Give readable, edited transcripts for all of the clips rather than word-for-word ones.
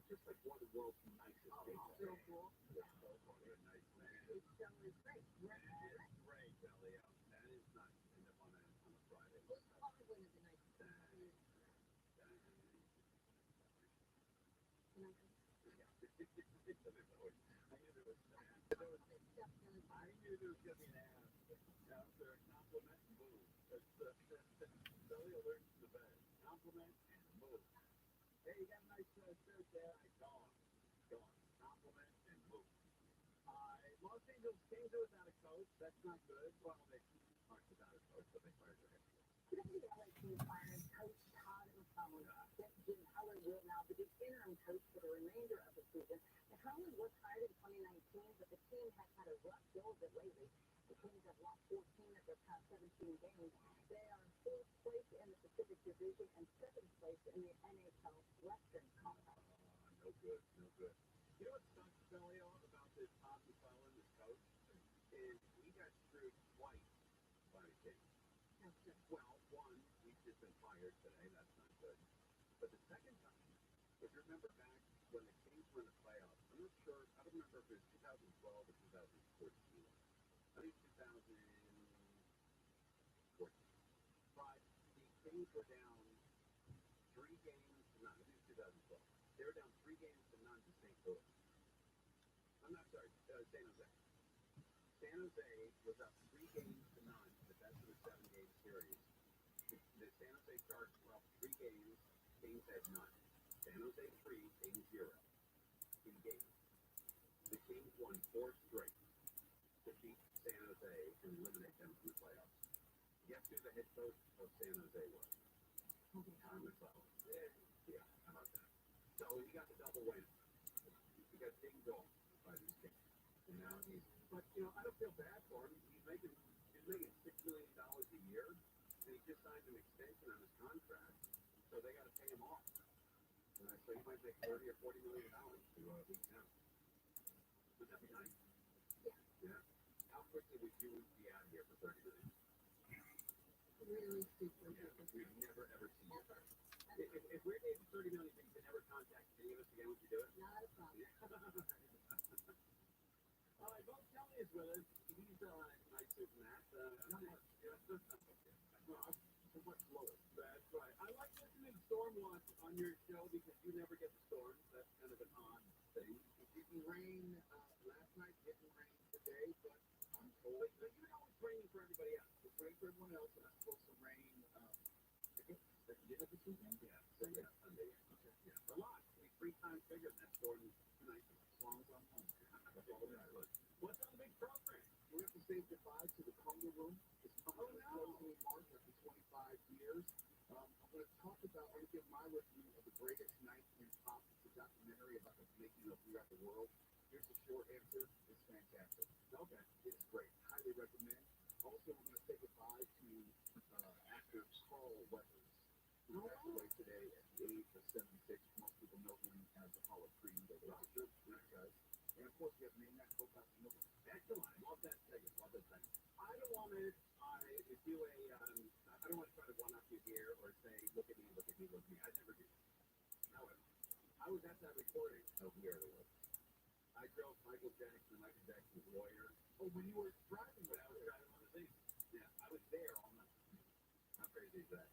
just like one of the world's nicest people. So cool. Yeah, so cool. You're a nice man. It's so it's great. That is great, Elio. That is nice to end up on a Friday. Well, it's probably one of the nicest things. Can I go? I knew there was going to be an ass. After a compliment, move. Elio learns the best. Compliment and move. Hey, you got a nice shirt there. Gone. Compliment and move. Los Angeles Kings are without a coach. That's not good. Well, they aren't without a coach, but they fired their head coach. Today, the LA Kings fired Coach Todd McCollum. Jim Heller will now be the interim coach for the remainder of the season. McCollum was hired in 2019, but the team has had a rough go of it lately. The Kings have lost 14 of their past 17 games. They are fourth place in the Pacific Division and seventh place in the NHL Western Conference. No good. You know what sucks, Elio, about this Todd McCollum, this coach, is we got screwed twice by the Kings. Well, one, we've just been fired today. That's not good. But the second time, if you remember back when the Kings were in the playoffs, I'm not sure. I don't remember if it was 2012 or 2014. I think 2014. But the Kings were down 3 games to none. I think it was 2012. They were down 3 games to none to St. Louis. I'm not sorry, San Jose. San Jose was up 3 games to none, the best of the 7-game series. The San Jose Sharks were up 3 games, Kings had none. San Jose 3, Kings 0 in games. The Kings won 4 straight to beat San Jose and eliminate them from the playoffs. Guess who the head coach of San Jose was? Todd McCollum. Yeah, how about that? So he got the double win. He got big goal by these Kings. And now but I don't feel bad for him. He's making $6 million a year, and he just signed an extension on his contract, so they got to pay him off. So he might make $30 or $40 million to leave town. Would that be nice? Yeah. How quickly would you be out of here for $30 million? Really super. Yeah, we'd never ever see you. If we're getting $30 million, you can never contact any of us again. Would you do it? Not a problem. All right, Bob Kelly is with us. He's nicer than that. Not much. So much lower. That's right. I like listening to Storm Watch on your show because you never get the storms. That's kind of an odd thing. It didn't rain last night, didn't rain today, but I'm told. But you know it's raining for everybody else. It's raining for everyone else, and it's supposed to rain. I guess at the end of this weekend? Yeah, Sunday. Okay. Yeah, a lot. It's 3 times bigger than that storm tonight. As long as I'm home. That's all that matters. What's on the big program? We have to say goodbye to the Congo Room. It's coming to closing in March after 25 years. I'm going to talk about, I'm going to give my review of the greatest night in pop. It's a documentary about the making of We Are the World. Here's the short answer. It's fantastic. Okay. It's great. Highly recommend. Also, we're going to say goodbye to actor Carl Weathers, who passed away today at the age of 76. Most people know him as the Hall of Creed, the Roger franchise. And of course, we have Name That Coke Out Milk. Excellent. Love that segment. I don't want to do I don't want to try to one-up you here or say, look at me. I never do. However, I was at that recording of We Are the World. I drove Michael Jackson's lawyer. Oh, when you were driving When I was driving on the thing. Yeah, I was there all night. How crazy is that?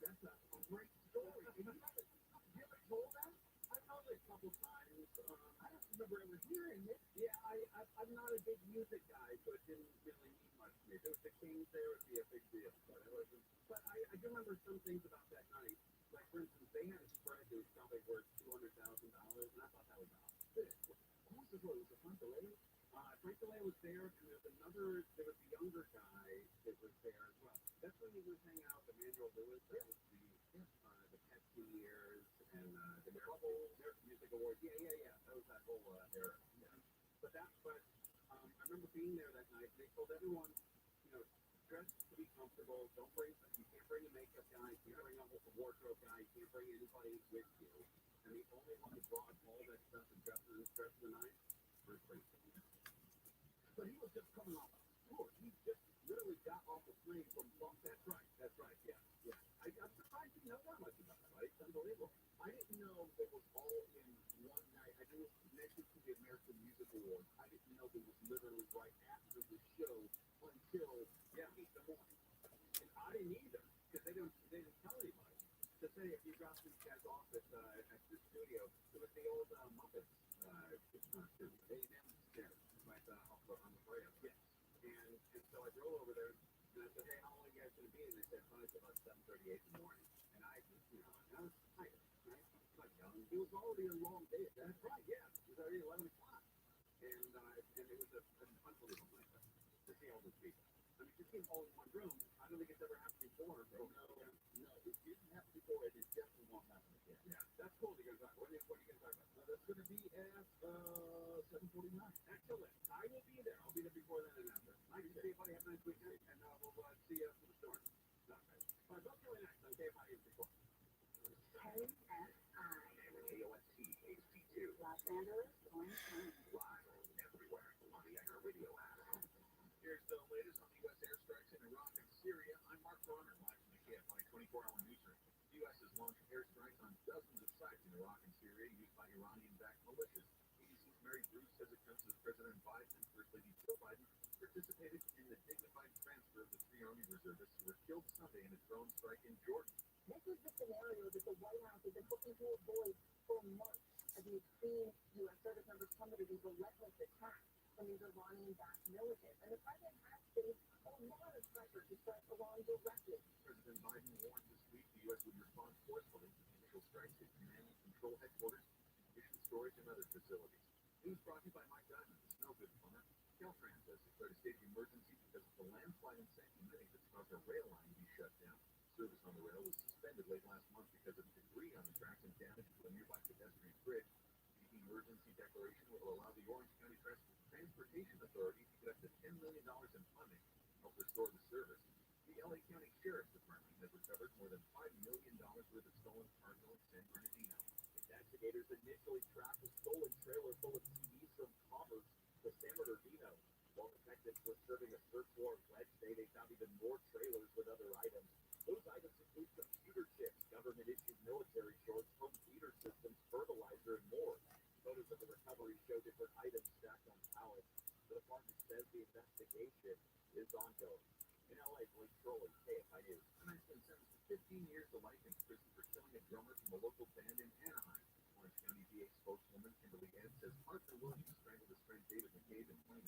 That's a great story. And you ever told that? I told it a couple times. I don't remember ever hearing it. Yeah, I'm not a big music guy, so it didn't really mean much to me. If it was the Kings there, it would be a big deal. But it wasn't. But I do remember some things about that night. Like, for instance, they had a spread that was probably worth $200,000, and I thought that was awesome. Who was this? Was it Frank DeLay? Frank DeLay was there, and there was the younger guy that was there as well. That's when he was hanging out with Emmanuel Lewis. That was the Pepsi years and the American Music Awards. Yeah. That was that whole era. Yeah. But I remember being there that night. They told everyone, dress to be comfortable. You can't bring a makeup guy. You can't bring a wardrobe guy. You can't bring anybody with you. And the only one that brought all that stuff and dressed the night was Springsteen. But he was just coming off a tour. He just Literally got off the plane from Bump. That's right. Yeah. I'm surprised you know that much about it, right? It's unbelievable. I didn't know it was all in one it was connected to the American Music Awards. I didn't know it was literally right after the show until 8 in the morning. And I didn't either, because they didn't tell anybody. To say if you dropped these guys off at the studio, it was the old Muppets studio, A&M there, right on the Brea. Yes. And so I drove over there, and I said, hey, how long are you guys going to be? And they said, probably about 7:38 in the morning. And I was tired, right? Not young. It was already a long day. That's right, yeah. It was already 11 o'clock. And it was an unbelievable night to see all those people. I mean, to see them all in one room, I don't think it's ever happened before. No, it didn't happen before, and it definitely won't happen again. Yeah, that's cool. You're going to talk. What are you going to talk about? That's going to be at 7:49. Excellent. I will be there. I'll be there before then and after. I can see everybody. Have a nice weekend, and we'll see you for the storm. All right. All right, that's really nice. Okay, bye. Before. KSI. KOST HD2. Los Angeles, Orange County. Live everywhere on the iHeartRadio app. Here's the latest on the U.S. airstrikes in Iraq and Syria. I'm Mark Bronner, live from the KFI 24-hour newsroom. The U.S. has launched airstrikes on dozens of sites in Iraq and Syria used by Iranian-backed militias. ABC's Mary Bruce says it comes as President Biden and First Lady Jill Biden participated in the dignified transfer of the 3 Army reservists who were killed Sunday in a drone strike in Jordan. This is the scenario that the White House has been hoping to avoid for months, as we've seen U.S. service members come to these relentless attacks from these Iranian-backed militias. And the president has faced a lot of pressure to strike Iran directly. President Biden warned this week the U.S. would respond forcefully to the initial strikes at command and control headquarters, mission storage, and other facilities. News brought to you by Mike Diamond, the snow good plumber. Caltrans has declared a state of emergency because of the landslide in San Clemente that's caused a rail line to be shut down. Service on the rail was suspended late last month because of debris on the tracks and damage to a nearby pedestrian bridge. The emergency declaration will allow the Orange County Transportation Authority to get up to $10 million in funding to help restore the service. The LA County Sheriff's Department has recovered more than $5 million worth of stolen cargo in San Bernardino. Investigators initially tracked a stolen trailer full of TVs from Commerce to San Bernardino. While detectives were serving a search warrant Wednesday, they found even more trailers with other items. Those items include computer chips, government-issued military shorts, home theater systems, fertilizer, and more. Photos of the recovery show different items stacked on pallets. The department says the investigation is ongoing. In LA, Blake Trolley, KFI News. A man's been sentenced to 15 years to life in prison for killing a drummer from a local band in Anaheim. Orange County DA spokeswoman Kimberly Ed says Arthur Williams strangled his friend David McCabe in 2019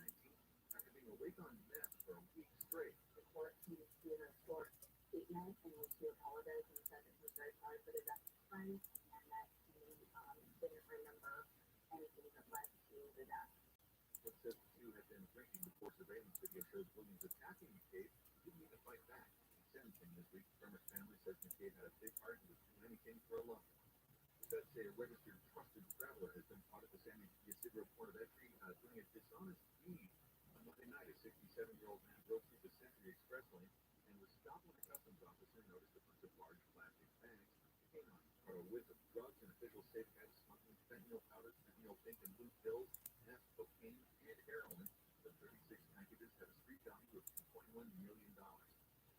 after being awake on meth for a week straight. The court needed to give a short statement in which he apologized and said that he was very sorry for his actions and that he didn't remember anything that led to the death. It says the two had been drinking before surveillance video shows Williams attacking McCabe. He didn't even fight back. In sentencing this week, the drummer's family says McCabe had a big heart and would do anything for a lover. The feds say a registered trusted traveler has been caught at the San Ysidro port of entry doing a dishonest deed. On Monday night, a 67-year-old man drove through the Century Express lane and was stopped when a customs officer noticed a bunch of large plastic bags. It came on a whiz of drugs, and officials say the guy was smuggling fentanyl powders, fentanyl pink and blue pills, meth, cocaine, and heroin. The 36 packages have a street value of $2.1 million.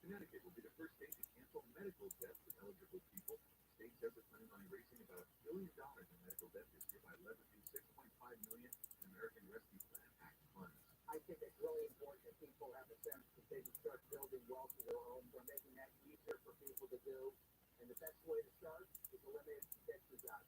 Connecticut will be the first state to cancel medical debt for eligible people. The state says it's planning on erasing about $1 billion in medical debt this year by leveraging $6.5 million in American Rescue Plan Act funds. I think it's really important that people have a sense that they can start building wealth in their homes or making that easier for people to do. And the best way to start is eliminate debt to debt.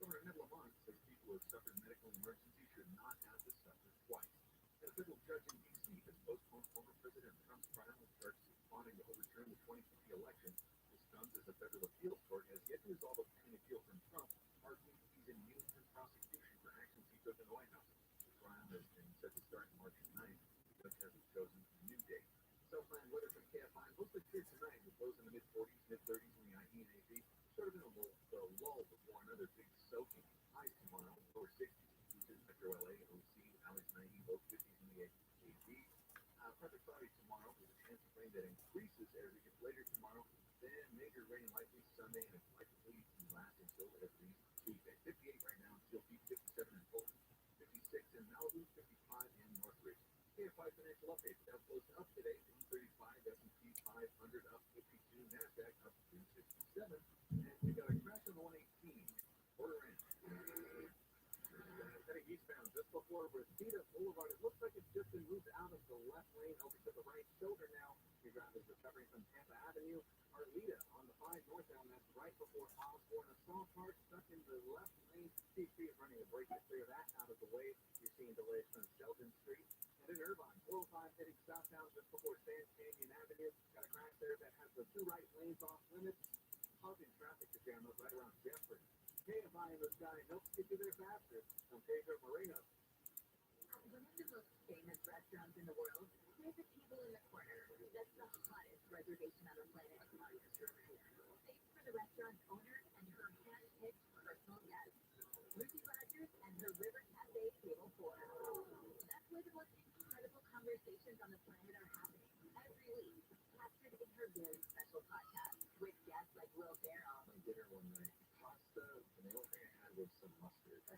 Governor Ned Lamont says people who have suffered medical emergency should not have to suffer twice. And a federal judge in D.C. has postponed former President Trump's trial and charges of plotting to overturn the 2020 election. This comes as a federal appeals court has yet to resolve a pending appeal from Trump, arguing he's immune from prosecution for actions he took in the White House. The trial has been set to start March 9th. The judge hasn't chosen a new date. Southland weather from KFI. Mostly clear tonight with lows in the mid-40s, mid-30s in the IE and AP. Sort of in the lull before another big soaking. Highs tomorrow, lower 60s. Beaches, Metro LA, OC, Alex 90, low 50s in the AP. Perfect cloudy tomorrow with a chance of rain that increases as we get later tomorrow. Then major rain likely Sunday and it's likely to last until at least Tuesday. 58 right now in Steel Peak, 57 in Fulton, 56 in Malibu, 55 in Northridge. KFI financial update. Dow closed up today, 135, S&P 500 up 52, NASDAQ up 267, and we got a crash on the 118. Order in. eastbound just before Reseda Boulevard. It looks like it's just been moved out of the left lane over to the right shoulder now. Your driver is recovering from Tampa Avenue. Arleta on the 5 northbound, that's right before Osborne. A small car stuck in the left lane. TC is running a brake to clear that out of the way. You're seeing delays from Sheldon Street. And in Irvine, 405 heading southbound just before San Canyon Avenue. Got a crash there that has the 2 right lanes off limits, causing traffic to jam up right around Jeffrey. KFI in the sky helps get you there faster. I'm Pedro Moreno. One of the most famous restaurants in the world, there's a table in the corner. That's the hottest reservation on the planet. Thanks for the restaurant's owner and her hand-picked personal guest, Lucy Rogers and her River Cafe Table 4. That's where the most incredible conversations on the planet are happening every week, captured in her very special podcast with guests like Will Ferrell. On dinner one night, pasta, and the only thing I had was some mustard. My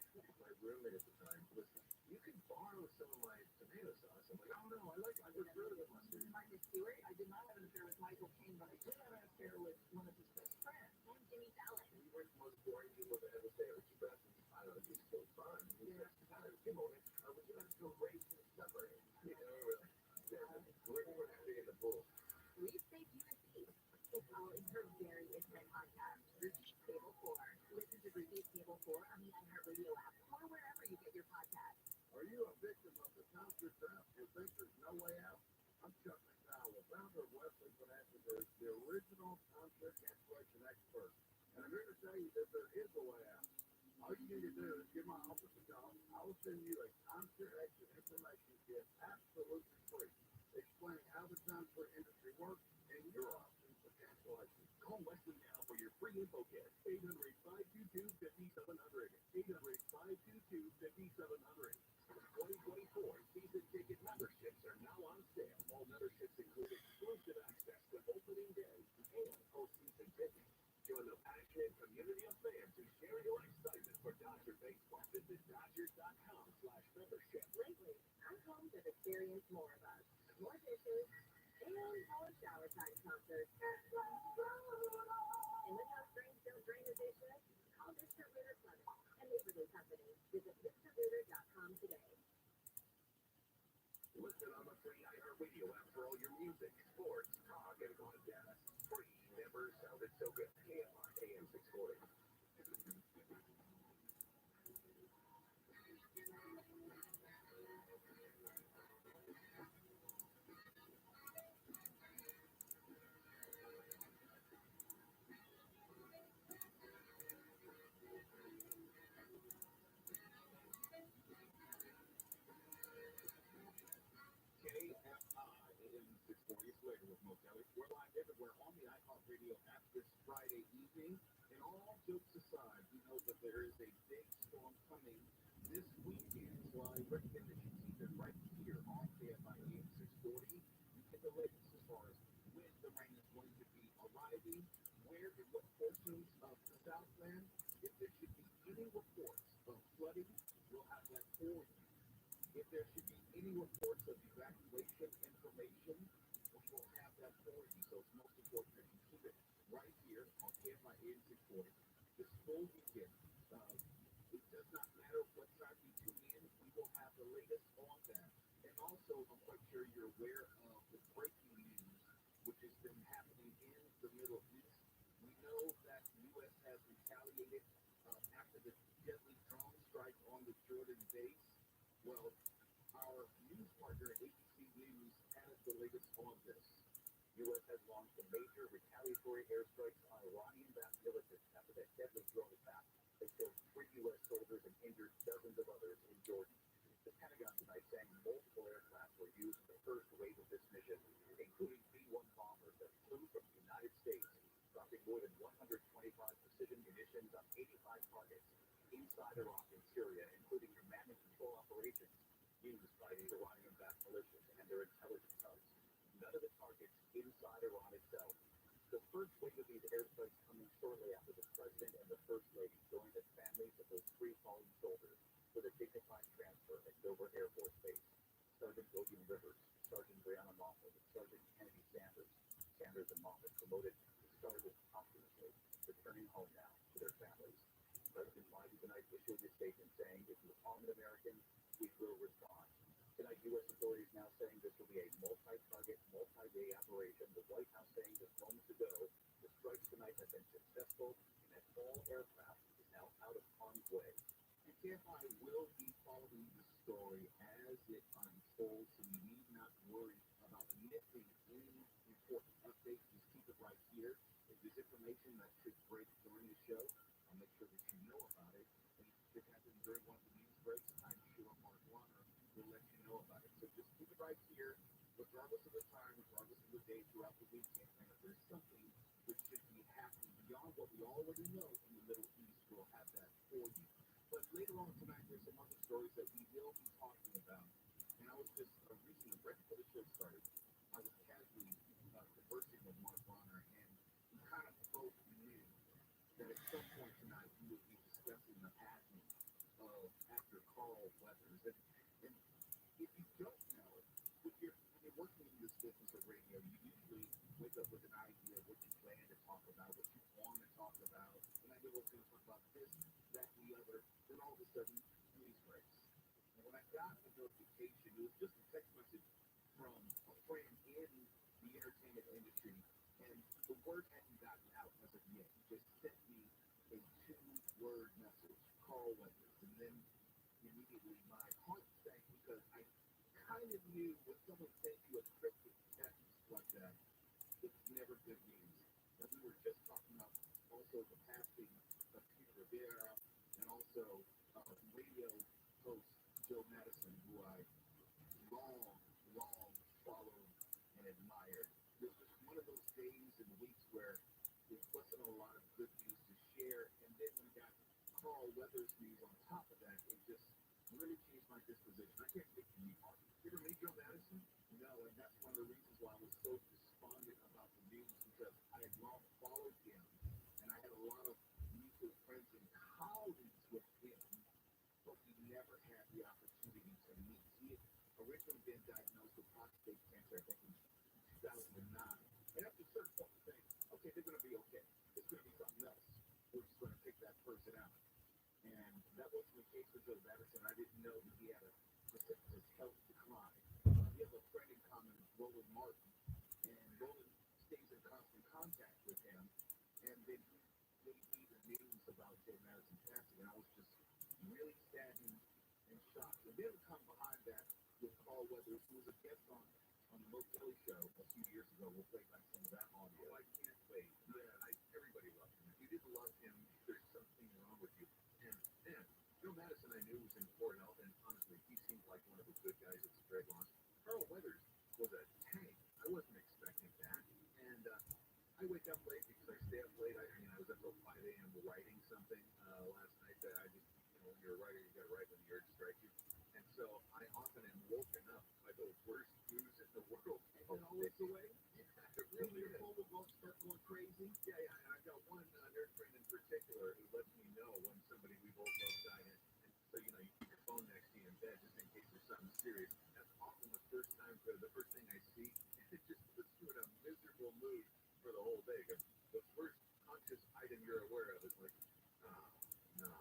roommate at the time, listen, you can borrow some of my tomato sauce. I'm like, oh no, I prefer the mustard. Martha Stewart, I did not have an affair with Michael Caine, but I did have an affair with one of his best friends. and Jimmy Fallon. We weren't the most boring people that ever say, Richie Branson's, I don't know, he's still fun. He's just kind of, Kim Owen, would you like to go race in the summer? You know, we're going to be in the pool. We've saved you a seat. It's all in her very intimate podcast, Ruthie's Table 4. Listen to Ruthie's Table 4 on the iHeartRadio app or wherever you get your podcasts. Are you a victim of the concert trap and think there's no way out? I'm Chuck McDowell, the founder of Wesley Financial, the original concert cancellation expert. And I'm here to tell you that there is a way out. All you need to do is give my office a call. I will send you a concert exit information kit absolutely free, explaining how the concert industry works and your options for cancellation. Call Wesley now for your free info kit. 800-522-5700. 800-522-5700. 2024 season ticket memberships are now on sale. All memberships include exclusive access to opening day and postseason tickets. Join the passionate community of fans who share your excitement for Dodger baseball. Visit Dodgers.com/membership. Lately, our homes have experienced more of us, more dishes, and more shower time concerts. And when those drains don't drain the dishes, call Mr. Ritter Plumbing and Neighborly Company. Visit MrRitter.com today. Listen on the free iHeartRadio app for all your music, sports, talk, and podcasts. Free. Never sounded so good. KMR AM 640. KFI AM 640 later with Mo Kelly. We're live everywhere on the iHeartRadio app this Friday evening. And all jokes aside, we know that there is a big storm coming this weekend. So I recommend that you keep it right here on KFI AM 640. You get the latest as far as when the rain is going to be arriving, where and what portions of the Southland. If there should be any reports of flooding, we'll have that for you. If there should be any reports of evacuation information, we will have that for you. So it's most important that you keep it right here on KFI AM 640 this full weekend. It does not matter what time you tune in, we will have the latest on that. And also, I'm quite sure you're aware of the breaking news, which has been happening in the Middle East. We know that the U.S. has retaliated after the deadly drone strike on the Jordan base. Well, our news partner, ABC News, has the latest on this. U.S. has launched a major retaliatory airstrikes on Iranian-backed militants after that deadly drone attack. They killed 3 U.S. soldiers and injured dozens of others in Jordan. The Pentagon tonight saying multiple aircraft were used in the first wave of this mission, including B-1 bombers that flew from the United States, dropping more than 125 precision munitions on 85 targets inside Iraq and Syria, including command and control operations used by the Iranian-backed militias and their intelligence hubs. None of the targets inside Iran itself. The first wave of these airstrikes coming shortly after the president and the first lady joined the families of those 3 fallen soldiers for the dignified transfer at Dover Air Force Base. Sergeant William Rivers, Sergeant Brianna Moffett, and Sergeant Kennedy Sanders. Sanders and Moffett promoted to sergeant posthumously, returning home now to their families. President Biden tonight issued a statement saying, if you harm Americans, we will respond. Tonight, U.S. authorities now saying this will be a multi-target, multi-day operation. The White House saying just moments ago, the strikes tonight have been successful and that all aircraft is now out of harm's way. And KFI will be following the story as it unfolds, so you need not worry about missing any important updates. Just keep it right here. If there's information that should break during the show, I'll make sure that you know about it. And if it should happen during one of the news breaks, I'm sure Mark Warner will let you know about it. So just keep it right here, regardless of the time, regardless of the day, throughout the weekend. And if there's something that should be happening beyond what we already know in the Middle East, we'll have that for you. But later on tonight, there's some other stories that we will be talking about. And I was just recently, right before the show started, I was casually conversing with Mark Bonner, and we kind of both knew that at some point tonight we would be discussing the passing of actor Carl Weathers. And if you don't know, when you're working in this business of radio, you usually wake up with an idea of what you plan to talk about, what you want to talk about. And I knew I was going to talk about this, that, and the other. Then all of a sudden, news breaks. And when I got the notification, it was just a text message from a friend in the entertainment industry, and the word hadn't gotten out as of yet. He just sent me a 2-word message, Carl Weathers, and then immediately my heart sank because I kind of knew when someone sends you a cryptic text like that, it's never good news. And we were just talking about also the passing of Peter Rivera and also radio host Joe Madison, who I long followed and admired. This was one of those days and weeks where there wasn't a lot of good news to share, and then when we got Carl Weathers news on top of that, it just really changed my disposition. I can't speak for you, Mark. You ever meet Joe Madison? No, and that's one of the reasons why I was so despondent about the news, because I had long followed him, and I had a lot of mutual friends and colleagues with him, but we never had the opportunity to meet. He had originally been diagnosed with prostate cancer, I think, in 2009. And after a certain point, you think, okay, they're going to be okay. It's going to be something else. We're just going to pick that person out. And that wasn't the case with Joe Madison. I didn't know that he had a precipitous health decline. We have a friend in common, Roland Martin, and Roland stays in constant contact with him. And then he gave me the news about Joe Madison passing, and I was just really saddened and shocked. And then to come behind that with Carl Weathers, who was a guest on the Mo Kelly show a few years ago. We'll play back some of that audio. Oh, I can't wait. Yeah, everybody loved him. If you didn't love him, there's something wrong with you. And Joe Madison, I knew, was in Cornell, and honestly, he seemed like one of the good guys at the Dreadlocks. Carl Weathers was a tank. I wasn't expecting that. And I wake up late because I stay up late. I was up till 5 a.m. writing something last night that I just, when you're a writer, you got to write when the urge strikes you. And so I often am woken up by the worst news in the world. And then all this away, Yeah, it really is. phone will start going crazy. Yeah, and I've got one nerd friend in particular who lets me know when somebody we both love died. And so, you keep your phone next to you in bed just in case there's something serious. That's often the first thing I see. It just puts you in a miserable mood for the whole day. Because the first conscious item you're aware of is like, oh, no.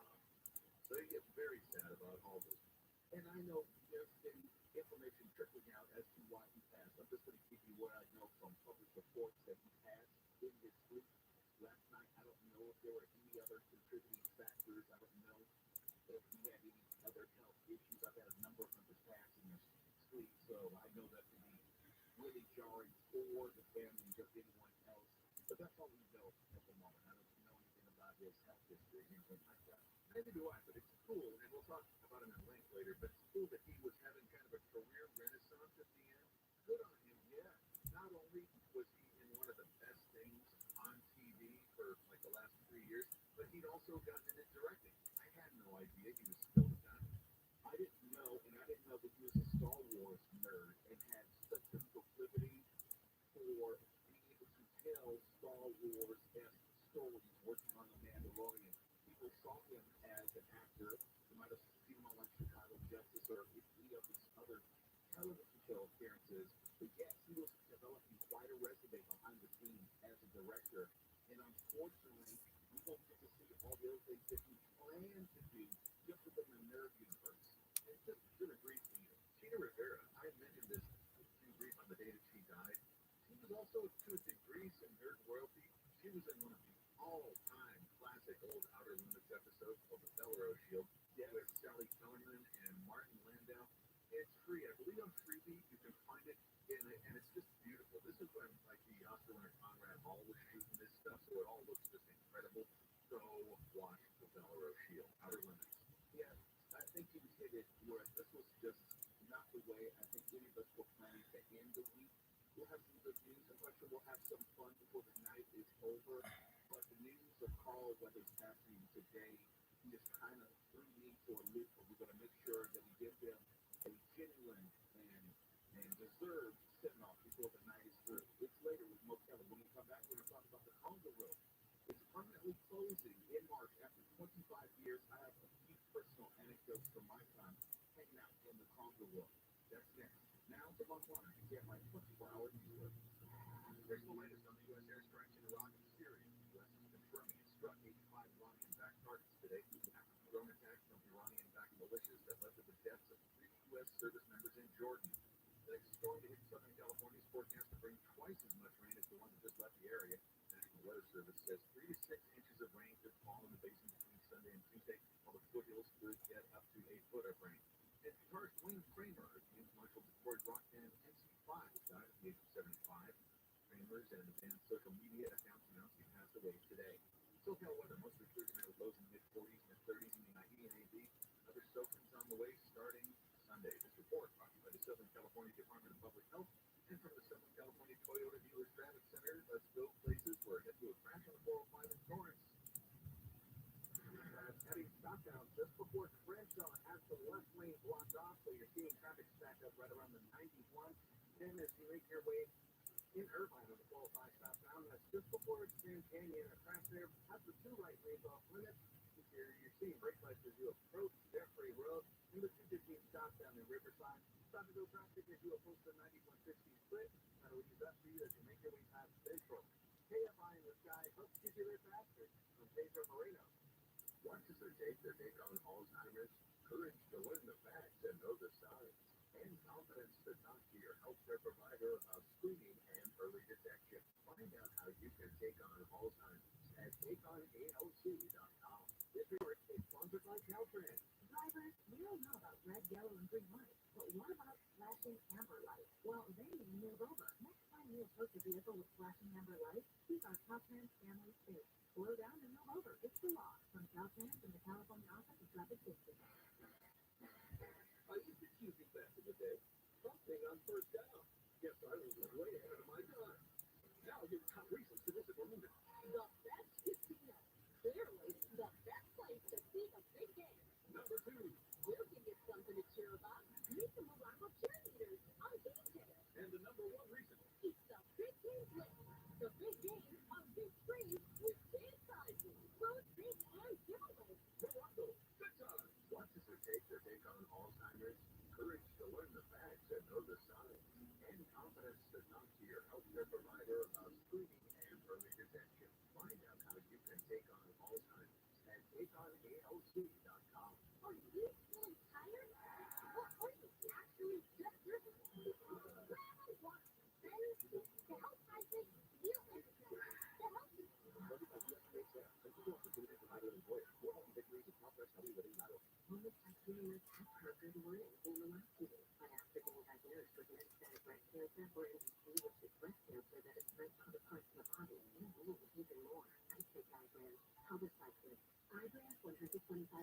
So you get very sad about all this. And I know there's been information trickling out as to why he passed. I'm just going to give you what I know from published reports that he passed in his sleep last night. I don't know if there were any other contributing factors. I don't know if he had any other health issues. I've had a number of members pass in their sleep, so I know that can be really jarring for the families of anyone else. But that's all we know at the moment. I don't know anything about his health history or anything like that. Neither do I, but it's cool, and we'll talk about him at length later, but it's cool that he was having kind of a career renaissance at the end. Good on him, yeah. Not only was he in one of the best things on TV for like the last 3 years, but he'd also gotten into directing. I had no idea he was still done. I didn't know, and I didn't know that he was a Star Wars nerd and had such a proclivity for being able to tell Star Wars-esque stories working on The Mandalorian. People saw him as an actor. You might have seen him on like Chicago Justice or any of his other television show appearances. But yes, he was developing quite a resume behind the scenes as a director. And unfortunately, we don't get to see all the other things that he planned to do just within the nerd universe. Also, to a degree, some nerd royalty. She was in one of the all-time classic old Outer Limits episodes called the ViralRabbi with Sally Kellerman and Martin Landau. It's free. I believe on Freebie you can find it, and it's just beautiful. This is when like the Oscar winner Conrad Hall was shooting this stuff, so it all looks just incredible. Go watch the ViralRabbi Outer Limits. Yeah, I think you hit it where this was just not the way I think any of us were planning to end the week. We'll have some good news. I'm quite sure we'll have some fun before the night is over. But the news of Carl Weathers passing today just kind of threw me for a loop. We're going to make sure that we give them a genuine and deserved send-off before the night is through. It's later with Mo Kelly. When we come back, we're going to talk about the Congo Road. It's permanently closing in March after 25 years. I have a few personal anecdotes from my time hanging out in the Congo Road. That's next. Now to Montana to get my 24-hour news alert. Here's the latest on the U.S. airstrikes in Iraq and Syria. The U.S. is confirming it struck 85 Iranian-backed targets today after drone attacks from Iranian-backed militias that led to the deaths of 3 U.S. service members in Jordan. The next storm to hit Southern California is forecast to bring twice as much rain as the one that just left the area. The National Weather Service says 3 to 6 inches of rain could fall in the basin between Sunday and Tuesday, while the foothills could get up to a foot of rain. And guitarist Wayne Kramer, the influential Detroit rock band MC5, died at the age of 75. Kramers and the band's social media accounts announced he passed away today. SoCal weather, mostly clear tonight with lows in the mid-40s and 30s in the IE and AD. Other soakings on the way starting Sunday. This report brought to you by the Southern California Department of Public Health and from the Southern California Toyota Dealers Traffic Center. Let's go places. We're headed to a crash on the 405 in Torrance. Heading southbound just before Crenshaw has the left lane blocked off, so you're seeing traffic stacked up right around the 91. Then as you make your way in Irvine on the 405 southbound, that's just before Grand Canyon. A crash there has the 2 right lanes off limits. You're seeing brake lights as you approach Jeffrey Road and the 215 southbound in Riverside. Traffic traffic as you approach the 9160 split. That'll ease up for you as you make your way past Central. KFI in the sky helps get you there faster. I'm Pedro Moreno. Watches are take their take on Alzheimer's, courage to learn the facts and know the signs, and confidence to talk to your healthcare provider about screening and early detection. Find out how you can take on Alzheimer's at takeonalc.com. This report is sponsored by Caltrans. Drivers, we all know about red, yellow, and green lights, but what about flashing amber lights? Well, they move over. Next time you approach a vehicle with flashing amber lights, keep our Caltrans family safe. Slow down and move over. It's the law. From Caltrans and the California Office of Traffic Safety. I used to choosing back in the day. Something on first down. Guess I was way ahead of my time. Now your top reasons to visit Orlando. The best casino. Clearly, the best place to see the big game. Number 2. We'll give you something to cheer about. Meet the Morocco cheerleaders on game day. And the number 1 reason. It's the big game lit. The big game on big screen with big prizes, road trips, and giveaways. Morocco. Good time. Watches her take their take on Alzheimer's, courage to learn the facts and know the signs, and confidence to talk to your healthcare provider about screening and early detection. Find out how you can take on Alzheimer's at takeonalc.com. Are you feeling tired? Or are you actually just driven? What? Friends to help prices, you and to help you. Moments like healing have conquered one and will not heal. But after being diagnosed with metastatic breast cancer or MBC, which is breast cancer that has spread to other parts of the body, you need even more. I take Ibrance. Palbociclib. Ibrance 125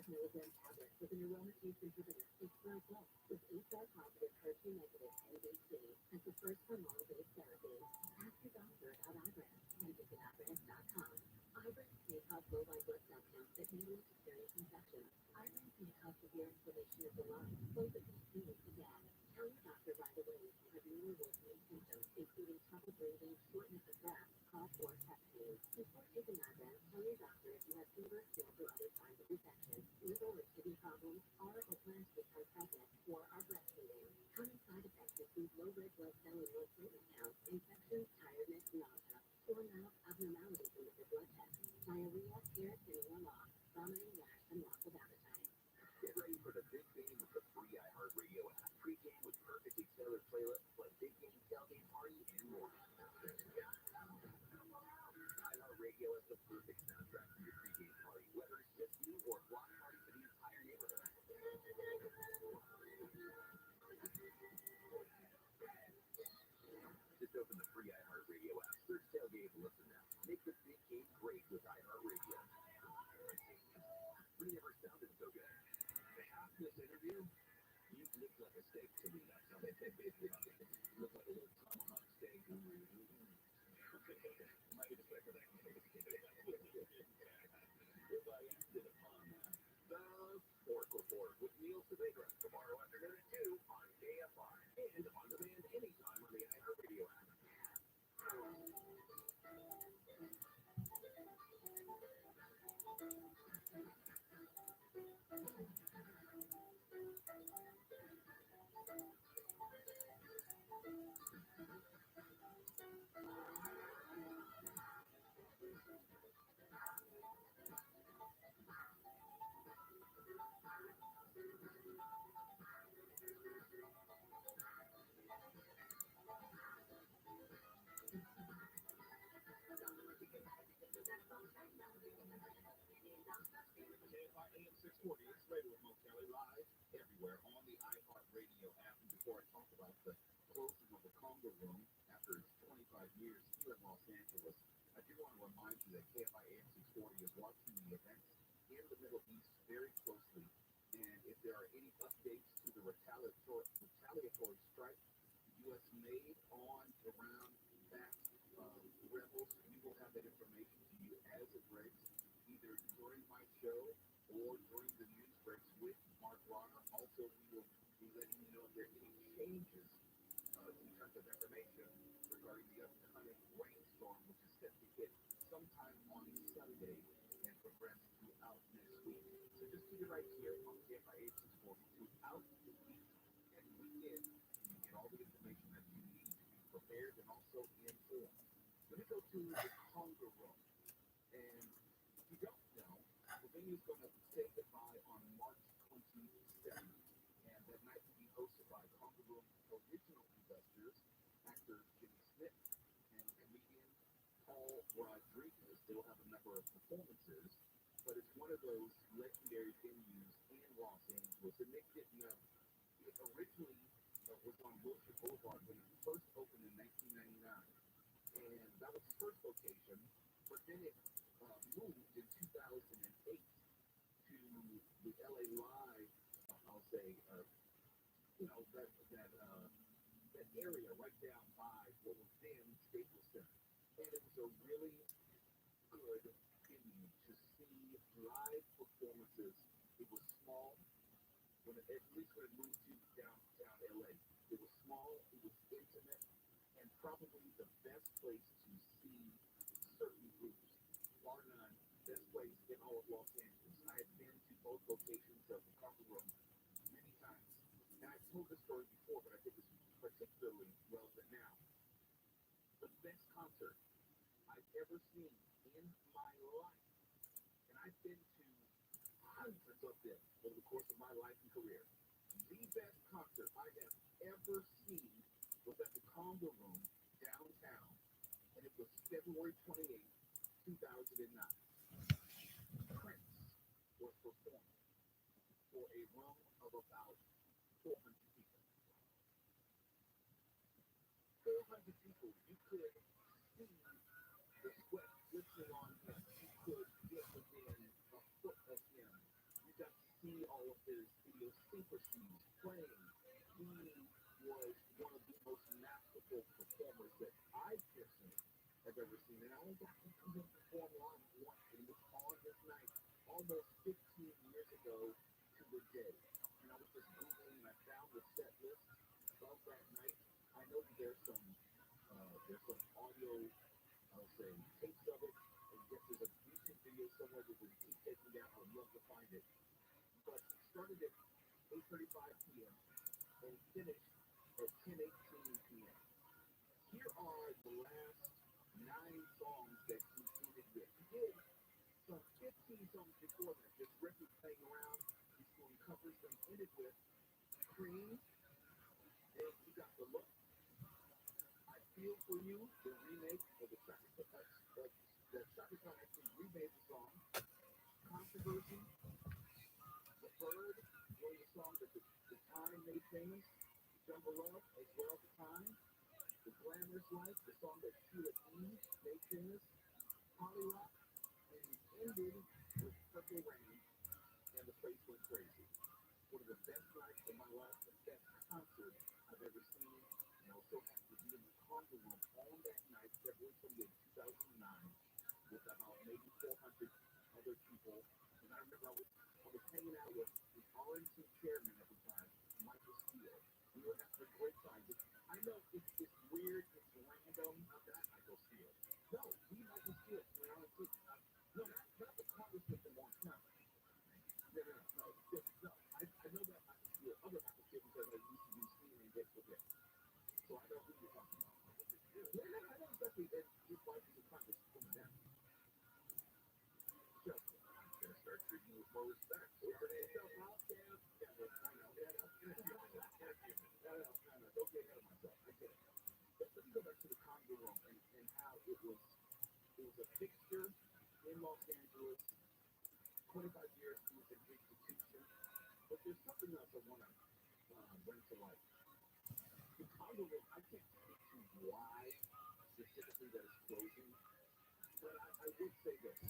milligram tablets with an aromatase inhibitor is so good with HR positive, HER2 negative MBC as the first hormonal-based therapy. Ask your doctor about Ibrance and visit Ibrance.com. Ibrance may cause low white blood cell counts that may lead to serious infections. Ibrance may cause severe inflammation of the lungs, poison, and lead to death. Tell your doctor right away if you have any worsening symptoms, including trouble breathing, shortness of breath, cough, or chest pain. Before taking Ibrance, tell your doctor if you have fever, chills, or other signs of infection, liver or kidney problems, are or plan to become pregnant, or are breastfeeding. Common side effects include low red blood cell and low platelet counts, infections, tiredness, nausea, sore mouth, abnormalities in liver blood tests, diarrhea, hair thinning or loss, vomiting, rash, and loss of appetite. Get ready for the big game with the free iHeart perfect soundtrack for your pregame party, whether it's just you or a block party for the entire neighborhood. Just open the free iHeartRadio app, search Tailgate and listen now. Make the big game great with iHeartRadio. Really never sounded so good. After this interview, you look like a steak to me. That's how they say it. You look like a little tomahawk steak. Might be the second thing. If I acted upon the Pork Report with Neil Saavedra tomorrow afternoon at 2 on KFI and on demand anytime on the iHeartRadio app. KFI AM 640, it's Ray with Mo Kelly live everywhere on the iHeartRadio app. And before I talk about the closing of the Congo Room after its 25 years here in Los Angeles, I do want to remind you that KFI AM 640 is watching the events in the Middle East very closely. And if there are any updates to the retaliatory strike the U.S. made on around that rebels, we will have that information to you as it breaks, either during my show or during the news breaks with Mark Ronner. Also, we will be letting you know if there are any changes in terms of information regarding the upcoming rainstorm, which is set to hit sometime on Sunday and progress throughout next week. So just keep it right here on KFI 864 throughout the week and weekend. You get all the information that you need to be prepared and also informed. Let me go to the Congo Room. And if you don't know, the venue is going to say goodbye on March 27th. And that night will be hosted by Congo Room original investors, actor Jimmy Smith, and comedian Paul Rodriguez. They will have a number of performances, but it's one of those legendary venues in Los Angeles. And they didn't know. It originally was on Wilshire Boulevard when it first opened in 1999. And that was the first location, but then it moved in 2008 to the LA Live, I'll say, that area right down by what was then Staples Center. And it was a really good venue to see live performances. It was small, at least when it moved to downtown LA. It was small, it was intimate, and probably the best place to see certain groups, bar none, best place in all of Los Angeles. I have been to both locations of the Congo Room many times, and I've told this story before, but I think it's particularly relevant now. The best concert I've ever seen in my life, and I've been to hundreds of them over the course of my life and career. The best concert I have ever seen was at the Congo Room downtown, and it was February 28th, 2009. Prince was performing for a room of about 400 people. 400 people, you could see the sweat glistening on him. You could get within a foot of him. You got to see all of his idiosyncrasies playing. He was one of the most masterful performers that I personally have ever seen. And I only got to see him perform live once, and it was on this night, almost 15 years ago to the day. And I was just Googling, and I found the set list of that night. I know that there's some audio, I'll say, tapes of it. And yes, there's a YouTube video somewhere that we keep taking down. I would love to find it. But it started at 8:35 p.m. and finished at 10:18 p.m. Here are the last 9 songs that he ended with. He did some 15 songs before that, just records playing around. He's doing covers, and he ended with Cream, and You Got the Look, I Feel For You, the remake of the track that that Shaka Khan actually remade the song. Controversy, The Bird, one of the songs that the Time made famous. Jungle Love as well at the time. The Glamorous Life, the song that Sheila E. made famous. Holly Rock, and he ended with Purple Rain, and the place went crazy. One of the best nights of my life, the best concert I've ever seen, and I was so happy to be in the Conga Room on that night, February 28, 2009, with about maybe 400 other people. And I remember I was hanging out with the RNC chairman at the time, Michael Steele. We were having a great time. But I know it's weird, it's random. Not that Michael Steele. No, Michael Steele from the RNC. No, not the congressman from Orange County. No. I know that Michael Steele, other Michael Steele, because I used to do steam and get with him. So I know who you're talking about. Yeah, I know exactly. And his wife is a congresswoman now. Just, I'm going to start treating you with more respect. Over there, yourself, Ralph, yeah. I know. Yeah, in a few minutes. No, don't get ahead of myself. I get it. But let me go back to the Conga Room and how it was a fixture in Los Angeles. 25 years, it was an institution. But there's something else I want to bring to light. The Conga Room, I can't speak to why specifically that is closing, but I would say this.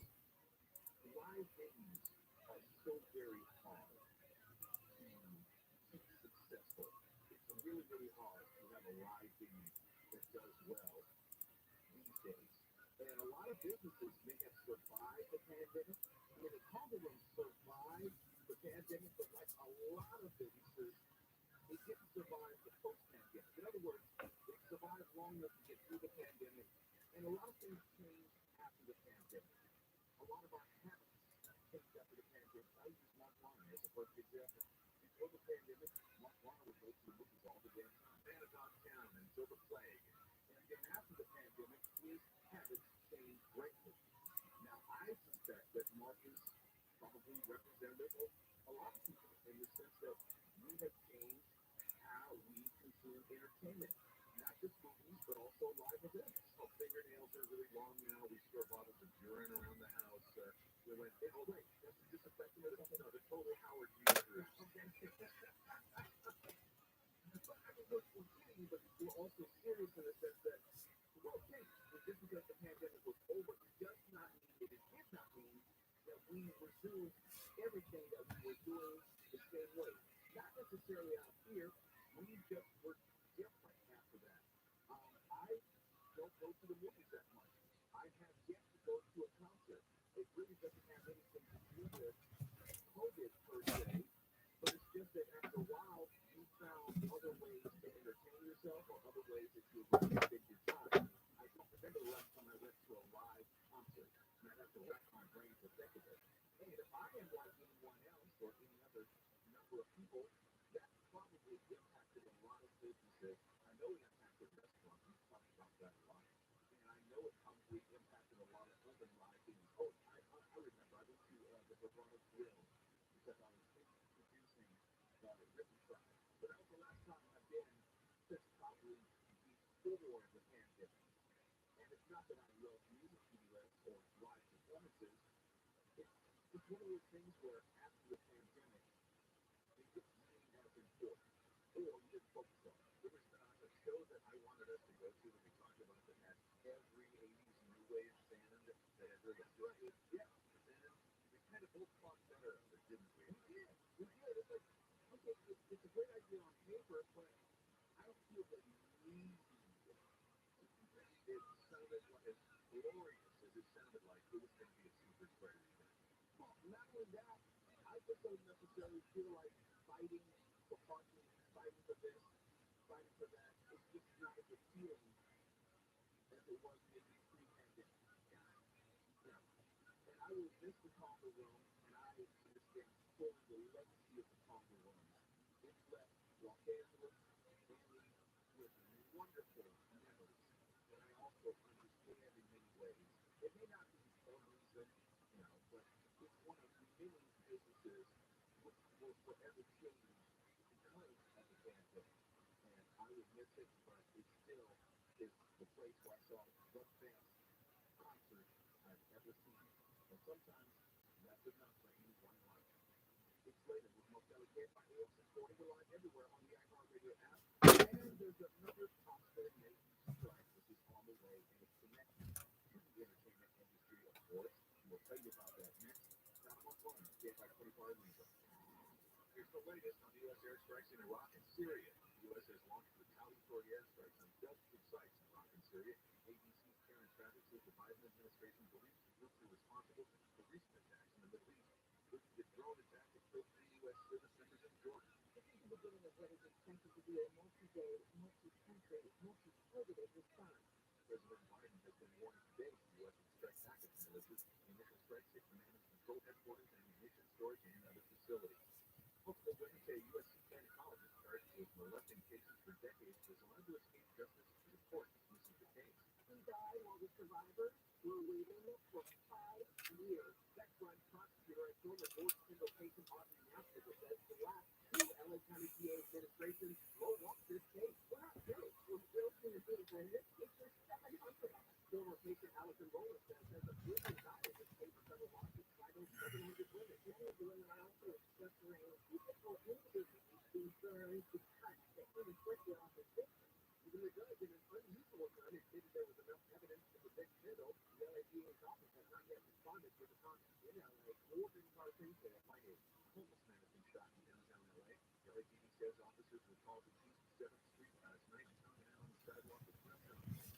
Live venues are so very hard to keep successful. It's really, really hard to have a live venue that does well these days. And a lot of businesses may have survived the pandemic. I mean, the Conga Room survived the pandemic, but like a lot of businesses, it didn't survive the post-pandemic. In other words, it survived long enough to get through the pandemic, and a lot of things changed after the pandemic. A lot of our habits changed after the pandemic. I use Mark Warner as a perfect example. Before the pandemic, Mark Warner would go to the movies all the damn time. Phantom Town until the plague. And then after the pandemic, his habits changed greatly. Now, I suspect that Mark is probably representative of a lot of people in the sense that we have changed how we consume entertainment. Not just movies, but also live events. Oh, fingernails are really long now. We store bottles of urine around the house. We went, oh, wait, that's a disinfectant or something? No, they're total Howard users. Okay. But I mean, we're kidding, but we're also serious in the sense that, well, okay, just because the pandemic was over, it does not mean, it did not mean that we resumed everything that we were doing the same way. Not necessarily out of fear, we just were different after that. I don't go to the movies that much. I have yet to go to a concert. It really doesn't have anything to do with COVID per se, but it's just that after a while, you found other ways to entertain yourself or other ways that you would take your time. I don't remember the last time I went to a live concert, and I'd have to rack my brain to think of it. And if I am like anyone else or any other number of people, that probably impacted a lot of businesses. I know it impacted restaurants. We've talked about that a lot. And I know it probably impacted a lot of other live things. Oh, I remember. I went to the Bravado Grill because I was producing Ribby Fry. But that was the last time I've been since probably before the pandemic. And it's not that I love music videos or live performances. It's one of those things where after the pandemic, it gets seen as important, or you didn't focus on it. There was a show that I wanted us to go to that we talked about that had every 80s new wave band that had really good. Yeah, and we kind of both thought better of it, didn't we? We did. It's like, okay, it's a great idea on paper, but I don't feel the need to do it. It sounded like, as glorious as it sounded like, it was going to be a super spreader event. Well, not only that, I just don't necessarily feel like fighting for parking, fighting for this, fighting for that. It's just not as appealing as it was maybe pre-pandemic. Yeah. And I will miss the Conga Room, and I understand fully the legacy of the Conga Room. It left Los Angeles and me with wonderful memories that I also understand in many ways. It may not be a reason, but it's one of many businesses which will forever change because of the pandemic. And I would miss it, but it still is the place where I saw the best concert I've this team. And sometimes that's enough for any one life. It's later with Most Kelly K by AFC40. We're live everywhere on the iHeartRadio app. And there's another popular nation strike which is on the way, and it's connected to the entertainment industry, of course. And we'll tell you about that next. Round one fun, KFI 24 Legal. Here's the latest on U.S. airstrikes in Iraq and Syria. The U.S. has launched retaliatory airstrikes on dozens of sites in Iraq and Syria. ABC's Karen Travis says the Biden administration believes the groups are responsible for recent attacks in the Middle East, including the drone attack that killed 3 U.S. service members in Jordan. This is the beginning of what is expected to be a multi-day, multi-country, multi-targeted response. President Biden has been warning today the U.S. would strike back at the militias. The initial strikes hit command and control headquarters, ammunition storage, and other facilities. Multiple women say U.S. gynecologist charged with molesting cases for decades was allowed to escape justice to the court dismisses the case. He died while the survivors were waiting for 5 years. Sex crime prosecutor and former board single patient Audrey Nofilter says the last 2 LA County PA administrations won't walk this case. We're not guilty. We're guilty of being, but in this case, there's 700 of them. Former patient Allison Rowland says a proven died in this case of federal lawsuits by those 700 women. Many of the women are also suffering physical injuries, being burned because they couldn't quickly off the victim. Even the judge, in an unusual turn, admitted there was enough evidence to convict Middle. The LAPD's office has not yet responded to the contact in LA or in Carson. KFI8. Homeless man has been shot in downtown LA. The LAPD says officers were called to East 7th Street last night and found a man on the sidewalk with gunshot wounds.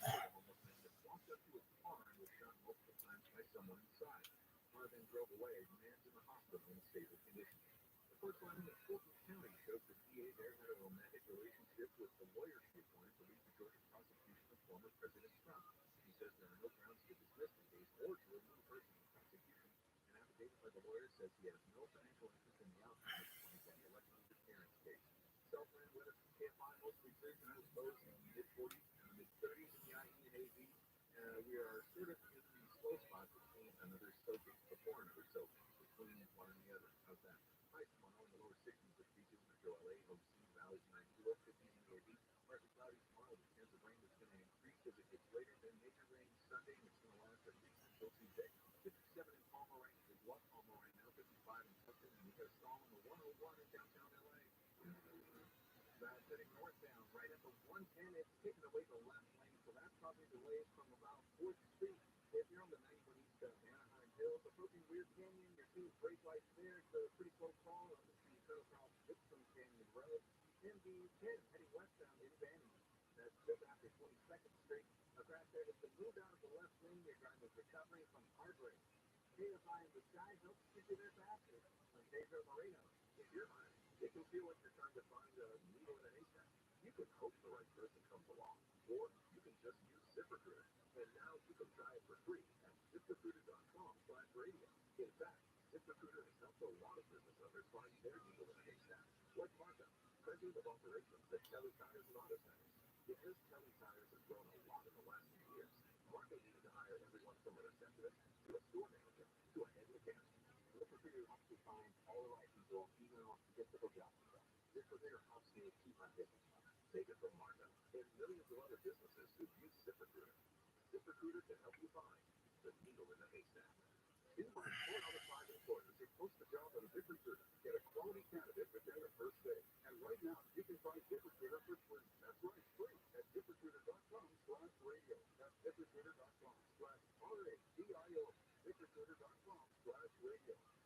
The homeless man had walked up to his car and was shot multiple times by someone inside. The car then drove away. The man's in the hospital in stable condition. The first line in Fulton County shows the DA there had a romantic relationship with the lawyer she appointed to lead the Georgia prosecution of former President Trump. He says there are no grounds to dismiss the case or to remove her from the prosecution. An affidavit by the lawyer says he has no financial interest in the outcome of the 2020 election interference case. Self-ran weather from KFI, mostly clear tonight, lows in the mid-40s and the mid-30s in the IE and AV. We are sort of in the slow spot between another soaking, before another soaking, between one and the other. How's that? High tomorrow in the lower 60s with beaches, Metro LA, OC, valleys, 90, low 50s in the AV. Partly cloudy tomorrow with chance of rain that's going to increase as it gets later. Then major rain Sunday, and it's going to last at least until Tuesday. 57 in Palmer right now. There's one Palmer right now. 55 in Tustin, and we got a storm on the 101 in downtown LA. That's heading northbound right at the 110. It's taking away the left lane, so that's probably delays from about 4th Street. If you're on the 91 east of Anaheim Hills, approaching Weir Canyon, you're seeing brake lights there. It's a pretty close call. Obviously, you cut across Gibson Canyon Road. MD10 heading westbound in Vandy. That's just after 22nd Street. A crash there has been moved out of the left lane. Your driver's recovering from heartbreak. KFI in the sky helps get you there faster. I'm Pedro Moreno. If you're high, it can feel like you're trying to find a needle in a haystack. You can hope the right person comes along, or you can just use ZipRecruiter. And now you can try it for free at ZipRecruiter.com/radio. In fact, ZipRecruiter has helped a lot of business owners find their needle in a haystack. Like Martha, president of operations at Kelly Tires and Auto Centers. Because Kelly Tires has grown a lot in the last few years, Martha needed to hire everyone from a receptionist to a store manager to a head mechanic. ZipRecruiter helps you find all the right people, even off the difficult jobs. ZipRecruiter helps me keep my business up. Take it from Martha and millions of other businesses who use ZipRecruiter. ZipRecruiter can help you find the needle in the haystack. Invite 4 out of 5 employers who post a job on ZipRecruiter. Get a quality candidate within the first day. And right now, you can try ZipRecruiter for free. That's right, free at ZipRecruiter.com/radio. That's ZipRecruiter.com/RADIO. ZipRecruiter.com/radio.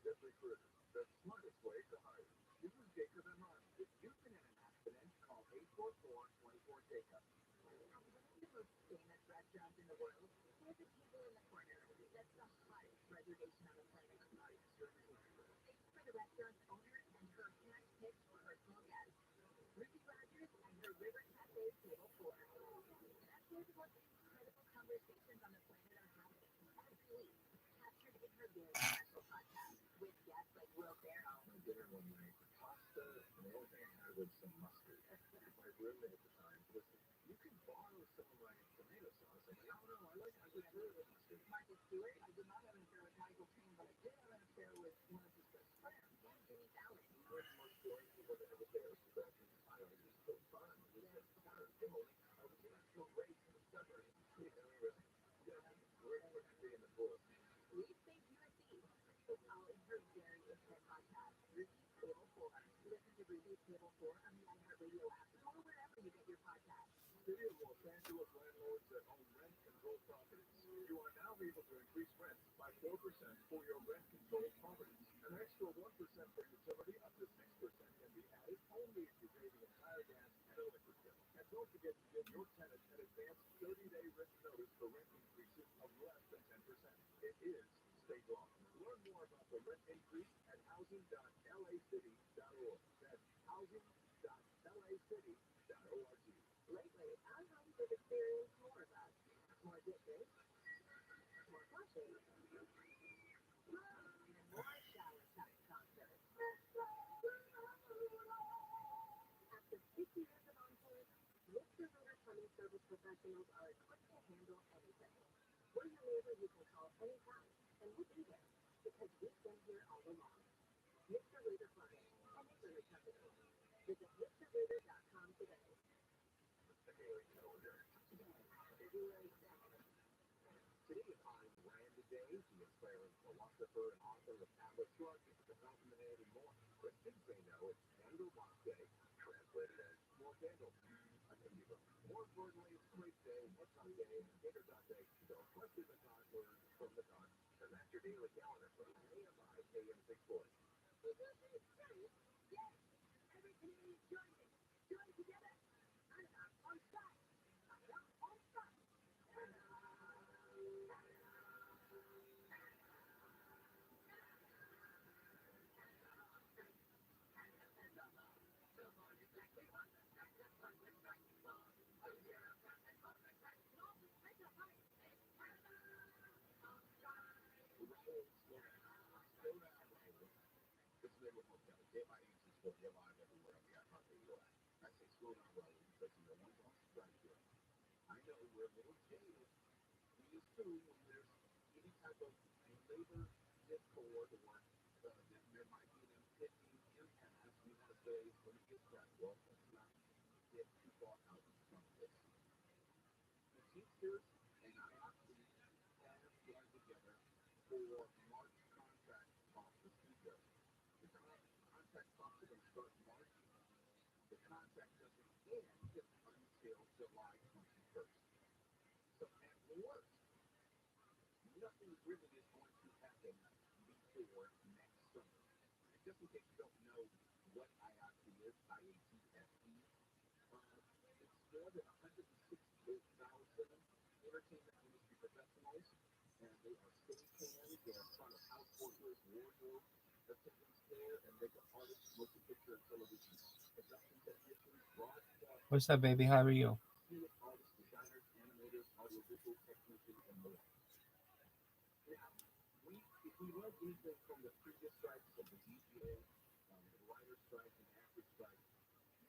ZipRecruiter, the smartest way to hire. This is Jacob and Ron. If you've been in an accident, call 844-24-JACOB. One of the most famous restaurants in the world has a table in the corner. That's the hottest reservation on the planet. Thanks for the restaurant's owner and her hand-picked personal guest, Ruby Rogers and her River Cafe Table 4. That's where the most incredible conversations on the planet are happening every week, captured in her very special podcast with guests like Will Ferrell. My dinner one night, pasta, and the only thing I had was some mustard. My roommate at the time, listen, you can borrow some of my tomato sauce. I'm like, oh no, I prefer the mustard. Martha Stewart, I did not have an affair with Michael Caine, but I did have an affair with one of his best friends, Jimmy Fallon. There's more stories of what the hell there is about this. I was just so fun. It was just Emily. I was in a race in the summer. Yeah, we're happy in the pool. or on the iHeartRadio app or wherever you get your podcasts. City of Los Angeles landlords that own rent-controlled properties. You are now able to increase rent by 4% for your rent-controlled properties. An extra 1% for utility up to 6% can be added only if you pay the entire gas and electric bill. And don't forget to give your tenant an advance 30-day written notice for rent increases of less than 10%. It is state law. Learn more about the rent increase at housing.lacity.org. That's housing.lacity.org. Lately, our homes have experienced more of us. More dishes, more flushing, and more shower time concerts. After 50 years of encore, Mr. Rooter Plumbing Service professionals are equipped to handle anything. We're your neighbor you can call anytime, and we'll be there because we've been here all along. Mr. Rooter Plumbing, a neighborhood company. Visit MrRooter.com today. February 2nd. Today on Brand Today, the inspiring philosopher and author of Atlas Shrugged, The Documentary, and more. Christians may know it's Candle Box Day, translated as More Candles. I'm going to give more importantly, it's a great day, what's on day, and Gator.day. So question the God word from the God, and that's your daily calendar from AMI AM 640. Yes, everything is joining. Join together. I'm not on track. I'm not on track. This is a remote tell. Get my answers for you live everywhere on the iHeartRadio app. I say slow down, Rabbi, because you're one on strike here. I know we're a little jaded. We assume when there's any type of labor discord or that there might be an impending impasse, we want to say, let me get correct. Well, let's not get too far out from this. The teachers and IOC have joined together for March contract talks with teachers. The contract talks are going to start in March. The contract doesn't end until July 21st. So at worst, nothing really is going to happen before next summer. And just in case you don't know what IOC is, IATSE, it's more than 168,000 entertainment industry professionals, and they are stagehands, they are front of house workers, wardrobe attendants there, and they got artists, motion picture and television production technicians, broadcast. What's up, baby? How are you? Music artists, designers, animators, audiovisual technicians, and more. Now, if we learn anything from the previous strikes of the DJ, the writer strike, and actor strike,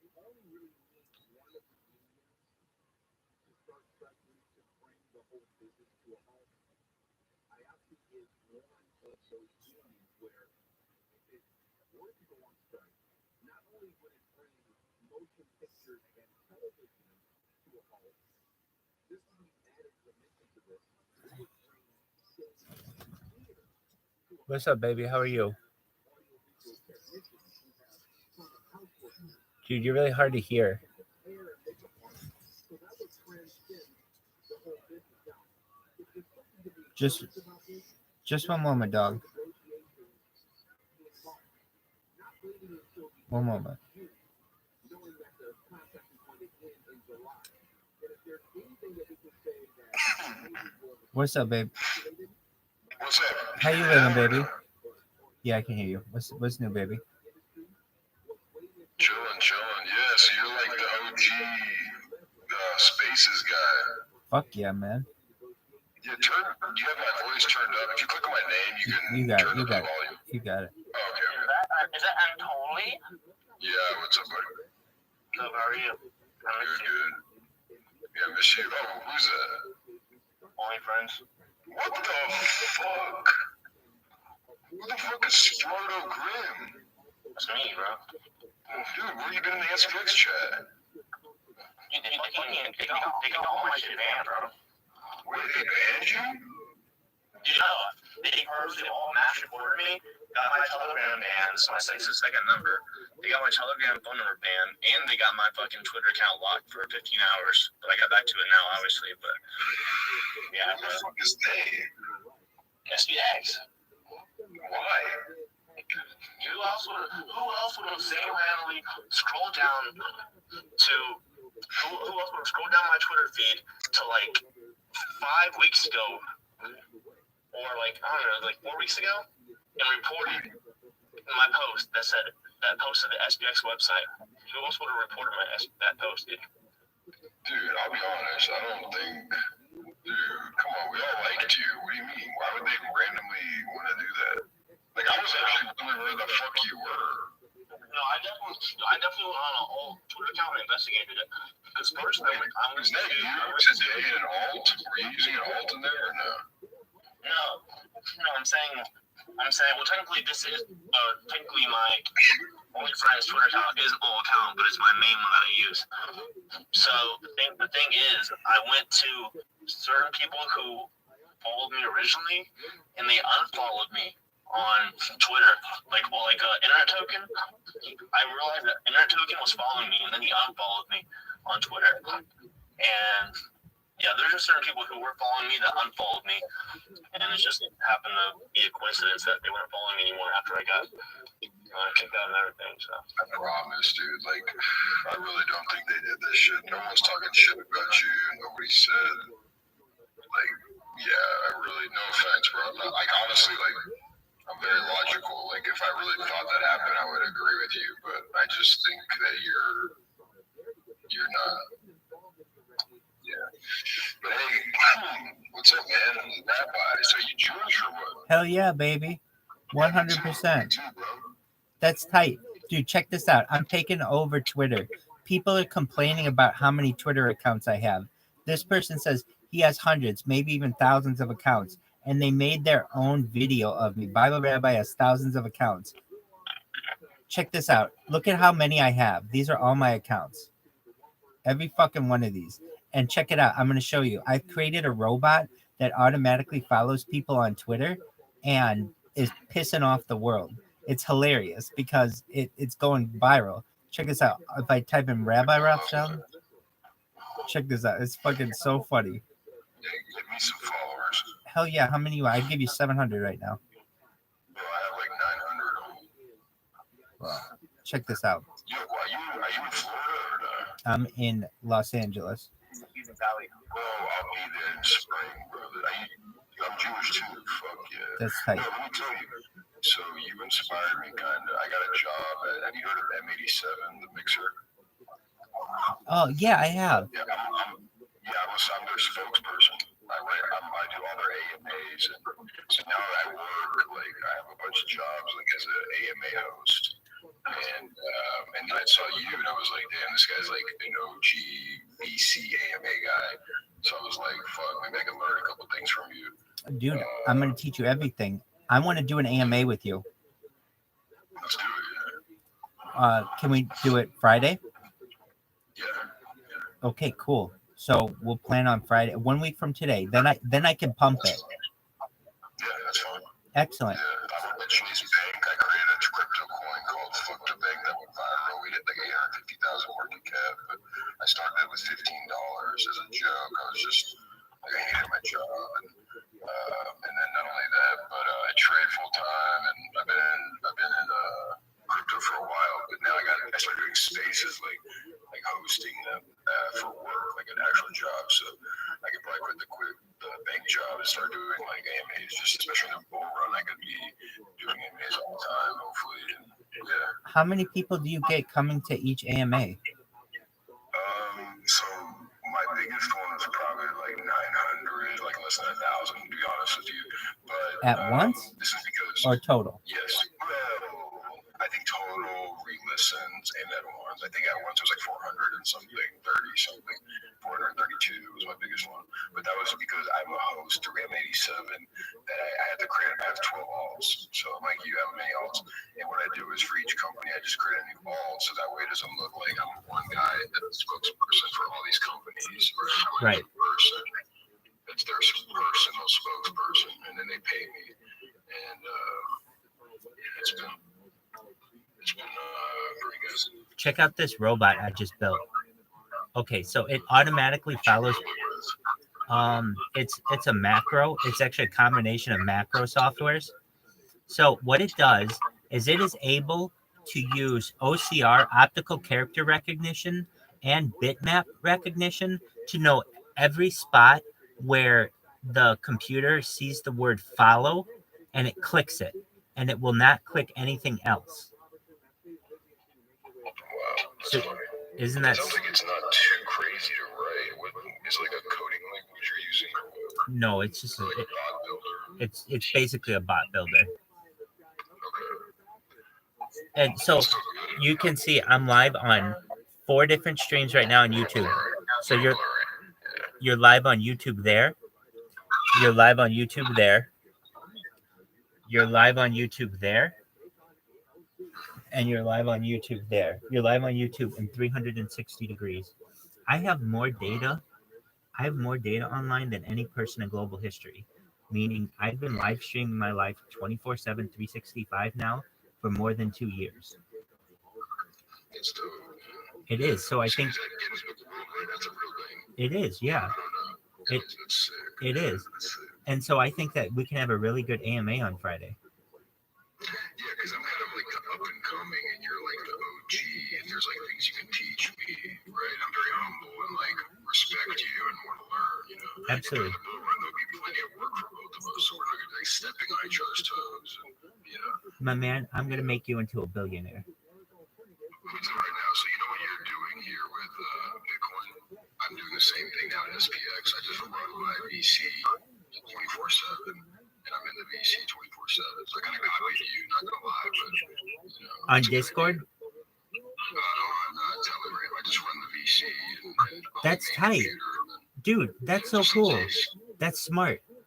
you only really need one of the unions to start striking to bring the whole business to a halt. IOC is one of those unions where if it were to go on strike, not only would it bring motion pictures and television to a halt, this is the added dimension to this. It would bring stage and theater to a halt. What's up, baby? How are you? Audiovisual technicians who have front of house workers, Dude, you're really hard to hear. hair and makeup artists. So that would transcend the whole business. Now, if there's something to be Just honest about this, just one moment, dog. negotiations in March, not waiting until the One moment. June, knowing that the contract is going to end in July. And if there's anything that we can say that maybe was What's up, babe? calculated What's up? How you living, baby? Yeah, I can hear you. What's new, baby? industry, was waiting until Chilling. Yeah, so you're like the OG Spaces guy. Fuck yeah, man. You have my voice turned up. If you click on my name, you can You got it. turn You up the got it. volume. You got it. Oh, okay. Is that Antoli? Yeah, what's up, buddy? Good, how are you? I miss you. Good. Yeah, I miss you. Oh, who's that? Only friends. What the fuck? Who the fuck is Sparto Grim? That's me, bro. Dude, where you been in the SPX chat? Dude, they got all my shit banned, bro. Wait, they banned you? Dude, no. they personally all matched for me, got my Telegram banned, so my second number. They got my Telegram phone number banned, and they got my fucking Twitter account locked for 15 hours. But I got back to it now, obviously. But yeah, Who the fuck is they? SBX. Why? Who else would single-handedly scroll down to? Who else would scroll down my Twitter feed to like 5 weeks ago, or like I don't know, like 4 weeks ago, and reported my post that posted the SBX website? Who else would have reported that post? Dude, I'll be honest. I don't think. Dude, come on. We all liked you. What do you mean? Why would they randomly want to do that? Like, I was actually wondering where the fuck you were. No, I definitely went on an old Twitter account and investigated it. Because first, I was Is that you today in an alt? Were you using an alt in there or no? No, I'm saying, well, technically, this is, technically my OnlyFriends Twitter account is an old account, but it's my main one that I use. So, the thing is, I went to certain people who followed me originally, and they unfollowed me on Twitter. Like Internet Token, I realized that Internet Token was following me, and then he unfollowed me on Twitter. And yeah, there's just certain people who were following me that unfollowed me, and it just happened to be a coincidence that they weren't following me anymore after I got kicked out and everything. So I promise, dude. Like, I really don't think they did this shit. No one's talking shit about you. Nobody said. Like, yeah, I really, no offense, bro. I'm not, like, honestly, like, I'm very logical. Like, if I really thought that happened, I would agree with you. But I just think that you're not. Yeah. But hey, what's up, man? Rabbi, so you Jewish or what? Hell yeah, baby. 100%. Me too, bro. That's tight. Dude, check this out. I'm taking over Twitter. People are complaining about how many Twitter accounts I have. This person says he has hundreds, maybe even thousands of accounts. And they made their own video of me. ViralRabbi has thousands of accounts. Check this out. Look at how many I have. These are all my accounts. Every fucking one of these. And check it out. I'm going to show you. I've created a robot that automatically follows people on Twitter and is pissing off the world. It's hilarious because it's going viral. Check this out. If I type in Rabbi Rothschild, check this out. It's fucking so funny. Yeah, give me some followers. Hell yeah. How many you want? I'd give you 700 right now. Bro, I have like 900. Wow. Check this out. Yo, are you in Florida or not? I'm in Los Angeles. Bro, I'll be there in spring, brother. I'm Jewish too. Fuck yeah. That's tight. No, let me tell you. So you inspired me, kind of. I got a job at, have you heard of M87, the mixer? Oh, yeah, I have. Yeah, I'm their spokesperson. I do all their AMAs. And so now I work, like, I have a bunch of jobs, like, as an AMA host. And then I saw you, and I was like, damn, this guy's like an OG BC AMA guy. So I was like, fuck, maybe I can learn a couple things from you. Dude, I'm going to teach you everything. I want to do an AMA with you. Let's do it, yeah. Can we do it Friday? Yeah. Okay, cool. So we'll plan on Friday, 1 week from today. Then I can pump it. Yeah, that's fine. Excellent. Yeah, I'm at Chase Bank. I created a crypto coin called Fuck the Bank that went viral. We hit like 850,000 market cap, but I started it with $15 as a joke. I was just like, I hated my job, and then not only that, but I trade full time, and I've been in crypto for a while. But now I started doing spaces like hosting them for work, like an actual job. So I could probably quit the bank job and start doing like AMAs, just especially in the bull run. I could be doing AMAs all the time, hopefully. And yeah. How many people do you get coming to each AMA? So my biggest one is probably like 900, like less than 1,000, to be honest with you. But At once? This is because Or total? yes. I think total re-listens and at once. I think at once it was like 400 and something, 30 something. 432 was my biggest one. But that was because I'm a host through M87 that I had to create. I have 12 alts. So I'm like, you have many alts. And what I do is for each company, I just create a new alt. So that way it doesn't look like I'm one guy that's a spokesperson for all these companies. Or I'm a Right. person that's their personal spokesperson. And then they pay me. and it's been pretty good. Check out this robot I just built. Okay, so it automatically follows. It's a macro. It's actually a combination of macro softwares. So what it does is it is able to use OCR, optical character recognition, and bitmap recognition to know every spot where the computer sees the word follow, and it clicks it, and it will not click anything else. Wow. So isn't that? It sounds like it's not too crazy to write. What is like a coding language you're using? No, it's just like a bot builder. It's basically a bot builder. Okay. And so you can see I'm live on 4 different streams right now on YouTube. So you're live on YouTube there. You're live on YouTube there. You're live on YouTube there. And you're live on YouTube there. You're live on YouTube in 360 degrees. I have more data. I have more data online than any person in global history. Meaning I've been live streaming my life 24/7, 365 now for more than 2 years. It is. So I think it is. Yeah. It is. And so I think that we can have a really good AMA on Friday. Yeah, because I'm kind of like the up and coming, and you're like the OG, and there's like things you can teach me, right? I'm very humble and like respect you and want to learn, you know. Absolutely. And there'll be plenty of work for both of us, so we're not gonna be like stepping on each other's toes, and you know. My man, I'm gonna make you into a billionaire. What's it right now? So you know what you're doing here with Bitcoin? I'm doing the same thing now in SPX. I just run my VC 24/7. And I'm in the VC 24/7. So I kind of copy you, not gonna lie, but you know, on Discord? On Telegram, I just run the VC. And that's tight, dude. That's so cool. That's smart. Yeah,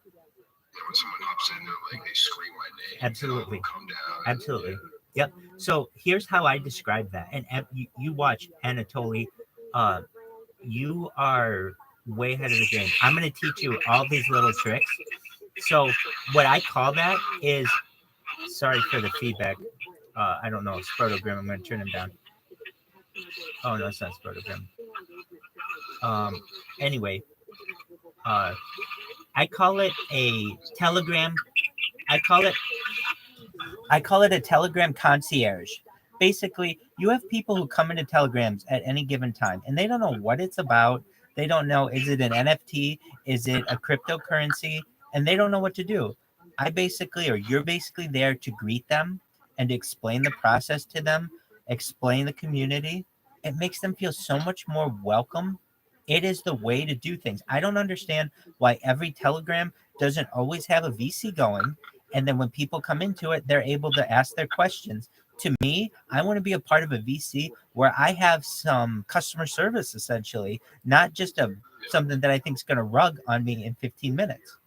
when someone hops in, like they scream my name. Absolutely. Come down. Absolutely. Yep. So here's how I describe that. And you watch Anatoly. You are way ahead of the game. I'm gonna teach you all these little tricks. So what I call that is, sorry for the feedback. I don't know, Spurtogrim. I'm going to turn him down. Oh, no, it's not Spurtogrim. Anyway, I call it a Telegram. I call it a Telegram concierge. Basically, you have people who come into Telegrams at any given time, and they don't know what it's about. They don't know, is it an NFT? Is it a cryptocurrency? And they don't know what to do. You're basically there to greet them and explain the process to them, explain the community. It makes them feel so much more welcome. It is the way to do things. I don't understand why every Telegram doesn't always have a VC going. And then when people come into it, they're able to ask their questions. To me, I want to be a part of a VC where I have some customer service, essentially, not just something that I think is going to rug on me in 15 minutes.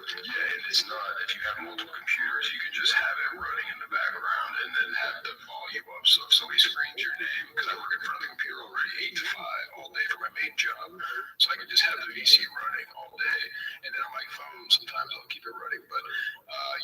Yeah, and it's not, if you have multiple computers, you can just have it running in the background and then have the volume up. So if somebody screams your name, because I work in front of the computer already 8 to 5 all day for my main job, so I can just have the VC running all day. And then on my phone, sometimes I'll keep it running. But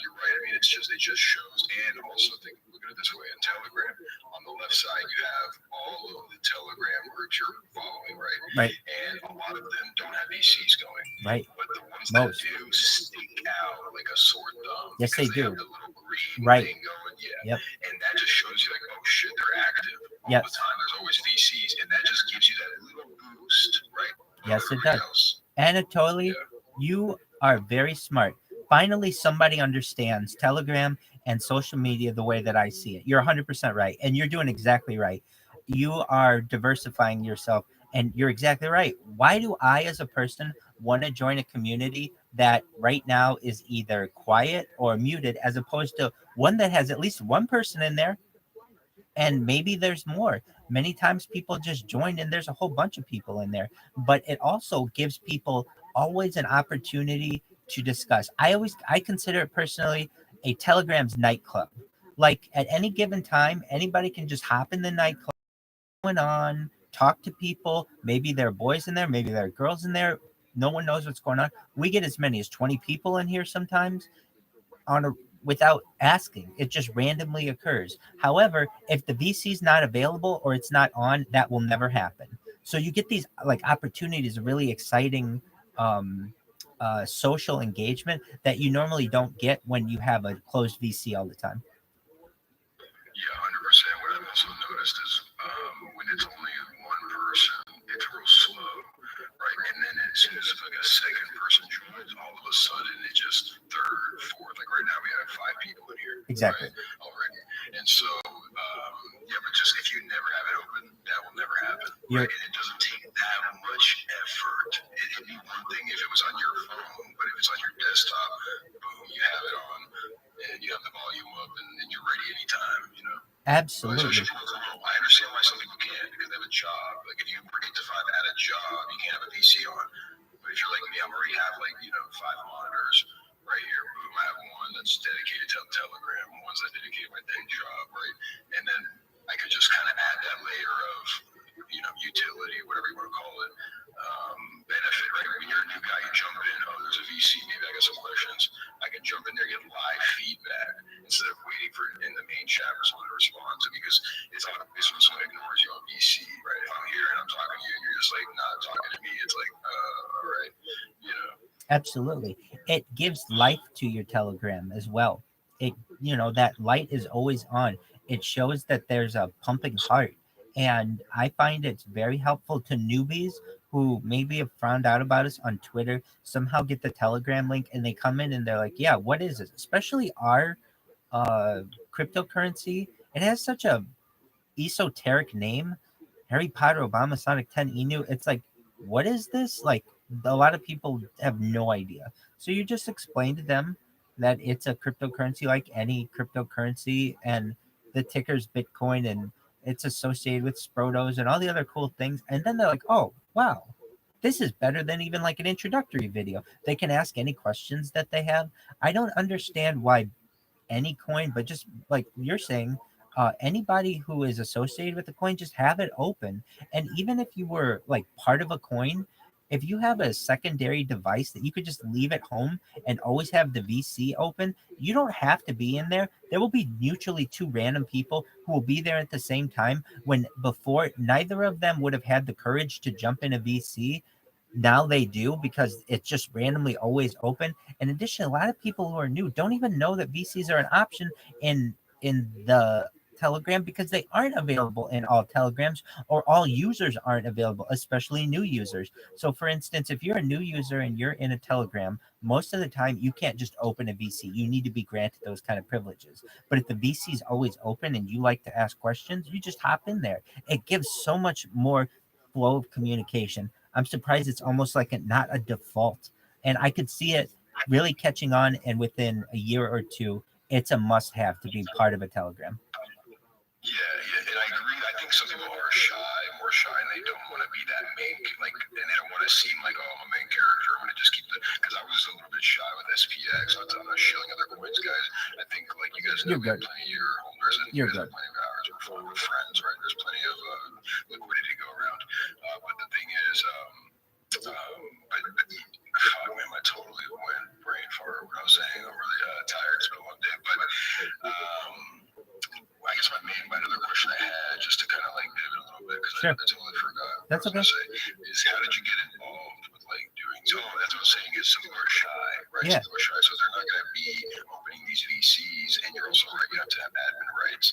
you're right. I mean, it just shows. And also, look at it this way: in Telegram, on the left side, you have all of the Telegram groups you're following, right? Right. And a lot of them don't have VCs going. Right. But the ones that do stick out like a sore thumb. Yes, they do. Have the little green right. thing going. Yep. Yeah. And that just shows you like, oh shit, they're active all yes. the time. There's always VCs, and that just gives you that little boost, right? Yes, it does. Anatoly, you are very smart. Finally, somebody understands Telegram and social media the way that I see it. You're 100% right. And you're doing exactly right. You are diversifying yourself, and you're exactly right. Why do I, as a person, want to join a community that right now is either quiet or muted, as opposed to one that has at least one person in there? And maybe there's more. Many times people just join and there's a whole bunch of people in there. But it also gives people always an opportunity to discuss. I consider it personally a Telegram's nightclub. Like at any given time, anybody can just hop in the nightclub, going on, talk to people. Maybe there are boys in there, maybe there are girls in there. No one knows what's going on. We get as many as 20 people in here sometimes. on a without asking. It just randomly occurs. However, if the VC is not available or it's not on, that will never happen. So you get these like opportunities of really exciting social engagement that you normally don't get when you have a closed VC all the time. Yeah, 100%. What I've also noticed is when it's only one person, it's real slow, right? And then as soon as like a second person joins, all of a sudden it just third, fourth. Like right now we have 5 people in here, Exactly. right, already. And so, yeah, but just if you never have it open, that will never happen. Right? And it doesn't take that much effort. It'd be one thing if it was on your phone, but if it's on your desktop, boom, you have it on, and you have the volume up, and you're ready anytime, you know. Absolutely. I understand why some people can't because they have a job. Like if you work 8 to 5 at a job, you can't have a VC on. But if you're like me, I already have like 5 monitors right here. Boom, I have one that's dedicated to Telegram, one's that dedicated to my day job, right? And then I could just kind of add that layer of utility, whatever you want to call it, benefit, right? When you're a new guy, you jump in. Oh, there's a VC. Maybe I got some questions. I can jump in there, get live feedback instead of waiting for in the main chat for someone to respond to, because it's obvious when someone ignores you on VC, right? If I'm here and I'm talking to you and you're just like not talking to me, it's like, all right, Absolutely. It gives life to your Telegram as well. It, that light is always on. It shows that there's a pumping heart. And I find it's very helpful to newbies who maybe have found out about us on Twitter, somehow get the Telegram link and they come in and they're like, yeah, what is this? Especially our cryptocurrency. It has such a esoteric name. Harry Potter, Obama, Sonic 10, Inu. It's like, what is this? Like, a lot of people have no idea. So you just explain to them that it's a cryptocurrency like any cryptocurrency, and the ticker's Bitcoin, and it's associated with Sprotos and all the other cool things. And then they're like, oh, wow, this is better than even like an introductory video. They can ask any questions that they have. I don't understand why any coin, but just like you're saying, anybody who is associated with the coin, just have it open. And even if you were like part of a coin, if you have a secondary device that you could just leave at home and always have the VC open, you don't have to be in there. There will be mutually 2 random people who will be there at the same time, when before neither of them would have had the courage to jump in a VC. Now they do, because it's just randomly always open. In addition, a lot of people who are new don't even know that VCs are an option in the Telegram, because they aren't available in all Telegrams, or all users aren't available, especially new users. So for instance, if you're a new user and you're in a Telegram, most of the time you can't just open a VC. You need to be granted those kind of privileges. But if the VC is always open and you like to ask questions, you just hop in there. It gives so much more flow of communication. I'm surprised it's almost like not a default. And I could see it really catching on, and within a year or 2, it's a must-have to be part of a Telegram. Yeah, and I agree. I think some people are more shy, and they don't want to be that main, and they don't want to seem like, oh, I'm a main character. I'm going to just keep because I was a little bit shy with SPX. I'm not shilling other coins, guys. I think, like you guys know, we have plenty of your holders, and you guys have plenty of ours. We're friends, right? There's plenty of liquidity to go around. But the thing is, fuck, man, I totally went brain fart what I was saying. I'm really tired. It's been a long day, but I guess my other question I had, just to kind of like pivot a little bit, because I totally forgot. That's okay. Is how did you get involved with like doing? So that's what I was saying. Is some people are shy, right? Yeah. Some people are shy, so they're not going to be opening these VCs, and you're also right. You have to have admin rights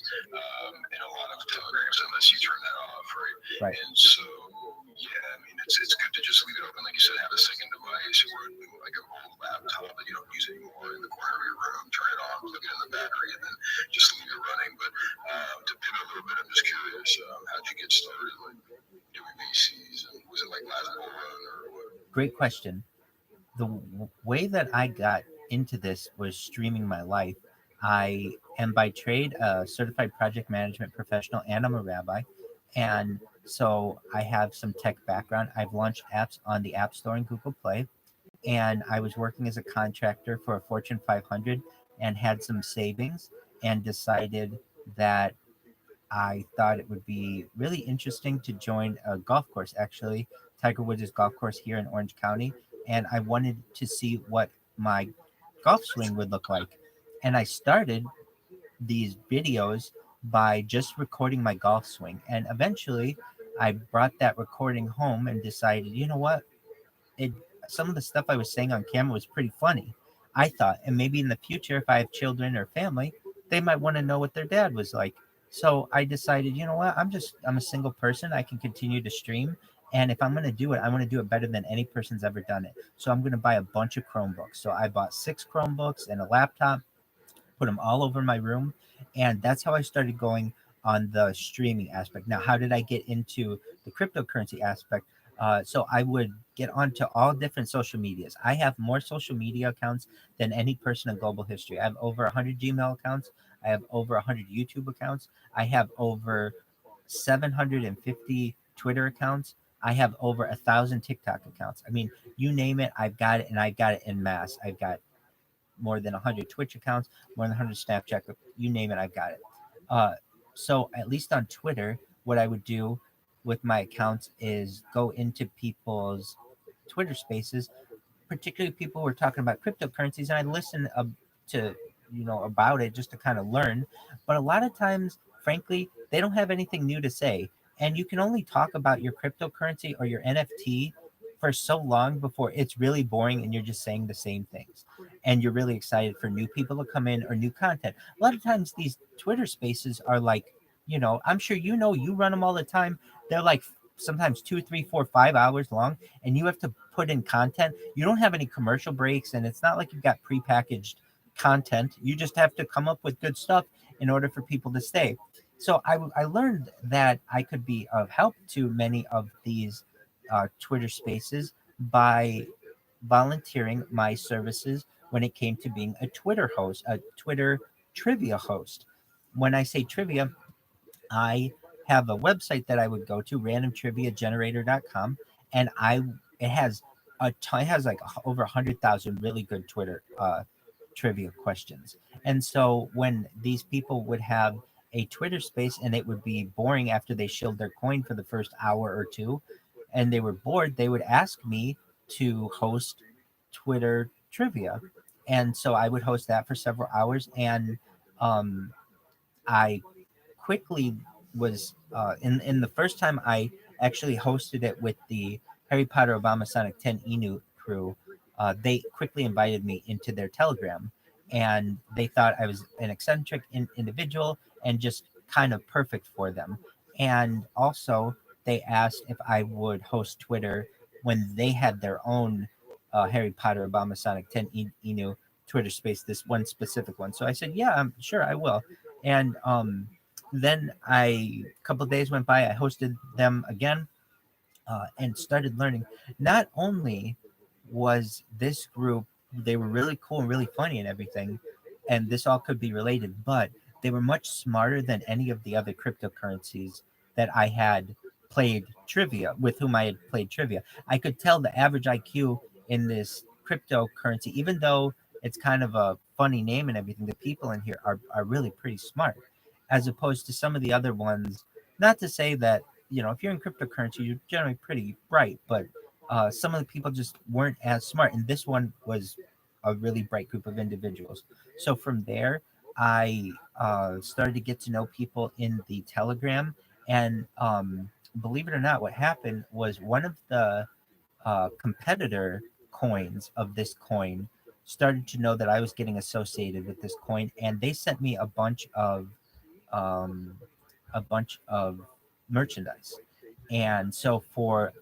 in a lot of Telegrams unless you turn that off, right? Right. And so yeah, I mean it's good to just leave it open, like you said, have a second device or like a old laptop that you don't use anymore in the corner of your room. Turn it on, plug it in the battery, and then just leave it running. But to pivot a little bit, I'm just curious, how'd you get started like doing VCs? And was it like last bull run or what? Great question. The way that I got into this was streaming my life. I am by trade a certified project management professional, and I'm a rabbi. And so I have some tech background. I've launched apps on the App Store and Google Play. And I was working as a contractor for a Fortune 500 and had some savings, and decided that I thought it would be really interesting to join a golf course, actually, Tiger Woods' golf course here in Orange County. And I wanted to see what my golf swing would look like. And I started these videos by just recording my golf swing. And eventually I brought that recording home and decided, you know what? It Some of the stuff I was saying on camera was pretty funny, I thought. And maybe in the future, if I have children or family, they might want to know what their dad was like. So I decided, you know what? I'm a single person. I can continue to stream. And if I'm going to do it, I want to do it better than any person's ever done it. So I'm going to buy a bunch of Chromebooks. So I bought 6 Chromebooks and a laptop, put them all over my room, and that's how I started going on the streaming aspect. Now, how did I get into the cryptocurrency aspect? So I would get onto all different social medias. I have more social media accounts than any person in global history. I have over 100 Gmail accounts. I have over 100 YouTube accounts. I have over 750 Twitter accounts. I have over 1,000 TikTok accounts. I mean, you name it, I've got it, and I've got it in mass. I've got more than 100 Twitch accounts, more than 100 Snapchat, you name it, I've got it. Uh, so at least on Twitter, what I would do with my accounts is go into people's Twitter spaces, particularly people who are talking about cryptocurrencies, and I listen to about it just to kind of learn. But a lot of times, frankly, they don't have anything new to say, and you can only talk about your cryptocurrency or your NFT for so long before it's really boring and you're just saying the same things, and you're really excited for new people to come in or new content. A lot of times these Twitter spaces are like, I'm sure you run them all the time. They're like sometimes 2, 3, 4, 5 hours long, and you have to put in content. You don't have any commercial breaks, and it's not like you've got prepackaged content. You just have to come up with good stuff in order for people to stay. So I learned that I could be of help to many of these Twitter spaces by volunteering my services when it came to being a Twitter host, a Twitter trivia host. When I say trivia, I have a website that I would go to, randomtriviagenerator.com, and it has it has like over 100,000 really good Twitter trivia questions. And so when these people would have a Twitter space and it would be boring after they shilled their coin for the first hour or two, and they were bored, they would ask me to host Twitter trivia. And so I would host that for several hours, and I quickly was in the first time I actually hosted it with the Harry Potter Obama Sonic 10 Inu crew. They quickly invited me into their Telegram, and they thought I was an eccentric individual and just kind of perfect for them. And also, they asked if I would host Twitter when they had their own Harry Potter Obama Sonic 10 Inu Twitter space, this one specific one. So I said, yeah, I'm sure I will. And then a couple of days went by, I hosted them again, and started learning. Not only was this group, they were really cool and really funny and everything, and this all could be related, but they were much smarter than any of the other cryptocurrencies that I had played trivia with, whom I had played trivia. I could tell the average IQ in this cryptocurrency, even though it's kind of a funny name and everything, the people in here are really pretty smart, as opposed to some of the other ones. Not to say that, if you're in cryptocurrency, you're generally pretty bright, but some of the people just weren't as smart. And this one was a really bright group of individuals. So from there, I started to get to know people in the Telegram. And believe it or not, what happened was one of the competitor coins of this coin started to know that I was getting associated with this coin, and they sent me um, a bunch of merchandise. And so for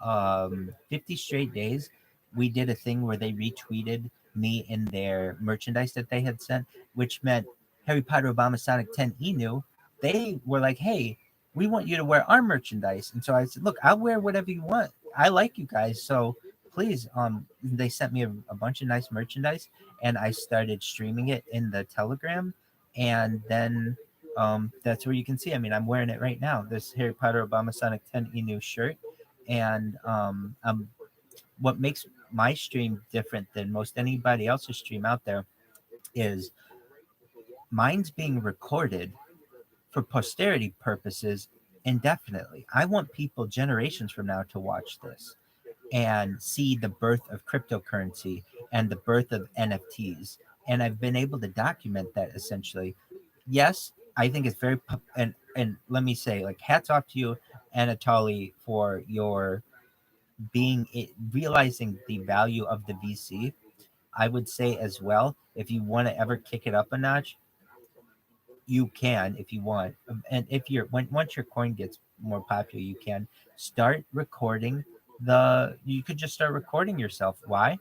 50 straight days, we did a thing where they retweeted me in their merchandise that they had sent, which meant Harry Potter Obama Sonic 10 Inu. They were like, hey, we want you to wear our merchandise. And so I said, look, I'll wear whatever you want. I like you guys. So please, they sent me a bunch of nice merchandise, and I started streaming it in the Telegram. And then that's where you can see, I mean, I'm wearing it right now, this Harry Potter Obama Sonic 10 Inu shirt. And what makes my stream different than most anybody else's stream out there is mine's being recorded for posterity purposes indefinitely. I want people generations from now to watch this and see the birth of cryptocurrency and the birth of NFTs and I've been able to document that essentially. Yes, I think it's very and let me say, like, hats off to you, Anatoly, for your realizing the value of the VC. I would say as well, if you want to ever kick it up a notch, you can if you want. And if you're once your coin gets more popular, you can start recording you could just start recording yourself. Why?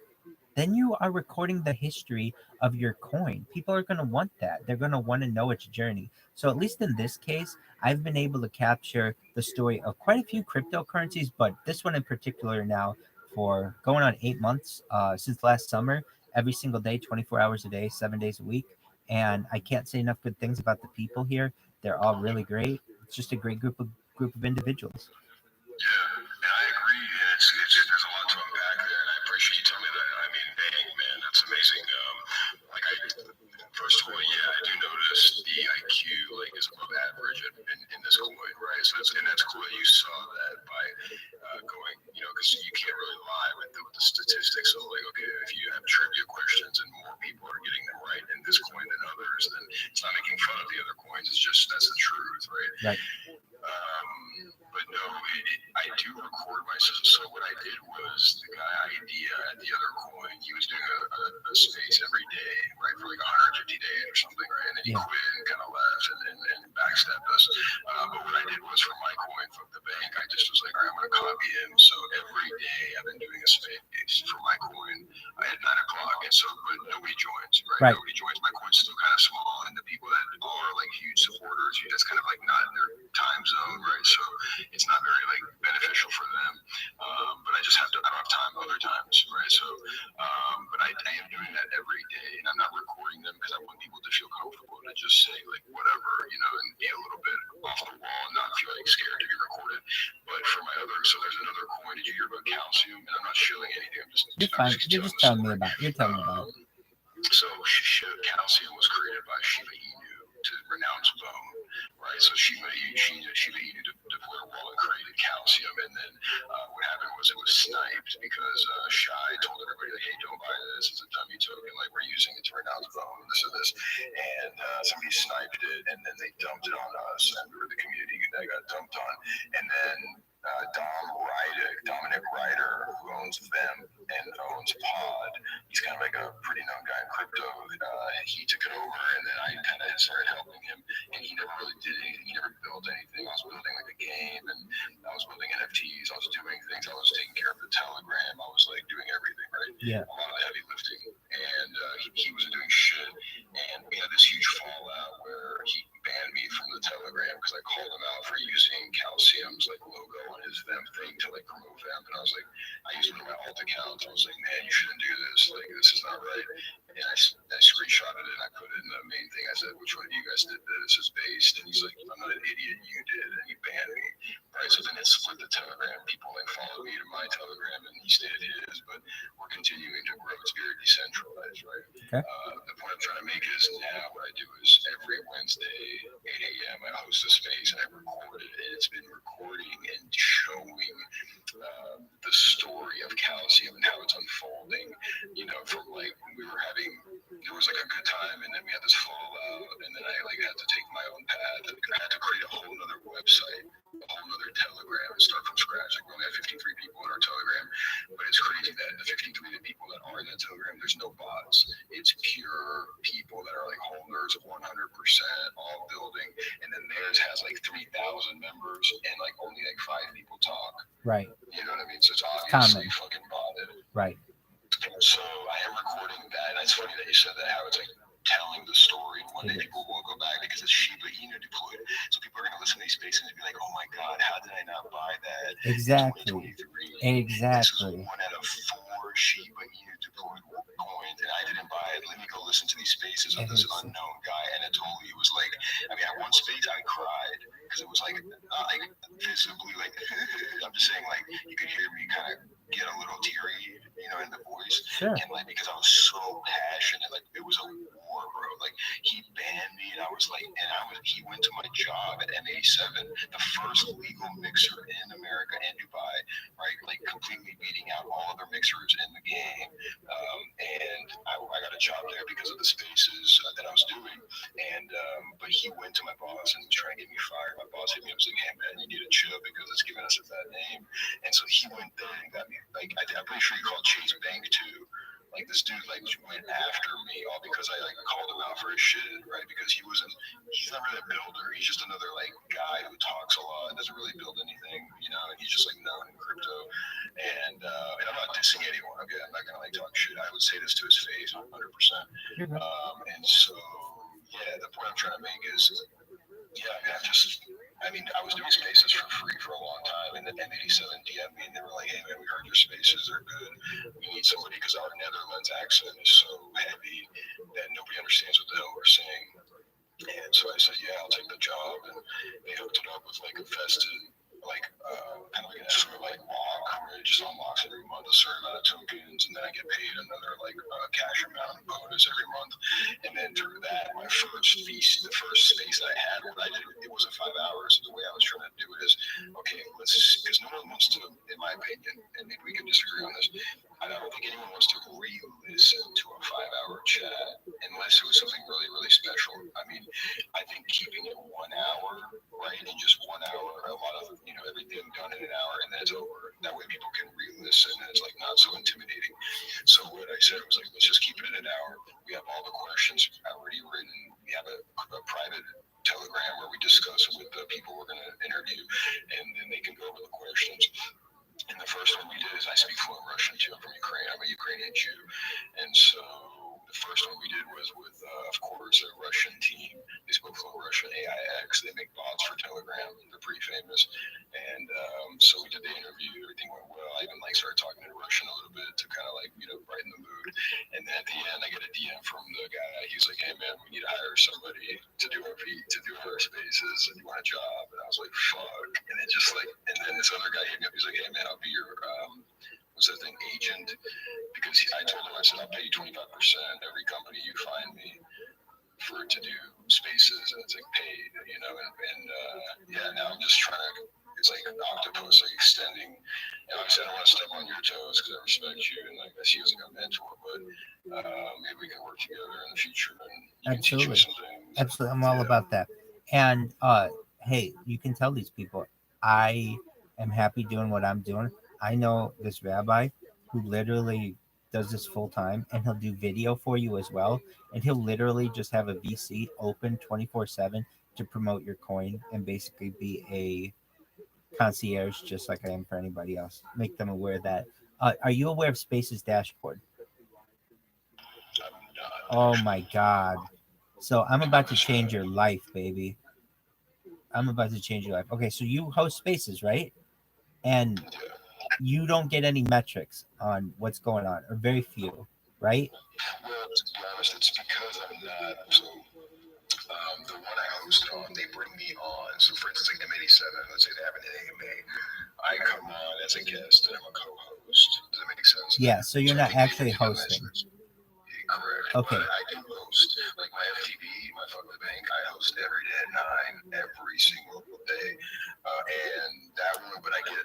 Then you are recording the history of your coin. People are going to want that. They're going to want to know its journey. So at least in this case, I've been able to capture the story of quite a few cryptocurrencies, but this one in particular now for going on 8 months since last summer, every single day, 24 hours a day, 7 days a week. And I can't say enough good things about the people here. They're all really great. It's just a great group of individuals. Yeah, and I agree. And it's there's a lot to unpack there, and I appreciate you telling me that. I mean, dang, man, that's amazing. First of all, yeah, I do notice the IQ is above average in this coin, right? So that's cool that you saw that by going, because you can't really lie with the statistics. So okay, if you have trivia questions and more people are getting them right in this coin than others, then it's not making fun of the other coins. It's just that's the truth, right? Right. But no, I do record myself. So what I did was the guy idea at the other coin, he was doing a space every day, right, for like 150 days or something, right? And then he quit and kind of left and backstabbed us. But what I did was for my coin, Fuck the Bank, I just was like, all right, I'm going to copy him. So every day I've been doing a space for my coin at 9 o'clock. And so, but nobody joins, right? Nobody joins. My coin's still kind of small. And the people that are like huge supporters, that's kind of like not in their time zone, right? So it's not very like beneficial for them. But I just I don't have time other times, right? So, but I am doing that every day, and I'm not recording them because I want people to feel comfortable to just say like whatever, and be a little bit off the wall and not feel like scared to be recorded. But for my so there's another coin. Did you hear about calcium? And I'm not shilling anything. You're fine. You're just telling me about it. You're telling me about it. So calcium was created by Shiba Inu to renounce bone, right? So Shiba Inu deployed a wall and created calcium, and then what happened was it was sniped because Shai told everybody like, hey, don't buy this. It's a dummy token. Like we're using it to renounce bone, this, and somebody sniped it, and then they dumped it on us, and we were the community that got dumped on, and then. Dominic Ryder, who owns them and owns Pod, he's kind of like a pretty known guy in crypto. He took it over, and then I kind of started helping him, and he never really did anything. He never built anything. I was building like a game, and I was building NFTs. I was doing things. I was taking care of the Telegram. I was like doing everything, right? Yeah. A lot of the heavy lifting, and he wasn't doing shit. And we had this huge fallout where he banned me from the Telegram because I called him out for using Calcium's like logo on his Them thing to like promote them, and I was like, I used it on my alt account. I was like, man, you shouldn't do this. Like, this is not right. And I screenshotted it and I put it in the main thing. I said, which one of you guys did this? Is based? And he's like, I'm not an idiot. You did, and he banned me. Right. So then it split the Telegram. People like followed me to my Telegram, and he stayed at his. But we're continuing to grow. It's very decentralized, right? Okay. The point I'm trying to make is now what I do is every Wednesday, 8 a.m. I host a space and I record it, and it's been recording and showing the story of calcium and how it's unfolding. From like there was like a good time, and then we had this fallout, and then I like had to take my own path. I had to create a whole other website, a whole other Telegram, and start from scratch. Like we only have 53 people in our Telegram, but it's crazy that the 53 people that are in that Telegram, there's no bots. It's pure people that are like holders 100%, all building, and then theirs has like 3,000 members, and like only like 5 people talk. Right. You know what I mean? So it's obviously fucking botted. Right. So I am recording that. And it's funny that you said that, how it's like telling the story. One day people will go back because it's Shiba Inu deployed. So people are going to listen to these spaces and be like, oh my God, how did I not buy that? Exactly. This is 1 out of 4 Shiba Inu deployed coins, and I didn't buy it. Let me go listen to these spaces of this unknown guy. And it totally was like, I mean, at one space I cried because it was like visibly like, I'm just saying, like, you could hear me kind of get a little teary, in the voice. Sure. And like, because I was so passionate, like it was a war, bro. Like he banned me, and he went to my job at M87, the first legal mixer in America and Dubai, right? Like completely beating out all other mixers in the game. And I got a job there because of the spaces that I was doing. And but he went to my boss and was trying to get me fired. My boss hit me up and was like, "Hey man, you need to chill because it's giving us a bad name." And so he went there and got me. Like I'm pretty sure he called Chase Bank too. Like this dude like went after me all because I like called him out for his shit, right? Because he's not really a builder. He's just another like guy who talks a lot and doesn't really build anything, and he's just like known in crypto. And I'm not dissing anyone. Okay, I'm not gonna like talk shit. I would say this to his face, 100%. And so yeah, the point I'm trying to make is, yeah, I was doing spaces for free for a long time, and then M87 DM'd me, and they were like, "Hey man, we heard your spaces are good. We need somebody because our Netherlands accent is so heavy that nobody understands what the hell we're saying." And so I said, "Yeah, I'll take the job." And they hooked it up with like a vested, like kind of like an escrow like lock, where it just unlocks every month a certain amount of tokens, and then I get paid another like cash amount bonus every month. And then through that, the first space that I had, what I did, it wasn't 5 hours. The way I was trying to do it is, okay, because no one wants to, in my opinion, and maybe we can disagree on this, I don't think anyone wants to re-listen to a 5-hour chat unless it was something really, really special. I mean, I think keeping it 1 hour, right, and just 1 hour, a lot of, everything done in an hour, and then it's over. That way people can re-listen, and it's like not so intimidating. So what I said was like, let's just keep it at an hour. We have all the questions already written. We have a private Telegram where we discuss with the people we're going to interview, and then they can go over the questions. And the first one we did is I speak fluent Russian too. I'm from Ukraine. I'm a Ukrainian Jew. And so the first one we did was with, of course, a Russian team. They spoke fluent Russian, AIX. They make bots for Telegram. They're pretty famous. And so we did the interview. Everything went well. I even started talking in Russian a little bit to kind of brighten the mood. And then at the end, I get a DM from the guy. He's like, "Hey man, we need to hire somebody to do our spaces. And you want a job?" And I was like, "Fuck." And it just and then this other guy hit me up. He's like, "Hey man, I'll be your what's that thing, agent?" Because I told him, I said, "I'll pay you 25% every company you find me for it to do spaces," and it's like paid, and now I'm just trying to. It's like an octopus, like extending. And like I said, I don't want to step on your toes because I respect you, and I see you as like a mentor. But maybe we can work together in the future. And Absolutely, some things. absolutely, I'm all about that. And hey, you can tell these people I am happy doing what I'm doing. I know this rabbi who literally does this full time, and he'll do video for you as well. And he'll literally just have a VC open 24/7 to promote your coin and basically be a concierge, just like I am for anybody else. Make them aware that. Are you aware of Space's dashboard? Oh my God. So I'm about to change your life, baby. I'm about to change your life. Okay, so you host spaces, right? And you don't get any metrics on what's going on, or very few, right? Well, to be honest, it's because I'm not. So the one I host on, they bring me on. So for instance, like M87, let's say they have an AMA. I come on as a guest and I'm a co-host. Does that make sense? Yeah, so you're not actually hosting. Correct. Okay. But I do host, like my FTB, my Fuck the Bank, I host every day at 9, every single day. And that one, but I get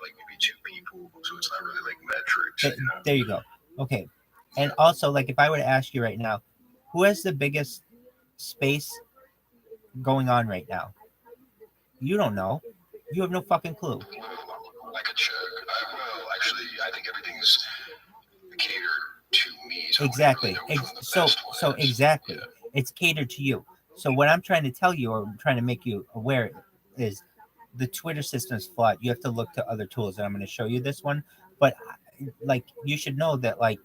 like maybe 2 people, so it's not really like metrics. There you go. Okay. And also, like, if I were to ask you right now, who has the biggest space going on right now? You don't know. You have no fucking clue. I could check. Well, actually, I think everything's catered to me. So Exactly. Really So exactly. Yeah. It's catered to you. So what I'm trying to tell you, or I'm trying to make you aware, is the Twitter system is flawed. You have to look to other tools, and I'm going to show you this one. But like, you should know that, like,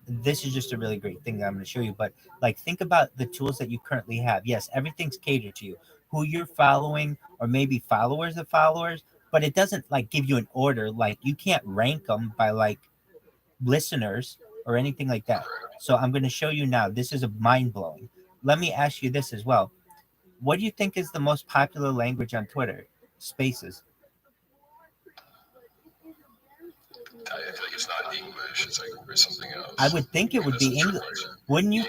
this is just a really great thing that I'm going to show you. But like, think about the tools that you currently have. Yes, everything's catered to you. Who you're following, or maybe followers of followers, but it doesn't like give you an order. Like, you can't rank them by like listeners or anything like that. So I'm going to show you now. This is a mind blowing. Let me ask you this as well. What do you think is the most popular language on Twitter? Spaces. I feel like it's not English. It's like it's something else. I would think it would be English. Wouldn't you?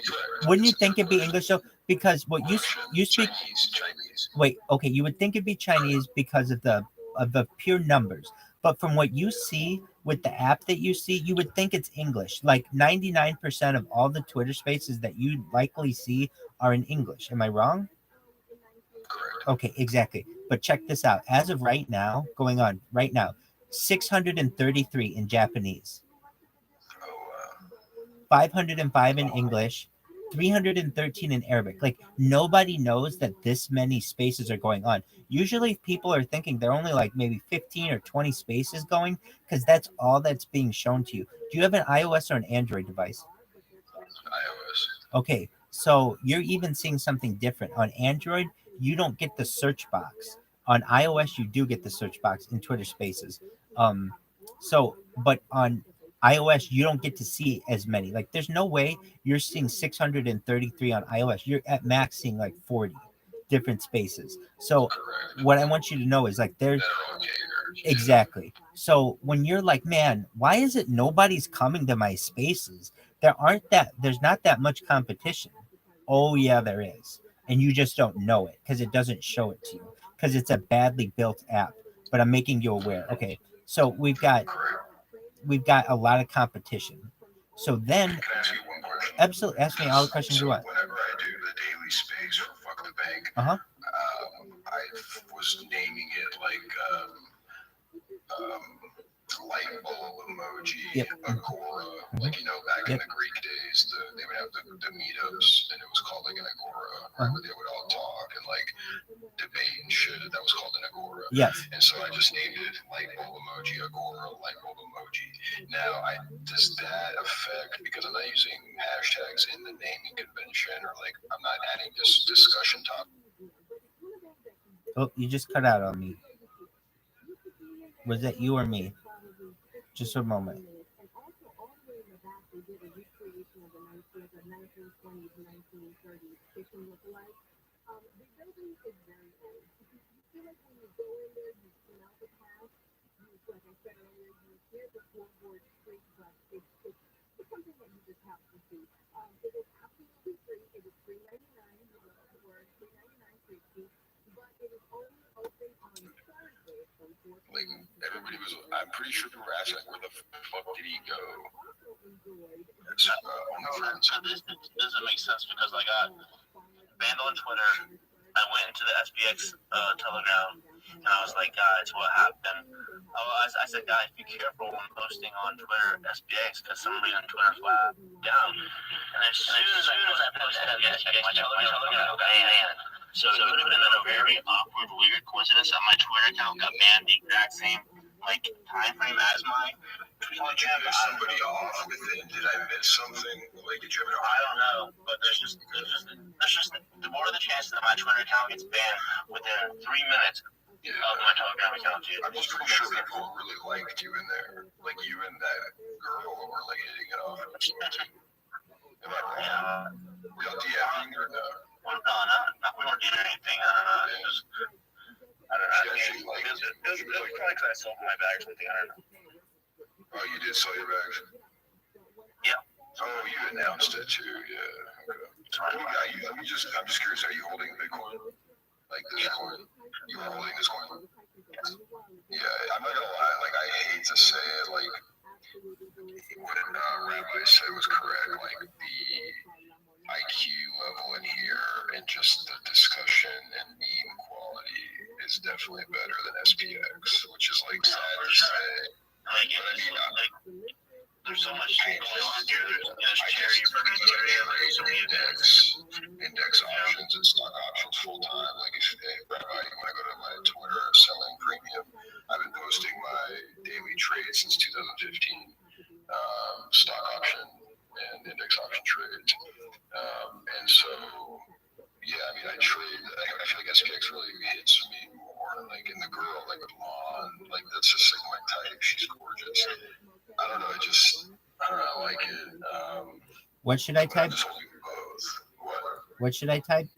Wouldn't you think it'd be English though? Because what you speak. Chinese. Wait, okay, you would think it'd be Chinese because of the pure numbers. But from what you see with the app that you see, you would think it's English. Like 99% of all the Twitter spaces that you likely see are in English. Am I wrong? Correct. Okay, exactly. But check this out. As of right now, going on right now, 633 in Japanese, 505 in English, 313 in Arabic. Like nobody knows that this many spaces are going on. Usually people are thinking they're only like maybe 15 or 20 spaces going because that's all that's being shown to you. Do you have an iOS or an Android device? iOS. Okay, so you're even seeing something different. On Android, you don't get the search box. On iOS, you do get the search box in Twitter Spaces. But on iOS, you don't get to see as many. Like, there's no way you're seeing 633 on iOS. You're at max seeing like 40 different spaces. So, what I want you to know is like there's exactly. So when you're like, man, why is it nobody's coming to my spaces? There's not that much competition. Oh yeah, there is. And you just don't know it because it doesn't show it to you because it's a badly built app. But I'm making you aware. Okay. So we've got a lot of competition. So then Can I ask you one question? absolutely ask me all the questions you want. Whenever I do the daily space for Fuck the Bank, Uh-huh. I was naming it like light bulb emoji, Yep. agora, like back in the Greek days, they would have the meetups, and it was called like an agora, right, where they would all talk and like debate and shit. That was called an agora. Yes. And so I just named it light bulb emoji, agora, light bulb emoji. Now, does that affect because I'm not using hashtags in the naming convention, or like I'm not adding this discussion topic? Oh, you just cut out on me. Was that you or me? Just a moment. Like everybody was, I'm pretty sure people were asking like, where the fuck did he go? So this doesn't make sense because I got banned on Twitter. I went into the SBX Telegram and I was like, guys, what happened? I said, guys, be careful when posting on Twitter SBX because some reason Twitter flagged down. And as soon as I posted SBX, my Telegram got banned. So it would have been a very awkward, weird coincidence that my Twitter account got banned the exact same time frame as my Telegram. There's somebody off with it. Did I miss something? Like, did you ever? I don't know, but there's just the more the chances that my Twitter account gets banned within 3 minutes of my Telegram account, dude. I'm just pretty sure people really liked you in there. Like you and that girl were like hitting it off. Am I wrong? Were y'all DMing or no? No, we weren't doing anything. I don't know. I don't know. It was probably because I sold my bag or something. I don't know. Oh, you did sell your bags? Yeah. Oh, you announced it too. Yeah. Okay. I'm just curious. Are you holding Bitcoin? Like this coin? You are holding this coin? Yes. Yeah. I'm not gonna lie. Like I hate to say it. Like what Rabbi said was correct. Like the IQ level in here and just the discussion and meme quality is definitely better than SPX, which is like sad to say. There's so much going on here. There's charity for index options and stock options full time. Like if Rabbi, you want to go to my Twitter selling premium, I've been posting my daily trades since 2015. Stock option and index option trades. And so, yeah, I mean, I trade, I feel like SPX really hits me more. Like, in the girl, like with Lon, like, that's just like my type. She's gorgeous. I don't know, I like it. What should I type? Both. What should I type?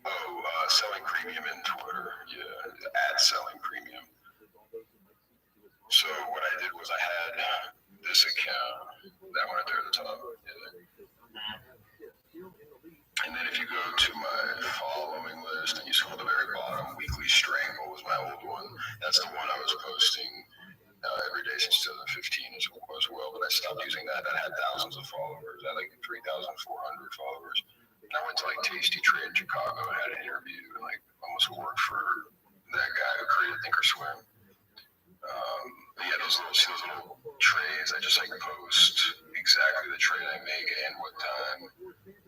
Oh, selling premium in Twitter. Yeah, ad selling premium. So what I did was I had this account, that one right there at the top. And then if you go to my following list and you scroll to the very bottom, Weekly Strangle was my old one. That's the one I was posting every day since 2015 as well. But I stopped using that. That had thousands of followers. I had like 3,400 followers. And I went to like Tasty Trade in Chicago and had an interview and like almost worked for that guy who created Thinkorswim. But yeah, those little trades, I just like post exactly the trade I make and what time.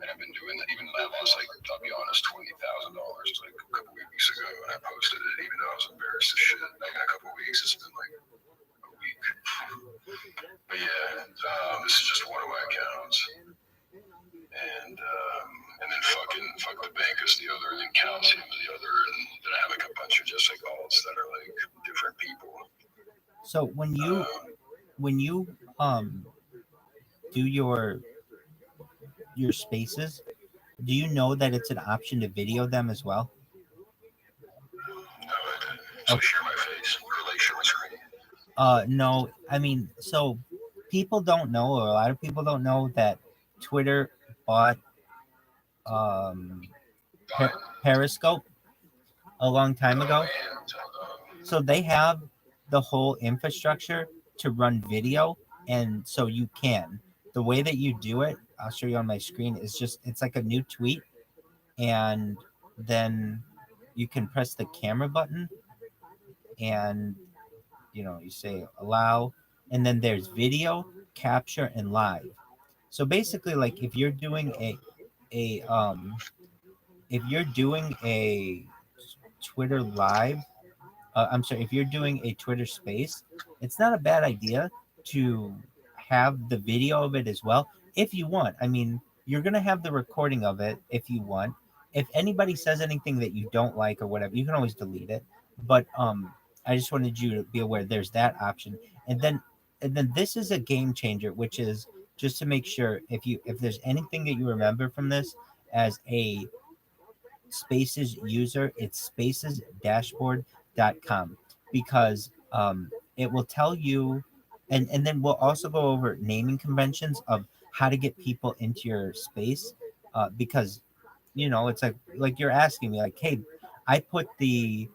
And I've been doing that. Even I lost like, I'll be honest, $20,000 like a couple weeks ago, and I posted it even though I was embarrassed as shit. Like in a couple weeks, it's been like a week. But yeah, this is just one of my accounts. And then fuck the bank is the other, and then calcium is the other, and then I have like a bunch of just like alts that are like different people. So when you do your spaces, do you know that it's an option to video them as well? No, I didn't. So share my face or like share my screen. No, I mean, so people don't know, or a lot of people don't know that Twitter bought Periscope a long time ago. So they have the whole infrastructure to run video, and so you can. The way that you do it, I'll show you on my screen, is just it's like a new tweet, and then you can press the camera button, and you say allow, and then there's video, capture, and live. So basically, like if you're doing a if you're doing a Twitter live, I'm sorry, if you're doing a Twitter space, it's not a bad idea to have the video of it as well if you want. I mean, you're going to have the recording of it if you want. If anybody says anything that you don't like or whatever, you can always delete it. But I just wanted you to be aware there's that option. And then this is a game changer, which is just to make sure if there's anything that you remember from this as a Spaces user, it's spacesdashboard.com, because it will tell you, and then we'll also go over naming conventions of how to get people into your space, because it's like you're asking me, like, hey, I put the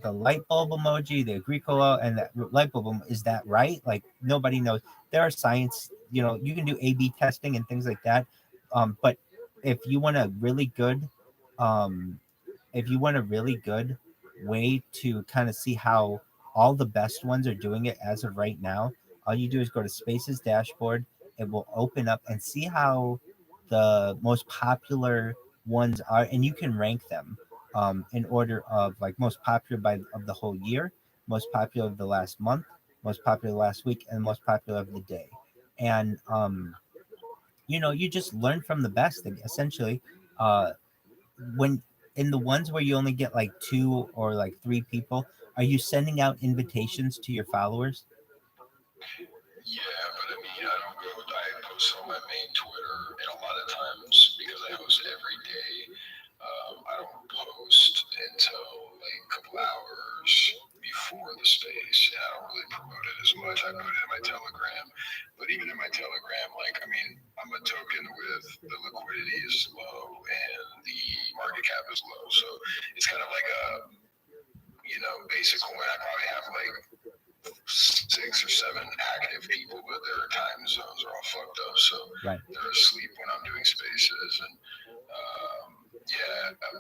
light bulb emoji, the agricola, and that light bulb, is that right? Like, nobody knows. There are science, you can do A/B testing and things like that, but if you want a really good way to kind of see how all the best ones are doing it as of right now, all you do is go to Spaces dashboard. It will open up and see how the most popular ones are, and you can rank them in order of like most popular of the whole year, most popular of the last month, most popular last week, and most popular of the day. And you just learn from the best, essentially. When in the ones where you only get like 2 or like 3 people, are you sending out invitations to your followers? Yeah, but I mean, I post on my main Twitter, and a lot of times, because I post every day, I don't post until like a couple hours before the space. And I don't really promote it as much. I put it in my Telegram, but even in my Telegram, like, I mean, I'm a token with the liquidity is low and the market cap is low. So it's kind of like a, basic coin. I probably have like 6 or 7 active people, but their time zones are all fucked up. So right. They're asleep when I'm doing spaces. And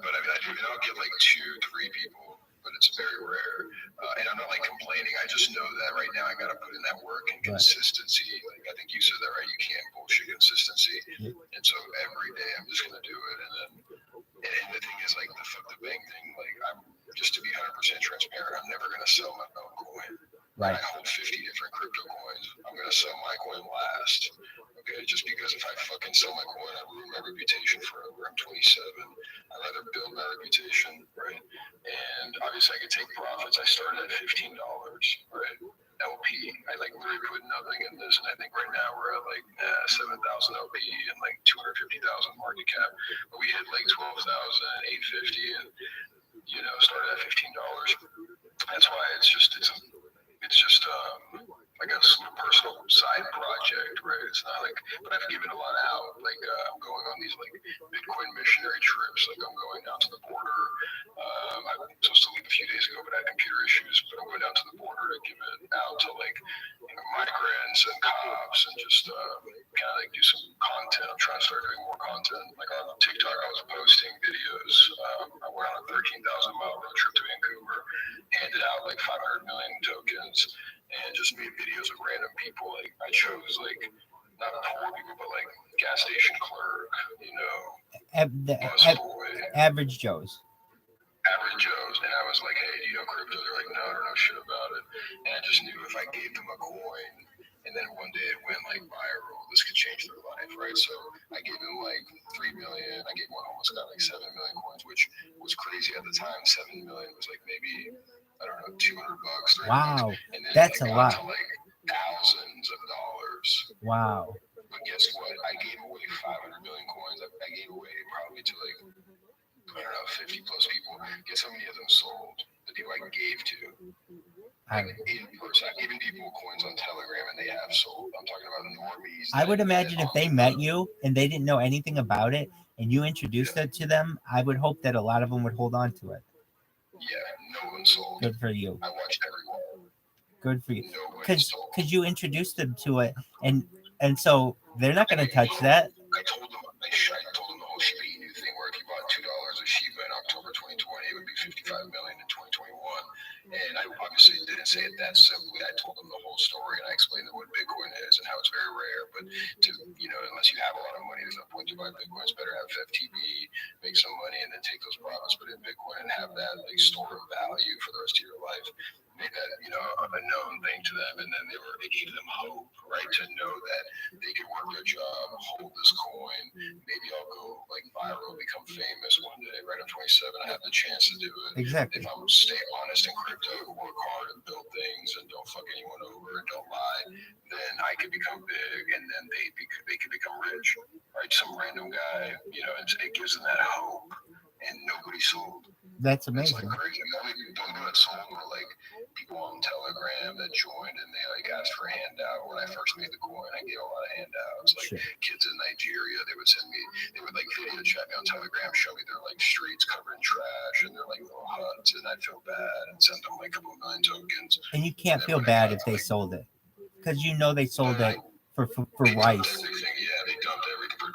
but I mean, I'll get like 2-3 people, but it's very rare. And I'm not like complaining. I just know that right now I got to put in that work and consistency. Like, I think you said that, right? You can't bullshit consistency. Yeah. And so every day I'm just going to do it. And the thing is, like, the fuck the bank thing, like, I'm just to be 100% transparent, I'm never going to sell my own coin. Right. I hold 50 different crypto coins. I'm going to sell my coin last. Okay, just because if I fucking sell my coin, I ruin my reputation forever. I'm 27. I'd rather build my reputation, right? And obviously I could take profits. I started at $15, right? LP. I like literally put nothing in this, and I think right now we're at like 7,000 LP and like 250,000 market cap. But we hit like 12,850 and started at $15. That's why it's it's just I guess a personal side project, right? It's not like, but I've given a lot out. Like I'm going on these like Bitcoin missionary trips. Like I'm going down to the border. I was supposed to leave a few days ago, but I had computer issues. But I'm going down to the border to give it out to like migrants and cops and just kind of like do some content. I'm trying to start doing more content. Like on TikTok, I was posting videos. I went on a 13,000-mile road trip to Vancouver, handed out like 500 million tokens, and just made videos of random people. Like I chose like not poor people, but like gas station clerk, you know, average Joes. Average Joes, and I was like, hey, do you know crypto? They're like, no, I don't know shit about it. And I just knew if I gave them a coin, and then one day it went like viral, this could change their life, right? So I gave them like 3 million. I gave one almost got like 7 million coins, which was crazy at the time. 7 million was like maybe, I don't know, $200, $300. Wow, and then that's like, a lot. To like thousands of dollars. Wow. But guess what? I gave away 500 million coins. I gave away probably to like, I don't know, 50 plus people. Guess how many of them sold? The people I gave to. Like in person. I've given people coins on Telegram and they have sold. I'm talking about normies. I would imagine if they met you and they didn't know anything about it and you introduced it to them, I would hope that a lot of them would hold on to it. Yeah, no one sold. Good for you. I watched everyone. Good for you. Because you introduced them to it, and so they're not going to touch that. I told them the whole Shiba Inu thing, where if you bought $2 of Shiba in October 2020, it would be 55 million in 2021. And I obviously didn't say it that simply. I told them the whole story, and I explained what Bitcoin is and how it's very rare. But unless you have a lot of money, there's no point to buy Bitcoin. It's better to have FTB, make some money, and then take those profits, put in Bitcoin, and have that like store of value for the rest of your life. Made that a known thing to them, and then they gave them hope, right, to know that they could work their job, hold this coin. Maybe I'll go like viral, become famous one day. Right, I'm 27. I have the chance to do it. Exactly. If I would stay honest in crypto, work hard and build things, and don't fuck anyone over and don't lie, then I could become big, and then they could become rich. Right, some random guy, it gives them that hope, and nobody sold. That's amazing. It's like crazy. The only people that sold were like people on Telegram that joined and they like asked for a handout. When I first made the coin, I gave a lot of handouts. Like kids in Nigeria, they would like video chat me on Telegram, show me their like streets covered in trash and their like little huts, and I'd feel bad and send them like a couple $9 tokens. And you can't feel bad if they sold it, because they sold it for rice. Yeah, they dumped everything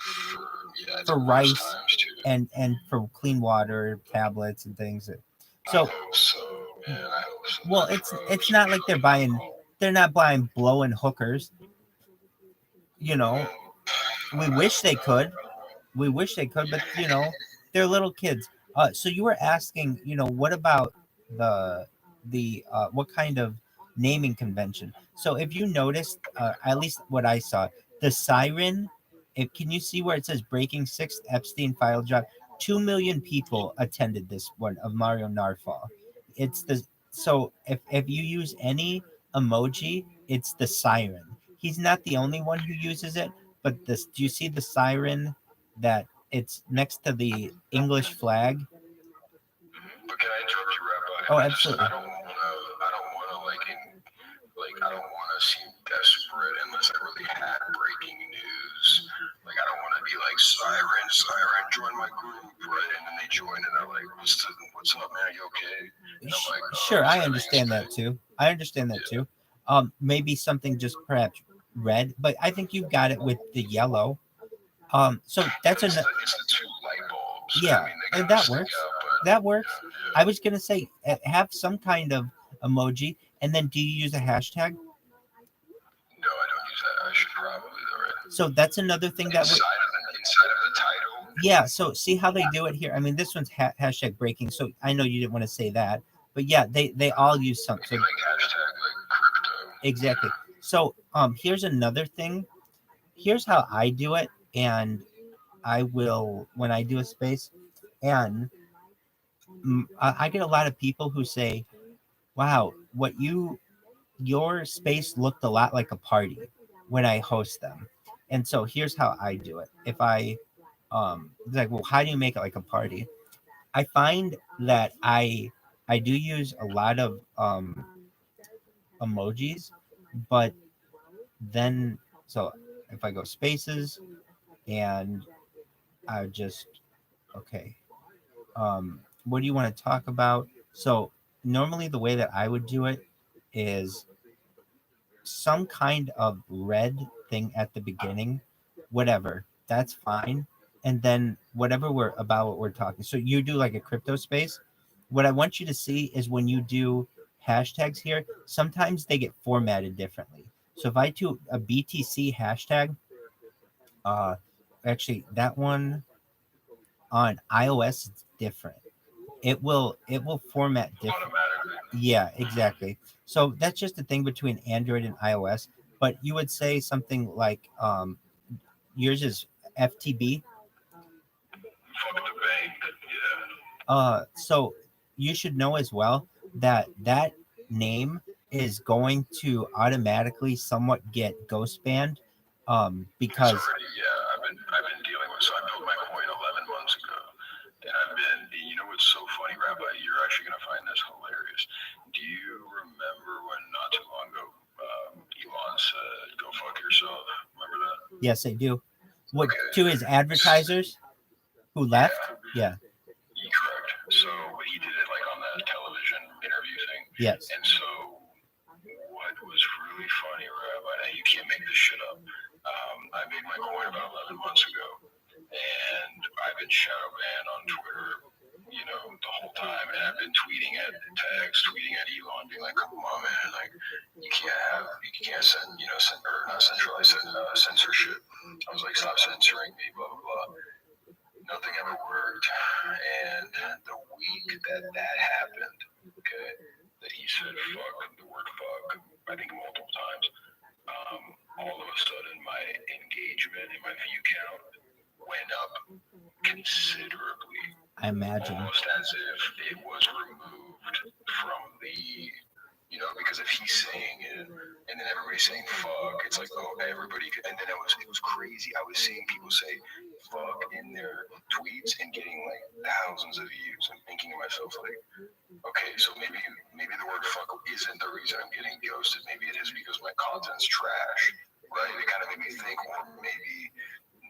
for rice and for clean water, tablets and things. So, I hope so, man. I hope so. Well, it's not like they're not buying blowing hookers. We wish they could. But they're little kids. So you were asking, what about the what kind of naming convention? So if you noticed, at least what I saw, the siren. Can you see where it says breaking 6th Epstein file drop? 2 million people attended this one of Mario Narfall. So if you use any emoji, it's the siren. He's not the only one who uses it, but do you see the siren that it's next to the English flag? But can I interrupt you, Rabbi? Oh, absolutely. I don't want to seem desperate unless I really had breaking news. Like, I don't want to be like, siren, join my group, right? And then they join and they're like, what's up, man? Are you okay? And I'm like, sure, I understand that too. Maybe something just perhaps red, but I think you've got it with the yellow. So that's it's the 2 light bulbs. Yeah, and that works. That works. Yeah. I was gonna say have some kind of emoji, and then do you use a hashtag? No, I don't use that. I should probably. Right. So that's another thing inside of the title. Yeah. So see how they do it here. I mean, this one's hashtag breaking. So I know you didn't want to say that, but yeah, they all use something. So, like hashtag like crypto. Exactly. So here's another thing. Here's how I do it, and I will when I do a space, and I get a lot of people who say, "Wow, your space looked a lot like a party when I host them." And so here's how I do it. If I it's like, well, how do you make it like a party? I find that I do use a lot of emojis, but then, so if I go spaces and I just, okay, what do you want to talk about? So normally the way that I would do it is some kind of red thing at the beginning, whatever, that's fine. And then whatever we're about, what we're talking. So you do like a crypto space. What I want you to see is when you do hashtags here, sometimes they get formatted differently. So if I do a BTC hashtag, actually that one on iOS is different. It will format different. Yeah, exactly. So that's just the thing between Android and iOS. But you would say something like yours is FTB. Fuck the bank. Yeah. So you should know as well that that name is going to automatically somewhat get ghost banned because It's already, yeah. I've been dealing with. So I built my coin 11 months ago, and I've been. You know what's so funny, Rabbi? You're actually gonna find this hilarious. Do you remember when not too long ago, Elon said, "Go fuck yourself"? Remember that? yes, they do. What Okay. to his advertisers who left? Yeah. Correct. So, but he did it like on that television interview thing. Yes. And so, what was really funny, Rabbi, you can't make this shit up. I made my coin about 11 months ago, and I've been shadow banned on Twitter, the whole time, and I've been tweeting at Elon, being like, "Come on, man, like, you can't send, or not centralized censorship." I was like, "Stop censoring me, blah blah blah." Nothing ever worked, and the week that happened, okay, that he said "fuck," the word "fuck," I think multiple times. All of a sudden, my engagement and my view count went up considerably. I imagine. Almost as if it was removed from the, because if he's saying it and then everybody's saying "fuck," it's like, oh, everybody. And then it was crazy. I was seeing people say "fuck" in their tweets and getting like thousands of views. I'm thinking to myself, like, okay, so maybe the word "fuck" isn't the reason I'm getting ghosted. Maybe it is because my content's trash, right? It kind of made me think, or maybe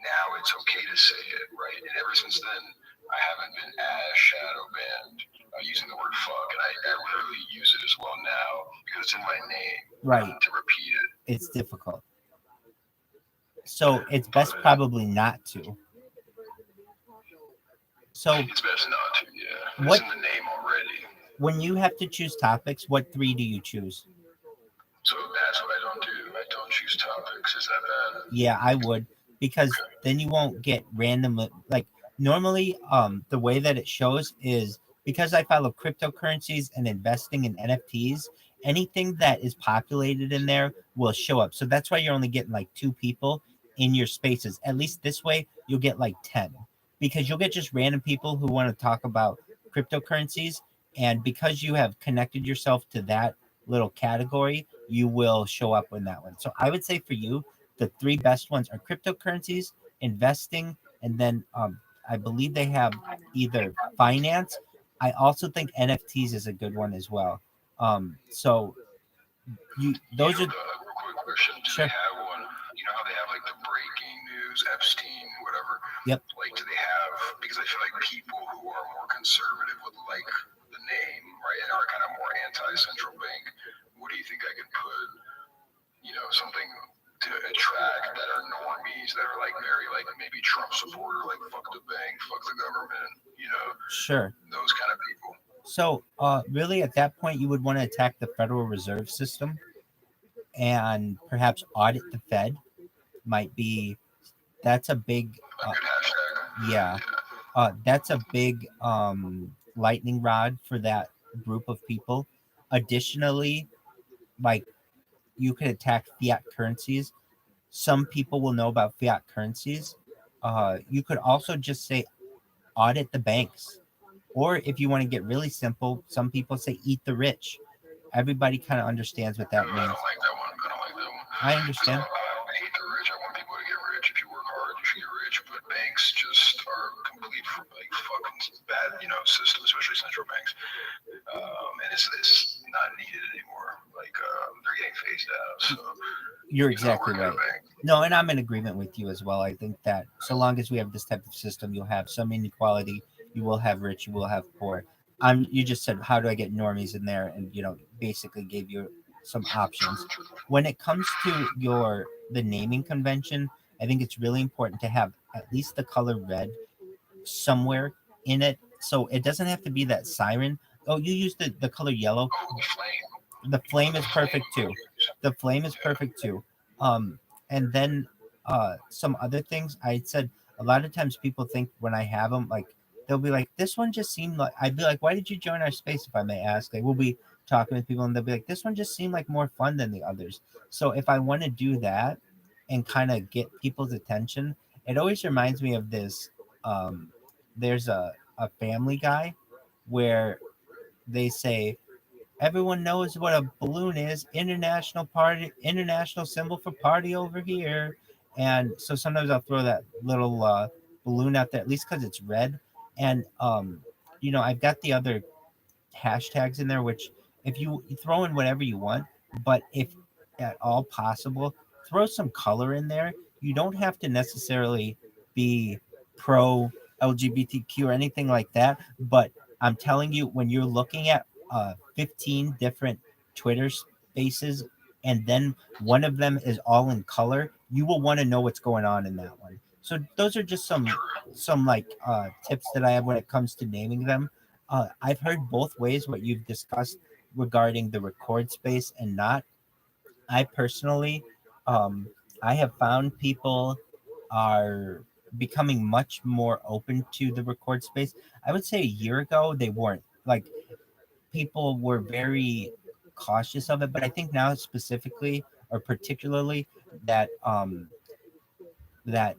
now it's okay to say it, right? And ever since then, I haven't been as shadow banned using the word "fuck," and I literally use it as well now because it's in my name. Right. To repeat it, It's difficult. So it's best probably not to. So it's best not to. Yeah. What- It's in the name already. when you have to choose topics, what 3 do you choose? So that's what I don't do. I don't choose topics. Is that bad? Yeah, I would, because then you won't get random, like normally the way that it shows is because I follow cryptocurrencies and investing in NFTs, anything that is populated in there will show up. So that's why you're only getting like 2 people in your spaces. At least this way you'll get like 10, because you'll get just random people who want to talk about cryptocurrencies, and because you have connected yourself to that little category, you will show up in that one. So I would say for you, the 3 best ones are cryptocurrencies, investing, and then I believe they have either finance. I also think NFTs is a good one as well. So those are Real quick question. Do Sure. they have one? You know how they have like the breaking news, Epstein, whatever? Yep. Like, do they have, because I feel like people who are more conservative would like the name, right, and are kind of more anti-central bank. What do you think I could put, something to attract that are normies, that are like very like maybe Trump supporter, like "fuck the bank, fuck the government," sure. those kind of people? So really at that point you would want to attack the Federal Reserve System and perhaps audit the Fed. That's a big A good hashtag. yeah. That's a big lightning rod for that group of people. Additionally, like you could attack fiat currencies. Some people will know about fiat currencies. You could also just say audit the banks. Or if you want to get really simple, some people say eat the rich. Everybody kind of understands what that I means. don't like that one. I don't like that one. I understand. I hate the rich. I want people to get rich. If you work hard, you should get rich. But banks just are complete like fucking bad, system, especially central banks. and it's not needed anymore. Like they're getting phased out. So you're exactly right. No, and I'm in agreement with you as well. I think that so long as we have this type of system, you'll have some inequality. You will have rich. You will have poor. You just said, how do I get normies in there? And basically gave you some options. When it comes to the naming convention, I think it's really important to have at least the color red somewhere in it, so it doesn't have to be that siren. Oh, you use the color yellow. The flame is perfect too. The flame is perfect too. And then some other things I said. A lot of times people think when I have them, like they'll be like, "This one just seemed like." I'd be like, "Why did you join our space?" If I may ask, like we'll be talking with people and they'll be like, "This one just seemed like more fun than the others." So if I want to do that and kind of get people's attention, it always reminds me of this. There's a Family Guy where they say everyone knows what a balloon is. International symbol for party over here. And so sometimes I'll throw that little balloon out there, at least because it's red. And I've got the other hashtags in there, which if you throw in whatever you want, but if at all possible, throw some color in there. You don't have to necessarily be pro LGBTQ or anything like that, but I'm telling you, when you're looking at 15 different Twitter spaces and then one of them is all in color, you will want to know what's going on in that one. So those are just some like tips that I have when it comes to naming them. I've heard both ways what you've discussed regarding the record space and not. I personally, I have found people are becoming much more open to the record space. I would say a year ago they weren't. Like people were very cautious of it, but I think now specifically or particularly that that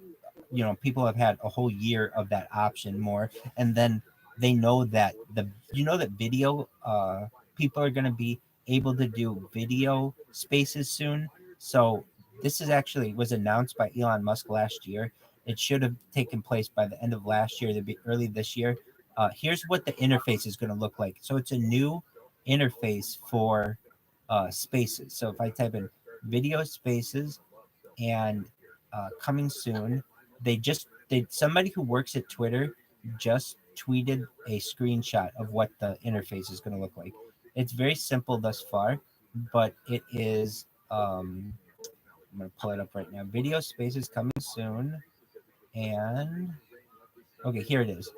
people have had a whole year of that option more, and then they know that that video people are going to be able to do video spaces soon. So this is actually was announced by Elon Musk last year. It should have taken place by the end of last year, to be early this year. Here's what the interface is going to look like. So it's a new interface for spaces. So if I type in video spaces and coming soon, somebody who works at Twitter just tweeted a screenshot of what the interface is going to look like. It's very simple thus far, but it is. I'm going to pull it up right now. Video spaces coming soon, and okay, here it is.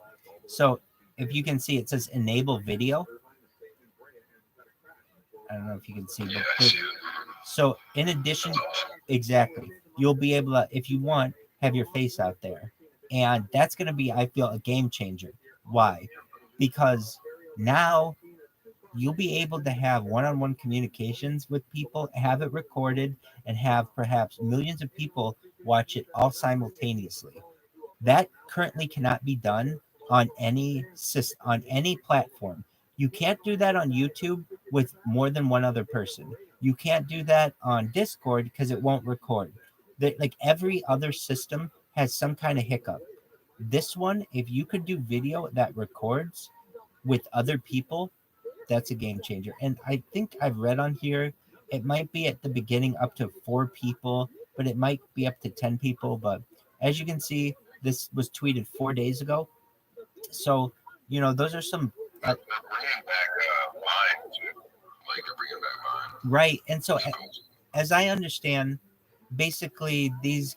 So if you can see, it says enable video. I don't know if you can see, but so in addition, exactly, you'll be able to, if you want, have your face out there, and that's going to be, I feel, a game changer. Why? Because now you'll be able to have one-on-one communications with people, have it recorded, and have perhaps millions of people watch it all simultaneously. That currently cannot be done on any platform. You can't do that on YouTube with more than one other person. You can't do that on Discord because it won't record. Like every other system has some kind of hiccup. This one, if you could do video that records with other people, that's a game changer. And I think I've read on here, it might be at the beginning up to 4 people, but it might be up to 10 people. But as you can see, this was tweeted 4 days ago. So, those are some. Bringing back Vine too. Like they're bringing back Vine. Right. And so, as I understand, basically these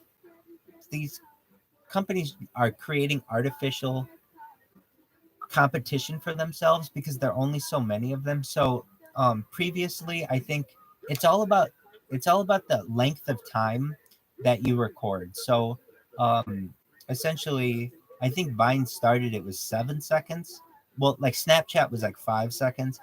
companies are creating artificial competition for themselves because there are only so many of them. So previously, I think it's all about the length of time that you record. So essentially, I think Vine started, it was 7 seconds. Well, like Snapchat was like 5 seconds.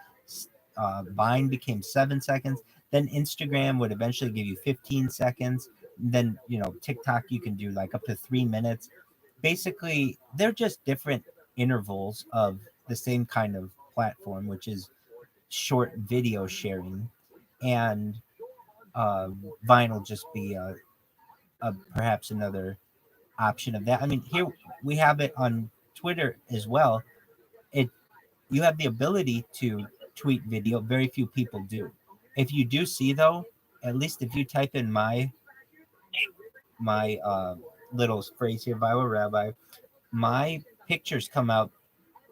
Vine became 7 seconds. Then Instagram would eventually give you 15 seconds. Then TikTok, you can do like up to 3 minutes. Basically, they're just different intervals of the same kind of platform, which is short video sharing, and Vine will just be a perhaps another option of that. I mean, here we have it on Twitter as well. You have the ability to tweet video. Very few people do. If you do see though, at least if you type in my little phrase here, ViralRabbi, my pictures come out.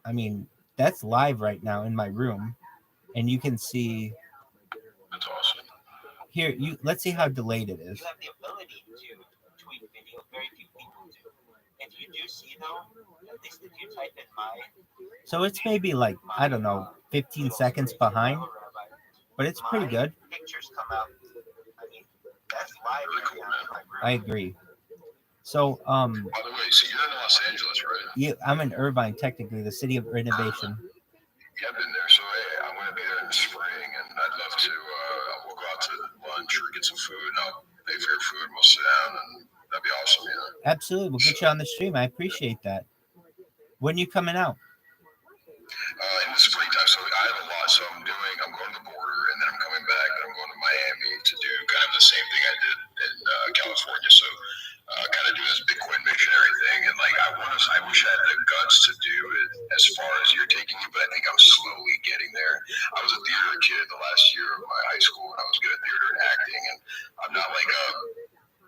I mean, that's live right now in my room, and you can see That's awesome. here. Let's see how delayed it is. You have the ability to tweet video. Very few people do. If you do see though, at least if you type in my, so it's maybe like I don't know, 15 seconds behind, but it's pretty good. Pictures come out. I mean, that's live. Really cool, man. I agree. So, By the way, so you're in Los Angeles, right? yeah, I'm in Irvine, technically, the city of innovation. Yeah, I've been there. So, hey, I'm going to be there in the spring, and I'd love to. We'll go out to lunch or get some food, and I'll pay for your food, and we'll sit down, and that'd be awesome, you know? Absolutely. We'll get you on the stream. I appreciate that. When are you coming out? In the springtime, so I have a lot. So I'm going to the border, and then I'm coming back, and I'm going to Miami to do kind of the same thing I did in California. So kind of do this Bitcoin missionary thing, and like I wish I had the guts to do it as far as you're taking it, but I think I'm slowly getting there. I was a theater kid the last year of my high school, and I was good at theater and acting, and I'm not like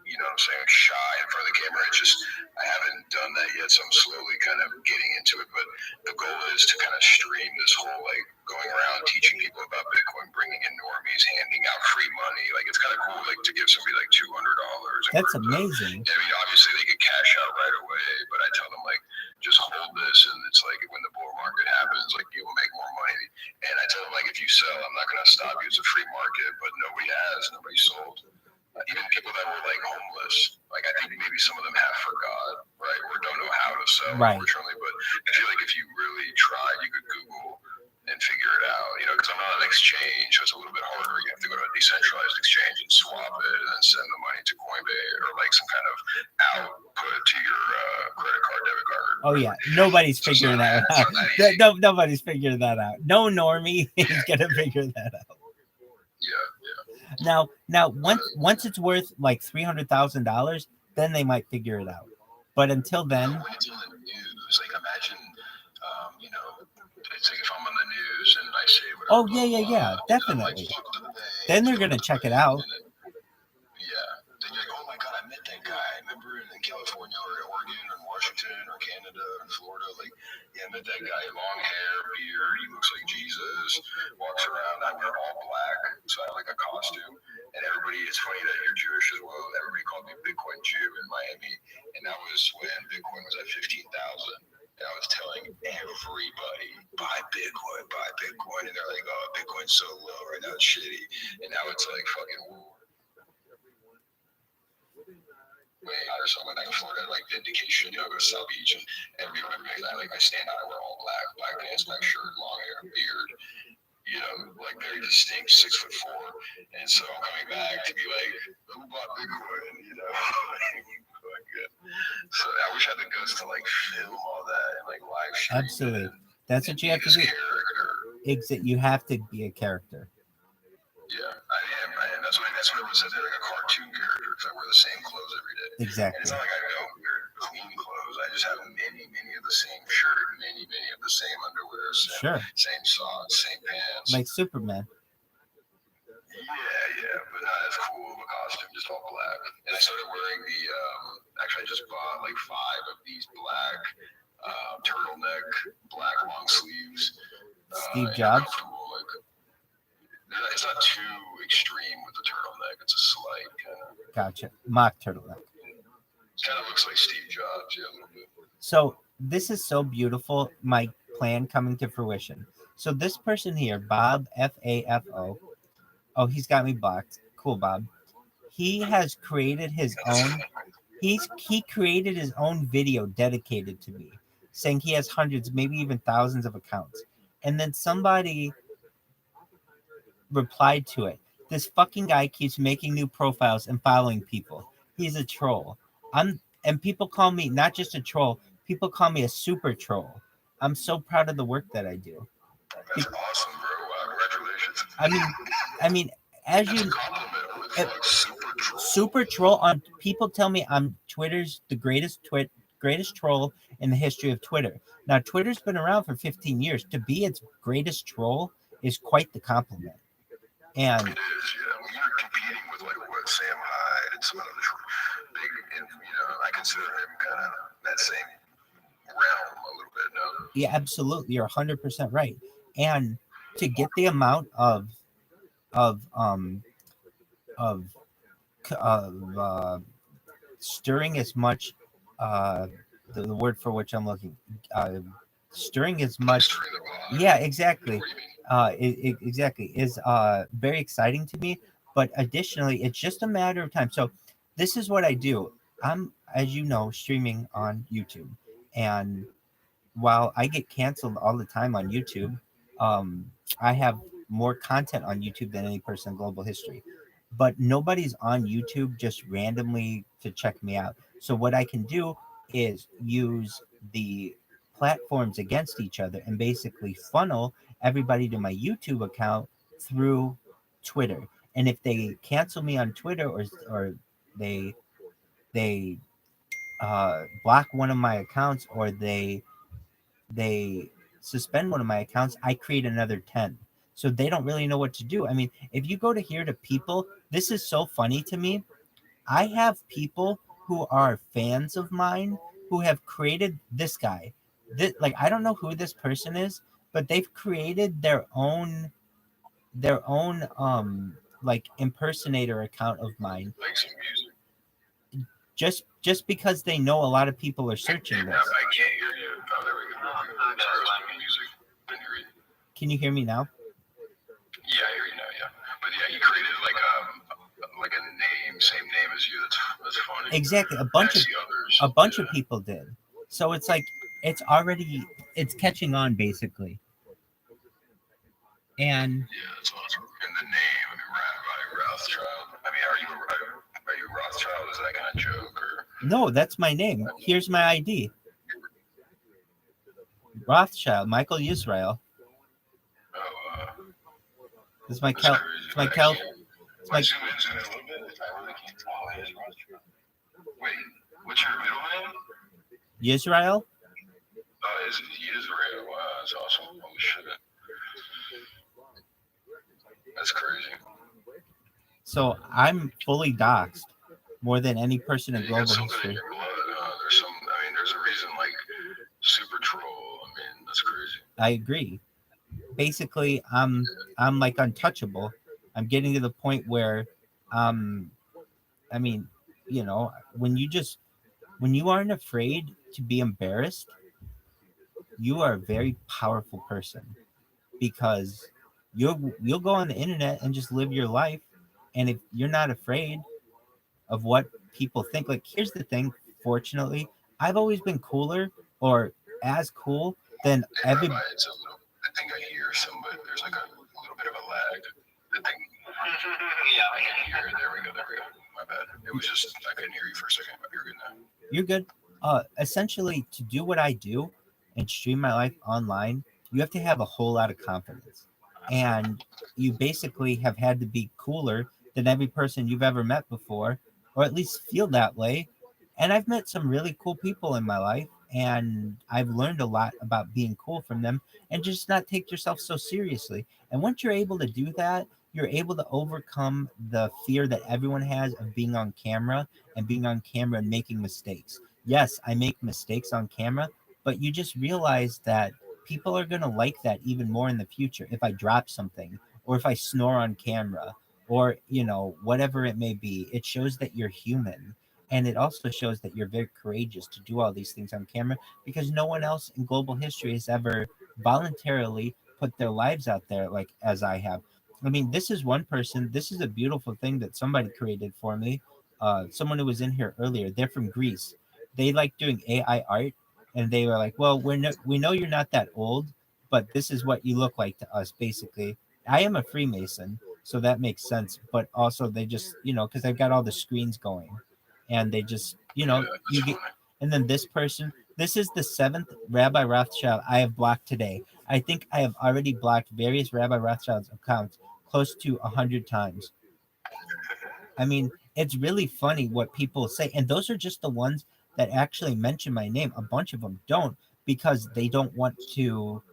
you know what I'm saying, shy in front of the camera. It's just I haven't done that yet, so I'm slowly kind of getting into it. But the goal is to kind of stream this whole like going around teaching people about Bitcoin, bringing in normies, handing out free money. Like it's kind of cool, like to give somebody like $200. That's amazing. I mean, obviously they get cash out right away, but I tell them like just hold this, and it's like when the bull market happens, like you will make more money. And I tell them like if you sell, I'm not going to stop you. It's a free market, but nobody sold. Even people that were like homeless, like I think maybe some of them have forgot, right, or don't know how to sell, right, unfortunately. But I feel like if you really try, you could Google and figure it out, you know, because I'm not an exchange, so it's a little bit harder. You have to go to a decentralized exchange and swap it and then send the money to Coinbase or like some kind of output to your credit card, debit card. Oh yeah, nobody's figuring that out. Nobody's figuring that out. No normie is gonna figure that out. Yeah. Now, once it's worth like $300,000, then they might figure it out. But until then, when it's on the news, like imagine, you know, it's like if I'm on the news and I say whatever. Oh yeah, definitely. Then they're gonna check it out. Then you're like, oh my God, I met that guy. Remember in California or Oregon or Washington or Canada or Florida? Like, yeah, I met that guy. Long hair, beard. He looks like Jesus. Walks around. I wear all black, so I have like a costume. And everybody, it's funny that you're Jewish as well. Everybody called me Bitcoin Jew in Miami, and that was when Bitcoin was at 15,000. And I was telling everybody, buy Bitcoin, and they're like, oh, Bitcoin's so low right now, it's shitty. And now it's like fucking woo. Or something like Florida, like Vindication, you know, go to South Beach, and everybody makes that. Like I stand out, I wear all black pants, black shirt, long hair, beard, you know, like very distinct, 6'4". And so I'm coming back to be like, who bought Bitcoin? You know, so I wish I had the guts to like film all that and like live stream. Absolutely, that's what you have to do. Exit, you have to be a character. Yeah, I am. That's what everyone says. They're like a cartoon character because I wear the same clothes every day. Exactly. And it's not like I don't wear clean clothes. I just have many of the same shirt, many of the same underwear, same socks, same pants. Like Superman. Yeah, but not as cool of a costume, just all black. And I started wearing the. Actually, I just bought like 5 of these black turtleneck, black long sleeves. Steve Jobs. It's not too extreme with the turtleneck. It's a slight kind of. Gotcha. Mock turtleneck. Kind of looks like Steve Jobs, yeah, a little bit. So this is so beautiful. My plan coming to fruition. So this person here, Bob FAFO. Oh, he's got me blocked. Cool, Bob. He has created his own. He created his own video dedicated to me, saying he has hundreds, maybe even thousands of accounts, and then somebody replied to it. This fucking guy keeps making new profiles and following people. He's a troll. And people call me not just a troll, people call me a super troll. I'm so proud of the work that I do. That's awesome, bro. Wow, congratulations. I mean, as you super troll on people tell me I'm Twitter's the greatest troll in the history of Twitter. Now Twitter's been around for 15 years. To be its greatest troll is quite the compliment. And It is, yeah. When you're competing with like what Sam Hyde and some of those big, I consider him kind of that same realm a little bit. No, yeah, absolutely, you're 100% right. And to get the amount of of stirring as much the word for which I'm looking, stirring as much, stirring the pot. yeah, exactly, What do you mean? exactly, is very exciting to me. But additionally, it's just a matter of time. So this is what I do. I'm, as you know, streaming on YouTube, and while I get canceled all the time on YouTube, um, I have more content on YouTube than any person in global history. But nobody's on YouTube just randomly to check me out. So what I can do is use the platforms against each other and basically funnel everybody to my YouTube account through Twitter. And if they cancel me on Twitter, or they they block one of my accounts, or they suspend one of my accounts, I create another 10. So they don't really know what to do. I mean, if you go to here to people, this is so funny to me. I have people who are fans of mine who have created this guy. This, like, I don't know who this person is, but they've created their own like impersonator account of mine, Like some music. just because they know a lot of people are searching this. I can't hear you. Oh, there we go. Some music. Didn't hear you. Can you hear me now? Yeah, I hear you now. Yeah, but yeah, he created like a name, same name as you. That's funny. Exactly. A bunch of people did. So it's like it's catching on basically. And Yeah, that's awesome. And the name, I mean, Rabbi Rothschild. I mean, are you Rothschild? Is that kind of joke or? no, that's my name. Here's my ID. Rothschild, Michael Yisrael. Oh, This is my that's crazy. it's my cal it's my Zoom in a little bit. I really can't tell. Oh, it's Rothschild. Wait, what's your middle name? Yisrael. Oh, is it Israel? Wow, that's awesome. Holy shit. That's crazy. So I'm fully doxxed more than any person in You global got something in history. your blood. There's a reason, like, super troll. I mean, that's crazy. I agree. Basically, I'm like untouchable. I'm getting to the point where, I mean, when you aren't afraid to be embarrassed, you are a very powerful person, because you'll go on the internet and just live your life, and if you're not afraid of what people think, like, here's the thing, fortunately, I've always been cooler, or as cool than Hey, every. Rabbi, I think I hear somebody. There's like a little bit of a lag. The thing. Yeah, I can hear it. There we go. My bad. It was just, I couldn't hear you for a second, but you're good now. You're good. Essentially, to do what I do and stream my life online, you have to have a whole lot of confidence, and you basically have had to be cooler than every person you've ever met before, or at least feel that way. And I've met some really cool people in my life, and I've learned a lot about being cool from them, and just not take yourself so seriously. And once you're able to do that, you're able to overcome the fear that everyone has of being on camera, and making mistakes. Yes, I make mistakes on camera, but you just realize that people are going to like that even more in the future if I drop something, or if I snore on camera, or whatever it may be. It shows that you're human, and it also shows that you're very courageous to do all these things on camera, because no one else in global history has ever voluntarily put their lives out there like as I have. I mean, this is one person. This is a beautiful thing that somebody created for me. Someone who was in here earlier. They're from Greece. They like doing AI art, and they were like, "Well, we know you're not that old, but this is what you look like to us." Basically, I am a Freemason, so that makes sense. But also, they just because I've got all the screens going, and they just Yeah, you that's get. funny. And then this person. This is the 7th Rabbi Rothschild I have blocked today. I think I have already blocked various Rabbi Rothschild's accounts close to 100 times. I mean, it's really funny what people say, and those are just the ones that actually mention my name. A bunch of them don't, because they don't want to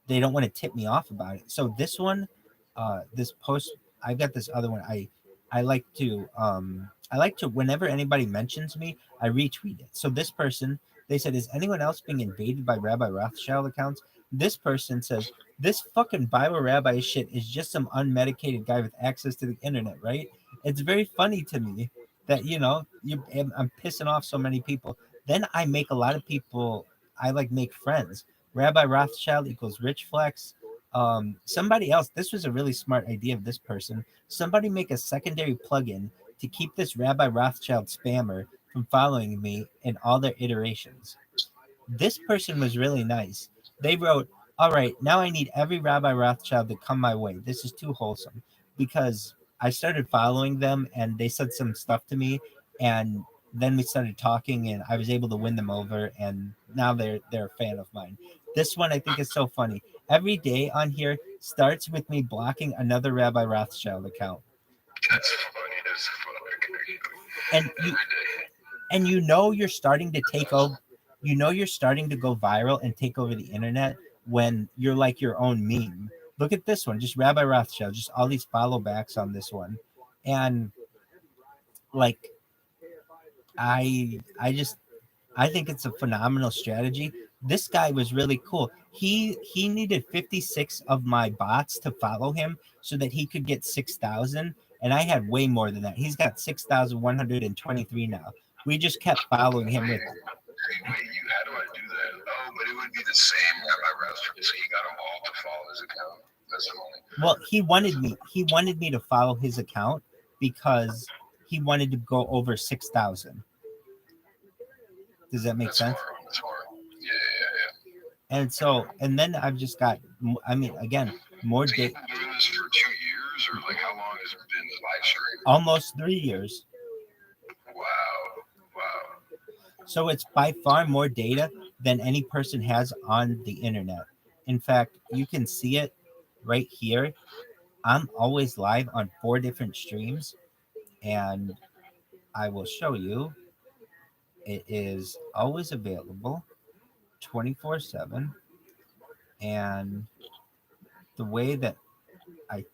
they don't want to tip me off about it. So this one, this post, I've got this other one. I like to whenever anybody mentions me, I retweet it. So this person, they said, is anyone else being invaded by Rabbi Rothschild accounts? This person says, this fucking ViralRabbi shit is just some unmedicated guy with access to the internet, right? It's very funny to me that, you know, I'm pissing off so many people. Then I make a lot of people, I like make friends. Rabbi Rothschild equals Rich Flex. Somebody else, this was a really smart idea of this person. Somebody make a secondary plugin to keep this Rabbi Rothschild spammer from following me in all their iterations. This person was really nice. They wrote, all right, now I need every Rabbi Rothschild to come my way. This is too wholesome, because I started following them and they said some stuff to me, and then we started talking and I was able to win them over, and now they're a fan of mine. This one I think is so funny. Every day on here starts with me blocking another Rabbi Rothschild account. That's funny as fuck. And you know you're starting to take over, you know you're starting to go viral and take over the internet when you're like your own meme. Look at this one, just Rabbi Rothschild, just all these follow backs on this one. And like I think it's a phenomenal strategy. This guy was really cool. He needed 56 of my bots to follow him so that he could get 6,000, and I had way more than that. He's got 6,123 now. We just kept following him with. Wait, how do I do that? Oh, but it would be the same Rabbi Rothschild, so he got them all to follow his account. That's the only. Well, he wanted me to follow his account because he wanted to go over 6,000. Does that make sense? That's hard. Yeah. And so, and then I've just got, I mean, again, more So data. you've been doing this for 2 years, or like how long has it been live stream? Almost 3 years. Wow. So it's by far more data than any person has on the internet. In fact, you can see it right here. I'm always live on 4 different streams, and I will show you. It is always available 24/7. And the way that I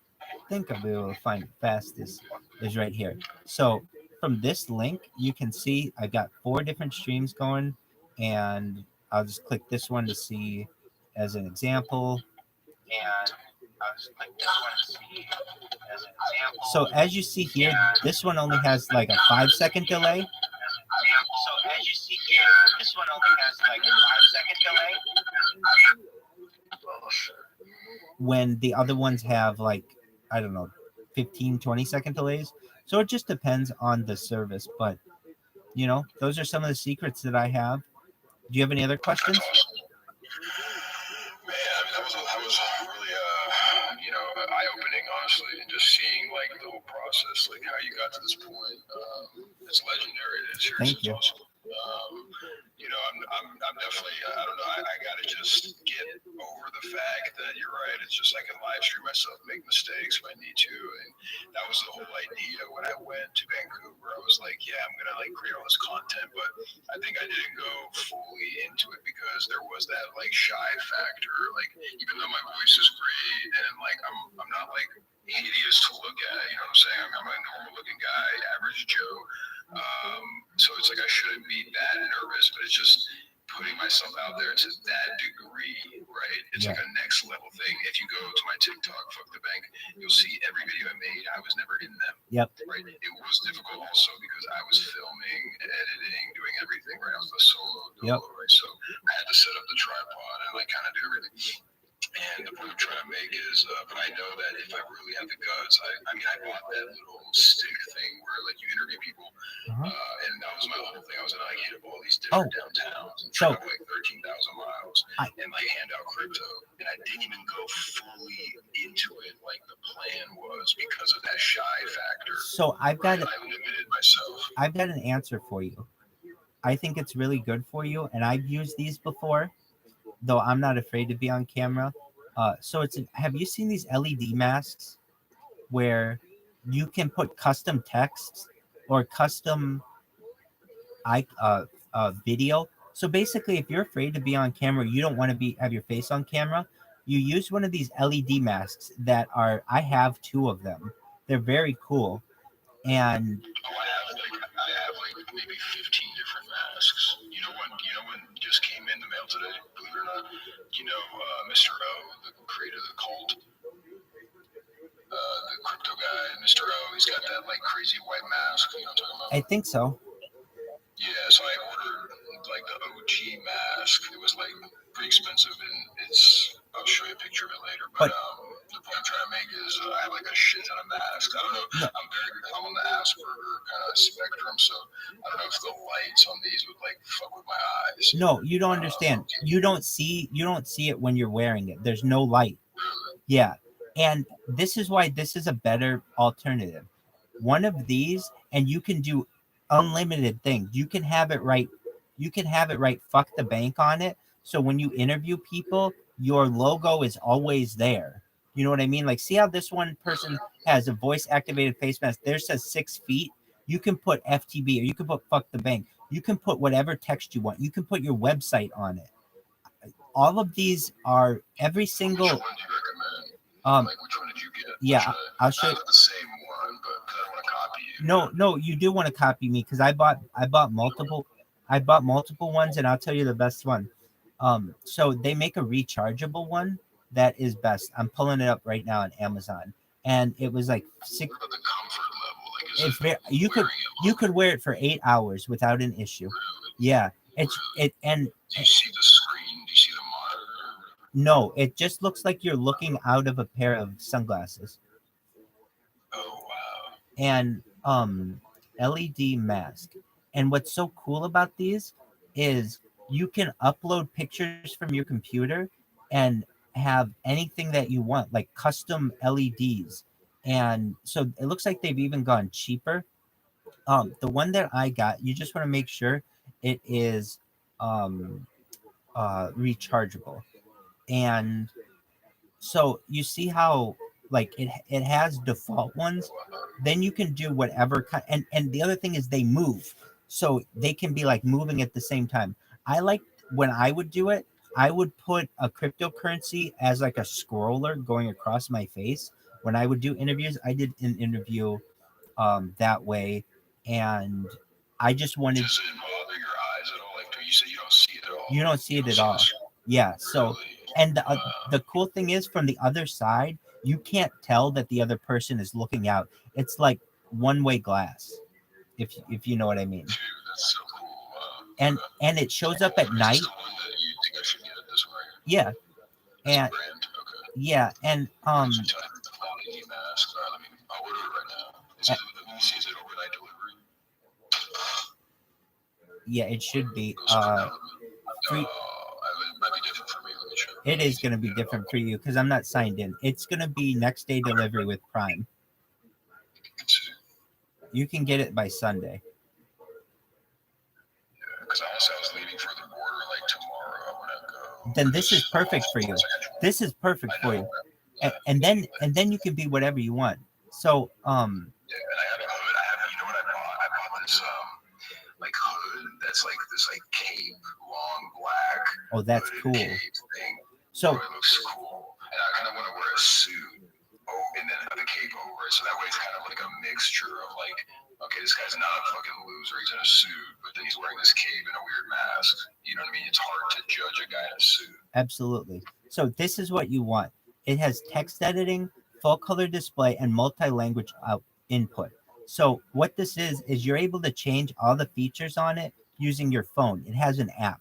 think I'll be able to find it fastest is right here. So from this link, you can see I've got 4 different streams going, and I'll just click this one to see as an example. And I'll just click this one to see as an example. So as you see here, this one only has like a 5-second delay. So as you see here, this one only has like a 5-second delay, when the other ones have like, I don't know, 15-20-second delays. So it just depends on the service. But, you know, those are some of the secrets that I have. Do you have any other questions? Man, I mean, that was really, eye-opening, honestly, and just seeing like the whole process, like how you got to this point. It's legendary. It's seriously Thank you. awesome. I'm definitely, I don't know, I gotta just get over the fact that you're right. It's just I can live stream myself, make mistakes if I need to, and that was the whole idea when I went to Vancouver. I was like, yeah, I'm gonna like create all this content, but I think I didn't go fully into it because there was that like shy factor. Like even though my voice is great and like I'm not like hideous to look at, you know what I'm saying? I'm a normal looking guy, average Joe. So it's like I shouldn't be that nervous, but it's just putting myself out there to that degree, right? It's like a next level thing. If you go to my TikTok, Fuck the Bank, you'll see every video I made. I was never in them. Yep. Right. It was difficult also because I was filming, editing, doing everything. Right. I was the solo dolo, right? So I had to set up the tripod and like kind of do everything. And the point I'm trying to make is, but I know that if I really have the guts, I mean, I bought that little stick thing where like you interview people, and that was my whole thing. I was gonna like hit up all these different downtowns and travel like 13,000 miles and like hand out crypto. And I didn't even go fully into it like the plan was because of that shy factor. So I've got I limited myself. I've got an answer for you. I think it's really good for you, and I've used these before, though I'm not afraid to be on camera. So have you seen these LED masks where you can put custom text or custom video? So basically, if you're afraid to be on camera, you don't want to have your face on camera, you use one of these LED masks that are, I have 2 of them. They're very cool. And I have like maybe 15 different masks. You know when just came in the mail today, believe it or not. Mr. O, the creator of the cult, the crypto guy, Mr. O, he's got that like crazy white mask. You know what I'm talking about? I think so. Yeah, so I ordered like the OG mask. It was like pretty expensive, and I'll show you a picture of it later. But the point I'm trying to make is I have like a shit ton of masks. I don't know. No. I'm on the Asperger kind of spectrum, so I don't know if the lights on these would like fuck with my eyes. No, you don't understand. You don't see it when you're wearing it. There's no light. Really? Yeah. And this is why this is a better alternative. One of these, and you can do unlimited things. You can have it right. Fuck the bank on it. So when you interview people, your logo is always there. You know what I mean? Like, see how this one person has a voice activated face mask. There says 6 feet. You can put FTB, or you can put fuck the bank. You can put whatever text you want. You can put your website on it. All of these are every single. Which one do you recommend? Like, which one did you get? Yeah, I'll show you. Not the same one, but because I don't want to copy you. No, you do want to copy me because I bought multiple. I bought multiple ones, and I'll tell you the best one. So they make a rechargeable one that is best. I'm pulling it up right now on Amazon, and it was like 6. What about the comfort level? Like, is It's it very, you could wear it for 8 hours without an issue. Really? Yeah, and Do you see the screen? Do you see the monitor? no, it just looks like you're looking out of a pair of sunglasses. Oh wow! And LED mask. And what's so cool about these is you can upload pictures from your computer and have anything that you want, like custom LEDs. And so it looks like they've even gone cheaper. The one that I got, you just want to make sure it is rechargeable. And so you see how like it has default ones, then you can do whatever and the other thing is they move, so they can be like moving at the same time. I like when I would do it, I would put a cryptocurrency as like a scroller going across my face. When I would do interviews, I did an interview that way, and I just wanted. Does it bother your eyes at all? Like, you say you don't see it at all. You don't see it at all. Yeah. So, and the cool thing is, from the other side, you can't tell that the other person is looking out. It's like one-way glass, if you know what I mean. Dude, that's so cool. Wow. And it shows up at night. Is this the one that you think I should get this one right Yeah. here? And Brand? Okay. yeah, and So tell me the quality mask. All right, I'll order it right now. Let me see, is it overnight delivery? yeah, it should be. Free. It might be different for me. Let me check. It is going to be different for you because I'm not signed in. It's going to be next day delivery with Prime. You can get it by Sunday. Yeah, because honestly, I was leaving for the border like tomorrow. I want to go. Then this is perfect for you. This is perfect for you. And then you can be whatever you want. So Yeah, and I had a hood. You know what I bought? I bought this like hood that's like this like cape, long black. Oh, that's cool. Cape thing. So it looks cool, and I kind of want to wear a suit. Oh, and then have a cape over it, so that way it's kind of like a mixture of like, okay, this guy's not a fucking loser. He's in a suit, but then he's wearing this cape and a weird mask. You know what I mean? It's hard to judge a guy in a suit. absolutely. So this is what you want. It has text editing, full color display, and multi-language input. So what this is you're able to change all the features on it using your phone. It has an app.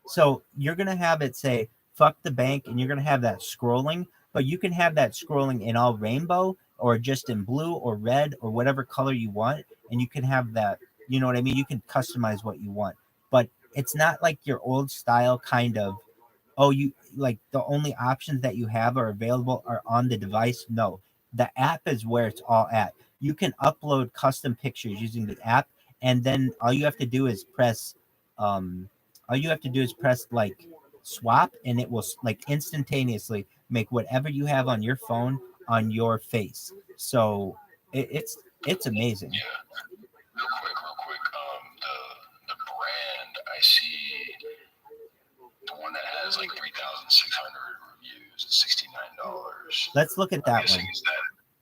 So you're going to have it say, fuck the bank, and you're going to have that scrolling, but you can have that scrolling in all rainbow or just in blue or red or whatever color you want. And you can have that, you know what I mean? You can customize what you want, but it's not like your old style kind of, oh, you like the only options that you have are available are on the device. No, the app is where it's all at. You can upload custom pictures using the app, and then all you have to do is press like swap, and it will like instantaneously make whatever you have on your phone on your face. So it's amazing. Yeah. Real quick. The brand I see, the one that has like 3,600 reviews. $69. Let's look at that one. Is that,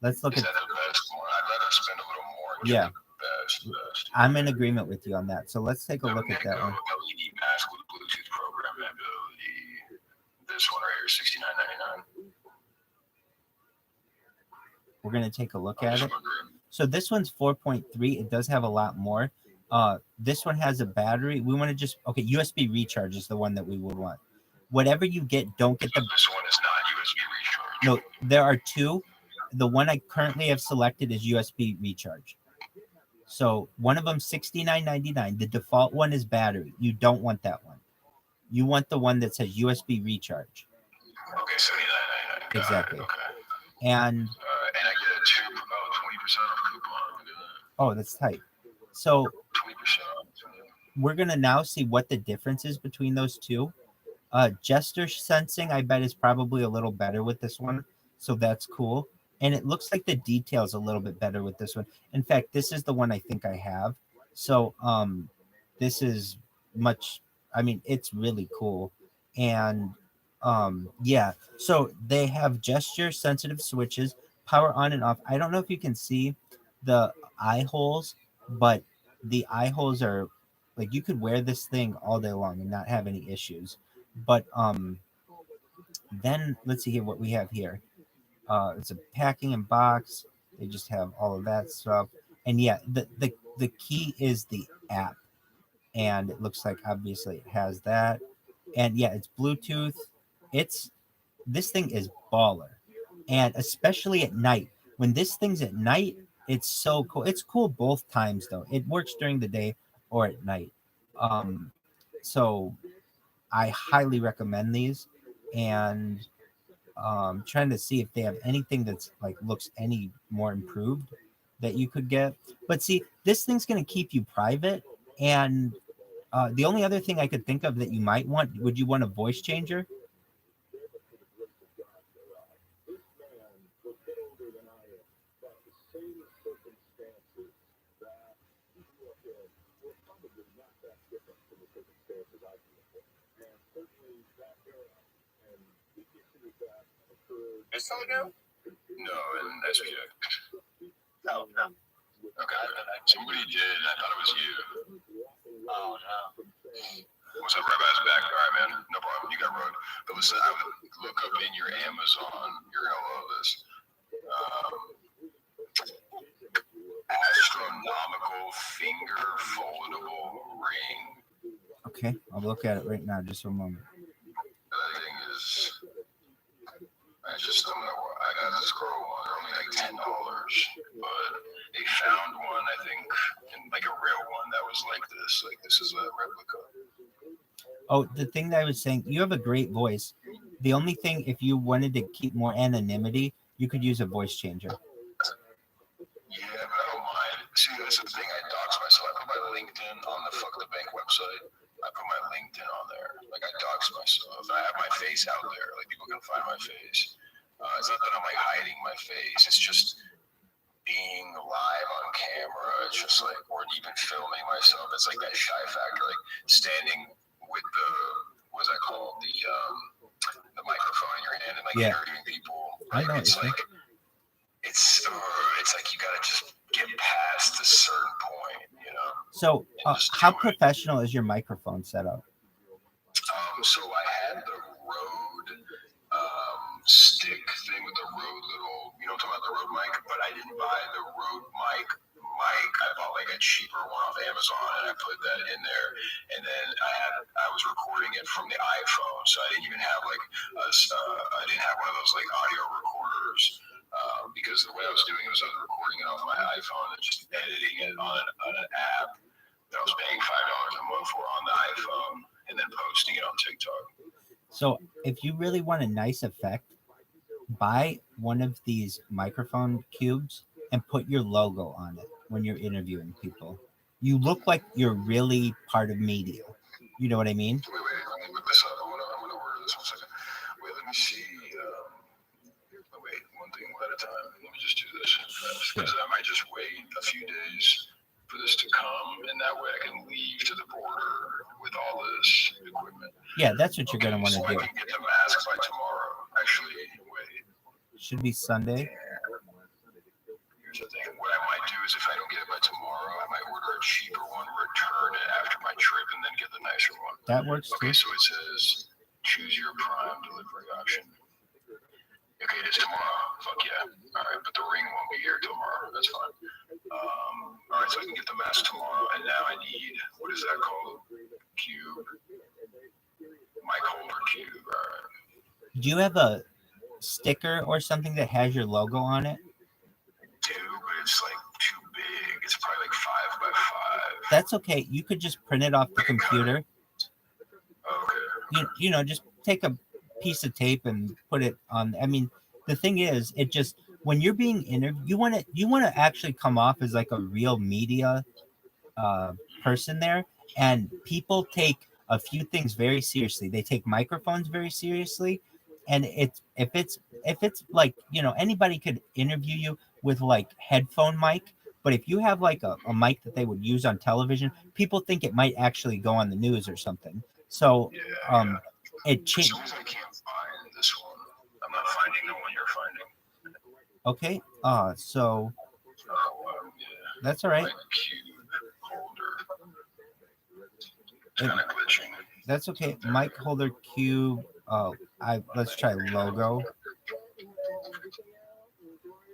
Let's look is at. that the best one? I'd rather spend a little more. And Yeah. get the best. I'm in agreement with you on that. So let's take a look at that one. LED mask with Bluetooth programmability. This one right here, $69.99. We're gonna take a look at it. So this one's 4.3. It does have a lot more. This one has a battery. We want to just USB recharge is the one that we would want. Whatever you get, don't get the. This one is not USB recharge. No, there are two. The one I currently have selected is USB recharge. So one of them $69.99. The default one is battery. You don't want that one. You want the one that says USB recharge. Okay, $79.99. Exactly. Okay. And I get a 20% off coupon. oh, that's tight. So 20% off. we're gonna now see what the difference is between those two. Gesture sensing, I bet, is probably a little better with this one. So that's cool. And it looks like the detail's a little bit better with this one. In fact, this is the one I think I have. So this is much, it's really cool. And yeah, so they have gesture sensitive switches, power on and off. I don't know if you can see the eye holes, but the eye holes are like, you could wear this thing all day long and not have any issues. But then let's see here what we have here. It's a packing and box. They just have all of that stuff. And yeah, the key is the app. And it looks like obviously it has that. And yeah, it's Bluetooth. This thing is baller. And especially at night. When this thing's at night, it's so cool. It's cool both times though. It works during the day or at night. So I highly recommend these, and trying to see if they have anything that's like looks any more improved that you could get. But see, this thing's going to keep you private, and the only other thing I could think of that you might want, would you want a voice changer? Is that ago? No, and SPX. No. Okay. Somebody did, and I thought it was you. Oh no. What's up, Rabbi's back? All right, man. No problem. You got rugged. But listen, I would look up in your Amazon. You're going to love this. Astronomical finger foldable ring. Okay, I'll look at it right now. Just a moment. That thing is... I got this scroll one. They're only like $10, but they found one, I think, in like a real one that was like this. Like this is a replica. Oh, the thing that I was saying, you have a great voice. The only thing, if you wanted to keep more anonymity, you could use a voice changer. Yeah, but I don't mind. See, that's the thing. I dox myself. I put my LinkedIn on the Fuck the Bank website. I put my LinkedIn on there. Like I dox myself. I have my face out there. Like people can find my face. It's not that I'm like hiding my face. It's just being live on camera. It's just like, or even filming myself. It's like that shy factor, like standing with the, what's that called? The microphone in your hand and like interviewing people. I know. It's like, it's like you gotta just get past a certain point, you know? So how professional is your microphone setup? So I had the Rode stick thing with the Rode little, you know, talking about the Rode mic, but I didn't buy the Rode mic. I bought like a cheaper one off Amazon, and I put that in there. And then I was recording it from the iPhone, so I didn't even have like I didn't have one of those like audio recorders because the way I was doing it was I was recording it off my iPhone and just editing it on an app that I was paying $5 a month for on the iPhone, and then posting it on TikTok. So if you really want a nice effect, buy one of these microphone cubes and put your logo on it when you're interviewing people. You look like you're really part of media. You know what I mean? Wait, let me look this up. I'm gonna order this 1 second. Wait, let me see. Wait, one thing at a time. Let me just do this. Because I might just wait a few days for this to come, and that way I can leave to the border with all this equipment. Yeah, that's what you're going to want to so do. I can get the mask by tomorrow. Actually, Should be Sunday. Here's the thing. What I might do is if I don't get it by tomorrow, I might order a cheaper one, return it after my trip, and then get the nicer one. That works too. Okay, so it says choose your Prime delivery option. Okay, it is tomorrow. Fuck yeah. All right, but the ring won't be here tomorrow. That's fine. All right, so I can get the mask tomorrow, and now I need, what is that called? Cube. Mic holder cube. All right. Do you have a sticker or something that has your logo on it? But it's like too big. It's probably like 5 by 5. That's okay. You could just print it off the computer. Okay. You know, just take a piece of tape and put it on. I mean, the thing is, it just, when you're being interviewed, you want to actually come off as like a real media person there, and people take a few things very seriously. They take microphones very seriously, and if it's like, you know, anybody could interview you with like headphone mic, but if you have like a mic that they would use on television, people think it might actually go on the news or something. So it changed. I can't find this one. I'm not finding the one you're finding. Okay. So that's all right. It's kind of glitching. That's okay. Mic holder cube. Let's try logo.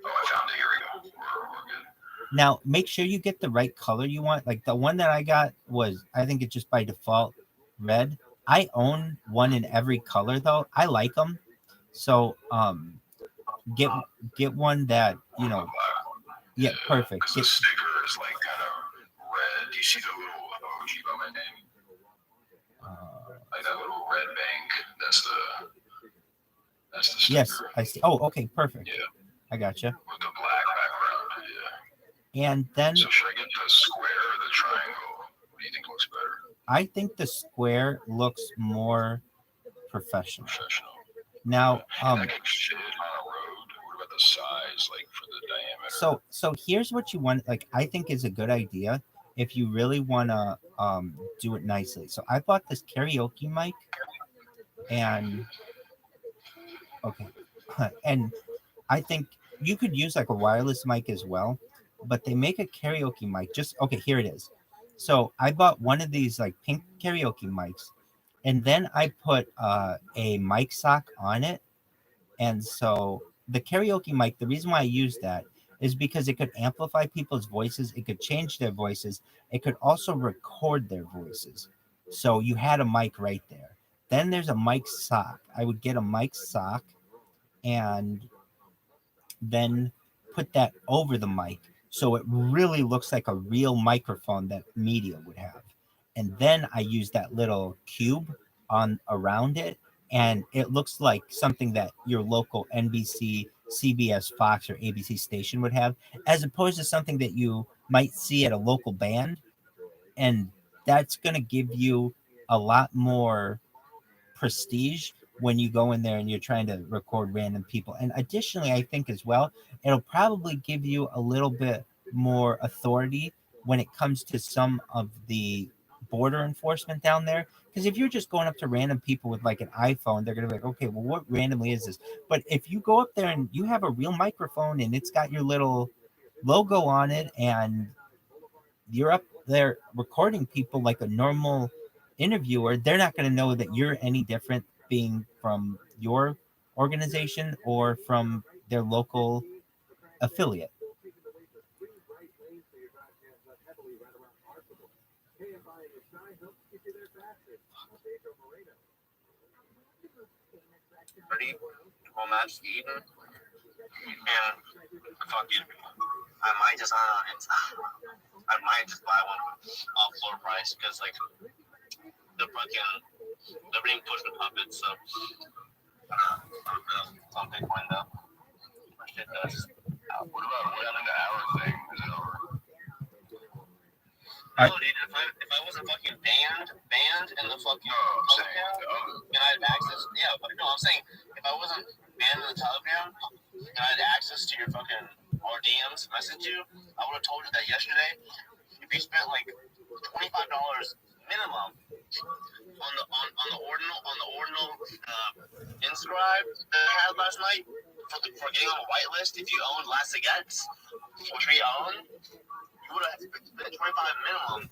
Oh, I found it. Here we go. We're good. Now, make sure you get the right color you want. Like the one that I got was, I think it's just by default red. I own one in every color though. I like them. So get one that, you know. Yeah, perfect. The sticker is like kind of red. Do you see the little emoji by my name? Like that little red bank. That's the sticker. Yes, I see. Oh, okay, perfect. Yeah. I gotcha. With the black background. Yeah. And then, so should I get the square or the triangle? What do you think looks better? I think the square looks more professional. Now, that could fit on a road. What about the size, like for the diameter? So here's what you want. Like, I think is a good idea if you really want to do it nicely. So I bought this karaoke mic, and and I think you could use like a wireless mic as well, but they make a karaoke mic. Here it is. So I bought one of these like pink karaoke mics, and then I put a mic sock on it. And so the karaoke mic, the reason why I use that is because it could amplify people's voices. It could change their voices. It could also record their voices. So you had a mic right there. Then there's a mic sock. I would get a mic sock and then put that over the mic, so it really looks like a real microphone that media would have. And then I use that little cube on around it, and it looks like something that your local NBC, CBS, Fox, or ABC station would have, as opposed to something that you might see at a local band. And that's going to give you a lot more prestige when you go in there and you're trying to record random people. And additionally, I think as well, it'll probably give you a little bit more authority when it comes to some of the border enforcement down there. Because if you're just going up to random people with like an iPhone, they're going to be like, okay, well, what randomly is this? But if you go up there and you have a real microphone and it's got your little logo on it and you're up there recording people like a normal interviewer, they're not going to know that you're any different being from your organization or from their local affiliate. Ready? Well, match eating. And fuck it. I might just buy one off floor price because like they're being pushed with puppets, so on Bitcoin though. My shit does. What happened to our thing? Is it over? No, dude, if I wasn't fucking banned in the fucking and I had access, but no, I'm saying if I wasn't banned in the Telegram and I had access to your fucking DMs message you, I would have told you that yesterday. If you spent like $25 minimum on the ordinal inscribe that I had last night, for getting on a whitelist, if you owned last against, which we own, you would have spent $25 minimum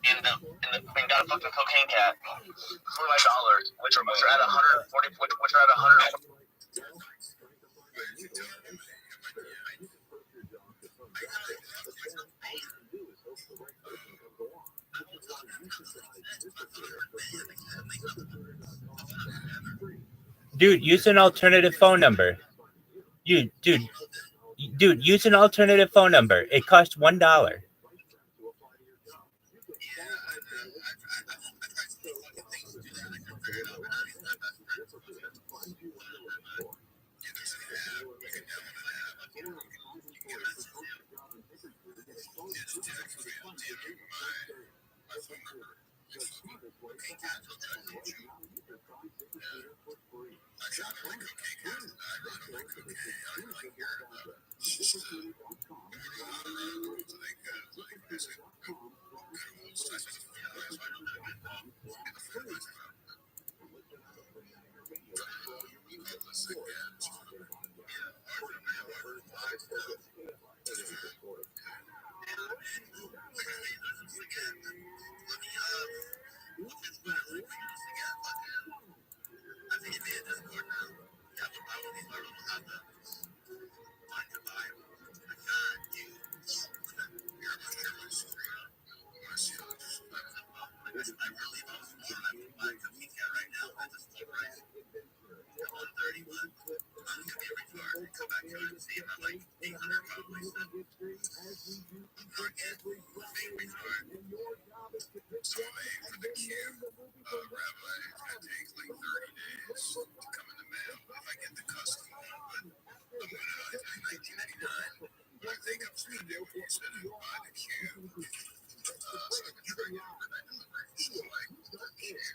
and got a fucking cocaine cat for $5, which are at 140, which are at 100. Dude, use an alternative phone number. Dude, use an alternative phone number. It costs $1.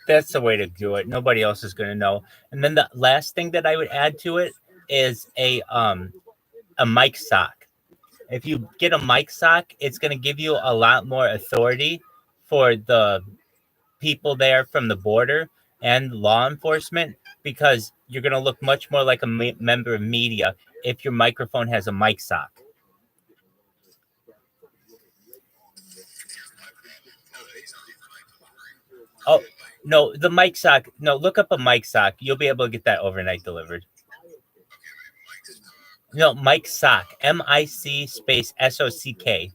That's the way to do it. Nobody else is going to know. And then the last thing that I would add to it is a mic sock. If you get a mic sock, it's going to give you a lot more authority for the people there from the border and law enforcement, because you're going to look much more like a member of media if your microphone has a mic sock. Oh, no, the mic sock. No, look up a mic sock. You'll be able to get that overnight delivered. No, mic sock. MIC space SOCK.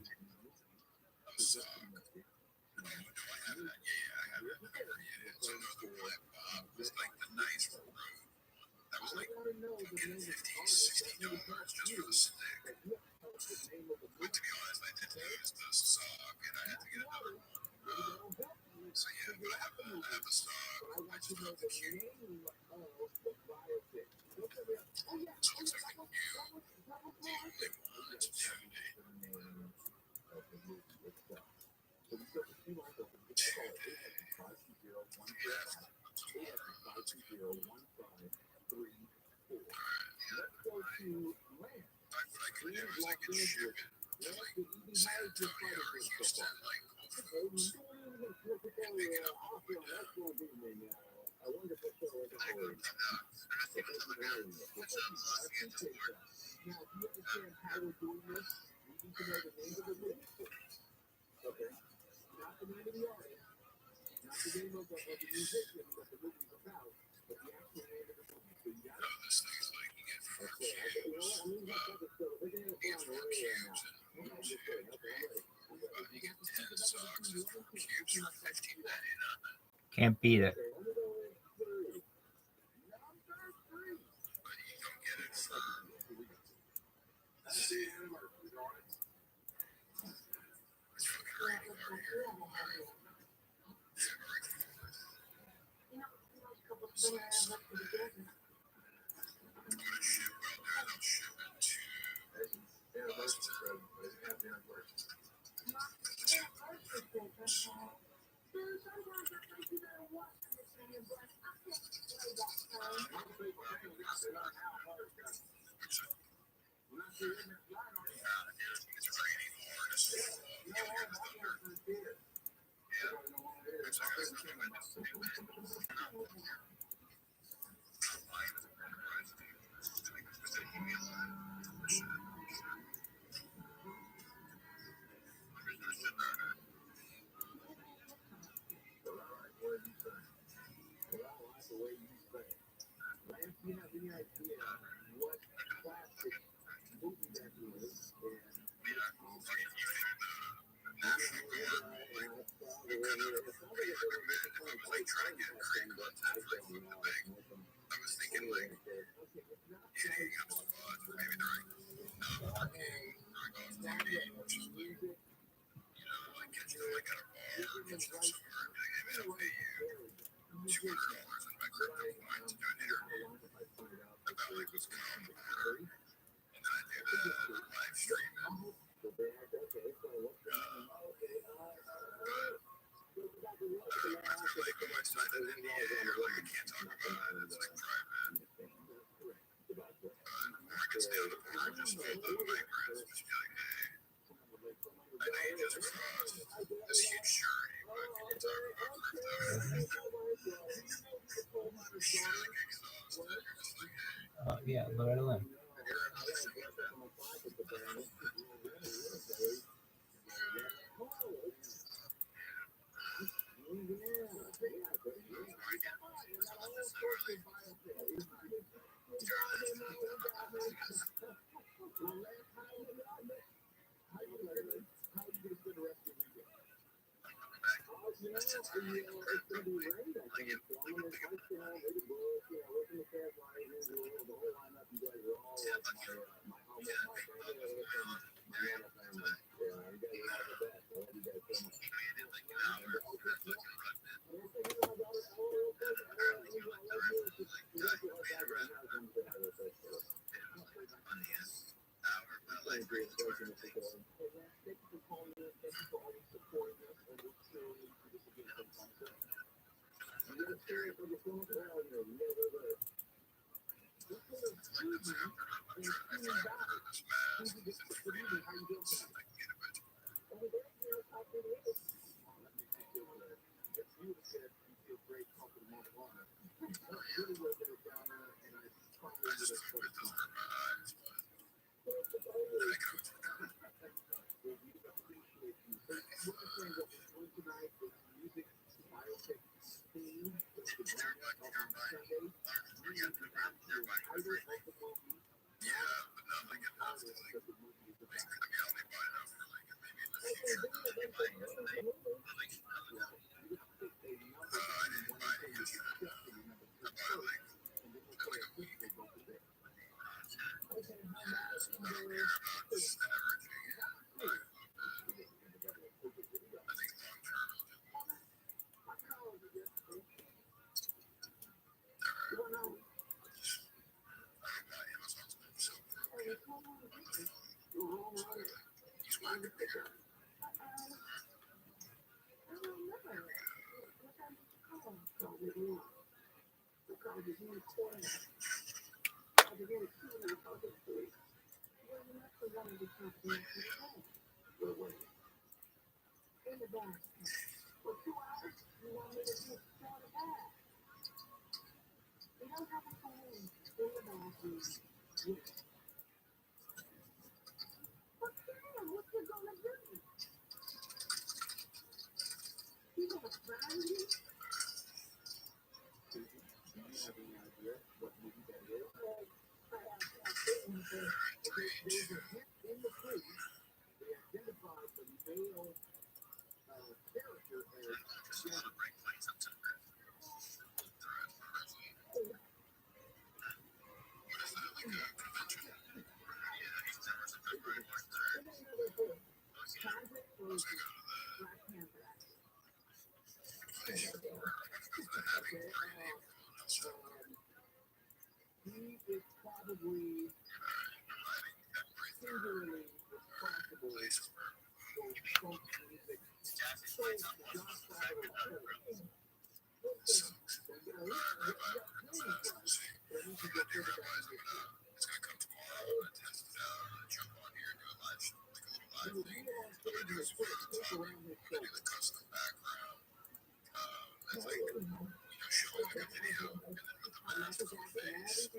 Can't beat it. keep me alive. Shit. Lance, do you have any idea what classic movie that is? I was thinking like, yeah, you got some odds, or maybe they're like not working, they're like off duty, which is like, you know, like catching them like at a bar, or catching them somewhere, and be like, hey man, I'll pay you $200 in my crypto coin to do an interview about like what's going on in the border, and then I do the live stream it. I feel like when I signed an NDA, or like I can't talk about it, it's like private. Or I could stay on the border and just hold the migrants, just be like, hey, I know you just crossed this huge journey, but can you talk about crypto? You're like exhausted, you're just like, hey. Yeah, let it alone.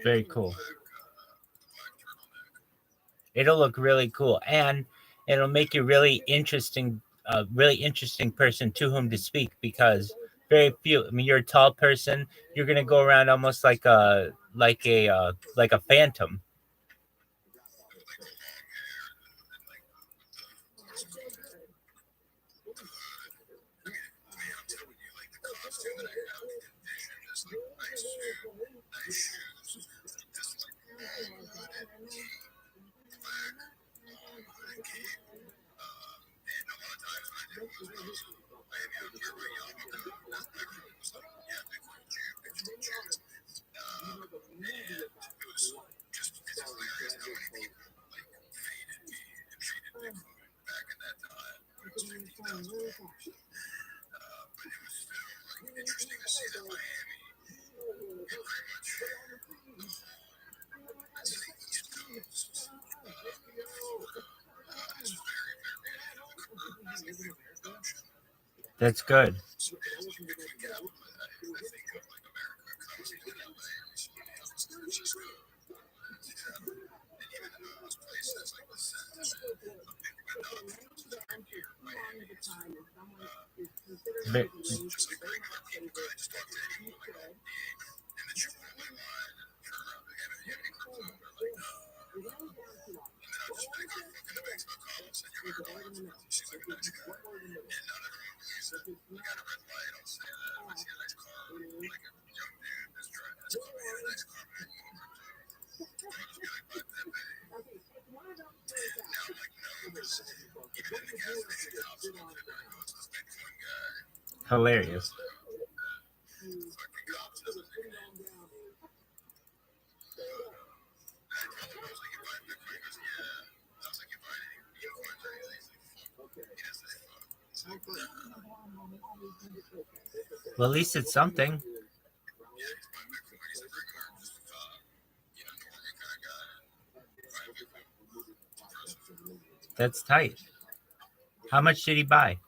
Very cool. It'll look really cool, and it'll make you really interesting, really interesting person to whom to speak, because very few. I mean, you're a tall person. You're gonna go around almost like a phantom. That's good. Ve- Hilarious. Well, at least it's something. That's tight. How much did he buy?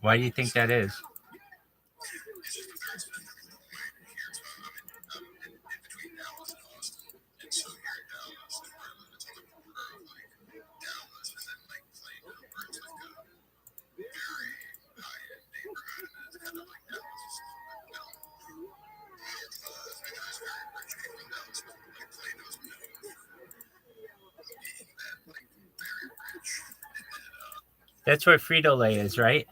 Why do you think that is? That's where Frito-Lay is, right?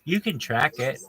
You can track it.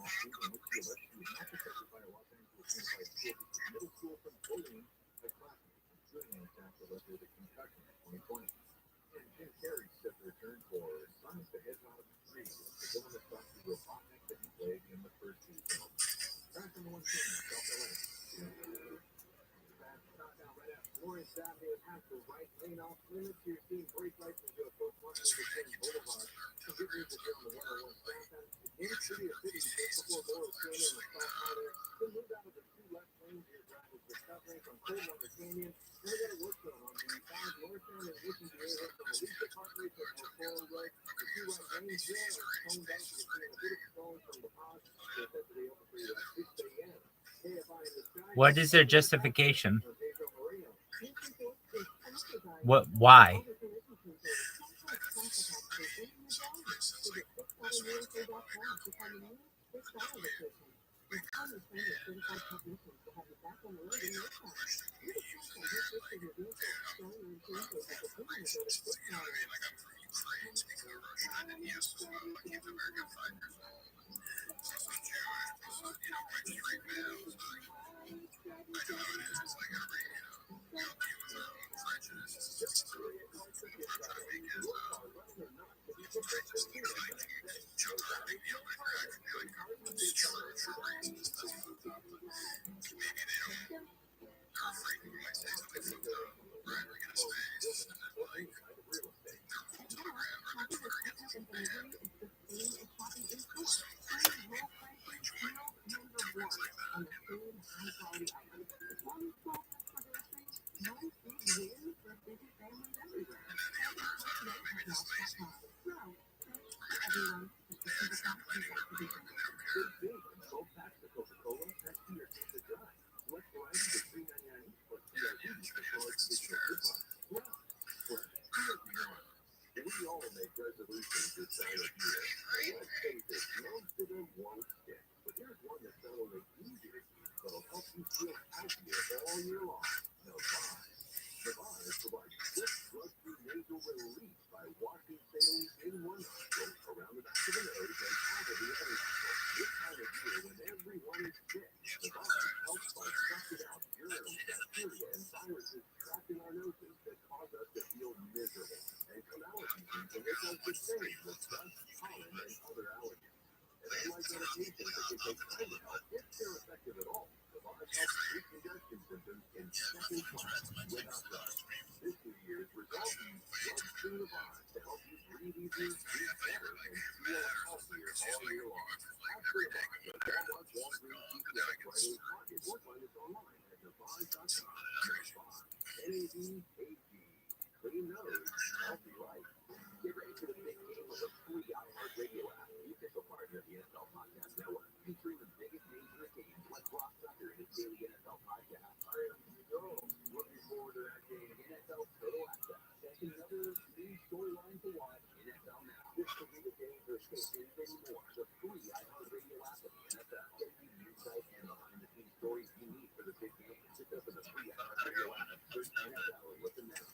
What is their justification? What? Why? in the jar. Visit fixautoUSA.com to find the new Fixed Auto location. Your partner's trained with certified technicians will have you back on the road in no time. You can check on who fixes your vehicle, showing your insurance agent the payment of the Fixed Auto. I got from Ukraine to become a Russian, and he has keep the American flag years old. Plus I'm Jewish, plus white straight male. So I know how it is. It's like every deal with their own prejudices. So what I'm trying to make is just like joke around, if you're acting like it's true for reasons. That's fucked up. Maybe they don't. They're afraid you might say something fucked up, right? Or get a space, and then like their quotes on the ground or their Twitter gets banned. So like join tweets like that. On the food, high-quality items, as long as 12 for groceries, no food wins for busy families everywhere. Maybe just lazy. Everyone, just the simple fact is that to be Big thing. 12 packs of Coca-Cola. That's to your kids to dry. Select varieties of $3.99 each plus TRILLIONAIRE as well as additional coupons. Well, we all make resolutions this time of year. Let's face it, most of them won't stick. But here's one that's not only easy to keep, but will help you feel healthier all year long. The Vise provides quick drug-free nasal relief by washing saline in one nostril, around the back of the nose, and out of the other nostril. This time of year, when everyone is sick, the Vise helps by sucking out germs, bacteria, and viruses trapped in our noses that cause us to feel miserable and come allergies can make us the same with dust, pollen, and other allergens. And unlike medications that can take time to help, if they're effective at all, the Vise helps treat congestion symptoms in seconds flat without drugs. This New Year's, resolve use drugs through the Vise to help you breathe easier, breathe better, and feel healthier all year long. Ask for the Vise at Walmart, Walgreens, CVS, Rite Aid, Target, or find us online at thevise.com. NAVAG. Clean nose, healthy life. Get ready for the big game of the free iHeartRadio app, the official partner of the NFL Podcast Network, featuring the biggest names in the game. Let's rock Tucker in his daily NFL podcast. I am looking forward to that game. NFL Total Access. That's another new storyline to watch. NFL Now. This could be the game for escape anymore. The free iHeartRadio app of the NFL. Getting you insight and behind-the-scenes stories you need for the big game. Just open the free iHeartRadio app. Search NFL and listen now.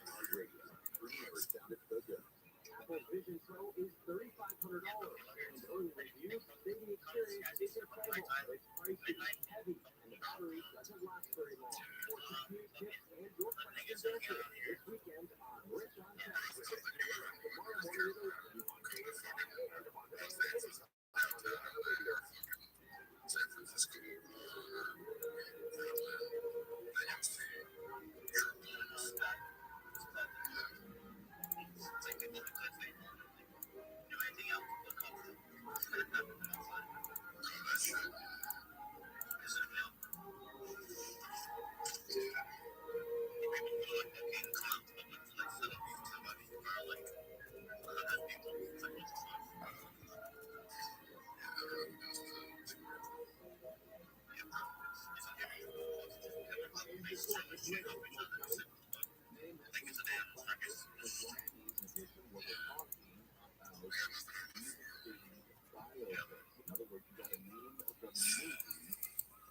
iHeartRadio. Free never sounded so good. Apple Vision Pro is $3,500. And early reviews say the experience is incredible. It's priced to be heavy, and the battery doesn't last very long. For confused tips and your questions answered this weekend on Rich on Tech. Tomorrow morning at 11 on KSI and on the radio. San Francisco. In other words, you got a name of the movie,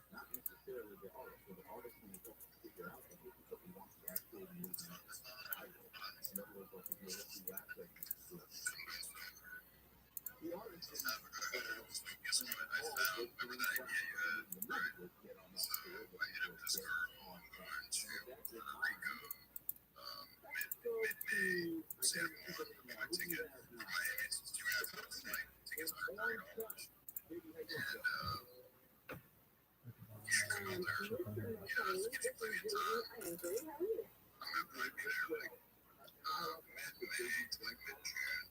not necessarily the artist. So the artist can help figure out the movie, but we want the actual movie title. In other words, like if you're looking at that, the artist is all with the get on that story, but I hit up this girl on that's in mind. Mid-May, Saturday morning, my ticket from Miami is 2 hours tonight. Tickets are $3. And you should come up there. Yeah, it's getting plenty of time. I'm gonna probably be there like mid-May to like mid-June.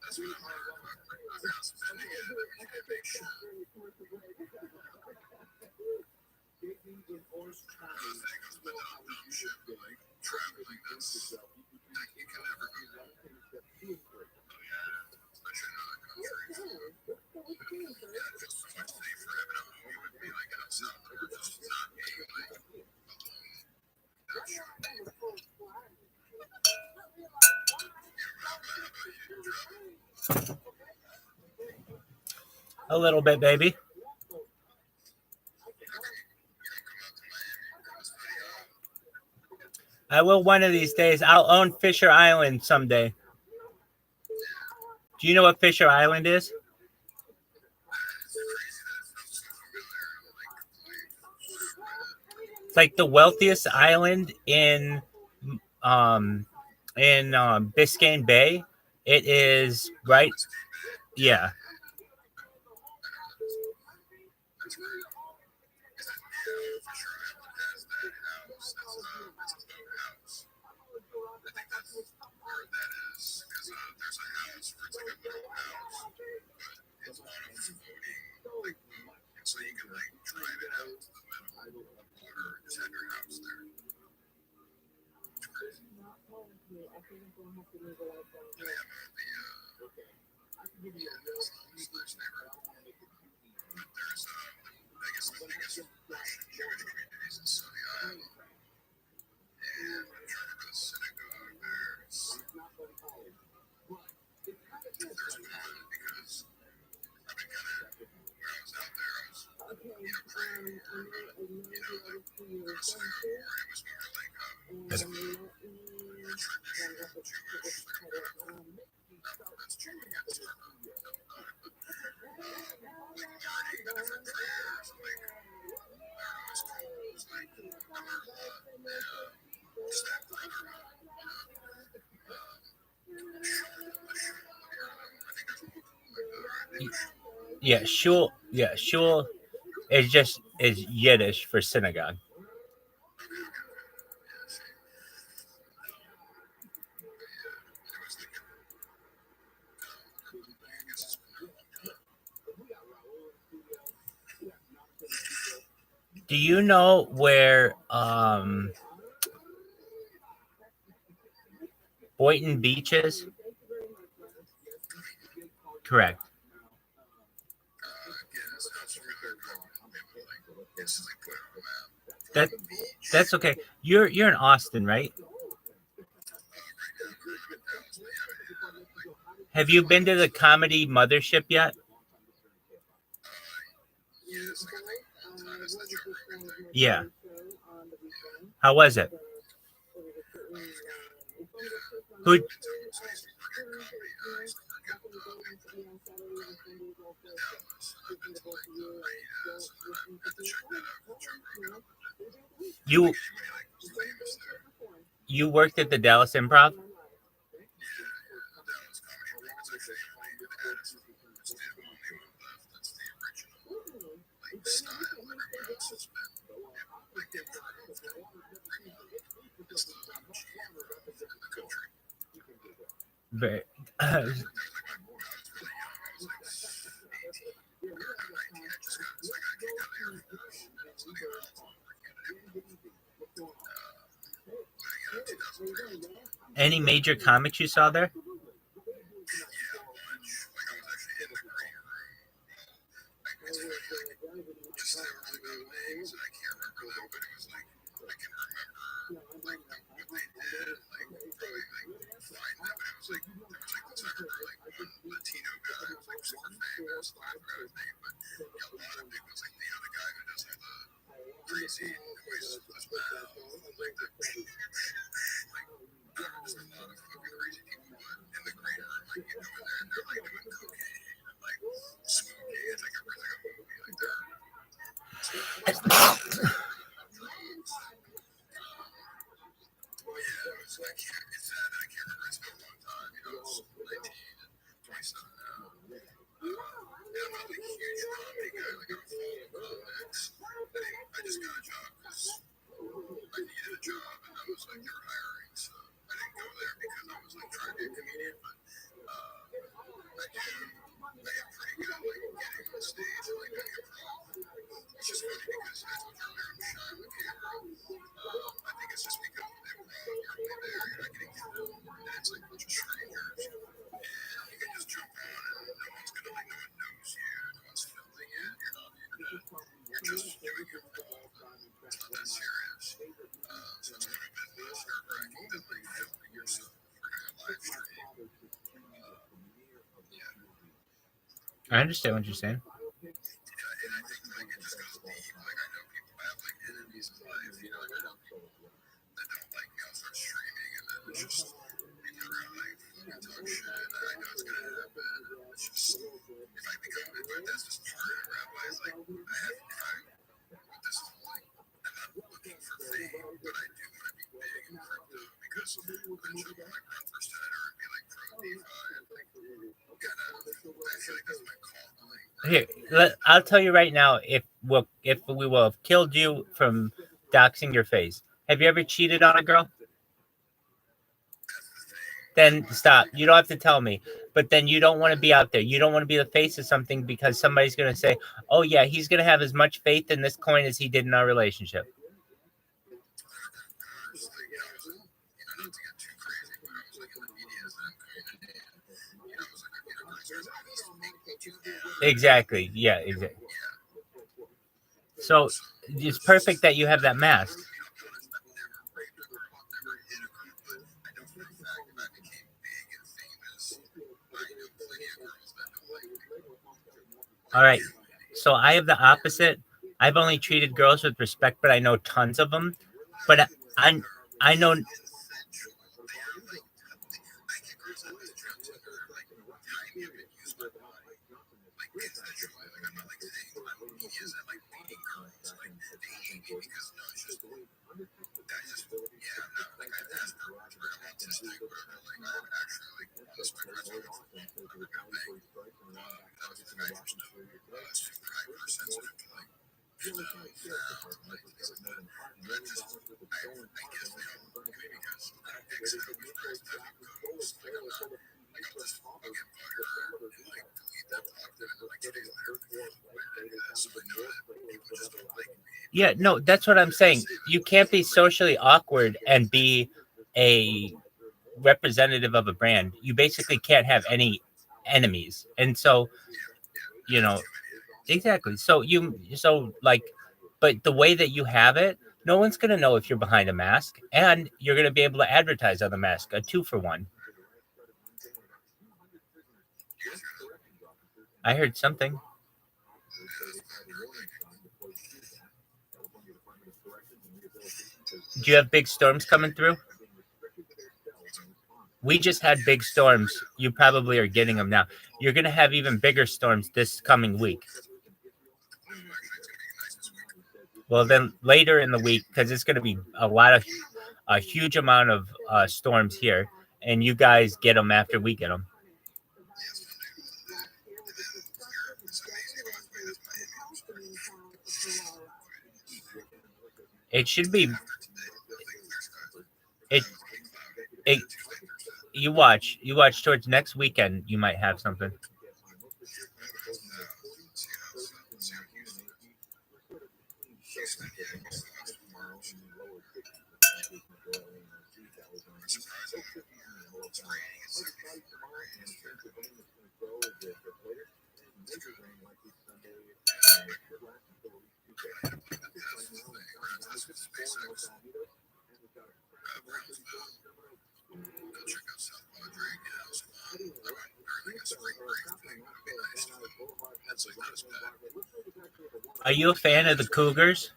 That's that's what I've got some spending in. You can make sure. Another thing is with adoption, like traveling, that's like you can never go. Oh yeah, especially in other countries. Yeah, just so much safer having a movie would be like outside or just not being like alone. That's true. Yeah, Rabbi, how about you? Travel? A little bit, baby. Okay. You don't come out to Miami or come to City Island. I will one of these days. I'll own Fisher Island someday. Do you know what Fisher Island is? It's crazy that it sounds so familiar. Like, It's like the wealthiest island in Biscayne Bay. It is right. Yeah. that's great. Is it, yeah, Fisher Island has that house. It's a boathouse. I think that's where that is. Because there's a house where it's like a little house, but it's on a floating like boat, and so you can like drive it out to the middle of the water and just have your house there. It's crazy. Can I have all the it's not a slash neighbor. But there's I guess the biggest Russian Jewish communities in Sunny Island. And I'm trying to remember the synagogue there. There's one because I've been kind of, when I was out there, I was, praying for, like, a synagogue where it was more like some more traditional Jewish synagogue. That's true against her. Like learning the different prayers, like, they're always cool. It was like, I learned a lot. And just that brotherhood, Yeah, shul. Yeah, shul is just is Yiddish for synagogue. Do you know where Boynton Beach is? Correct. That's okay. You're in Austin, right? Have you been to the comedy mothership yet? Yeah. How was it? Who? You worked at the Dallas Improv? Very, any major comics you saw there? Latino guy who's like super famous. I forgot his name, but a lot of people like the other guy who does all the crazy noises as well. Like the just a lot of fucking crazy people in the green room, like you go in there and they're like doing cocaine and like smoking. It's like a movie like that. Well, yeah, it was like it's sad that I can't remember. It's been a long time. You know, I was 19 and 27 now. I'm not like a huge comedy guy. Like I'm full of comics. I just got a job because I needed a job and I was like, they were hiring, so I didn't go there because I was like trying to be a comedian. But I understand what you're saying. Here, I'll tell you right now, if we will have killed you from doxing your face. Have you ever cheated on a girl? Then stop. You don't have to tell me. But then you don't want to be out there. You don't want to be the face of something because somebody's going to say, oh, yeah, he's going to have as much faith in this coin as he did in our relationship. Exactly. Yeah, exactly. So it's perfect that you have that mask. All right. So I have the opposite. I've only treated girls with respect, but I know tons of them. But I know. Yeah, no, that's what I'm saying. You can't be socially awkward and be a representative of a brand. You basically can't have any enemies. And so, you know, exactly. So but the way that you have it, no one's going to know if you're behind a mask, and you're going to be able to advertise on the mask, a 2-for-1. I heard something. Do you have big storms coming through? We just had big storms. You probably are getting them now. You're going to have even bigger storms this coming week. Well, then later in the week, because it's going to be a huge amount of storms here, and you guys get them after we get them. It should be. You watch towards next weekend, you might have something. Are you a fan of the Cougars?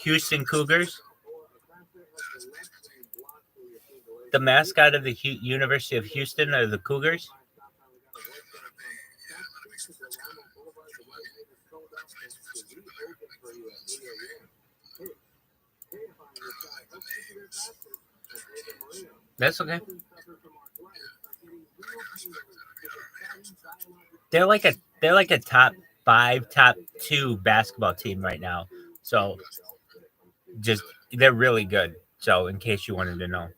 Houston Cougars? The mascot of the University of Houston are the Cougars? That's okay. They're like a top 5, top 2 basketball team right now. So they're really good. So in case you wanted to know.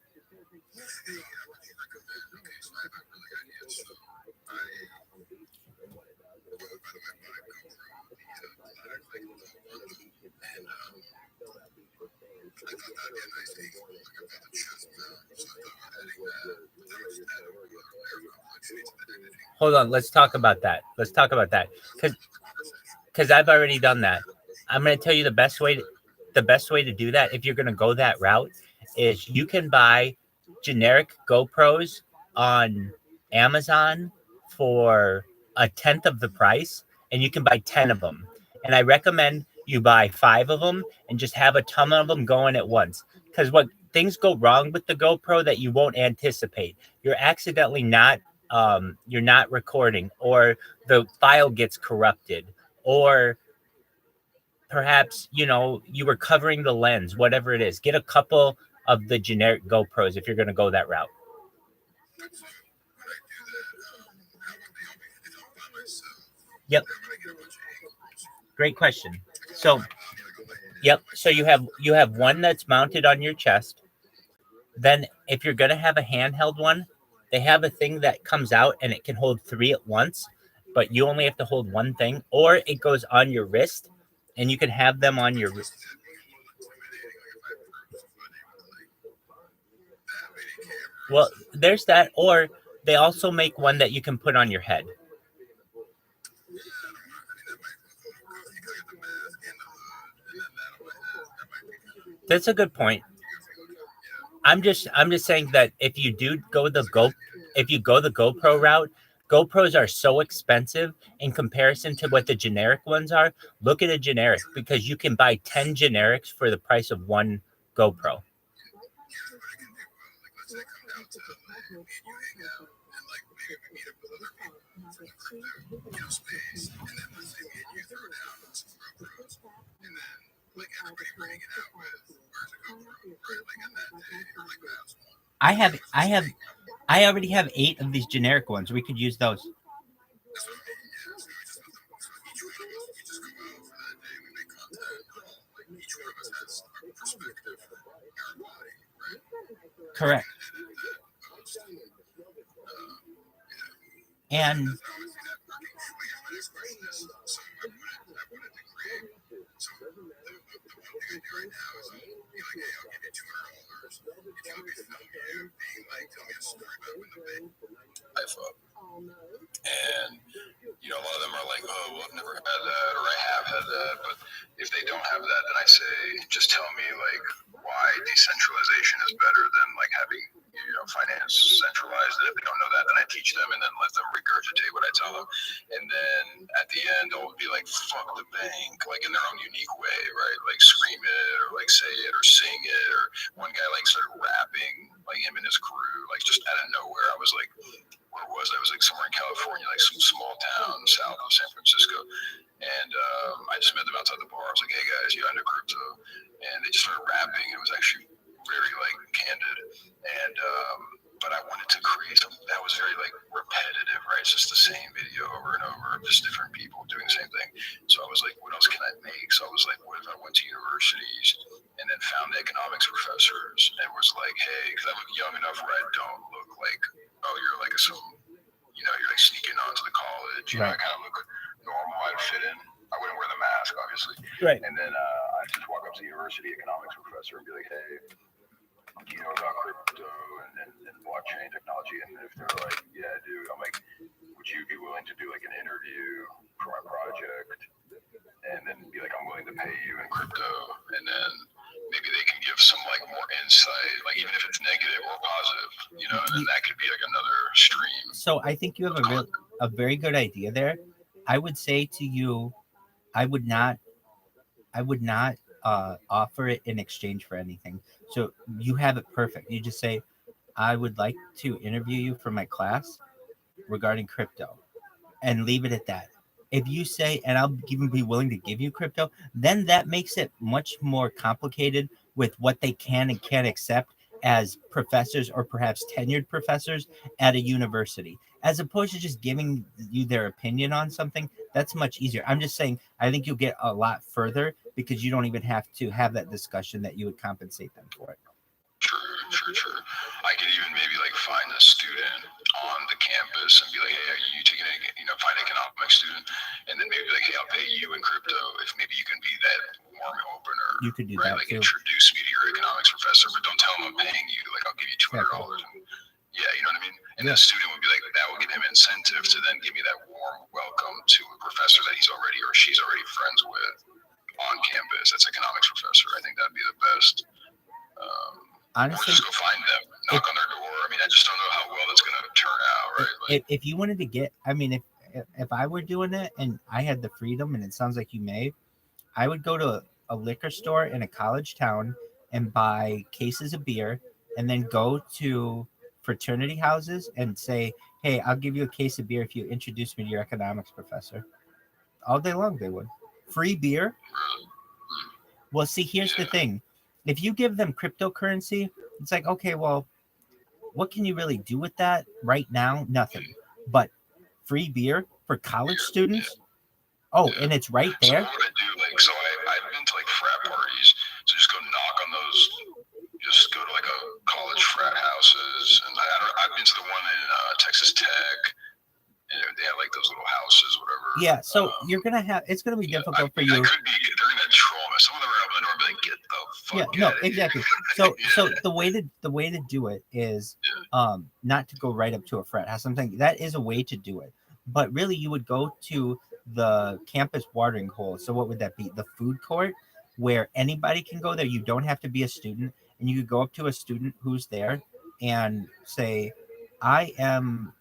Hold on, let's talk about that. Because I've already done that. I'm going to tell you the best way to do that, if you're going to go that route, is you can buy generic GoPros on Amazon for a tenth of the price, and you can buy 10 of them. And I recommend you buy 5 of them and just have a ton of them going at once. Because what things go wrong with the GoPro that you won't anticipate, you're accidentally not you're not recording, or the file gets corrupted, or perhaps you were covering the lens, whatever it is. Get a couple of the generic GoPros if you're going to go that route. Yep. Great question. So you have one that's mounted on your chest. Then if you're going to have a handheld one, they have a thing that comes out and it can hold 3 at once, but you only have to hold one thing, or it goes on your wrist and you can have them on your wrist. Well, there's that, or they also make one that you can put on your head. That's a good point. I'm just saying that if you go the GoPro route, GoPros are so expensive in comparison to what the generic ones are. Look at a generic, because you can buy 10 generics for the price of one GoPro. I already have 8 of these generic ones. We could use those. Correct. And and a lot of them are like, oh, well, I've never had that, or I have had that. But if they don't have that, then I say, just tell me like why decentralization is better than like having finance centralized. And if they don't know that, then I teach them and then let them regurgitate what I tell them. And then at the end, they'll be like, fuck the bank, like in their own unique way, right? Like scream it, or like say it, or sing it. Or one guy like started rapping, like him and his crew, like just out of nowhere. I was like, where was I? I was like somewhere in California, like some small town south of San Francisco. And I just met them outside the bar. I was like, hey guys, you into crypto? And they just started rapping. It was actually very like candid. And but I wanted to create something that was very like repetitive, right? It's just the same video over and over, just different people doing the same thing. So I was like, what else can I make? So I was like, what if I went to universities and then found economics professors and was like, hey, because I look young enough where I don't look like, oh, you're like you're like sneaking onto the college. Right. I kind of look normal. I'd fit in. I wouldn't wear the mask, obviously. Right. And then I'd just walk up to the university economics professor and be like, hey, about crypto and blockchain technology. And if they're like, yeah, dude, I'm like, would you be willing to do like an interview for my project? And then be like, I'm willing to pay you in crypto. And then maybe they can give some like more insight, like even if it's negative or positive, and then that could be like another stream. So I think you have a very good idea there. I would say to you, I would not offer it in exchange for anything. So you have it perfect. You just say, I would like to interview you for my class regarding crypto, and leave it at that. If you say, and I'll even be willing to give you crypto, then that makes it much more complicated with what they can and can't accept as professors, or perhaps tenured professors at a university, as opposed to just giving you their opinion on something. That's much easier. I'm just saying, I think you'll get a lot further because you don't even have to have that discussion that you would compensate them for it. True. Sure. I could even maybe like find a student on the campus and be like, hey, are you taking a, find an economics student, and then maybe like, hey, I'll pay you in crypto if maybe you can be that warm opener. You could do right? that Like too. introduce me to your economics professor, but don't tell him I'm paying you. Like I'll give you $200. And, yeah, you know what I mean? And the student would be like, that will give him incentive to then give me that warm welcome to a professor that he's already or she's already friends with on campus. That's economics professor. I think that'd be the best. Honestly, or just go find them, knock on their door. I mean, I just don't know how well that's gonna turn out, right? Like, if you wanted to get, I mean, if I were doing it and I had the freedom, and it sounds like you may, I would go to a liquor store in a college town and buy cases of beer, and then go to fraternity houses and say, hey, I'll give you a case of beer if you introduce me to your economics professor. All day long they would. Free beer. Well, see, here's the thing. If you give them cryptocurrency, it's like, okay, well, what can you really do with that right now? Nothing. But free beer for college students? Oh, and it's right there? So what I do, like, so I've been to like frat parties, so just go knock on those, just go to like a college frat houses, and I've been to the one in Texas Tech, and they have like those little houses, whatever. Yeah, so you're gonna have, it's gonna be difficult for you. They're gonna troll me. Some of them are open the door and be like, get the fuck out of exactly. here. So the way to do it is not to go right up to a frat house. Something that is a way to do it, but really you would go to the campus watering hole. So what would that be? The food court, where anybody can go there. You don't have to be a student, and you could go up to a student who's there and say, I am.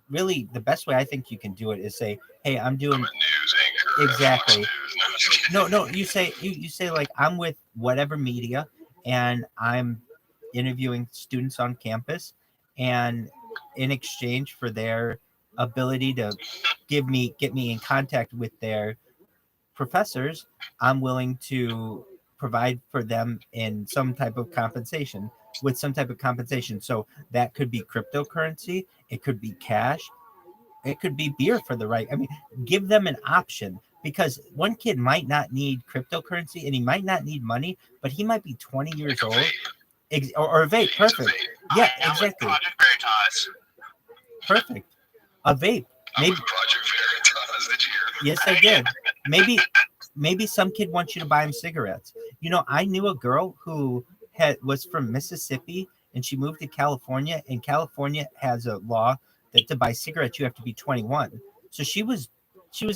Really, the best way I think you can do it is say, hey, I'm doing I'm a news anchor. exactly. No, You say like, I'm with whatever media, and I'm interviewing students on campus, and in exchange for their ability to get me in contact with their professors, I'm willing to provide for them in some type of compensation. So that could be cryptocurrency, it could be cash, it could be beer for the right. I mean, give them an option, because one kid might not need cryptocurrency and he might not need money, but he might be 20 years old. Or a vape. Perfect. Yeah, exactly. Project Veritas. Perfect. A vape. Maybe Project Veritas. Did you hear? Yes, I did. Maybe some kid wants you to buy him cigarettes. I knew a girl who was from Mississippi, and she moved to California, and California has a law that to buy cigarettes you have to be 21. So she was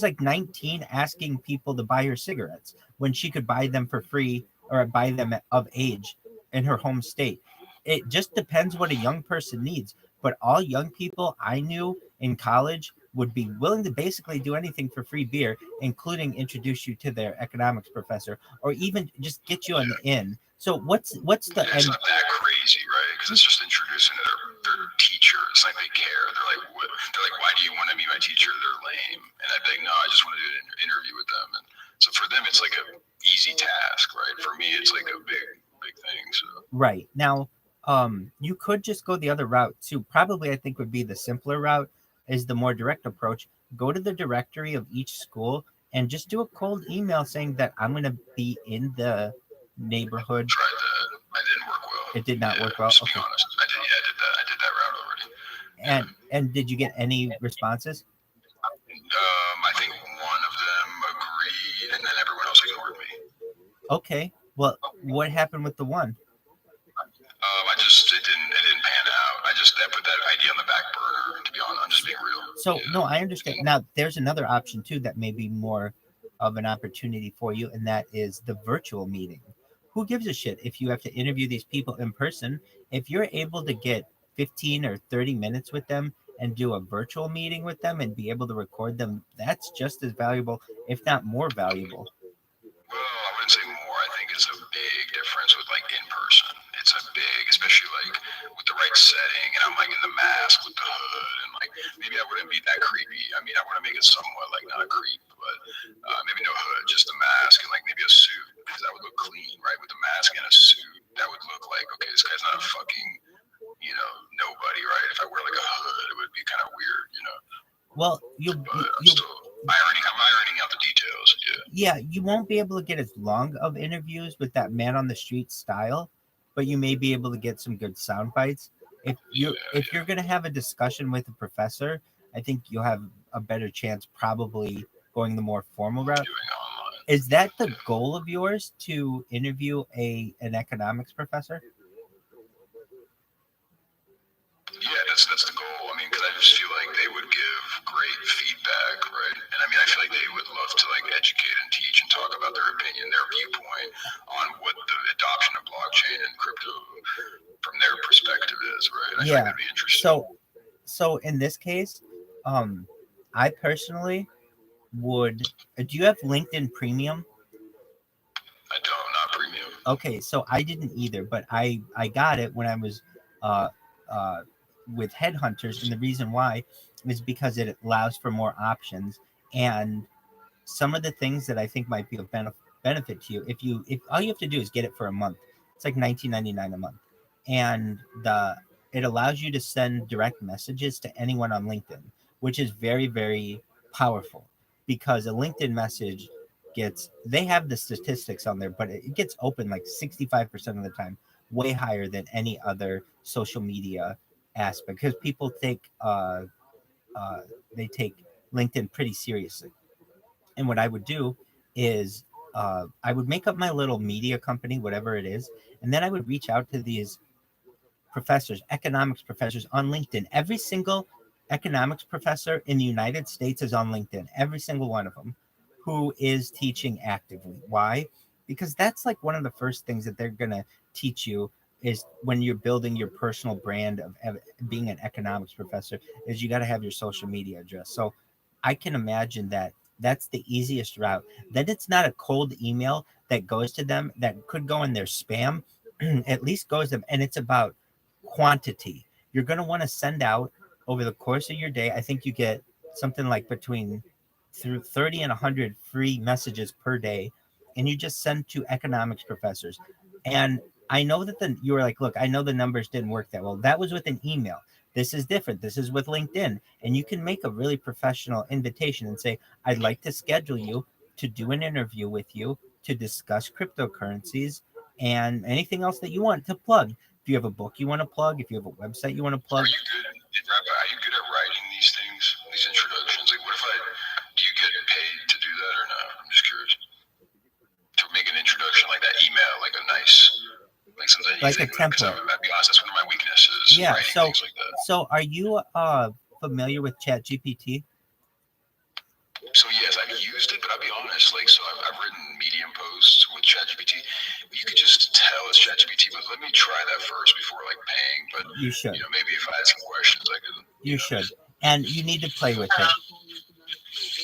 like 19, asking people to buy her cigarettes when she could buy them for free or buy them of age in her home state. It just depends what a young person needs. But all young people I knew in college would be willing to basically do anything for free beer, including introduce you to their economics professor, or even just get you on the in. So what's the It's not that crazy, right? Because it's just introducing to their teacher. It's like they care. They're like, what? They're like, why do you want to be my teacher? They're lame. And I'd be like, no, I just want to do an interview with them. And so for them, it's like a easy task, right? For me, it's like a big thing. So right now, you could just go the other route too. Probably, I think, would be the simpler route, is the more direct approach. Go to the directory of each school and just do a cold email saying that I'm going to be in the neighborhood. tried that. It didn't work well. It did not work well. Just to Okay. be honest, I did that route already. And did you get any responses? I think one of them agreed, and then everyone else ignored me. Okay. Well, what happened with the one? It didn't pan out. I put that idea on the back burner, to be honest. I'm just being real. So no, I understand. Now there's another option too that may be more of an opportunity for you, and that is the virtual meeting. Who gives a shit if you have to interview these people in person? If you're able to get 15 or 30 minutes with them and do a virtual meeting with them and be able to record them, that's just as valuable, if not more valuable. Well, I wouldn't say more. I think it's a big difference with like in person. It's a big, especially like with the right setting, and I'm like in the mask with the hood, and like maybe I wouldn't be that creepy. I mean, I want to make it somewhat like not a creep, but maybe no hood, just a mask and like maybe a suit, because that would look clean, right? With the mask and a suit, that would look like, okay, this guy's not a fucking, nobody, right? If I wear like a hood, it would be kind of weird, Well, I'm ironing out the details. Yeah, you won't be able to get as long of interviews with that man on the street style, but you may be able to get some good sound bites. If you're going to have a discussion with a professor, I think you'll have a better chance probably going the more formal route. Is that the goal of yours, to interview an economics professor? Yeah, that's the goal. I mean, because I just feel like they would give great feedback, right? And I mean, I feel like they would love to like educate and teach and talk about their opinion, their viewpoint on what the adoption of blockchain and crypto from their perspective is, right? I feel like that'd be interesting. So in this case, I personally would. Do you have LinkedIn Premium? I don't, not premium. Okay, so I didn't either, but I got it when I was uh, with headhunters, and the reason why is because it allows for more options, and some of the things that I think might be of benefit to you, if all you have to do is get it for a month, it's like $19.99 a month, and it allows you to send direct messages to anyone on LinkedIn, which is very, very powerful, because a LinkedIn message they have the statistics on there, but it gets open like 65% of the time, way higher than any other social media aspect, because people take they take LinkedIn pretty seriously. And what I would do is I would make up my little media company, whatever it is, and then I would reach out to these professors, economics professors on LinkedIn. Every single economics professor in the United States is on LinkedIn, every single one of them, who is teaching actively. Why? Because that's like one of the first things that they're going to teach you is when you're building your personal brand of being an economics professor, is you got to have your social media address. So I can imagine that that's the easiest route. Then it's not a cold email that goes to them that could go in their spam. At least goes to them, and it's about quantity. You're going to want to send out over the course of your day. I think you get something like between 30 and 100 free messages per day, and you just send to economics professors. And I know that you were like, look, I know the numbers didn't work that well. That was with an email. This is different. This is with LinkedIn. And you can make a really professional invitation and say, I'd like to schedule you to do an interview with you to discuss cryptocurrencies and anything else that you want to plug. If you have a book you want to plug, if you have a website you want to plug. Are you good at writing these things, these introductions? Like, do you get paid to do that or not? I'm just curious. To make an introduction like that, email, like a nice, like something like a template. I'll be honest, that's one of my weaknesses. Yeah. Things like that. So are you familiar with ChatGPT? So yes, I've used it, but I'll be honest, like, so I've written Medium posts with ChatGPT. You could just tell it's ChatGPT, but let me try that first before like paying. But you should. Maybe if I had some questions, I could. You should, and you need to play with it.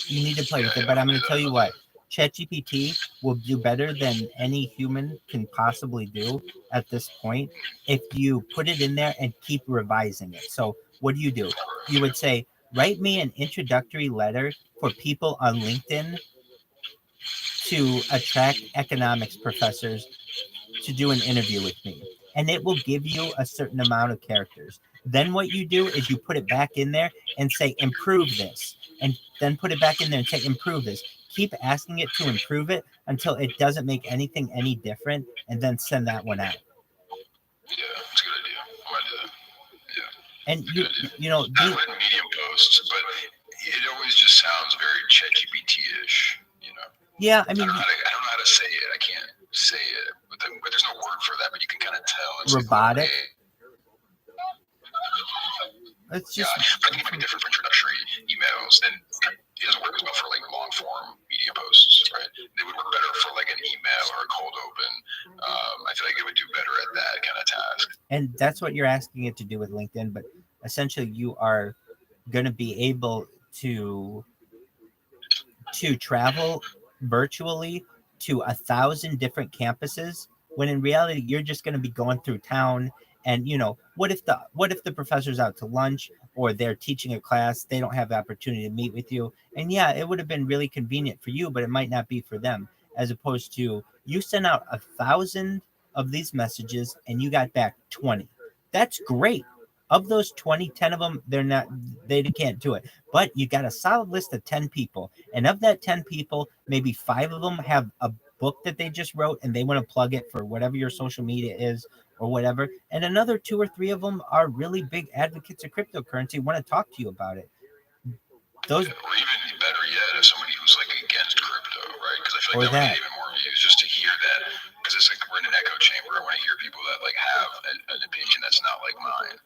You need to play with it, but I'm going to tell you what. ChatGPT will do better than any human can possibly do at this point if you put it in there and keep revising it. So what do? You would say, write me an introductory letter for people on LinkedIn to attract economics professors to do an interview with me. And it will give you a certain amount of characters. Then what you do is you put it back in there and say, improve this. And then put it back in there and say, improve this. Keep asking it to improve it until it doesn't make anything any different, and then send that one out. Yeah, it's a good idea. I might do that. Yeah. And I've written Medium posts, but it always just sounds very ChatGPT-ish, Yeah, I mean, I don't know how to say it. I can't say it, but there's no word for that. But you can kind of tell. It's robotic. It's just. I think it might be different for introductory emails, and it doesn't work as well for like long form media posts, right? They would work better for like an email or a cold open. I feel like it would do better at that kind of task. And that's what you're asking it to do with LinkedIn, but essentially you are going to be able to travel virtually to 1,000 different campuses, when in reality you're just going to be going through town. And what if the professor's out to lunch, or they're teaching a class, they don't have the opportunity to meet with you, and yeah, it would have been really convenient for you, but it might not be for them. As opposed to you sent out 1,000 of these messages and you got back 20. That's great. Of those 20, 10 of them, they can't do it. But you got a solid list of 10 people. And of that 10 people, maybe 5 of them have a book that they just wrote and they want to plug it for whatever your social media is, or whatever. And another 2 or 3 of them are really big advocates of cryptocurrency, want to talk to you about it. Those, or even better yet, if somebody who's like against crypto, right? Because I feel like Or that would that. get even more views just to hear that. Because it's like we're in an echo chamber. I want to hear people that like have an opinion that's not like mine.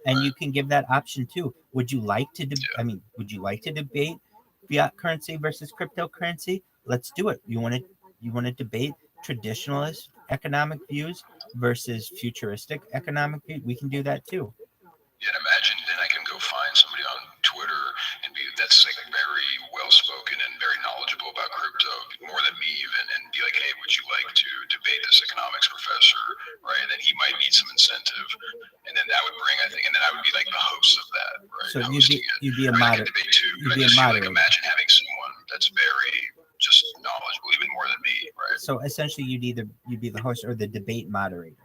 and you can give that option too. Would you like to? Would you like to debate fiat currency versus cryptocurrency? Let's do it. You want to debate traditionalist economic views versus futuristic economic views? We can do that too. Yeah, and imagine then I can go find somebody on Twitter and be that's like very well spoken and very knowledgeable about crypto, more than me even, and be like, hey, would you like to debate this economics professor, right? And then he might need some incentive, and then that would bring, I think, and then I would be like the host of that, right? So Hosting you'd be a I mean, I moderator. could debate too, You'd but I be a just feel like moderator. imagine having someone that's very just knowledgeable, even more than me, right? So essentially, you'd be the host or the debate moderator.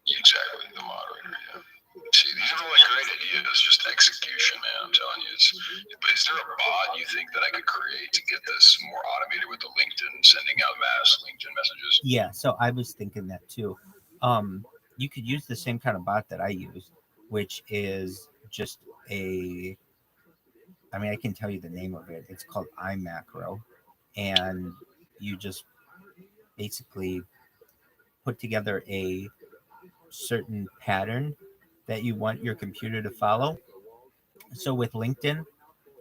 Exactly, the moderator. Yeah. See, these are all like great ideas, just execution, man. I'm telling you. But is there a bot you think that I could create to get this more automated with the LinkedIn, sending out mass LinkedIn messages? Yeah, so I was thinking that too. You could use the same kind of bot that I use, which is just I can tell you the name of it. It's called iMacro, and you just basically put together a certain pattern that you want your computer to follow. So with LinkedIn,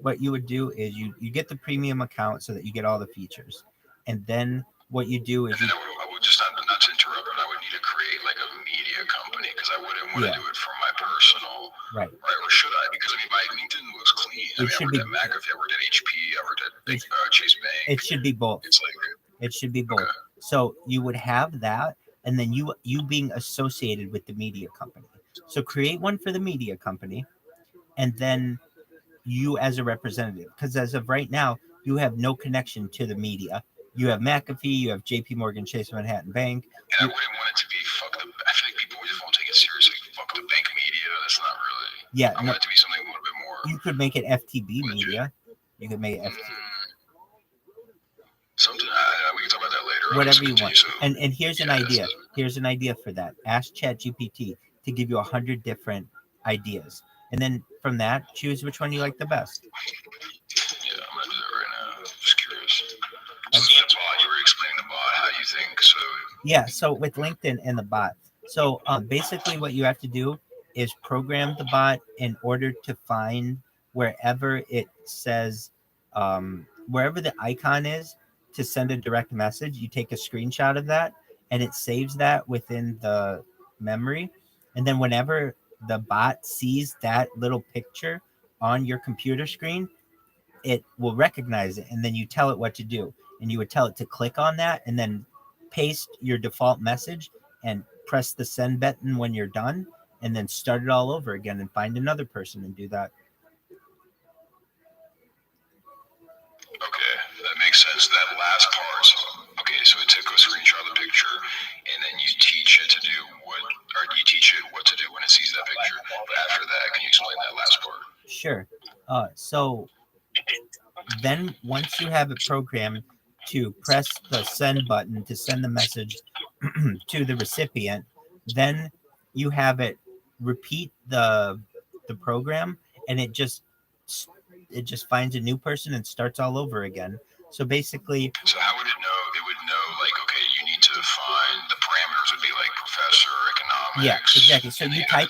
what you would do is you get the premium account so that you get all the features, and then what you do is I would just not to interrupt, but I would need to create like a media company because I wouldn't want to do it from my personal. Right. Or should I? Because I mean, my LinkedIn looks clean. I worked at McAfee, I worked at HP, I worked at Chase Bank. It should be both. It's like it should be both. Okay. So you would have that, and then you being associated with the media company. So create one for the media company, and then you as a representative, because as of right now, you have no connection to the media. You have McAfee, you have JP Morgan Chase Manhattan Bank. And I wouldn't want it to be fuck the. I feel like people just won't take it seriously. Fuck the bank media. That's not really. Yeah, I want it to be something a little bit more. You could make it FTB media. You could make it FTB. Something. We can talk about that later. Whatever you want. And here's an idea. Here's an idea for that. Ask ChatGPT to give you 100 different ideas, and then from that, choose which one you like the best. Yeah, I'm gonna do that right now. Just curious. So the bot, you were explaining the bot, how you think. So yeah, so with LinkedIn and the bot. So basically what you have to do is program the bot in order to find wherever it says, wherever the icon is to send a direct message, you take a screenshot of that and it saves that within the memory. And then whenever the bot sees that little picture on your computer screen, it will recognize it, and then you tell it what to do, and you would tell it to click on that and then paste your default message and press the send button when you're done, and then start it all over again and find another person and do that. Okay, that makes sense. That last part. So it took a screenshot of the picture, and then you teach it to do you teach it what to do when it sees that picture. But after that, can you explain that last part? Sure. So then once you have it programmed to press the send button to send the message to the recipient, then you have it repeat the program, and it just finds a new person and starts all over again. So basically, so how would it know? It would know, like, okay, you need to find the parameters would be like professor, economics. Yeah, exactly. So you type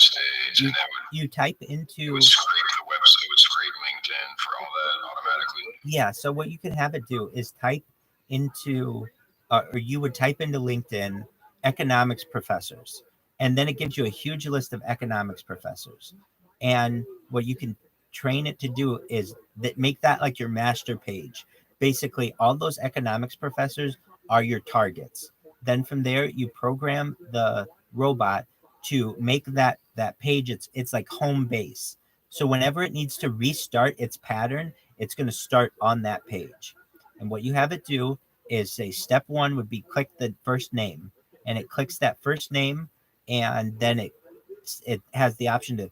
you type into. It would scrape the website. It would scrape LinkedIn for all that automatically. Yeah. So what you can have it do is type into, or you would type into LinkedIn economics professors, and then it gives you a huge list of economics professors. And what you can train it to do is that make that like your master page. Basically, all those economics professors are your targets. Then from there, you program the robot to make that page. It's like home base. So whenever it needs to restart its pattern, it's going to start on that page. And what you have it do is say step 1 would be click the first name, and it clicks that first name, and then it has the option to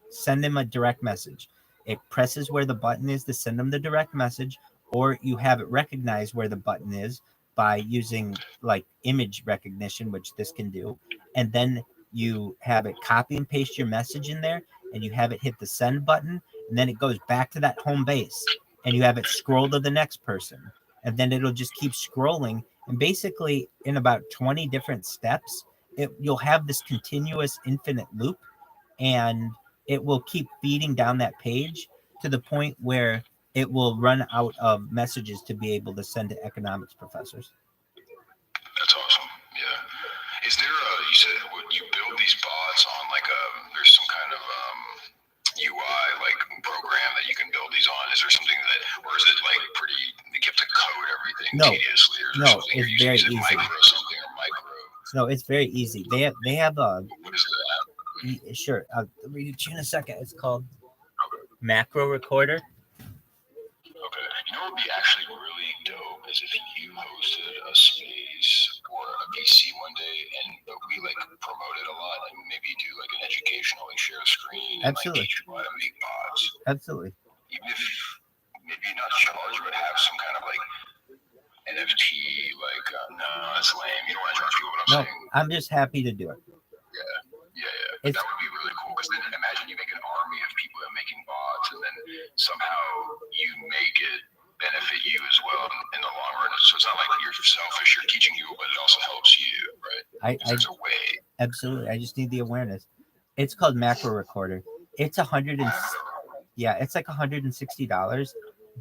send them a direct message. It presses where the button is to send them the direct message, or you have it recognize where the button is by using like image recognition, which this can do, and then you have it copy and paste your message in there, and you have it hit the send button, and then it goes back to that home base, and you have it scroll to the next person, and then it'll just keep scrolling, and basically in about 20 different steps, you'll have this continuous infinite loop, and it will keep feeding down that page to the point where it will run out of messages to be able to send to economics professors. That's awesome. Yeah. Is there you said you build these bots on like there's some kind of UI like program that you can build these on? Is there something that, or is it like pretty, you have to code everything tediously, or is there something it's very easy. Micro something or micro? No, it's very easy. They have a. What is that? Sure, I'll read it to you in a second. It's called Macro Recorder. Okay. You know what would be actually really dope is if you hosted a space or a VC one day and we like promote it a lot and maybe do like an educational, like share a screen and Absolutely. like teach people how to make bots. Absolutely. Even if maybe not charge, but have some kind of like NFT, like no, that's lame. You don't want to charge people what I'm saying. I'm just happy to do it. Yeah. That would be really cool, because then imagine you make an army of people that are making bots, and then somehow you make it benefit you as well in the long run. So it's not like you're selfish, you're teaching you, but it also helps you, right? There's a way. Absolutely. I just need the awareness. It's called Macro Recorder. It's it's like $160,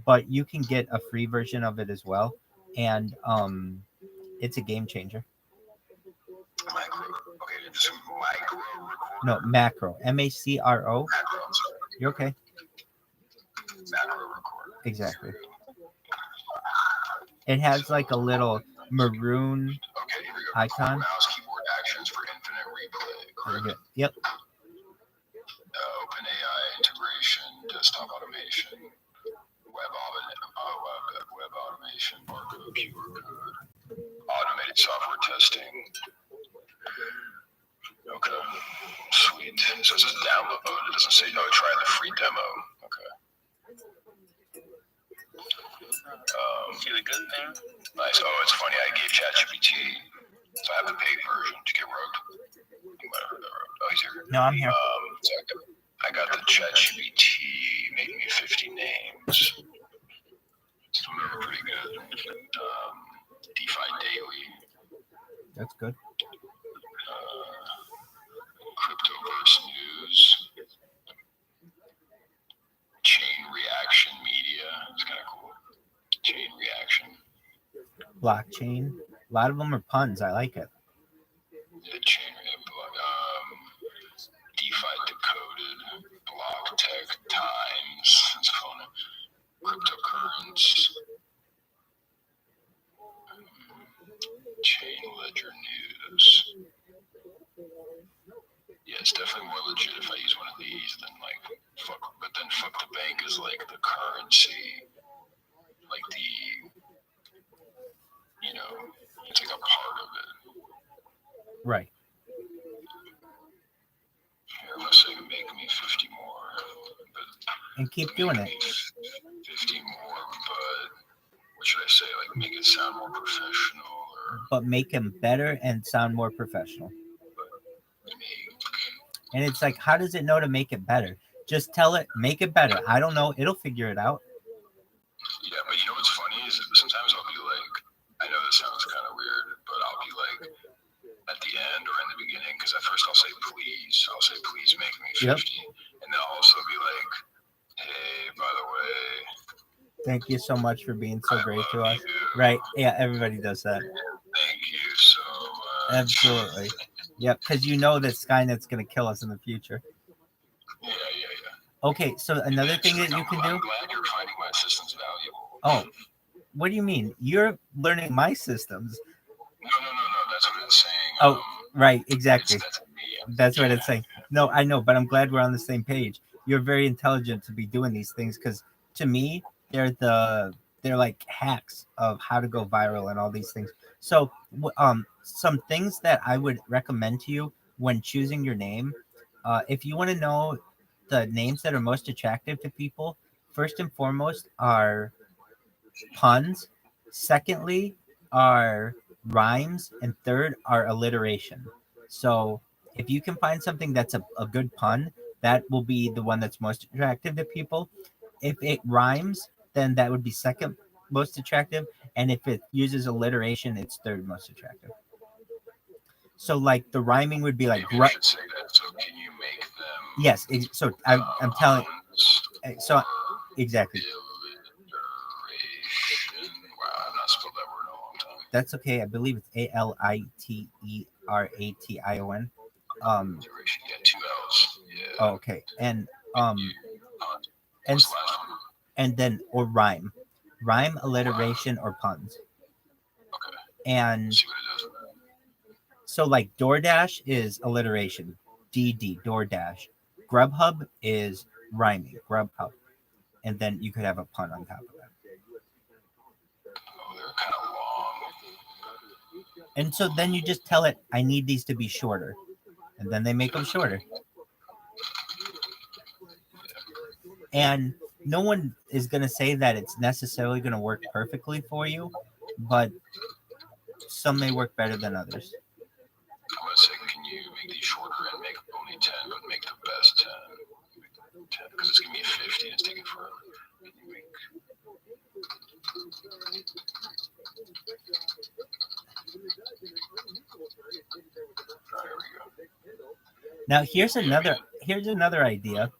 but you can get a free version of it as well, and it's a game changer. No, macro. MACRO. You're okay. Macro recorder. Exactly. It has like a little maroon icon. Mouse keyboard actions for infinite replay. Yep. OpenAI integration, desktop automation, web automation, barcode, QR code, automated software testing. Okay, sweet. So it says download. It doesn't say no. Try the free demo. Okay. Really good thing. Nice. Oh, it's funny. I gave ChatGPT, so I have the paid version. Did you get rogued? You might have heard that rogue. Oh, he's here. No, I'm here. So I got the ChatGPT. Make me 50 names. It's pretty good. DeFi Daily. That's good. Cryptoverse News, Chain Reaction Media. It's kind of cool. Chain Reaction. Blockchain. A lot of them are puns. I like it. Yeah, DeFi Decoded, Block Tech Times. It's phone. Cryptocurrency. Chain Ledger News. Yeah, it's definitely more legit if I use one of these than like fuck. But then fuck the bank is like the currency, like it's like a part of it. Right. Here, let's say make me 50 more. And keep doing it. 50 more, but what should I say? Like make it sound more professional, or but make them better and sound more professional. And it's like, how does it know to make it better? Just tell it, make it better. I don't know. It'll figure it out. Yeah, but you know what's funny is sometimes I'll be like, I know this sounds kind of weird, but I'll be like at the end or in the beginning, because at first I'll say please. I'll say please make me 50. Yep. And then I'll also be like, hey, by the way. Thank you so much for being so great to us. Right. Yeah, everybody does that. Thank you so much. Absolutely. Yep, because you know that Skynet's going to kill us in the future. Yeah. Okay, so another thing that you can do. I'm glad you're finding my systems valuable. Oh, what do you mean? You're learning my systems. No. That's what it's saying. Oh, right, exactly. That's what it's saying. No, I know, but I'm glad we're on the same page. You're very intelligent to be doing these things, because to me, they're like hacks of how to go viral and all these things. So, some things that I would recommend to you when choosing your name, if you want to know the names that are most attractive to people, first and foremost are puns. Secondly, are rhymes, and third are alliteration. So if you can find something that's a good pun, that will be the one that's most attractive to people. If it rhymes, then that would be second most attractive, and if it uses alliteration, it's third most attractive. So like the rhyming would be like Maybe I should say that. So can you make them? yes. So I'm telling. So or exactly. alliteration? Wow, I've not spelled that word in a long time. That's okay. I believe it's ALITERATION. Alliteration, yeah, 2 L's. Yeah. Oh, okay. And and What's the last one? and then or rhyme, alliteration, or puns. Okay. And Let's see what it does. so like DoorDash is alliteration, DD DoorDash. Grubhub is rhyming, Grubhub, and then you could have a pun on top of that. Oh, they're kind of long. And so then you just tell it, I need these to be shorter, and then they make them shorter. And no one is going to say that it's necessarily going to work perfectly for you, but some may work better than others. I'm gonna say, can you make these shorter and make only 10, but make the best 10? Make 10 because it's gonna be 50 and it's taking forever. Can you make? Oh, here we go. Now here's another idea.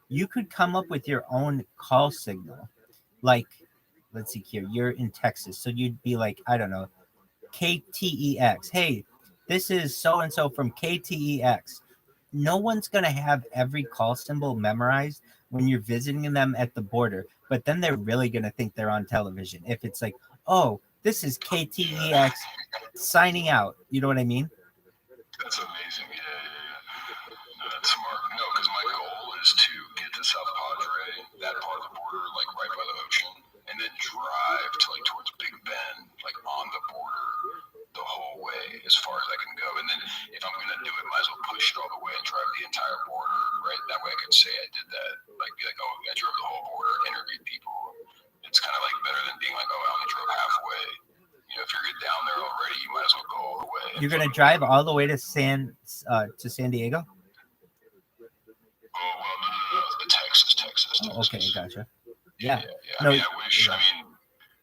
You could come up with your own call signal. Like, let's see here, you're in Texas, so you'd be like, I don't know, KTEX. Hey, this is so and so from KTEX. No one's going to have every call symbol memorized when you're visiting them at the border, but then they're really going to think they're on television. If it's like, oh, this is KTEX signing out. You know what I mean? That's amazing. Yeah. No, that's smart. No, because my goal is to get to South Padre, that part of the border, like right by the ocean, and then drive to like towards Big Bend, like on the border the whole way as far as I can go. And then if I'm gonna do it, might as well push it all the way and drive the entire border, right? That way I could say I did that. Like be like, oh, I drove the whole border, interviewed people. It's kind of like better than being like, oh, I only drove halfway. You know, if you're down there already, you might as well go all the way. You're gonna drive all the way to San Diego? Oh well, no. The Texas. Oh, okay, gotcha. Yeah. No, I wish. I mean,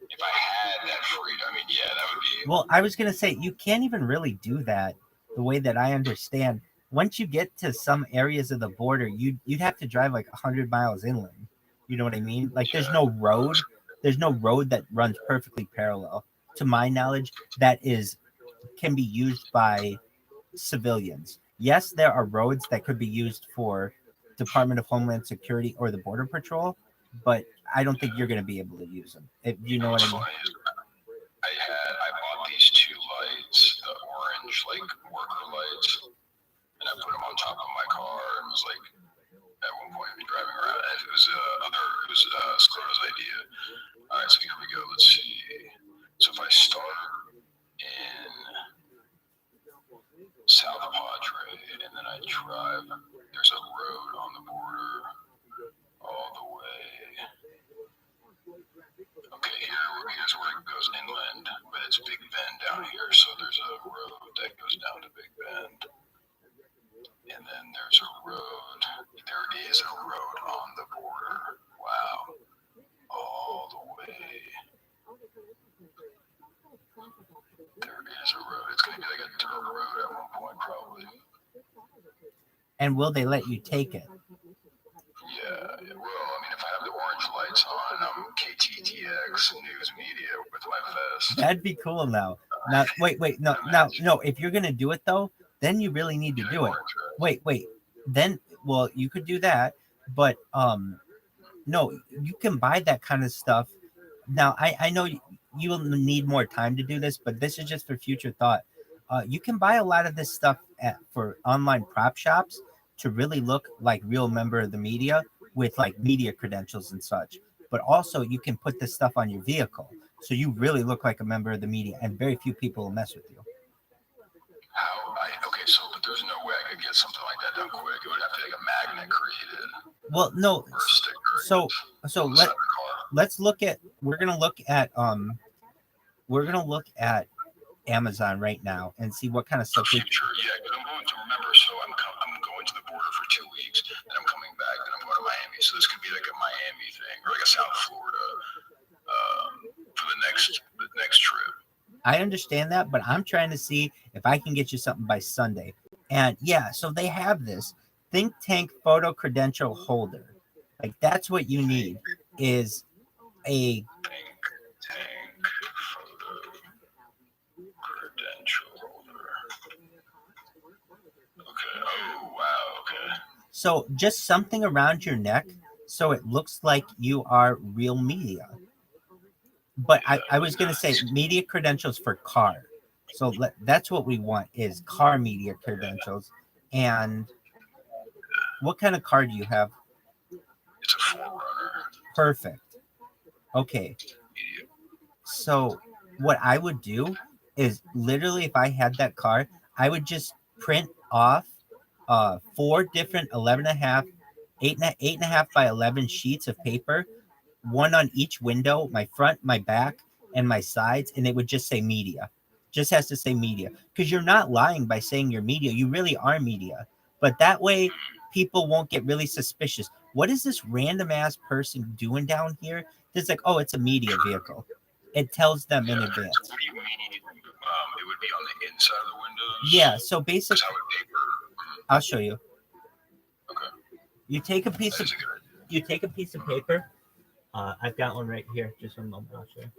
if I had that freedom, I mean, yeah, that would be. Well, I was gonna say you can't even really do that the way that I understand. Once you get to some areas of the border, you'd have to drive like 100 miles inland. You know what I mean? Like there's no road. There's no road that runs perfectly parallel, to my knowledge, that can be used by civilians. Yes, there are roads that could be used for Department of Homeland Security or the Border Patrol, but I don't think you're going to be able to use them. If you know what I mean? I bought these 2 lights, the orange like worker lights, and I put them on top of my car and was like, at one point driving around. It was Scota's idea. All right, so here we go. Let's see. So if I start in South Padre and then I drive, there's a road on the border all the way. Okay, here's where it goes inland, but it's Big Bend down here, so there's a road that goes down to Big Bend. And then there's a road. There is a road on the border. Wow. All the way. There is a road. It's going to be like a dirt road at one point, probably. And will they let you take it? Yeah, it will. I mean, if I have the orange lights on, I'm KTTX News Media with my vest. That'd be cool now. Now, wait, no. If you're going to do it, though, then you really need to do it. Wait. Then, well, you could do that, but no, you can buy that kind of stuff. Now, I know you will need more time to do this, but this is just for future thought. You can buy a lot of this stuff for online prop shops to really look like real member of the media with like media credentials and such. But also, you can put this stuff on your vehicle, so you really look like a member of the media, and very few people will mess with you. But there's no way I could get something like that done quick. It would have to be like a magnet created. Well, no. So let's look at. We're gonna look at we're gonna look at Amazon right now and see what kind of stuff we. Future, yeah, because I'm going to remember. So I'm going to the border for 2 weeks, then I'm coming back, then I'm going to Miami. So this could be like a Miami thing or like a South Florida for the next trip. I understand that, but I'm trying to see if I can get you something by Sunday. And yeah, so they have this think tank photo credential holder. Like that's what you need is a Think tank photo credential holder. Okay. Oh wow. Okay. so just something around your neck so it looks like you are real media. But I was gonna say media credentials for car. So that's what we want is car media credentials. And what kind of car do you have? It's a 4Runner. Perfect. Okay. So what I would do is literally if I had that car, I would just print off 4 different 11.5, 8.5 by 11 sheets of paper, one on each window, my front, my back, and my sides, and it would just say media. Just has to say media. Because you're not lying by saying you're media. You really are media. But that way people won't get really suspicious. What is this random ass person doing down here? It's like, oh, it's a media vehicle. It tells them in advance. So what do you mean? It would be on the inside of the windows? Yeah, so basically, How would paper? I'll show you. Okay. You take a piece That of is a good idea. you take a piece of paper. I've got one right here. Just one moment, I'll show you.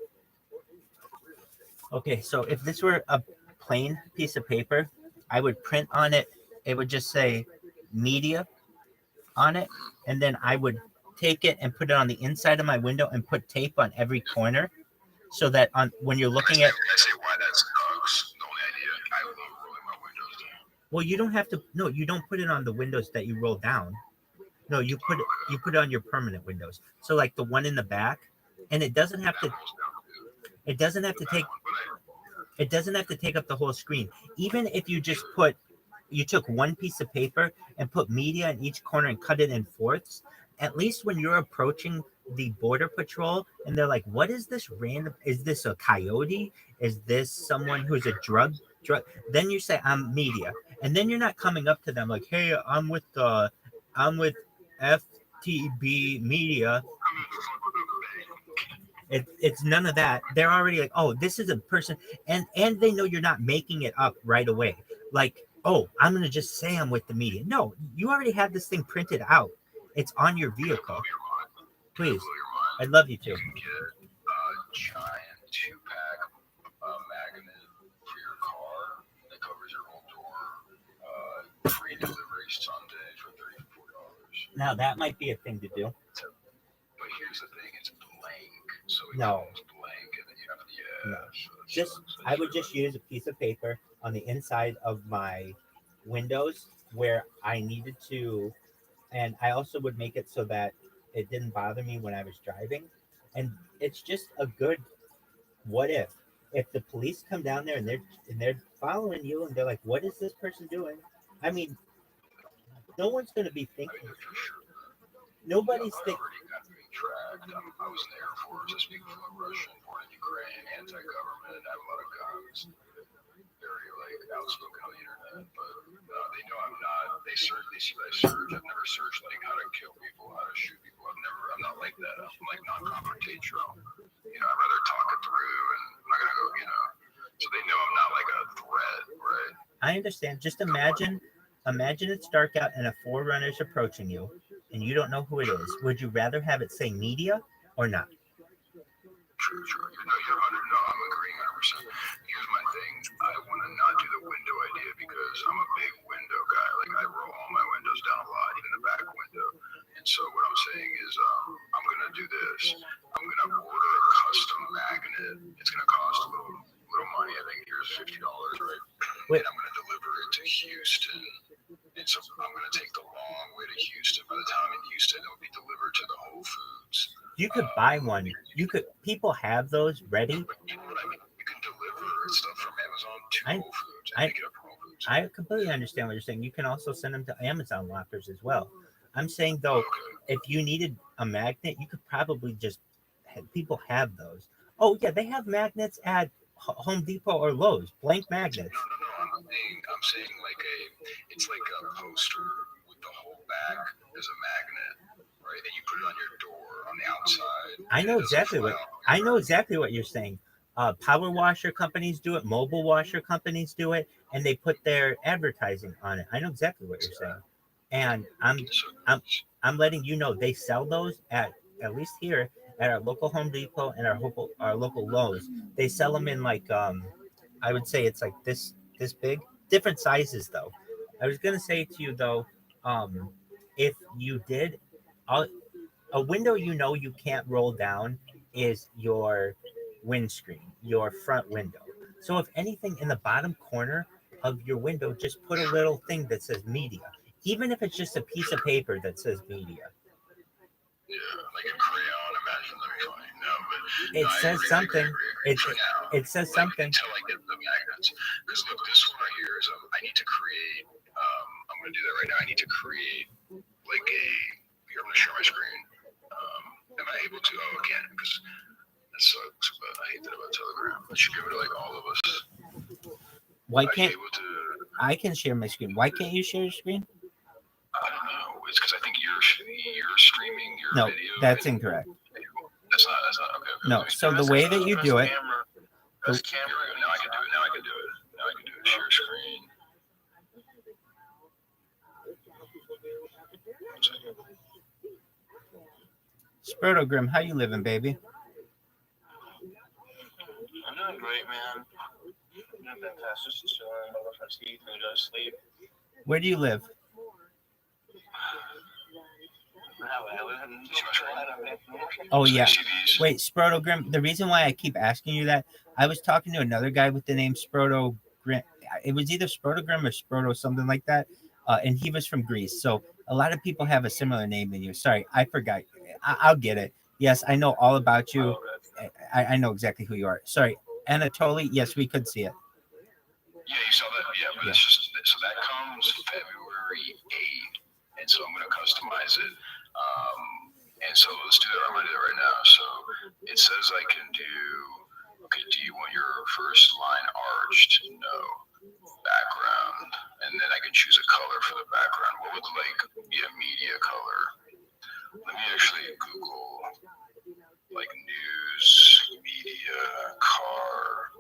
Okay, so if this were a plain piece of paper, I would print on it. It would just say media on it, and then I would take it and put it on the inside of my window and put tape on every corner, so that on when you're looking at. I say why that sucks. The only idea I love rolling my windows down. Well, you don't have to. No, you don't put it on the windows that you roll down. No, you put it on your permanent windows. So like the one in the back, and it doesn't have to. It doesn't have to take. It doesn't have to take up the whole screen. Even if you just you took one piece of paper and put media in each corner and cut it in fourths. At least when you're approaching the border patrol and they're like, "What is this random? Is this a coyote? Is this someone who's a drug?" Then you say, "I'm media," and then you're not coming up to them like, "Hey, I'm with FTB Media." It's none of that. They're already like, oh, this is a person, and they know you're not making it up right away. Like, oh, I'm gonna just say I'm with the media. No, you already have this thing printed out. It's on your vehicle. Please, I'd love you to. You can get a giant 2-pack magnet for your car that covers your whole door. Free delivery Sunday for $34. Now that might be a thing to do. But here's the thing: it's blank. So No. it's blank, and then you have to No. Just I would just use a piece of paper on the inside of my windows where I needed to, and I also would make it so that it didn't bother me when I was driving. And it's just a good what if the police come down there and they're following you and they're like, what is this person doing? I mean, no one's going to be thinking. Nobody's thinking. Tracked. I was in the Air Force. I speak fluent Russian, born in Ukraine, anti-government. I have a lot of guns. Very outspoken on the internet, but they know I'm not. They search. They see what I search. I've never searched how to kill people, how to shoot people. I'm not like that. I'm non-confrontational. I'd rather talk it through, and I'm not gonna go. So they know I'm not like a threat, right? I understand. Just imagine it's dark out and a 4Runner's approaching you, and you don't know who it is. Would you rather have it say media or not? True. No, I'm agreeing 100%. Here's my thing. I want to not do the window idea because I'm a big window guy. Like, I roll all my windows down a lot, even the back window. And so what I'm saying is I'm going to do this. I'm going to order a custom magnet. It's going to cost a little money. I think here's $50, right? Wait. And I'm going to deliver it to Houston. And so I'm going to take the long way to Houston. By the time I'm in Houston, it will be delivered to the Whole Foods. You could buy one. People have those ready. But you know what I mean? You can deliver stuff from Amazon to Whole Foods and pick it up from Whole Foods. I completely understand what you're saying. You can also send them to Amazon lockers as well. I'm saying, though, if you needed a magnet, you could probably just people have those. Oh, yeah, they have magnets at Home Depot or Lowe's. Blank magnets. No. I'm saying like it's like a poster with the whole back as a magnet, right? And you put it on your door on the outside. I know exactly what you're saying. Power washer companies do it. Mobile washer companies do it, and they put their advertising on it. I know exactly what you're saying, and I'm letting you know they sell those at least here at our local Home Depot and our local Lowe's. They sell them in like I would say it's like this big, different sizes though. I was gonna say to you though, if you did, a window you can't roll down is your windscreen, your front window. So if anything in the bottom corner of your window, just put a little thing that says media, even if it's just a piece of paper that says media. Yeah, like a crayon. Imagine them funny. No, but It says something. It says like, something. Until I get the magnets, because look, this one right here is I need to create. I'm going to do that right now. I need to create like a. Here, I'm going to share my screen. Am I able to? Oh, I can't because that sucks. But I hate that about Telegram. I should give it to like all of us. Why can't I I can share my screen? Why can't you share your screen? I don't know. It's because I think you're streaming your No, video. that's incorrect. That's not okay. No. So the way that you do it. Press camera. Now I can do it. Now I can do it. Share screen. Spurtogrim, how you living, baby? I'm doing great, man. I'm doing fantastic. Just chilling. My girlfriend's eating. I go to sleep. Where do you live? I live in North Carolina, man. Oh yeah. Wait, Spurtogrim. The reason why I keep asking you that, I was talking to another guy with the name Spurtogrim. It was either Spurtogrim or Spurto, something like that. And he was from Greece. So a lot of people have a similar name than you. Sorry, I forgot. I'll get it. Yes, I know all about you. I know exactly who you are. Sorry, Anatoly. Yes, we could see it. Yeah, you saw that. Yeah, but it's just so that comes February 8th, and so I'm going to customize it. And so let's do that. I'm going to do it right now. So it says I can do. Okay, do you want your first line arched? No. Background, and then I can choose a color for the background. What would be a media color? Let me actually Google like news, media, car,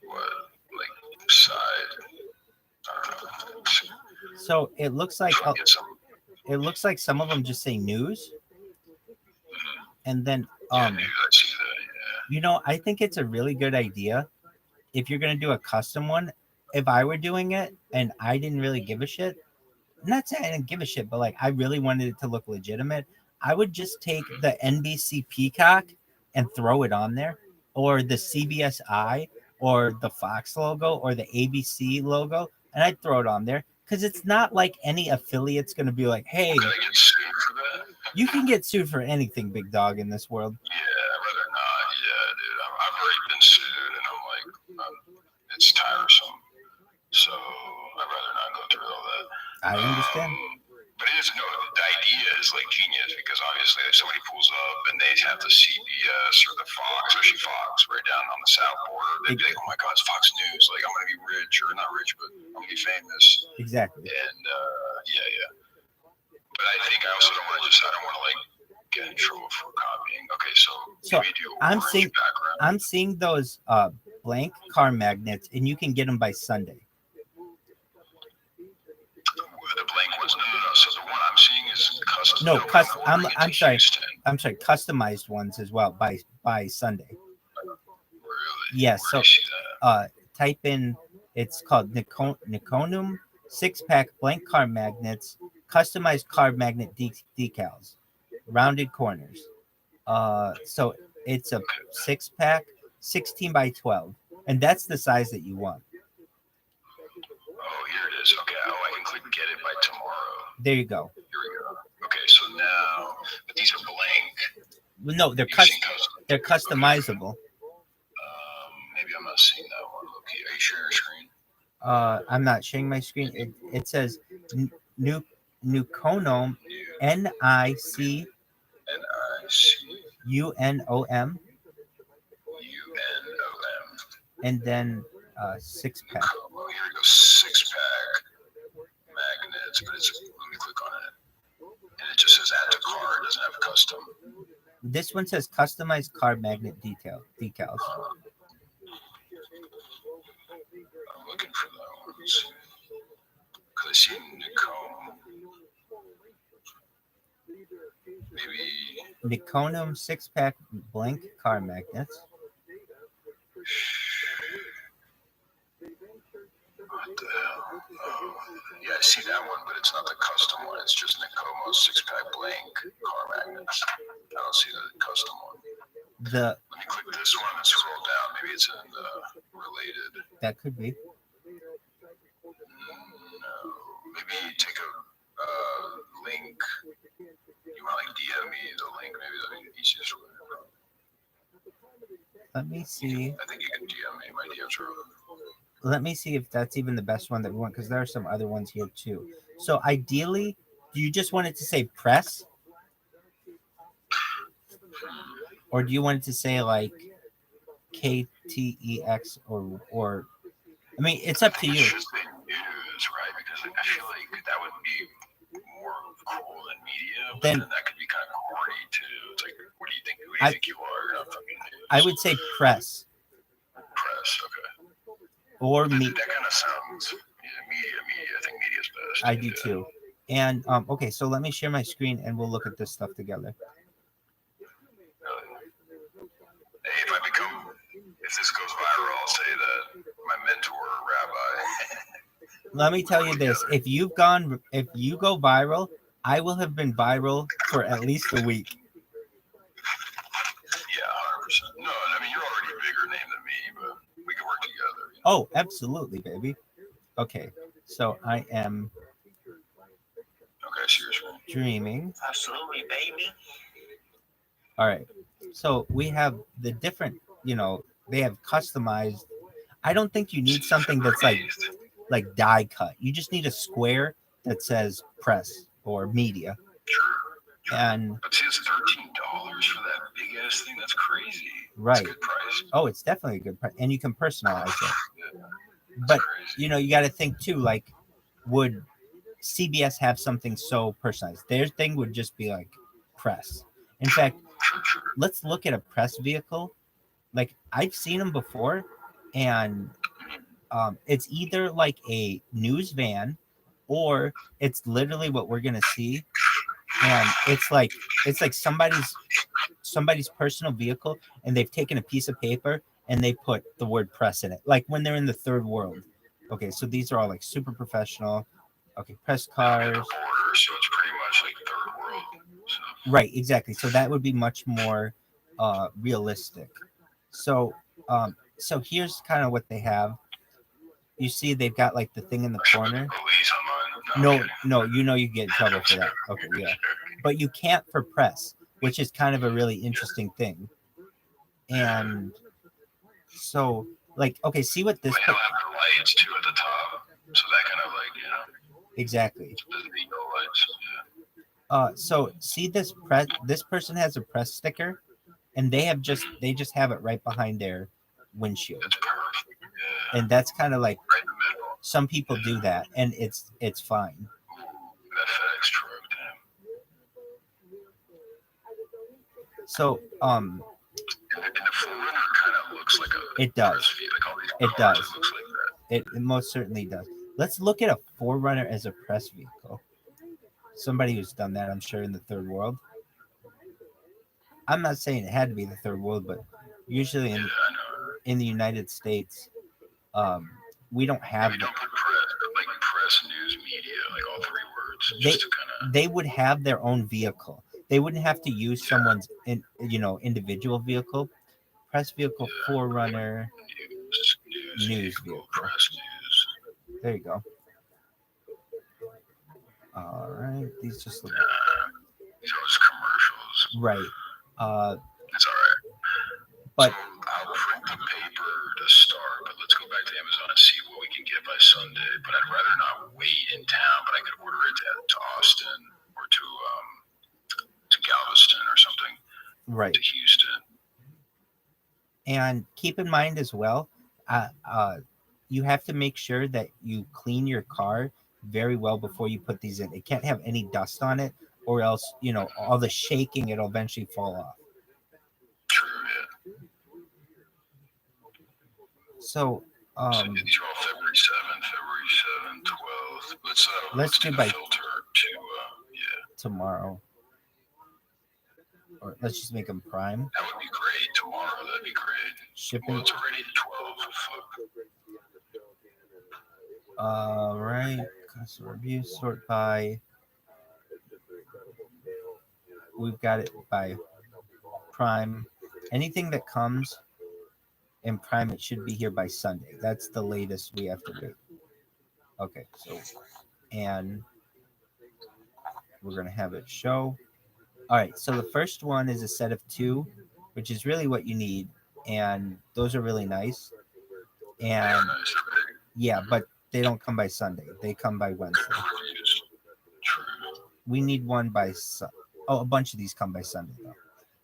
what, like side. I don't know. So it looks like some of them just say news, and then news, I see that, yeah. I think it's a really good idea if you're gonna do a custom one. If I were doing it and I didn't really give a shit, not saying I didn't give a shit, but like I really wanted it to look legitimate, I would just take the NBC Peacock and throw it on there, or the CBSI, or the Fox logo, or the ABC logo, and I'd throw it on there because it's not like any affiliate's gonna be like, hey, Can I get sued for that? You can get sued for anything, big dog, in this world. Yeah, I'd rather not. Yeah, dude, I've already been sued, and I'm like, it's tiresome. So I'd rather not go through all that. I understand. But it is the idea is like genius because obviously if somebody pulls up and they have the CBS or the Fox, especially Fox, right down on the south border, they'd be like, "Oh my God, it's Fox News! Like I'm gonna be rich, or not rich, but I'm gonna be famous." Exactly. And yeah. But I think I also don't want to like get in trouble for copying. Okay, so I'm seeing those blank car magnets, and you can get them by Sunday. The blank ones, no. So the one I'm seeing is custom. No, I'm sorry, customized ones as well by Sunday. Really? Yes. Where So type in. It's called Nikonum 6-pack blank car magnets, customized car magnet decals, rounded corners. So it's a 6-pack, 16 by 12, and that's the size that you want. Oh, here it is. Okay. Oh, I can click get it by tomorrow. There you go. Here we go. Okay, so now, but these are blank. No, they're customizable. Maybe I'm not seeing that one. Okay, are you sharing your screen? I'm not sharing my screen. It says Nuconom, NICUNOM. and then 6-pack. Oh, here we go. 6-pack magnets, but it's let me click on it, and it just says add to cart. It doesn't have custom. This one says customized card magnet decals. I'm looking for those because I see Nicole. Maybe Nikonum 6-pack blank car magnets. what the hell? Yeah, I see that one, but it's not the custom one. It's just Nicomo 6-pack blank car magnets. I don't see the custom one. Let me click this one and scroll down. Maybe it's in the related. That could be. No, maybe take a link. You want like DM me the link? Maybe that'll be the easiest way. Let me see. I think you can DM me. My DMs are open. Let me see if that's even the best one that we want, because there are some other ones here too. So ideally, do you just want it to say press? Or do you want it to say like KTEX or I mean, it's up to you. It's just the news, right? Because I feel like that would be more cool than media, but then that could be kind of corny too. It's like, what do you think? Who do you think you are? You're not fucking news. I would say press. Press, okay. Or that kind of sounds media. I think media's best. I do too. And okay, so let me share my screen and we'll look at this stuff together. Hey, if this goes viral, I'll say that my mentor, Rabbi. Let me tell you this: if you go viral, I will have been viral for at least a week. Yeah, 100%. No, I mean, you're already a bigger name than me, but we can work together. You know? Oh, absolutely, baby. Okay, so I am. Okay, seriously. Dreaming. Absolutely, baby. All right. So we have the different, they have customized. I don't think you need something that's like die cut. You just need a square that says press or media. Sure. And but see, it's $13 for that big ass thing. That's crazy. Right. That's a good price. Oh, it's definitely a good price, and you can personalize it. Yeah, but crazy. You got to think too. Like, would CBS have something so personalized? Their thing would just be like press. In fact, let's look at a press vehicle. Like, I've seen them before, and it's either like a news van, or it's literally what we're gonna see, and it's like somebody's personal vehicle, and they've taken a piece of paper and they put the word press in it, like when they're in the third world. Okay, so these are all like super professional. Okay, press cars. So it's pretty much like third world. So. Right, exactly. So that would be much more realistic. So here's kind of what they have. You see, they've got like the thing in the corner. No, you get in trouble for that. Okay, yeah, but you can't for press, which is kind of a really interesting thing. And so, like, okay, see what this. They'll have the lights too at the top, so that kind of Exactly. Yeah. So see this press. This person has a press sticker, and they just have it right behind their windshield. That's perfect. Yeah. And that's kind of like right in the middle. Some people do that, and it's fine. Ooh, that FedEx truck, damn. So And the Forerunner kind of looks like a. It does. It does. It looks like that. It most certainly does. Let's look at a Forerunner as a press vehicle. Somebody who's done that, I'm sure, in the third world. I'm not saying it had to be the third world, but usually in the United States, we don't have. We don't put press, news, media, like all three words. They would have their own vehicle. They wouldn't have to use someone's individual vehicle. Press vehicle, Forerunner, news vehicle. Press news. There you go. All right, these just look. These are just commercials. Right. It's all right. But so I'll print the paper to start, but let's go back to Amazon and see what we can get by Sunday. But I'd rather not wait in town, but I could order it to Austin or to Galveston or something. Right. To Houston. And keep in mind as well, You have to make sure that you clean your car very well before you put these in. It can't have any dust on it, or else all the shaking, it'll eventually fall off. True, yeah. So So these are all February 7th, 12th. Let's do do the by filter to yeah. tomorrow, or let's just make them prime. That would be great. Tomorrow, that'd be great. Shipping. Well, it's already the 12th. Fuck. All right. Customer review, sort by. We've got it by prime. Anything that comes in prime, it should be here by Sunday. That's the latest we have to wait. Okay, so, and we're going to have it show. All right, so the first one is a set of 2, which is really what you need. And those are really nice. And yeah, but they don't come by Sunday. They come by Wednesday. We need one by a bunch of these come by Sunday though.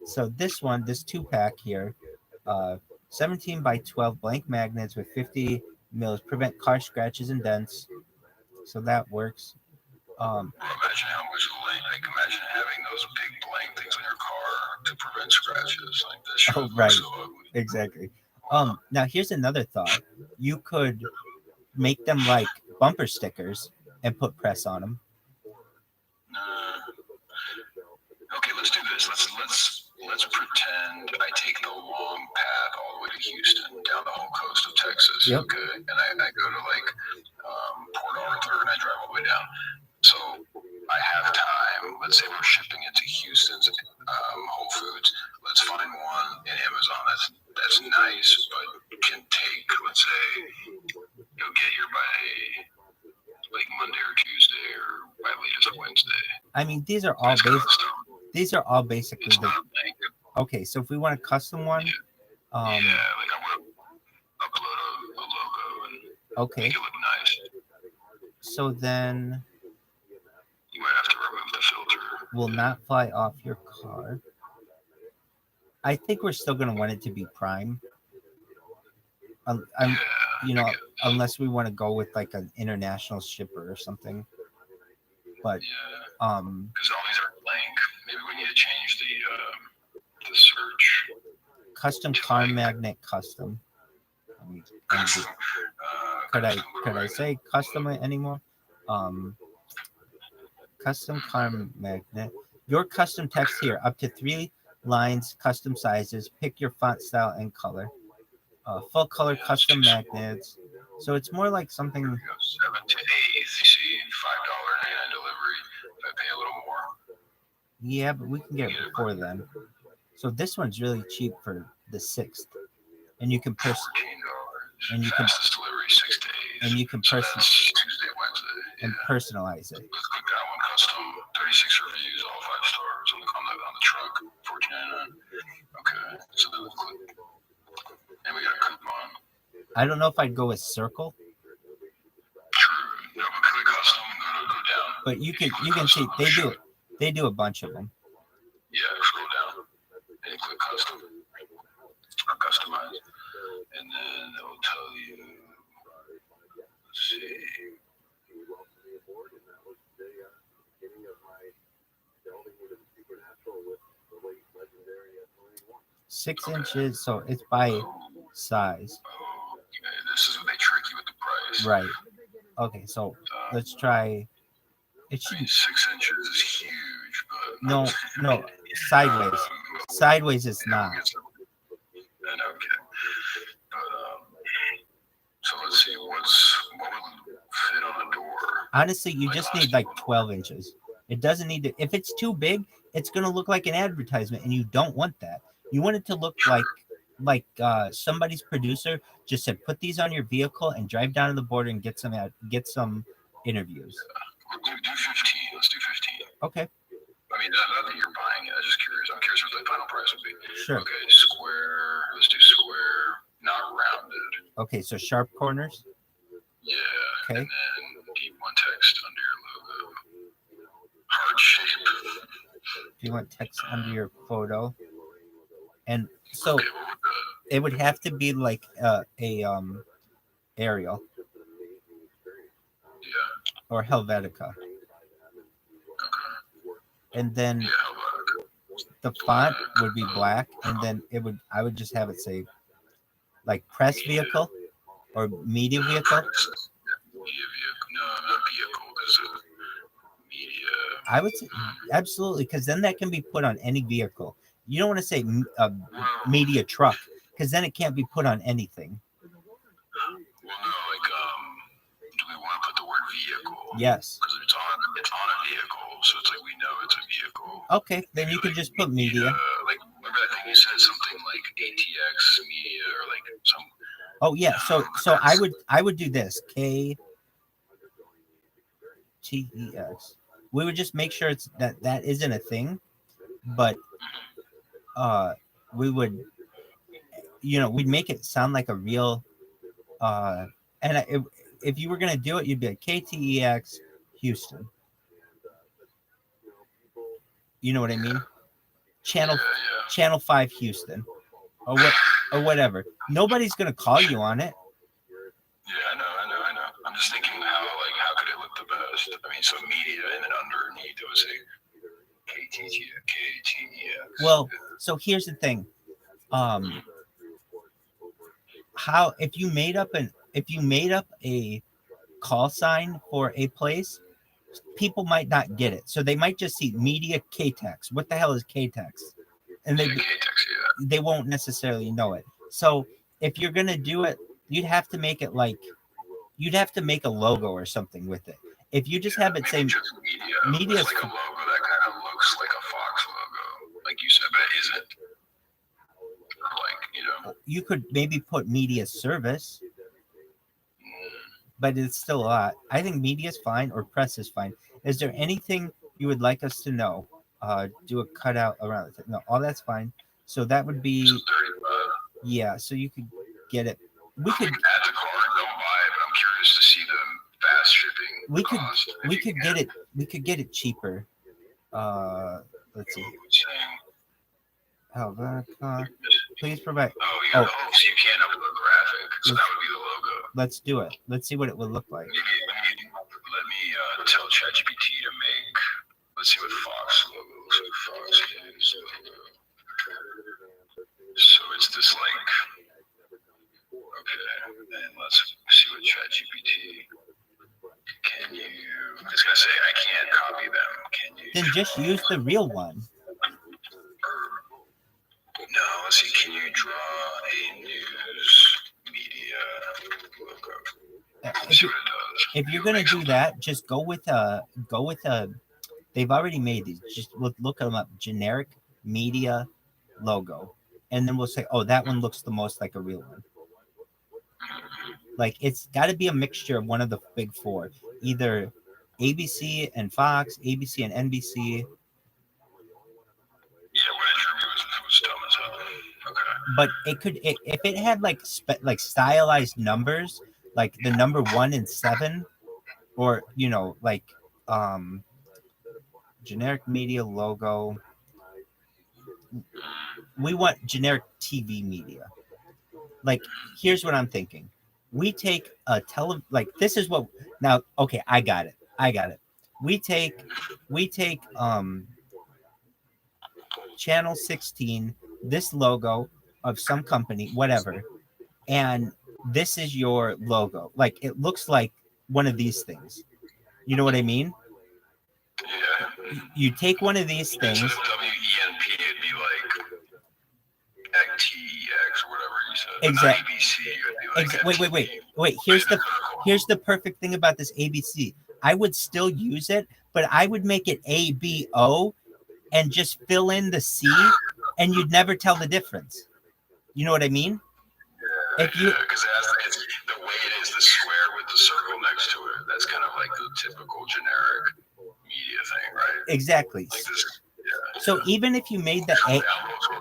So this one, this 2-pack here, 17 by 12 blank magnets with 50 mils prevent car scratches and dents. So that works. Imagine how much imagine having those big blank things on your car to prevent scratches. Like that shit looks right. So ugly. Exactly. Now here's another thought. You could make them like bumper stickers and put press on them. Okay, let's do this. Let's pretend I take the long path all the way to Houston, down the whole coast of Texas. Yep. Okay, and I go to like Port Arthur and I drive all the way down. So I have time. Let's say we're shipping it to Houston's Whole Foods. Let's find one in Amazon that's nice, but can take, let's say, you'll get here by like Monday or Tuesday or by latest Wednesday. I mean, these are all basically the. Okay, so if we want a custom one, like I want to upload a logo and okay, make it look nice. So then you might have to remove the filter. Will not fly off your car. I think we're still going to want it to be prime. Unless we want to go with like an international shipper or something. But because all these are blank. Maybe we need to change the search. Custom car magnet custom. Could I say custom anymore? Custom car magnet. Your custom text here up to 3 lines, custom sizes. Pick your font style and color. Full color custom magnets. So it's more like something. 7 to 8. You see, $5.99 delivery. If I pay a little more. Yeah, but we can get it before then. So this one's really cheap for the 6th, and you can $14. And you fastest can delivery 6 days. And you can Tuesday, Wednesday. And personalize it. Let's click that one. Custom 36 reviews, all 5 stars on the truck. $14.99. Okay, so then let's click. And we got a coupon. I don't know if I'd go with circle. True. No, but click custom. Go down. But you can see they do a bunch of them. Yeah, scroll down and you click custom or customize, and then it will tell you. Let's see. 6 inches, so it's by size. Okay, this is what they trick you with the price. Right. Okay, so let's try. It should. 6 inches is huge, but no, sideways. Sideways is not. Okay, but so let's see what would fit on a door. Honestly, you just need like 12 inches. It doesn't need to. If it's too big, it's gonna look like an advertisement, and you don't want that. You want it to look like somebody's producer just said, put these on your vehicle and drive down to the border and get some interviews. We'll do 15. Let's do 15. Okay. I mean, not that you're buying it. I'm just curious. I'm curious what the final price would be. Sure. Okay, square. Let's do square, not rounded. Okay, so sharp corners. Yeah. Okay. And then do you want text under your logo? Heart shape. Do you want text under your photo? And so, okay, It would have to be like a Arial Yeah. or Helvetica, and then Yeah. the font would be black, and then I would just have it say like press vehicle or media vehicle. Media vehicle. No, not vehicle. Because media. I would say absolutely, because then that can be put on any vehicle. You don't want to say media truck, because then it can't be put on anything. Well, no, like do we want to put the word vehicle? Yes. Because it's on a vehicle, so it's like we know it's a vehicle. Okay, then maybe you can just put media. Like remember that thing you said, something like ATX media or like some. Oh yeah, so I would do this KTEX. We would just make sure it's that isn't a thing, but we would, we'd make it sound like a real and if you were gonna do it, you'd be like KTEX Houston. You know what I mean? Channel 5 Houston, or whatever. Nobody's gonna call you on it. Yeah, I know. I'm just thinking how could it look the best? I mean, so media and then underneath it would say KTEX. Well, so here's the thing. How if you made up a call sign for a place, people might not get it. So they might just see media KTEX. What the hell is KTEX? And they won't necessarily know it. So if you're gonna do it, you'd have to make it like you'd have to make a logo or something with it. If you just have it say media, like a logo that kind of looks like a Fox logo, like you said, but it isn't. You could maybe put media service, but it's still a lot. I think media is fine or press is fine. Is there anything you would like us to know? Do a cutout around it. No, all that's fine. So that would be so you could get it. We could add the card, don't buy it, but I'm curious to see the fast shipping. We could get it. We could get it cheaper. Let's see. Please provide. So you can't upload a graphic, so that would be the logo. Let's do it. Let's see what it would look like. Let me tell ChatGPT to make. Let's see what Fox logo looks like. Fox is logo. So it's this like. Okay, and let's see what ChatGPT. Can you? It's gonna say I can't copy them. Can you? Then just use the real one. No, let's see. Can you draw a news media logo? See what it does. If you're gonna do that, just go with a. They've already made these. Just look them up. Generic media logo, and then we'll say, oh, that one looks the most like a real one. Like it's got to be a mixture of one of the big four, either ABC and Fox, ABC and NBC. But it could, if it had like stylized numbers, like the number 1 and 7, or like generic media logo. We want generic TV media. Like here's what I'm thinking. We take a this is what now. Okay, I got it. We take channel 16, this logo of some company, whatever, and this is your logo. Like it looks like one of these things. You know what I mean? Yeah. You take one of these things. Instead of WENP, it'd be like TEX or whatever you said. Exactly. ABC, like wait. Here's the perfect thing about this ABC. I would still use it, but I would make it ABO and just fill in the C, and you'd never tell the difference. You know what I mean? Yeah, because it's the way it is, the square with the circle next to it. That's kind of like the typical generic media thing, right? Exactly. Like this, yeah. So even if you made the scroll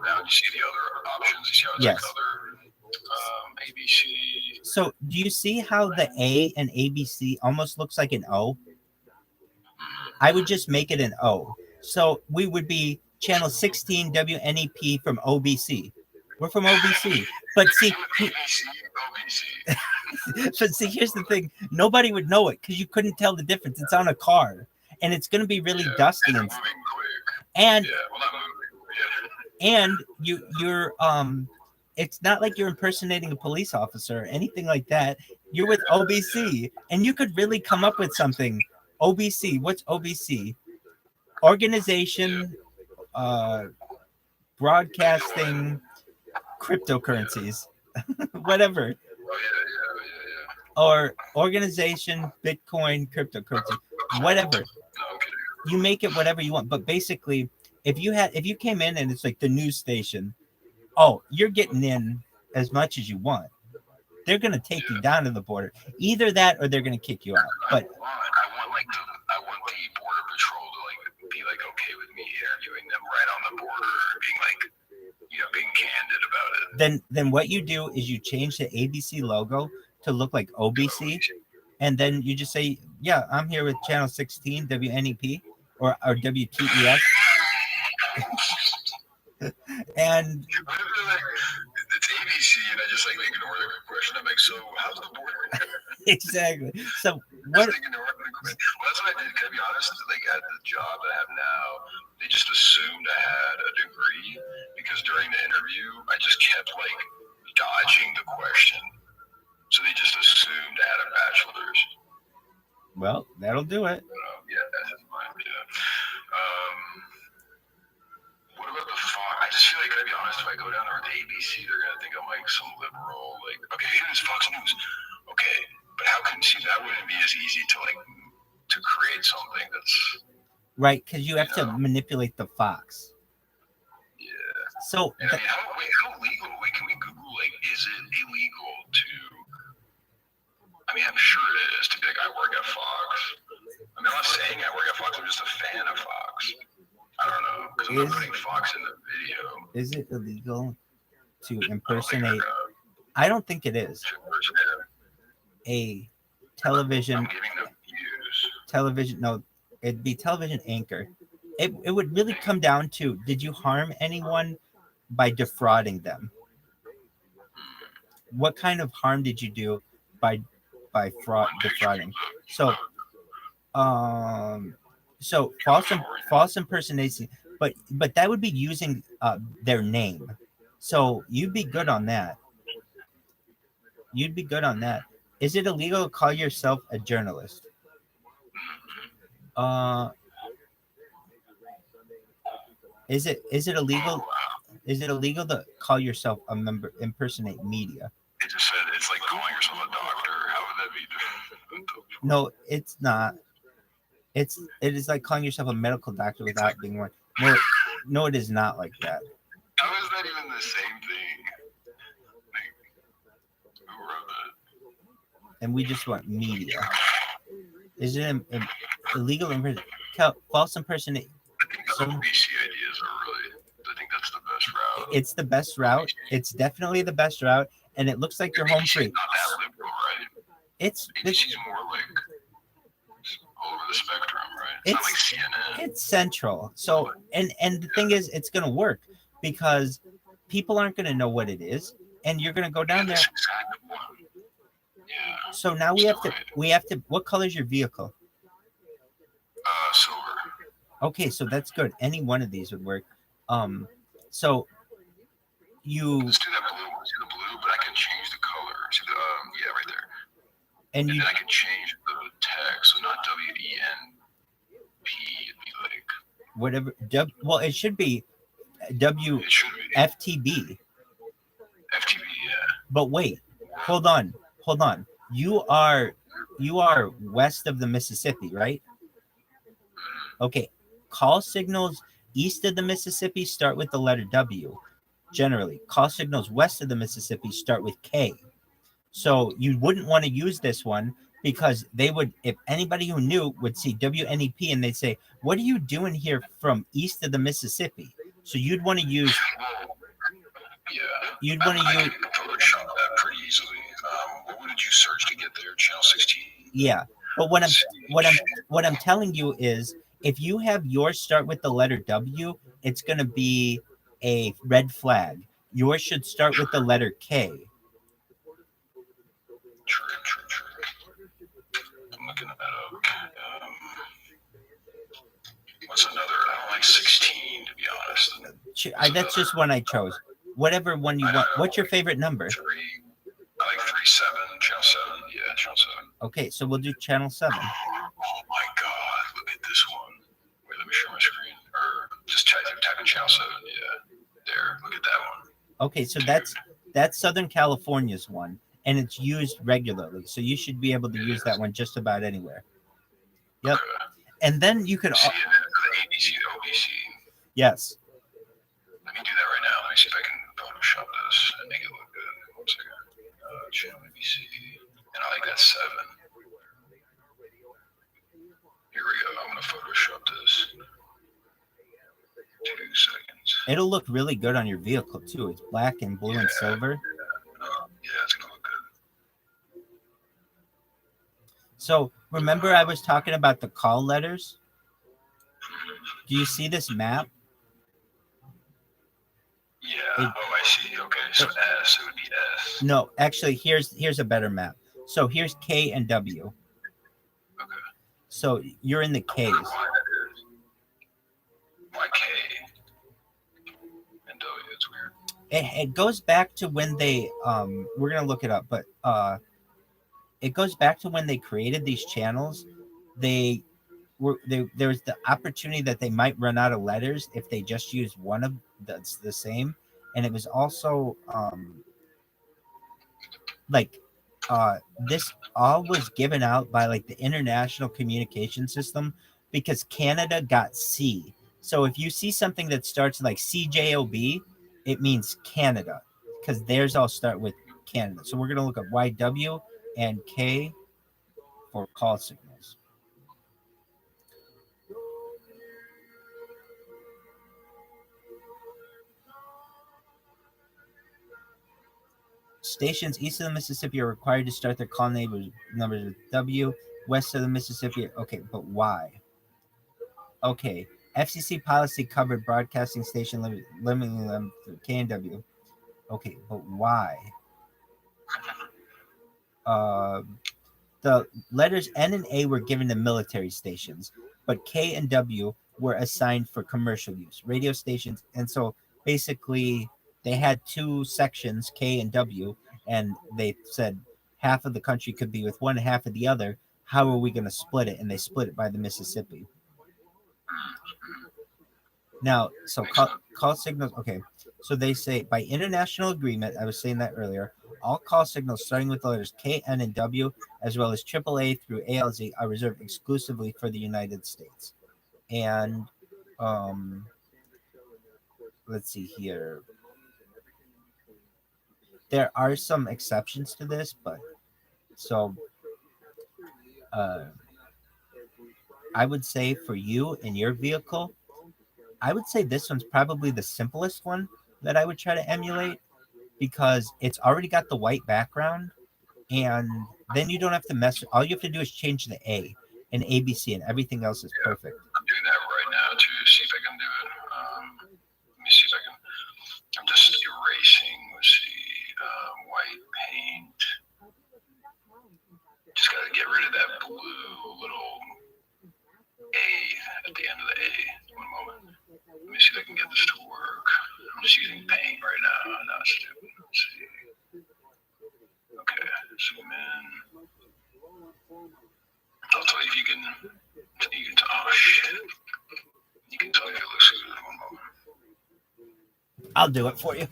down, you see the other options. You see how it's like other ABC. So do you see how the A and ABC almost looks like an O? I would just make it an O. So we would be channel 16 WNEP from OBC. We're from OBC. But see, ABC, OBC. but see, here's the thing: nobody would know it because you couldn't tell the difference. It's on a car, and it's going to be really dusty And and moving quick. and Yeah, well, not moving. Yeah. and you're it's not like you're impersonating a police officer or anything like that. You're with OBC, and you could really come up with something. OBC, what's OBC? Organization, broadcasting, cryptocurrencies, whatever, Oh, yeah. or organization, Bitcoin, cryptocurrency, whatever. No, I'm kidding. You make it whatever you want, but basically, if you came in and it's like the news station, oh, you're getting in as much as you want. They're gonna take you down to the border, either that or they're gonna kick you out. But I want the border patrol to like be like okay with me interviewing them right on the border and being like, being candid about it. then what you do is you change the ABC logo to look like OBC, and then you just say, yeah, I'm here with channel 16 WNEP or WTES. And It's ABC, and I just like ignore the question. I'm like, so how's the border? exactly. So Well, what? that's what I did. Can I be honest? Like at the job I have now, they just assumed I had a degree because during the interview I just kept like dodging the question, so they just assumed I had a bachelor's. Well, that'll do it. Yeah, that's fine. Yeah. What about the font? I just feel like, can I be honest? If I go down there with ABC, they're gonna think I'm like some liberal. Like, okay, here's Fox News. Okay, but how can see that wouldn't be as easy to create something that's Right, because you have to manipulate the Fox. Yeah. So And I mean, how legal? Wait, can we Google like, is it illegal to? I mean, I'm sure it is to be like, I work at Fox. I mean, I'm not saying I work at Fox. I'm just a fan of Fox. I don't know because I'm not putting Fox in the video. is it illegal to impersonate? I don't think it is. A television. I'm giving them views. Television, no, it'd be television anchor. It would really come down to, did you harm anyone by defrauding them? What kind of harm did you do by defrauding? So false impersonation, but that would be using their name. So you'd be good on that. Is it illegal to call yourself a journalist? Is it illegal? Is it illegal to call yourself a member, impersonate media? It just said it's like calling yourself a doctor. How would that be different? No, it's not. It is like calling yourself a medical doctor without being one. No, it is not like that. How is that even the same thing? Like, who wrote that? And we just want media. Is it illegal false impersonation? I think the OBC ideas are really. I think that's the best route. It's the best route. It's definitely the best route, and it looks like you're home free. Not that liberal, right? It's more like all over the spectrum, right? It's not like CNN. It's central. So and the thing is, it's gonna work because people aren't gonna know what it is, and you're gonna go down there. Yeah. So now we have to. What color is your vehicle? Silver. Okay, so that's good. Any one of these would work. So you. Let's do that blue one. See the blue, but I can change the color. See the yeah, right there. And then I can change the text, so not WENP. It'd be like whatever. Well, it should be WFTB. FTB, yeah. But wait, hold on. You are west of the Mississippi, right? Okay. Call signals east of the Mississippi start with the letter W. Generally, call signals west of the Mississippi start with K. So you wouldn't want to use this one because they would, if anybody who knew would see WNEP and they'd say, what are you doing here from east of the Mississippi? So you'd want to use. Yeah. You'd want to use. I can Photoshop that pretty easily. What would you search to get there? Channel 16. Yeah, but what I'm telling you is, if you have yours start with the letter W, it's going to be a red flag yours should start with the letter K. True. I'm looking that up. What's another? I don't like 16, to be honest. That's just one I chose. Whatever one you want. What's your favorite number? 3. I like 3, 7, channel 7. Yeah, channel 7. Okay, so we'll do channel 7. Oh my God! Look at this one. Wait, let me share my screen. Or just type in channel 7. Yeah, there. Look at that one. Okay, so that's Southern California's one, and it's used regularly. So you should be able to use that one just about anywhere. Yep. Okay. And then you could. See the ABC, the OBC. Yes. Let me do that right now. Let me see if I can Photoshop this and make it look good. 1 second. Channel ABC. And I like that 7. Here we go. I'm going to Photoshop this. 2 seconds. It'll look really good on your vehicle, too. It's black and blue and silver. Yeah, it's going to look good. So, remember I was talking about the call letters? Do you see this map? Yeah. I see. Okay. So S, it would be S. No, actually, here's a better map. So here's K and W. Okay. So you're in the Ks. Why K and W? It's weird. It goes back to when they we're gonna look it up, but it goes back to when they created these channels. There was the opportunity that they might run out of letters if they just used one of that's the same, and it was also this all was given out by like the International Communication System because Canada got C. So if you see something that starts like CJOB, it means Canada because theirs all start with Canada. So we're gonna look up YW and K for call signals. Stations east of the Mississippi are required to start their call numbers with W. West of the Mississippi, okay, but why? Okay, FCC policy covered broadcasting station limiting them to K and W. Okay, but why? The letters N and A were given to military stations, but K and W were assigned for commercial use, radio stations, and so basically they had 2 sections, K and W, and they said half of the country could be with one, half of the other. How are we going to split it? And they split it by the Mississippi. Now, so call signals, okay. So they say by international agreement, I was saying that earlier, all call signals starting with the letters K, N, and W, as well as AAA through ALZ, are reserved exclusively for the United States. And let's see here. There are some exceptions to this, but so I would say for you and your vehicle, I would say this one's probably the simplest one that I would try to emulate because it's already got the white background and then you don't have to mess. All you have to do is change the A and ABC and everything else is perfect. I'm doing that right now to see if I can do it. Let me see if I can. I'm just erasing. Let's see. White paint. Just got to get rid of that blue little A at the end of the A. 1 moment. Let me see if I can get this to work. I'm just using paint right now. Not stupid. Let's see. Okay, zoom in. I'll tell you if you can. Oh shit. You can tell if it looks good. 1 moment. I'll do it for you.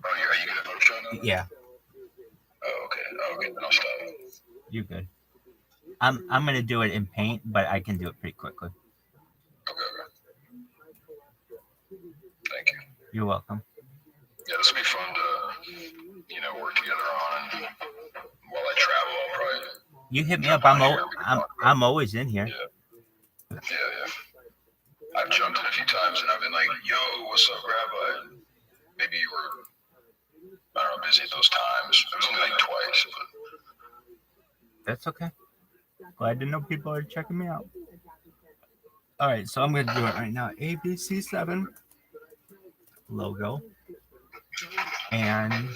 Are you gonna Photoshop now? Yeah. Oh, okay. Then I'll stop. You're good. I'm gonna do it in paint, but I can do it pretty quickly. Okay. Thank you. You're welcome. Yeah, this will be fun to, work together on. And while I travel, I'll probably. You hit me up. I'm always in here. Yeah. I've jumped in a few times and I've been like, "Yo, what's up, Rabbi?" Maybe you were, I don't know, busy at those times. It was only like twice, but. That's okay. Glad to know people are checking me out. All right, so I'm going to do it right now. ABC7 logo. And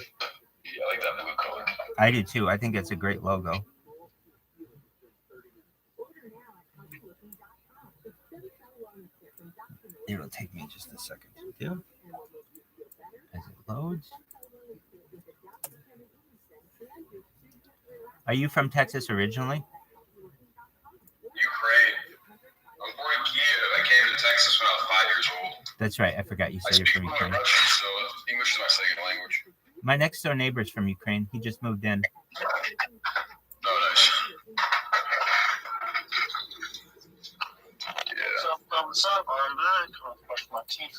Yeah, I like that blue color. I do too. I think it's a great logo. It'll take me just a second to do as it loads. Are you from Texas originally? Ukraine. I was born in Kiev. I came to Texas when I was 5 years old. That's right. I forgot you I said you're speak from fluent Ukraine. Russian, so English is my second language. My next door neighbor's from Ukraine. He just moved in. No, nice. Yeah. What's up? I'm back. I'll brush my teeth.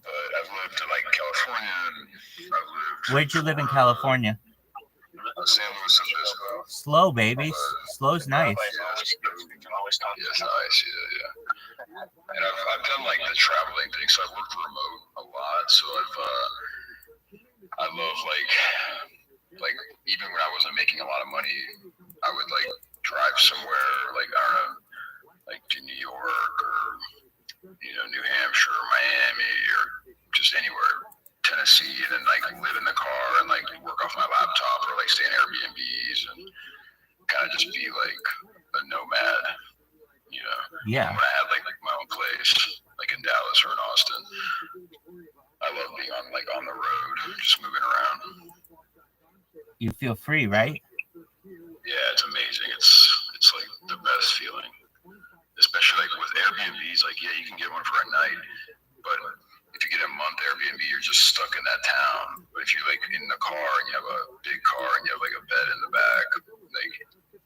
I've lived in like California, and I've lived. Where'd you live in California? San Luis Obispo. Slow, baby. Slow's nice. Yeah, it's nice. Yeah. And I've done like the traveling thing, so I've worked remote a lot. So I love like even when I wasn't making a lot of money, I would like drive somewhere like I don't know, like to New York or New Hampshire, or Miami, or just anywhere, Tennessee, and then like live in the car and like work off my laptop or like stay in Airbnbs and kind of just be like a nomad, Yeah. When I had like my own place, like in Dallas or in Austin, I love being on the road, just moving around. You feel free, right? Yeah, it's amazing. It's like the best feeling, especially like with Airbnbs. Like, yeah, you can get one for a night, but if you get a month Airbnb, you're just stuck in that town. But if you're like in the car and you have a big car and you have like a bed in the back, like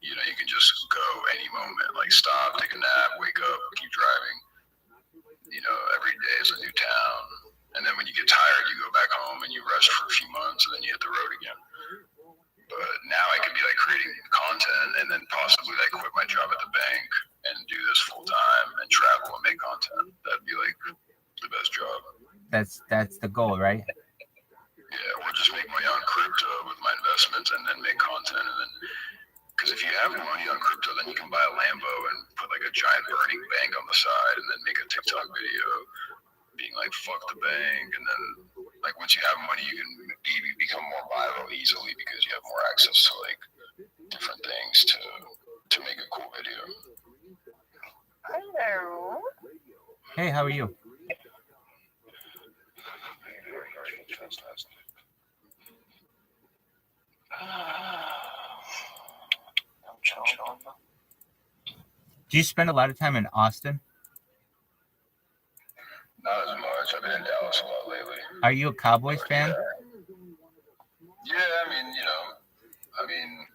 you can just go any moment, like stop, take a nap, wake up, keep driving. Every day is a new town. And then when you get tired, you go back home and you rest for a few months, and then you hit the road again. But now I could be like creating content and then possibly like quit my job at the bank and do this full time and travel and make content. That'd be like the best job. That's the goal, right? Yeah, or just make money on crypto with my investments and then make content. And then, because if you have money on crypto, then you can buy a Lambo and put like a giant burning bank on the side and then make a TikTok video being like, fuck the bank. And then like once you have money, you can become more viral easily because you have more access to like different things to make a cool video. Hello. Hey, how are you? I'm chilling. Do you spend a lot of time in Austin? Not as much. I've been in Dallas a lot lately. Are you a Cowboys fan? Yeah, I mean,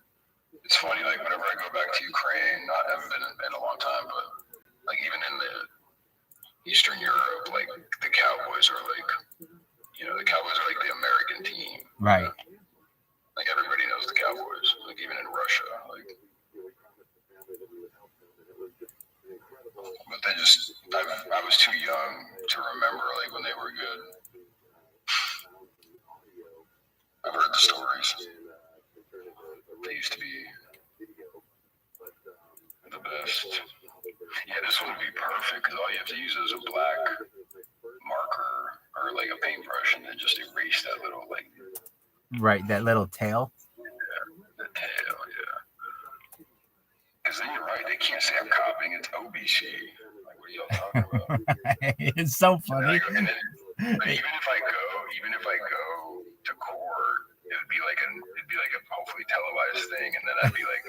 it's funny. Like whenever I go back to Ukraine, I haven't been in a long time, but like even in the Eastern Europe, like the Cowboys are like, the Cowboys are like the American team. Right. Like everybody knows the Cowboys. Like even in Russia, like. But they just, I was too young to remember like when they were good. I've heard the stories. They used to be the best. Yeah, this one would be perfect because all you have to use is a black marker or like a paintbrush and then just erase that little like. Right, that little tail. Yeah, the tail, yeah. Because then you're right, they can't say I'm copying, it's OBC. Like, what are y'all talking about? It's so funny. And then, but even if I go to court, it'd be like a hopefully televised thing, and then I'd be like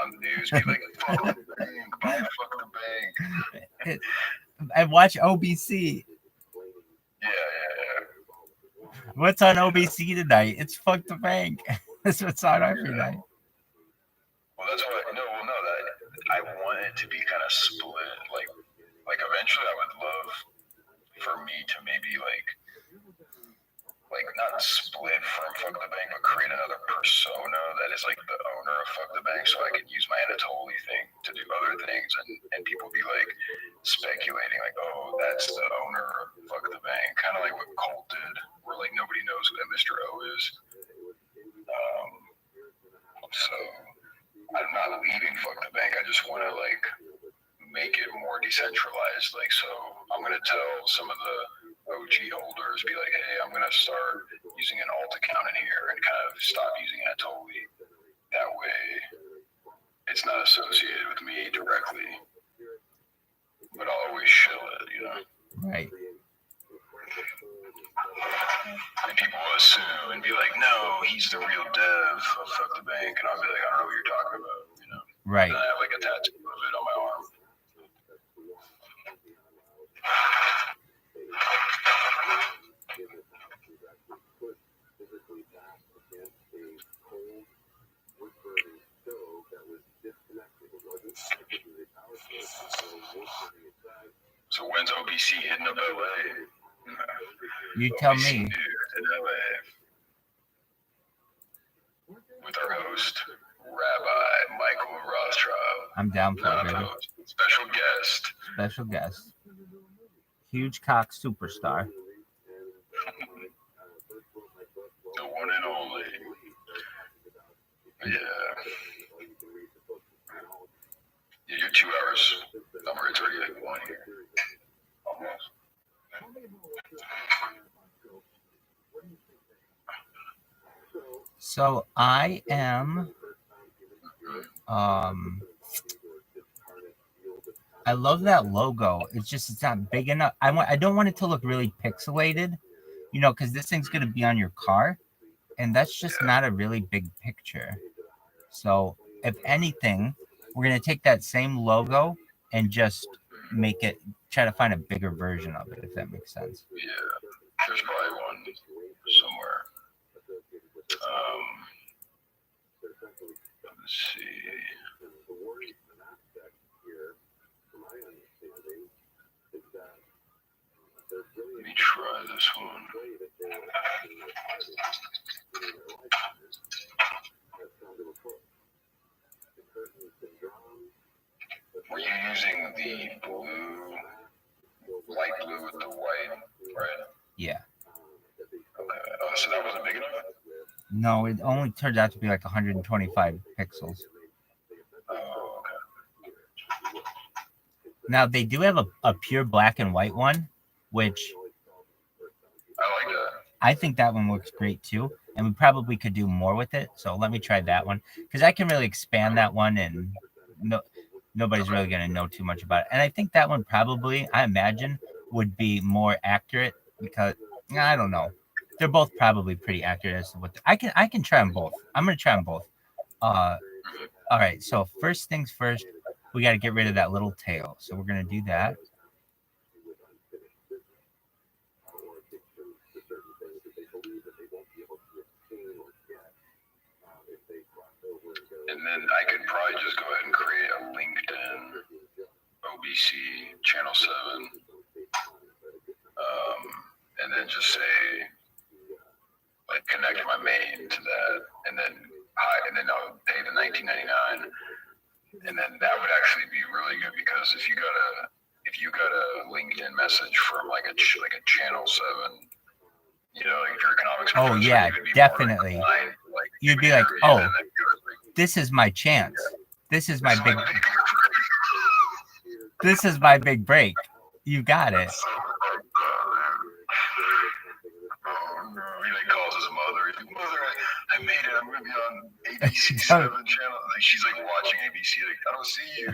on the news, be like, fuck the bank, fuck the bank. I watch OBC. Yeah. What's on OBC tonight? It's Fuck the Bank. That's what's on every night. Well, that's what I want it to be kind of split. Like eventually I would love for me to maybe like not split from Fuck the Bank, but create another persona that is like the owner of Fuck the Bank, so I can use my Anatoly thing to do other things, and people be like speculating like, oh, that's the owner of Fuck the Bank, kind of like what Colt did, where like nobody knows who that Mr. O is. So I'm not leaving Fuck the Bank. I just want to like make it more decentralized. Like, so I'm gonna tell some of the OG key holders, be like, hey, I'm going to start using an alt account in here and kind of stop using it totally. That way, it's not associated with me directly, but I'll always shill it, you know? Right. And people will assume and be like, no, he's the real dev of Fuck the Bank. And I'll be like, I don't know what you're talking about, you know? Right. And I have like a tattoo of it on my arm. So when's OBC hitting up LA? You tell OBC me. in LA with our host, Rabbi Michael Rothschild. I'm down for it, baby. Special guest. Special guest. Huge cock superstar. The one and only. Yeah. Yeah, you're 2 hours. It's already like 1 here. Almost. So I am I love that logo. It's not big enough. I don't want it to look really pixelated, you know, because this thing's gonna be on your car, and that's just not a really big picture. So if anything, we're gonna take that same logo and just make it, try to find a bigger version of it, if that makes sense. Yeah, there's probably one somewhere. Let's see. Let me try this one. Were you using the blue, light blue with the white, right? Yeah. Okay. Oh, so that wasn't big enough? No, it only turned out to be like 125 pixels. Oh, okay. Now they do have a pure black and white one, which I like that. I think that one looks great too, and we probably could do more with it. So let me try that one, because I can really expand that one, and nobody's really going to know too much about it. And I think that one probably, I imagine, would be more accurate, because I don't know. They're both probably pretty accurate as to what I can try them both. I'm going to try them both. All right. So first things first, we got to get rid of that little tail. So we're going to do that. And then I could probably just go ahead and create a LinkedIn OBC channel 7. And then just say, like, connect my main to that, and then I'll pay the $19.99, and then that would actually be really good, because if you got a LinkedIn message from like a channel 7, you know, like if your economics Oh professor, yeah, definitely. You'd be like, oh, this is my chance. This is my big. This is my big break. You got it. He calls his mother. He's like, Mother, I made it. I'm gonna be on ABC 7 channel. Like, she's like watching ABC. Like, I don't see you.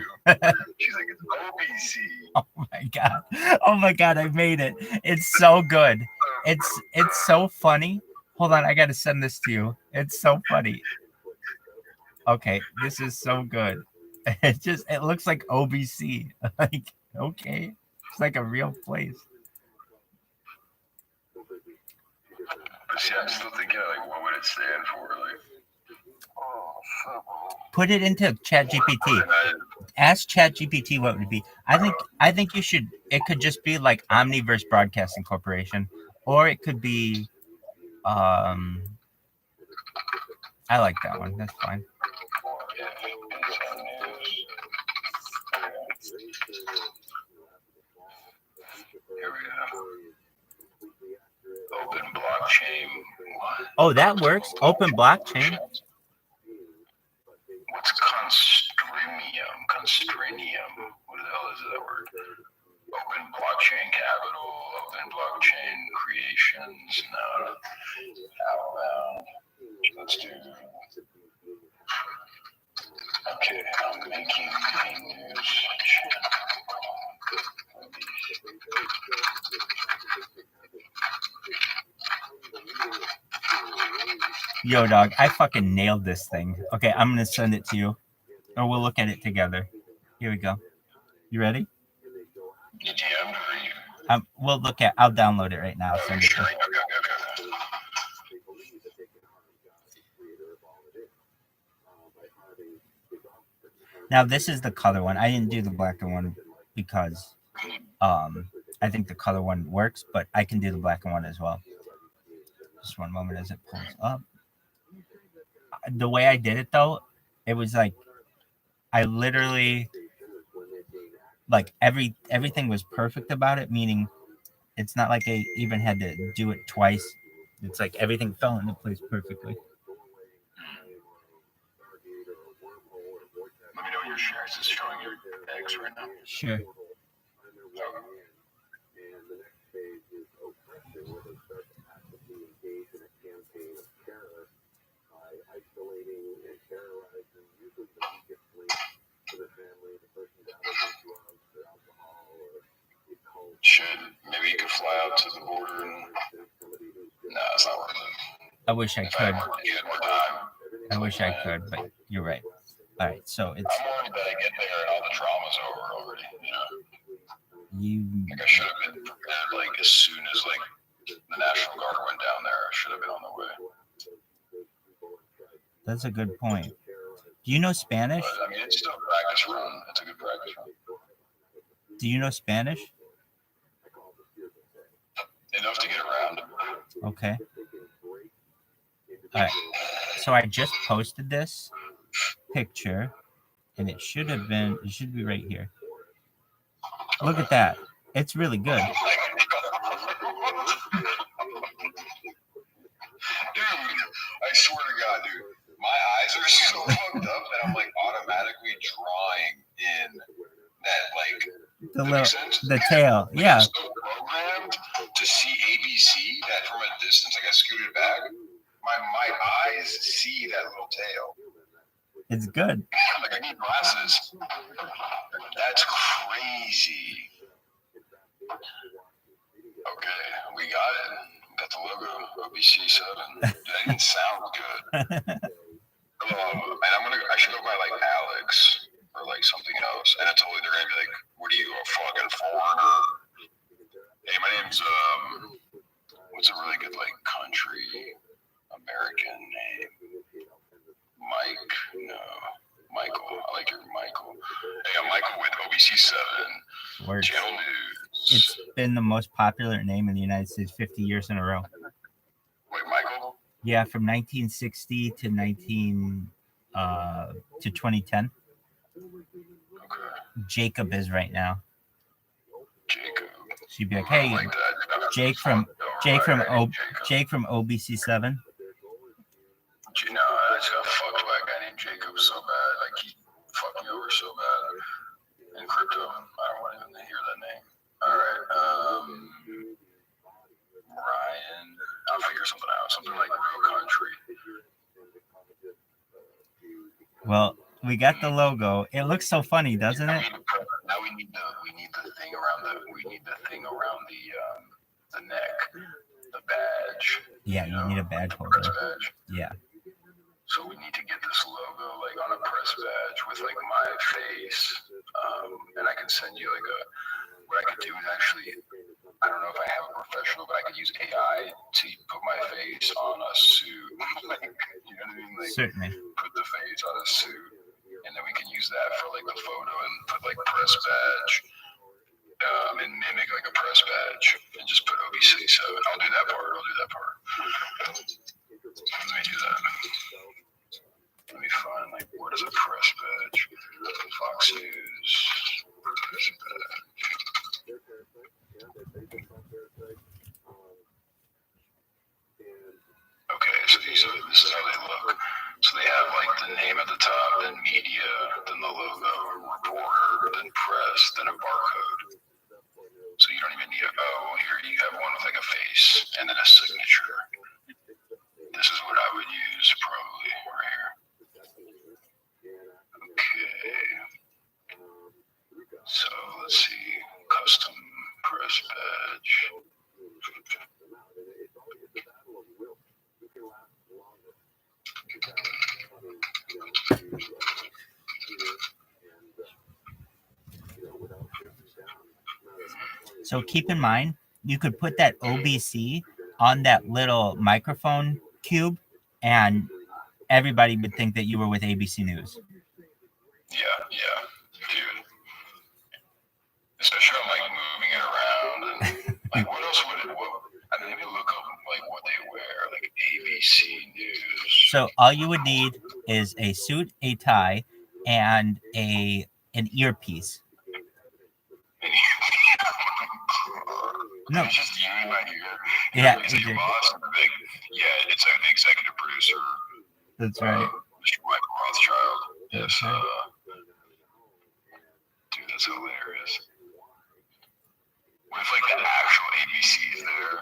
She's like, it's OBC. Oh my god. Oh my god, I made it. It's so good. It's so funny. Hold on, I gotta send this to you. It's so funny. Okay, this is so good. It looks like OBC. Like, okay. It's like a real place. But see, I'm still thinking, like, what would it stand for? Like, put it into ChatGPT. Ask ChatGPT what it would be. I think you should. It could just be like Omniverse Broadcasting Corporation, or it could be. I like that one. That's fine. Here we go. Open blockchain. Oh, that works. Open blockchain. What's constrinium? Constrinium. What the hell is that word? Open blockchain capital, open blockchain creations, no, outbound. Let's do. Okay, I'm making a news channel. Yo, dog, I fucking nailed this thing. Okay, I'm gonna send it to you, or we'll look at it together. Here we go. You ready? You DM'd or you? We'll look at. I'll download it right now. Send it to you. Okay. Now this is the color one. I didn't do the black one because I think the color one works, but I can do the black one as well. Just one moment as it pulls up. The way I did it though, it was like I literally like everything was perfect about it, meaning it's not like I even had to do it twice. It's like everything fell into place perfectly. Let me know your shares. Is showing your eggs right now? Sure. Okay. Maybe you could fly out to the border and... No, it's not worth it. I wish I could. You had more time. I wish I could, but you're right. All right, so it's... I'm worried that I get there and all the trauma's over already, you know? Like I should have been there, like, as soon as, like, the National Guard went down there, I should have been on the way. That's a good point. Do you know Spanish? But, I mean, it's still a practice run. It's a good practice run. Do you know Spanish? Enough to get around. Okay. All right. So I just posted this picture, and it should be right here. Look at that. It's really good. Dude, I swear to God, dude, my eyes are so fucked up that I'm like automatically drawing in that the tail. Yeah. I'm so programmed to see ABC that from a distance, like I scooted back, my eyes see that little tail. It's good. Like I need glasses. That's crazy. Okay, we got it. Got the logo, OBC7. That didn't sound good. And I should go by like Alex or like something else. And I told you they're gonna be like, what are you, a fucking foreigner? Hey, my name's what's a really good like country American name? Mike? No. Michael. I like your Michael. Hey, I'm Michael with OBC7 Channel News. It's been the most popular name in the United States 50 years in a row. Wait, Michael? Yeah, from 1960 to 2010. Okay. Jacob is right now. Jacob. She'd be like, hey, like Jake from OBC7. No, I just got fucked by a guy named Jacob so bad. Like, he fucked me over so bad. In crypto, I don't want even to hear that name. All right, Ryan. I'll figure something out. Something like real country. Well, we got the logo. It looks so funny, doesn't it? Now we need the thing around the neck, the badge. Yeah, you need a badge holder. Badge. Yeah. So we need to get this logo like on a press badge with like my face, and I can send you like what I could do is actually, I don't know if I have a professional, but I could use AI to put my face on a suit. Like, you know what I mean? Like, certainly. Put the face on a suit, and then we can use that for like the photo and put like press badge, and mimic like a press badge, and just put OBC7. I'll do that part. Let me do that. Let me find like what is a press badge? Fox News press badge. Okay, so this is how they look. So they have like the name at the top, then media, then the logo, reporter, then press, then a barcode. So you don't even need a Oh, here you have one with like a face and then a signature. This is what I would use probably right here. Okay. So let's see. Custom press badge. So keep in mind, you could put that OBC on that little microphone cube, and everybody would think that you were with ABC News. Yeah, dude. Especially I'm like moving it around and like what else would it? I mean, maybe look up like what they wear, like ABC News. So all you would need is a suit, a tie, and an earpiece. No. It's just you in my ear. Yeah. It's your boss. Yeah, it's an executive producer. That's right. Mr. Michael Rothschild. Yes. Dude, that's hilarious. What if like the actual ABC is there?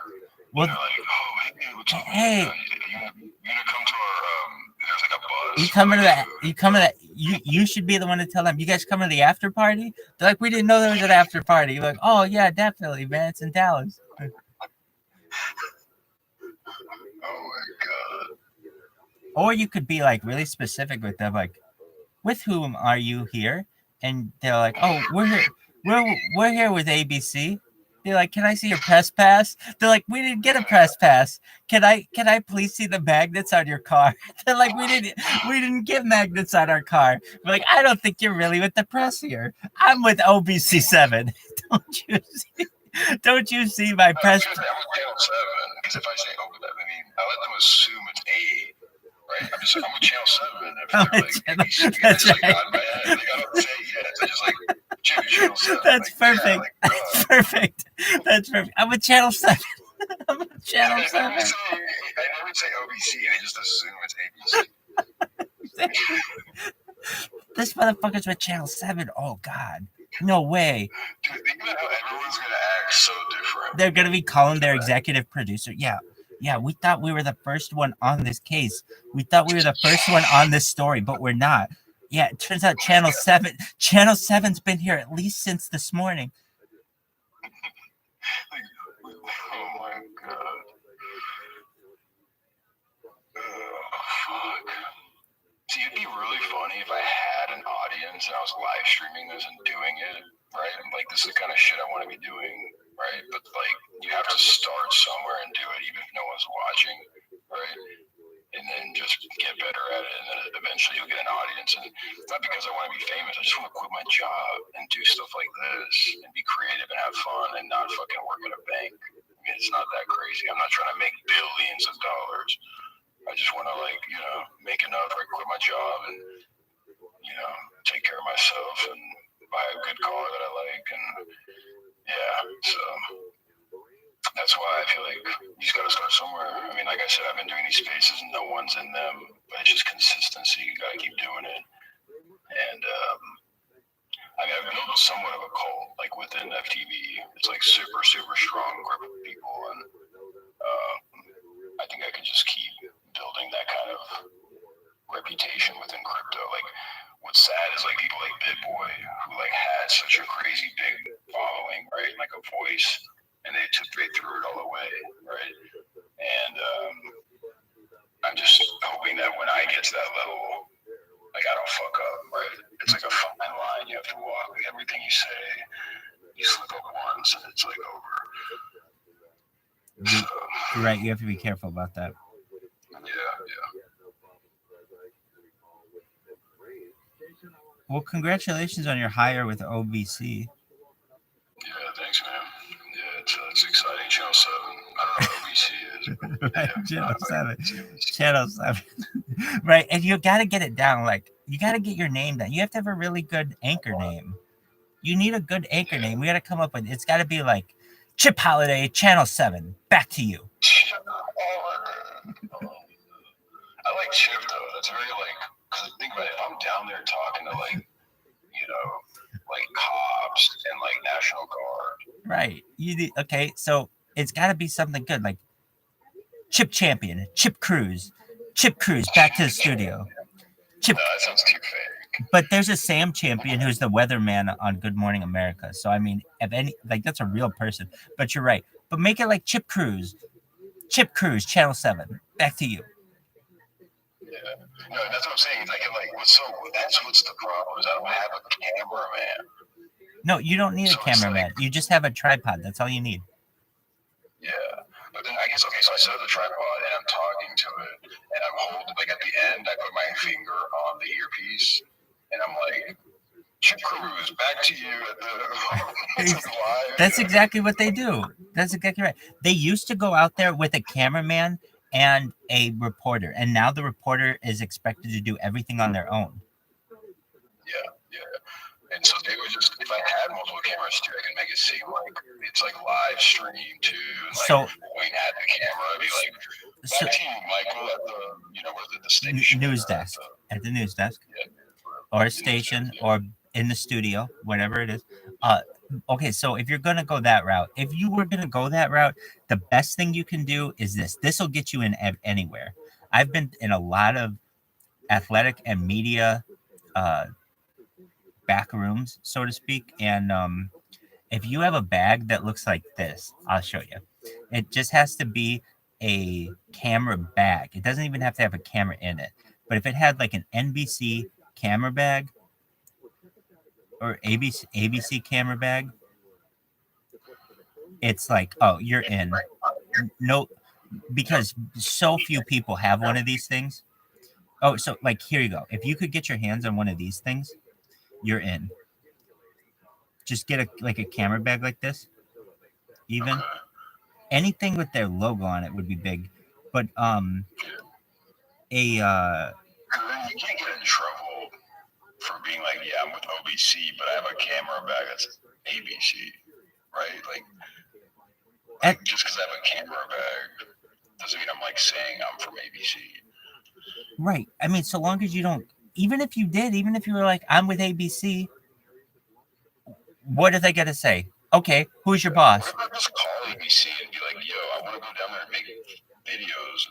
Well, they're like, oh, hey, what's up? Hey. You gonna come to our there's like a bus. You coming to that? You should be the one to tell them. You guys coming to the after party? They're like, we didn't know there was an after party. You're like, oh yeah, definitely, man. It's in Dallas. Oh my god. Or you could be like really specific with them, like, with whom are you here? And they're like, oh, we're here. We're here with ABC. They're like, can I see your press pass? They're like, we didn't get a press pass. Can I please see the magnets on your car? They're like, we didn't get magnets on our car. We're like, I don't think you're really with the press here. I'm with OBC7. Don't you see my press? I'm with Channel 7 because if I say I let them assume it's A. Right? I'm with Channel 7. If they're like, ABC, that's right. Like, God, man, like, I don't say yes. I just like, Channel 7. That's like, perfect. Yeah, like, That's perfect. That's perfect. I'm with Channel 7. I'm with Channel 7. I never say OBC, and I just assume it's ABC. This motherfucker's with Channel 7. Oh, God. No way. Dude, think about how everyone's going to act so different. They're going to be calling their executive producer. Yeah, we thought we were the first one on this case. We thought we were the first one on this story, but we're not. Yeah, it turns out Channel 7's been here at least since this morning. Oh my god. Fuck. See, it'd be really funny if I had an audience and I was live streaming this and doing it, right? And like, this is the kind of shit I want to be doing, right? But like, you have to start somewhere and do it, even if no one's watching, right? And then just get better at it, and then eventually you'll get an audience. And it's not because I want to be famous. I just want to quit my job and do stuff like this and be creative and have fun and not fucking work at a bank. I mean, it's not that crazy. I'm not trying to make billions of dollars. I just want to, like, you know, make enough where I quit my job and, you know, take care of myself and buy a good car that I like. And yeah, so that's why I feel like you just got to start somewhere. I mean, like I said, I've been doing these spaces and no one's in them, but it's just consistency. You got to keep doing it. And I mean, I've built somewhat of a cult, like within FTV. It's like super, super strong group of people. And I think I could just keep building that kind of reputation within crypto. Like, what's sad is like people like BitBoy who like had such a crazy big following, right? Like a voice. And they threw it all away, right? And I'm just hoping that when I get to that level, like, I don't fuck up, right? It's like a fine line you have to walk. Like, everything you say, you slip up once and it's like over. So, Right, you have to be careful about that. Yeah. Well, congratulations on your hire with OBC. Yeah, thanks, man. Yeah, it's exciting. Channel 7. I don't know what OBC is. Right, Channel 7. Right, and you got to get it down. Like, you got to get your name down. You have to have a really good anchor name. You need a good anchor name. We got to come up with, it's got to be like, Chip Holiday, Channel 7. Back to you. I like Chip, though. That's very, like, because think about it. If I'm down there talking to, like, you know, like cops and like National Guard, Right. Okay, so it's got to be something good, like Chip Champion, Chip Cruz, back to the studio. Chip. No, that sounds too fake. But there's a Sam Champion who's the weatherman on Good Morning America. So I mean, if any, like that's a real person. But you're right. But make it like Chip Cruz, Channel 7. Back to you. Yeah, no, that's what I'm saying. Like, what's the problem? Is I don't have a cameraman. No, you don't need a cameraman. You just have a tripod. That's all you need. Yeah, but then I guess okay. So I set up the tripod and I'm talking to it, and I'm holding like at the end. I put my finger on the earpiece, and I'm like, "Chip Cruz, back to you at the." Live. That's exactly what they do. That's exactly right. They used to go out there with a cameraman and a reporter, and now the reporter is expected to do everything on their own. Yeah. And so they would just, if I had multiple cameras too, I can make it seem like it's like live stream too. Like point at the camera, be like, back to you, Michael, at the, the station. News desk. At the news desk. Yeah. Or station, or in the studio, whatever it is. Okay, so if you're going to go that route, the best thing you can do is this. This will get you in anywhere. I've been in a lot of athletic and media back rooms, so to speak. And if you have a bag that looks like this, I'll show you. It just has to be a camera bag. It doesn't even have to have a camera in it. But if it had like an NBC camera bag or ABC camera bag, it's like, oh, you're in. No, because so few people have one of these things. Oh, so like, here you go. If you could get your hands on one of these things, you're in. Just get a camera bag like this. Even anything with their logo on it would be big. But you can't get in trouble for being like, yeah, I'm with OBC, but I have a camera bag that's ABC, right? Like just because I have a camera bag doesn't mean I'm like saying I'm from ABC. Right. I mean, so long as you don't, even if you were like, I'm with ABC, what are they going to say? Okay, who's your boss? What if I just call ABC and be like, yo, I want to go down there and make videos.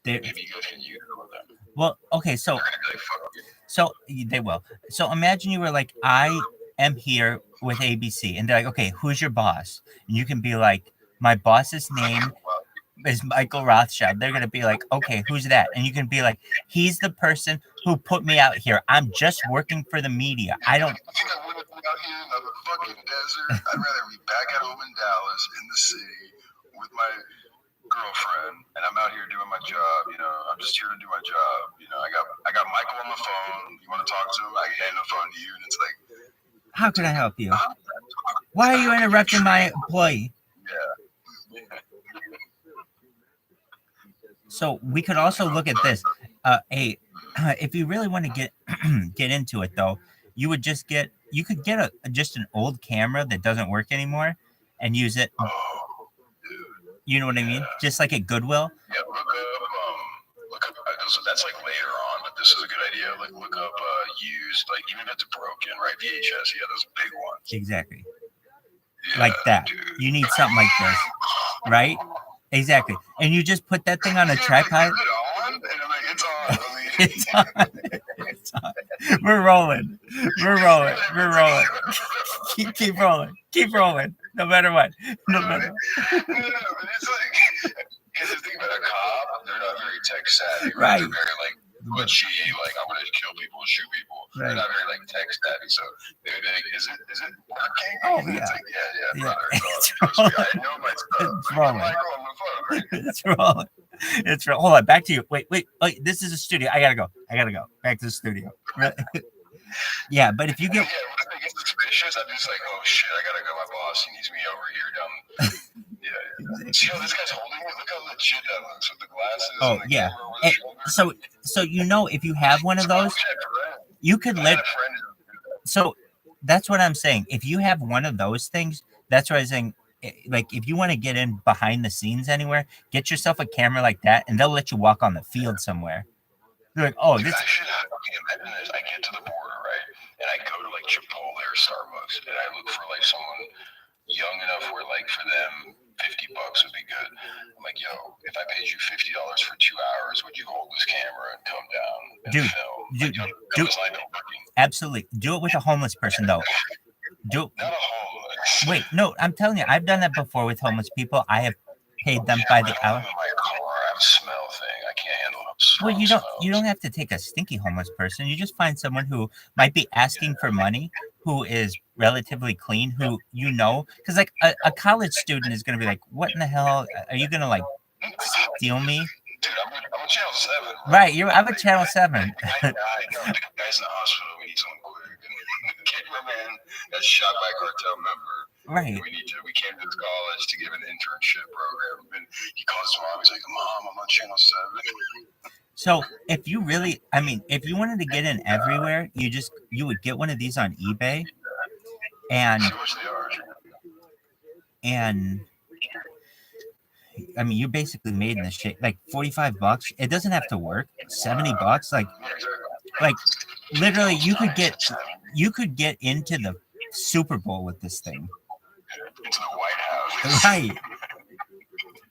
Maybe you guys can use them. Well, okay, so they will. So imagine you were like, I am here with ABC, and they're like, okay, who's your boss? And you can be like, my boss's name is Michael Rothschild. They're gonna be like, okay, who's that? And you can be like, he's the person who put me out here. I'm just working for the media. I don't. I think I wouldn't be out here in the fucking desert. I'd rather be back at home in Dallas, in the city, with my girlfriend, and I'm out here doing my job. I'm just here to do my job. I got Michael on the phone. You want to talk to him? I hand the phone to you, and it's like, how can I help you? Why are you interrupting my employee? Yeah. So we could also look at this. If you really want to get into it, though, you could get just an old camera that doesn't work anymore and use it. You know what I mean? Just like at Goodwill. Yeah, look up. That's like later on, but this is a good idea. Like look up used, like even if it's broken, right? VHS. Yeah, those big ones. Exactly. Yeah, like that. Dude. You need something like this, right? Exactly. And you just put that thing on a tripod. Is it on? And I'm like, it's on. It's on. It's on. We're rolling. Keep rolling. No matter what. No, but it's like, because the thing about a cop, they're not very tech savvy, right? They're very like butchy, like I'm gonna kill people, shoot people. Right. They're not very like tech savvy, so they're like, is it working? Oh and yeah. It's like, yeah, brother. I know my stuff. It's rolling. It's rolling. Hold on, back to you. Wait. This is a studio. I gotta go. Back to the studio. Yeah, but if you get when I get suspicious, I'm just like, oh shit, I gotta go. My boss, he needs me over here down. Yeah. See how this guy's holding it? Look how legit that looks with the glasses. Oh and the yeah. camera with So if you have one of those, you could live. So that's what I'm saying. If you have one of those things, that's what I'm saying. Like if you want to get in behind the scenes anywhere, get yourself a camera like that, and they'll let you walk on the field somewhere. They're like, oh, this. Imagine this. I get to the border, right, and I go to like Chipotle or Starbucks, and I look for like someone young enough where like for them $50 would be good. I'm like, yo, if I paid you $50 for 2 hours, would you hold this camera and come down and film? Absolutely. Do it with a homeless person though. Not a homeless. Wait, no, I'm telling you, I've done that before with homeless people. I have paid them by the hour. In my car, I have a smell thing. I can't handle it. Well, you don't have to take a stinky homeless person. You just find someone who might be asking for money, who is relatively clean, who because like a college student is going to be like, what in the hell are you going to like steal me? Dude, I'm a Channel 7. Right, I'm a Channel 7. I got the guys in the hospital. We need someone quick. Cameraman got shot by a cartel member. Right. We came to this college to give an internship program, and he calls his mom. He's like, "Mom, I'm on Channel 7." So if you really, if you wanted to get in everywhere, you would get one of these on eBay, and you basically made in the shape like $45. It doesn't have to work. $70, like literally, you could get into the Super Bowl with this thing. Into the White House. Right.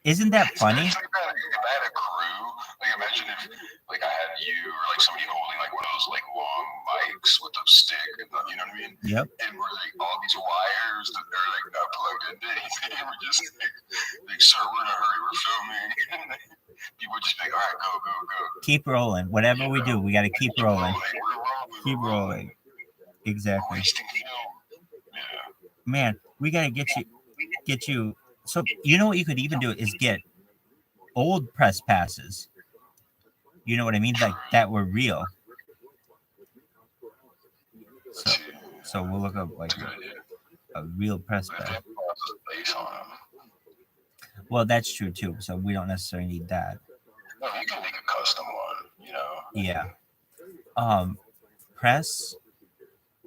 Isn't that funny? If I had a crew, like imagine if like I had you or like somebody holding like one of those like long mics with a stick, and you know what I mean? Yep. And we're like all these wires that are like not plugged into anything. We're just like, sir, we're in a hurry, we're filming. People would just be like, all right, go. Keep rolling. Whatever we do, we got to keep rolling. Keep rolling. Exactly. Man, we got to get you. So you know what you could even do is get old press passes. You know what I mean? Like that were real. So we'll look up like a real press pass. Well, that's true too. So we don't necessarily need that. No, you can make a custom one, Yeah. Press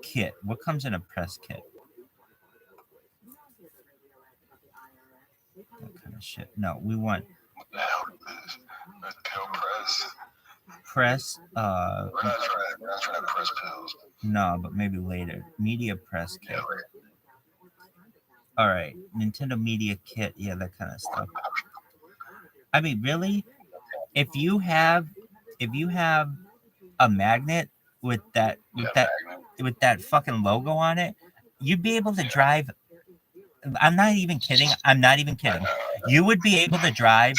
kit. What comes in a press kit? That kind of shit. No, we want. What the hell is this? Pill press? Press. We're not trying to press pills. No, but maybe later. Media press kit. All right, Nintendo Media Kit. Yeah, that kind of stuff. Really, if you have a magnet with that fucking logo on it, you'd be able to drive. I'm not even kidding. You would be able to drive.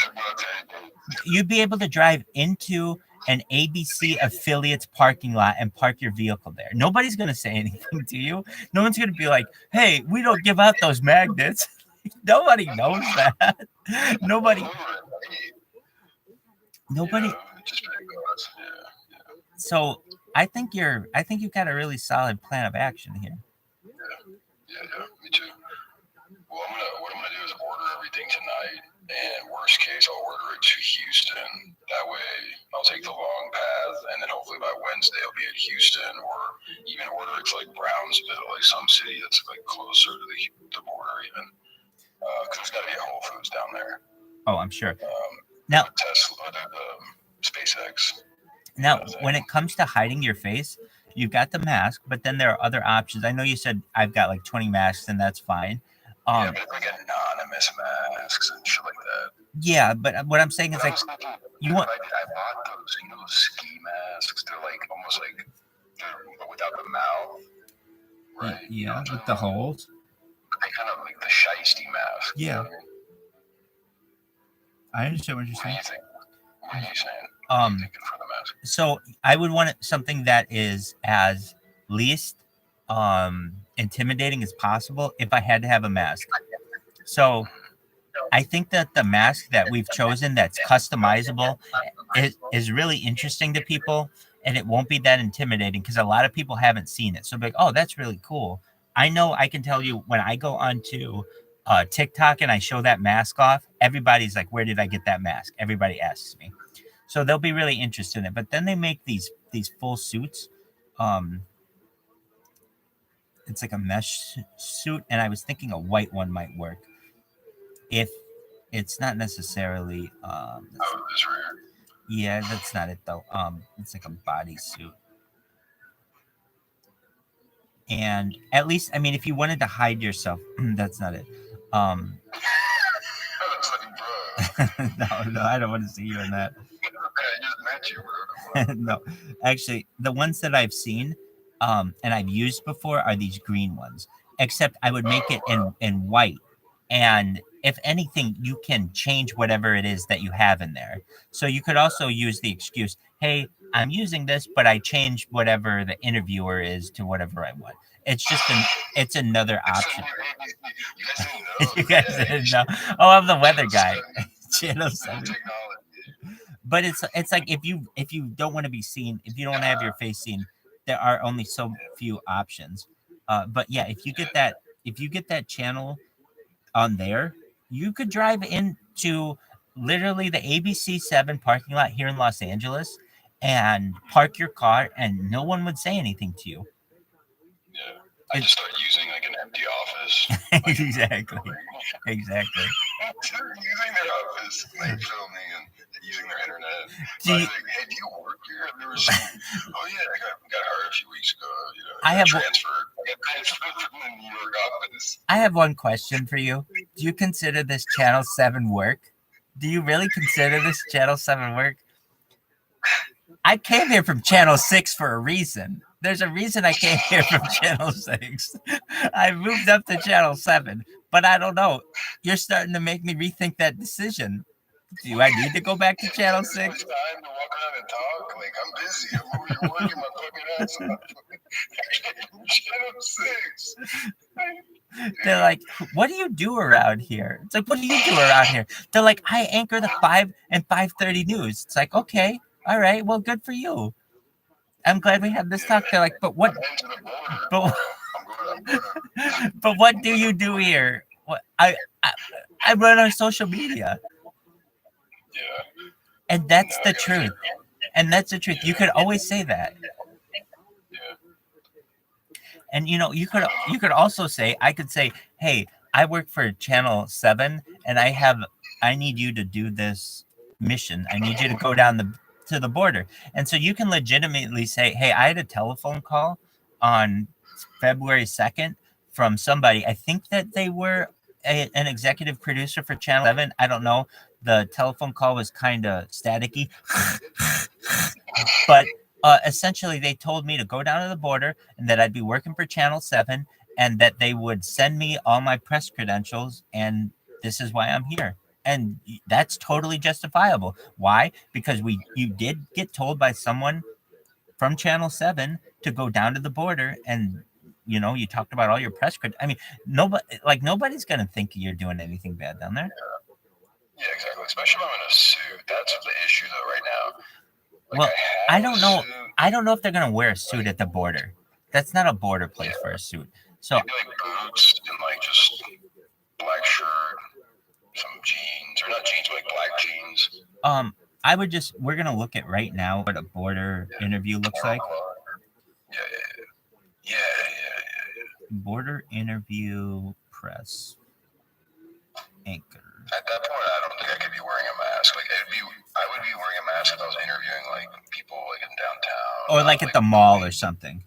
You'd be able to drive into an ABC affiliate's parking lot and park your vehicle there. Nobody's going to say anything to you. No one's going to be like, hey, we don't give out those magnets. Nobody knows that. Nobody. So I think you've got a really solid plan of action here. Yeah, me too. Well, what I'm gonna do is order everything tonight, and worst case, I'll order it to Houston. That way, I'll take the long path, and then hopefully by Wednesday, I'll be at Houston, or even order it to like Brownsville, like some city that's like closer to the border, even. Because there's got to be a Whole Foods down there. Oh, I'm sure. Now, Tesla, SpaceX. Now, when it comes to hiding your face, you've got the mask, but then there are other options. I know you said I've got like 20 masks, and that's fine. Yeah, but like anonymous masks and shit like that. Yeah, but what I'm saying is like, you want. I bought those, those ski masks. They're like almost like they're without the mouth, right? Yeah, with the holes. They kind of like the shiesty mask. Yeah. You know? I understand what you're saying. What are you saying? For the mask? So I would want something that is as least intimidating as possible if I had to have a mask. So I think that the mask that we've chosen that's customizable is really interesting to people, and it won't be that intimidating because a lot of people haven't seen it. So be like, oh, that's really cool. I know I can tell you when I go onto TikTok and I show that mask off, everybody's like, where did I get that mask? Everybody asks me. So they'll be really interested in it. But then they make these full suits. It's like a mesh suit, and I was thinking a white one might work. If it's not necessarily yeah, that's not it though. It's like a bodysuit. And at least, I mean, if you wanted to hide yourself, that's not it. It's like, bro. No, I don't want to see you in that. I just met you, bro. Come on. No, actually, the ones that I've seen, and I've used before are these green ones. Except I would make it in white, and if anything, you can change whatever it is that you have in there. So you could also use the excuse, "Hey, I'm using this, but I changed whatever the interviewer is to whatever I want." It's just it's another option. You guys didn't know. You guys didn't know. Oh, I'm the weather guy. Channel 7. Technology. But it's like if you don't want to be seen, if you don't want to have your face seen, there are only so few options. But yeah, if you get that channel on there, you could drive into literally the ABC7 parking lot here in Los Angeles and park your car, and no one would say anything to you. Yeah. I just started using like an empty office. Exactly. They're using their office, like filming and using their internet. Do you, like, hey, do you work here? I've never seen. Oh yeah, I got hired a few weeks ago. You know, I got transferred from the New York office. I have one question for you. Do you consider this Channel 7 work? Do you really consider this Channel 7 work? I came here from Channel 6 for a reason. There's a reason I came here from Channel 6. I moved up to Channel 7, but I don't know. You're starting to make me rethink that decision. Do I need to go back to Channel 6? Time to walk around and talk. Like, I'm busy. I'm over here working my fucking ass off. Channel 6. They're like, what do you do around here? It's like, what do you do around here? They're like, I anchor the 5 and 5:30 news. It's like, okay, all right, well, good for you. I'm glad we had this talk. They're like, but what? But what do you do here? What I run our social media. Yeah. And that's the truth. And that's the truth. You could always say that. Yeah. And you could also say, I could say, hey, I work for Channel 7 and I need you to do this mission. I need you to go down to the border. And so you can legitimately say, hey, I had a telephone call on February 2nd from somebody. I think that they were an executive producer for Channel 7. I don't know. The telephone call was kind of staticky. But essentially, they told me to go down to the border and that I'd be working for Channel 7 and that they would send me all my press credentials. And this is why I'm here. And that's totally justifiable. Why? Because you did get told by someone from Channel 7 to go down to the border, and you talked about all your press credentials. I mean, nobody's gonna think you're doing anything bad down there. Yeah, exactly. Especially if I'm in a suit. That's the issue, though. Right now. Like, Well, I don't know. I don't know if they're gonna wear a suit at the border. That's not a border place for a suit. So maybe like boots and like just black shirt, some jeans, or not jeans, but like black jeans. we're gonna look at right now what a border interview looks like. Yeah. Border interview press anchor. At that point, I don't think I could be wearing a mask. Like I would be wearing a mask if I was interviewing like people like in downtown, or like at the mall or something.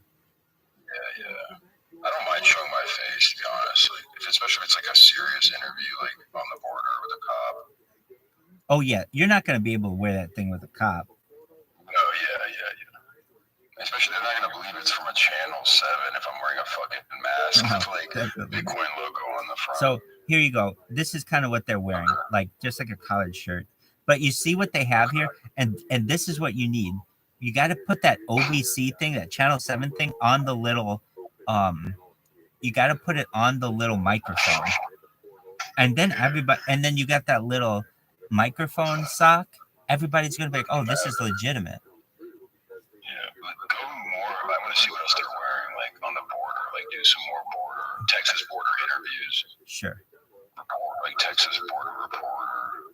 Yeah. I don't mind showing my face, to be honest. Like, especially if it's like a serious interview, like on the border with a cop. Oh yeah, you're not gonna be able to wear that thing with a cop. No, yeah. Especially they're not gonna believe it's from a Channel 7 if I'm wearing a fucking mask with like Bitcoin logo on the front. So here you go. This is kind of what they're wearing, like just like a collared shirt. But you see what they have here, and this is what you need. You got to put that OBC thing, that Channel 7 thing, on the little. You got to put it on the little microphone, and then then you got that little microphone sock. Everybody's gonna be like, "Oh, this is legitimate." Go more. I want to see what else they're wearing, like on the border. Like do some more Texas border interviews. Sure. Like Texas border reporter.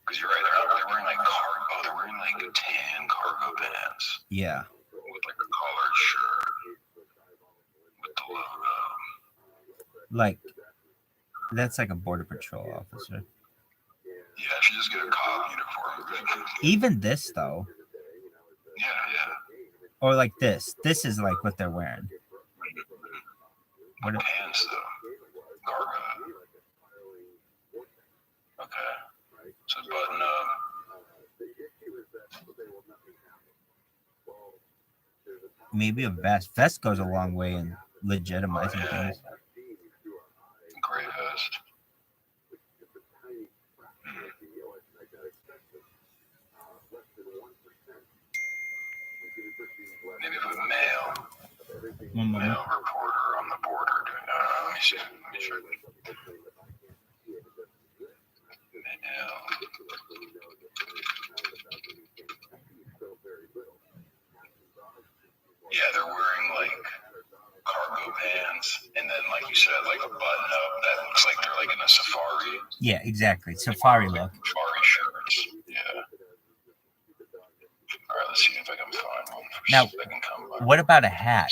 Because you're right, they're not really wearing like cargo. They're wearing like tan cargo pants. Yeah. With like a collared shirt with the logo. Like that's like a border patrol officer. Yeah, I should just get a cop uniform. Even this though, Or like this. This is like what they're wearing. What if- Pants though. Cargo. Okay. So button up. maybe a vest. Vest goes a long way in legitimizing things. Gray vest. Maybe put male. One moment. Male reporter on the border doing. Let me see. Let me check. Male. Yeah, they're wearing like cargo pants, and then like you said, like a button up that looks like they're like in a safari. Yeah, exactly. Safari look. Safari shirts. Yeah. All right, let's see if I can find one. Now, I can come by. What about a hat?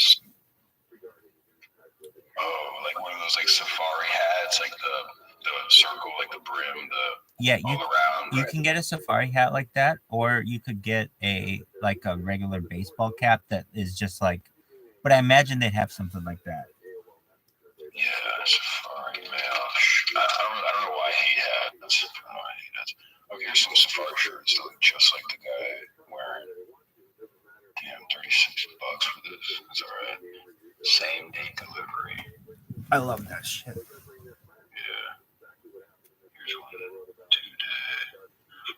Oh, like one of those like safari hats, like the circle, like the brim, Yeah, all around. you can get a safari hat like that, or you could get a regular baseball cap that is just like. But I imagine they'd have something like that. Yeah, safari male. I don't know why I hate hats. I don't know why I hate hats. Okay, here's some safari shirts that look just like the guy wearing. Damn, $36 for this. It's alright. Same day delivery. I love that shit. Yeah. Here's one today.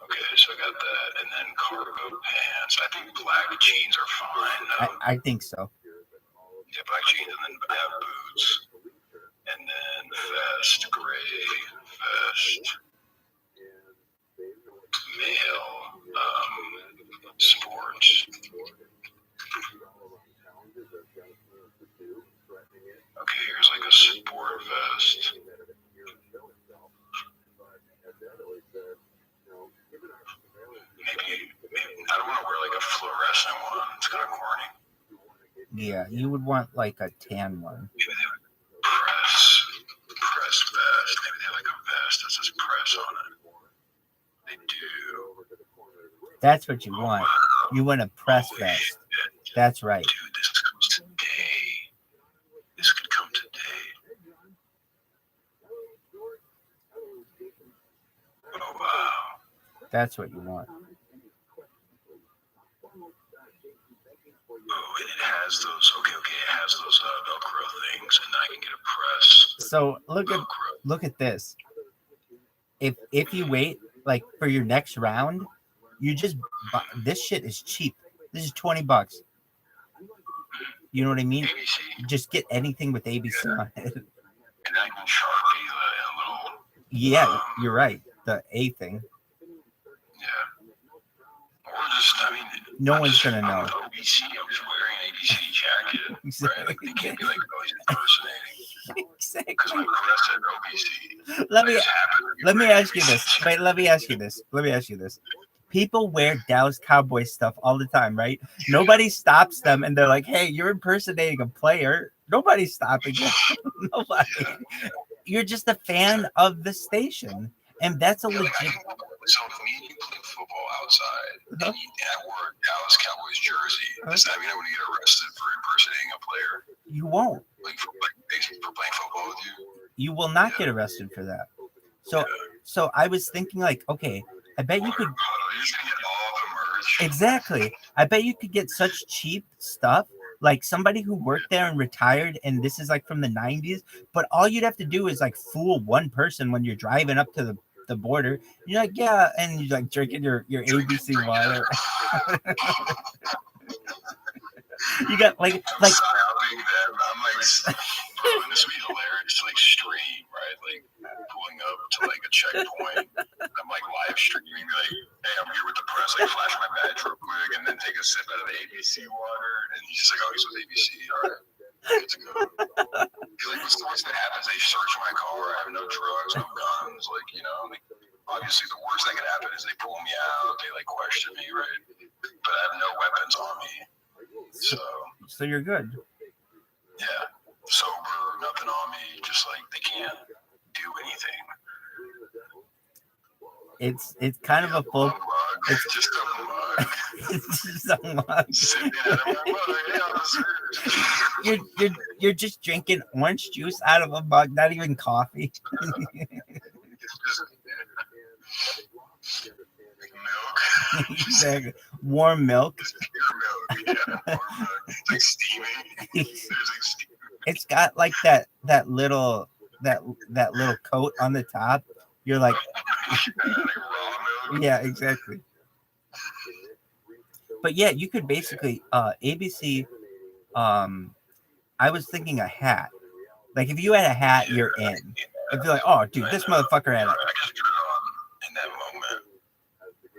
Okay, so I got that, and then cargo pants. I think black jeans are fine. I think so. Yeah, black jeans, and then I have boots, and then vest, gray vest, male, sports. Okay, here's like a sport vest. Maybe I don't want to wear like a fluorescent one. It's kind of corny. Yeah, you would want like a tan one. Maybe they have press vest. Maybe they have like a vest that says press on it. They do. That's what you want. You want a press vest. Shit. That's right. Dude, this comes today. This could come today. Oh, wow. That's what you want. Oh, and it has those. Okay. It has those Velcro things, and then I can get a press. So Velcro. look at this. If you wait like for your next round, you just this shit is cheap. This is $20. You know what I mean? ABC. Just get anything with ABC on it. And I can Sharpie a little. Yeah, you're right. The A thing. Yeah. Or just, I mean. No one's gonna know. I'm OBC. I'm just wearing an ABC jacket. Right? Like, they can't be like, oh, he's impersonating. Exactly. Because my press said OBC. Let me ask you this. Wait, let me ask you this. People wear Dallas Cowboys stuff all the time, right? Nobody stops them and they're like, hey, you're impersonating a player. Nobody's stopping you. Nobody. You're just a fan of the station. And that's a legit. So if me and you play football outside, and I wore a Dallas Cowboys jersey, does that mean I would get arrested for impersonating a player? You won't. Like for playing football with you? You will not get arrested for that. So I was thinking like, okay, I bet you could. You're just gonna get all the merch. Exactly. I bet you could get such cheap stuff. Like somebody who worked there and retired, and this is like from the 90s, but all you'd have to do is like fool one person when you're driving up to the border. You're like, yeah, and you're like drinking your ABC water. You got like I'm helping them. I'm like, bro, this would be hilarious to like stream, right? Like pulling up to like a checkpoint. I'm like live streaming, like, hey, I'm here with the press. Like flash my badge real quick, and then take a sip out of the ABC water. And he's just like, oh, he's with ABC. All right, good to go. He's like, what's the worst that happens? They search my car. I have no drugs, no guns. Like, you know, like obviously the worst that could happen is they pull me out. They like question me, right? But I have no weapons on me. So you're good. Yeah, sober, nothing on me, just like they can't do anything. It's kind of a full. It's just a mug. You're just drinking orange juice out of a mug, not even coffee. Milk. Exactly. Warm milk. Pure milk. Yeah. Warm milk. It's like steaming. There's like steaming. It's got like that little coat on the top. You're like, Like raw milk. yeah, exactly. But yeah, you could basically ABC. I was thinking a hat. Like if you had a hat, you're in. If you're like, oh, dude, this motherfucker had I it. just put it on in that moment.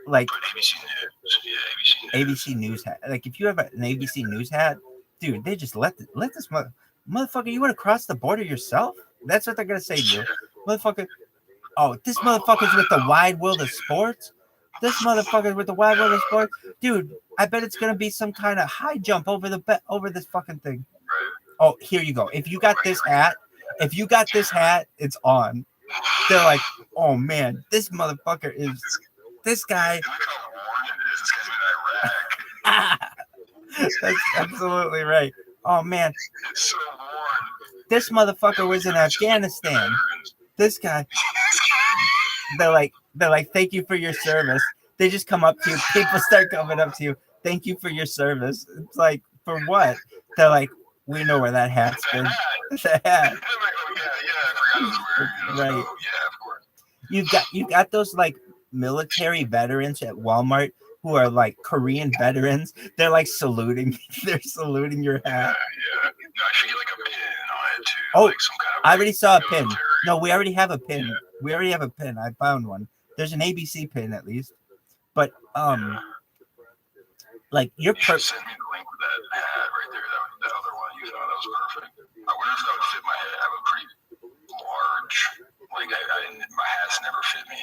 Like But ABC News. Yeah, ABC News. ABC News hat. Like if you have an ABC News hat, dude, they just let this motherfucker. You want to cross the border yourself? That's what they're gonna say to you, motherfucker. Oh, this motherfucker's with the wide world of sports. This motherfucker's with the wide world of sports, dude. I bet it's gonna be some kind of high jump over this fucking thing. Oh, here you go. If you got this hat, it's on. They're like, oh man, this motherfucker is this guy. Look how warm it is. This guy's been in Iraq. That's absolutely right. Oh man, It's so warm. this motherfucker was in Afghanistan. This guy. They're like, thank you for your service. They just come up to you. People start coming up to you. Thank you for your service. It's like, for what? They're like, we know where that hat's been. The hat. I'm like, oh yeah, I forgot I was wearing it. Right. Oh, yeah, of course. You got those like military veterans at Walmart who are like Korean veterans. They're like saluting. They're saluting your Yeah, hat. yeah. No, I should get like a pin on it too. Oh, like some kind of. I already saw a pin. military. No, we already have a pin. Yeah. We already have a pin. I found one. There's an ABC pin at least. But like your You should send me the link with that hat right there. That other one you found. That was perfect. I wonder if that would fit my head. I have a pretty large. Like my hats never fit me.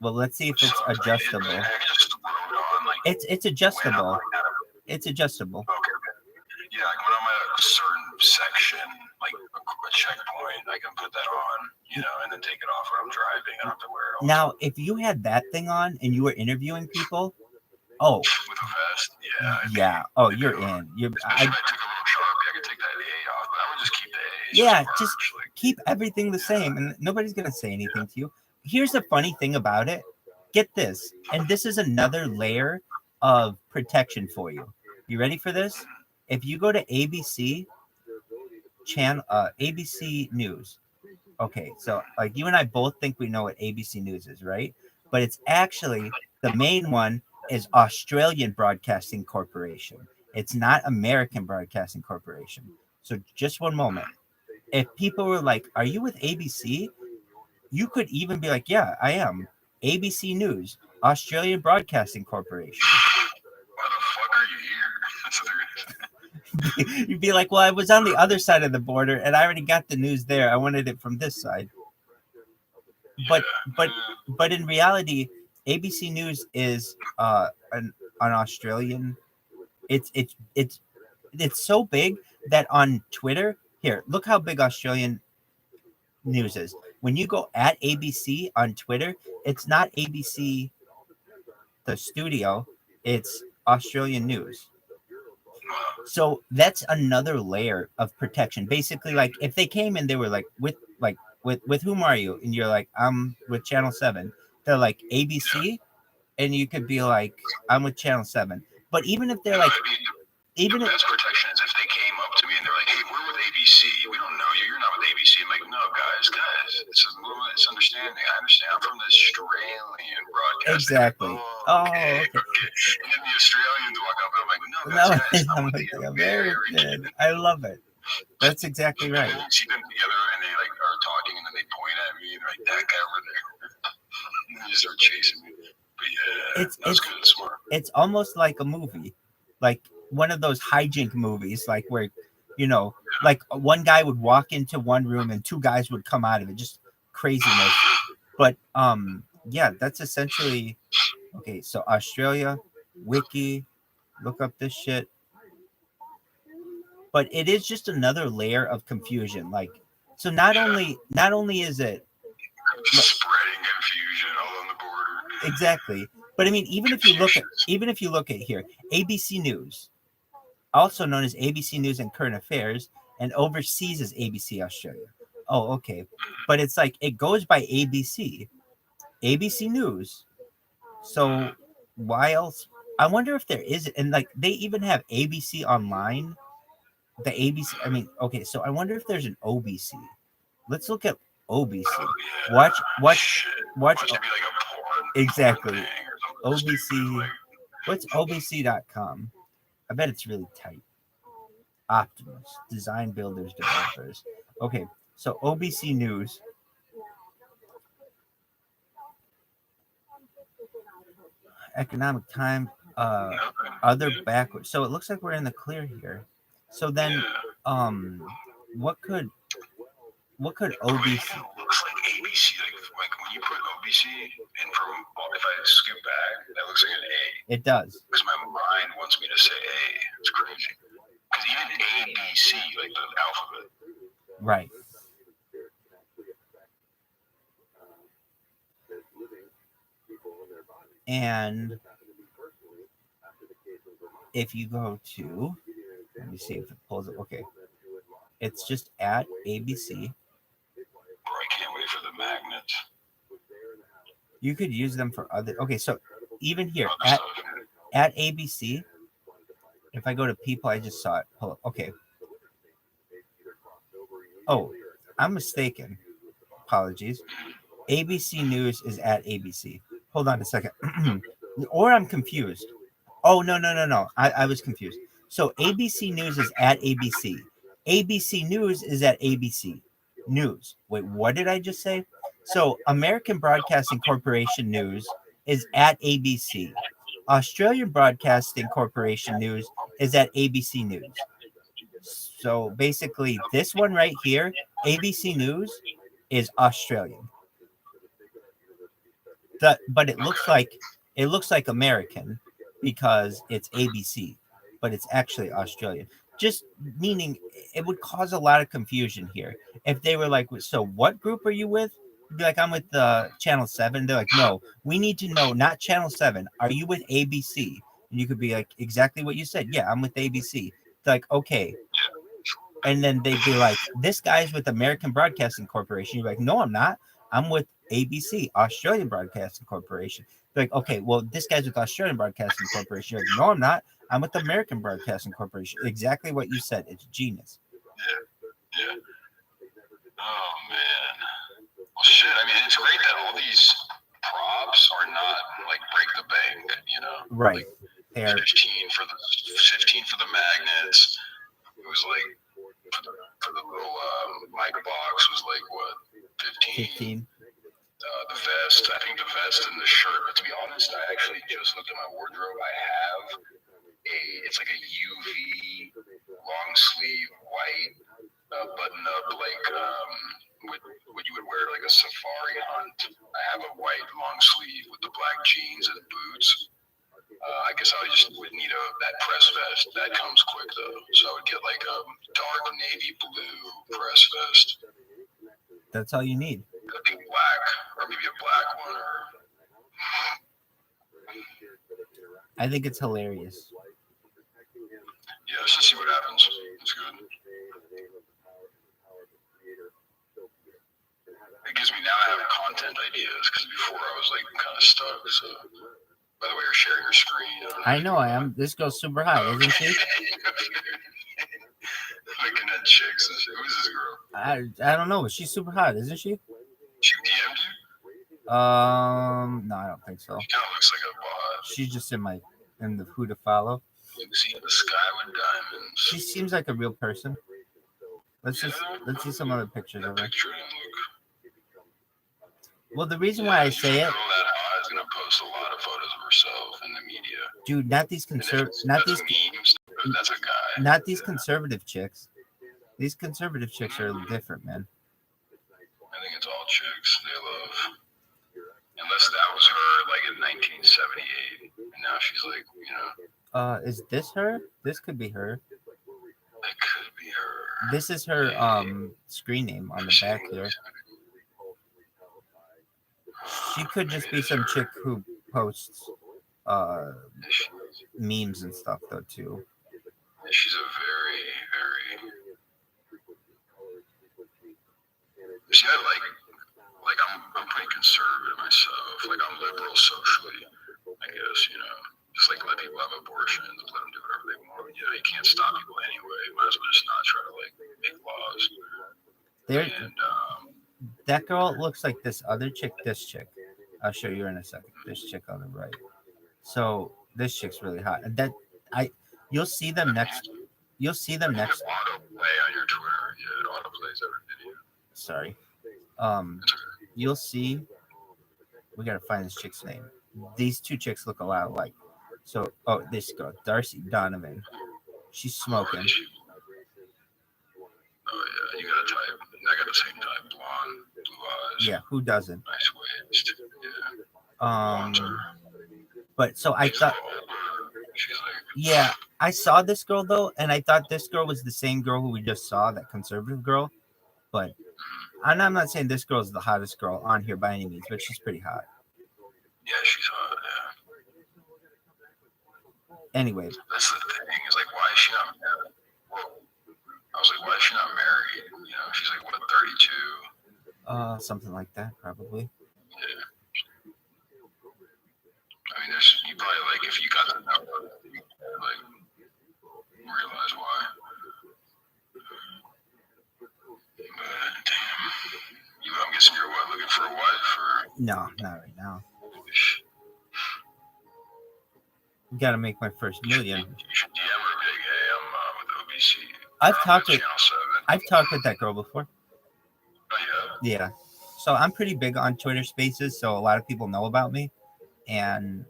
well, let's see if it's So, adjustable. I can just throw it on like. It's when I'm adjustable. like at a It's adjustable. Okay. Yeah, like when I'm at a certain section, like a checkpoint, I can put that on, and then take it off when I'm driving. I don't have to wear it all Now, if you had that thing on and you were interviewing people, oh with a vest. Yeah. yeah, oh you're in. Especially if I took a little Sharpie, I could take that A off, but I would just keep the A. Yeah, merch, just keep everything the same, and nobody's gonna say anything to you. Here's the funny thing about it. Get this, and this is another layer of protection for you. You ready for this? If you go to ABC channel, ABC News. Okay, so like you and I both think we know what ABC News is, right? But it's actually the main one is Australian Broadcasting Corporation. It's not American Broadcasting Corporation. So just one moment. If people were like, "Are you with ABC?" You could even be like, "Yeah, I am." ABC News, Australian Broadcasting Corporation. Why the fuck are you here? That's what they're You'd be like, well, I was on the other side of the border and I already got the news there. I wanted it from this side. But in reality, ABC News is an Australian. It's so big that on Twitter, here, look how big Australian news is. When you go at ABC on Twitter, it's not ABC the studio, it's Australian news. So that's another layer of protection. Basically, like if they came in, they were like, with whom are you? And you're like, I'm with Channel 7. They're like ABC, and you could be like, I'm with Channel 7. But even if they're like, even the if best protection is if they came up to me and they're like, "Hey, we're with ABC. We don't know you. You're not with ABC." I'm like, "No, guys, it's a little misunderstanding. I understand. I'm from the Australian broadcast." exactly. Okay. And then the Australians walk up, and I'm like, "No, guys, I'm with the American." I love it. That's exactly right. And then you see them together, and they like are talking, and then they point at me, and they're like, "That guy over there." And they just start chasing me. But yeah, that's good and smart. It's almost like a movie, like one of those hijink movies, like where, like one guy would walk into one room and two guys would come out of it, just craziness. But yeah, that's essentially okay. So Australia, wiki, look up this shit. But it is just another layer of confusion. Like, so not only is it spreading confusion all on the border. exactly, But I mean, even if you look at here, ABC News, also known as ABC News and Current Affairs, and overseas is ABC Australia. Oh, okay. But it's like it goes by ABC News. So why else? I wonder if there is, and like they even have ABC Online. The ABC. I mean, okay. So I wonder if there's an OBC. Let's look at OBC. Watch. Shit. Must be like a porn Exactly. thing or something stupid, OBC. like, What's OBC.com? I bet it's really tight. Optimus, design builders, developers. Okay, so OBC News. Economic Time, other backwards. So it looks like we're in the clear here. So then, what could OBC? It looks like ABC. Like when you put OBC in from, if I scoot back, that looks like an A. It does. Because my mind wants me to say A. It's crazy. Because even ABC, like the alphabet. Right. And if you go to, let me see if it pulls it. Okay. It's just at ABC. Bro, I can't wait for the magnets. You could use them for other. Okay, so even here at ABC, if I go to people, I just saw it. Pull up. Okay. Oh, I'm mistaken. Apologies. ABC News is at ABC. Hold on a second. Or I'm confused. Oh, no. I was confused. So ABC News is at ABC. ABC News is at ABC News. Wait, what did I just say? So American Broadcasting Corporation News is at ABC. Australian Broadcasting Corporation News is at ABC News. So basically, this one right here, ABC News, is Australian. But it looks like American because it's ABC, but it's actually Australian. Just meaning it would cause a lot of confusion here if they were like, so what group are you with? You'd be like, I'm with Channel 7. They're like, no, we need to know, not Channel 7. Are you with ABC? And you could be like, exactly what you said. Yeah, I'm with ABC. They're like, okay. And then they'd be like, this guy's with American Broadcasting Corporation. You're like, no, I'm not. I'm with ABC, Australian Broadcasting Corporation. They're like, okay, well, this guy's with Australian Broadcasting Corporation. You're like, no, I'm not. I'm with American Broadcasting Corporation. Exactly what you said. It's genius. Yeah. Oh, man. Well, shit. I mean, it's great that all these props are not like break the bank, you know? Right. Like 15 for the magnets. It was like for the little mic box was like what, 15. The vest, I think the vest and the shirt. But to be honest, I actually just looked at my wardrobe. I have it's like a UV long sleeve white button up, like what you would wear like a safari hunt. I have a white long sleeve with the black jeans and boots. I guess I just would need that press vest. That comes quick though, so I would get like a dark navy blue press vest. That's all you need. I think black, or maybe a black one, or. I think it's hilarious. Yeah, let's just see what happens. It's good. It gives me now I have content ideas because before I was like kind of stuck. So, by the way, you're sharing your screen. I know I am. This goes super high, isn't she? Looking at chicks. Who is this girl? I don't know, but she's super hot, isn't she? She DM'd you? No, I don't think so. She kind of looks like a bot. She's just in the who to follow. See the sky with diamonds. She seems like a real person. Let's see some other pictures of her. Well, the reason why I say it, is gonna post a lot of photos of herself in the media. Dude, not these conservative chicks. These conservative chicks are different, man. I think it's all chicks they love. Unless that was her like in 1978, and now she's like, Is this her? This could be her. It could be her. This is her screen name on the back here. She could just be some chick who posts memes and stuff though too. She's a very, very. See, I like I'm pretty conservative myself. Like I'm liberal socially, I guess. Just like let people have abortions, let them do whatever they want. You can't stop people anyway. Might as well just not try to like make laws. And that girl looks like this other chick. This chick, I'll show you in a second. This chick on the right. So this chick's really hot. And you'll see them next. You'll see them next. Autoplay on your Twitter. Yeah, it autoplays every video. Sorry. You'll see. We gotta find this chick's name. These two chicks look a lot alike. So, this girl, Darcy Donovan. She's smoking. Oh yeah, you gotta type. I got the same type, blonde, blue eyes. Yeah, who doesn't? Nice waist. Yeah. But so I thought. Yeah, I saw this girl though, and I thought this girl was the same girl who we just saw, that conservative girl. But I'm not saying this girl's the hottest girl on here by any means, but she's pretty hot. Yeah, she's hot. Yeah. Anyway, that's the thing. It's like, why is she not married? Well, I was like, why is she not married? She's like, what, 32? Something like that, probably. Yeah. I mean, you probably like if you got to know her, you like realize why. But damn, I'm guessing you're what, looking for a wife or? No, not right now. Gotta make my first million. You should DM her big. Hey, I'm with OBC. I've talked with that girl before. Oh yeah. Yeah. So I'm pretty big on Twitter Spaces, so a lot of people know about me, and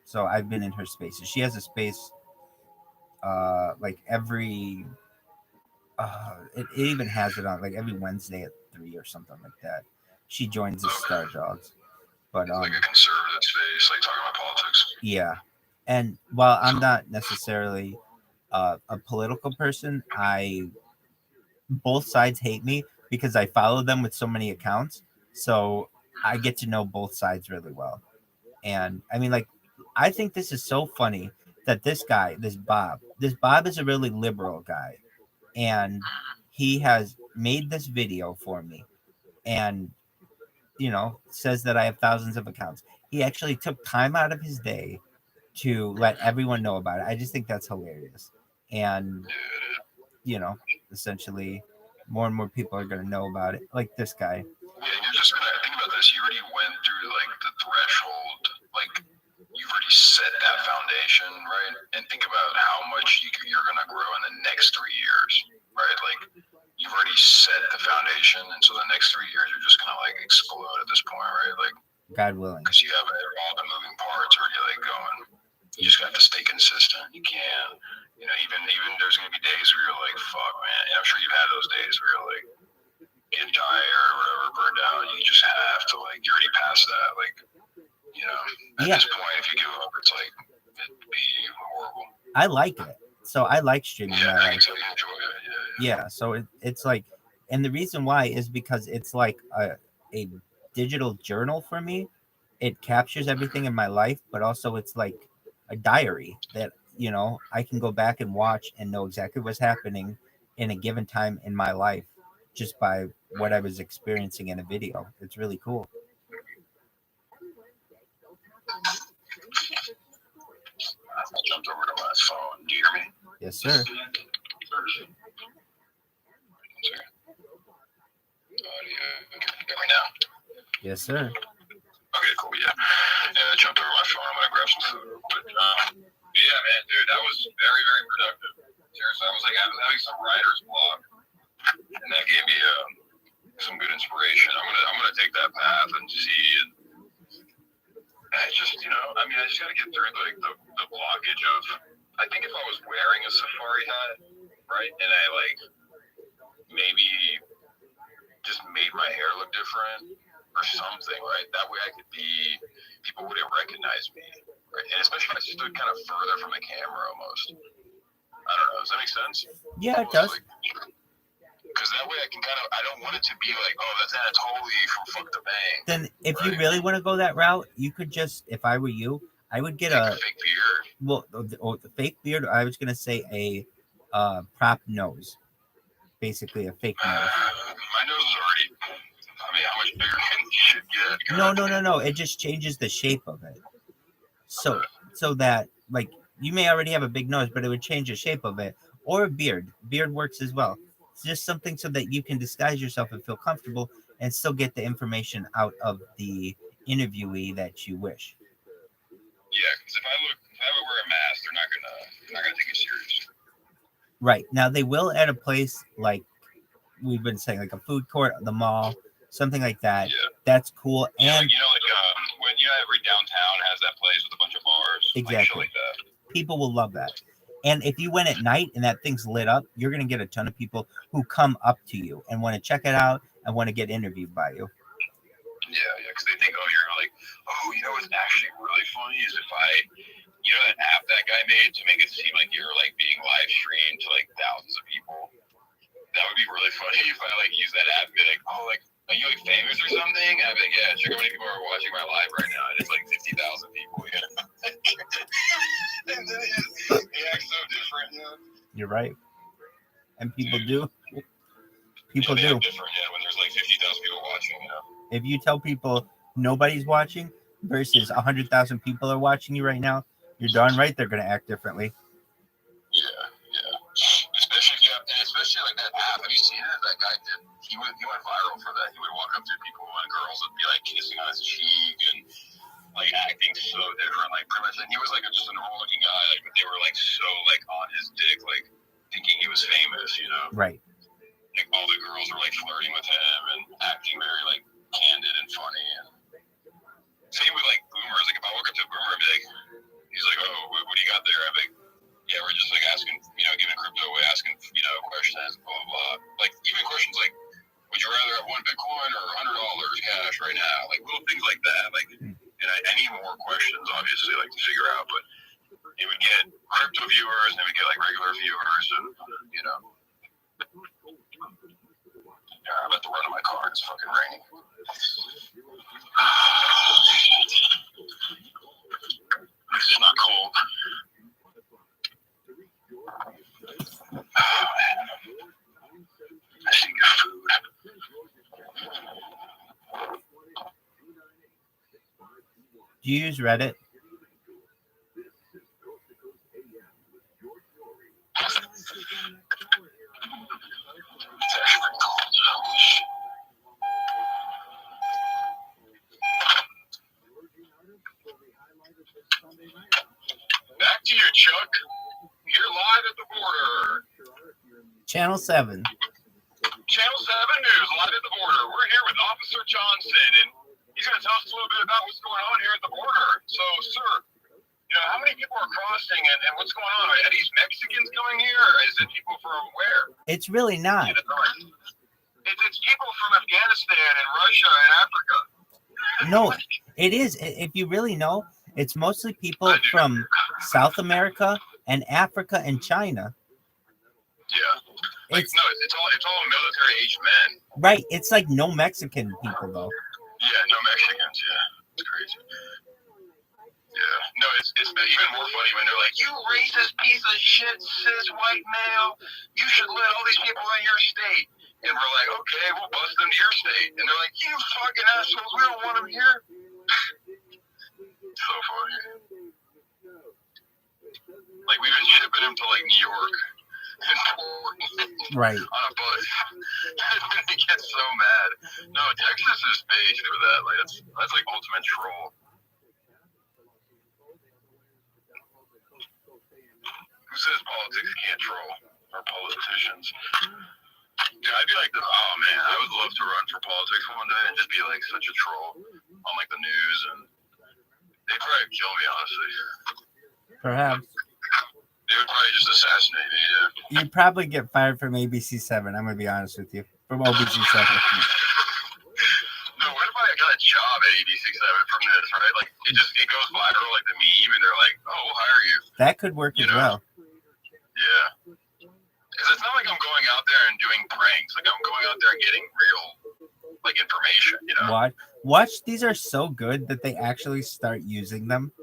so I've been in her spaces. She has a space, like every. It even has it on like every Wednesday at 3 or something like that. She joins the Star Dogs. But like a conservative space, like talking about politics. Yeah, and while I'm not necessarily a political person, both sides hate me because I follow them with so many accounts, so I get to know both sides really well. And I mean, like, I think this is so funny that this Bob is a really liberal guy, and he has made this video for me, and says that I have thousands of accounts. He actually took time out of his day to let everyone know about it. I just think that's hilarious. And, essentially more and more people are going to know about it. Like this guy. Yeah, you're just going to think about this. You already went through like the threshold, like you've already set that foundation, right? And think about how much you're going to grow in the next 3 years, right? Like, you've already set the foundation, and so the next 3 years you're just gonna like explode at this point, right? Like, God willing, because you have all the moving parts already like going. You just have to stay consistent. You can't, even there's gonna be days where you're like, fuck, man. And I'm sure you've had those days where you're like getting tired or whatever, burned out. You just have to like, you're already past that. Like, at this point, if you give up, it's like it'd be horrible. I like it. So I like streaming. Yeah, I enjoy it. Yeah, so it's like, and the reason why is because it's like a digital journal for me. It captures everything in my life, but also it's like a diary that I can go back and watch and know exactly what's happening in a given time in my life just by what I was experiencing in a video. It's really cool. I jumped over to my phone. Do you hear me? Yes, sir. Yes, sir. Okay, cool. Yeah. I jumped over my phone. I'm gonna grab some food. But yeah, man, dude, that was very, very productive. Seriously, I was having some writer's block, and that gave me some good inspiration. I'm gonna take that path and see. And I just, I just gotta get through like the blockage of. I think if I was wearing a safari hat, right, and I like maybe just made my hair look different or something, right? That way people wouldn't recognize me, right? And especially if I stood kind of further from the camera almost. I don't know. Does that make sense? Yeah, it does. Because that way I don't want it to be like, oh, that's totally from Fuck the Bang. Then if you really want to go that route, you could just, if I were you, I would get Take a a fake beard. well, the fake beard. I was gonna say a prop nose, basically a fake nose. My nose is already. I mean, how much bigger can shit get? No. It just changes the shape of it. So that like you may already have a big nose, but it would change the shape of it. Or a beard. Beard works as well. It's just something so that you can disguise yourself and feel comfortable and still get the information out of the interviewee that you wish. Yeah, because if I would wear a mask, they're not gonna take it serious. Right. Now they will at a place like we've been saying, like a food court, the mall, something like that. Yeah. That's cool. Yeah, And when every downtown has that place with a bunch of bars. Exactly. Like shit like that. People will love that. And if you went at night and that thing's lit up, you're gonna get a ton of people who come up to you and want to check it out and want to get interviewed by you. Yeah, because they think, you're like, what's actually really funny is if that app that guy made to make it seem like you're like being live streamed to like thousands of people. That would be really funny if I like use that app and be like, are you like famous or something? And I'd be like, yeah, check how many people are watching my live right now. And it's like 50,000 people, And then he acts so different, You're right. And people do. People do. Different, when there's like 50,000 people watching, If you tell people nobody's watching versus 100,000 people are watching you right now, you're darn right they're going to act differently. Yeah. Especially like that app. Have you seen it? That guy he went viral for that. He would walk up to people and girls would be like kissing on his cheek and like acting so different. Like pretty much, and he was like just a normal looking guy. Like, but they were like so like on his dick, like thinking he was famous. Right. Like all the girls were like flirting with him and acting very like candid and funny. And same with like boomers. Like if I walk up to a boomer, I'd be like, he's like, what do you got there? I'd be like, yeah, we're just like asking, giving crypto away, asking, questions, blah, blah, blah. Like, even questions like, would you rather have $1 Bitcoin or $100 cash right now? Like, little things like that. Like, and I need more questions, obviously, like, to figure out. But it would get crypto viewers, and it would get, like, regular viewers, and, Yeah, I'm about to run to my car. It's fucking raining. It's not cold. Oh, man. I see good food. Do you use Reddit? Back to you, Chuck. You're live at the border. Channel 7. Channel 7 News, live at the border. We're here with Officer Johnson, and he's going to tell us a little bit about what's going on here at the border. So, sir, how many people are crossing and what's going on? Are these Mexicans coming here, or is it people from where? It's really not. It's people from Afghanistan and Russia and Africa. No, it is. If you really know, it's mostly people from South America and Africa and China. Yeah. It's all military-aged men. Right. It's like no Mexican people, though. Yeah, no Mexicans. Yeah. It's crazy. Yeah. No, it's been even more funny when they're like, you racist piece of shit, cis white male. You should let all these people in your state. And we're like, okay, we'll bust them to your state. And they're like, you fucking assholes, we don't want them here. So funny. Like, we've been shipping them to, like, New York. Right. On a bus. They get so mad. No, Texas is based for that. Like, that's like ultimate troll. Who says politics can't troll? Or politicians? Yeah, I'd be like, oh man, I would love to run for politics one day and just be like such a troll on like the news, and they'd probably kill me, honestly. Perhaps. They would probably just assassinate me, yeah. You'd probably get fired from ABC7. I'm going to be honest with you. From ABC7. No, what if I got a job at ABC7 from this, right? Like, it goes viral, like the meme, and they're like, oh, we'll hire you. That could work as well. Yeah. Because it's not like I'm going out there and doing pranks. Like, I'm going out there and getting real, like, information, Watch. These are so good that they actually start using them.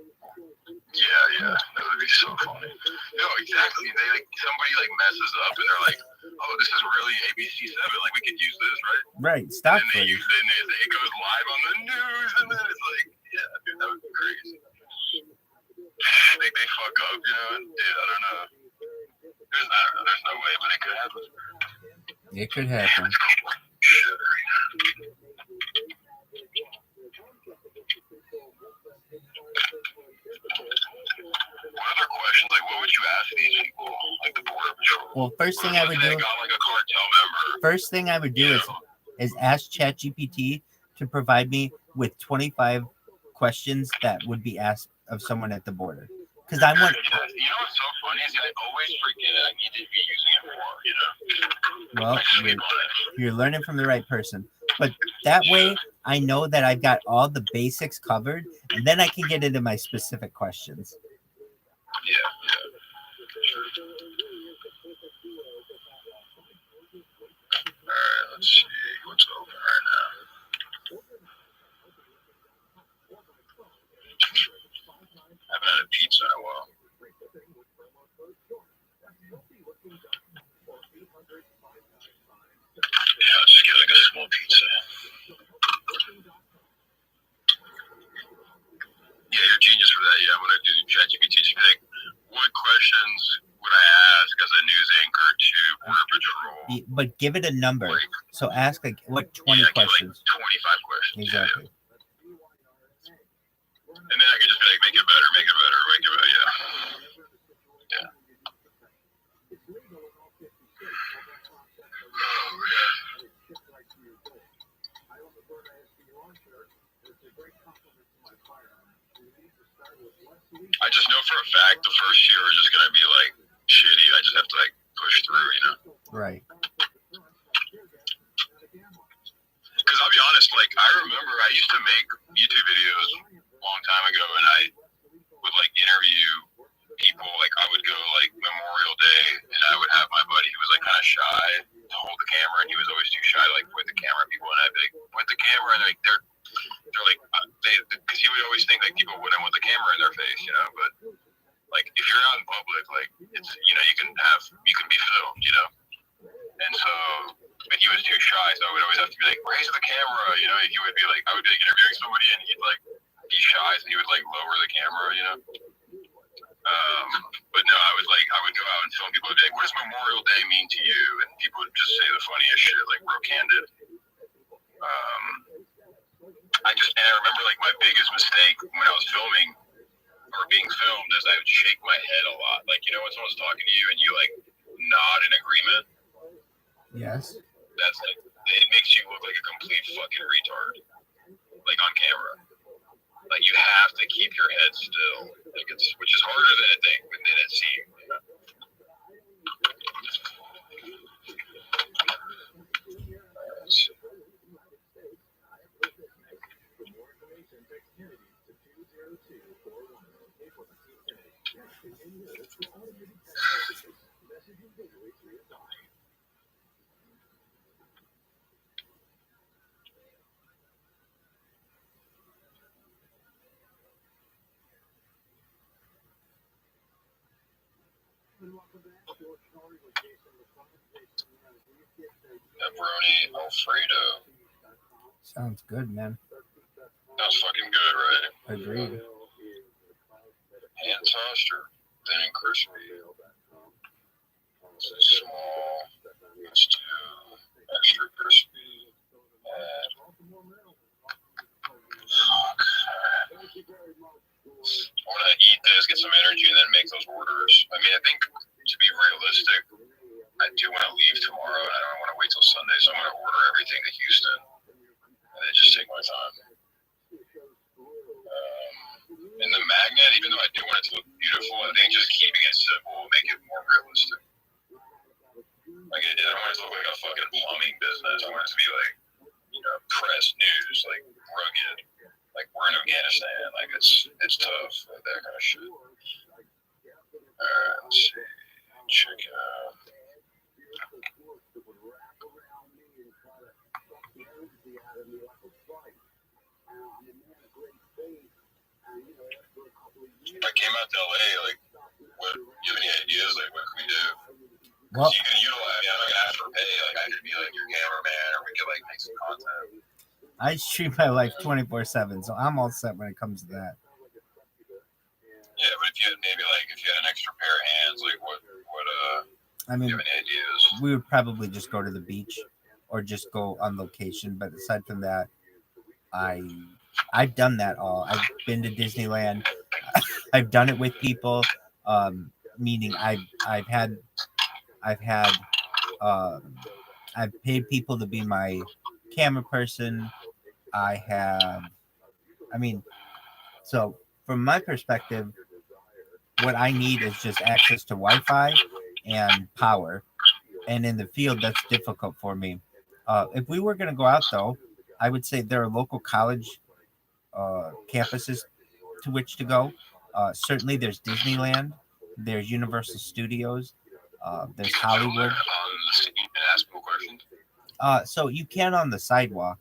Yeah, that would be so funny. No, exactly. They like somebody like messes up and they're like, "Oh, this is really ABC 7. Like we could use this, right?" Right, stock And they footage. use it, and it goes live on the news, and then it's like, yeah, dude, that would be crazy. They fuck up, you know? Yeah, I don't know. There's no way, but it could happen. It could happen. Shit. What other questions? Like, what would you ask these people? Like the border patrol? Well, first thing I would do. Got like a cartel member. First thing I would do is ask ChatGPT to provide me with 25 questions that would be asked of someone at the border. Because I want. Yeah, you know what's so funny is I always forget I need to be using it more. You know. Well, you're learning from the right person. But that way, I know that I've got all the basics covered, and then I can get into my specific questions. Yeah. Sure. All right, let's see what's open right now. I haven't had a pizza in a while. Yeah, I'll just get like a small pizza. Yeah, you're a genius for that. Yeah, I'm gonna do ChatGPT. Just be like, what questions would I ask as a news anchor to Border Patrol? But give it a number. So ask like what 20 questions? Like 25 questions. Exactly. Yeah. And then I can just be like, make it better. Yeah. I just know for a fact the first year is just gonna be like shitty. I just have to like push through, you know. Right. Because I'll be honest, like I remember I used to make YouTube videos a long time ago, and I would like interview people. Like I would go like Memorial Day, and I would have my buddy who was like kind of shy to hold the camera, and he was always too shy to like point the camera at people, and I'd be like point the camera, and like they're like because he would always think like people wouldn't want the camera in their face, you know. But like if you're out in public, like it's you can be filmed, you know. And so, but he was too shy, so I would always have to be like, raise the camera, you know. He would be like, I would be like interviewing somebody, and he'd like be shy, so he would like lower the camera, you know. But no, I would go out and film people. I'd be like, what does Memorial Day mean to you? And people would just say the funniest shit, like real candid. I remember like my biggest mistake when I was filming or being filmed is I would shake my head a lot. Like, you know, when someone's talking to you and you like nod in agreement. Yes. That's like, it makes you look like a complete fucking retard. Like on camera. Like you have to keep your head still. Like which is harder than it seems. You know? Pepperoni Alfredo. Sounds good, man. That's fucking good, right? Agreed. Hand tossed or thin and crispy? Small. Let's do extra crispy. And fuck. I want to eat this, get some energy, and then make those orders. I mean, I think to be realistic, I do want to leave tomorrow, and I don't want to wait till Sunday, so I'm going to order everything to Houston, and then just take my time. And the magnet, even though I do want it to look beautiful, I think just keeping it simple will make it more realistic. Like, I don't want it to look like a fucking plumbing business. I want it to be like, press news, like rugged. Like we're in Afghanistan, like it's tough, like that kind of shit. Alright, let's see. Check it out. If I came out to LA, like, what, you have any ideas? Like, what can we do? Well, You can utilize, I'm not gonna ask for pay. Like, I could be like your cameraman, or we could like make some content. I stream my life 24/7, so I'm all set when it comes to that. Yeah, but if you had maybe like if you had an extra pair of hands, like I mean, do you have any ideas? we would probably just go to the beach or just go on location. But aside from that, I've done that all. I've been to Disneyland. I've done it with people. Meaning I've had I've paid people to be my camera person. I mean, so from my perspective, what I need is just access to Wi-Fi and power. And in the field, that's difficult for me. If we were going to go out, though, I would say there are local college campuses to which to go. Certainly, there's Disneyland, there's Universal Studios, there's Hollywood. And ask people questions. So you can on the sidewalk,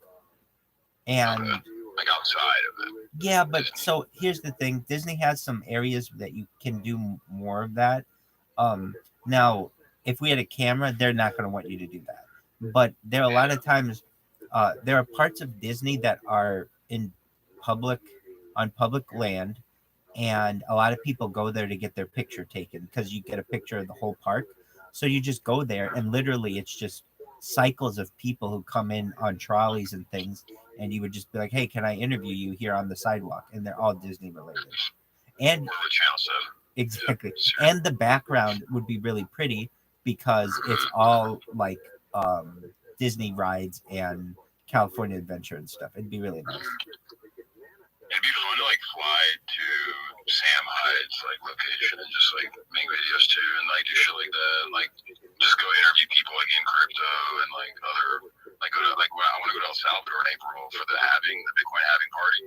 and Like outside of it. yeah, but so here's the thing: Disney has some areas that you can do more of that. Now, if we had a camera, they're not going to want you to do that. But there are a lot of times, there are parts of Disney that are in on public land, and a lot of people go there to get their picture taken because you get a picture of the whole park. So you just go there, and literally, it's just cycles of people who come in on trolleys and things, and you would just be like, "Hey, can I interview you here on the sidewalk?" And they're all Disney related. And Or the Channel 7. exactly, and the background would be really pretty because it's all like Disney rides and California Adventure and stuff. It'd be really nice. It'd be fun to like fly to Sam Hyde's like location and just like make videos too, and like do shit like that. And, like just go interview people like in crypto and like other like go to like I want to go to El Salvador in April for the Bitcoin halving party.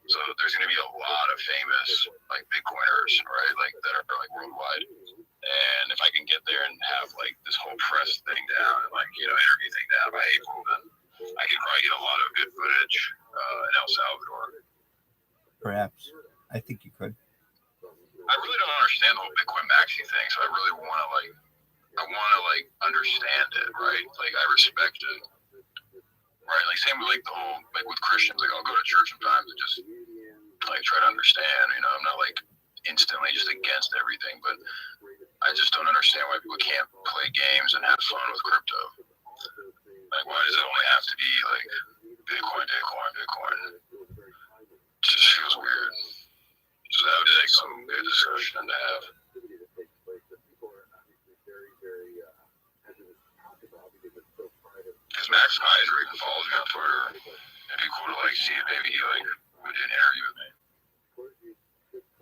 So there's gonna be a lot of famous like Bitcoiners, right? Like that are like worldwide. And if I can get there and have like this whole press thing down and like interview thing down by April, then I could probably get a lot of good footage in El Salvador. Perhaps. I think you could. I really don't understand the whole Bitcoin maxi thing, so I really want to understand it, right? Like I respect it, right? Like same with like the whole like with Christians, like I'll go to church sometimes and just like try to understand. I'm not like instantly just against everything, but I just don't understand why people can't play games and have fun with crypto. Like why does it only have to be like Bitcoin? It just feels weird. So that would be like some good discussion to have. Because Max Kaiser even follows me on Twitter. It'd be cool to like see if maybe he like would do an interview with me.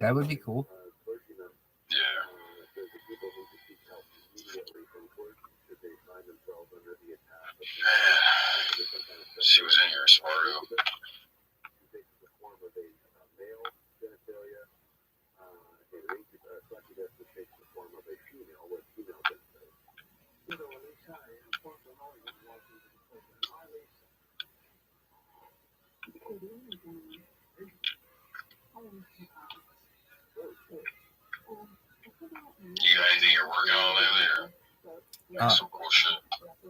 That would be cool. Yeah. She was in here, Sparto. You got anything you're working on lately? Or some cool shit?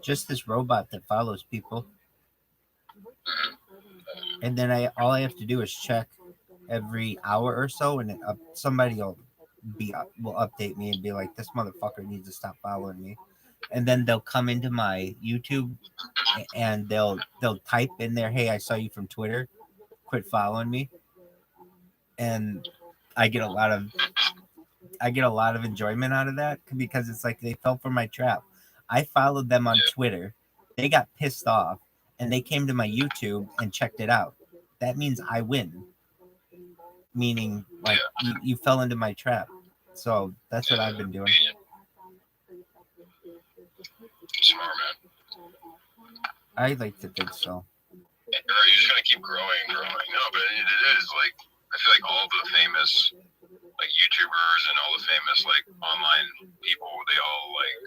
Just this robot that follows people. Mm-hmm. And then all I have to do is check every hour or so, and somebody will update me and be like, "This motherfucker needs to stop following me." And then they'll come into my YouTube and they'll type in there, "Hey, I saw you from Twitter. Quit following me." And I get a lot of enjoyment out of that because it's like they fell for my trap. I followed them on Twitter. They got pissed off and they came to my YouTube and checked it out. That means I win. Meaning, like, you fell into my trap. So that's what I've been doing. Smart, man. I like to think so. You're just gonna keep growing. No, but it is like I feel like all the famous like YouTubers and all the famous like online people, they all like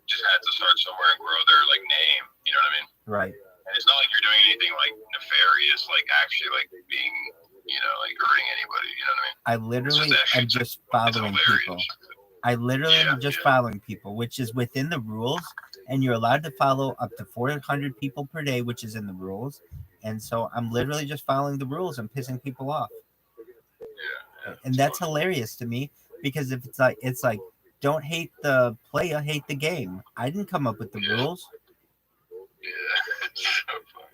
just had to start somewhere and grow their like name. You know what I mean? Right. And it's not like you're doing anything like nefarious, like actually like being like hurting anybody. You know what I mean? I literally am just following people. I literally am just following people, which is within the rules, and you're allowed to follow up to 400 people per day, which is in the rules. And so I'm literally just following the rules and pissing people off. And that's hilarious to me, because if it's like don't hate the player, hate the game. I didn't come up with the rules. Yeah, it's so funny.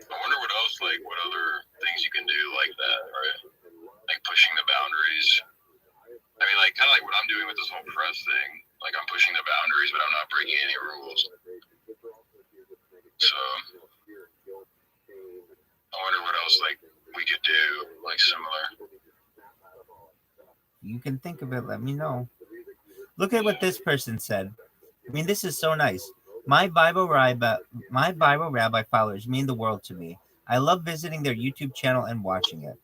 I wonder what else, like, what other things you can do like that, right? Like pushing the boundaries. I mean, like, kind of like what I'm doing with this whole press thing. Like, I'm pushing the boundaries, but I'm not breaking any rules. So, I wonder what else, like, we could do, like, similar. You can think of it. Let me know. Look at what this person said. I mean, this is so nice. My ViralRabbi followers mean the world to me. I love visiting their YouTube channel and watching it.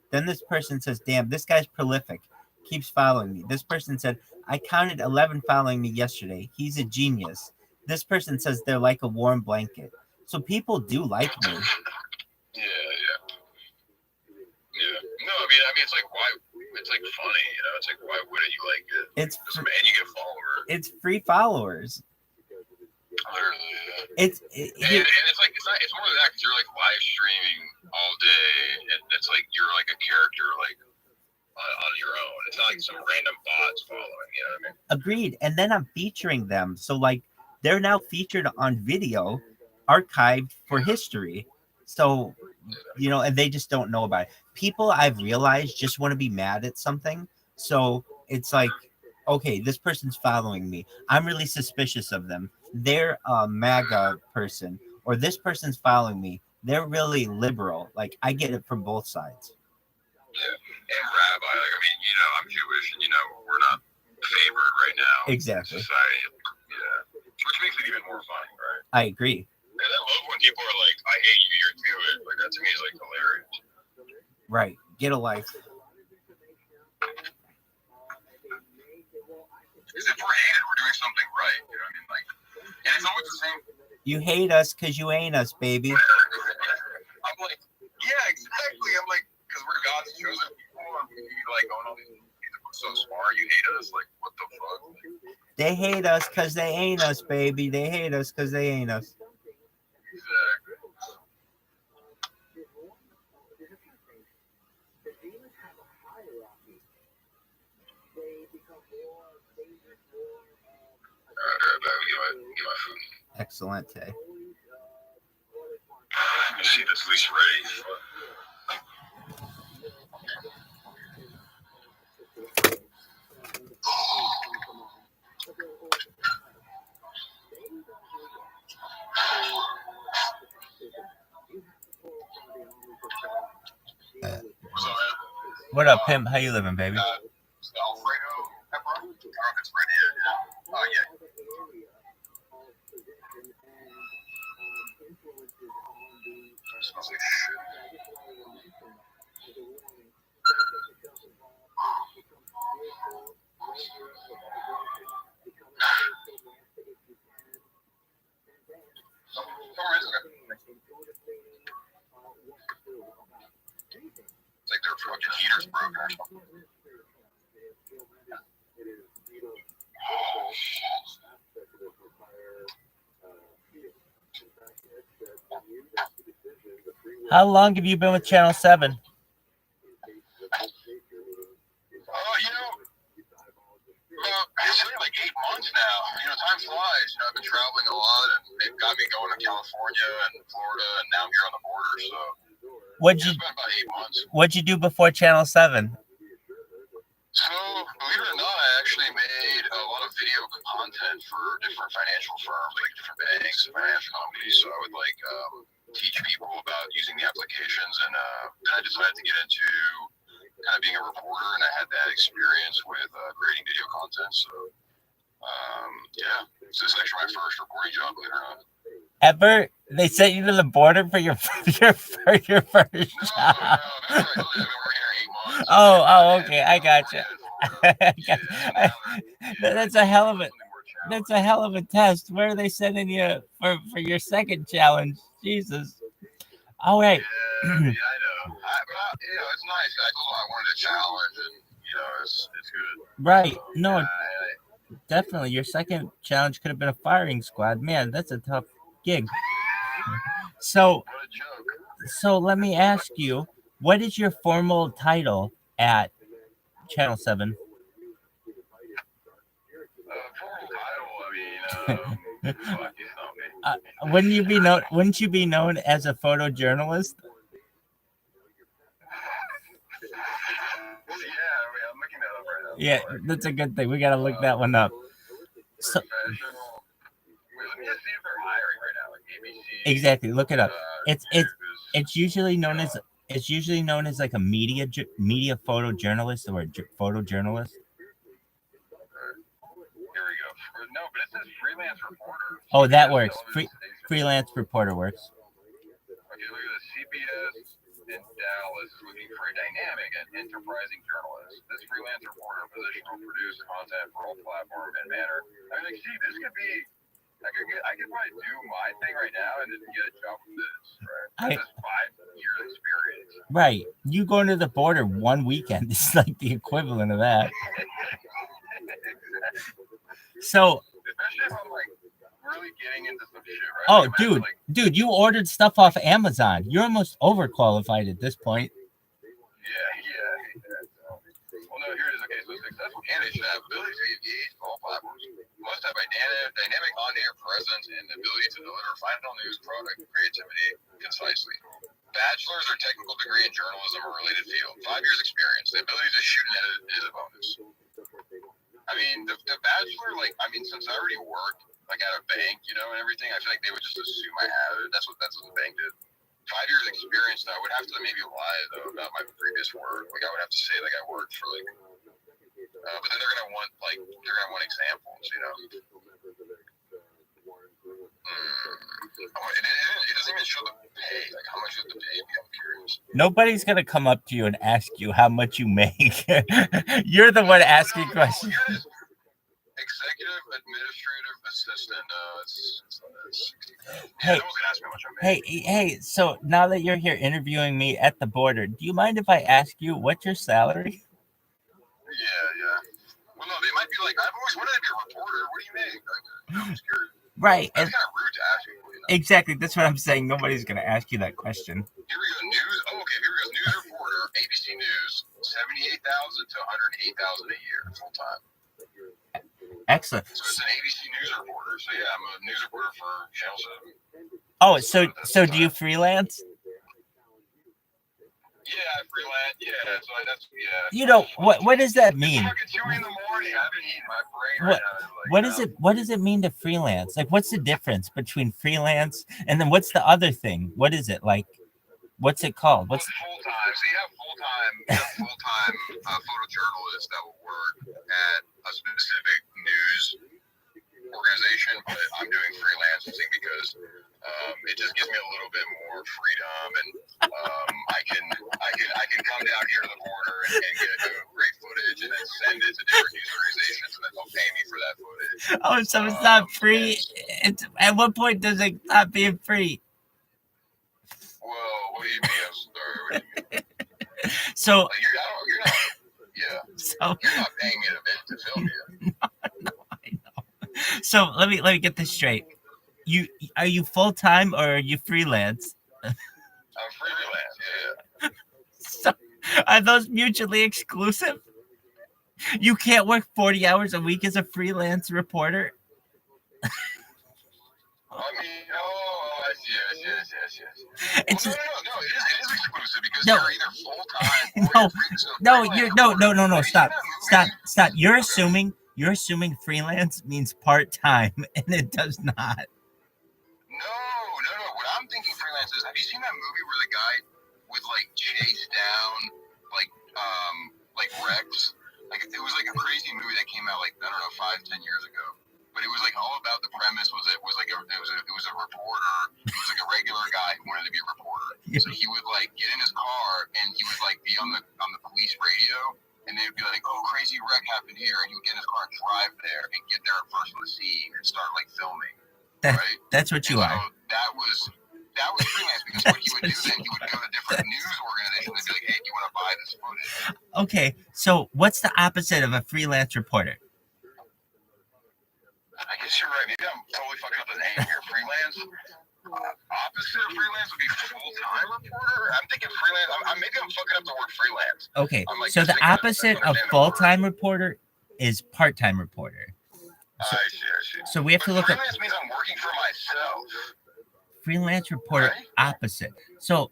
Then this person says, damn, this guy's prolific. Keeps following me. This person said, I counted 11 following me yesterday. He's a genius. This person says they're like a warm blanket. So people do like me. Yeah. No, I mean, it's like, why? It's like funny, It's like, why wouldn't you like it? And you get followers. It's free followers. Literally, yeah. And it's like it's more than that, because you're like live streaming all day, and it's like you're like a character like on your own. It's not like some random bots following. You know what I mean? Agreed. And then I'm featuring them, so like they're now featured on video, archived for history. So and they just don't know about it. People, I've realized, just want to be mad at something. So it's like, okay, this person's following me. I'm really suspicious of them. They're a MAGA person, or this person's following me. They're really liberal. Like, I get it from both sides. Yeah. And Rabbi, like, I mean, I'm Jewish, and we're not favored right now. Exactly. In society. Yeah. Which makes it even more funny, right? I agree. And I love when people are like, I hate you, you're Jewish. Like, that to me is like hilarious. Right. Get a life. Because if we're hated, we're doing something right. You know what I mean? Like, and it's always the same. You hate us because you ain't us, baby. I'm like, yeah, exactly. I'm like, because we're God's chosen people. And we like going all these people so smart. You hate us? Like, what the fuck? They hate us because they ain't us, baby. They hate us because they ain't us. Exactly. Excellent. Let's see if it's at least ready. What up, pimp? How you living, baby? Alfredo pepper. I don't know if it's ready yet. Oh, yeah. Smells like shit. It's like their fucking heater's broken or something. Oh, shit. How long have you been with Channel 7? It's been like 8 months now. Time flies. I've been traveling a lot, and they've got me going to California and Florida, and now I'm here on the border. So it's been about 8 months. What'd you do before Channel 7? So, believe it or not, I actually made a lot of video content for different financial firms, like different banks, financial companies. So I would teach people about using the applications, and then I decided to get into kind of being a reporter, and I had that experience with creating video content. So, so this is actually my first reporting job, believe it or not. Ever? They sent you to the border for your first job? No, I've been working here 8 months. Oh, okay. I got you. That's a hell of it. That's a hell of a test. Where are they sending you for your second challenge? Jesus. All right. Yeah, I know. But it's nice. I told him I wanted a challenge, and it's good. Right. So, No, yeah, definitely. Your second challenge could have been a firing squad. Man, that's a tough gig. So, what a joke. so let me ask you, what is your formal title at Channel 7? Formal title. Fuck, you know me. Wouldn't you be known as a photojournalist? I'm looking that up right now. Yeah, that's a good thing. We gotta look that one up. So, Professional. Wait, let me just see if they're hiring right now. Like ABC. exactly, look it up. It's News. usually known as like a media photojournalist or photojournalist. Here we go. No, but it says freelance reporter. Oh, that CBS works. television station. Freelance reporter works. Okay, look at this. CBS in Dallas looking for a dynamic and enterprising journalist. This freelance reporter position will produce content for all platform and manner. See, this could be. I could probably do my thing right now and then get a job from this. Right? This is 5 years experience. Right. You going to the border one weekend is like the equivalent of that. So. Especially if I'm really getting into some shit, right? Oh, dude, you ordered stuff off Amazon. You're almost overqualified at this point. Yeah. Well, no, here it is. Okay, so successful candidates should have ability to engage with all platforms. Must have a dynamic on-air presence and the ability to deliver final news product creativity concisely. Bachelor's or technical degree in journalism or related field. 5 years experience. The ability to shoot and edit is a bonus. The bachelor, since I already worked at a bank, and everything, I feel like they would just assume I had it. That's what the bank did. 5 years experience, though, I would have to maybe lie though about my previous work. I would have to say I worked for but then they're gonna want examples, It doesn't even show the pay. How much is the pay? I'm curious. Nobody's gonna come up to you and ask you how much you make. You're the one asking questions. Executive administrative assistant. Hey. So now that you're here interviewing me at the border, do you mind if I ask you what's your salary? Yeah. Well, no, they might be like, I've always wanted to be a reporter. What do you make? I'm scared. Right. That's kind of rude to ask people. Exactly. That's what I'm saying. Nobody's gonna ask you that question. Here we go. News. Oh, okay. Here we go. News reporter, ABC News, 78,000 to 108,000 a year, full time. Excellent. So it's an ABC News reporter. So yeah, I'm a news reporter for Channel 7. Oh, so do you freelance? Yeah, I freelance. Yeah, so that's What does that mean? It's fucking 2 in the morning. I've been eating my brain right now. What does it mean to freelance? What's the difference between freelance and then what's the other thing? What is it like? What's it called? What's full time? So you have full time photojournalists that will work at a specific news organization, but I'm doing freelancing because it just gives me a little bit more freedom, and I can come down here to the border and get great footage and then send it to different news organizations, and then they'll pay me for that footage. Oh, so it's not free. At what point does it stop being free? Well, what do you mean? I'm sorry. What do you mean? So you're not. Yeah. So you're not paying me to film you. No, I know. So let me get this straight. Are you full time or are you freelance? I'm freelance. Yeah. So are those mutually exclusive? You can't work 40 hours a week as a freelance reporter. I see. Yes. No, it is exclusive because you're either full-time or Stop. You're assuming freelance means part-time, and it does not. No. What I'm thinking freelance is, have you seen that movie where the guy would chase down Rex? It was a crazy movie that came out 5-10 years ago. But it was all about the premise was a reporter. He was a regular guy who wanted to be a reporter. So he would get in his car and he would be on the police radio, and they would be like, "Oh, crazy wreck happened here," and he would get in his car and drive there and get there first on the scene That's what you so are. That was freelance, because what he would do then, he would go to different news organizations and be like, hey, do you want to buy this footage? Okay, so what's the opposite of a freelance reporter? I guess you're right. Maybe I'm totally fucking up the name here. Freelance. Opposite of freelance would be full-time reporter. I'm thinking freelance. Maybe I'm fucking up the word freelance. Okay, I'm like, so the opposite of full-time reporter is part-time reporter. I see. So we have to look at freelance means I'm working for myself. Freelance reporter, right? Opposite. So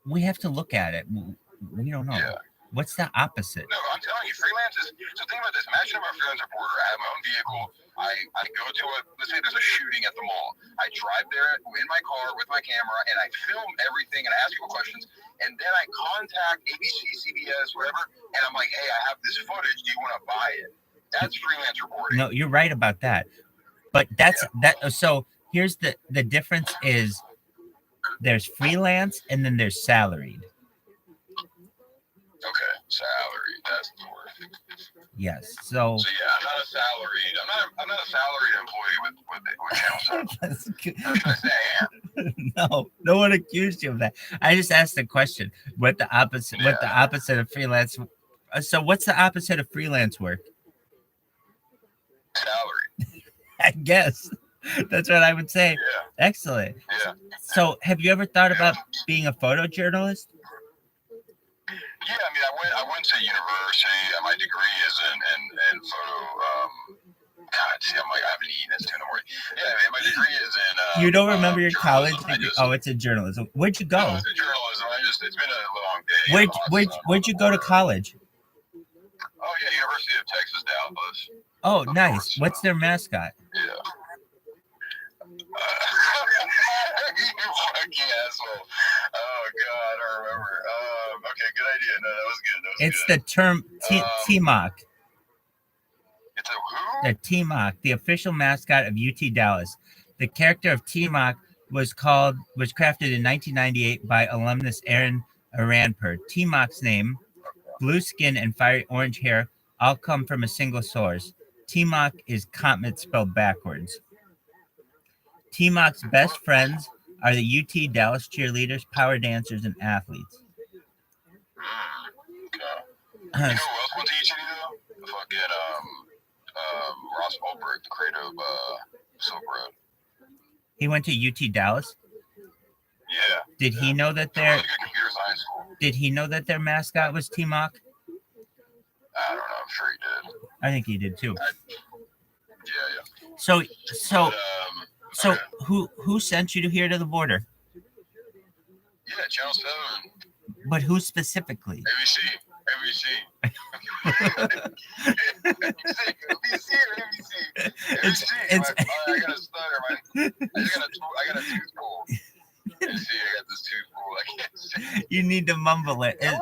we have to look at it. We don't know. Yeah. What's the opposite? No, I'm telling you, freelance is. So think about this. Imagine I'm a freelance reporter. I have my own vehicle. I go to let's say there's a shooting at the mall. I drive there in my car with my camera, and I film everything and ask people questions. And then I contact ABC, CBS, whatever, and I'm like, hey, I have this footage. Do you want to buy it? That's freelance reporting. No, you're right about that. But that. So here's the difference is there's freelance and then there's salaried. Okay, salary. That's the word. Yes. So yeah, I'm not a salaried. I'm not a salaried employee with Channel 7. Or should I say I am? No one accused you of that. I just asked the question. What the opposite of freelance? So what's the opposite of freelance work? Salary. I guess that's what I would say. Yeah. Excellent. Yeah. So have you ever thought about being a photojournalist? Yeah, I mean, I went to university. My degree is in photo. God, see, I'm like, I haven't eaten. It's 2 in the morning. Yeah, I mean, my degree is in. You don't remember your college degree? It's in journalism. Where'd you go? No, it's in journalism. It's been a long day. Where'd you go to college? Oh yeah, University of Texas, Dallas. Oh, nice. What's their mascot? Yeah. You fucking asshole. Oh God, I don't remember. Okay, good idea. No, that was good. It's the term T-Mock. It's a who? The T-Mock, the official mascot of UT Dallas. The character of T-Mock was crafted in 1998 by alumnus Aaron Aranper. T-Mock's name, blue skin and fiery orange hair, all come from a single source. T-Mock is Comet spelled backwards. T-Mock's best friends are the UT Dallas cheerleaders, power dancers, and athletes. Okay. You know who else went to UT though? Fucking Ross Ulbricht, the creator of Silk Road. He went to UT Dallas? Yeah. Did he know that their computer science school? Did he know that their mascot was T-Mock? I don't know. I'm sure he did. I think he did too. Yeah. So who sent you to here to the border? Yeah, Channel 7. But who specifically? ABC. ABC. I got a stutter, man. I got a tooth pull. I got this tooth pull. I can't say. You need to mumble it. OBC. Me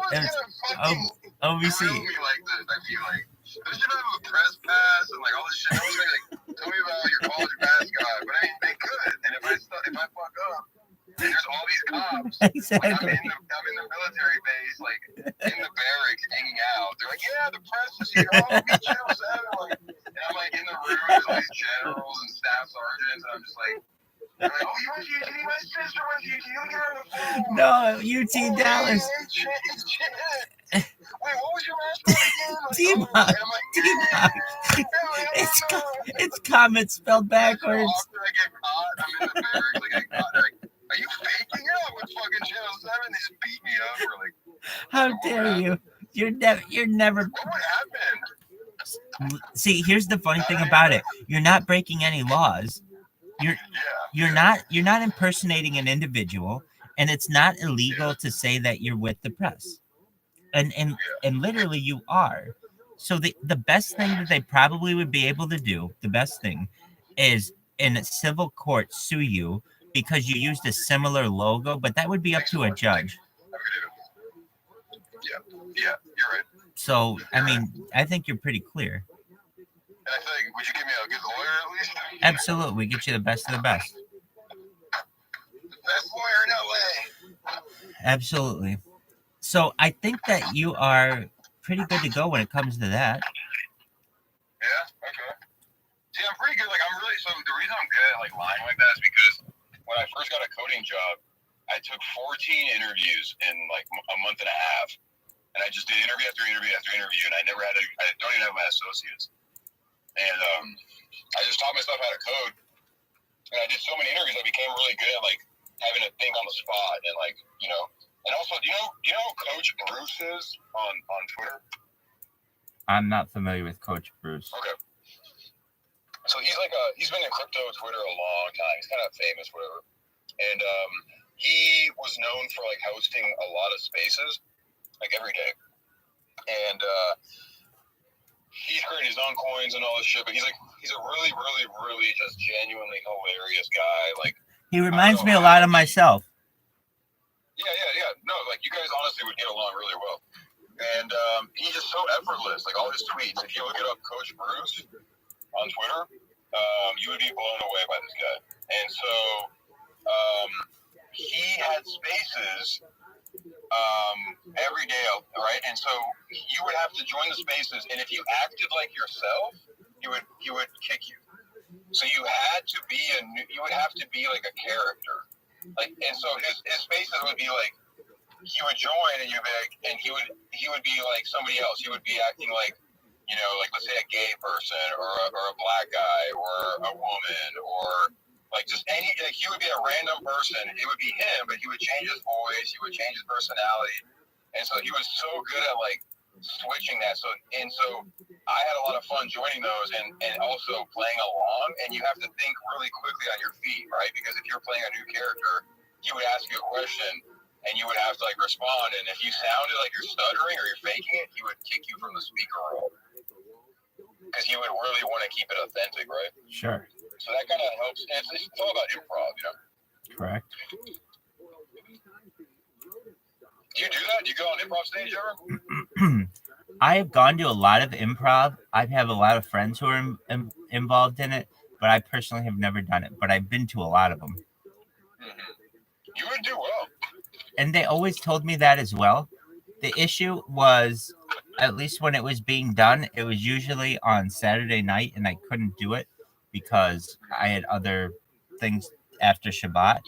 like this, I feel like. They should have a press pass and like all this shit. Like, tell me about your college mascot, but they could. And if I fuck up, there's all these cops. Exactly. Like, I'm in the military base, like in the barracks, hanging out. They're like, yeah, the press is here. Oh, meet Channel 7. Like, and I'm like in the room with all these generals and staff sergeants, and I'm just like, they're like, oh, you went to UT? My sister went to UT. Let me get her on the phone. No, UT Dallas. Wait, what was your mascot again? T-Mock. It's Comet spelled backwards. I get caught. I'm in the barracks. I get caught. Like, are you faking it? I'm with fucking Channel 7. They just beat me up. Or like, how dare you? You're never. What would happen? See, here's the funny thing about it. You're not breaking any laws. You're not impersonating an individual, and it's not illegal to say that you're with the press. And literally you are. So the best thing that they probably would be able to do, the best thing, is in a civil court sue you because you used a similar logo, but that would be up to a judge. Yeah, you're right. So, I mean, I think you're pretty clear. And I think, would you give me a good lawyer at least? Absolutely. We get you the best of the best. The best lawyer in LA. Absolutely. So I think that you are pretty good to go when it comes to that. Yeah, okay. See, I'm pretty good. Like, I'm really, so the reason I'm good at, like, lying like that is because when I first got a coding job, I took 14 interviews in, like, a month and a half. And I just did interview after interview after interview, and I don't even have my associates. And I just taught myself how to code. And I did so many interviews, I became really good at, like, having to think on the spot. And, like, you know, and also, do you know who Coach Bruce is on Twitter? I'm not familiar with Coach Bruce. Okay. So he's been in crypto Twitter a long time. He's kind of famous, whatever. And he was known for like hosting a lot of spaces, like every day. And he's created his own coins and all this shit. But he's a really, really, really just genuinely hilarious guy. Like he reminds me a lot of myself. Yeah. No, like you guys honestly would get along really well. And he's just so effortless. Like all his tweets. If you look it up, Coach Bruce on Twitter, you would be blown away by this guy. And so he had spaces every day, right? And so you would have to join the spaces, and if you acted like yourself, he would kick you. So you would have to be like a character. Like, and so his spaces would be like, he would join and you'd be like, and he would be like somebody else. He would be acting like, you know, like let's say a gay person or a black guy or a woman or like just any, like he would be a random person. It would be him, but he would change his voice. He would change his personality. And so he was so good at like switching that. So I had a lot of fun joining those and also playing along. And you have to think really quickly on your feet, right? Because if you're playing a new character, he would ask you a question and you would have to like respond. And if you sounded like you're stuttering or you're faking it, he would kick you from the speaker role. Because he would really want to keep it authentic, right? Sure. So that kind of helps. It's all about improv, you know? Correct. Do you do that? Do you go on improv stage ever? I have gone to a lot of improv. I have a lot of friends who are involved in it, but I personally have never done it. But I've been to a lot of them. Mm-hmm. You would do well. And they always told me that as well. The issue was, at least when it was being done, it was usually on Saturday night, and I couldn't do it because I had other things after Shabbat.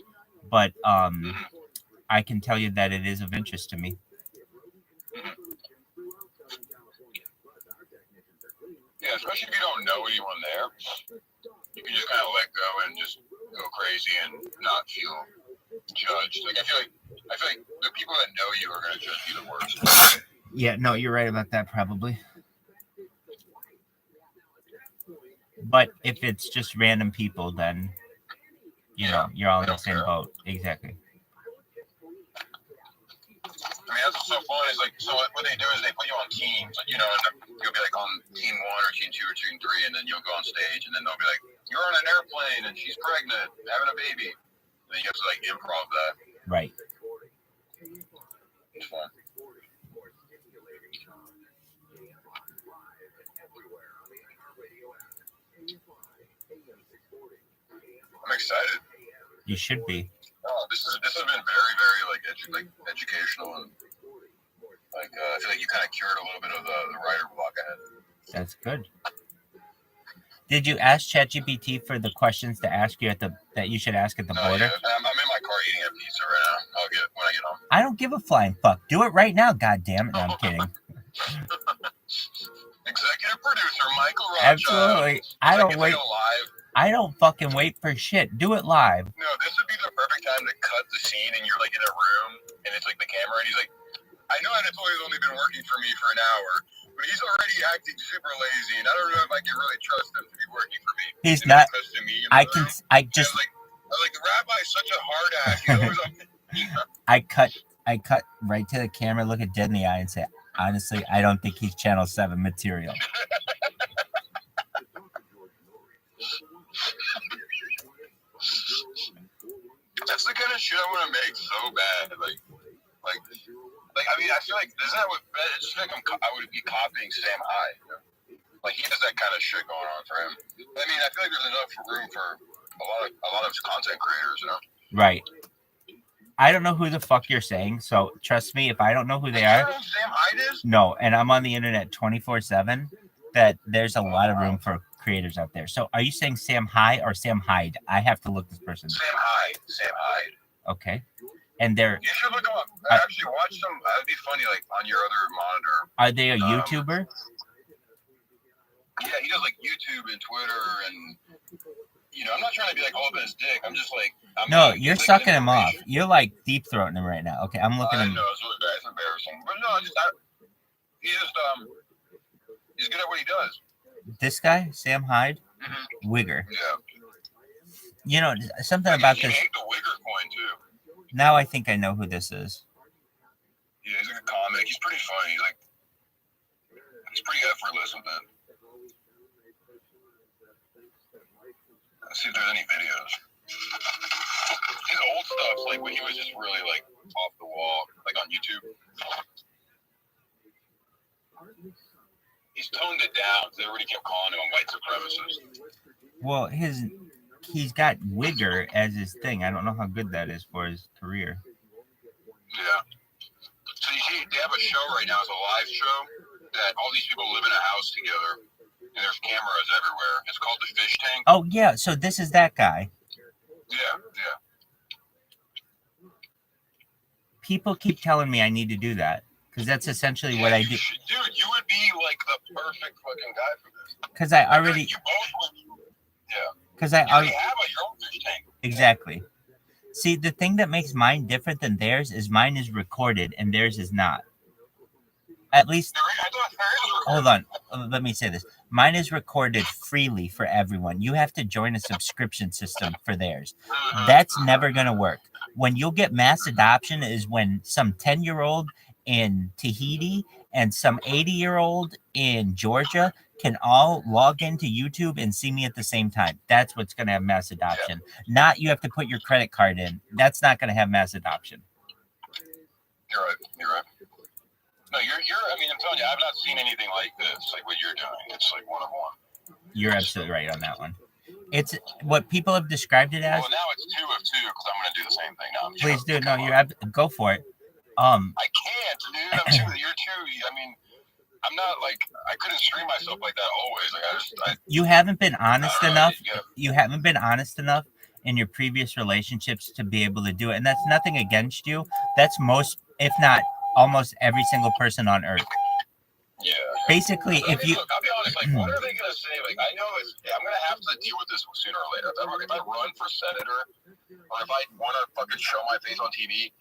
But I can tell you that it is of interest to me. Yeah, especially if you don't know anyone there. You can just kind of let go and just go crazy and not feel judged. Like I feel like the people that know you are going to judge you the worst. Yeah, no, you're right about that probably. But if it's just random people, then you know you're all in the same boat. Exactly. I mean, that's what's so fun is like, so what they do is they put you on teams, you know, and you'll be like on team 1 or team 2 or team 3, and then you'll go on stage, and then they'll be like, you're on an airplane, and she's pregnant, having a baby. And then you have to like improv that. Right. It's fun. I'm excited. You should be. Oh, this has been very, very like educational and like I feel like you kind of cured a little bit of the writer block I had. That's good. Did you ask ChatGPT for the questions to ask you that you should ask at the border? Yeah. I'm in my car eating a pizza right now. I'll get it when I get home. I don't give a flying fuck. Do it right now. God damn it! No, I'm kidding. Executive producer Michael Rothschild. Absolutely. I don't wait. I don't fucking wait for shit. Do it live. No, this would be the perfect time to cut the scene and you're like in a room and it's like the camera and he's like, I know Anatolia's only been working for me for an hour, but he's already acting super lazy and I don't know if I can really trust him to be working for me. He's and not. I was like, the rabbi's such a hard ass. I cut right to the camera, look it dead in the eye and say, honestly, I don't think he's Channel 7 material. That's the kind of shit I want to make so bad. Like, I mean, I feel like isn't that what? It's just like I would be copying Sam High. You know? Like he has that kind of shit going on for him. I mean, I feel like there's enough room for a lot of content creators. You know? Right. I don't know who the fuck you're saying, so trust me, if I don't know who they are. Sam High is? No, and I'm on the internet 24/7. That there's a lot of room for creators out there. So are you saying Sam Hyde or Sam Hyde? I have to look this person. Sam Hyde. Sam Hyde. Okay. And they're... You should look them up. Actually, watch them. That'd be funny, like, on your other monitor. Are they a YouTuber? Yeah, he does, like, YouTube and Twitter and... You know, I'm not trying to be like all up in his dick. I'm just like, no, you're sucking him off. You're like deep throating him right now. Okay, I'm looking at him. I know, it's really bad. It's embarrassing. But no, he's good at what he does. This guy, Sam Hyde, Wigger. Yeah. You know, something about this. He made the Wigger coin too. Now I think I know who this is. Yeah, he's like a comic. He's pretty funny. He's pretty effortless with it. Let's see if there's any videos. His old stuff, like when he was just really like off the wall, like on YouTube. He's toned it down because everybody kept calling him a white supremacist. Well, he's got Wigger as his thing. I don't know how good that is for his career. Yeah. So you see, they have a show right now. It's a live show that all these people live in a house together. And there's cameras everywhere. It's called the Fish Tank. Oh, yeah. So this is that guy. Yeah. People keep telling me I need to do that. Because that's essentially what I do. Dude, you would be like the perfect fucking guy for this. Because I already... You both would. Yeah. Because I already have your own fish tank. Exactly. See, the thing that makes mine different than theirs is mine is recorded and theirs is not. At least... Hold on. Let me say this. Mine is recorded freely for everyone. You have to join a subscription system for theirs. That's never going to work. When you'll get mass adoption is when some 10-year-old in Tahiti and some 80-year-old in Georgia can all log into YouTube and see me at the same time. That's what's going to have mass adoption. Not you have to put your credit card in. That's not going to have mass adoption. You're right. No, I mean, I'm telling you, I've not seen anything like this, like what you're doing. It's like one of one. You're absolutely right on that one. It's what people have described it as. Well, now it's 2 of 2 because I'm going to do the same thing now. Please do. No, go for it. I can't, dude. I'm too. You're too. I mean, I'm not like I couldn't stream myself like that always. Like you haven't been honest enough. You haven't been honest enough in your previous relationships to be able to do it, and that's nothing against you. That's most, if not almost every single person on earth. Yeah. Basically, if you... Look, I'll be honest, like, what are they going to say? Like, I know I'm going to have to deal with this sooner or later. If I run for senator, or if I want to fucking show my face on TV,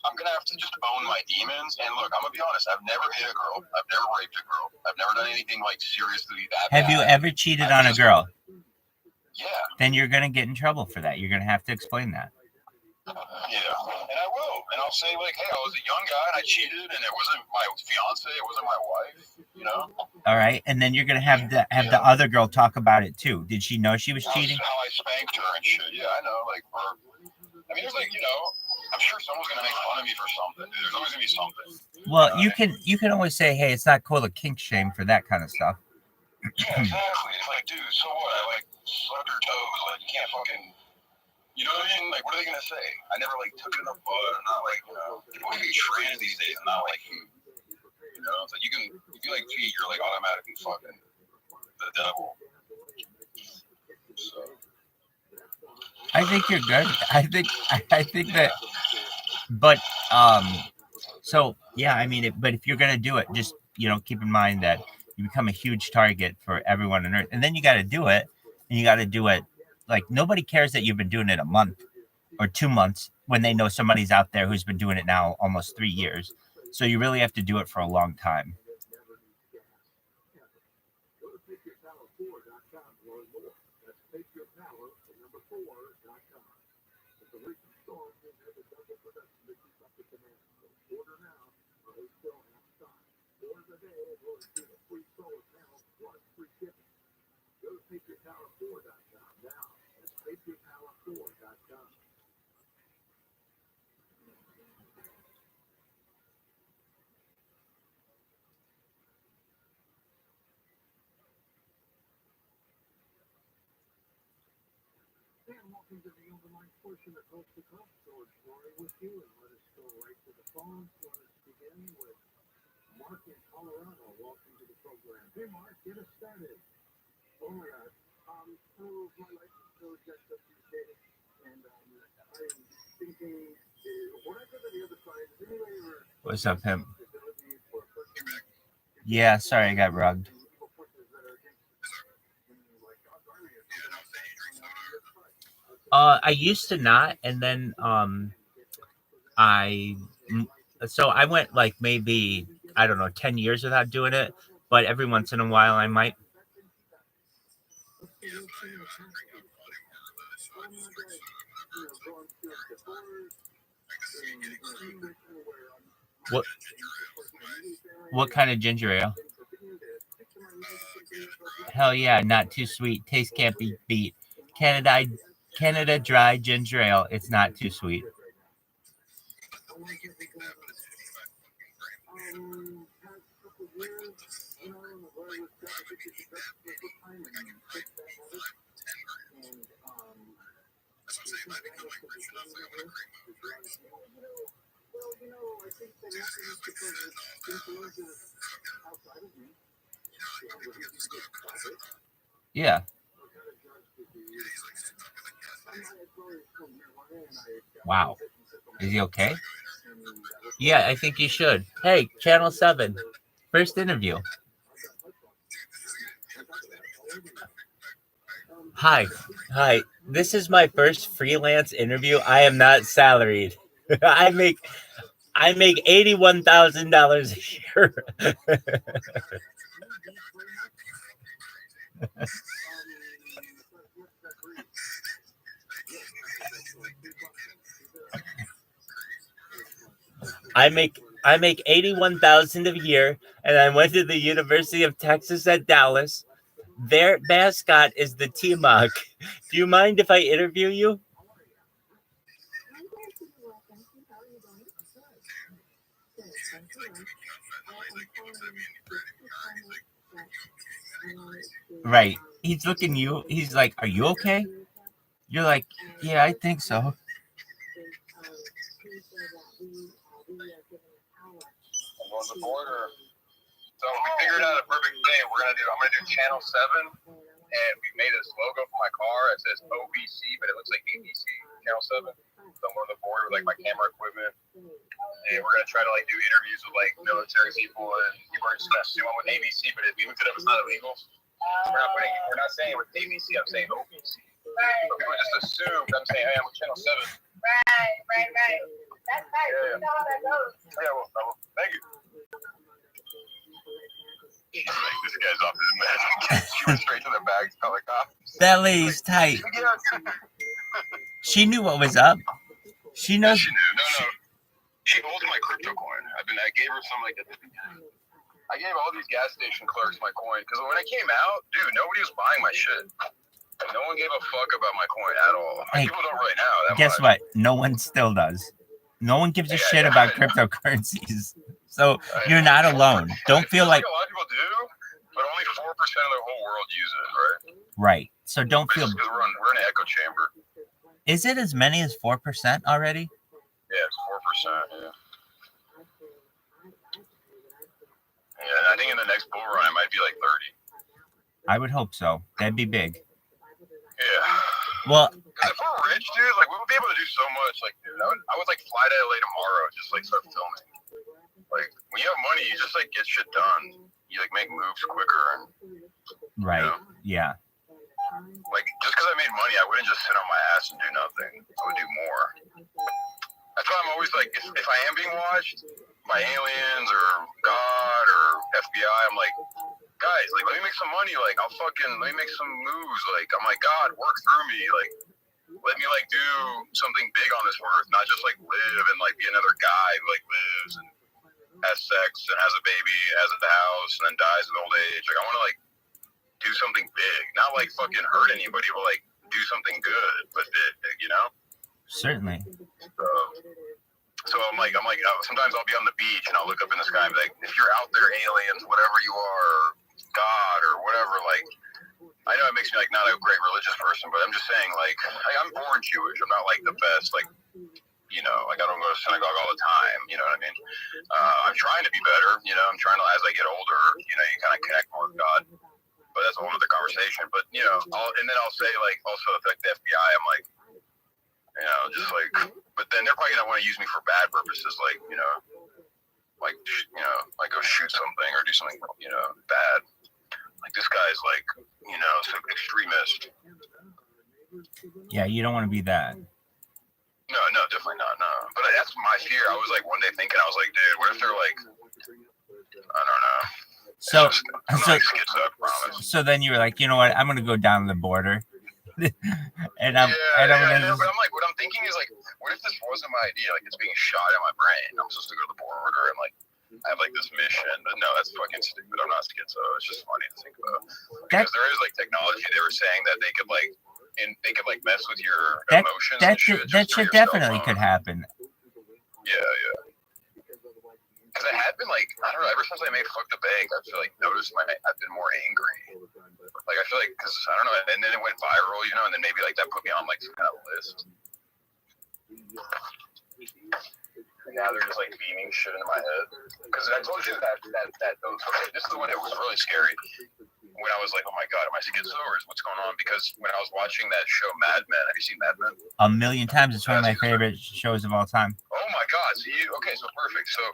I'm going to have to just own my demons. And look, I'm going to be honest, I've never hit a girl. I've never raped a girl. I've never done anything, like, seriously that bad. Have you ever cheated on a girl? Yeah. Then you're going to get in trouble for that. You're going to have to explain that. Yeah, and I will. And I'll say, like, hey, I was a young guy and I cheated and it wasn't my fiance, it wasn't my wife, you know? All right, and then you're going to have the other girl talk about it, too. Did she know she was cheating? How I spanked her and shit. Yeah, I know. Like, I mean, there's like, you know, I'm sure someone's going to make fun of me for something. There's always going to be something. Well, you can always say, hey, it's not cool to kink shame for that kind of stuff. Yeah, exactly. It's like, dude, so what? I, like, sucked her toes. Like, you can't fucking... You know what I mean? Like, what are they going to say? I never, like, took it in the butt. I'm not, like, you know, people can be trans these days and not, like, food. You know? It's like, if you like feet, you're, like, automatically fucking the devil. So. I think you're good. I think that, but, so, yeah, I mean, but if you're going to do it, just, you know, keep in mind that you become a huge target for everyone on earth. And then you got to do it, and you got to do it. Like, nobody cares that you've been doing it a month or 2 months when they know somebody's out there who's been doing it now almost 3 years. So you really have to do it for a long time. Welcome to the overnight portion of Coast to Coast. George Rory with you, and let us go right to the phone. Let us begin with Mark in Colorado. Welcome to the program. Hey, Mark, get us started. Oh my God. So my life is so jacked up these days, and I'm thinking, when I go to the other side, is there any way ever What's up, him? the ability for a person Yeah, sorry, I got rugged. evil forces that are against like God's army or something like that on the other side? I used to not, and then so I went like maybe, I don't know, 10 years without doing it, but every once in a while I might. What kind of ginger ale? Hell yeah, not too sweet. Taste can't be beat. Canada Dry ginger ale. It's not too sweet. Yeah. Wow. Is he okay? Yeah, I think you should. Hey, Channel 7. First interview. Hi. This is my first freelance interview. I am not salaried. I make $81,000 a year. I make $81,000 a year, and I went to the University of Texas at Dallas. Their mascot is the T-Mug. Do you mind if I interview you? Right. He's looking you. He's like, "Are you okay?" You're like, "Yeah, I think so." On the border. So we figured out a perfect thing. I'm gonna do Channel 7, and we made this logo for my car. It says OBC, but it looks like ABC. Channel 7. So I'm on the border with like my camera equipment, and we're gonna try to like do interviews with like military people, and we're just gonna sue them with ABC. But if we looked it up, it's not illegal. We're not saying with ABC. I'm saying OBC. So people just assume I'm saying, hey, I'm with Channel 7. Right. That's nice. Yeah. You know how that goes. Yeah, well, thank you. This guy's off his meds. She went straight to the bag. Felt like cops. That lady's tight. She knew what was up. She knows. She knew. No. She holds my crypto coin. I gave her some like at the beginning. I gave all these gas station clerks my coin because when I came out, dude, nobody was buying my shit. No one gave a fuck about my coin at all. Hey, people don't right now. Guess what? No one still does. No one gives a shit about cryptocurrencies. So you're not alone. Don't feel like a lot of people do, but only 4% of the whole world use it, right? Right. So don't feel. Because we're in an echo chamber. Is it as many as 4% already? Yeah, it's 4%. Yeah. Yeah, I think in the next bull run it might be like 30. I would hope so. That'd be big. Yeah. Well, because if we're rich, dude, like we would be able to do so much. Like, dude, I would like fly to LA tomorrow, just like start filming. Like when you have money, you just like get shit done. You like make moves quicker and. Right. You know? Yeah. Like just because I made money, I wouldn't just sit on my ass and do nothing. I would do more. That's why I'm always like, if I am being watched by aliens or God or FBI, I'm like, guys, like, let me make some money. Like, let me make some moves. Like, I'm like, God, work through me. Like, let me, like, do something big on this earth, not just, like, live and, like, be another guy who, like, lives and has sex and has a baby, has a house, and then dies of old age. Like, I want to, like, do something big. Not, like, fucking hurt anybody, but, like, do something good, but big, you know? Certainly. So I'm like, sometimes I'll be on the beach and I'll look up in the sky and be like, if you're out there, aliens, whatever you are, God or whatever, like, I know it makes me like not a great religious person, but I'm just saying, like, I'm born Jewish. I'm not like the best, like, you know, like I don't go to synagogue all the time. You know what I mean? I'm trying to be better. You know, I'm trying to, as I get older, you know, you kind of connect more with God. But but that's a whole other conversation. But and then I'll say like also like the FBI, I'm like, just like, but then they're probably gonna want to use me for bad purposes, like like go shoot something or do something bad. Like this guy's like some extremist. Yeah, you don't want to be that. No, definitely not. No, but that's my fear. I was like one day thinking, I was like, dude, what if they're like, I don't know. So then you were like, you know what? I'm gonna go down the border. and I'm but I'm like, what I'm thinking is like, what if this wasn't my idea? Like it's being shot at my brain. I'm supposed to go to the border and like I have like this mission, but no, that's fucking stupid. I'm not schizo. It's just funny to think about because there is like technology. They were saying that they could like mess with your emotions. That shit definitely could happen. Yeah. Because I had been like, I don't know, ever since I made Fuck the Bank, I feel like I've been more angry. Like I feel like because I don't know, and then it went viral, and then maybe like that put me on like some kind of list. And now they're just like beaming shit into my head. Because I told you that this is the one that was really scary. When I was like, oh my god, am I schizo or what's going on? Because when I was watching that show Mad Men, have you seen Mad Men? 1,000,000 times. It's one of my favorite shows of all time. Oh my god, so perfect. So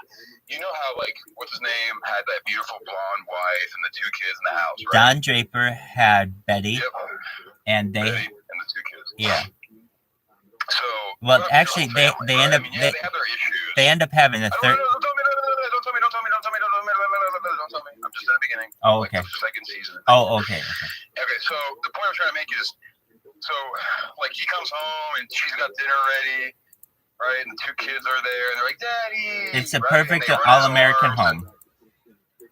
you know how like what's his name had that beautiful blonde wife and the 2 kids in the house, right? Don Draper had Betty, and they Betty and the 2 kids. Yeah. So well, actually, they end up they have their issues. They end up having a third. Don't tell me. I'm just in the beginning. Oh, okay. Like the second season. Oh, okay. Okay, so the point I'm trying to make is, like he comes home and she's got dinner ready, right? And the 2 kids are there, and they're like, "Daddy." It's a perfect all-American home.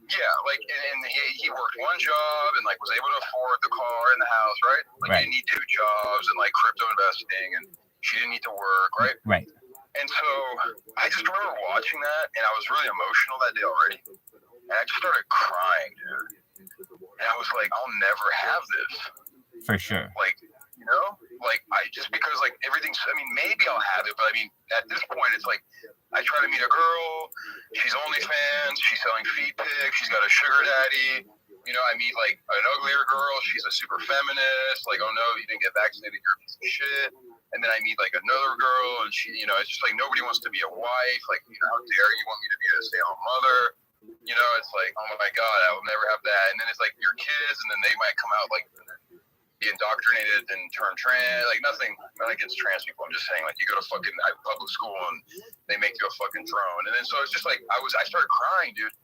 Yeah, like, and he worked one job and like was able to afford the car and the house, right? Like right. He didn't need 2 jobs and like crypto investing, and she didn't need to work, right? Right. And so I just remember watching that, and I was really emotional that day already. And I just started crying, dude. And I was like, I'll never have this. For sure. Like, I just because like everything's, maybe I'll have it, but at this point, it's like, I try to meet a girl, she's OnlyFans, she's selling feet pics, she's got a sugar daddy. I meet like an uglier girl, she's a super feminist, like, oh no, you didn't get vaccinated, you're a piece of shit. And then I meet like another girl, and she, it's just like nobody wants to be a wife, like, how dare you want me to be a stay-at-home mother? It's like, oh my god, I will never have that. And then it's like your kids, and then they might come out like be indoctrinated and turn trans, like nothing not against trans people. I'm just saying, like, you go to fucking public school and they make you a fucking drone. And then so it's just like I started crying, dude.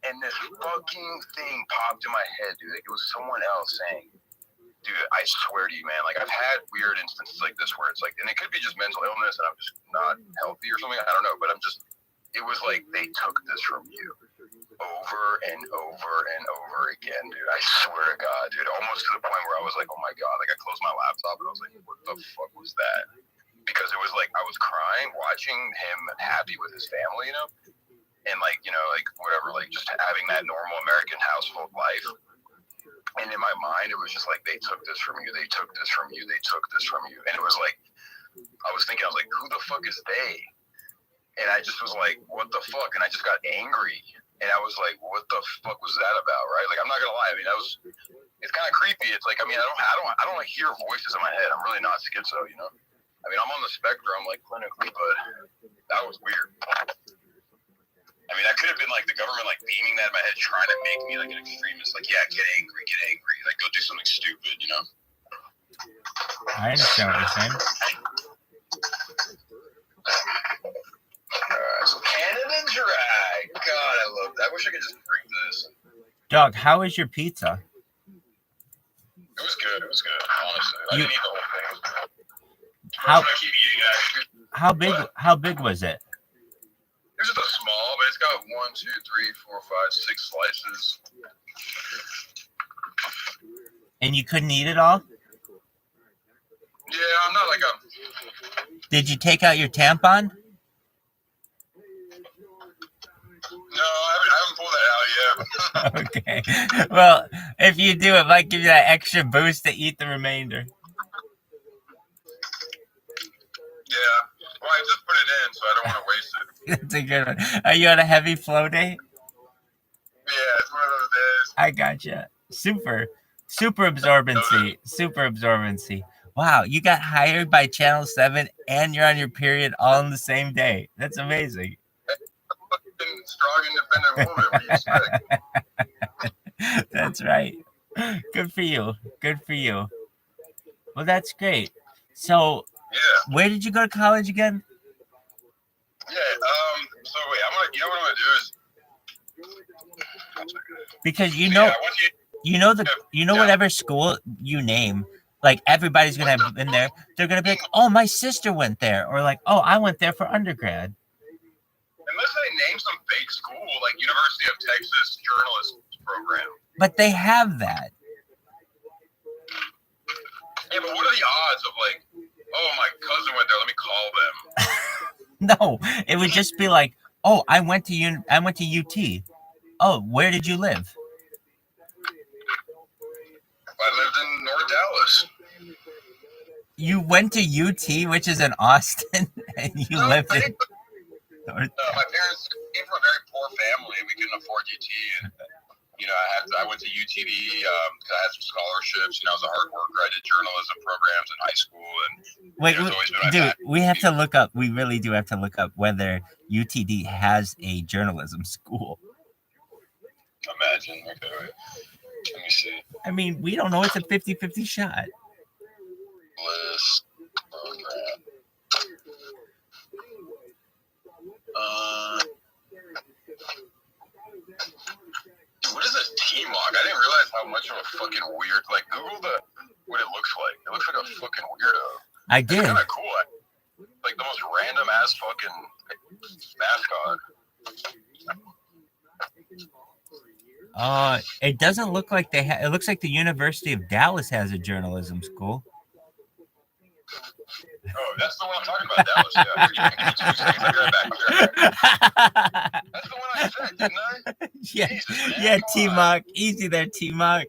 And this fucking thing popped in my head, dude. Like, it was someone else saying, dude, I swear to you, man, like, I've had weird instances like this where it's like, and it could be just mental illness and I'm just not healthy or something, I don't know, but it was like they took this from you over and over and over again, dude. I swear to God, dude, almost to the point where I was like, oh my God, like I closed my laptop and I was like, what the fuck was that? Because it was like, I was crying, watching him happy with his family, and like, like whatever, like just having that normal American household life. And in my mind, it was just like, they took this from you, they took this from you, they took this from you. And it was like, I was thinking, I was like, who the fuck is they? And I just was like, what the fuck? And I just got angry. And I was like, what the fuck was that about, right? Like, I'm not gonna lie, it's kind of creepy. It's like, I don't like hear voices in my head. I'm really not schizo, I'm on the spectrum, like clinically, but that was weird. That could have been like the government like beaming that in my head, trying to make me like an extremist. Like, yeah, get angry, like go do something stupid, I understand what you're saying. So Canada Dry. God, I love that. I wish I could just drink this. Dog, how is your pizza? It was good. Honestly, I didn't eat the whole thing. It was good. How? I keep eating that. How big was it? It's just a small, but it's got 1, 2, 3, 4, 5, 6 slices. And you couldn't eat it all? Yeah, I'm not like a... Did you take out your tampon? No, I haven't pulled that out yet. Okay. Well, if you do, it might give you that extra boost to eat the remainder. Yeah. Well, I just put it in, so I don't want to waste it. That's a good one. Are you on a heavy flow day? Yeah, it's one of those days. I gotcha. Super. Super absorbency. Wow, you got hired by Channel 7 and you're on your period all in the same day. That's amazing. Strong, independent woman. What do you expect? That's right. Good for you. Well, that's great. So, Yeah. where did you go to college again? Yeah. So wait, you know what I'm gonna do is. Because you So, know, yeah, whatever school you name, like everybody's gonna have been there. They're gonna be like, oh, my sister went there, or like, oh, I went there for undergrad. Unless I name some fake school like University of Texas Journalism Program. But they have that. Yeah, but what are the odds of like, oh, my cousin went there, let me call them? No, it would just be like, oh, I went to UT. Oh, where did you live? I lived in North Dallas. You went to UT, which is in Austin, and you lived in North. My parents came from a very poor family. We couldn't afford UT, and I went to UTD because I had some scholarships. I was a hard worker. I did journalism programs in high school, and wait, we have to look up. We really do have to look up whether UTD has a journalism school. Imagine. Okay, wait. Let me see. I mean, we don't know. It's a 50-50 shot. List program. What is a T-Mock? I didn't realize how much of a fucking weird. Like, Google what it looks like. It looks like a fucking weirdo. I did. It's kind of cool. Like the most random ass fucking mascot. It doesn't look like they have. It looks like the University of Dallas has a journalism school. Oh, that's the one I'm talking about, Dallas. Yeah. I'll be right back. That's the one I said, didn't I? Yeah, Jesus, man, yeah, T-Mock. Easy there, T-Mock.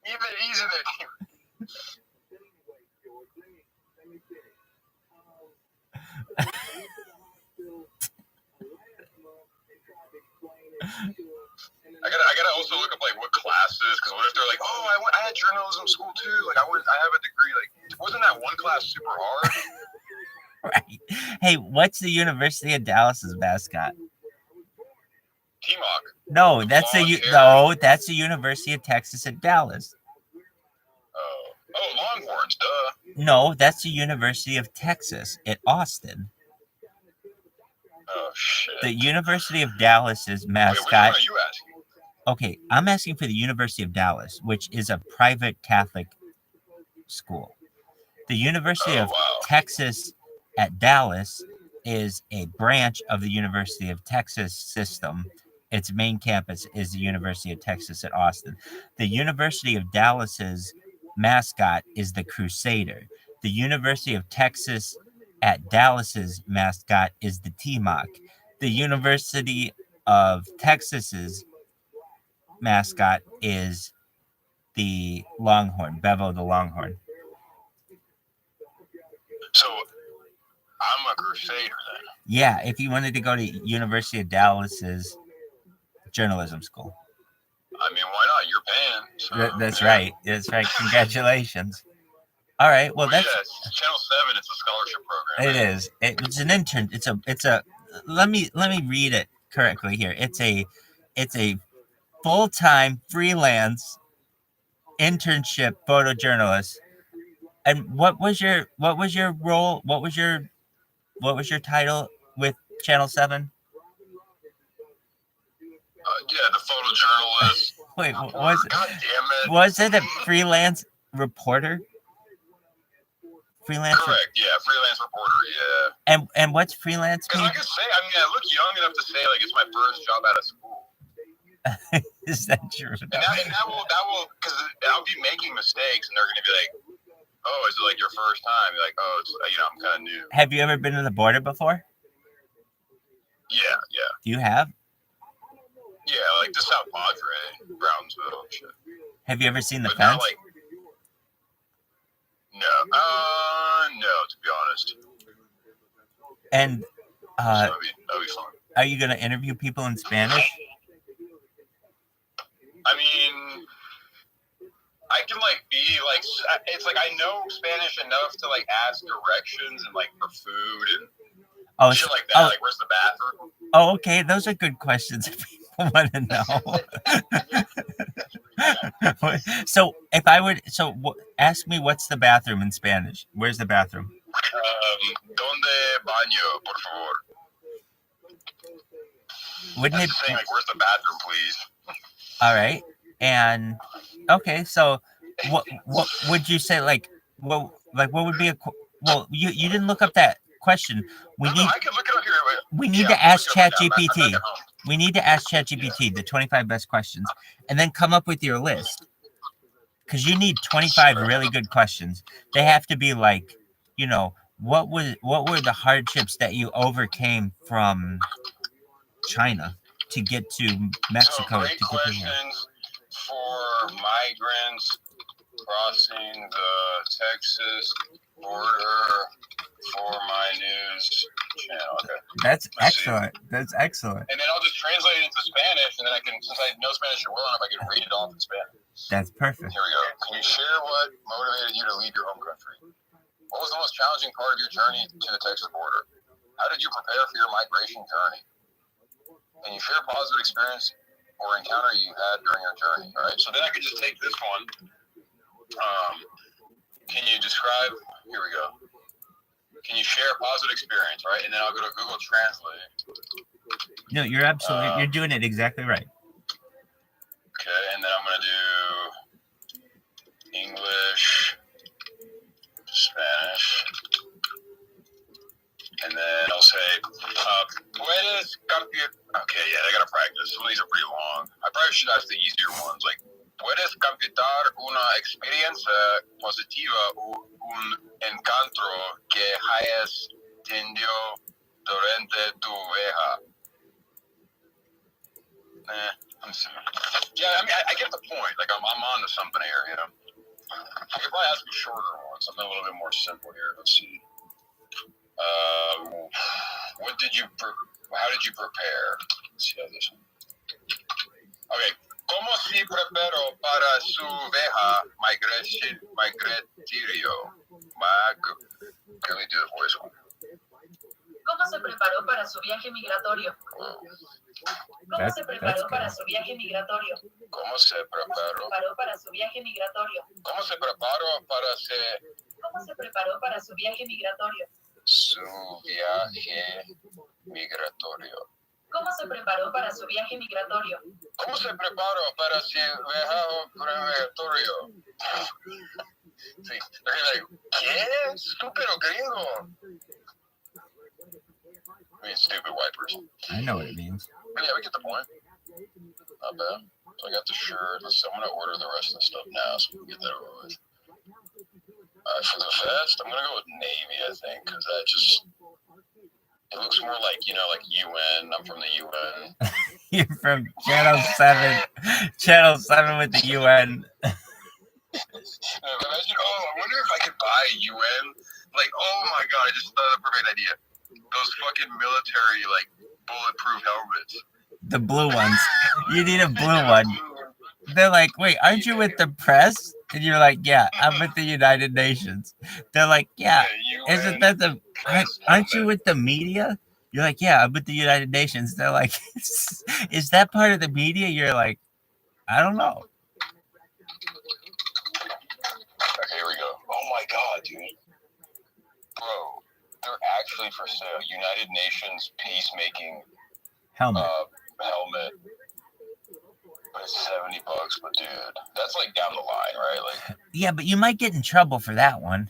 Even easy there. I gotta also look up like what classes, because what if they're like, oh, I had journalism school too. Like I have a degree. Like wasn't that one class super hard? Right. Hey, what's the University of Dallas's mascot? T-Mock. No, that's the University of Texas at Dallas. Oh, Longhorns, duh. No, that's the University of Texas at Austin. Oh shit. The University of Dallas's mascot. Wait, which one are you asking? Okay, I'm asking for the University of Dallas, which is a private Catholic school. The University of Texas at Dallas is a branch of the University of Texas system. Its main campus is the University of Texas at Austin. The University of Dallas's mascot is the Crusader. The University of Texas at Dallas's mascot is the T-Mock. The University of Texas's mascot is the Longhorn, Bevo the Longhorn. So I'm a Crusader then. Yeah, if you wanted to go to University of Dallas's journalism school. I mean, why not? You're paying. So, That's right. That's right. Congratulations. All right. Well, that's Channel 7. It's a scholarship program. It is. It's an intern. It's a. Let me read it correctly here. It's a full-time freelance internship photojournalist. And what was your role? What was your title with Channel 7? Yeah, the photojournalist. Wait, God damn it. Was it a freelance reporter? Correct. Yeah, freelance reporter. Yeah. And what's freelance mean? Because I could say, I look young enough to say like it's my first job out of school. Is that true? And that will because I'll be making mistakes, and they're gonna be like, "Oh, is it like your first time?" You're like, "Oh, it's I'm kind of new." Have you ever been to the border before? Yeah. You have? Yeah, like the South Padre, Brownsville, and shit. Have you ever seen the But fence? No, to be honest. And that'd be fun. Are you gonna interview people in Spanish? I mean, I can like be like, it's like I know Spanish enough to like ask directions and like for food and shit like that. Like, where's the bathroom? Oh, okay. Those are good questions if people want to know. So if I would, ask me what's the bathroom in Spanish. Where's the bathroom? Donde baño, por favor? Wouldn't That's saying like, where's the bathroom, please? All right. And okay, so what would you say? Like what would be you didn't look up that question. I can look it up here. We need to ask ChatGPT. We need to ask ChatGPT the 25 best questions, and then come up with your list. Because you need 25 really good questions. They have to be like, what were the hardships that you overcame from China to get to Mexico? So great questions for migrants crossing the Texas border for my news channel. Okay. That's excellent. That's excellent. And then I'll just translate it into Spanish, and then I can, since I know Spanish well enough, I can read it off in Spanish. That's perfect. Here we go. Can you share what motivated you to leave your home country? What was the most challenging part of your journey to the Texas border? How did you prepare for your migration journey? Can you share a positive experience or encounter you had during your journey? All right. So then I could just take this one. Can you describe? Here we go. Can you share a positive experience, right? And then I'll go to Google Translate. No, you're absolutely. You're doing it exactly right. Okay, and then I'm gonna do English, Spanish, and then I'll say, puedes cambiar. Okay, yeah, I gotta practice. Some of these are pretty long. I probably should ask the easier ones, like, puedes computar una experiencia positiva o un encuentro que hayas tenido durante tu viaje. Yeah, I mean, I get the point. Like, I'm on to something here, you know. I could probably ask a shorter one, something a little bit more simple here. Let's see. How did you prepare? Let's see how this one. Okay. ¿Cómo se preparó para su viaje migratorio? Can we do the voice one? ¿Cómo se preparó para su viaje migratorio? ¿Cómo se preparó para su viaje migratorio? ¿Cómo se preparó para su viaje migratorio? ¿Cómo se preparó para su viaje migratorio? Su viaje migratorio. ¿Cómo se preparó para su viaje migratorio? ¿Cómo se preparó para su viaje migratorio? Sí, ¿qué? Estúpido gringo. I mean, stupid white person. I know what it means. But yeah, we get the point. Not bad. So I got the shirt. I'm going to order the rest of the stuff now so we can get that over with. For the vest, I'm going to go with navy, I think, because that just... It looks more like, like UN. I'm from the UN. You're from Channel 7. Channel 7 with the UN. Imagine, I wonder if I could buy a UN. Like, oh my God, I just thought of a perfect idea. Those fucking military, like, bulletproof helmets. The blue ones. You need a blue one. They're like, wait, aren't you with the press? And you're like, yeah, I'm with the United Nations. They're like, yeah, isn't that aren't you with the media? You're like, yeah, I'm with the United Nations. They're like, is that part of the media? You're like, I don't know. Okay, here we go. Oh my God, dude. Bro, they're actually for sale. United Nations peacemaking helmet. But it's $70, but dude, that's like down the line, right? Like, yeah, but you might get in trouble for that one.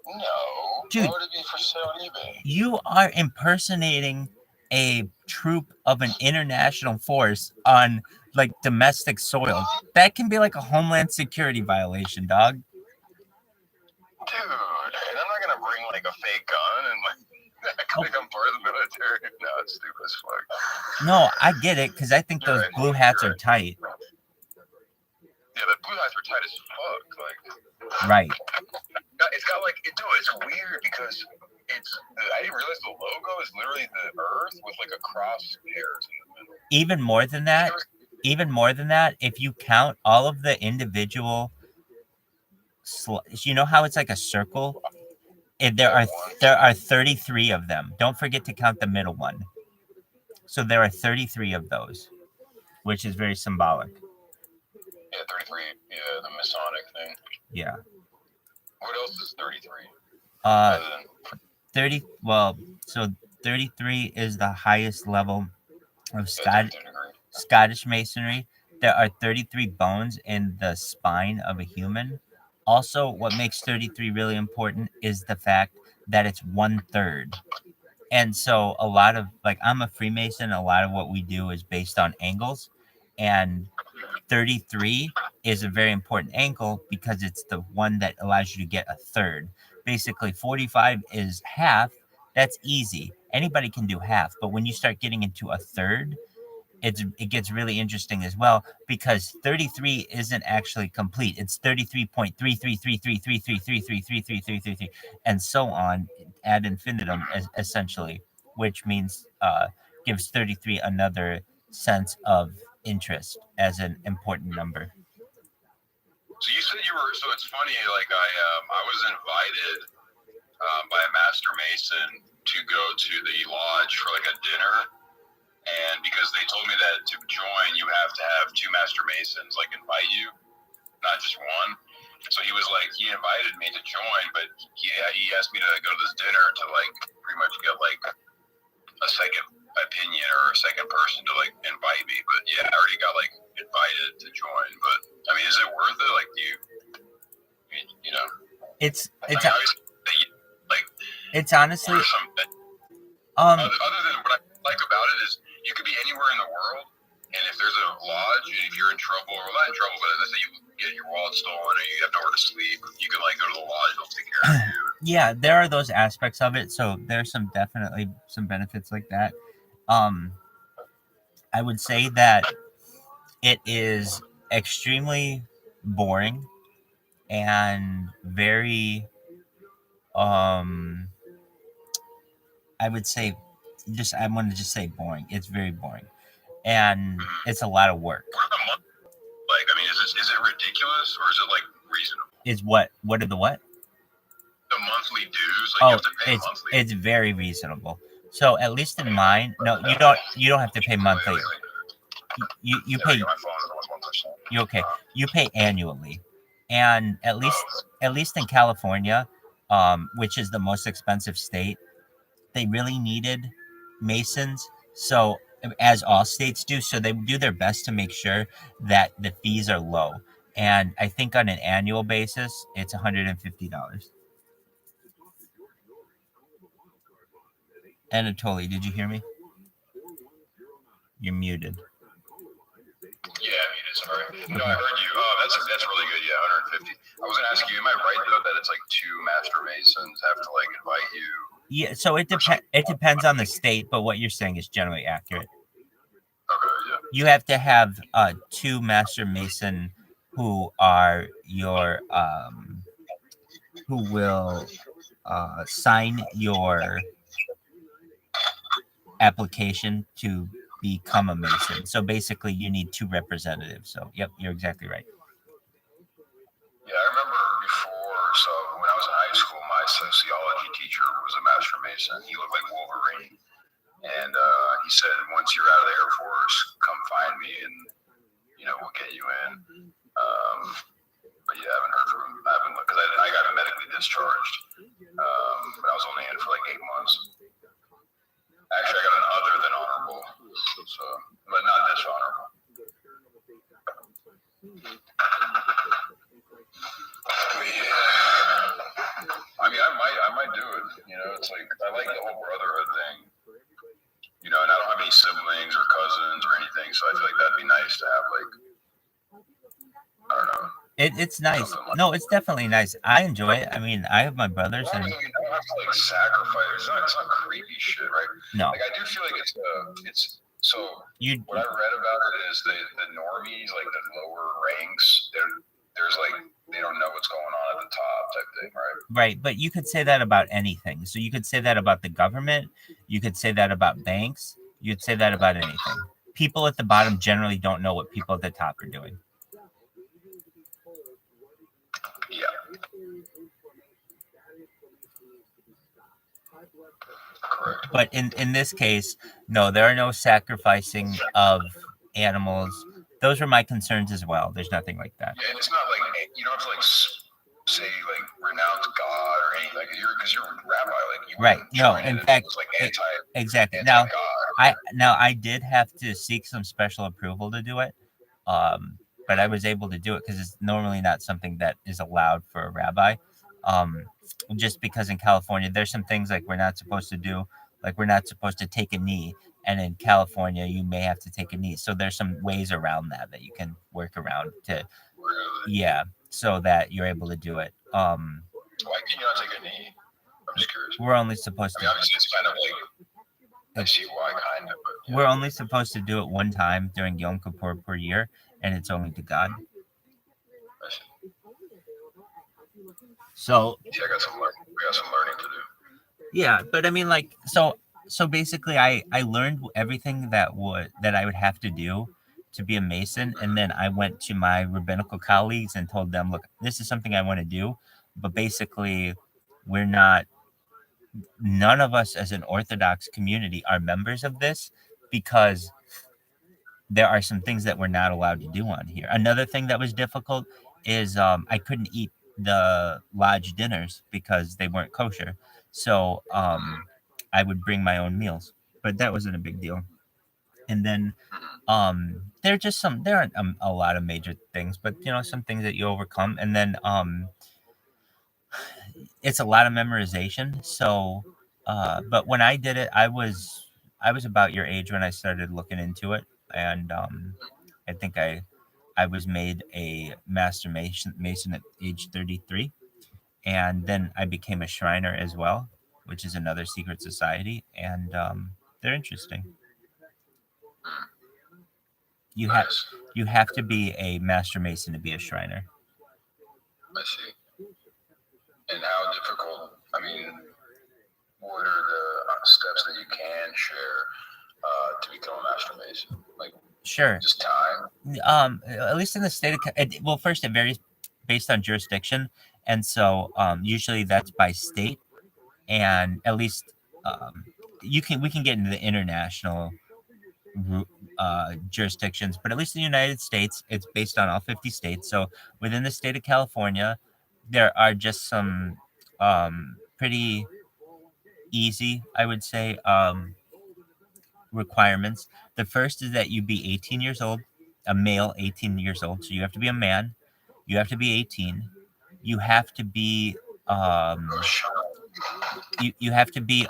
No, dude, why would it be for sale on eBay? You are impersonating a troop of an international force on like domestic soil. That can be like a Homeland Security violation, dog. Dude, and I'm not gonna bring like a fake gun and like I'm part of the military. No, it's stupid as fuck. No, I get it because I think those blue hats are tight. Yeah, the blue hats are tight as fuck. Like, right. It's got like it's weird because I didn't realize the logo is literally the Earth with like a cross hairs in the middle. Even more than that, even more than that, if you count all of the individual, you know how it's like a circle? There are 33 of them. Don't forget to count the middle one. So there are 33 of those, which is very symbolic. Yeah, 33. Yeah, the Masonic thing. Yeah. What else is 33? 30. Well, so 33 is the highest level of Scottish masonry. There are 33 bones in the spine of a human. Also, what makes 33 really important is the fact that it's 1/3. And so a lot of, like, I'm a Freemason. A lot of what we do is based on angles. And 33 is a very important angle because it's the one that allows you to get a third. Basically, 45 is half. That's easy. Anybody can do half. But when you start getting into a third, it gets really interesting as well, because 33 isn't actually complete. It's 33.33333333333333 and so on ad infinitum, essentially, which means gives 33 another sense of interest as an important number. So you said you were. So it's funny. Like I was invited by a master mason to go to the lodge for like a dinner. And because they told me that to join, you have to have 2 master masons like invite you, not just one. So he was like, he invited me to join, but he asked me to go to this dinner to like pretty much get like a second opinion or a second person to like invite me. But yeah, I already got like invited to join. But I mean, is it worth it? Like, do you, you know? It's like it's honestly other than what I like about it is you could be anywhere in the world, and if there's a lodge, and if you're in trouble, or not in trouble, but let's say you get your wallet stolen or you have nowhere to sleep, you can like go to the lodge, they'll take care of you. Yeah, there are those aspects of it. So there's definitely some benefits like that. I would say that it is extremely boring and very I would say I want to just say boring. It's very boring. And it's a lot of work. Like, I mean, is it ridiculous or is it like reasonable? Is what are the what? The monthly dues. Like, you have to pay monthly. It's very reasonable. So at least in mine, no, you don't have to pay monthly. You pay. You okay? You pay annually, and at least in California, which is the most expensive state, they really needed masons. So as all states do, so they do their best to make sure that the fees are low. And I think on an annual basis, it's $150. Anatoly, did you hear me? You're muted. Yeah, I mean, sorry. No, I heard you. Oh, that's really good. Yeah, 150. I was gonna ask you, am I right though that it's like 2 master masons have to like invite you? Yeah, so it depends on the state, but what you're saying is generally accurate. Okay, yeah. You have to have 2 master mason who are your who will sign your application to become a mason. So basically you need 2 representatives. So yep, you're exactly right. Yeah, I remember before, so when I was in high school, my sociology teacher was a master mason. He looked like Wolverine. And he said, once you're out of the Air Force, come find me and, you know, we'll get you in. But yeah, I haven't heard from him. I haven't looked, because I got medically discharged. But I was only in for like 8 months. Actually, I got an other than honorable, so, but not dishonorable. But yeah, I mean, I might do it. You know, it's like I like the whole brotherhood thing. You know, and I don't have any siblings or cousins or anything, so I feel like that'd be nice to have, like, I don't know. It's nice. No, it's definitely nice. I enjoy it. I mean, I have my brothers, and you don't have to like sacrifice. It's not creepy shit, right? No. Like I do feel like it's so. What I read about it is the normies, like the lower ranks, there's like they don't know what's going on at the top type thing, right? Right, but you could say that about anything. So you could say that about the government. You could say that about banks. You'd say that about anything. people at the bottom generally don't know what people at the top are doing. Yeah. Correct. But in this case, no, there are no sacrificing of animals. Those were my concerns as well. There's nothing like that. Yeah, and it's not like you don't have to like say like renounce God or anything like because you're a rabbi, like you Right. No, join in it fact, was like exactly. anti-God. I did have to seek some special approval to do it, but I was able to do it because it's normally not something that is allowed for a rabbi. Just because in California there's some things like we're not supposed to do, like we're not supposed to take a knee, and in California you may have to take a knee. So there's some ways around that you can work around to, yeah, so that you're able to do it. Why can you not take a knee? I'm just curious. We're only supposed to. Obviously, it's kind of like I see why, kind of. But, yeah. We're only supposed to do it one time during Yom Kippur per year, and it's only to God. So yeah, we got some learning to do. Yeah, but I mean, like, so basically, I learned everything that I would have to do to be a Mason, and then I went to my rabbinical colleagues and told them, look, this is something I want to do, but basically, we're not. None of us as an Orthodox community are members of this because there are some things that we're not allowed to do on here. Another thing that was difficult is I couldn't eat the lodge dinners because they weren't kosher. So I would bring my own meals, but that wasn't a big deal. And then there aren't a lot of major things, but some things that you overcome. And then it's a lot of memorization. So, but when I did it, I was about your age when I started looking into it, and I think I was made a master mason at age 33, and then I became a Shriner as well, which is another secret society, and they're interesting. You have to be a master mason to be a Shriner. I see. And how difficult? I mean, what are the steps that you can share to become a master mason? Like, sure. Just time. At least in the state of first it varies based on jurisdiction, and so usually that's by state, and at least we can get into the international jurisdictions, but at least in the United States, it's based on all 50 states. So within the state of California, there are just some pretty easy, I would say, requirements. The first is that you be 18 years old, a male 18 years old. So you have to be a man. You have to be 18. You have to be you have to be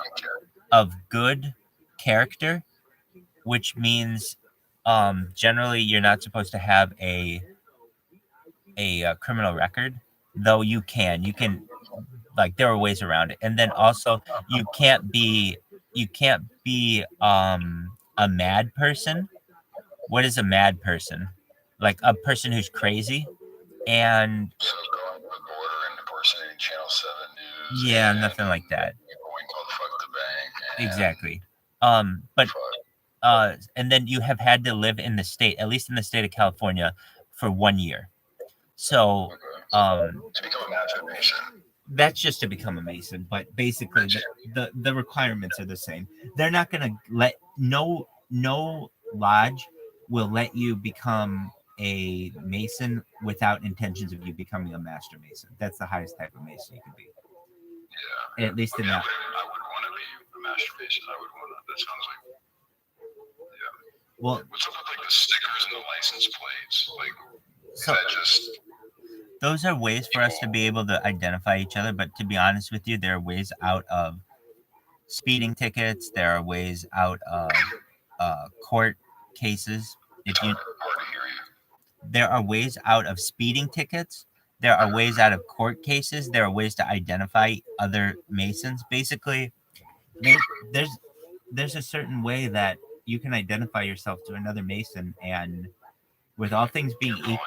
of good character, which means generally you're not supposed to have a criminal record, though you can like there are ways around it. And then also you can't be a mad person. What is a mad person? Like a person who's crazy. And So going to the border and impersonating Channel 7 News. Yeah, nothing like that. Going called Fuck the Bank. Exactly. But and then you have had to live in the state, at least in the state of California, for 1 year. So to become a master mason. That's just to become a mason, but basically the requirements are the same. They're not going to let no lodge will let you become a mason without intentions of you becoming a master mason. That's the highest type of mason you can be. Yeah. At least in I that. would want to be a master mason. I would want to. That sounds like. Yeah. Well, what's up with like the stickers and the license plates? Like, is so, that just? Those are ways for us to be able to identify each other. But to be honest with you, there are ways out of speeding tickets. There are ways out of court cases. There are ways out of speeding tickets. There are ways out of court cases. There are ways to identify other masons. Basically, there's a certain way that you can identify yourself to another mason, and with all things being equal.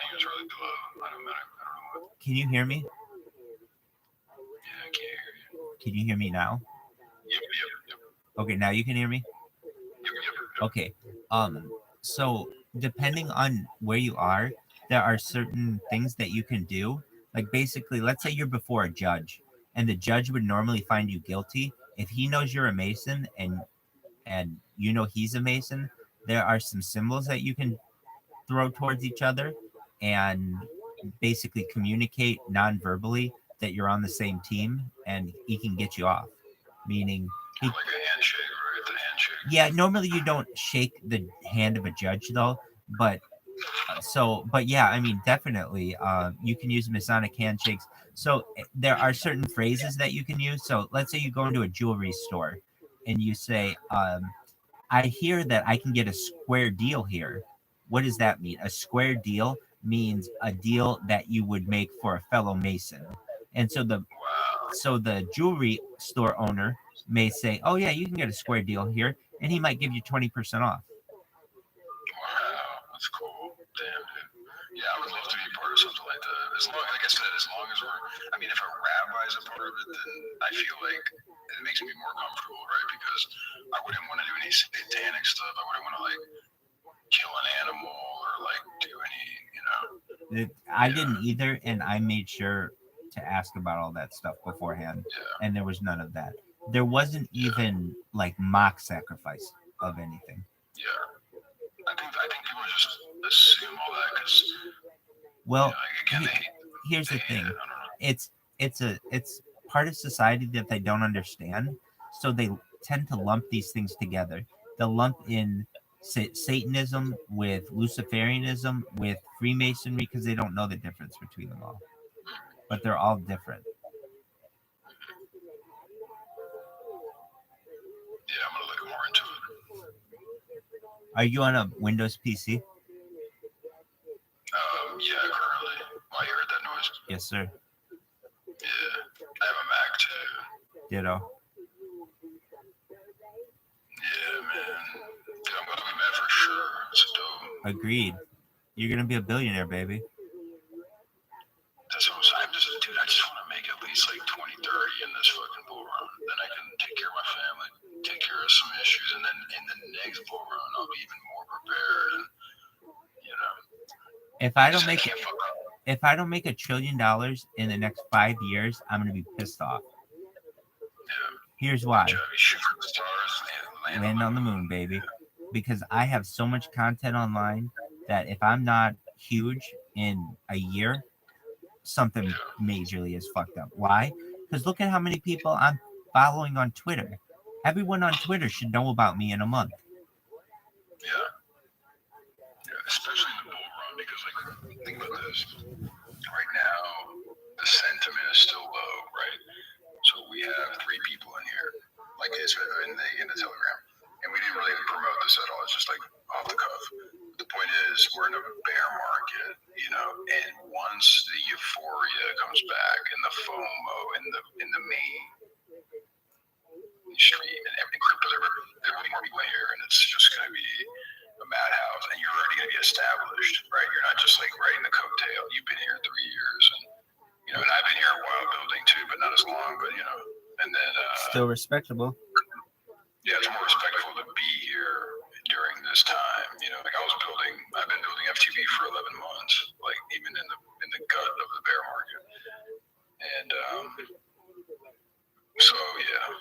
Can you hear me? Yeah, I can't hear you. Can you hear me now? Yep. Okay, now you can hear me? Yep. Okay. So depending on where you are, there are certain things that you can do. Like basically, let's say you're before a judge, and the judge would normally find you guilty. If he knows you're a Mason and you know he's a Mason, there are some symbols that you can throw towards each other and basically communicate non-verbally that you're on the same team, and he can get you off. Meaning, he, Like a handshake, right? The handshake. yeah, normally you don't shake the hand of a judge though, but but yeah, I mean, definitely, you can use Masonic handshakes. So there are certain phrases that you can use. So let's say you go into a jewelry store and you say, I hear that I can get a square deal here. What does that mean? A square deal means a deal that you would make for a fellow Mason. And so the jewelry store owner may say, "Oh yeah, you can get a square deal here," and he might give you 20% off. Wow, that's cool. Damn, dude. Yeah, I would love to be part of something like that. As long, like I said, as long as I mean, if a rabbi's a part of it, then I feel like it makes me more comfortable, right? Because I wouldn't want to do any satanic stuff. I wouldn't want to like kill an animal or like do any, I didn't either, and I made sure to ask about all that stuff beforehand, and there was none of that. There wasn't even like mock sacrifice of anything. Yeah, I think people just assume all that because well, again, here's the thing: it's part of society that they don't understand, so they tend to lump these things together. They'll lump in Satanism with Luciferianism with Freemasonry because they don't know the difference between them all, but they're all different. Yeah, I'm gonna look more into it. Are you on a Windows PC? Yeah, currently. Oh, you heard that noise? Yes, sir. Yeah, I have a Mac too. Ditto. Yeah, man. Dude, I'm glad we met for sure. It's dope. Agreed. You're gonna be a billionaire, baby. That's what I'm saying. I just want to make at least like 20, 30 in this fucking bull run. Then I can take care of my family, take care of some issues, and then in the next bull run, I'll be even more prepared. And if I don't make it, if I don't make $1 trillion in the next 5 years, I'm gonna be pissed off. Yeah. Here's why. Shoot for the stars and land on the moon, baby. Because I have so much content online that if I'm not huge in a year, something majorly is fucked up. Why? Because look at how many people I'm following on Twitter. Everyone on Twitter should know about me in a month. Yeah, especially in the bull run, because like think about this. Right now, the sentiment is still low, right? So we have 3 people in here, like it's in the Telegram, and we didn't really promote this at all. It's just like off the cuff. The point is, we're in a bear market, and once the euphoria comes back and the FOMO in the mainstream and crypto, there will be more people here, and it's just going to be a madhouse, and you're already going to be established, right? You're not just like riding the coattail. You've been here 3 years, and and I've been here a while building too, but not as long. But and then still respectable. Yeah, it's more respectful to be here during this time. Like I've been building FTV for 11 months, like even in the gut of the bear market, and so yeah.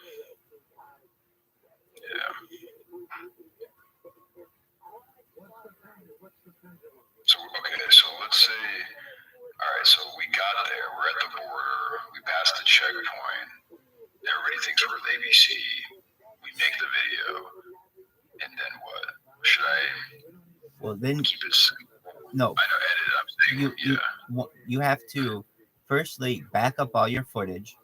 So okay, so let's say, all right, so we got there, we're at the border, we passed the checkpoint, everybody thinks we're the ABC, we make the video, and then what? Should I keep it simple? No. I know, edit it, I'm saying, you have to firstly back up all your footage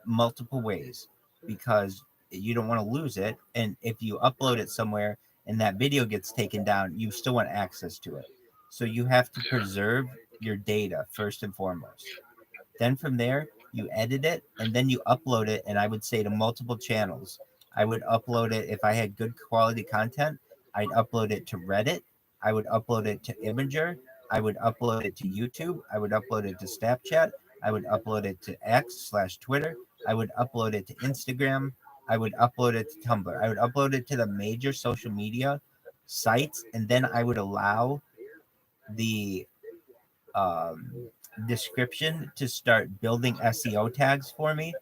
multiple ways, because you don't want to lose it, and if you upload it somewhere and that video gets taken down, you still want access to it. So you have to preserve your data first and foremost. Then from there, you edit it, and then you upload it, and I would say to multiple channels. I would upload it, if I had good quality content, I'd upload it to Reddit, I would upload it to Imager, I would upload it to YouTube, I would upload it to Snapchat, I would upload it to X/Twitter, I would upload it to Instagram, I would upload it to Tumblr, I would upload it to the major social media sites, and then I would allow the description to start building SEO tags for me,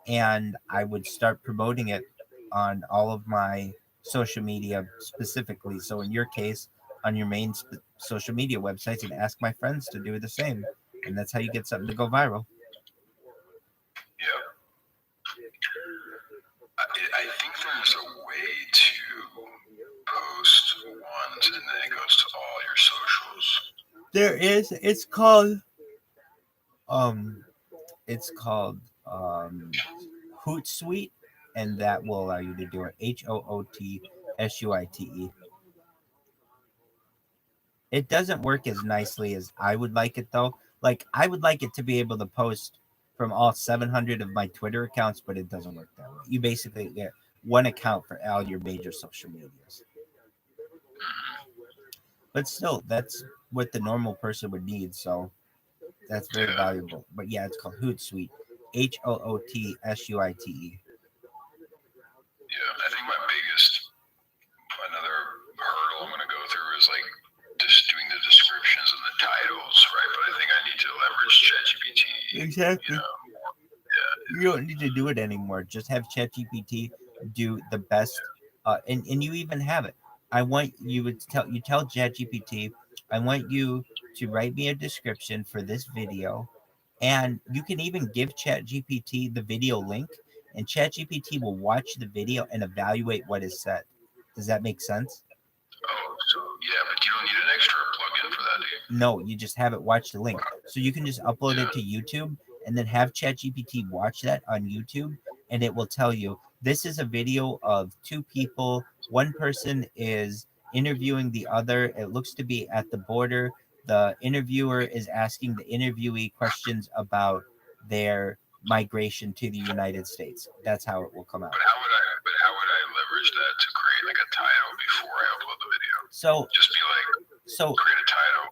and I would start promoting it on all of my social media specifically. So in your case, on your main social media websites, and ask my friends to do the same, and that's how you get something to go viral. Yeah. I think there's a way to post once and then it goes to all your socials. There is. It's called Hootsuite, and that will allow you to do it. HOOTSUITE. It doesn't work as nicely as I would like it, though. Like, I would like it to be able to post from all 700 of my Twitter accounts, but it doesn't work that way. You basically get one account for all your major social medias. But still, that's what the normal person would need, so that's very valuable. But yeah, it's called Hootsuite. HOOTSUITE. Yeah, I think another hurdle I'm going to go through is like just doing the descriptions and the titles, right? But I think I need to leverage ChatGPT. Exactly. You don't need to do it anymore. Just have ChatGPT do the best, and you even have it. I want you tell ChatGPT, I want you to write me a description for this video, and you can even give ChatGPT the video link, and ChatGPT will watch the video and evaluate what is said. Does that make sense? Oh, so yeah, but you don't need an extra plugin for that, do you? No, you just have it watch the link. So you can just upload it to YouTube and then have ChatGPT watch that on YouTube, and it will tell you this is a video of two people. One person is interviewing the other. It looks to be at the border. The interviewer is asking the interviewee questions about their migration to the United States. That's how it will come out. But how would I leverage that to create like a title before I upload the video? So just be like, create a title.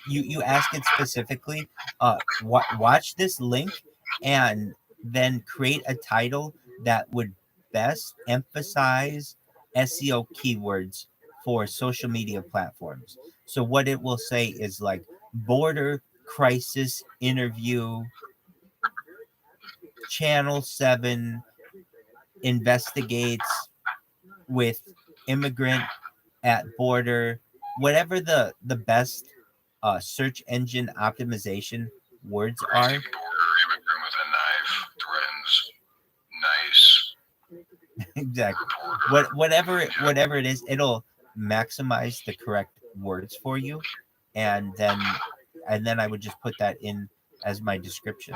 You ask it specifically, watch this link and then create a title that would best emphasize SEO keywords for social media platforms. So what it will say is like border crisis interview, Channel 7 investigates with immigrant at border, whatever the best search engine optimization words are. Border immigrant with a knife threatens nice. Exactly. Whatever it is, it'll maximize the correct words for you, and then I would just put that in as my description.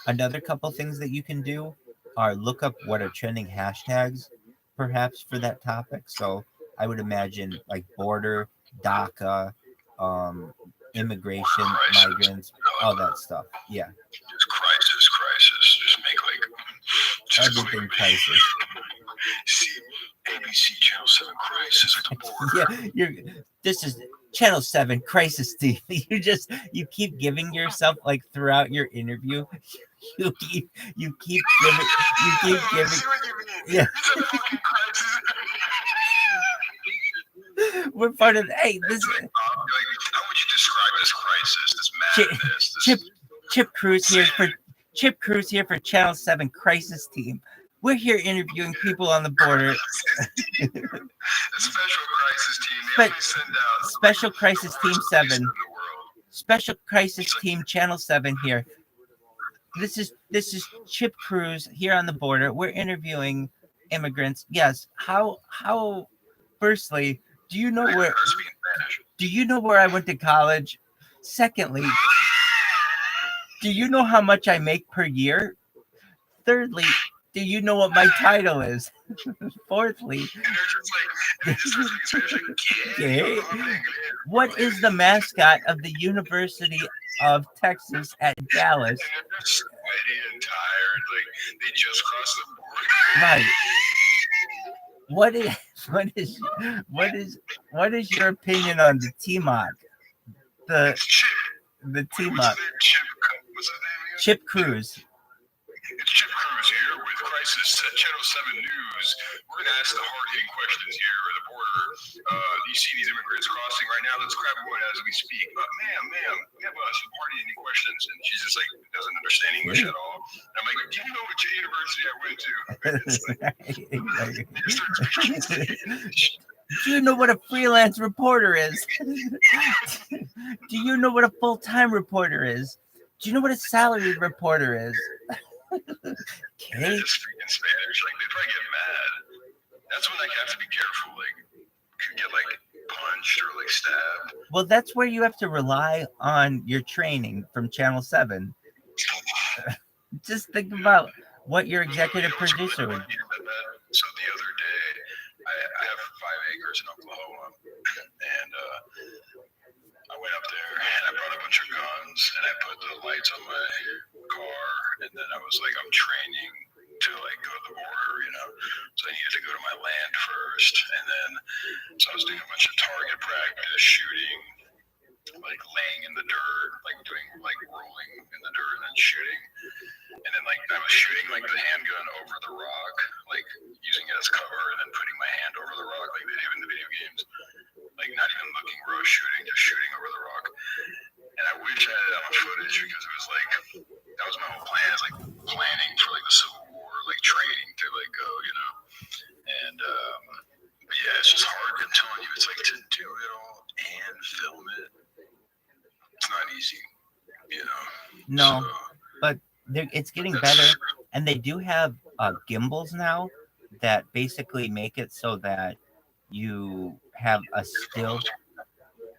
Another couple things that you can do are look up what are trending hashtags, perhaps for that topic. So I would imagine like border, DACA, immigration, migrants, all that stuff. Yeah. Just crisis. Just make like everything crisis. See, ABC Channel 7 crisis at the border. This is Channel 7 crisis team. You keep giving yourself, like, throughout your interview, you keep giving. See what you mean? Yeah. It's a fucking crisis. We're part of. Hey, this. Like, how would you describe this crisis? This madness. Chip Cruz here for Channel 7 crisis team. We're here interviewing people on the border. Special crisis team. They only send out Special Crisis Team 7. Special Crisis Team Channel 7 here. This is Chip Cruz here on the border. We're interviewing immigrants. Yes. How firstly, do you know where I went to college? Secondly, do you know how much I make per year? Thirdly, do you know what my title is? Fourthly, what is the mascot of the University of Texas at Dallas? And they're sweaty and tired, like they just crossed the border. Right. What is your opinion on the TMOC? The TMOC. Chip Cruz. It's Chip Cruz here with crisis at Channel 7 News. We're going to ask the hard-hitting questions here, or the border. You see these immigrants crossing right now. Let's grab one as we speak. Ma'am, we have some hard-hitting questions. And she's just like, doesn't understand English at all. And I'm like, do you know which university I went to? Do you know what a freelance reporter is? Do you know what a full-time reporter is? Do you know what a salaried reporter is? Okay. Just freaking Spanish. Like, they probably get mad. That's when, like, you have to be careful. Like, could get, like, punched or, like, stabbed. Well, that's where you have to rely on your training from Channel 7. Just think about what your executive producer would do. So the other day, I have 5 acres in Oklahoma, and I went up there and I brought a bunch of guns and I put the lights on my car, and then I was like, I'm training to like go to the border, you know, so I needed to go to my land first, and then so I was doing a bunch of target practice shooting, like laying in the dirt, like doing like rolling in the dirt and then shooting, and then like I was shooting like the handgun over the rock, like using it as cover, and then putting my hand over the rock like they do in the video games, like not even looking where I was shooting, just shooting over the rock. And I wish I had it on footage, because it was like, that was my whole plan, is like planning for like the Civil War, like training to like go, you know. And but yeah, it's just hard. I'm telling you, it's like to do it all and film it. It's not easy, you know. No, but it's getting better, and they do have gimbals now that basically make it so that you have a still.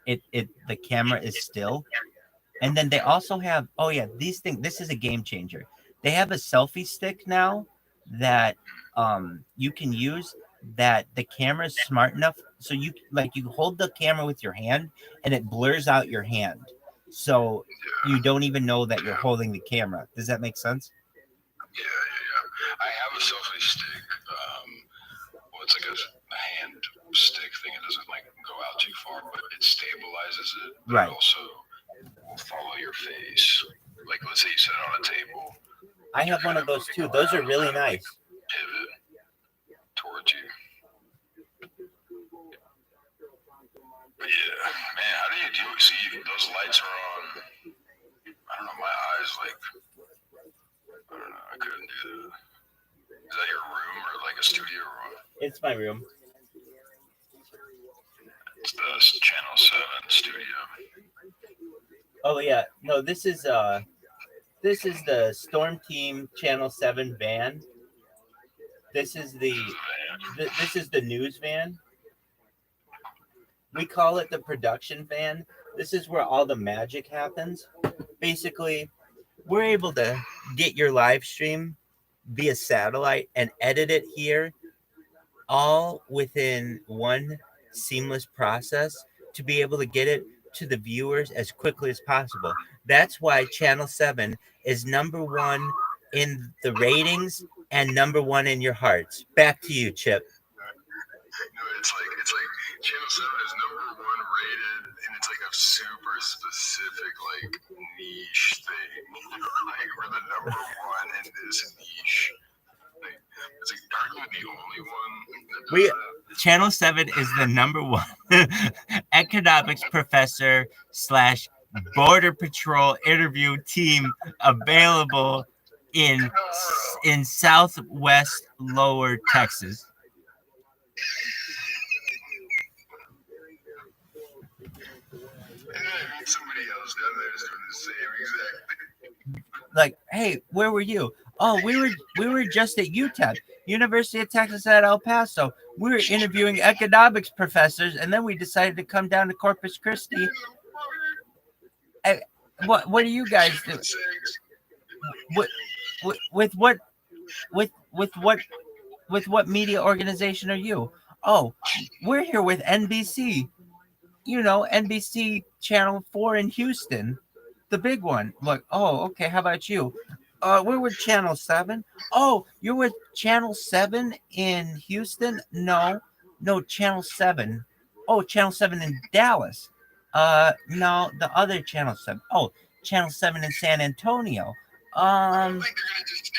The camera is still, and then they also have this is a game changer. They have a selfie stick now that you can use, that the camera is smart enough so you hold the camera with your hand and it blurs out your hand, so you don't even know that you're holding the camera. Does that make sense? Yeah. I have a selfie stick. It's like a hand stick thing. It doesn't like go out too far, but it stabilizes it. But right. It also will follow your face. Like, let's say you sit on a table. I have one of those too. Those are really nice. Pivot towards you. But yeah, man, how do you do it? See, those lights are on. I don't know, my eyes, like, I don't know, I couldn't do that. Is that your room or like a studio room? It's my room. It's the Channel 7 studio. Oh yeah, no, this is the Storm Team Channel 7 van. This is this is the news van. We call it the production van. This is where all the magic happens. Basically, we're able to get your live stream via satellite and edit it here, all within one seamless process, to be able to get it to the viewers as quickly as possible. That's why Channel 7 is #1 in the ratings and #1 in your hearts. Back to you, Chip. No, it's like Channel 7 is #1 rated, and it's like a super specific, like, niche thing. Like, we're the #1 in this niche. Like, it's like, aren't you the only one? Channel 7 is the #1 economics professor / Border Patrol interview team available in Southwest Lower Texas. Somebody else down there is doing the same exact thing. Like, hey, where were you? Oh, we were just at UTEP, University of Texas at El Paso. We were interviewing economics professors, and then we decided to come down to Corpus Christi. Hey, what do you guys do? With what media organization are you? Oh, we're here with NBC. You know, NBC Channel 4 in Houston, the big one. Like, oh, okay, how about you? We're with Channel 7. Oh, you're with Channel 7 in Houston? No, Channel 7. Oh, Channel 7 in Dallas. No, the other Channel 7. Oh, Channel 7 in San Antonio. I don't think they're gonna just.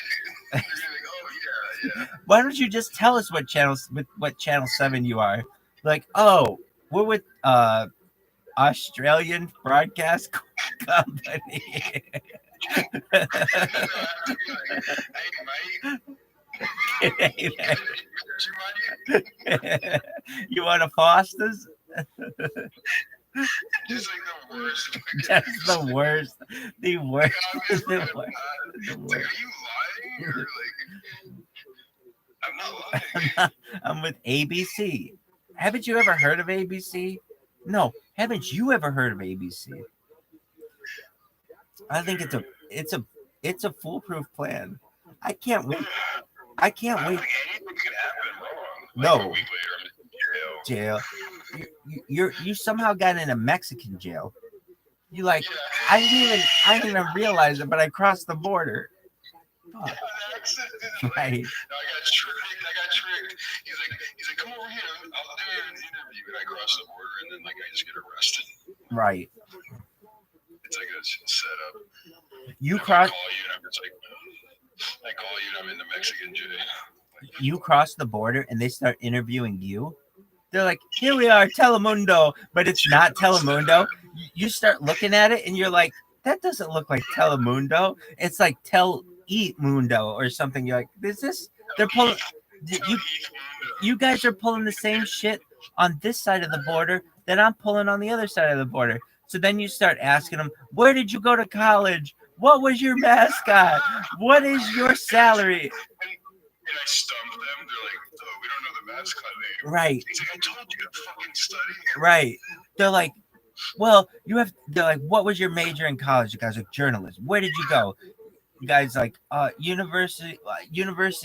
They're gonna be like, oh Why don't you just tell us what channel 7 you are? Like, oh, we're with Australian Broadcast Company. Hey, mate. You want to Foster's? Just like the worst. That's the worst. The worst. Obviously, The I'm worst. not. The It's like, worst. are you lying? Or like, I'm not lying. I'm with ABC. Haven't you ever heard of ABC? No. Haven't you ever heard of ABC? I think it's a foolproof plan. I can't wait. I can't I wait. don't think anything could happen wrong. No. Like a week later, I'm in jail. You somehow got into Mexican jail. You like, Yeah. I didn't even realize it, but I crossed the border. Fuck. An accident. Right. No, I got tricked. He's like, come over here. I'll do an interview. And I cross the border, and then like I just get arrested. Right. It's like a setup. You I cross. call you, and I'm just like, I call you, and I'm in the Mexican jail. You cross the border, and they start interviewing you. They're like, here we are, Telemundo, but it's not Telemundo. You start looking at it, and you're like, that doesn't look like Telemundo. It's like Eat Mundo or something. You're like, is this? They're pulling. You guys are pulling the same shit on this side of the border that I'm pulling on the other side of the border. So then you start asking them, where did you go to college? What was your mascot? What is your salary? And I stumped them. They're like, oh, we don't know the mascot name. Right. He's like, I told you to fucking study. Right. They're like, well, they're like, what was your major in college? You guys are like, journalism. Where did you go? You guys like, University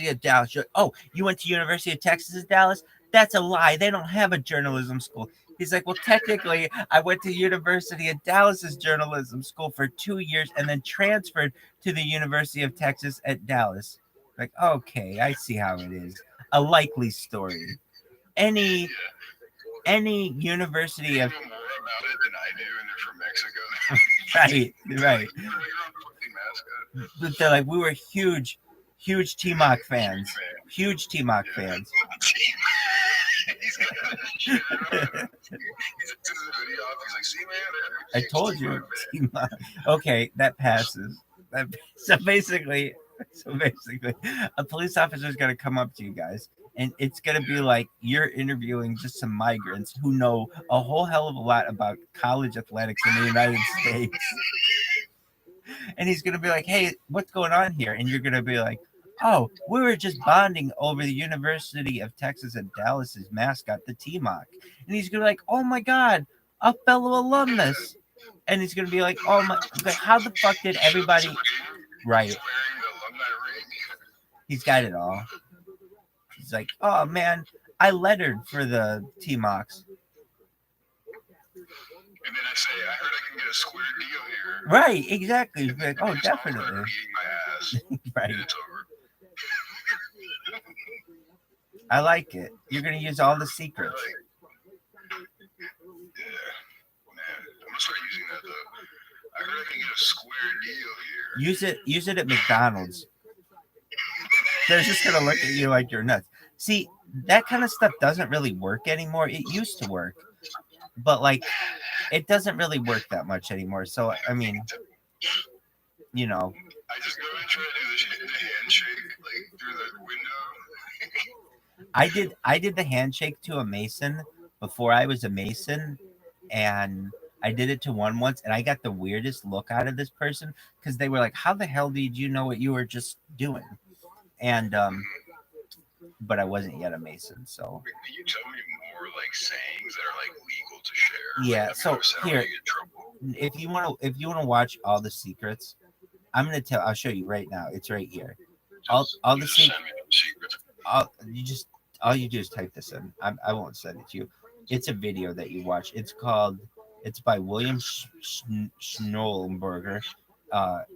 of Dallas. You're like, oh, you went to University of Texas at Dallas? That's a lie. They don't have a journalism school. He's like, well, technically, I went to University of Dallas's journalism school for 2 years and then transferred to the University of Texas at Dallas. Like, okay, I see how it is. A likely story. Any university of They know more about it than I do, and they're from Mexico. right. You're on fucking mascot. But they're like, we were huge T-Mock fans. Huge T-Mock fans. He's like, see, man, I told you. T-Mock. Okay, that passes. So basically, a police officer is going to come up to you guys, and it's going to be like you're interviewing just some migrants who know a whole hell of a lot about college athletics in the United States. And he's going to be like, hey, what's going on here? And you're going to be like, oh, we were just bonding over the University of Texas at Dallas's mascot, the T-Mock. And he's going to be like, oh my God, a fellow alumnus. And he's going to be like, oh my, like, how the fuck did everybody... Right. He's got it all. He's like, oh man, I lettered for the T-Mocks. And then I say, I heard I can get a square deal here. Right, exactly. You'd be like, oh, definitely. Right. I like it. You're gonna use all the secrets. Yeah, man, I'm gonna start using that though. I heard I can get a square deal here. Use it at McDonald's. They're just gonna look at you like you're nuts. See, that kind of stuff doesn't really work anymore. It used to work, but like, it doesn't really work that much anymore. So I mean, you know. I just go and try to do the handshake like through the window. I did the handshake to a Mason before I was a Mason, and I did it to one once, and I got the weirdest look out of this person because they were like, "How the hell did you know what you were just doing?" And but I wasn't yet a Mason, so. Can you tell me more like sayings that are like legal to share? Yeah. Like, So here, if you wanna watch all the secrets, I'll show you right now. It's right here. All the secrets. All you do is type this in. I won't send it to you. It's a video that you watch. It's by William Schnollenberger,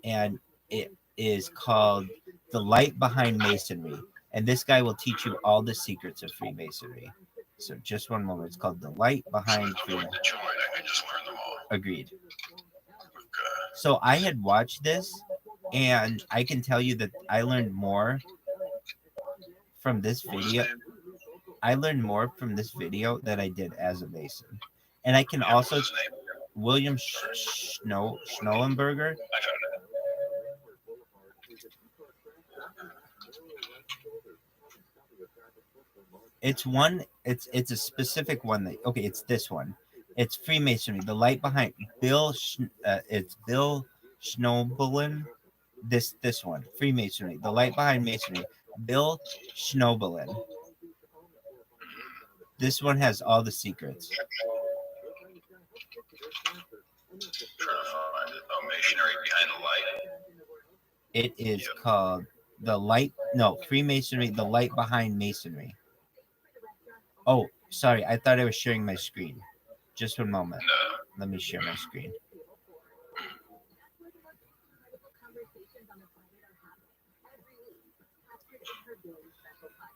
and it is called The Light Behind Masonry. And this guy will teach you all the secrets of Freemasonry. So just one moment. It's called The Light Behind Freemasonry. Agreed. So I had watched this, and I can tell you that I learned more from this video. I learned more from this video than I did as a Mason. And I can also William Schnollenberger. I found it. It's one. It's a specific one that. Okay, it's this one. It's Freemasonry. The light behind it's Bill Schnobelin. This one. Freemasonry. The light behind Masonry. Bill Schnobelin. This one has all the secrets. Trying to find it. Oh, Masonry Behind the Light. It is called the light. No, Freemasonry. The light behind Masonry. Oh, sorry. I thought I was sharing my screen. Just one moment. No. Let me share my screen.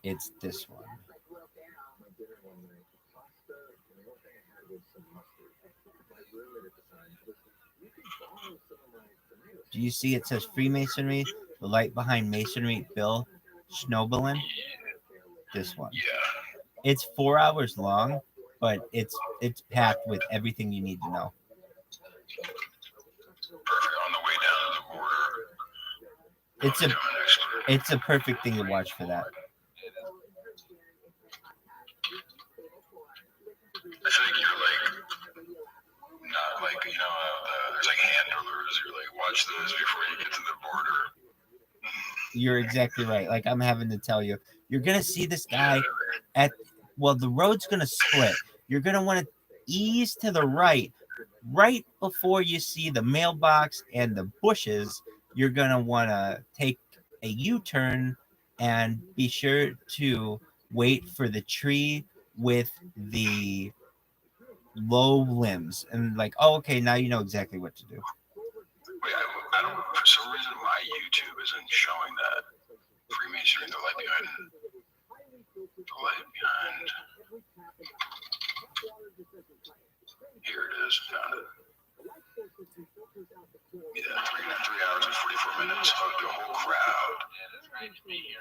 It's this one. Do you see it says Freemasonry, the light behind Masonry, Bill Schnobelin? This one. Yeah. It's 4 hours long, but it's packed with everything you need to know. Perfect. On the way down to the border. It's a perfect thing to watch for that. I feel like you're like, not like, you know, there's like handlers who like watch those before you get to the border. You're exactly right. Like I'm having to tell you, you're going to see this guy at, well, the road's going to split. You're going to want to ease to the right before you see the mailbox and the bushes. You're going to want to take a U-turn and be sure to wait for the tree with the low limbs. And like, oh, okay, now you know exactly what to do. Wait, I don't, for some reason, my YouTube isn't showing that. Freemasonry, the light behind. Here it is. Found it. Yeah, 3 hours and 44 minutes. Hugged a whole crowd.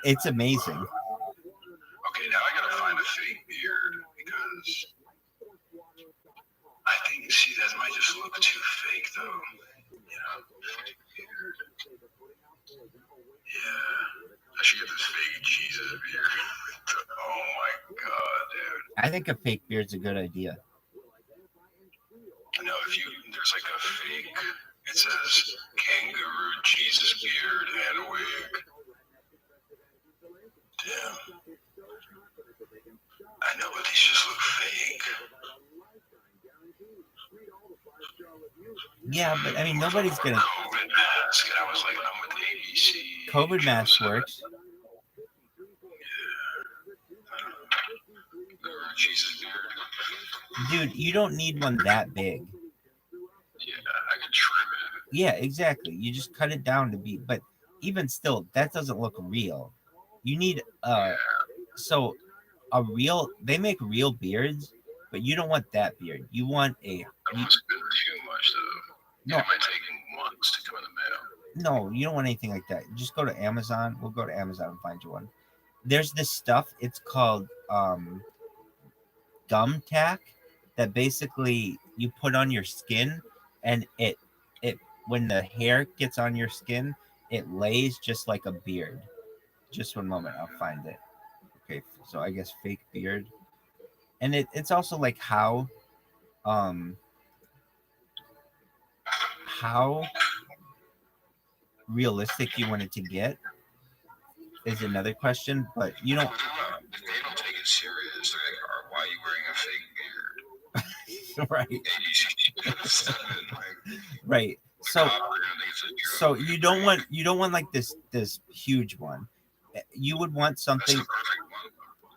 It's amazing. Okay, now I gotta find a fake beard because I think, see, that might just look too fake though. You know? Yeah. I should get this fake Jesus beard. Oh my god, dude. I think a fake beard's a good idea. No, there's like a fake, it says kangaroo Jesus beard and wig. Damn. I know, but these just look fake. Yeah, but I mean, nobody's gonna. COVID mask, and I was like, I'm with ABC. COVID mask works. Jesus beard. Dude, you don't need one that big. Yeah, I can trim it. Yeah, exactly. You just cut it down to be, but even still, that doesn't look real. You need so a real. They make real beards, but you don't want that beard. You want a. That must have been too much though. No, it might take months to come in the mail. No, you don't want anything like that. Just go to Amazon. We'll go to Amazon and find you one. There's this stuff. It's called gum tack that basically you put on your skin, and it when the hair gets on your skin, it lays just like a beard. Just one moment, I'll find it. Okay, so I guess fake beard, and it's also like how realistic you want it to get is another question, but you don't. If they don't take it serious, they're like, why are you wearing a fake beard? Right. So you don't want like this huge one. You would want something.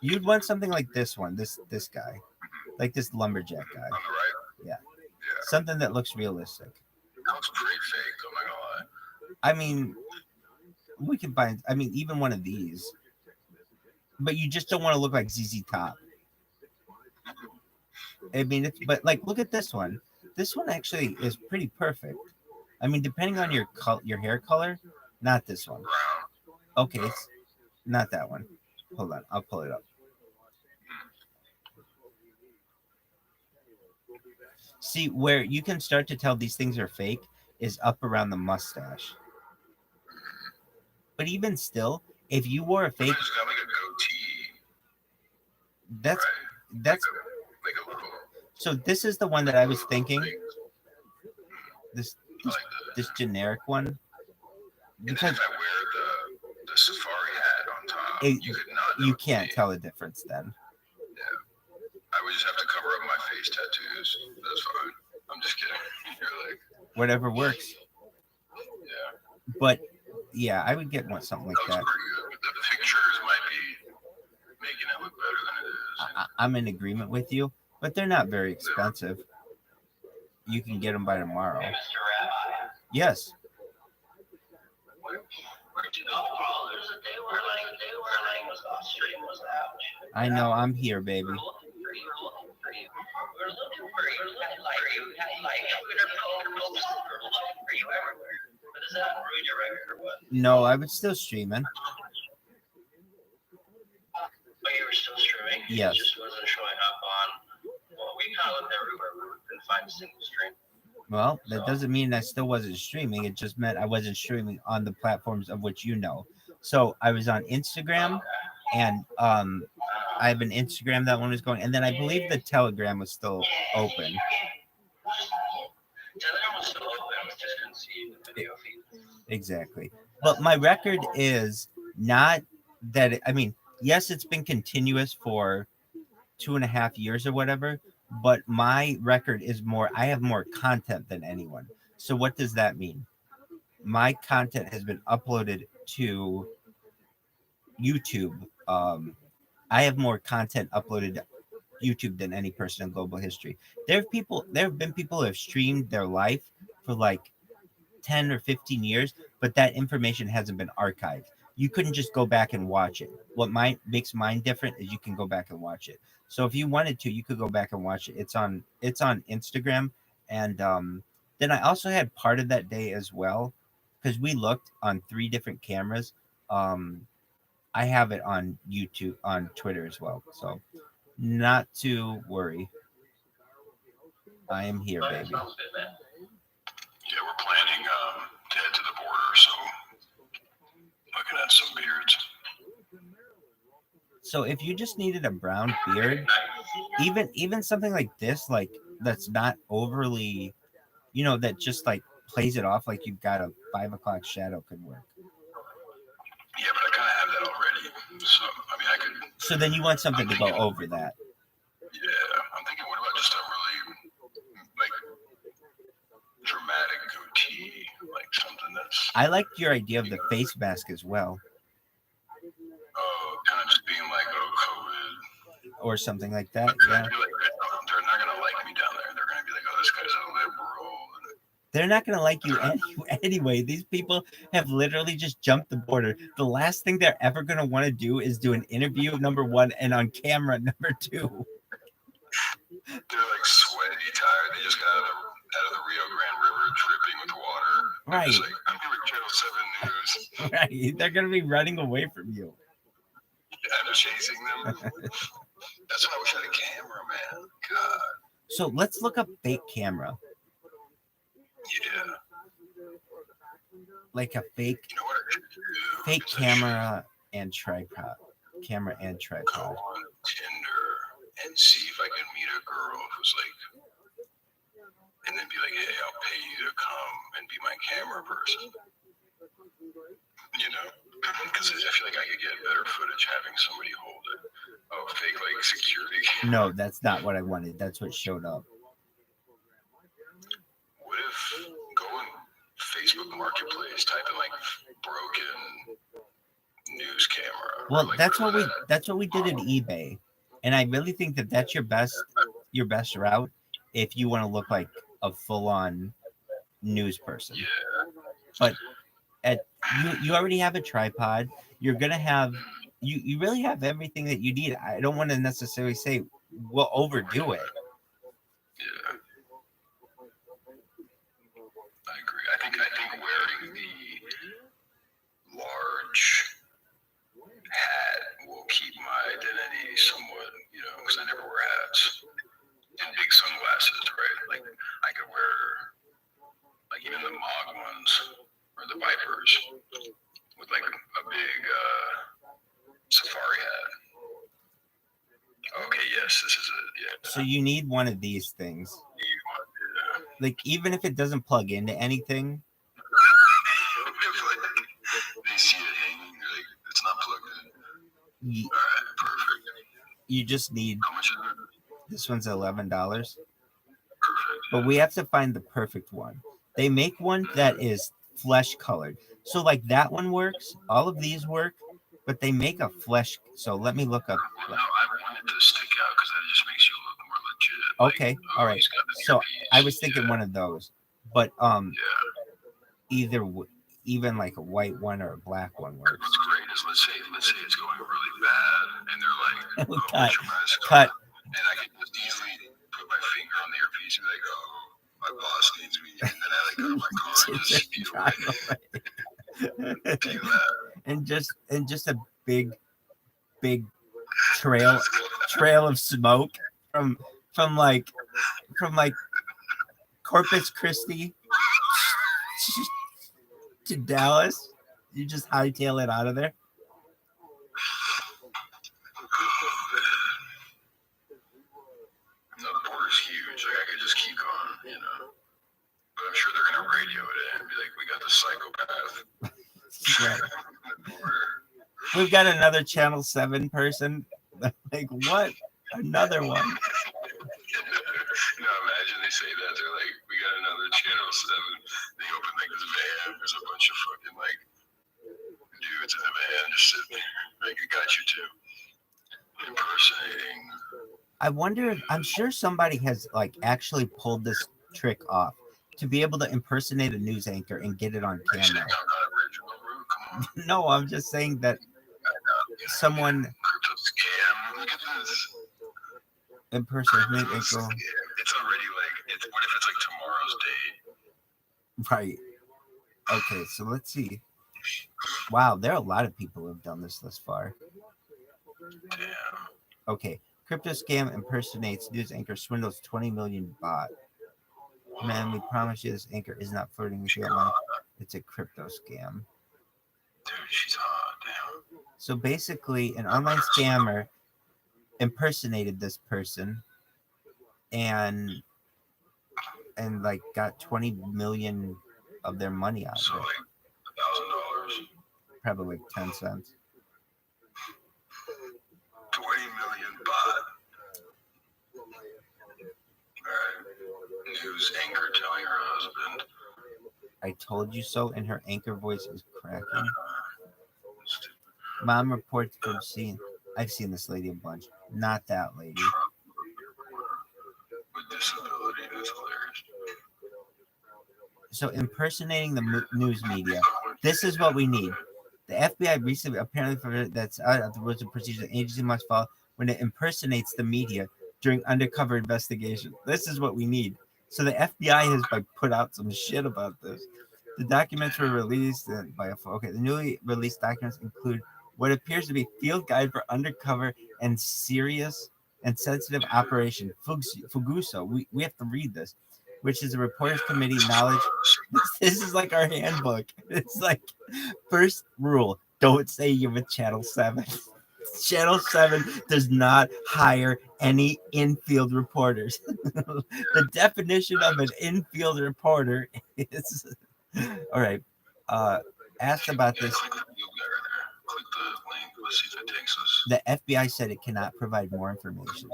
You'd want something like this one. This guy, like this lumberjack guy. On the right. Yeah. Something that looks realistic. It looks pretty fake. Oh my god. I mean, we can find. I mean, even one of these. But you just don't want to look like ZZ Top. I mean, but like, look at this one. This one actually is pretty perfect. I mean, depending on your hair color, not this one. Okay, it's not that one. Hold on, I'll pull it up. See, where you can start to tell these things are fake is up around the mustache. But even still, if you wore a fake, He's got like a goatee. that's Right? that's Like a little. so this is the one that I was thinking. This I like that. this generic one. And then Because if I wear the safari hat on top, it, you could not know you it's can't me. tell the difference then. I would just have to cover up my face tattoos. That's fine. I'm just kidding. You're like, Whatever works. yeah. But yeah, I would get one something like That that. was pretty good. But the pictures might be making it look better than it is. I'm in agreement with you, but they're not very expensive. You can get them by tomorrow. Hey, Mr. Rabbi, Yes. where'd you go? Oh, there's a day where was off stream was out. I know, I'm here, baby. We're looking for you. We're looking for you. You had like Twitter posts. We're looking for you everywhere. But does that ruin your record or what? No, I was still streaming. But you were still streaming? Yes. It just wasn't showing up on. Well, we kind of looked everywhere, but we couldn't find a single stream. Well, that doesn't mean I still wasn't streaming. It just meant I wasn't streaming on the platforms of which you know. So I was on Instagram, and I have an Instagram that one was going, and then I believe the Telegram was still open. Telegram was still open. We just couldn't see the video feed. Exactly. But my record is not that. I mean, yes, it's been continuous for 2.5 years or whatever, but my record is more. I have more content than anyone. So what does that mean? My content has been uploaded to YouTube. I have more content uploaded to YouTube than any person in global history. There have been people who have streamed their life for like 10 or 15 years, but that information hasn't been archived. You couldn't just go back and watch it. What makes mine different is you can go back and watch it. So if you wanted to, you could go back and watch it. It's on Instagram, and then I also had part of that day as well, because we looked on 3 different cameras. I have it on YouTube, on Twitter as well. So not to worry. I am here, baby. Yeah, we're planning to head to the border, so looking at some beards. So if you just needed a brown beard, even something like this, like that's not overly, that just like plays it off like you've got a 5 o'clock shadow could work. Yeah, but I kind of have that already. So, I mean, I could. So then you want something to go over that. Yeah, I'm thinking, what about just a really, like, dramatic goatee? Like something that's. I liked your idea of the face mask as well. Oh, kind of just being like, COVID. Or something like that, yeah. They're not going to like me down there. They're going to be like, oh, this guy's a liberal. They're not going to like you anyway. These people have literally just jumped the border. The last thing they're ever going to want to do is do an interview, number 1, and on camera, number 2. They're like sweaty, tired. They just got out of the Rio Grande River dripping with water. Right. Just like, I'm here with Channel 7 News. Right. They're going to be running away from you. Yeah, I'm chasing them. That's why I wish I had a camera, man. God. So let's look up fake camera. Yeah. Like a fake camera and tripod. Camera and Go tripod. on Tinder and see if I can meet a girl who's like, and then be like, hey, I'll pay you to come and be my camera person. Because I feel like I could get better footage having somebody hold it. Oh, fake like security. No, that's not what I wanted. That's what showed up. What if go on Facebook Marketplace, type in like broken news camera? Well, like that's what we did at eBay, and I really think that that's your best route if you want to look like a full-on news person. Yeah. But you already have a tripod. You're gonna have you really have everything that you need. I don't want to necessarily say we'll overdo it. Yeah. I agree. I think wearing the large hat will keep Yes, this is it. Yeah. So you need one of these things. Like, even if it doesn't plug into anything. They see it hanging, like, it's not plugged in. You, All right, perfect. you just need. How much is it? This one's $11. Perfect. But we have to find the perfect one. They make one that is flesh colored. So like that one works. All of these work, but they make a flesh. So let me look up. Well, no, I want it to stick out because that just makes you look more legit. Like, Okay, oh, all right. he's got an So earpiece. I was thinking one of those, but Yeah. even like a white one or a black one works. What's great is let's say it's going really bad, and they're like, We oh, cut, what's your mask cut. on? And I can just easily put my finger on the earpiece and be like, oh, my boss needs me, and then I like go to my car and just speed away. Do that. and just a big trail of smoke from like Corpus Christi to Dallas. You just hightail it out of there. No, the border's huge. Like, I could just keep going, you know. But I'm sure they're gonna radio it in and be like, we got the psychopath. Right. We've got another Channel 7 person. Like, what? Another one. No, imagine they say that. They're like, we got another Channel 7. They open like this van. There's a bunch of fucking like dudes in the van just sitting there. Like, I got you too. Impersonating. I wonder if, I'm sure somebody has like actually pulled this trick off to be able to impersonate a news anchor and get it on camera. I'm not original, bro. Come on. No, I'm just saying that someone Crypto scam. Look at this. impersonating Crypto anchor. scam. It's already like, what if it's like tomorrow's date? Right. Okay, so let's see. Wow, there are a lot of people who have done this thus far. Damn. Okay. Crypto scam impersonates news anchor, swindles 20 million baht. Man, we promise you this anchor is not flirting with real money. It's a crypto scam. Dude, she's hot. Damn. So basically, an online scammer impersonated this person and like got 20 million of their money out So of it. like $1,000. Probably like 10 cents. 20 million baht. Alright. News anchor telling her husband. I told you so, and her anchor voice is cracking. Mom reports from scene. I've seen this lady a bunch. Not that lady. Trump with disability. That's hilarious. So impersonating the news media. This is what we need. The FBI recently apparently for that's out of the rules and procedures the agency must follow when it impersonates the media during undercover investigation. This is what we need. So the FBI has put out some shit about this. The documents were released the newly released documents include what appears to be field guide for undercover and serious and sensitive operation Fuguso. We have to read this, which is a reporters committee knowledge. This is like our handbook. It's like first rule: don't say you're with Channel 7. Channel 7 does not hire any infield reporters. The definition of an infield reporter is all right. Asked about this. Click the link. Let's see if it takes us. The FBI said it cannot provide more information.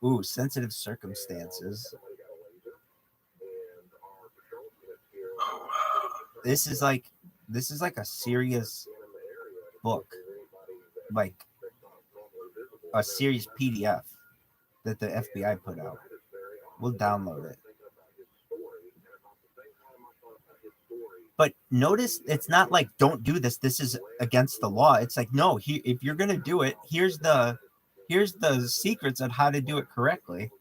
Ooh, sensitive circumstances. Oh wow. This is like a serious book, like a serious PDF that the FBI put out. We'll download it. But notice it's not like don't do this. This is against the law. It's like no. If you're gonna do it, here's the secrets on how to do it correctly.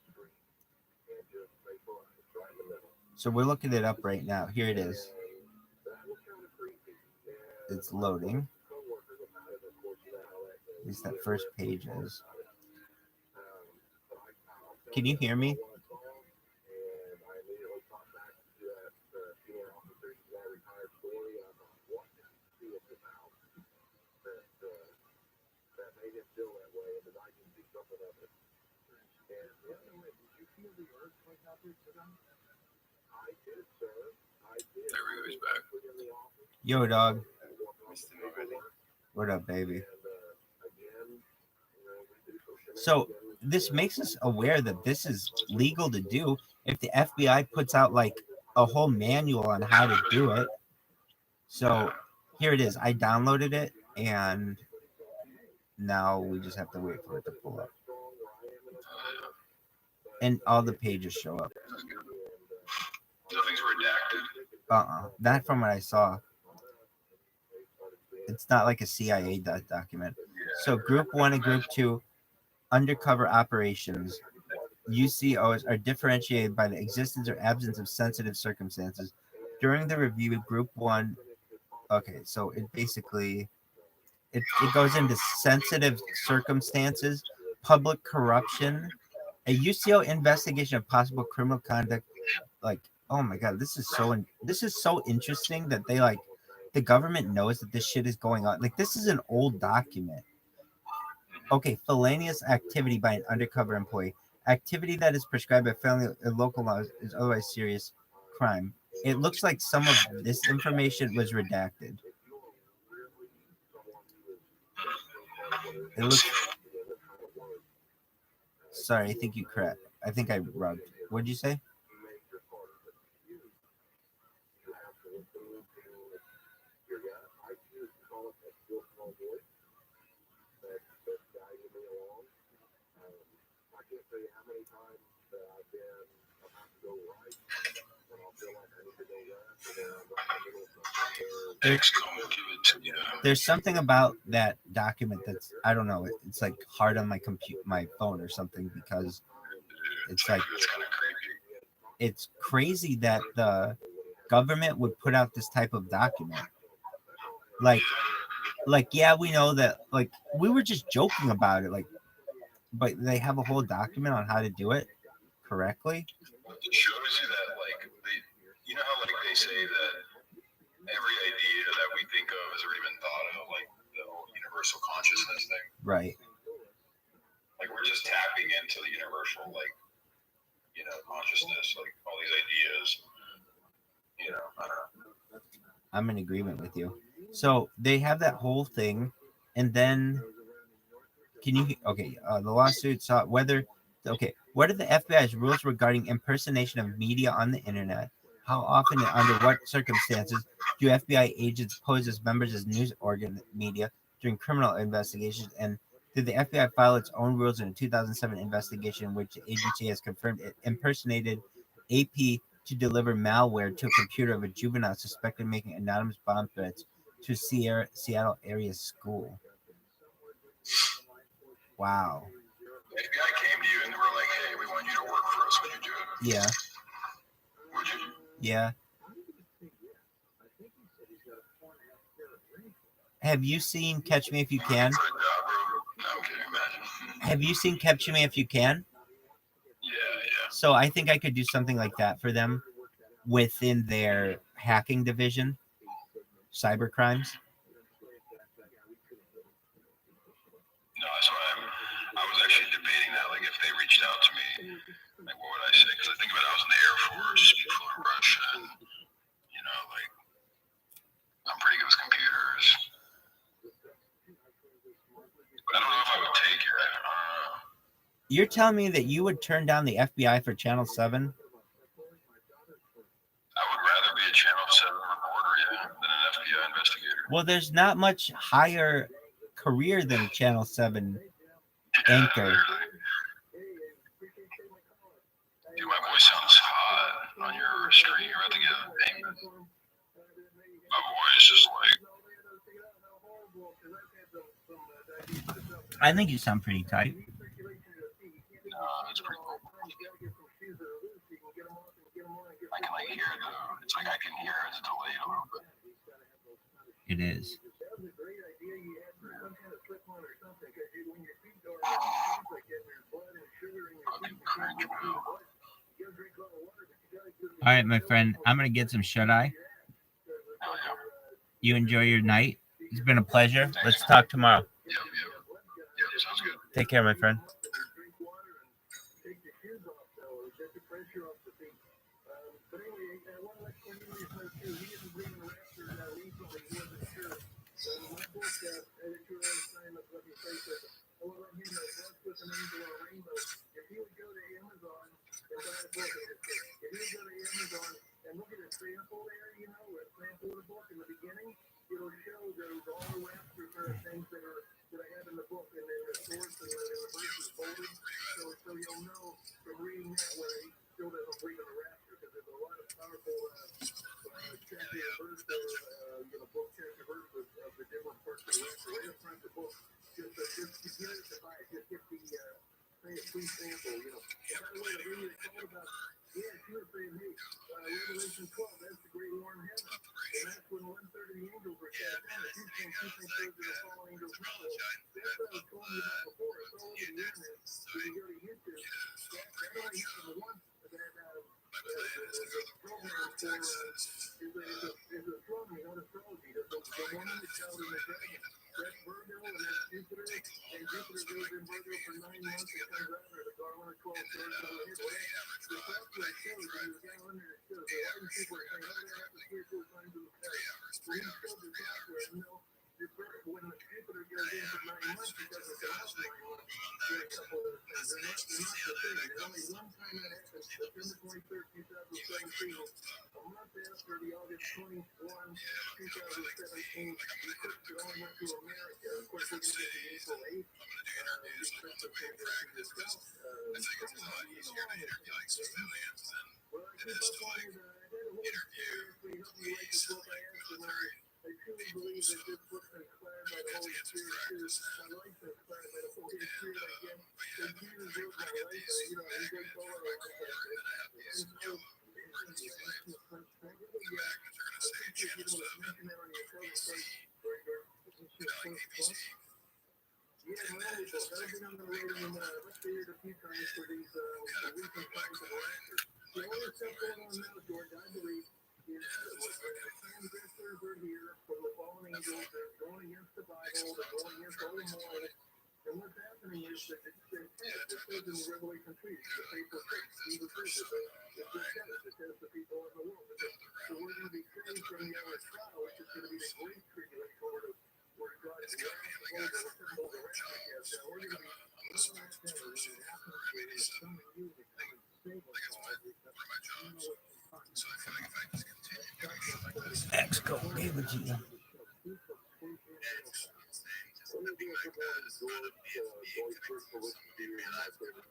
So we're looking it up right now. Here it is. It's loading. At least that first page is. Can you hear me? of it. And the other way, did you feel the earthquake out there today? I did, sir. I did. There we go, he's back. Yo, dog. What up, baby? So this makes us aware that this is legal to do if the FBI puts out like a whole manual on how to do it. So here it is. I downloaded it, and now we just have to wait for it to pull up. And all the pages show up. Nothing's redacted. Not from what I saw. It's not like a CIA document. So Group 1 and Group 2 undercover operations, UCOs, are differentiated by the existence or absence of sensitive circumstances. During the review, Group 1, okay, so it basically, it goes into sensitive circumstances, public corruption, a UCO investigation of possible criminal conduct. Like, oh my God, this is so interesting that they like, the government knows that this shit is going on. Like, this is an old document. Okay, felonious activity by an undercover employee. Activity that is prescribed by felony local laws is otherwise serious crime. It looks like some of this information was redacted. It looks... Sorry, I think you correct. I think I rubbed. What'd you say? There's something about that document that's, I don't know, it's like hard on my phone or something, because it's like, it's crazy that the government would put out this type of document. Like, yeah, we know that, like, we were just joking about it, like, but they have a whole document on how to do it correctly. It shows you that, like, you know how, like, they say that every idea that we think of has already been thought of, like the whole universal consciousness thing. Right. Like, we're just tapping into the universal, like, you know, consciousness, like all these ideas. You know, I don't know. I'm in agreement with you. So they have that whole thing, and then can you? Okay, the lawsuit sought whether. Okay, what are the FBI's rules regarding impersonation of media on the internet? How often and under what circumstances do FBI agents pose as members of news organ media during criminal investigations? And did the FBI file its own rules in a 2007 investigation in which the agency has confirmed it impersonated AP to deliver malware to a computer of a juvenile suspected of making anonymous bomb threats to a Seattle area school? Wow. The FBI came to you and they were like, hey, we want you to work for us when you do it. Yeah. Would you? Yeah. Have you seen Catch Me If You Can? Have you seen Catch Me If You Can? Yeah. So I think I could do something like that for them within their hacking division, cyber crimes. No, that's why I was actually debating that. Like, if they reached out to me, like, what would I say? Because I think about it, I was in the Air Force, speak fluent Russian. You know, like, I'm pretty good with computers. But I don't know if I would take it. I don't know. You're telling me that you would turn down the FBI for Channel 7? I would rather be a Channel 7 reporter, yeah, than an FBI investigator. Well, there's not much higher career than a Channel 7 anchor. Dude, my voice sounds hot on your stream. You're about to get famous. My voice is like... I think you sound pretty tight. It's pretty cool. I can, like, hear it, though. It's like I can hear it's delayed a little bit. It is. All right, my friend, I'm going to get some shut-eye. You enjoy your night. It's been a pleasure. Let's talk tomorrow. Yep, sounds good. Take care, my friend. let me say that. I want to let him know that's with an angel or a rainbow. If he would go to Amazon and buy a book, if he would go to Amazon and look at a sample there, you know, a sample of the book in the beginning, it'll show those all the raptors are things that I have in the book and in the source and in the verses folded. So you'll know from reading that way, still doesn't believe in the rapture because there's a lot of powerful chapter and verse or book chapter verse of the different parts of the rapture. Right up front of the book, just to get it to buy it, just get the free sample, you know. And by the way, the lady that called about, yeah, she was saying, hey, Revelation 12, that's the great war in heaven. And that's when 1/3 of the angels were cast down. If you think 2/3 of the fallen angels know, that's what I was telling you about before. It's all over the internet. You can go to YouTube. That only happened once. That the program for is astronomy, not astrology. The woman that showed in the dragon. That's Virgo and that's Jupiter. And Jupiter goes in Virgo for 9 months and comes out there. The garland of 12 stars over the head. The software shows you the calendar that shows. A lot of people are saying, oh, that happens 3 or 4 times in the past. Well, he showed the software, you know, when the Jupiter goes in for 9 months, it doesn't come out 9 months. There are a couple of other things. They're not the same. There's only one time that happens, September 23rd, 2017, a month after the August 21, 2017 eclipse that only went to America. Of course, we're going to get the April 8th. The eclipse of the South. Well, I keep up on it. I had a whole experience actually helped me write the book I asked, and I truly believe that this book's inspired by the Holy Spirit too. My life's inspired by the Holy Spirit, I guess. So Jesus wrote my life, you know, he wrote all our life like this. And so, yeah, my only book. I've been on the road and updated a few times for these recent times of rapture. The only stuff going on now, George, I believe, is the transgressors are here from the fallen angels. They're going against the Bible. They're going against all the morals. And what's happening is that it says in Revelation 3, the faithful church, Jesus says it says the people in the world. So we're going to be saved from the hour of trial, which is going to be the great tribulation where God's wrath over the wrath. So we're going to be all that together. When it happens, it's coming you to come and save us all. Let's go, baby G. Let me do a good morning, George. George, first for listening to you and my favorite.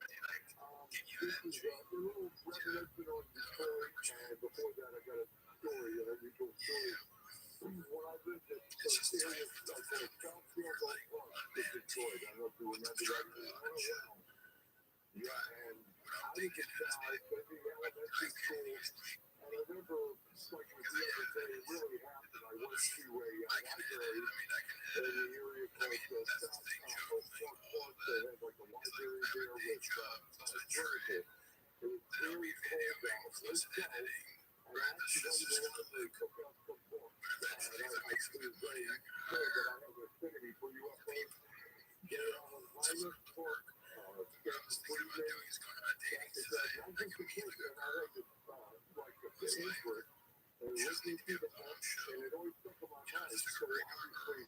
This is a little revelation on Detroit, and before that, I got a story, an unusual story. When I lived at some area called Southfield Golf Club in Detroit, I don't know if you remember that. Yeah, and I was a child, but the elementary school, and I remember, like it was the other day, it really happened. I went to a library in the area called South Park. They had like a library there with furniture. It was very cold out. It was cold. And I actually went to the library and took out some books. And I was very sure that I have an affinity for UFOs. They're on the highest book. Not just the kids, and I had to like the English and listening to the books, and it always stuck in my mind. So obviously,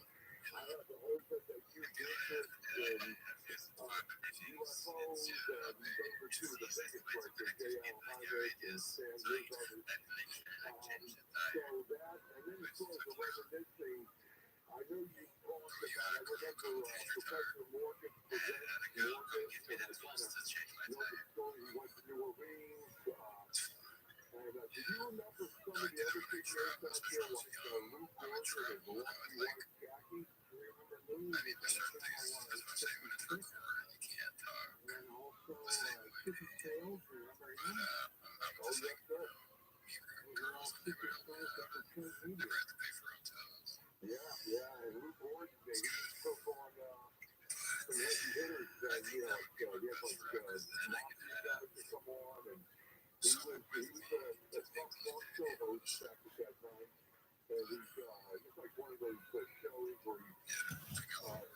I have the whole thing that you did in UFOs, and those are two of the biggest right there, J.L. Heinrich and Sam Rizzo. So that, and then as far as the reminiscing, I know you talked about, I remember Professor Morgan presented Morgan, and I kind of know the story. He went to New Orleans, and do you remember some of the other figures out there, like Luke Gordon and Milwaukee White Jackie? Do you remember Lou? I mean, and also Chippy Tails, do you remember him? Oh, yes, sir. Those are all secret stories that were transmedia. Yeah, and Luke Gordon, he took on some heavy hitters that, you know, like, he had like mafia guys that come on, and he was a tough talk show host back at that time. And he's just like one of those shows where he kind of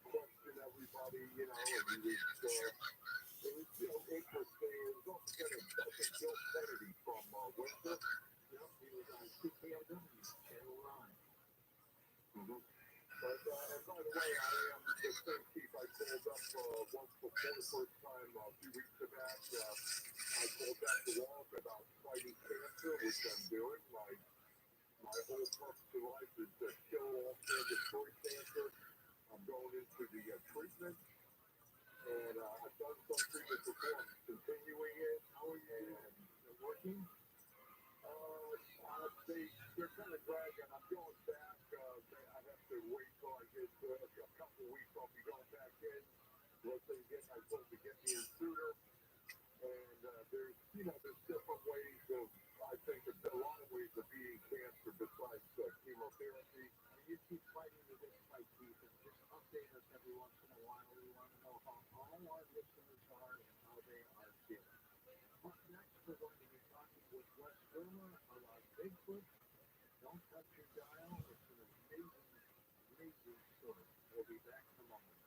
questioned everybody, you know, and he was, it was, you know, interesting. It was also kind of, I think, Bill Kennedy from Windsor. Yep, he was on CKLW, Channel 9. But, and by the way, I am the same chief I called up once before the first time a few weeks back. I called back to Walk about fighting cancer, which I'm doing. My whole purpose in life is to kill all destroy cancer. I'm going into the treatment, and I've done some treatment before. I'm continuing it, and working. They're kind of dragging. I'm going back. I have to wait till I get a couple of weeks. I'll be going back in. Once they get, I'm supposed to get me in sooner. And there's different ways of, I think, there's a lot of ways of beating cancer besides chemotherapy. You keep fighting the good fight, Keith, and just update us every once in a while. We want to know how all our listeners are and how they are feeling. Up next, we're going to be talking with Wes Verma about Bigfoot. Don't touch your dial. It's an amazing, amazing story. We'll be back in a moment.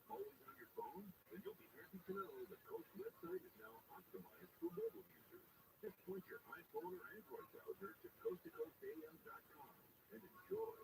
Always on your phone? Then you'll be happy to know the Coach website is now optimized for mobile users. Just point your iPhone or Android browser to coasttocoastam.com and enjoy.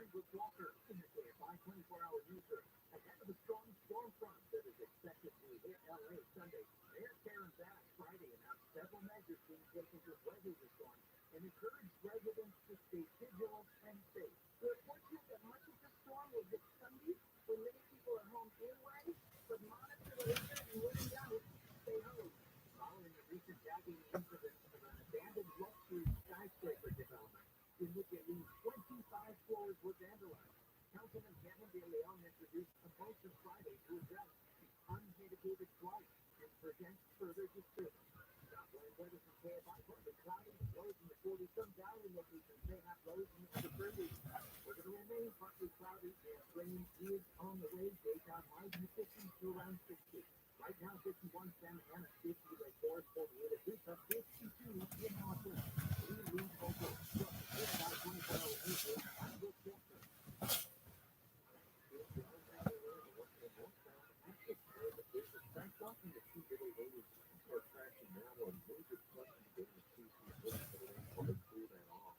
With Walker, KFI 24-hour user, ahead of a strong storm front that is expected to hit LA Sunday. Mayor Karen Bass Friday announced several measures being taken to weather the storm and encouraged residents to stay vigilant and safe. We're fortunate that much of the storm will hit Sunday when many people are home anyway, but monitor the weather and when in doubt, stay home. Following a recent gagging incident of an abandoned luxury skyscraper development in which at least 25 floors were vandalized, Councilman Kevin De Leon introduced a motion Friday to address the unmitigated blight and prevent further disturbance. Southland weather from KFI, partly cloudy, lows in the 40s. Some valley locations may have lows in the 30s. We're going to remain partly cloudy and rain is on the way. Daytime highs in the 50s to around 60. Right now, 51 Santa Ana, 50 Lake Forest, 48 at Tucson, 52 in Austin. We lead over. Often the two middle roads are crashing now on major pluses during the season. We're going to clear that off.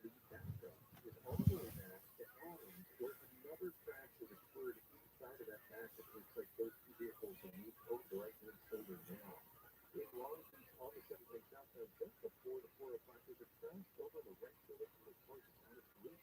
The backup is all the way back to Adams, where another crash that occurred inside of that backup. Looks like those two vehicles are moved over the right-hand shoulder now. In Long Beach, all of a sudden, they got there just before the 405. There's a crash over the right shoulder from the cars out of police.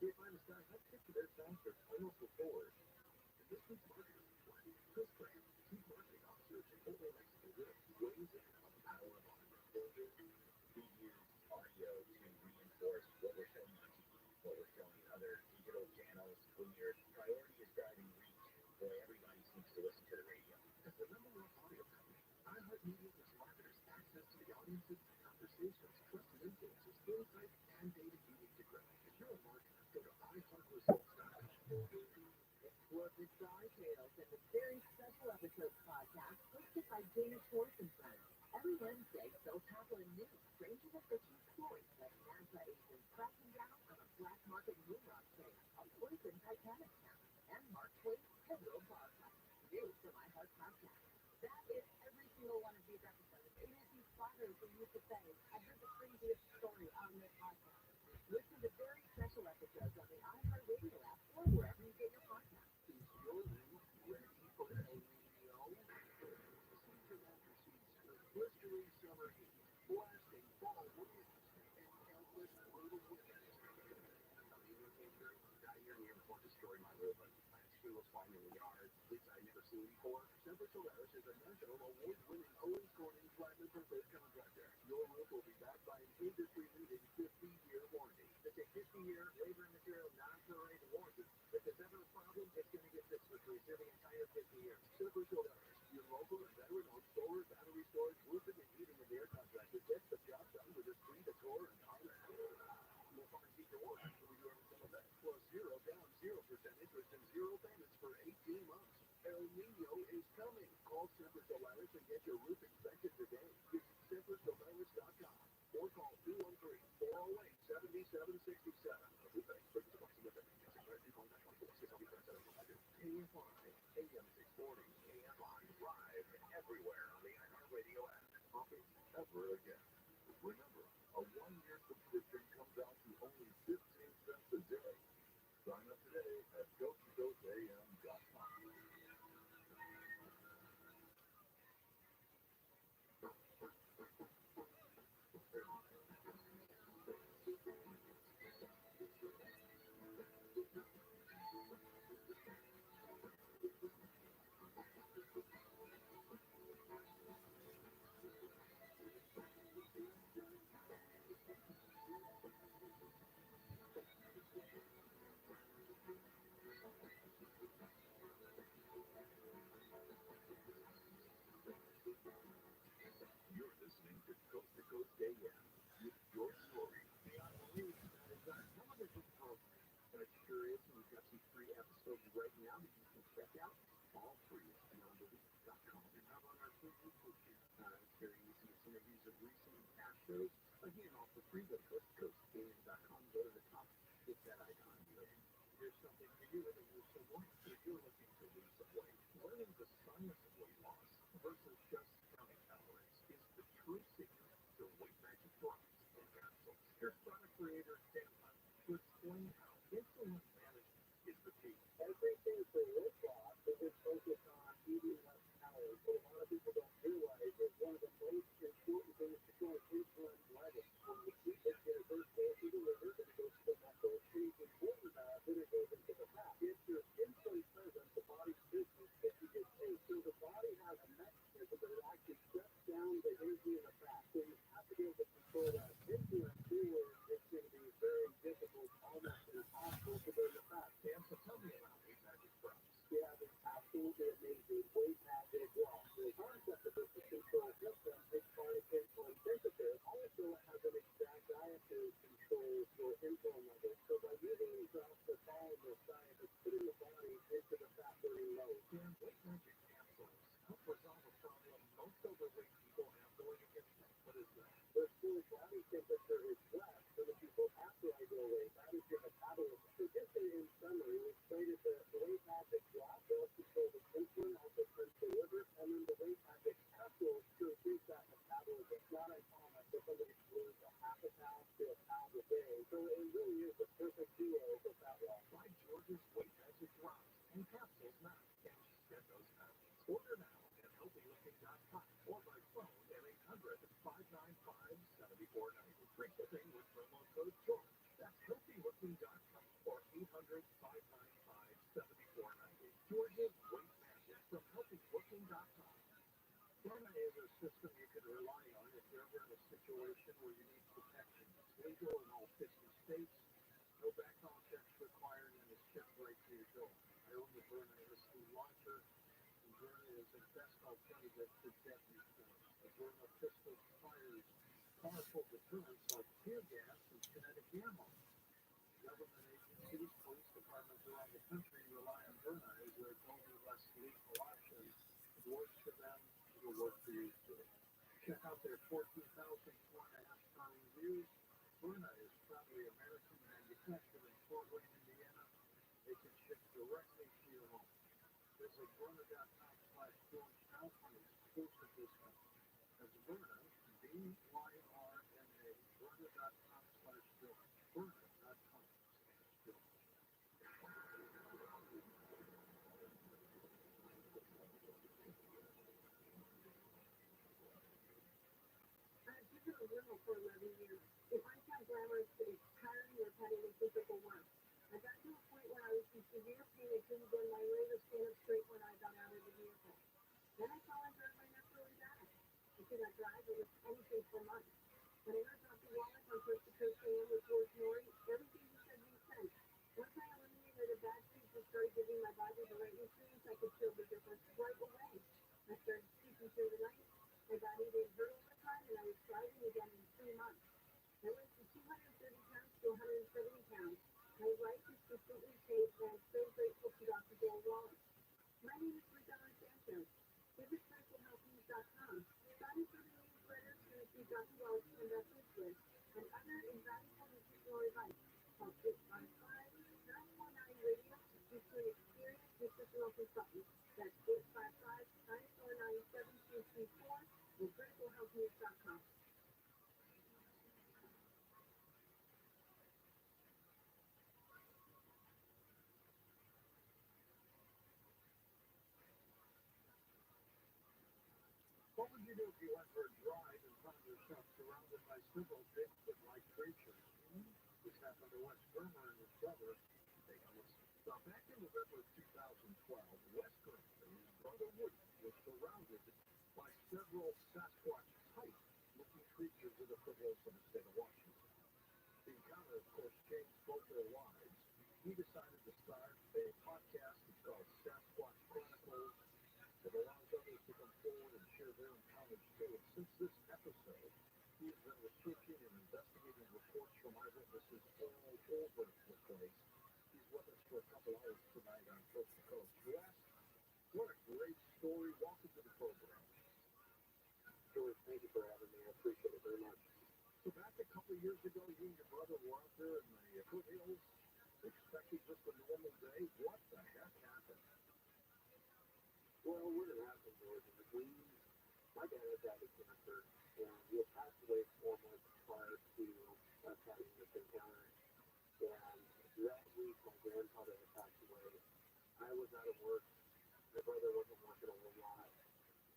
They find a start. Let's get to their faster. Almost before. And this week's marketing report. Chris Grant, Chief Marketing Officer at Chipotle Mexico Grill, weighs in on the power of audio. We use audio to reinforce what we're showing on TV, what we're showing in other digital channels. When your priority is driving reach, boy, everybody seems to listen to the radio. As the number one audio company, iHeartMedia gives marketers access to the audiences, conversations, trusted influencers, insights, and data you need to grow. If you're a marketer, go to iHeartResults.com. Explosive Story Tales and the very special episode podcast hosted by Dana Schwarzenegger. Every Wednesday, they'll tackle a new stranger than fiction story like NASA agents cracking down on a black market moonrock sale, a poison Titanic town, and Mark Twain's pivotal podcast. New from iHeart Podcast. That is every single one of these episodes. It is inspiring for you to say, I heard the craziest story on this podcast. Listen to very special episodes on the iHeart Radio app or wherever you get your podcasts. Is your roof ready for El Nino? Season after season, blistering summer heat, blasting fall winds, and countless brutal winters. Got here and you ever want to destroy my roof? Plants, tulips, flying in the yard, things I'd never seen before. Semper Solaris is a national award shows. Again, all for free. Go to coastcoastgaming.com. Go to the top, hit that icon. Here's something for you that will lose some weight. If you're looking to lose some weight, learning the science of weight loss versus just counting calories is the true secret to weight magic drops and capsules. Here's product creator Dan Hunt to explain how insulin management is the key. Everything for weight loss is focused on eating less calories. What a lot of people don't realize is one of the most important things to control insulin levels. When the glucose first goes through the liver, then it goes to the muscles, and it's important then it goes into the fat. If your insulin present, the body's business that you get paid. So the body has a mechanism that it actually shuts down the energy in the fat. So you have to be able to control that. Insulin too is going to be very difficult, almost impossible to burn the fat. Dan, so tell me about weight magic drops. Yeah, it's absolutely amazing. Weight magic drops. The concept of this control system is chronic insulin synthesis. Also, it has an exact dietary control for insulin levels. So by using these drops to follow the science, it's putting the body into the fat burning mode. Dan, weight magic capsules help resolve a problem most overweight people have going against them. What is that? Their full body temperature is less than the people after I go away. That is your metabolism. So just in summary, we stated that the weight magic drop will control the insulin, also turns the liver, and then the weight magic capsules to increase that metabolism. It's not uncommon for somebody to lose a half a pound to a pound a day. So it really is the perfect duo for fat loss. Try George's weight magic drops and capsules now. Cash get those pounds. Order now at healthylooking.com or by phone at 800-595-7490. Free shipping with promo code George. That's healthylooking.com or 800-595-7490. George's weight magic from healthylooking.com. TRUMAN is a system you can rely on if you're ever in a situation where you need protection. It's legal in all 50 states. No background checks required, and it's shipped right to your door. I own the Verna Risky launcher. The Verna is the best alternative to deadly force. The Verna pistol fires powerful deterrents like tear gas and kinetic ammo. Government agencies, police departments around the country rely on Verna as their only less lethal option. It works for them, it'll work for you too. Check out their 14,000-4.5-star reviews. Verna is proudly American manufactured in Fort Wayne, Indiana. They can ship directly to your home. Visit Verna.com/George now for an exclusive discount. That's Verna, B-Y-R-N-A, Verna.com/George. Verna.com/George. I've been a widow for 11 years. It might sound glamorous, but it's tiring, repetitive, physical work. I got to a point where I was in severe pain. I couldn't bend my leg or stand up straight when I got out of the vehicle. Then I saw I hurt my neck really bad. I could not drive or lift anything for months. When I heard Dr. Wallace on Coast to Coast AM with George Norrie, everything he said made sense. Once I eliminated a bad sleep and started giving my body the right nutrients, I could feel the difference right away. I started sleeping through the night. My body didn't hurt all the time, and I was thriving again in 3 months. I went from 230 pounds to 170 pounds. My life is completely changed, and I'm so grateful to Dr. Joel Wallace. My name is Rita Sanchez. Visit CentralHealthNews.com. Sign up for the newsletter to receive Dr. Wallace's investment list and other invaluable nutritional advice. Call 855-949-RADIO to speak to an experienced nutritional consultant. That's 855-949-7234 and CriticalHealthNews.com. What would you do if you went for a drive and found yourself surrounded by several Bigfoot-like creatures? This happened to Wes Germer and his brother. Take a listen. Now, back in November of 2012, Wes Germer and his brother Woody were surrounded by several Sasquatch-type looking creatures in the foothills of the state of Washington. The encounter, of course, changed both their lives. He decided to start a podcast. It's called Sasquatch Chronicles. It allows others to come forward and share their encounters too. And since this episode, he has been researching and investigating reports from eyewitnesses all over the place. He's with us for a couple hours tonight on Coast to Coast. Wes, what a great story. Welcome to the program. George, thank you for having me. I appreciate it very much. in the foothills, expecting just a normal day. What the heck happened? Well, what had happened was in the Queens, my dad had died of cancer, and he had passed away 4 months prior to us having this encounter. And that week, my grandfather had passed away. I was out of work. My brother wasn't working a whole lot.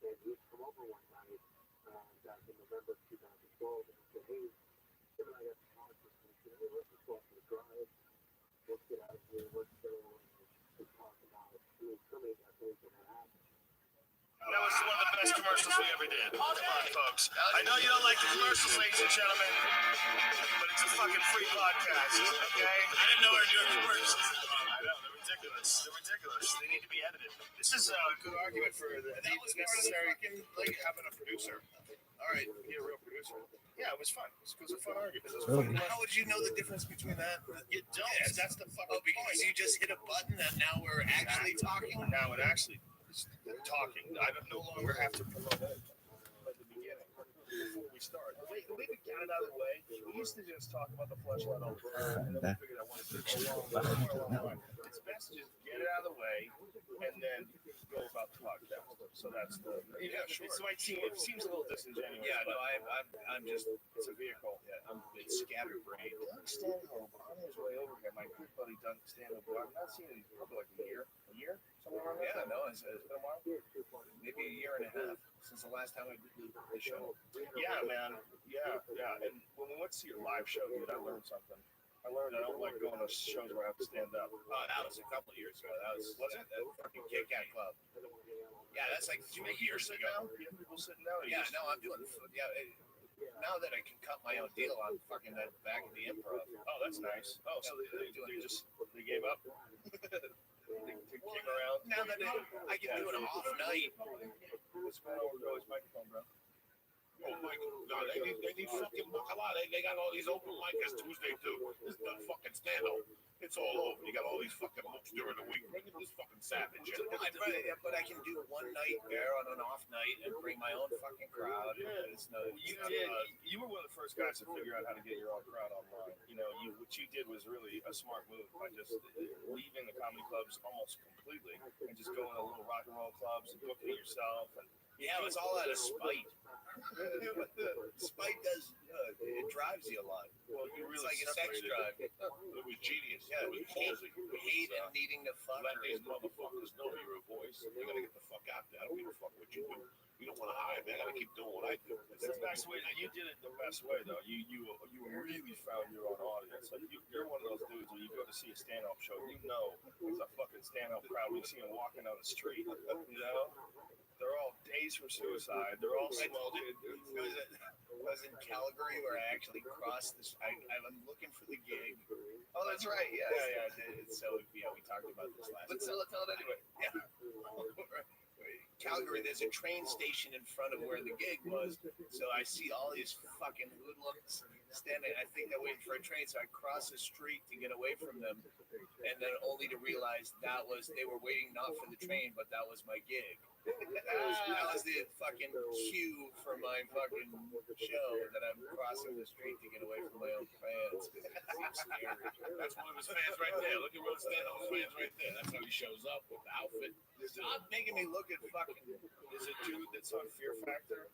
And he had come over one night back in November of 2012 and he said, hey, Tim and I got to talk this weekend. Let's just go out for a drive. Let's get out of here. Let's go and talk about terminating that thing that happened. That was one of the best commercials we ever did. Come on, folks. I know you don't like the commercials, ladies and gentlemen, but it's a fucking free podcast, okay? I didn't know we were doing commercials. I know, they're ridiculous. They're ridiculous. They need to be edited. This is a good argument for the necessary, like, having a producer. All right, be a real producer. Yeah, it was fun. It was a fun argument. How would you know the difference between that? You don't. Yes. That's the fucking because point. you just hit a button and now we're actually talking? Now it actually is talking. I no longer have to promote it at the beginning before we start. The way we got it out of the way, we used to just talk about the fleshlight all the time, and then we figured I wanted to take a long. It's best to just get it out of the way and then go about the podcast. So that's the sure. It seems a little disingenuous. Yeah, no, I'm just, it's a vehicle. Yeah, it's scatterbrained. Doug Stanhope on his way over here. My good buddy Doug Stanhope, I've not seen him in probably like a year, somewhere around there. Yeah, no, it's been a while. maybe a year and a half since the last time I did the show. Yeah, man. Yeah. And when we went to see your live show, dude, I learned something. I learned I don't like going to shows where I have to stand up. That was a couple of years ago. That was it? That fucking Kit Kat Club. Yeah, that's like 2 years ago. You have people sitting down. Yeah, no, I'm doing. Now that I can cut my own deal, I'm fucking back in the improv. Oh, that's nice. Oh, so they gave up. They came around. Now that I can do an off night. What's going on with his microphone, bro? Oh, Michael, no, they need fucking come on. They got all these open mics Tuesday too. This is the fucking stand-up. It's all over. You got all these fucking hooks during the week. Bring in this fucking savage. But I can do one night there on an off night and bring my own fucking crowd. Yeah. You were one of the first guys to figure out how to get your own crowd online. You know, what you did was really a smart move by just leaving the comedy clubs almost completely and just going to little rock and roll clubs and booking it yourself. And yeah, it was all out of spite. Spite does it drives you a lot. Well, you really it's like a sex drive. It was genius. Yeah, It was ballsy. Hate and needing to fuck. Let these motherfuckers know you're a voice. You gotta get the fuck out there. I don't give a fuck what you do. You don't want to hire me. I gotta keep doing what I do. That's the best way. You did it the best way, though. You really found your own audience. Like you're one of those dudes when you go to see a stand-up show, you know it's a fucking stand-up crowd. When you see them walking down the street, you know. They're all days from suicide. They're all smoking. I was in Calgary where I actually crossed this. I'm looking for the gig. Oh, that's right. Yeah. So we talked about this last. But tell it anyway. Yeah. Calgary, there's a train station in front of where the gig was. So I see all these fucking hoodlums standing. I think they're waiting for a train. So I cross the street to get away from them, and then only to realize they were waiting not for the train, but that was my gig. That was the fucking cue for my fucking show that I'm crossing the street to get away from my own fans. That's one of his fans right there. Look at Will Stanhope's fans right there. That's how he shows up with the outfit. Stop making me look at fucking. There's a dude that's on Fear Factor,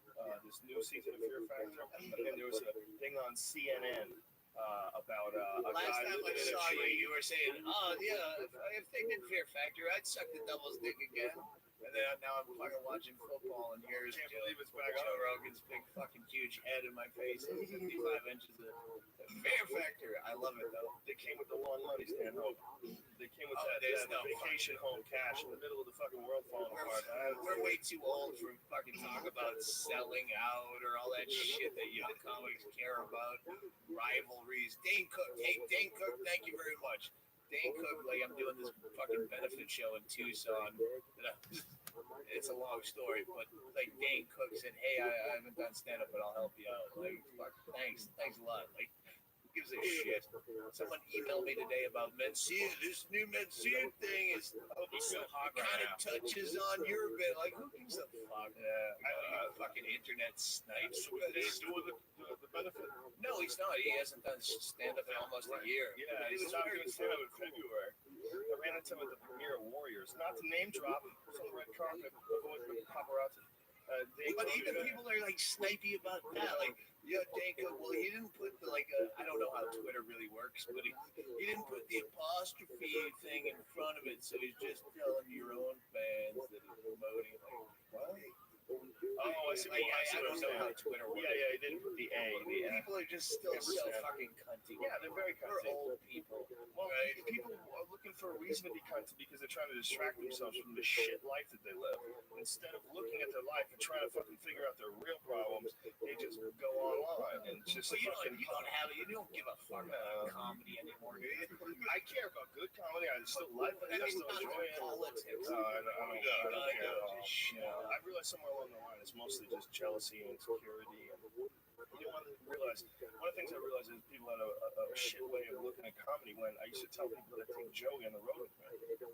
this new season of Fear Factor, and there was a thing on CNN about a last guy time I that saw you were saying, "Oh yeah, if they did Fear Factor, I'd suck the devil's dick again." And then now I'm fucking watching football, and here's can't believe it's back Joe Rogan's big fucking huge head in my face, and 55 inches of Fear Factor. I love it though. They came with the lawn money, Stanhope. They came with that vacation home cash in the middle of the fucking world falling apart. We're way too old for fucking talk about selling out or all that shit that young comics care about. Rivalries. Dane Cook. Hey, Dane Cook, thank you very much. Dane Cook, like I'm doing this fucking benefit show in Tucson. It's a long story, but like Dane Cook said, "Hey, I haven't done stand up, but I'll help you out." Like, fuck, thanks a lot. Like, who gives a shit? Someone emailed me today about Mencia. This new Mencia thing is kind of touches on your bit. Like, who gives a fuck? Fucking internet snipes. They do the benefit? No, he's not. He hasn't done stand-up in almost a year. Yeah, he stopped doing stand-up in February. I ran into him at the premiere of Warriors. Not to name drop, it's on the red carpet. I've always been paparazzi. But even people are like snipey about that. Like, yeah, Danko, well, he didn't put the, like, I don't know how Twitter really works, but he didn't put the apostrophe thing in front of it, so he's just telling your own fans that he's promoting. Like, what? Oh, I see. Like, I don't know how Twitter works. Yeah, he didn't put the A. People are just still so fucking cunty. Yeah, they're very cunty. We're old people. Well, right? people are looking for a reason to be cunty because they're trying to distract themselves from the shit life that they live. Instead of looking at their life and trying to fucking figure out their real problems, they just go online and just. But you don't give a fuck about comedy anymore, do you? I care about good comedy. I still like it. I still enjoy it. Politics. I don't care at all. You know, I realized somewhere along the line it's mostly just jealousy and insecurity. And you know, one of the things I realized is people had a shit way of looking at comedy. When I used to tell people that I take Joey on the road with me,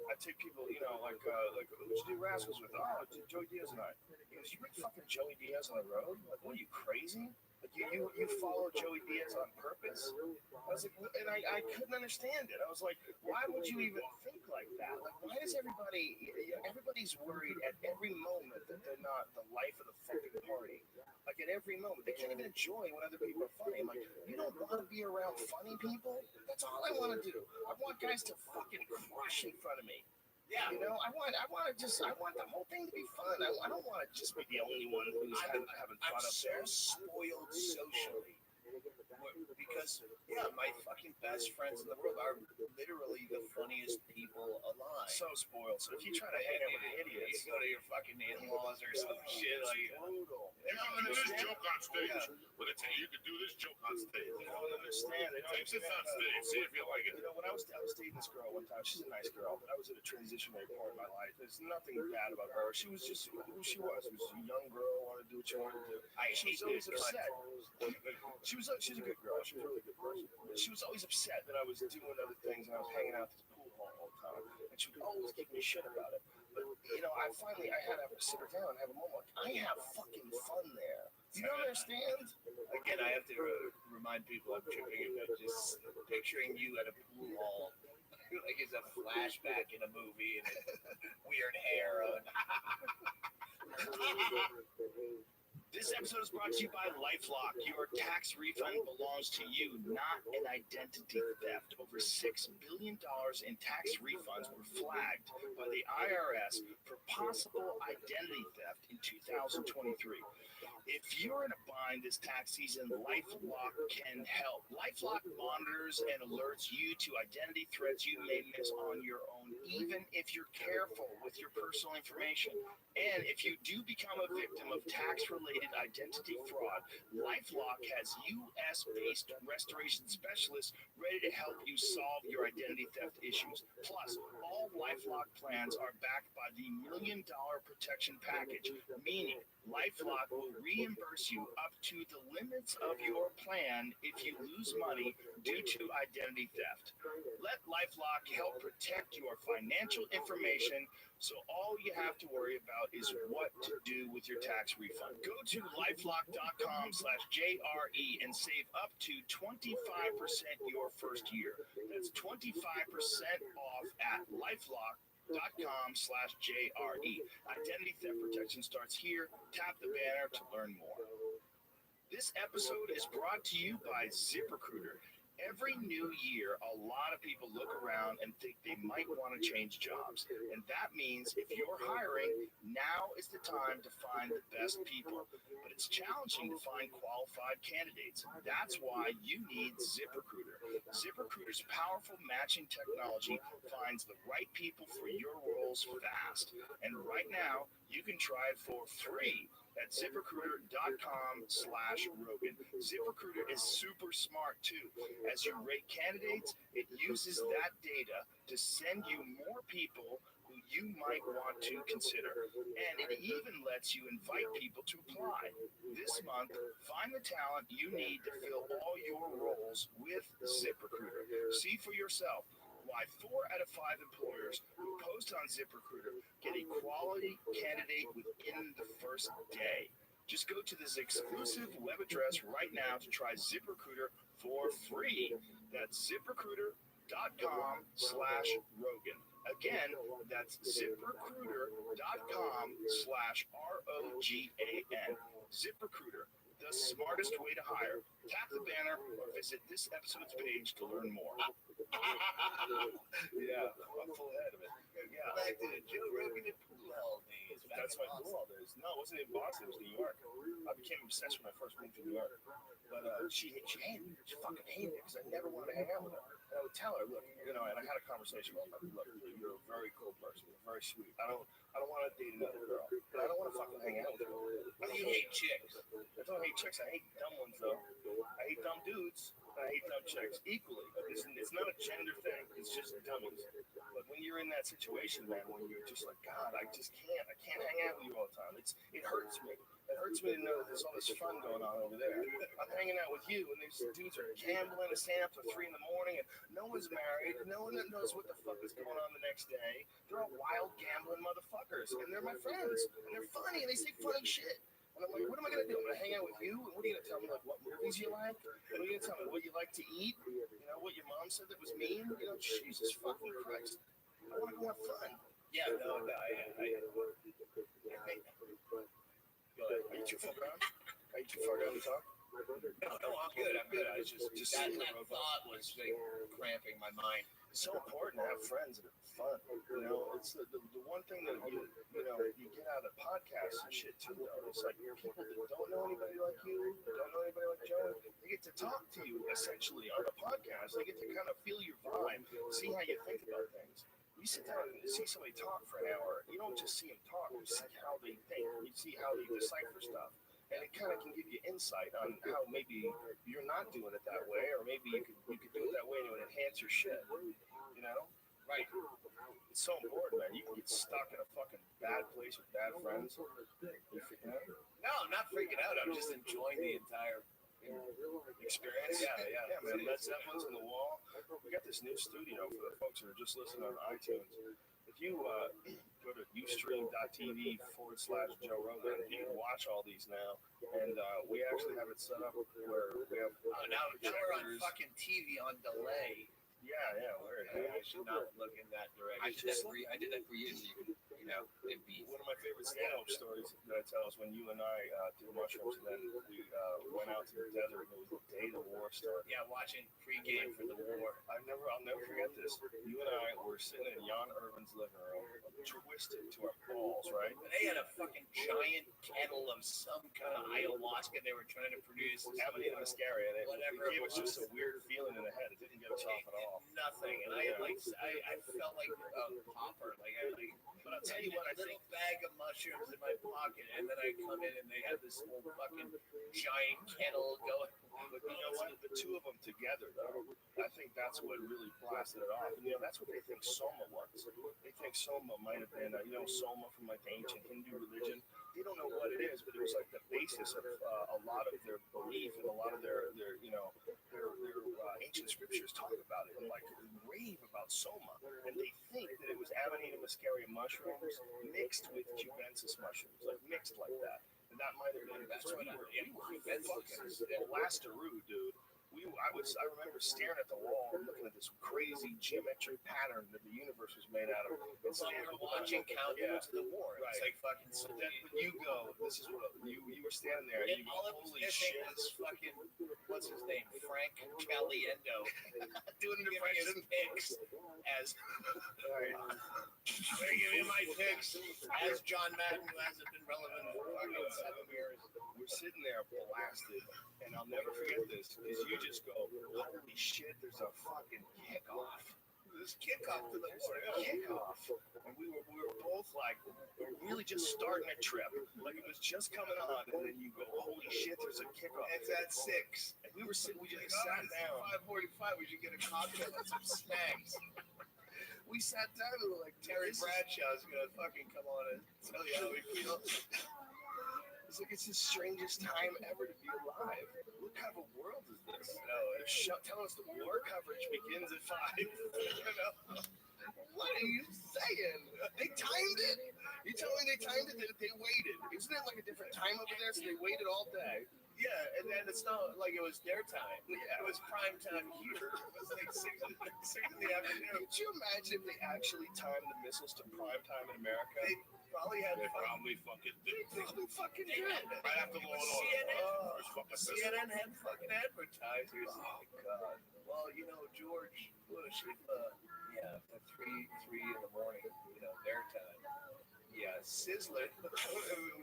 I take people, you know, like who'd you do Rascals with? Oh, Joey Diaz and I. He goes, you bring fucking Joey Diaz on the road? Like, what are you, crazy? Like, you follow Joey Diaz on purpose? I was like, and I couldn't understand it. I was like, why would you even think like that? Like, why does everybody's worried at every moment that they're not the life of the fucking party? Like, at every moment, they can't even enjoy when other people are funny. I'm like, you don't want to be around funny people? That's all I want to do. I want guys to fucking crush in front of me. Yeah, you know, I want the whole thing to be fun. I don't want to just be the only one who's having fun up there. I'm so spoiled socially. Because, yeah, my fucking best friends in the world are literally the funniest people alive. So spoiled. So if you try to hang out with idiots, you go to your fucking in-laws or some shit, like, brutal. They don't You can do this understand. joke on stage. Yeah. When they tell you can do this joke on stage, they don't understand. They don't understand. On stage, see if you like it. You know, when I was dating this girl one time, she's a nice girl, but I was at a transitionary point in my life. There's nothing bad about her. She was just who she was. She was a young girl, wanted to do what she wanted to do. She was always upset. She's a good girl. She was a really good person. But she was always upset that I was doing other things and I was hanging out at this pool hall all the time. And she would always give me shit about it. But, you know, I had to sit her down and have a moment. I have fucking fun there. You don't understand? Again, I have to remind people I'm tripping about just picturing you at a pool hall. Like it's a flashback in a movie and weird hair on. This episode is brought to you by LifeLock. Your tax refund belongs to you, not an identity theft. Over $6 billion in tax refunds were flagged by the IRS for possible identity theft in 2023. If you're in a bind this tax season, LifeLock can help. LifeLock monitors and alerts you to identity threats you may miss on your own, even if you're careful with your personal information. And if you do become a victim of tax-related identity fraud, LifeLock has U.S.-based restoration specialists ready to help you solve your identity theft issues. Plus, all LifeLock plans are backed by the $1 Million Protection Package, meaning LifeLock will reimburse you up to the limits of your plan if you lose money due to identity theft. Let LifeLock help protect your financial information, so all you have to worry about is what to do with your tax refund. Go to lifelock.com/JRE and save up to 25% your first year. That's 25% off at lifelock.com/JRE. Identity theft protection starts here. Tap the banner to learn more. This episode is brought to you by ZipRecruiter. Every new year, a lot of people look around and think they might want to change jobs. And that means if you're hiring, now is the time to find the best people. But it's challenging to find qualified candidates. That's why you need ZipRecruiter. ZipRecruiter's powerful matching technology finds the right people for your roles fast. And right now, you can try it for free at ZipRecruiter.com/Rogan. ZipRecruiter is super smart too. As you rate candidates, it uses that data to send you more people who you might want to consider. And it even lets you invite people to apply. This month, find the talent you need to fill all your roles with ZipRecruiter. See for yourself why 4 out of 5 employers who post on ZipRecruiter get a quality candidate within the first day. Just go to this exclusive web address right now to try ZipRecruiter for free. That's ZipRecruiter.com/Rogan. Again, that's ZipRecruiter.com/ROGAN. ZipRecruiter, the smartest way to hire. Tap the banner or visit this episode's page to learn more. Yeah, I'm full ahead of it. Yeah. Back to the Joe Rogan and pool hall days. That's my pool hall days. No, it wasn't in Boston. It was New York. I became obsessed when I first moved to New York. But she hated me. She fucking hated me because I never wanted to hang out with her. And I would tell her, look, and I had a conversation with her. Look, you're a very cool person. You're very sweet. I don't want to date another girl. But I don't want to fucking hang out with you. You hate chicks. I don't hate chicks. I hate dumb ones, though. I hate dumb dudes. I hate dumb chicks equally. It's not a gender thing. It's just dummies. But when you're in that situation, man, when you're just like, God, I can't hang out with you all the time. It hurts me. It hurts me to know that there's all this fun going on over there. I'm hanging out with you, and these dudes are gambling and staying up till 3 a.m, and no one's married. No one knows what the fuck is going on the next day. They're all wild gambling motherfuckers, and they're my friends, and they're funny, and they say funny shit. And I'm like, what am I going to do? I'm going to hang out with you? And what are you going to tell me, like, what movies you like? And what are you going to tell me, what you like to eat? What your mom said that was mean? Jesus fucking Christ. I want to go have fun. Yeah, no, Go ahead. Are you too far gone? Are you too far down to talk? No, I'm good. I was just that thought was like cramping my mind. It's so important to have friends that are fun. It's the one thing that you get out of podcasts and shit too, though. It's like people that don't know anybody like you, don't know anybody like Joe, they get to talk to you essentially on a podcast. They get to kind of feel your vibe, see how you think about things. You sit down and see somebody talk for an hour. You don't just see them talk. You see how they think. You see how they decipher stuff. And it kind of can give you insight on how maybe you're not doing it that way, or maybe you could do it that way and it would enhance your shit. Right? It's so important, man. You can get stuck in a fucking bad place with bad friends. You freaking out? No, I'm not freaking out. I'm just enjoying the entire experience. Yeah, man. That's that one's in the wall. We got this new studio for the folks who are just listening on iTunes. If you go to ustream.tv/Joe Rogan, you can watch all these now. And we actually have it set up where we have now we're on fucking TV on delay. Yeah, weird. I should not look in that direction. I did that for years. It'd be one of my favorite stand-up stories that I tell is when you and I did mushrooms, and then we went out to the desert, and it was the day the war started. Yeah, watching pregame for the war. I'll never forget this. You and I were sitting in Jan Irvin's living room, twisted to our balls, right? And they had a fucking giant kettle of some kind of ayahuasca they were trying to produce. Amanita muscaria, and whatever. It was just a weird feeling in the head. It didn't get us off at all. Nothing, and I felt like a pauper. But I'll tell you what, a little bag of mushrooms in my pocket, and then I come in and they had this whole fucking giant kettle going. But you know what? The two of them together, though, I think that's what really blasted it off. And, that's what they think Soma was. They think Soma might have been, Soma from like the ancient Hindu religion. They don't know what it is, but it was like the basis of a lot of their belief and a lot of their ancient scriptures talk about it and like rave about Soma. And they think that it was Amanita muscaria mushrooms mixed with cubensis mushrooms, like mixed like that. And that might have been, that's what we were fucking blastaroo, dude. I remember staring at the wall and looking at this crazy geometric pattern that the universe was made out of. It's like we're watching Countdown to the War. Right. It's like fucking. So then when you go, this is what you were standing there and you go, holy shit. This fucking, what's his name? Frank Caliendo. Doing an impression pics as. Right. Give me my pics as John Madden, who hasn't been relevant for fucking 7 years. We're sitting there blasted, and I'll never forget this, because you just go, holy shit, there's a fucking kickoff. This kickoff to the war, kickoff. And we were both like, we're really just starting a trip. Like it was just coming on, and then you go, holy shit, there's a kickoff. It's at 6. And we were sitting, we just sat down. 5:45, we should get a cocktail and some snacks. We sat down and we were like, Terry Bradshaw's gonna fucking come on and tell you how we feel. It's like it's the strangest time ever to be alive. What kind of a world is this? Tell us the war coverage begins at 5. What are you saying? They timed it? You tell me they timed it? They waited. Isn't it like a different time over there? So they waited all day. Yeah, and then it's not like it was their time. Yeah, it was prime time here. It was like 6 in the afternoon. Could you imagine if they actually timed the missiles to prime time in America? They probably had. They probably fucking did. They probably fucking did. Right after Law and Order. CNN had fucking advertisers. Oh God. Well, you know, George Bush, at 3 in the morning, you know, their time. Yeah, Sizzler.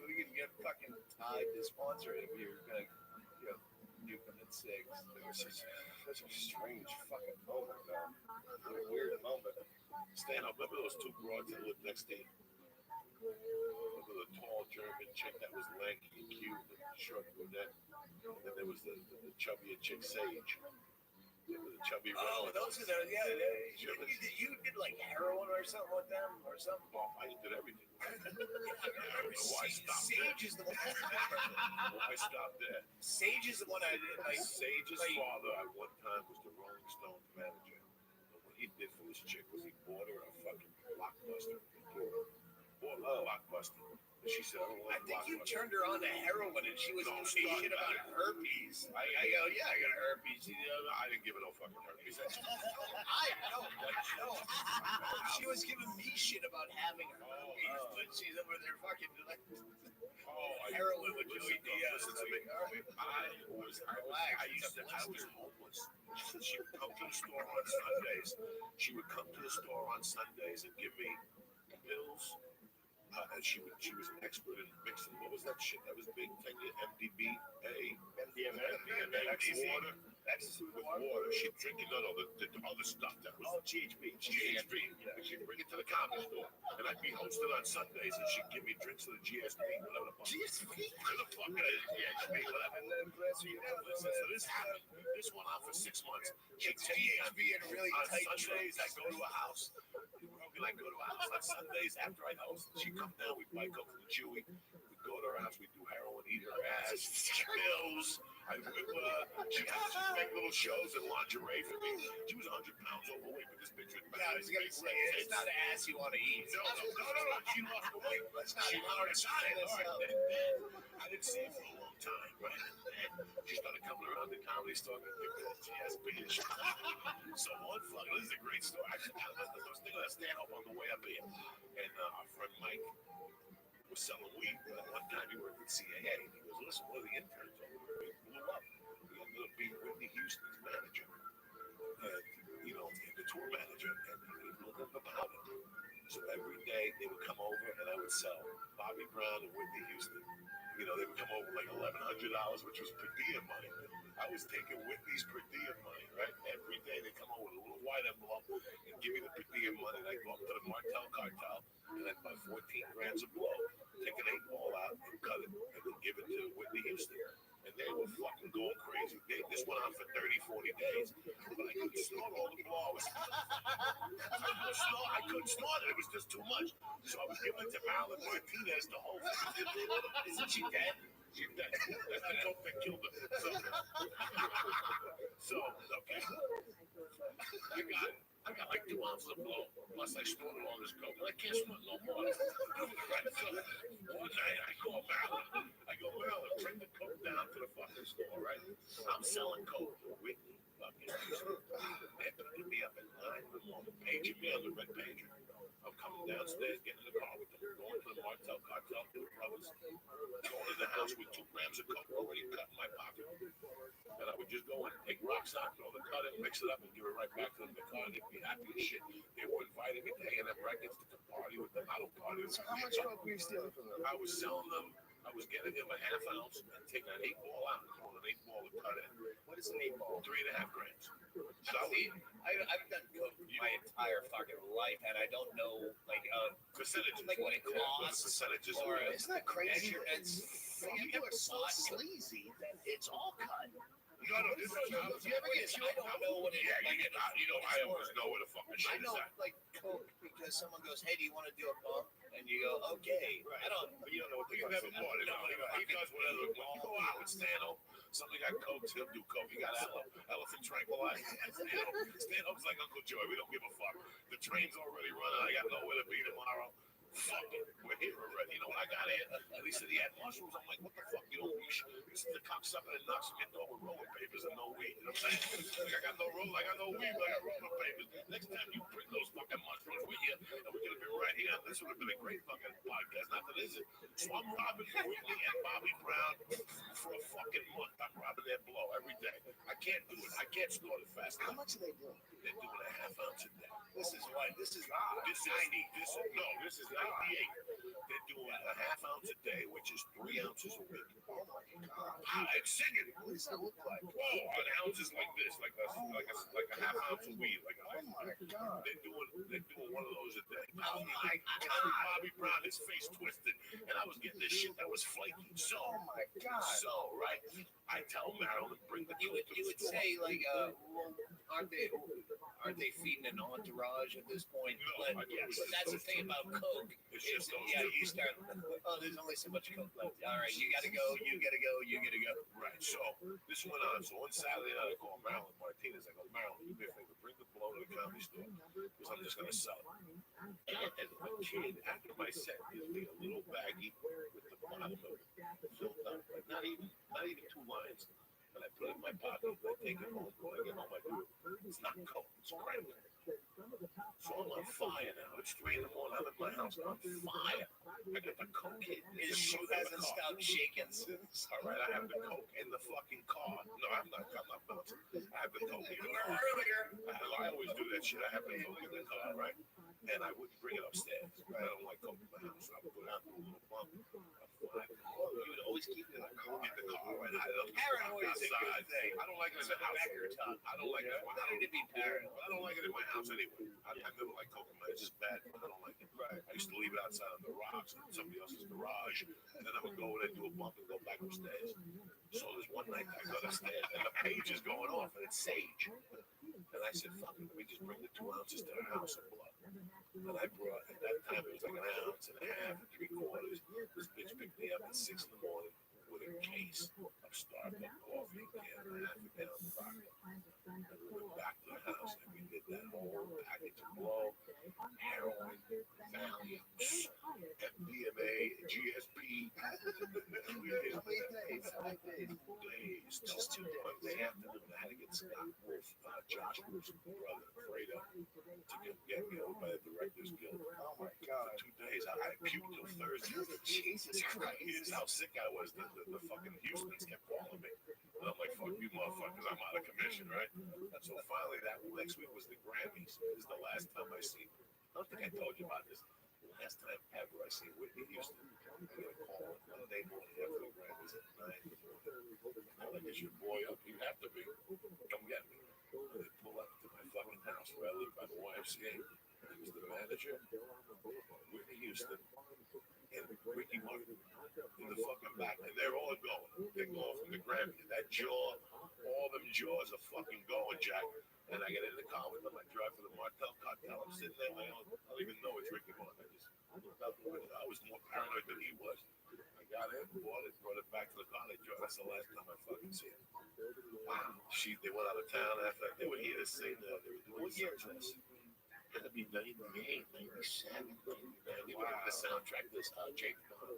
We can get fucking tied to sponsor it if you're gonna, you know, nuke them at 6. It was such a strange fucking moment, man. A weird moment. Stan, I remember those 2 broads that lived next to you. Remember the tall German chick that was lanky and cute and short brunette, and then there was the chubbier chick Sage. The chubby. Oh, those are the You did like heroin or something with them or something. Well, I did everything. I don't know why I stopped there. Sage is the one. I stopped there. Sage is the one I did. Like Sage's father at one time was the Rolling Stones manager. And what he did for this chick was he bought her a fucking Blockbuster. Bought her a Blockbuster. And she said, I think you turned her on to heroin and she was doing shit about herpes. I go, yeah, I got herpes. I didn't give her no fucking herpes. No. She was giving me shit about having herpes, but she's over there fucking like, heroin with Joey Diaz. Listen to me. I was homeless. She would come to the store on Sundays. And give me pills. And she was an expert in mixing. What was that shit? That was big thing. MDMA, water. Ecstasy with water. She'd drink it, the other stuff that was GHB. Yeah. And she'd bring it to the comedy store. And I'd be hosted on Sundays, and she'd give me drinks of the GSP, whatever the fuck. GSP? Whatever the fuck it is. GHB, whatever. And then listen, so this happened. This went on for 6 months. She'd take GHB and really on tight Sundays, I'd go to a house. On Sundays after I'd host, she'd come down, we'd buy coke from the Chewy, we'd go to her house, we'd do heroin, eat her ass, pills, I'd whip her, she'd make little shows in lingerie for me. She was 100 pounds overweight, but this bitch was bad. I was gonna say, it's not an ass you want to eat. No, she lost the weight. She lost the I didn't see her for a long time, right? She started coming around the comedy store and GSP and shit. So one fucking, this is a great story. Actually, I was thinking of stand up on the way up here. And our friend Mike was selling weed. And one time he worked with CAA. He goes, listen, one of the interns over there, he blew up. He ended up being Whitney Houston's manager. And, you know, the tour manager. And he blew up about it. So every day they would come over and I would sell Bobby Brown and Whitney Houston. You know, they would come over like $1,100, which was per diem money. I was taking Whitney's per diem money, right? Every day they come over with a little white envelope and give me the per diem money. And I go up to the Martel cartel and I'd buy 14 grams of blow, take an 8-ball out and cut it, and then give it to Whitney Houston. And they were fucking going crazy. This went on for 30, 40 days. But I couldn't snort all the blow. I couldn't snort it. It was just too much. So I was giving it to Alan Martinez to hold. Isn't she dead? She's dead. That's the coke that killed her. So okay. I got like 2 ounces of blow. Plus I snorted all this coke. And I can't snort no more. Right, so one night I go, Maryland, bring the coke down to the fucking store, right? I'm selling coke to Whitney fucking Houston. They're picking me up at 9 in the morning, paging me on the red pager. I'm coming downstairs, getting in the car with them, going to the Martel cartel, to the brothers, going in the house with 2 grams of coke already cut in my pocket. And I would just go in, take rocks out, throw the cut in, mix it up, and give it right back to them in the car, and they'd be happy as shit. They were inviting me to A&M Records to party with them. I don't party with them. How much coke were you stealing from them? I was selling them. I was getting them a half ounce and taking an 8-ball out and throwing an 8-ball to cut in. What is an 8-ball? 3.5 grams. So I've done coke my entire fucking life, and I don't know like percentages, like what it costs. Percentages. Or isn't that crazy? You are so sleazy that it's all cut. No, this is how you ever get. I don't know what it is. Yeah, you get. You know, I always know where the fucking shit is at. I know, like coke, because someone goes, "Hey, do you want to do a bump?" And you go, "Okay." Right. I don't. But you don't know what the. You never bought it. No, he does whatever. When you go out with Stano, Somebody got coke, he'll do coke. He got elephant tranquilizer. Stand-up's like Uncle Joey. We don't give a fuck. The train's already running. I got nowhere to be tomorrow. Fuck it. We're here already. You know, when I got here, at least he had mushrooms. I'm like, what the fuck? You don't wish. This is the cocksucker that knocks me into with rolling papers and no weed. You know what I'm saying? Like, I got no roll, I got no weed, but I got rolling papers. Next time you bring those fucking mushrooms with you, and we're gonna be right here. This would have been a great fucking podcast. Not that this is. So I'm robbing Whitney and Bobby Brown for a fucking month. I'm robbing their blow every day. I can't do it. I can't snort it fast. How much are they doing? They're doing a half ounce a day. This is what? This is 90. This is 98. They're doing a half ounce a day, which is 3 ounces a week. Oh my God. I'm singing. What does that look like? Oh, an ounce is like this, like a half ounce of weed. Oh my God. They're doing one of those a day. Oh my God. Bobby Brown, his face twisted, and I was getting this shit that was flaky. So, Oh my God. so right. I tell Marilyn to bring the You would say like well, aren't they feeding an entourage at this point? No, But, yes. but that's the thing about Coke. It's Is, just those yeah, two. you start. Oh, there's only so much Coke left. All right, you gotta go. You gotta go. You gotta go. Right. So this went on. So on Saturday night, I called Marilyn Martinez. I go, Marilyn, do me a favor, bring the blow to the comedy store because I'm just gonna sell it. And my kid, after my set, gives me a little baggie with the bottom of it filled up, like not even 2 lines. And I put it in my pocket. I take it home. When I get home, I do it. It's not Coke. It's cranberry. So I'm on fire now. It's 3 in the morning. I'm at my house. I'm on fire. I got the Coke in. His shoe hasn't stopped shaking since. All right, I have the Coke in the fucking car. No, I'm not bouncing. I have the Coke in the car. I always do that shit. I have the Coke in the car, right? And I wouldn't bring it upstairs. Right? I don't like Coke in my house. So I would go down to a little bump. You would always keep it in the car. In the car, right? I don't Paranoid is a good outside. thing. I don't like it in the house. I don't like it in my Better house. to be paranoid. I don't like it in my house anyway. I never like Coke in my house. It's just bad. I don't like it. Right. I used to leave it outside on the rocks in somebody else's garage. And then I would go in and do a bump and go back upstairs. So there's one night I got upstairs and the page is going off and it's sage. And I said, fuck it, let me just bring the 2 ounces to the house of blood. And I brought, at that time, it was like 1.5 ounces, 3/4. This bitch picked me up at 6 in the morning with a case of Starbucks coffee, a can and a half a gallon of vodka. And we went back to the house and we did that whole package of blow, heroin, Valium, MDMA, GSP. We did How many days? How many days? 2 days. Just 2 days. Monday afternoon, I had to get Scott Wolf, Josh Wolf's brother, Fredo, to get me over by the Directors Guild. Oh my God. For 2 days, I puked till Thursday. Jesus Christ. Here's how sick I was. The fucking Houstons kept calling me. And I'm like, fuck you motherfuckers, I'm out of commission, right? And so finally, that next week was the Grammys. This is the last time I seen, I don't think I told you about this. The last time ever I seen Whitney Houston, I get a call Monday morning after the Grammys at 9 in the morning. I'm like, is your boy up? You have to be. Come get me. And they pull up to my fucking house where I live by the YMCA. He was the manager, Whitney Houston, and Ricky Martin in the fucking back, and they're all going. They're going from the Grammy. That jaw, all them jaws are fucking going, Jack. And I get in the car with them. I drive to the Martel Cartel. I'm sitting there. I don't even know it's Ricky Martin. I just looked out the window. I was more paranoid than he was. I got in, bought it, brought it back to the car. They drove. That's the last time I fucking see it. Wow. They went out of town after that. They were here to sing. They were doing What year is this? It'll be 98, 97, 99. They were in the soundtrack. This Jake Bond.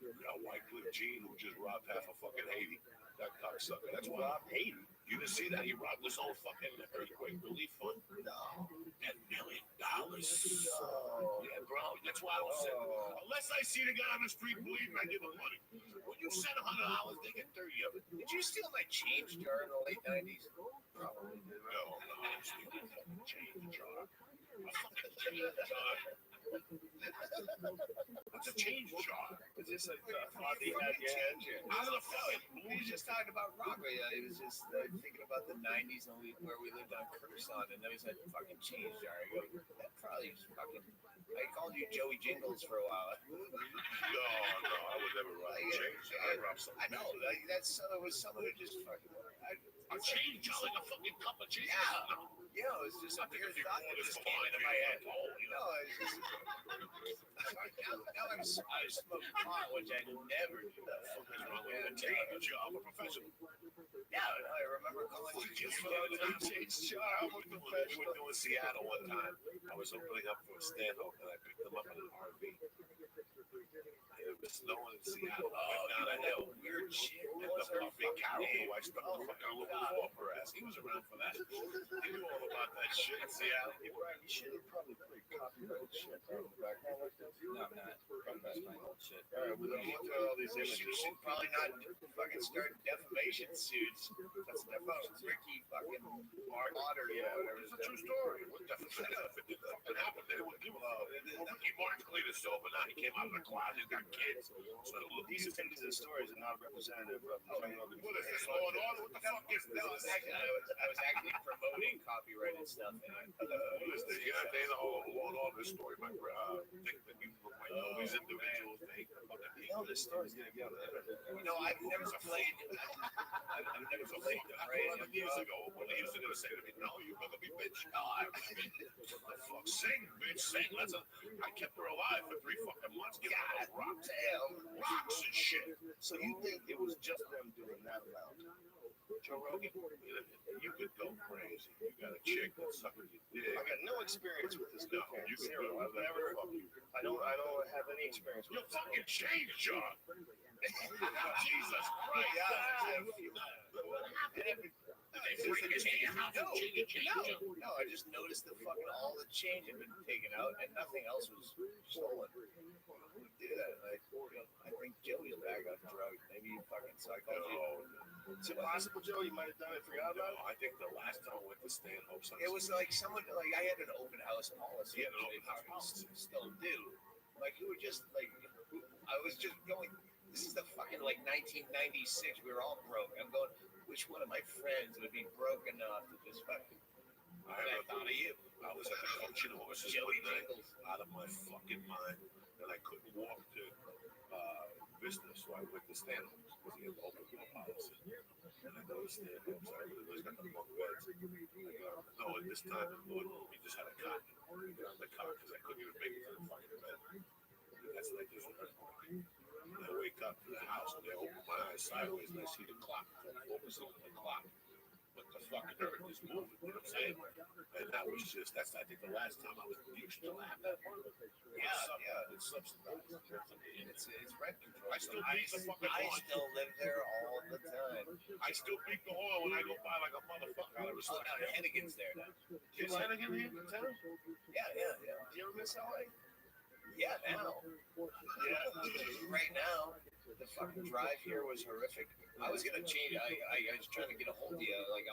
You got Wycliffe Jean, who just robbed half of fucking Haiti. That cocksucker. That's why I'm Haiti. You didn't see that? He robbed his own fucking earthquake relief fund. No. $10 million. Yeah, bro. That's why I don't send. Unless I see the guy on the street bleeding, I give him money. When you send $100, they get 30 of it. Did you steal my change jar in the late 90s? Probably. No, I'm stealing a fucking change jar. A fucking change jar. What's a change jar? It's just like thought he had your head. Out of the fucking We were just talking about Rabbi. He was just thinking about the 90s and where we lived on Kurdistan, and there was that fucking change jar. I go, that probably was fucking. I called you Joey Jingles for a while. No, I would never rob a change jar. I'd rob something. I know. That's it was someone who just fucking. A change jar like a fucking cup of change. Yeah. Yeah, it was just a weird thought that just came into my head. No, it's just. now I smoke pot, which I never do. What's wrong with a change jar? I'm a professional. Yeah, I remember calling you just for the I'm a professional. We were doing Seattle one time. I was opening up for a Stanhope, and I picked them up in an RV. It was snowing in Seattle. Oh, down down that weird shit. And the big Carol, who I stuck the fucking aluminum foil for ass. He was around for that. He knew all about that shit in Seattle. You should have probably played copyrighted shit on the back. No, I'm not. That's my old shit. All right, we're gonna look at all these You images. should probably not fucking start defamation suits. That's Ricky fucking Otter, whatever. It's a true story. What the fuck? If it fucking happened, they wouldn't give a fuck. Ricky Martin cleaned his sober now. He came out of the closet. He's got kids. So look, These attendees and stories are not representative of the what is this, Law and Order? What the fuck is this? I was actually promoting copyrighted stuff. What is this? Yeah, they know Law and Order story. My think that you look like all these individuals. They fucking No, this story's gonna be on the internet. You know, I've never played. I've never played the phrase. 11 years ago, when they used to say to me, "No, you're gonna be bitch." No, I fuck sing, bitch, sing. I kept her alive for 3 fucking months. Give her those rocks, rocks and shit. So you think it was just them doing that amount? Joe Rogan, you could go crazy. You got a chick that's sucking your dick. I got no experience with this. No, you can Zero. I've never. I don't have any experience with You're fucking changed, John. Jesus Christ. No, I just noticed the fucking all the change had been taken out and nothing else was stolen. Who would do that? I think Joey back on drugs. Maybe you fucking psycho. It's impossible, Joe. You might have done it. Forgot about it. I think the last time I went to Stanhope, it was like someone like I had an open house policy. Yeah, an open house policy. Still do. Like who would just like I was just going. This is the fucking like 1996. We were all broke. I'm going. Which one of my friends would be broke enough to just fucking? I thought of you. I was at the coaching horses one night, out of my fucking mind, and I couldn't walk to Vista, so I went to Stanhope because he had the open door policy. And I go to Stanhope, so I really got the bunk beds. No, and this time we just had a cot. I got on the cot because I couldn't even make it to the fucking bed. And that's like this. And I wake up in the house and I open my eyes sideways and I see the clock. I'm focusing on the clock. But the fucking earth is moving, you know what I'm saying? And that was just, I think the last time I was used to laugh at. Yeah. It's subsidized. It's rent control. I still beat the fucking I horn. still live there all the time. I still beat the horn when I go by like a motherfucker. I was Oh, no, Hennigan's there now. Is Hennigan here in town? Yeah. Do you ever miss LA? Yeah, now. Yeah. Right now, the fucking drive here was horrific. I was gonna change. I was trying to get a hold of you. Like,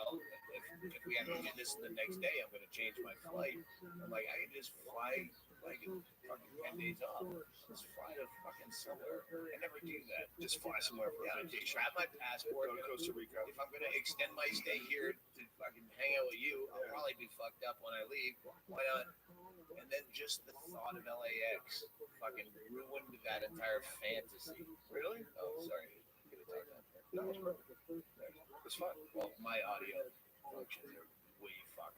if we have to do this the next day, I'm gonna change my flight. I'm like, I can just fly like fucking 10 days off. Just fly to fucking somewhere. I never do that. Just fly somewhere for a vacation. Grab my passport. Go to Costa Rica. If I'm gonna extend my stay here to fucking hang out with you, I'll probably be fucked up when I leave. Why not? And then just the thought of LAX fucking ruined that entire fantasy. Really? Oh, sorry. No, it's perfect. It's fun. Well, my audio functions are way fucked.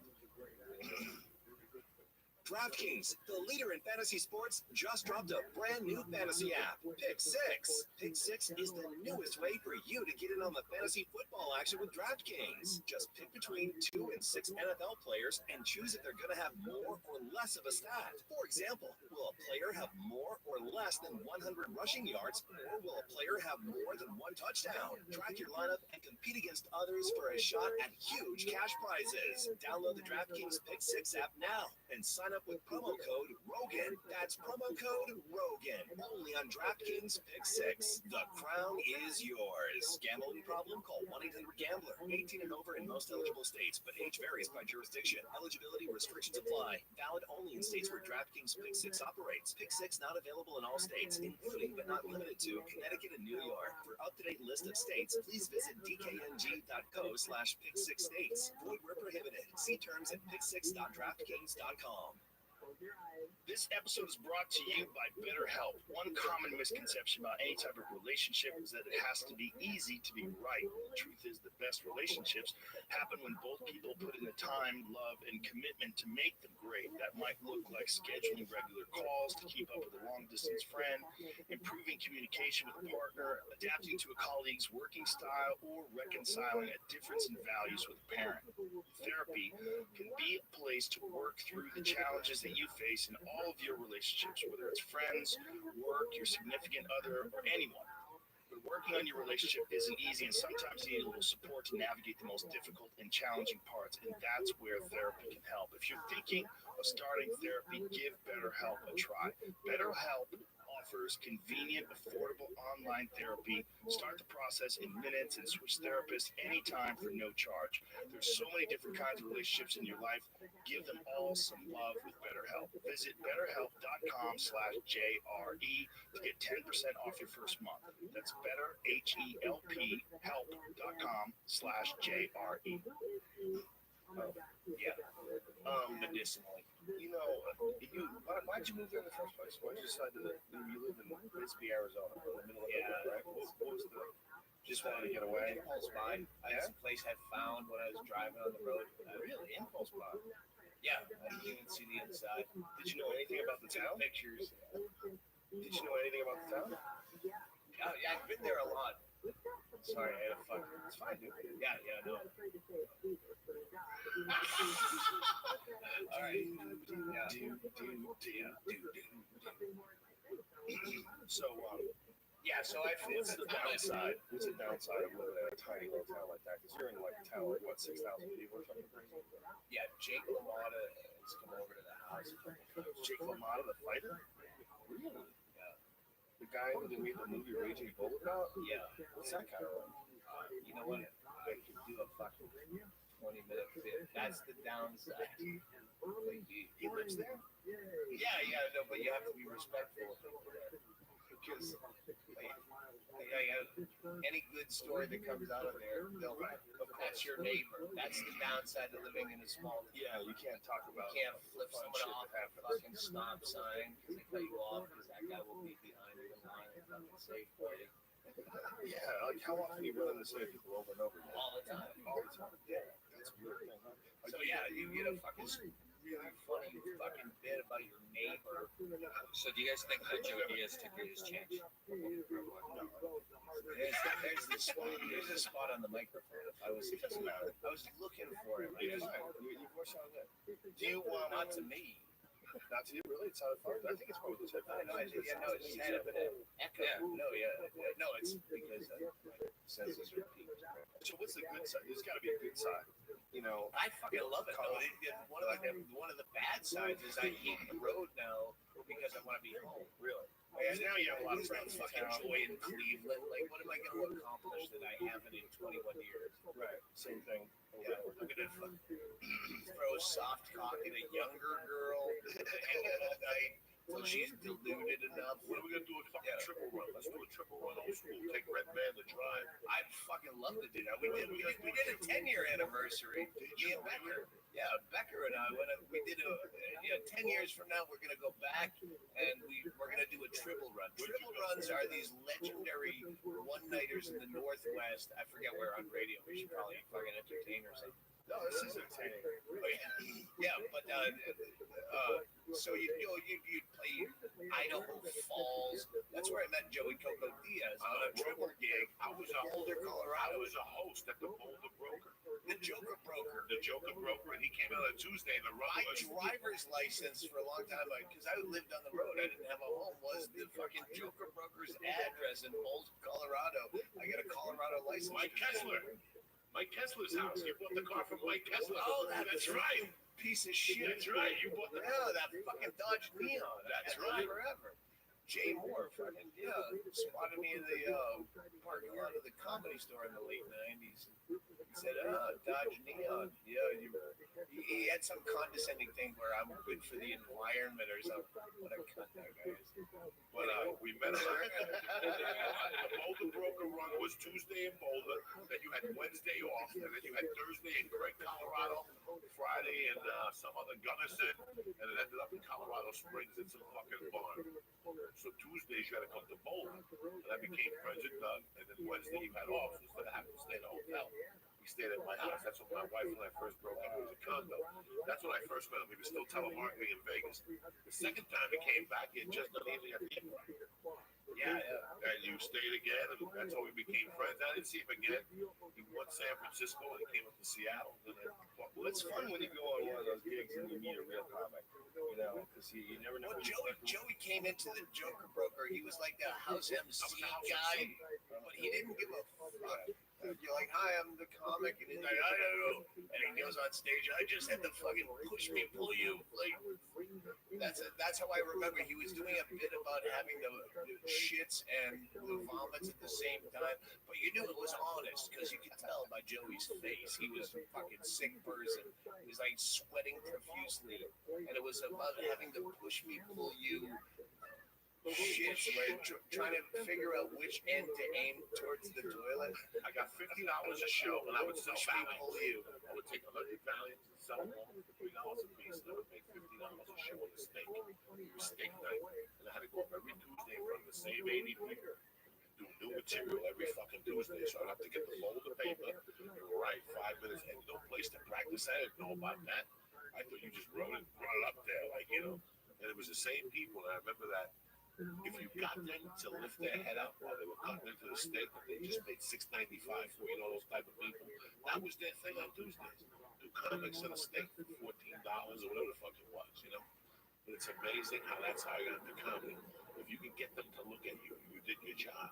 DraftKings, the leader in fantasy sports, just dropped a brand new fantasy app, Pick Six. Pick Six is the newest way for you to get in on the fantasy football action with DraftKings. Just pick between 2 and 6 NFL players and choose if they're going to have more or less of a stat. For example, will a player have more or less than 100 rushing yards, or will a player have more than 1 touchdown? Track your lineup and compete against others for a shot at huge cash prizes. Download the DraftKings Pick Six app now and sign up with promo code ROGAN. That's promo code ROGAN. Only on DraftKings Pick Six. The crown is yours. Gambling problem? Call 1-800-GAMBLER. 18 and over in most eligible states, but age varies by jurisdiction. Eligibility restrictions apply. Valid only in states where DraftKings Pick Six operates. Pick Six not available in all states, including but not limited to Connecticut and New York. For up-to-date list of states, please visit dkng.co/pick6states. Void where prohibited. See terms at pick6.draftkings.com. This episode is brought to you by BetterHelp. One common misconception about any type of relationship is that it has to be easy to be right. The truth is the best relationships happen when both people put in the time, love, and commitment to make them great. That might look like scheduling regular calls to keep up with a long-distance friend, improving communication with a partner, adapting to a colleague's working style, or reconciling a difference in values with a parent. Therapy can be a place to work through the challenges that you face in all of your relationships, whether it's friends, work, your significant other, or anyone. But working on your relationship isn't easy, and sometimes you need a little support to navigate the most difficult and challenging parts, and that's where therapy can help. If you're thinking of starting therapy, give BetterHelp a try. BetterHelp offers convenient, affordable online therapy. Start the process in minutes and switch therapists anytime for no charge. There's so many different kinds of relationships in your life. Give them all some love with BetterHelp. Visit betterhelp.com/JRE to get 10% off your first month. That's betterhelp.com/JRE. Medicinally. You know, why'd you move there in the first place? Why'd you decide to you live in Bisbee, Arizona, in the middle of nowhere, right? What was the just wanted to get away? Impulse buy. It's a place I found when I was driving on the road. Really? Impulse buy? Yeah, I didn't even see the inside. Did you know anything about the town? Pictures. Did you know anything about the town? Yeah, I've been there a lot. Sorry, I had a fuck. It's fine, dude. Yeah, no. All right. So what's the downside? What's the downside of living in a tiny little town like that? Because you're in like a town like what, 6,000 people or something crazy? Yeah, Jake LaMotta has come over to the house. Jake LaMotta, the fighter? Really? Yeah. The guy who made the movie Raging Bull about? Yeah. What's that guy like? You know what? I could do a fucking 20-minute bit. That's the downside. He lives there? Yeah, no, but you have to be respectful of people there. Because any good story that comes out of there, that's your neighbor. That's the downside of living in a small town. Yeah, you can't talk about You can't flip fun someone shit off that a fucking stop sign because they cut you off because that guy will be behind you in line and fucking safe waiting. Yeah, like how often you run into the same people over and over again? All the time. Yeah, that's a weird thing, huh? So yeah, you get a fucking really funny fucking bit about your neighbor. So do you guys think that Joe Diaz ticket has changed? There's a spot on the microphone. I was looking for it. Your voice sounded good. Do you want not to me? Not to you, really? It sounded fun. I think it's probably the same. No, it just had a bit of echo. No, it's because my senses are peaked. So what's the good side? There's got to be a good side. You know, I fucking love it. One of the bad sides is I hate the road now because I want to be home. Really? And now you have a lot of friends fucking joy in Cleveland. Like, what am I going to accomplish that I haven't in 21 years? Right. Same thing. Yeah, I'm going to throw a soft cock at a younger girl, hang out all night till she's deluded enough. What are we going to do? A fucking triple run. Let's do a triple run old school. Take Red Man to drive. I'd fucking love to do that. We did a 10-year anniversary. Me and Becker. Yeah, Becker and I we did 10 years from now we're gonna go back and we're gonna do a triple run. Triple runs are these legendary one-nighters in the Northwest. I forget where on radio. We should probably fucking entertain or something. No, this is entertaining. Yeah, but so you'd play Idaho Falls. That's where I met Joey Coco Diaz on a triple gig. I was a Boulder, Colorado. I was a host at the Boulder Broker. The Joker Broker. The Joker Broker, and he came out on Tuesday in the run. My driver's license for a long time, because I lived on the road, I didn't have a home, was the fucking Joker Broker's address in Boulder, Colorado. I got a Colorado license. Mike Kessler's house. You bought the car from Mike Kessler. Oh, that's right. Piece of shit. That's right. You bought the that fucking Dodge Neon. That's right. Forever. Jay Moore fucking spotted me in the parking lot of the Comedy Store in the late 90s. He said, Dodge Neon. Yeah, he had some condescending thing where I'm good for the environment or something. What a cunt that guy is. But we met him. The Boulder Broker run was Tuesday in Boulder. Then you had Wednesday off. And then you had Thursday in Craig, Colorado. Friday in some other Gunnison. And it ended up in Colorado. stayed at my house. That's when my wife and I first broke up. It was a condo. That's when I first met him. He was still telemarketing in Vegas. The second time he came back, he had just done evening at the Empire. Yeah. And you stayed again, and that's how we became friends. I didn't see him again. He went to San Francisco, and he came up to Seattle. Well, it's fun when you go on one of those gigs and you meet a real comic, you know, because you never know. Well, Joey came into the Joker Broker. He was like the house MC guy, but he didn't give a fuck. You're like, hi, I'm the comic, and he's like, I don't know. And he goes on stage, I just had to fucking push me, pull you. Like, that's how I remember. He was doing a bit about having the shits and the vomits at the same time, but you knew it was honest because you could tell by Joey's face. He was a fucking sick person. He's like sweating profusely, and it was about having to push me, pull you. Shit, trying to figure out which end to aim towards the toilet. I got $50 a show, and I would sell value. I would take 100 values and sell them all for $3 a piece, and I would make $50 a show on the steak. It was steak night, and I had to go up every Tuesday from the same 80 people. Do new material every fucking Tuesday, so I'd have to get the roll of paper and write 5 minutes, and no place to practice. I didn't know about that. I thought you just run it up there, like, you know. And it was the same people, and I remember that. If you got them to lift their head up while they were cutting into the steak, they just made $6.95 for, you know, those type of people. That was their thing on Tuesdays. Do comics on a steak for $14 or whatever the fuck it was, you know. And it's amazing how that's how you got into comedy. If you can get them to look at you, you did your job.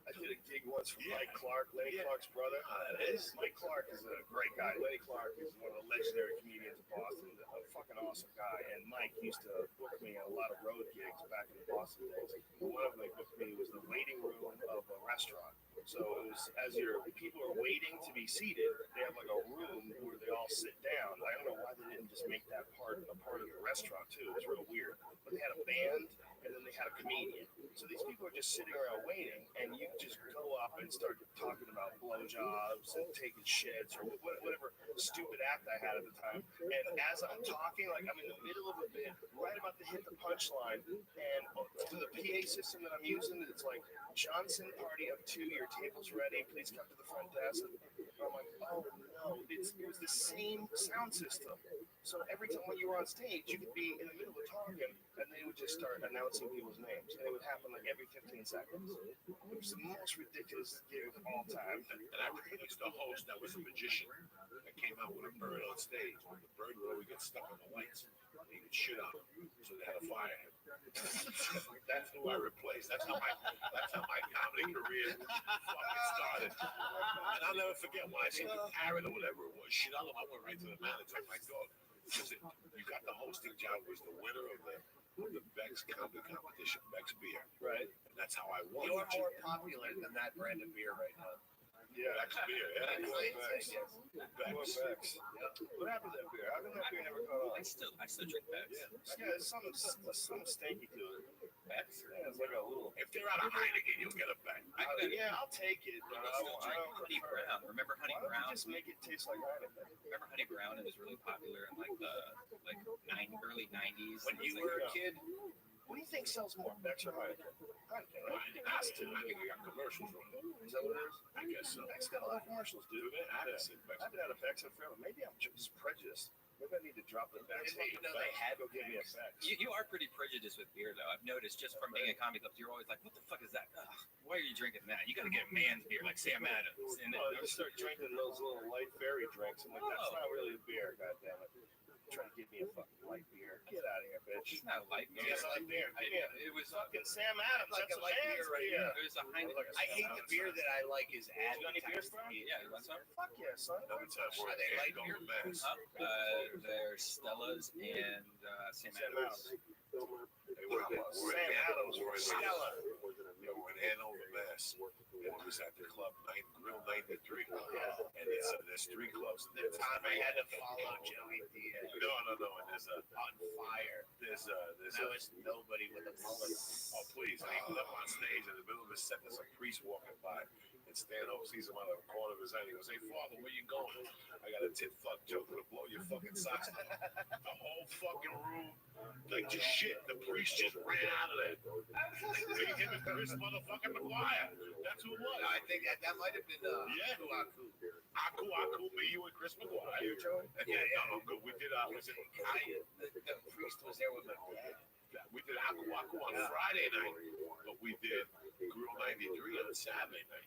I did a gig once for Mike Clark, Lenny Clark's brother. That is. Mike Clark is a great guy. Lenny Clark is one of the legendary comedians of Boston, a fucking awesome guy. And Mike used to book me on a lot of road gigs back in the Boston days. One of them they booked me was the waiting room of a restaurant. So it was as your people are waiting to be seated, they have like a room where they all sit down. I don't know why they didn't just make that part a part of the restaurant too. It was real weird. But they had a band and then they had a comedian. So these people are just sitting around waiting, and you just go up and start talking about blowjobs and taking shits or whatever stupid act I had at the time. And as I'm talking, like I'm in the middle of a bit, right about to hit the punchline, and through the PA system that I'm using, it's like Johnson party of 2, your table's ready, please come to the front desk. And I'm like, oh no, it was the same sound system. So every time when you were on stage, you could be in the middle of talking, and they would just start announcing people's names, and it would happen like every 15 seconds. It was the most ridiculous gig of all time. And I used to host that was a magician that came out with a bird on stage. But the bird would always get stuck on the lights, and he would shit on him, so they had to fire him. That's who I replaced. That's how my comedy career fucking started. And I'll never forget when I seen the parrot or whatever it was shit on him. I went right to the manager. I'm like, dog, you got the hosting job. Was the winner of the Beck's comedy competition, Beck's beer. Right. And that's how I won. You're more popular than that brand of beer right now. Yeah. Beck's beer. Yeah. Beck's. Beck's. What happened to that beer? How come that beer never caught on? I still drink Beck's. Yeah, there's something stanky to it. Beck's. Yeah, it's like a little. If they're out of Heineken, you'll get a Beck. Yeah, I'll take it. I still drink Honey Brown. Remember Honey Why don't Brown? you just make it taste like Heineken? Remember Honey Brown? It was really popular in like the early 90s. When you were a kid, what do you think sells more, Beck's or Heineken? Heineken, right? It has to. I think we got commercials on it. Is that what it is? I guess so. Beck's got a lot of commercials, dude. I haven't seen Beck's. I haven't had a Beck's in forever. Maybe I'm just prejudiced. Maybe I need to drop the Beck's. Didn't you know they had Go get me a Beck's. You are pretty prejudiced with beer, though. I've noticed just from being at comedy clubs, you're always like, "What the fuck is that? Ugh, why are you drinking that? You got to get man's beer, like Sam Adams." And then I start drinking those little light fairy drinks. I'm like, that's not really a beer, goddammit. Trying to give me a fucking light beer. Get out of here, bitch. it's not light beer. Yes, light beer. It was Fucking Sam Adams. like That's a light beer right beer. It was a Heineken. I hate the beer that I like is You got any beers, advertised. bro? Yeah, you want some? Fuck yeah, son. Another time Are we're they light going beer? to Mass. There's Stella's and Sam Adams. We're in Sam Adams. Stella. We're in Hanover, Mass. And it was at the club Grill 93. And there's 3 clubs. The time I had to follow Joey Diaz. No. And there's a On fire. there's There was nobody with a mullet. oh please, and he went up on stage in the middle of his set. There's a priest walking by, and Stanhope sees him out of the corner of his eye. He goes, "Hey, Father, where you going? I got a tit fuck joke to blow your fucking socks off." The whole fucking room, like just shit. The priest just ran out of there. Him and Chris motherfucking McGuire. That's who it was. I think that might have been Yeah. Tuaku. Aku, me, you, and Chris McGuire. You, Joey? Yeah, I'm good. We did the priest was there with my dad. We did Aku on Friday night, but we did Grill 93 on Saturday night.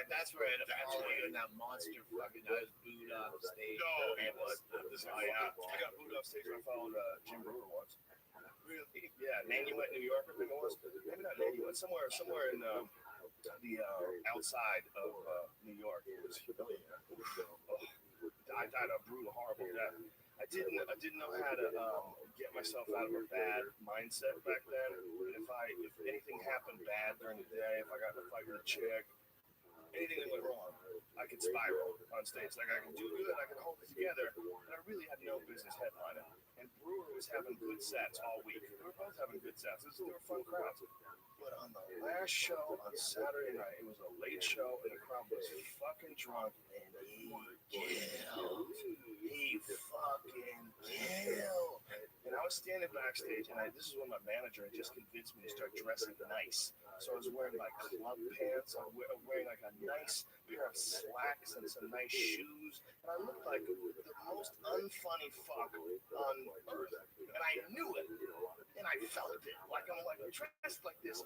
That's where I followed you in that monster fucking. I was booed off stage. No, he was. I got booed off stage when I followed Jim Brewer once. Really? Yeah, Nanuet, New York, I think it was. Maybe not Nanuet. Somewhere in the outside of New York. It was humiliating. I died a brutal, horrible death. I didn't know how to get myself out of a bad mindset back then. And if anything happened bad during the day, if I got in a fight with a chick, anything that went wrong, I could spiral on stage. Like I could do good, I could hold it together, but I really had no business headlining. And Brewer was having good sets all week. We were both having good sets. They were fun crowds. But on the last show on Saturday night, it was a late show, and the crowd was fucking drunk, and he killed. He fucking killed. And I was standing backstage, and this is when my manager had just convinced me to start dressing nice. So I was wearing like club pants. I was wearing like a nice pair of slacks and some nice shoes. And I looked like the most unfunny fuck on earth. And I knew it. And I felt it. Like I'm dressed like this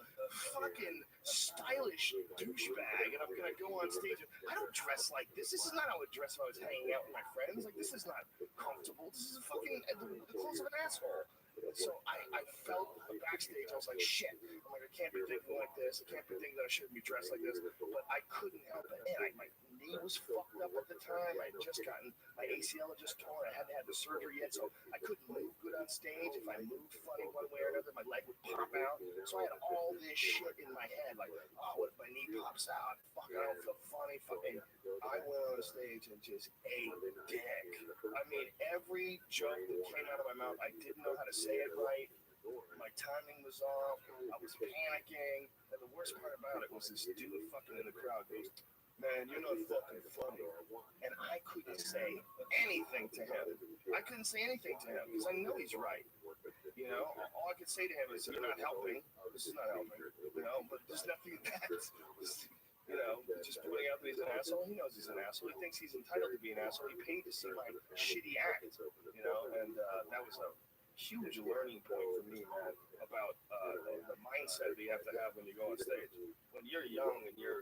fucking stylish douchebag. And I'm going to go on stage. I don't dress like this. This is not how I would dress if I was hanging out with my friends. Like, this is not comfortable. This is a fucking the clothes of an asshole. So I felt backstage, I was like, shit. I'm like, I can't be thinking like this. I can't be thinking that I shouldn't be dressed like this. But I couldn't help it. And my knee was fucked up at the time. I had just gotten, my ACL had just torn. I hadn't had the surgery yet. So I couldn't move good on stage. If I moved funny one way or another, my leg would pop out. So I had all this shit in my head. Like, oh, what if my knee pops out? Fuck, I don't feel funny. Fucking. I went on stage and just ate dick. I mean, every joke that came out of my mouth, I didn't know how to say it right. My timing was off. I was panicking. And the worst part about it was this dude fucking in the crowd goes, man, you're not fucking funny. And I couldn't say anything to him. I couldn't say anything to him because I know he's right. You know, all I could say to him is, you're not helping. This is not helping. You know, but there's nothing that, you know, just pointing out that he's an asshole. He knows he's an asshole. He thinks he's entitled to be an asshole. He paid to see my shitty act, you know, and that was a huge learning point for me, man, about the mindset that you have to have when you go on stage. When you're young and your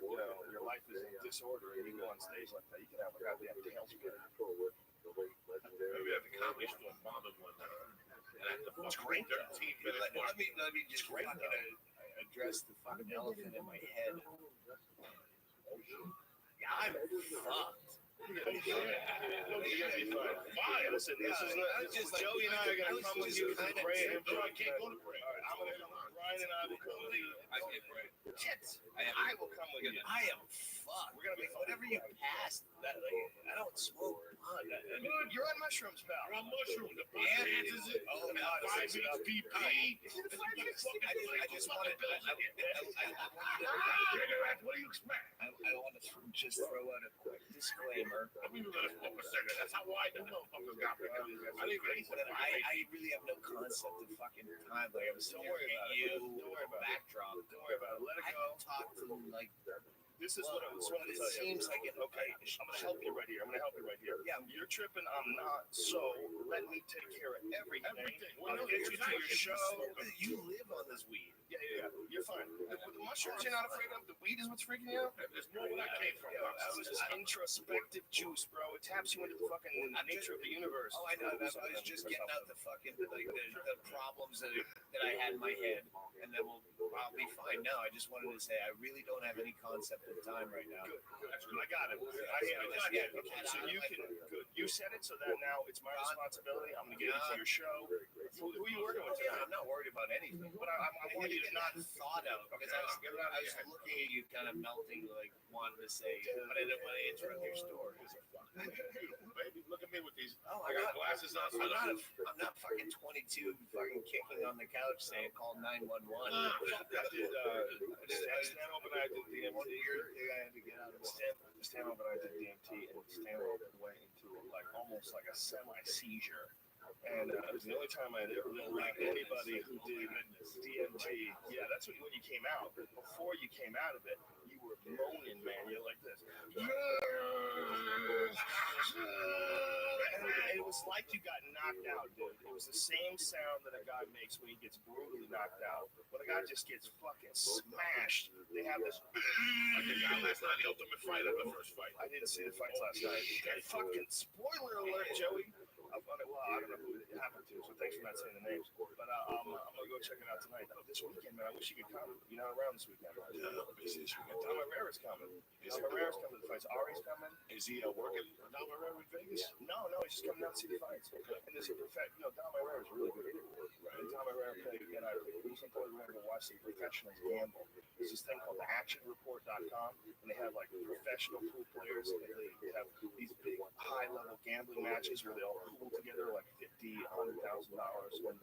life is in disorder and you go on stage like that, you can have a goddamn tailspin. Maybe at the comedy store, bothered one time. And at the fucking 13 minutes. Let me just fucking address the fucking elephant in my head. Yeah, I'm fucked. You're gonna be fine. Why? Listen, this is Joey and I are gonna come with you and pray. I can't go to pray. All right, I'm gonna come. Brian and I will come with you. I can't pray. Shit, I will come with you. I am fucked. We're gonna be whatever you passed. That I don't smoke pot. Good, you're on mushrooms, pal. You're on mushrooms. The pot is it? Oh God, 5-HTP. I just wanted. What do you expect? I want to just throw out a quick disclaimer. Let me let us smoke a cigarette. That's how wide the motherfuckers got me. I really have no concept of fucking time. Like I was staring at you. Don't worry about backdrop. Don't worry about it. Let it I go. can talk to them like. This is what I'm trying to tell you. Seems like it. Okay, I'm gonna help you right here. Yeah, you're tripping. I'm not. So let me take care of everything. I'll get you to your show. You live on this weed. Yeah. You're fine. With the mushrooms, you're not afraid of. The weed is what's freaking you out. There's more where that came from. That was just introspective juice, bro. It taps you into the fucking nature of the universe. Oh, I know. I was just getting out the fucking the problems that I had in my head, and then I'll be fine now. I just wanted to say I really don't have any concept of time right now. Good. I got it. Okay, so you can. Good. You said it, so that now it's my responsibility. I'm gonna get you to your show. Who are you working with today? I'm not worried about anything. But I want you to not thought of because I was looking at you kind of melting, like wanting to say, but I didn't want to interrupt your story. Beautiful, baby. Look at me with these. Oh, I got glasses on. I'm not fucking 22, fucking kicking on the couch saying call 911. I did. Stanhope and I did DMT. One weird thing I had to get out of Stanhope and I did DMT, and Stanhope went into almost like a semi-seizure. And it was the only time I had ever met anybody who did DMT. Yeah, that's when you came out. Before you came out of it, you were moaning, man. You're like this. And it was like you got knocked out, dude. It was the same sound that a guy makes when he gets brutally knocked out. When a guy just gets fucking smashed, they have this. Like the guy last night, the Ultimate Fighter, the first fight. I didn't see the fights last night. And fucking spoiler alert, Joey. Well, I don't know who it happened to, so thanks for not saying the names. But I'm gonna go check it out tonight. Oh, this weekend, man. I wish you could come. You're not around this weekend. Yeah, I'm busy this weekend. Dom Herrera's coming. Dom Herrera's coming to the fights. Ari's coming. Is he working Dom Herrera in Vegas? No, he's just coming out to see the fights. And there's a Dom Herrera's really good. Right. Dom Herrera played, and I recently went to watch the professionals gamble. There's this thing called actionreport.com, and they have like professional pool players. They have these big high-level gambling matches where they all pool together like $50,000, $100,000, and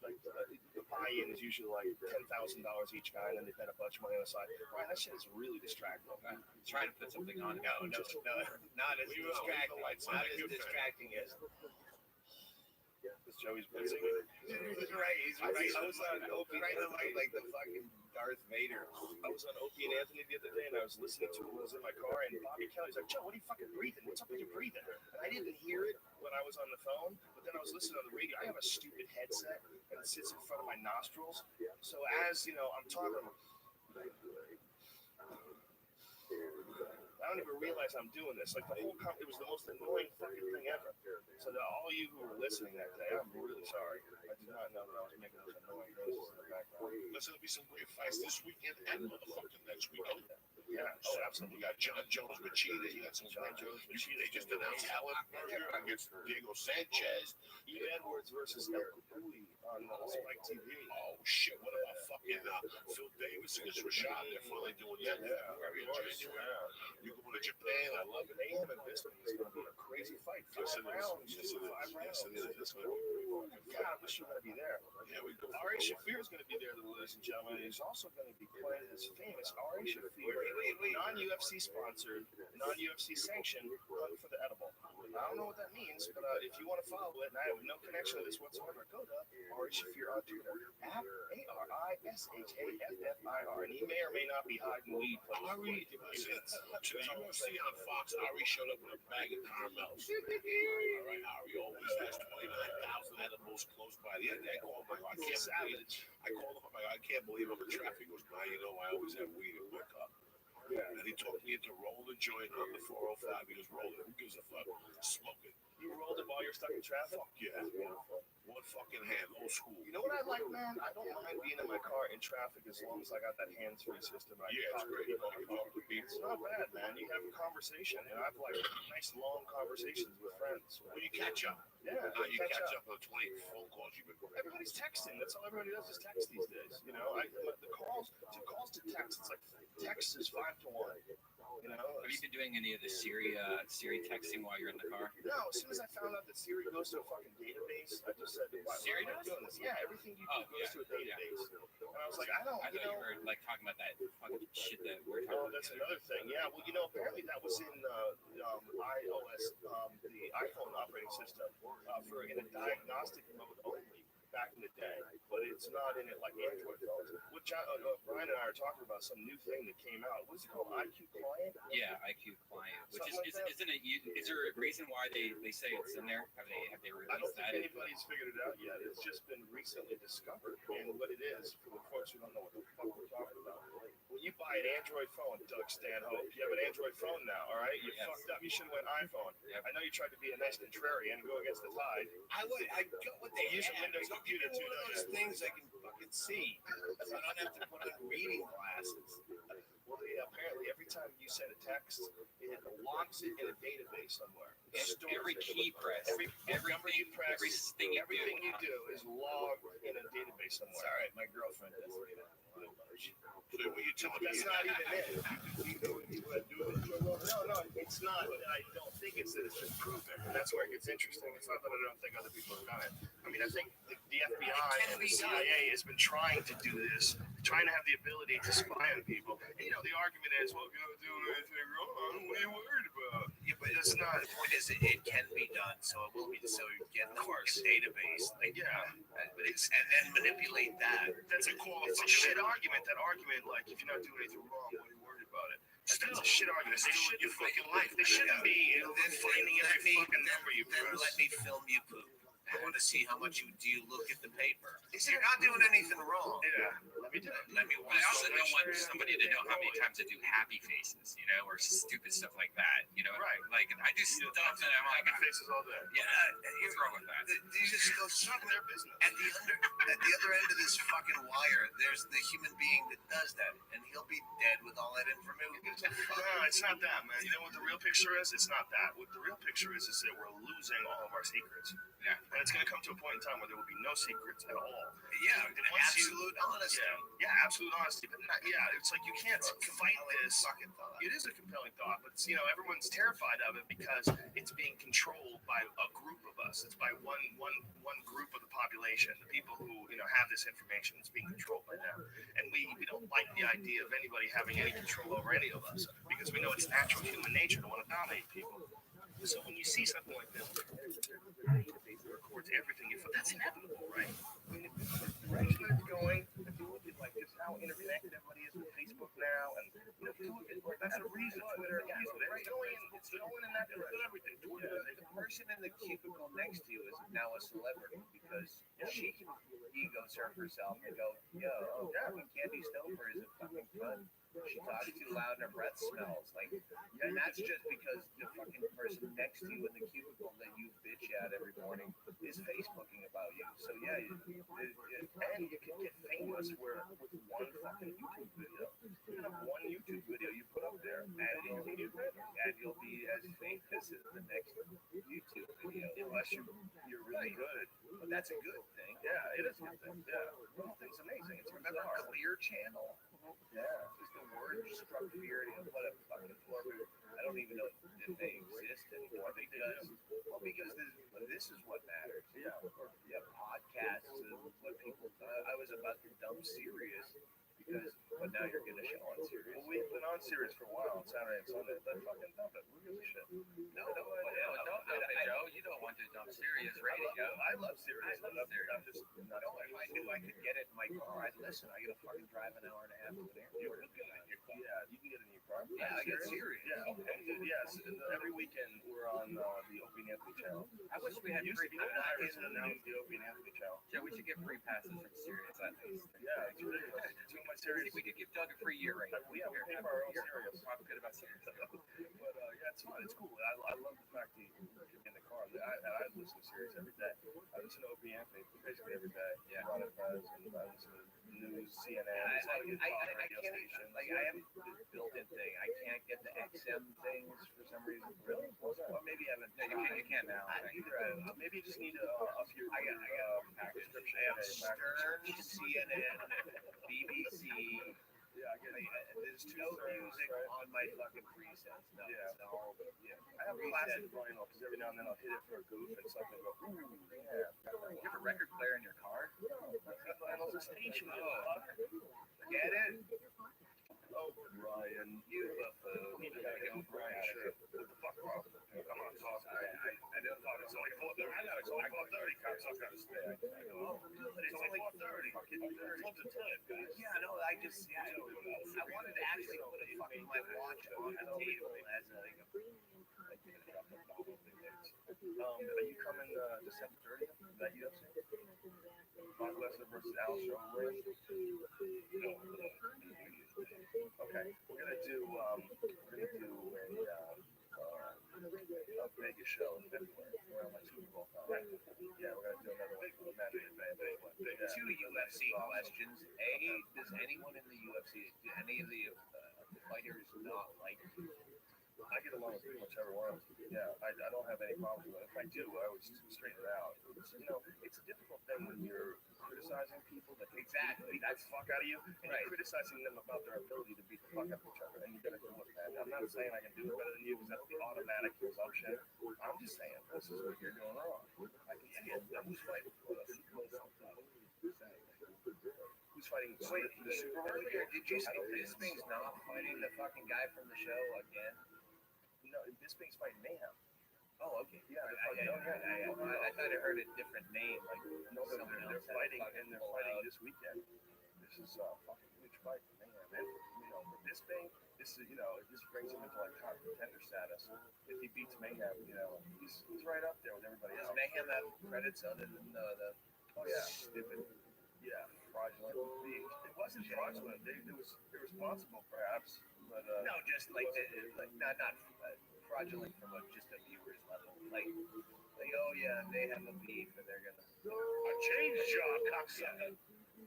like the buy-in is usually like $10,000 each guy, and then they bet a bunch of money on the side. Right, that shit is really distracting. I'm trying to put something on. No, not as distracting. Not as distracting as. Joey's busy. He's right. I was on Opie. Right, like the fucking Darth Vader. I was on Opie and Anthony the other day, and I was listening to him. I was in my car, and Bobby Kelly's like, "Joe, what are you fucking breathing? What's up with your breathing?" And I didn't hear it when I was on the phone, but then I was listening on the radio. I have a stupid headset, and it sits in front of my nostrils. So as you know, I'm talking. I don't even realize I'm doing this. Like the whole it was the most annoying fucking thing ever. So to all you who were listening that day, I'm really sorry. I did not know that I was making those annoying noises in the background. Listen, there'll be some great fights this weekend and motherfucking next weekend. Yeah, absolutely. You got John Jones Machida. You got some John Jones Machida. They just announced Alan Berger against Diego Sanchez. Eve Edwards versus El Capuli on Spike TV. Oh shit! What about fucking Phil Davis against Rashad? They're finally doing that. Yeah, very interesting. You go to Japan. I love it. Mayhem and Bisping is going to be a crazy fight. Yes, it is. Yes, it is. It's going to be pretty fun. God, I wish you were going to be there. Yeah, we go. R.A. Shafir is going to be there, ladies and gentlemen. He's also going to be playing his famous R.A. Shafir, non-UFC sponsored, non-UFC sanctioned for the edible. I don't know what that means, but if you want to follow it, and I have no connection to this whatsoever, go to R.A. Shafir on Twitter, at ARISHAFFIR, and he may or may not be hiding weed. Ari, to the UFC on Fox, Ari showed up with a bag of caramels. All right, Ari always has 29,000 edibles close by. The other day, I called him. I can't believe I'm in traffic. He goes, "Man, you know, I always have weed in my cup." Yeah. And he talked me into rolling a joint on the 405. He goes, "Roll it. Who gives a fuck? Smoke it." You rolled it while you're stuck in traffic? Fuck yeah. One fucking hand, old school. You know what I like, man? I don't mind being in my car in traffic as long as I got that hands-free system. Yeah, it's great. It's not bad, man. You have a conversation, and I've like nice long conversations with friends. Well, you catch up. Yeah, you catch up on 20 phone calls you've been. Everybody's texting. That's all everybody does is text these days. You know, the calls to text. It's like text is 5 to 1. You know, have you been doing any of the Siri texting while you're in the car? No, as soon as I found out that Siri goes to a fucking database, I just said, Siri does? Doing this? Yeah, everything you do goes to a database. Yeah. And I was like, I thought you were like talking about that fucking shit that we're talking about. That's another thing. Yeah, well, you know, apparently that was in iOS, the iPhone operating system, in a diagnostic mode only back in the day, but it's not in it like Android phones. Which Brian and I are talking about some new thing that came out. What's it called? IQ Client? Yeah, IQ Client. Which isn't it? Is there a reason why they say it's in there? Have they released I don't that? think anybody's figured it out yet. It's just been recently discovered, and what it is for the folks who don't know what the fuck we're talking about. When you buy an Android phone, Doug Stanhope, you have an Android phone now. All right, you fucked up. You should have went iPhone. Yep. I know you tried to be a nice contrarian and go against the tide. I go with the use a Windows computer too. One of those things I can fucking see, so I don't have to put on reading glasses. Well, apparently every time you send a text, it locks it in a database somewhere. Every key press, every number you press, everything you do is logged in a database somewhere. It's all right, my girlfriend does it. So what you telling me? That's not even it. No, it's not. I don't think it's that it's been proven. And that's where it gets interesting. It's not that I don't think other people have done it. I mean, I think the FBI and the CIA has been trying to do this, trying to have the ability to spy on people. And, you know, the argument is, well, if you're not doing anything wrong, what are you worried about? Yeah, but it's not. The point is, it can be done, so it will be. So you get the database, and then manipulate that. That's a shit argument. That argument, like, if you're not doing anything wrong, what are you worried about it? That's a shit argument. They shouldn't your fucking life. They shouldn't be fucking number you Then press. let me film you poop. I want to see how much you look at the paper. You're not doing anything wrong. Yeah, let me do it. Let me But I also don't want somebody to know how many times I do happy faces, you know, or stupid stuff like that. You know, Right. Like I do stuff that I'm like, Happy faces all day. Yeah, what's wrong with that? you just go It's not their business. at the other end of this fucking wire. There's the human being that does that, and he'll be dead with all that information. No, it's not that, man. You know what the real picture is? It's not that. What the real picture is that we're losing all of our secrets. Yeah. And it's going to come to a point in time where there will be no secrets at all. Yeah, Once you- absolute honesty. Yeah, absolute honesty. But not, it's like you can't fight this. Fucking thought. It is a compelling thought, but it's, everyone's terrified of it because it's being controlled by a group of us. It's by one group of the population, the people who have this information. It's being controlled by them, and we don't like the idea of anybody having any control over any of us because we know it's natural human nature to want to dominate people. So when you see something like this, it records everything you feel. That's inevitable, right? I mean, if the direction it's going, if you look at like just how interconnected everybody is with Facebook now, and that's the reason Twitter. It's going in that direction. Everything. The person in the cubicle next to you is now a celebrity because she can ego surf herself and go, yo, Candy Stover isn't fucking fun. She talks too loud and her breath smells. And that's just because the fucking person next to you in the cubicle that you bitch at every morning is Facebooking about you. So yeah, and you can get famous with one fucking YouTube video. You have one YouTube video you put up there, and you'll be as famous as the next YouTube video, unless you're really good. But that's a good thing. Yeah, it is a good thing. Yeah, it's amazing. Remember Clear Channel? Yeah. Just the word struck fear and what a fucking forward. I don't even know if they exist anymore because this is what matters. Yeah. Podcasts is what people. I was about to dump Sirius but now you're getting a show on Sirius. Well, we've been on Sirius for a while on Saturday and Sunday. Let's fucking dump it. Who gives a shit? No, don't dump it, Joe. You don't want to dump Sirius radio. I love Sirius. I love Sirius. I'm just If I knew I could get it in my car, I'd listen. I gotta fucking drive an hour and a half to an airport. Yeah, you can get it in your car. Yeah, I get Sirius. Yeah, okay. Yes, every weekend we're on the Opie and Anthony channel. I wish we had free Iris passes. announced the Opie and Anthony channel. Joe, we should get free passes from Sirius at least. Yeah, it's ridiculous. Two of my See Sirius. if we could give Doug a free year right now. Yeah, we pay for our own Sirius. Talk good about Sirius. But it's fun. It's cool. I love the fact that you can get in the car. I listen to Sirius every day. I listen to Opie and Anthony basically every day. Yeah. Ron and Fez, and I listen to news, CNN. I can't. I have this built-in thing. I can't get the XM things for some reason. Really? Or maybe I haven't. You can now. Maybe you just need to up your subscription. I have Stern, CNN, BBC. Yeah, I get it. There's no music on my fucking presets. No, Yeah. it's all I have a classic vinyl because every now and then I'll hit it for a goof and something go, ooh, yeah. You have a record player in your car? Vinyl's a station. Get it? Oh, Brian. You buffoon. You gotta get on Brian. Sure. What the fuck, bro? Come on, talk. I didn't thought it's only 4:30. It's only 4:30, cops. I've got to stay. I go, oh, good. It's only 4:30. Fucking club's at 10, guys. Yeah, no, I wanted to actually put a fucking my watch on the table as a. Are you coming December 30th? Is that UFC? Brock Lesnar versus Al Sharpton. Okay, we're gonna do a Vegas show in February around my Super Bowl. Yeah, we're gonna do another match in Vegas. Two UFC questions. A, does anyone in the UFC, do any of the fighters not like you? I get along with pretty much everyone. Yeah, I don't have any problems with it. If I do, I always straighten it out. It's a difficult thing when you're criticizing people that beat the fuck out of you, and you're criticizing them about their ability to beat the fuck out of each other, and you gotta do it, man. I'm not saying I can do it better than you because that's the automatic presumption. I'm just saying this is what you're doing wrong. I can see it. Who's fighting for us? Who's fighting? Wait, The Super Bowl? did you say Bisping's not fighting the fucking guy from the show again? No, Bisping's fighting Mayhem. Oh, okay. Yeah, I thought I heard a different name, like no, someone they're else. fighting, and they're fighting this weekend. This is fucking huge. fight for Mayhem. And, for this thing, this is, this brings him into like top contender status. If he beats Mayhem, he's right up there with everybody else. Does Mayhem have credits other than the stupid, fraudulent. It wasn't fraudulent. It was irresponsible, perhaps, but no, just like not fraudulent from just a viewer's level. Like, oh yeah, they have a beef and they're gonna a change job, cocksucker.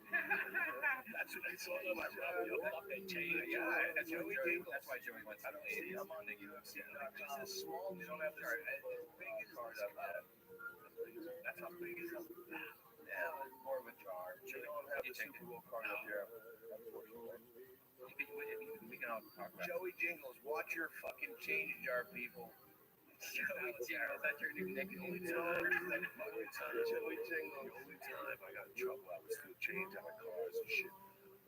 That's all my fucking change. Yeah, that's Joey Joey. That's why Joey wants to See, I'm on the UFC. just a small You don't have to card. as big as card up that. That's how big is it? Yeah, more of a jar. You don't have the Super Bowl card up here. We can all talk about Joey Jingles, watch your fucking change jar, people. Joey Jingles. That's your new nickname. The only time Joey Jingles. The only time I got in trouble, I was still change out of cars and shit.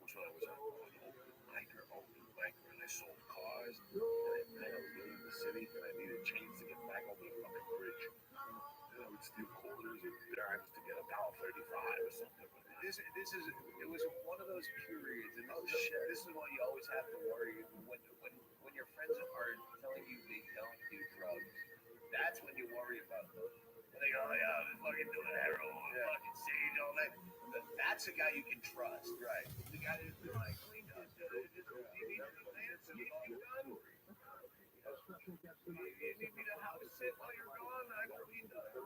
Was when I was an open biker, and I sold cars. And I was leaving the city, and I needed change to get back over the fucking bridge. And I would steal quarters and dimes to get $1.35 or something. It was one of those periods, and this is why you always have to worry when your friends are telling you they don't do drugs. That's when you worry about them. When they go, yeah, I'm fucking doing heroin, fucking sage, all that. That's a guy you can trust, right? The guy that's been like clean up, you need me to house sit while you're gone. I cleaned up.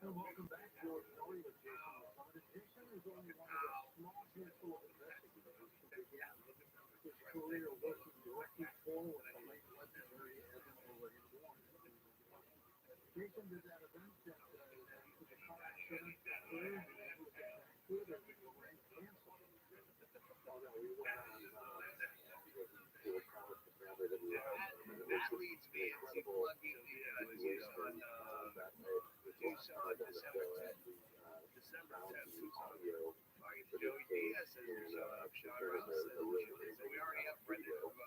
And welcome back to our story with Jason Lozano. Jason is only one of a small handful of investigators who began his career working directly for the late legendary Evan Lorraine Warren. Jason did that event that to the car accident that occurred when he was at Vancouver when Lorraine canceled. We went on to a promise to family that we that leads me into plugging December 10th, Joey Diaz says there's a shout out. So we already have Brendan Brody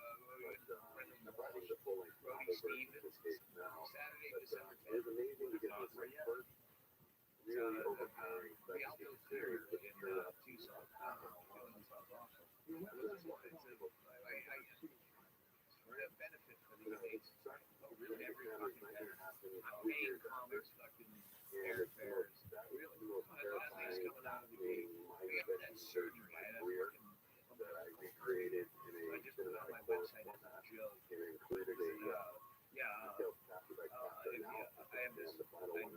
Stevens, Saturday, December 10th. The Alto Theater in Tucson. For the benefit for the dates, every fucking day. I'm paying comics fucking airfares. Really, Leslie's coming out of the gate. I got that surgery. I had a fucking. I just put it on my website as a joke. I have this. I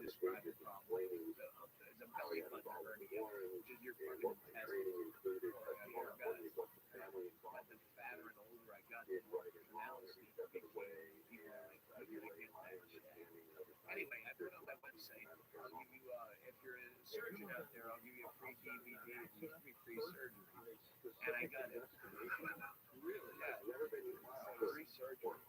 describe the problem. It's a belly button hernia, which is your fucking intestine. But the fatter and older I got, the more pronounced it became. People are like, I gotta get that shit. Anyway, I put it on my website. I'll give you, if you're a surgeon out there, I'll give you a free DVD of 2 free surgery. And I got it. Really? Yeah. Free surgery.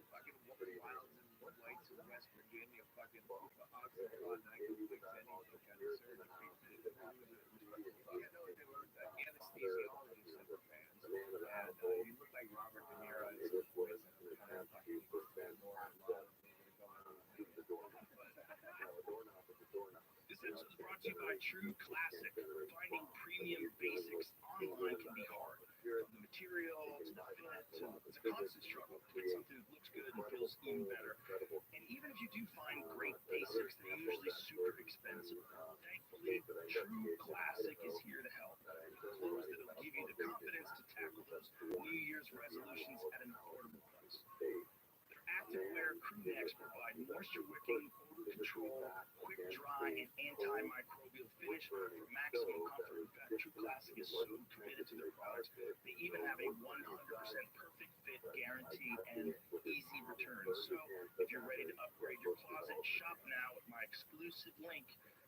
Fucking wilds and lights in West Virginia, fucking Oxycontin, I can fix anything kind of surgery. You know, they were anesthesiologists that were fans. And you look like Robert De Niro in some ways. Kind of fucking more a lot of things that are going on. This episode is brought to you by True Classic. Finding premium basics online can be hard. From the material to the fit to it's a constant struggle to get something that looks good and feels even better. And even if you do find great basics, they're usually super expensive. Thankfully, True Classic is here to help. Clothes that will give you the confidence to tackle those New Year's resolutions at an affordable price. Their activewear crew necks provide moisture-wicking, odor control, quick dry, and antimicrobial finish for maximum comfort. In fact, True Classic is so committed to their products, they even have a 100% perfect fit guarantee and easy return. So, if you're ready to upgrade your closet, shop now with my exclusive link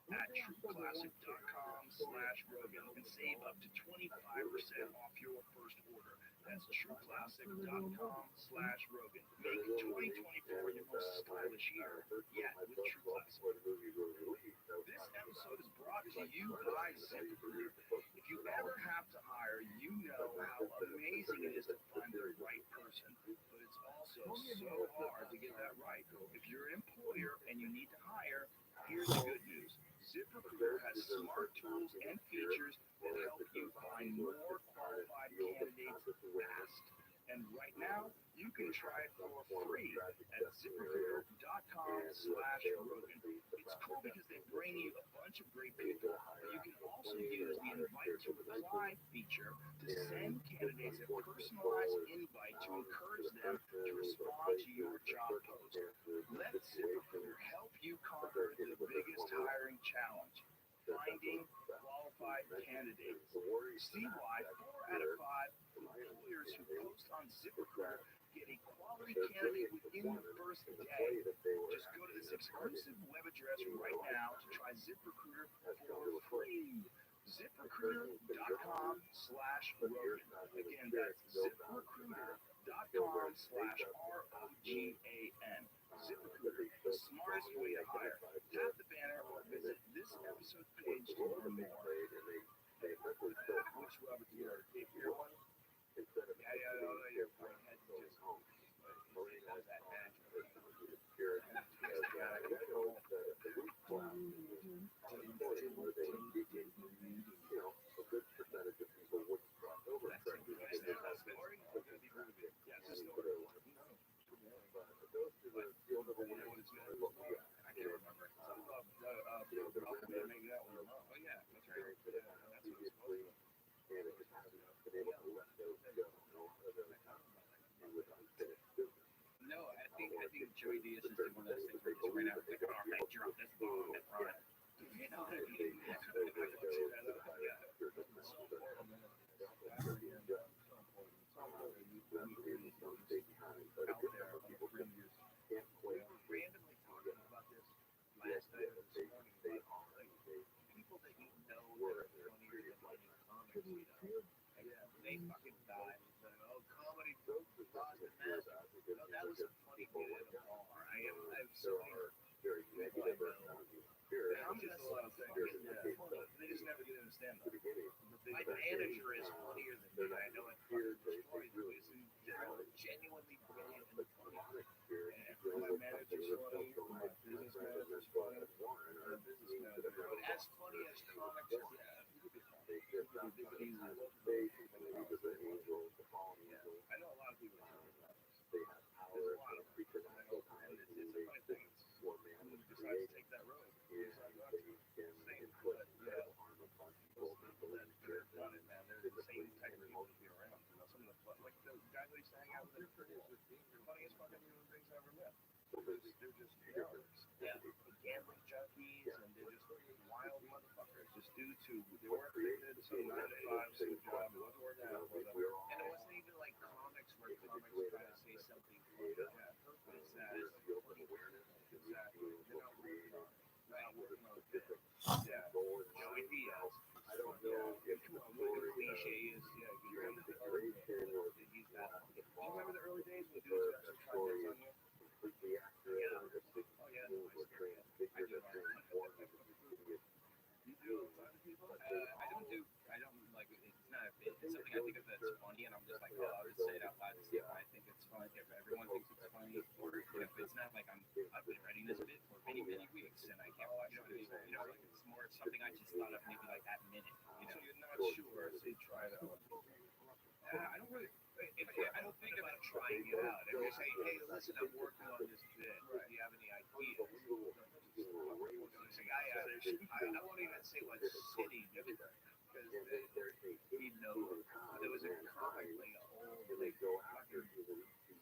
at trueclassic.com/Rogan and save up to 25% off your first order. That's trueclassic.com/Rogan. Make 2024 your most stylish year yet with True Classic. This episode is brought to you by ZipRecruiter. If you ever have to hire, you know how amazing it is to find the right person, but it's also so hard to get that right. If you're an employer and you need to hire, here's the good news. ZipRecruiter has smart tools and features that help you find more qualified candidates fast. And right now, you can try it for free at ZipRecruiter.com/Rogan. It's cool because they bring you a bunch of great people, but you can also use the invite to apply feature to send candidates a personalized invite to encourage them to respond to your job post. Let ZipRecruiter help you conquer the biggest hiring challenge, finding qualified candidates. See why 4 out of 5 employers who post on ZipRecruiter get a quality candidate within the first day. Just go to this exclusive web address right now to try ZipRecruiter for free. ZipRecruiter.com/Rogan. Again, that's ZipRecruiter.com/ROGAN. ZipRecruiter, the smartest way to hire. Tap the banner or visit this episode page to learn more. Which Robert do you are? Your one? Yeah, your brain had just does that magic. I can't remember. Something about making that one. Oh yeah, that's right. That's what it's supposed to be. No, I think Joey Diaz is one of those things where he's right out like, all right, drop this bomb and run. You know what I mean? Randomly talking about this last night or this morning about like people that you know that are funnier than any comics, you know. They fucking die. Oh, comedy jokes with Boston Mass. No, that was a funny kid at a bar. I have so many people I know. I'm just a lot of things. They just never get into stand up. My manager is funnier than me. I know it fucking destroys me. He's genuinely brilliant and funny. And my manager's funny. My business manager's funny. My business manager. As funny as comics are. I know a lot of people. There's a lot of people. And it's a funny thing. Who decides to take that road? Who decides not to? Same, but people that are done it, man. They're the same type of people to be around. You know, some of the like the guys I used to hang out with, they're funniest fucking human beings I ever met. They're just nerds. Yeah, gambling junkies, and they're just wild motherfuckers. Just due to they weren't addicted to some 9-to-5 some job. It wasn't working out for them, and it wasn't even like comics where comics try to say something funny. Yeah, it's that funny awareness. Exactly. They're not working on it. Not working on it. Yeah. Joey Diaz. I don't know what the cliche is. Yeah, you're in the art. He's that. You remember the early days when dudes would actually try this on you? Yeah. Oh yeah. I do. I don't like it. It's not. It's something I think of that's funny, and I'm just like, oh, I'll just say it out loud to see if I think it's funny. If everyone thinks it's funny, or if it's not like I've been writing this bit for many weeks, and I can't. You know, like it's more something I just thought of maybe like that minute. You know, you're not sure, so you try it out. I don't really. I don't think about trying it out. I just say, hey, listen, I'm working on this bit. Do you have any ideas? I won't even say what city, because he knows there was a comic like old, like fucking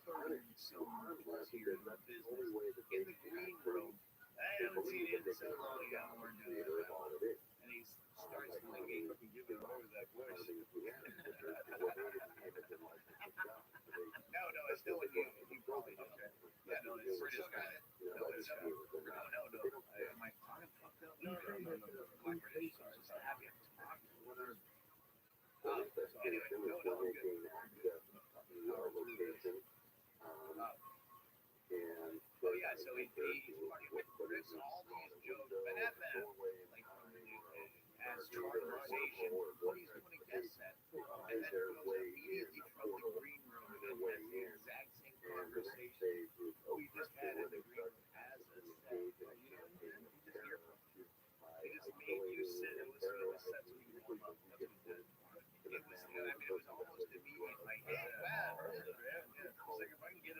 30-some plus years of business in the green room. I haven't seen him so long ago. We're doing it, and he starts singing, giving over that voice. No, it's still with you. You probably know. Yeah, no, it's British guy. No, it's no. Am I talking fucked up? No. Black British. Sorry, it's not happy. So anyway, no, I'm good. Oh yeah, so he fucking went through all these jokes, but that man, like as conversation, what he's doing a guest set, and then goes immediately from the green room and has the exact same conversation we just had in the green room as a set. You know, you just hear from him. He just made you sit and listen to the set so you can warm up. That's what he did. It was almost immediate. Like, hey, man, it's like if I can get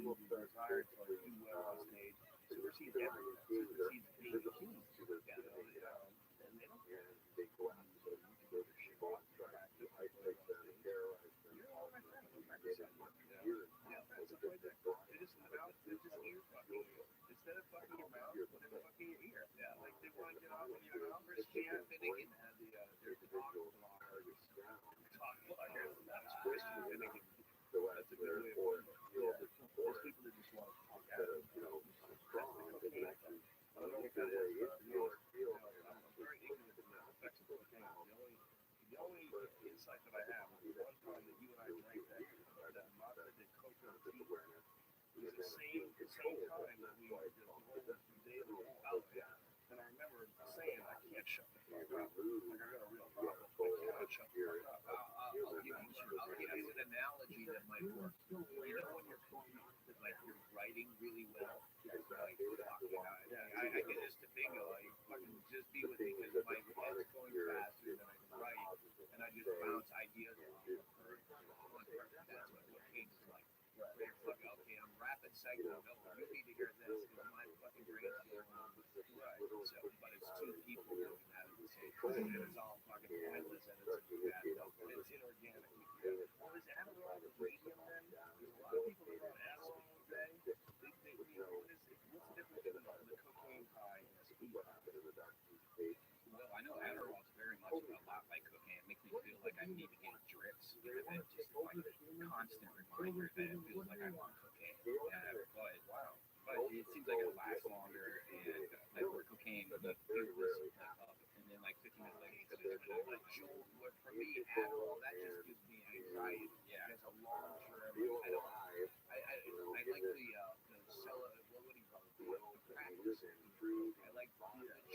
desire to like do well on stage supersedes everything, supersedes being a human. And they don't care. They go out and so you can go to Shibboleth track, you isolate them, terrorize them, That's a good thing. They just about they just ear fucking you. Instead of fucking your mouth, put it fucking your ear. Yeah, like they want to get off on your mouth. Chris Chan Finnegan had their talk bloggers. Talk bloggers. That's Chris Finnegan. That's a good way of putting it. Those people that just want to talk out of, strong, they can actually, I don't know what that is. I'm very ignorant of the effects of cocaine. The only insight that I have was one time that you and I drank that mata de coca tea. It was the same time that we did the whole daily out there. And I remember saying, I can't shut the fuck up. Like, I got a real problem. I cannot shut the fuck up. I'll give you an analogy that might work. You know when you're like you're writing really well, like fucking I did this to Bingo. I fucking just be with me because my head's going faster than I can write, and I just bounce ideas off of her. That's what cocaine's like. Okay, I'm rapid cycling. No, you need to hear this because my fucking brain's going on. Right. So, but it's two people doing that at the same time, and it's all fucking pointless, and it's bad. And it's inorganic. Well, is Adderall the medium then? There's a lot of people that run Adderall all day. What's the difference between the cocaine high and the speed? Well, I know Adderall is very much a lot like cocaine. It makes me feel like I need to get drips, and just like a constant reminder that it feels like I'm on cocaine. But it seems like it lasts longer, and like where cocaine, you feel this up, and then like 15 minutes later, it's just like jolt. For me, Adderall, that just gives me anxiety. Yeah, it's a long term. I like the cell. What do you call it? The practice. I like the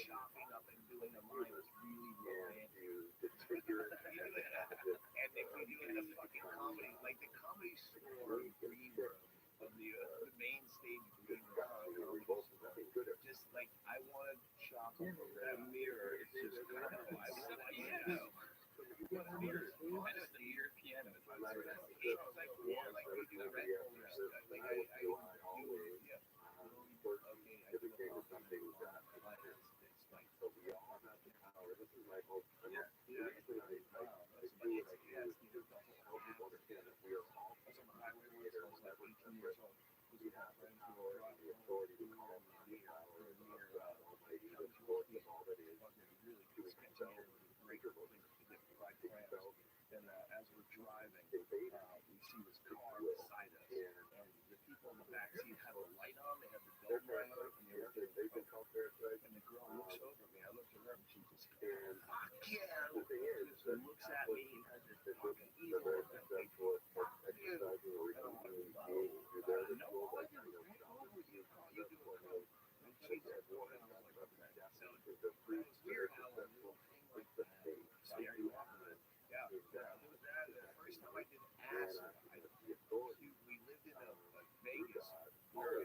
chopping up and doing the line is really romantic. And if we do it in the fucking comedy, like the comedy store green room of the main stage green room, just like I want to chop over that mirror. It's just kind of I want to, mirror. That's the mirror piano. It's like more like we do Red Bull stuff. Like I do, yeah. Okay, I do a lot of things that it's like so we all have the power. This is my whole yeah. Wow. Help people understand that we are all on the highway where it's like 18 years old. We have the power and the authority to call on the power of God Almighty, the source of all that is, really doing himself greater things to get the right plan. And as we're driving, we see this car beside us, and the people in the back seat have a light on, they have the dome light on, and they've been called parasites. And the girl looks over at me, I looked at her, and she just goes, fuck yeah! The thing is, she looks at me and has this fucking evil look at me. Exercising or recovering, you're there to go back to the shop. You do a code, and she's at one, and I was like, okay. So it's weird how a little thing like that, see, are you walking it? Yeah, there was that. The first time I did acid, we lived in Vegas, where I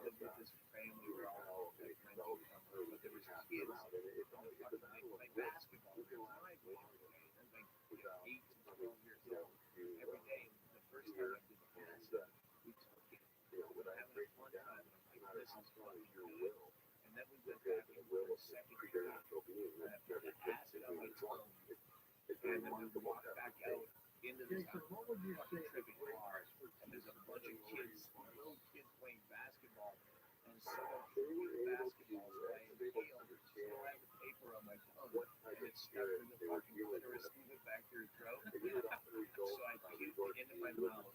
lived with this family where all rented from her, but there was kids, they play basketball, they're driving every day, they're like 8 to 12 years old, every day. The first time I did acid, we took it, we're having a fun time, and I'm like, this is fucking good. And then we went back and we were second year, and I put the acid on my tongue. And then we walk back out into this fucking tripping cars, and there's a bunch of kids, little kids playing basketball, and someone threw the basketballs away and inhaled it. So I have the paper on my tongue, and it's stuck in the fucking clitoris, even back to your throat. So I puked it into my mouth.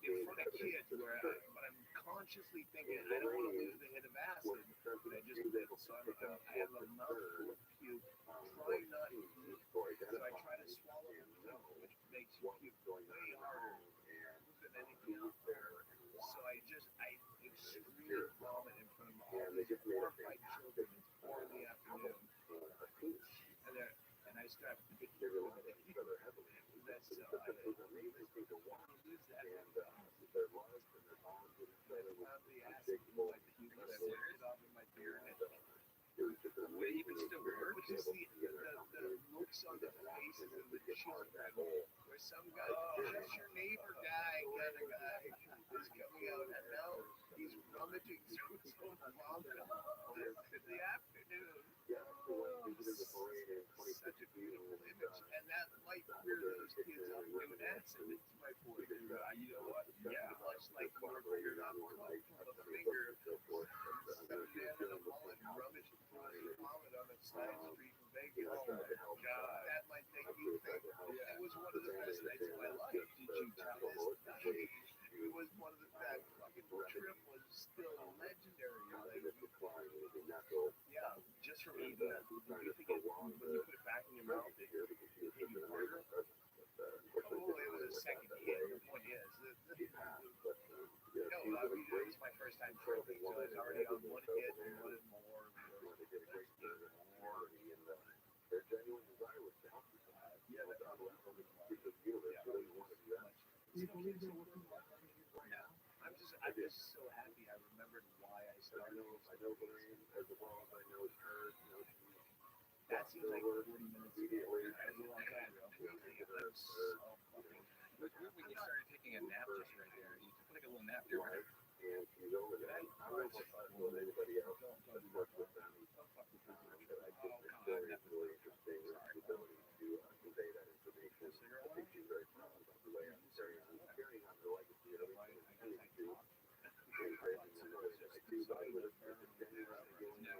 In front of kids, but I'm consciously thinking, I don't want to lose the hit of acid, but I just did. So I have a mouthful of puke, trying not to puke. So I try to swallow the pill, which makes you puke way harder than anything else there. So I extremely vomit in front of all these horrified children. It's 4 in the afternoon. And I start picking each other heavily. That's I lose that. And their lungs and their arms and each other with the acid in my puke, and I worked it off in my beer, and where you can still work, which is the looks on the faces of the children, where where some guy, where's your neighbor guy kind of guy is coming out, and now he's rummaging through his own vomit in the afternoon. Such a beautiful image, and that might weird those kids up doing dancing. It's my point. You know what? Yeah, much like you were figured out from a finger, some man in a mullet rummaged through his vomit on a side street in Vegas. Oh my God! That might make you think. It was one of the best nights of my life. Did you tell us? It was one of the that fucking trip was still legendary. Like, yeah, just from eating that. When you think when you put it back in your mouth, it hit you harder. Oh, it was a second hit. The point is, no, I mean, it was my first time tripping, so I was already on one hit and wanted more. I'm just so happy I remembered why I started. That seems like 40 minutes ago. That was a long time ago. It was weird when you started taking a nap just right there. You took like a little nap there, right? A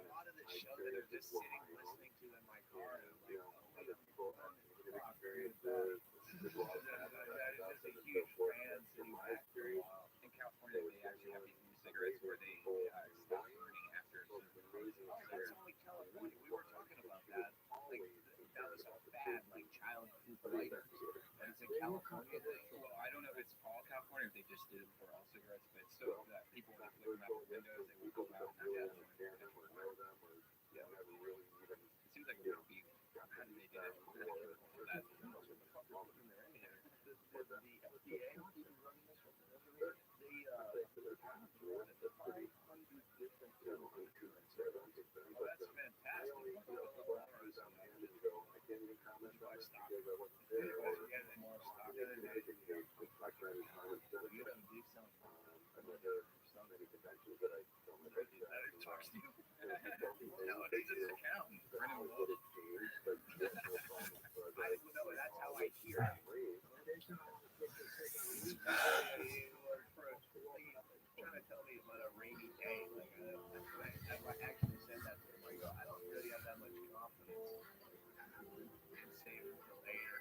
lot of the show that are just sitting listening to in my car, and I'm like, oh, that is just a huge fan sitting back there. In California, they actually have these cigarettes where they stop burning after a certain amount. That's only California. We were talking about that. Like, that was a fad, like child food lighters. And it's a California thing. Well, I don't know if it's all California, if they just did it for all cigarettes, but still, that people would flick them out the windows, they would go out and have them. Yeah, it seems like it would be. How did they do it? For that? What the fuck wrong with them? They're in here. The FDA, the 500 different chemical insurance. Oh, that's fantastic. Buy stock. Get more stock. You don't do something. Talks to you. Nowadays it's accountant. I don't know. That's how I hear it. Trying to tell me about a rainy day. Like, I actually said that to him. I go, I don't really have that much confidence. Save it for later.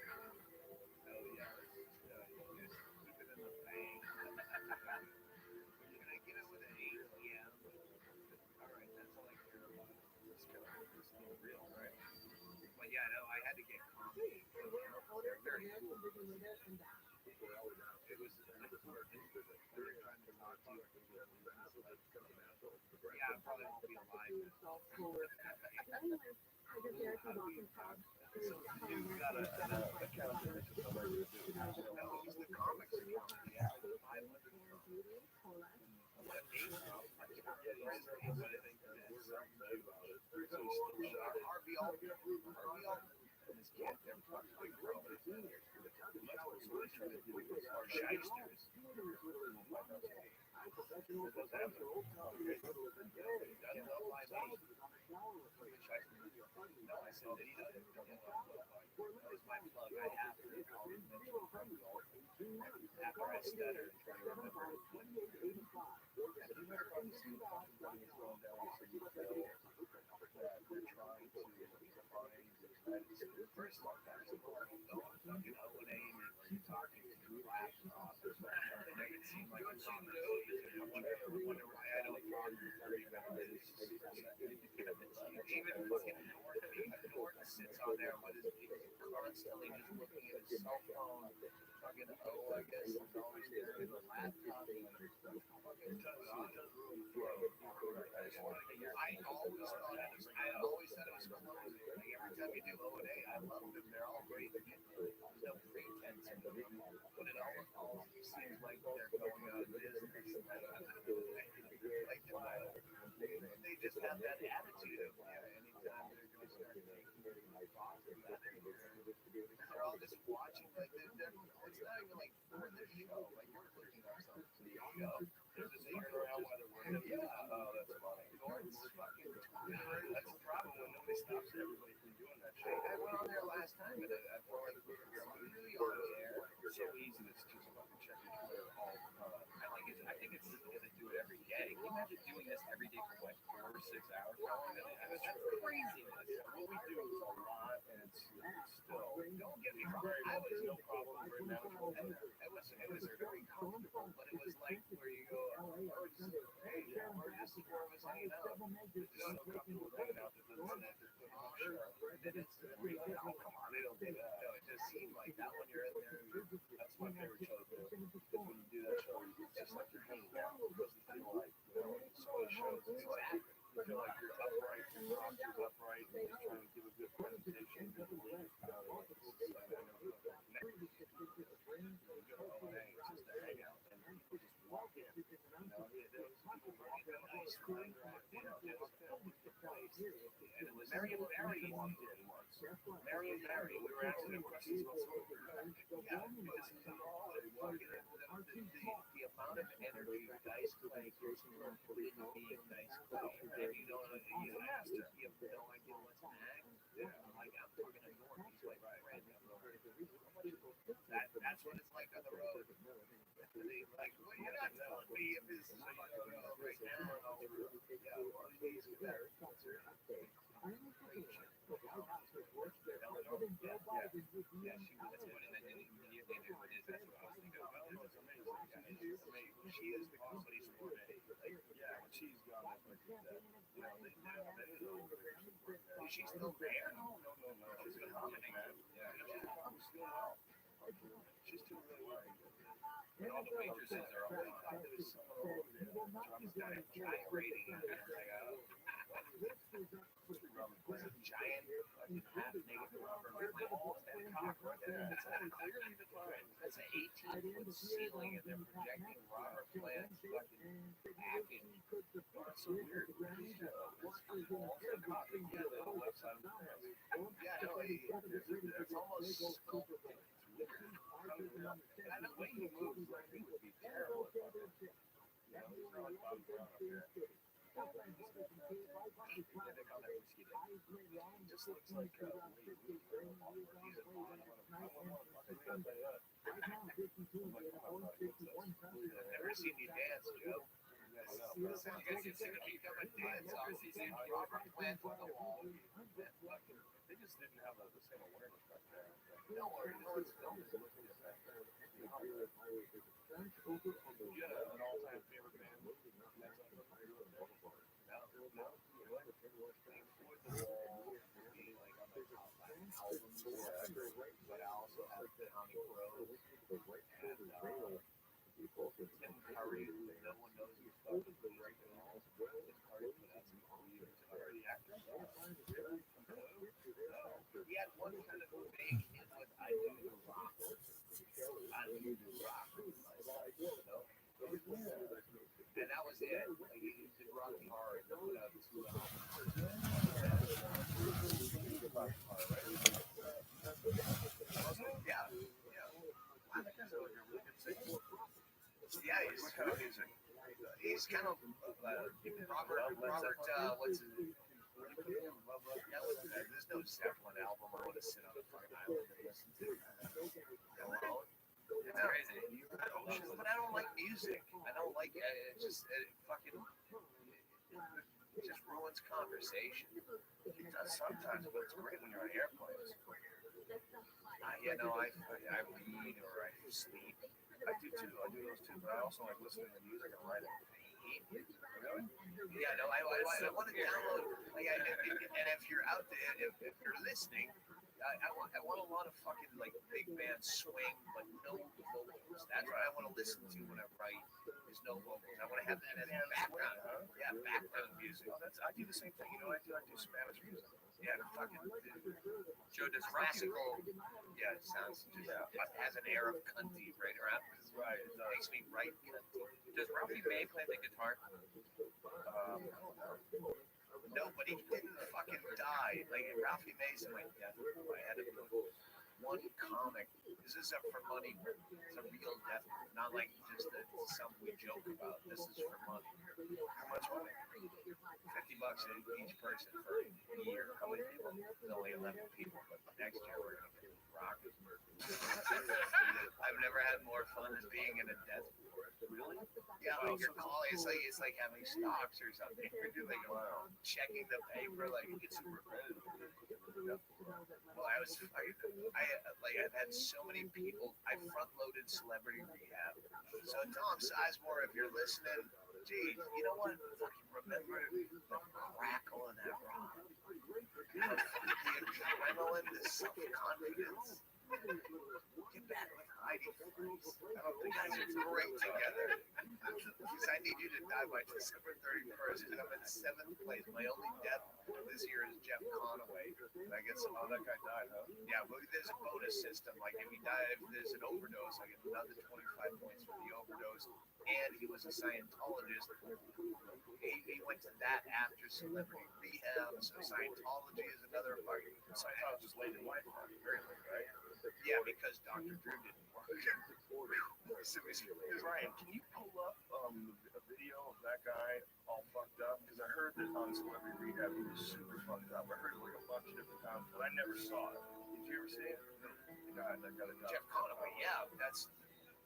Oh yeah, just keep it in the bank. Can I get it with an ATM? All right, that's all I care about. This is real, right? But yeah, no, I had to get coffee. They're very cool. It was they were trying to talk to you. Yeah, I probably won't be alive. So you got an account there. That was the comics account. Yeah, 500. No, I said that he doesn't. That was my plug. I have to. After I stutter and try to remember. We're trying to find first of all, that's a part of fucking ootd where you're talking to laptops. They make it seem like it's on the I wonder why I don't talk for 30 minutes. Even fucking Norton sits on there with his constantly just looking at his cell phone. Fucking I guess he's always there with a laptop. I always said it was closing. Like every time you do ootd, I love them. They're all great. There's no pretense in them. But it all seems like they're going out of business. They just have that attitude of anytime they're going to start making boxes they're all just watching, like, it's not even like for the show, like, you're looking up something to the show. They're just figuring around why they're wearing it. Yeah, oh, that's funny. It's fucking, that's the problem when nobody stops everybody from doing that shit. I went on there last time, and I felt like we were really on there. It's so easy to just fucking check your Twitter all the time. I think it's because they do it every day. Can you imagine doing this every day for like 4 or 6 hours? That's craziness. What we do is a lot, and it's still. Don't get me wrong. I was no problem very manageable. It was very comfortable, but it was like where you go, we're just the four of us hanging out. It's just so comfortable hanging out that doesn't have to put on a shirt. And it's oh, come on, they don't do that. No, it just seemed like that when you're in there. That's my favorite show to do. Because when you do that show, it's just like you're hanging out. It doesn't feel like, some of the shows, it's like you feel like you're upright, your posture's upright, and you're trying to give a good presentation. Just to hang out, and people just walk in. There was people walking nice, and it was Marion Barry walked in once. Marion Barry, we were asking him questions about something. Yeah, because the amount of energy Dice Clay gives from being Dice Clay, and you don't know, you asked her, you have no idea what's next. Yeah, like I'm talking to Norm, he's my friend. That's what it's like on the road. Like, well, you're not telling me if this is right now or over. Yeah, well, he's better. Yeah, she was put in the neighborhood. That's what I was thinking about. It was amazing. She is the comedy store. Yeah, when she's gone, it's like that. Is she still there? No. She's a comedy man. Yeah, she's doing well. She's doing really well. And all the waitresses are all like, there was someone over there. Trump's got a gyrating on there. Was a giant, fucking half-naked rubber, like almost had a cockroach. That's clearly defined. That's an 18-foot ceiling, and they're projecting rubber plants, fucking hacking. It's so weird. Yeah, the left side of the pants. Yeah, no, it's almost sculpted. And the way he moves, like, it would be terrible. Yeah, it's not like Bobby Brown up here. Just looks like he's a I've never seen me dance, Joe. You guys should see me come and dance off. You see Robert Plant on the wall. They just didn't have the same awareness back there. No worries, it's filmed. Yeah, an all-time favorite band. But I also have the Honey Rose and Tim Curry. No one knows who's fucking the breaking all. Tim Curry put out some years. The actor. He had one kind of big hit with I Do the Rock. And that was it. Like, he did Rocky Horror and put out 2 albums. Yeah, he's kind of music. He's kind of Robert. What's his name? There's no Zeppelin album I want to sit on a fucking island and listen to. Alone. It's crazy. But I don't like music. I don't like it. It just ruins conversation. It does sometimes, but it's great when you're on airplanes. I read or I sleep. I do too. I do those too. But I also like listening to music and writing. Really? Yeah, no, I want to download. And if you're out there, if you're listening, I want a lot of fucking like big band swing, like no vocals. That's what I want to listen to when I write. There's no vocals. I want to have that as background. Yeah, background music. I do the same thing. You know, I do Spanish music. Yeah, fucking Joe does classical. Yeah, it sounds has an air of cunty right around. Right, it makes me write cunty. Does Rabbi play the guitar? I don't know. No, know, but he didn't fucking die. Like Ralphie Mason went death. I had to put one comic. This isn't for money. It's a real death. Not like just something we joke about. This is for money. How much money? $50 each person for a year. How many people? There's only 11 people, but next year we're gonna get rocking. I've never had more fun than being in a death. Really? Yeah, like you're calling. It's like having stocks or something. You're doing checking the paper, like it's super repetitive. Well, I've had so many people. I front loaded Celebrity Rehab. So Tom Sizemore, if you're listening, geez, you know what? Fucking remember the crackle in that rock. The adrenaline, the self-confidence. Get back with Heidi. I don't think you guys are great together. Because I need you to die by December 31st. And I'm in 7th place. My only death this year is Jeff Conaway. And I get some. Oh, that guy died, huh? Yeah, but there's a bonus system. Like if he died, if there's an overdose, I get another 25 points for the overdose. And he was a Scientologist. He went to that after Celebrity Rehab. So Scientology is another fucking. Scientologist late in life, very late, right? Yeah, because Dr. Drew didn't work. Ryan, can you pull up a video of that guy all fucked up? Because I heard that on Celebrity Rehab he was super fucked up. I heard it like a bunch of different times, but I never saw it. Did you ever see it? The guy that got it done. Jeff Conaway, yeah, that's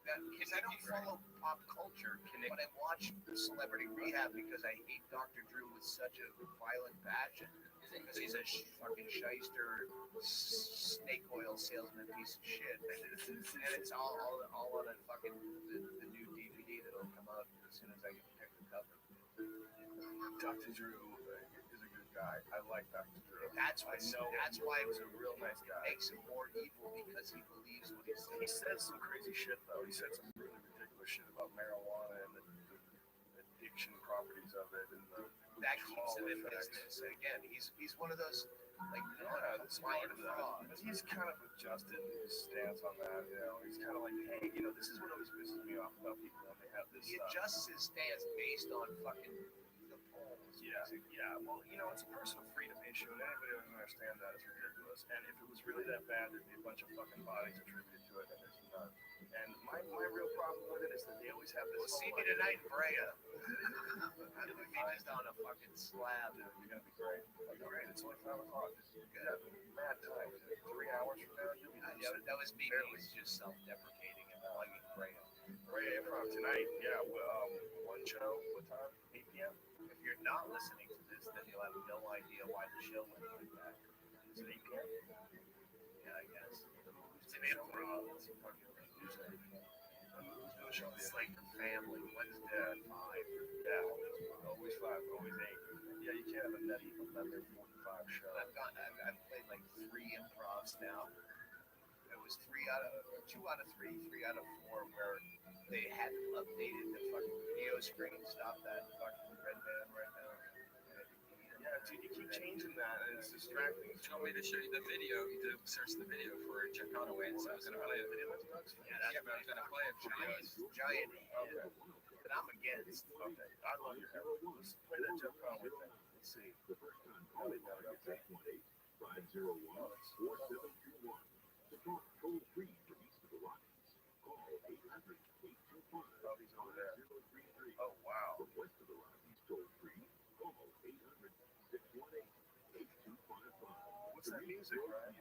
that. Because I don't follow pop culture, but I watch Celebrity Rehab because I hate Dr. Drew with such a violent passion. Because he's a fucking shyster, snake oil salesman piece of shit. And it's all on a fucking the new DVD that'll come out as soon as I can pick the cover. Dr. Drew is a good guy. I like Dr. Drew. That's why he was a real nice guy. Makes him more evil because he believes what he's saying. He said some crazy shit though. He said some really ridiculous shit about marijuana and the addiction properties of it and that keeps him in business. And again, he's one of those like smart fraud. He's kind of adjusted his stance on that. You know, he's kind of like, hey, you know, this is what always pisses me off about people when they have this. He adjusts his stance based on fucking the polls. Yeah. Well, you know, it's a personal freedom issue, and anybody who doesn't understand that is ridiculous. And if it was really that bad, there'd be a bunch of fucking bodies attributed to it, and there's none. And my real problem with it is that they always have this. See me tonight in Brea. I'm gonna be just on a fucking slab. Dude, you're gonna be great. Great. It's only 5 o'clock. Yeah, mad time. 3 hours from now, you'll be. That was me. It was just self-deprecating and plugging Brea. Brea Improv tonight. Yeah. One show. What time? 8 p.m. If you're not listening to this, then you'll have no idea why the show went like that. Is it 8 p.m.? Yeah, I guess. It's an improv. It's a fucking it's like the family. When's dad? 5. Yeah, always 5, always 8. Yeah, you can't have a nutty 11:45 show. I've played like 3 improvs now. It was 2 out of 3, 3 out of 4 where they hadn't updated the fucking video screen. Stop that fucking red band right now. Yeah, dude, you keep changing that, and it's distracting. You told me to show you the video, to search the video for Jeff Conaway, so I was going to play the video. Yeah, but I was going to play it for you. Giant head. But I'm against. Okay, I love your hair. Let's play that Jeff Conaway thing. Let's see. Now they gotta get that. 501-4721. To talk toll free from east of the Rockies. Call 800-825. Oh, he's over there. Oh, wow. From west of the Rockies, toll free. Call 800-618-8255. What's that music, Ryan?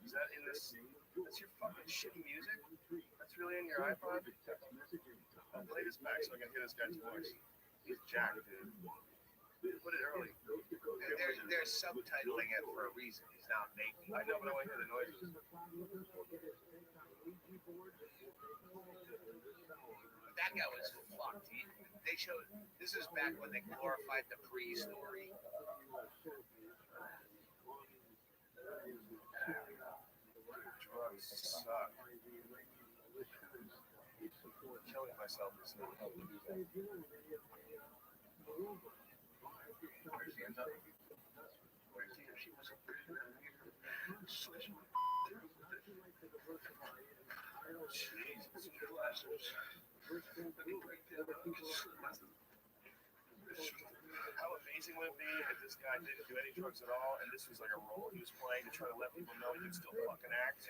Is that in this? That's your fucking shitty music? That's really in your iPod? I'll play this back so I can hear this guy's voice. He's jacked, dude. Put it early. They're subtitling it for a reason. He's not making. I know, but I want to hear the noises. That guy was fucked. They showed. This is back when they glorified the pre-story. Drugs suck. Killing myself is not helping do that. Where's the end up? Where's the end? She was up there. Jesus, glasses. How amazing would it be if that this guy didn't do any drugs at all, and this was like a role he was playing to try to let people know he could still fucking act.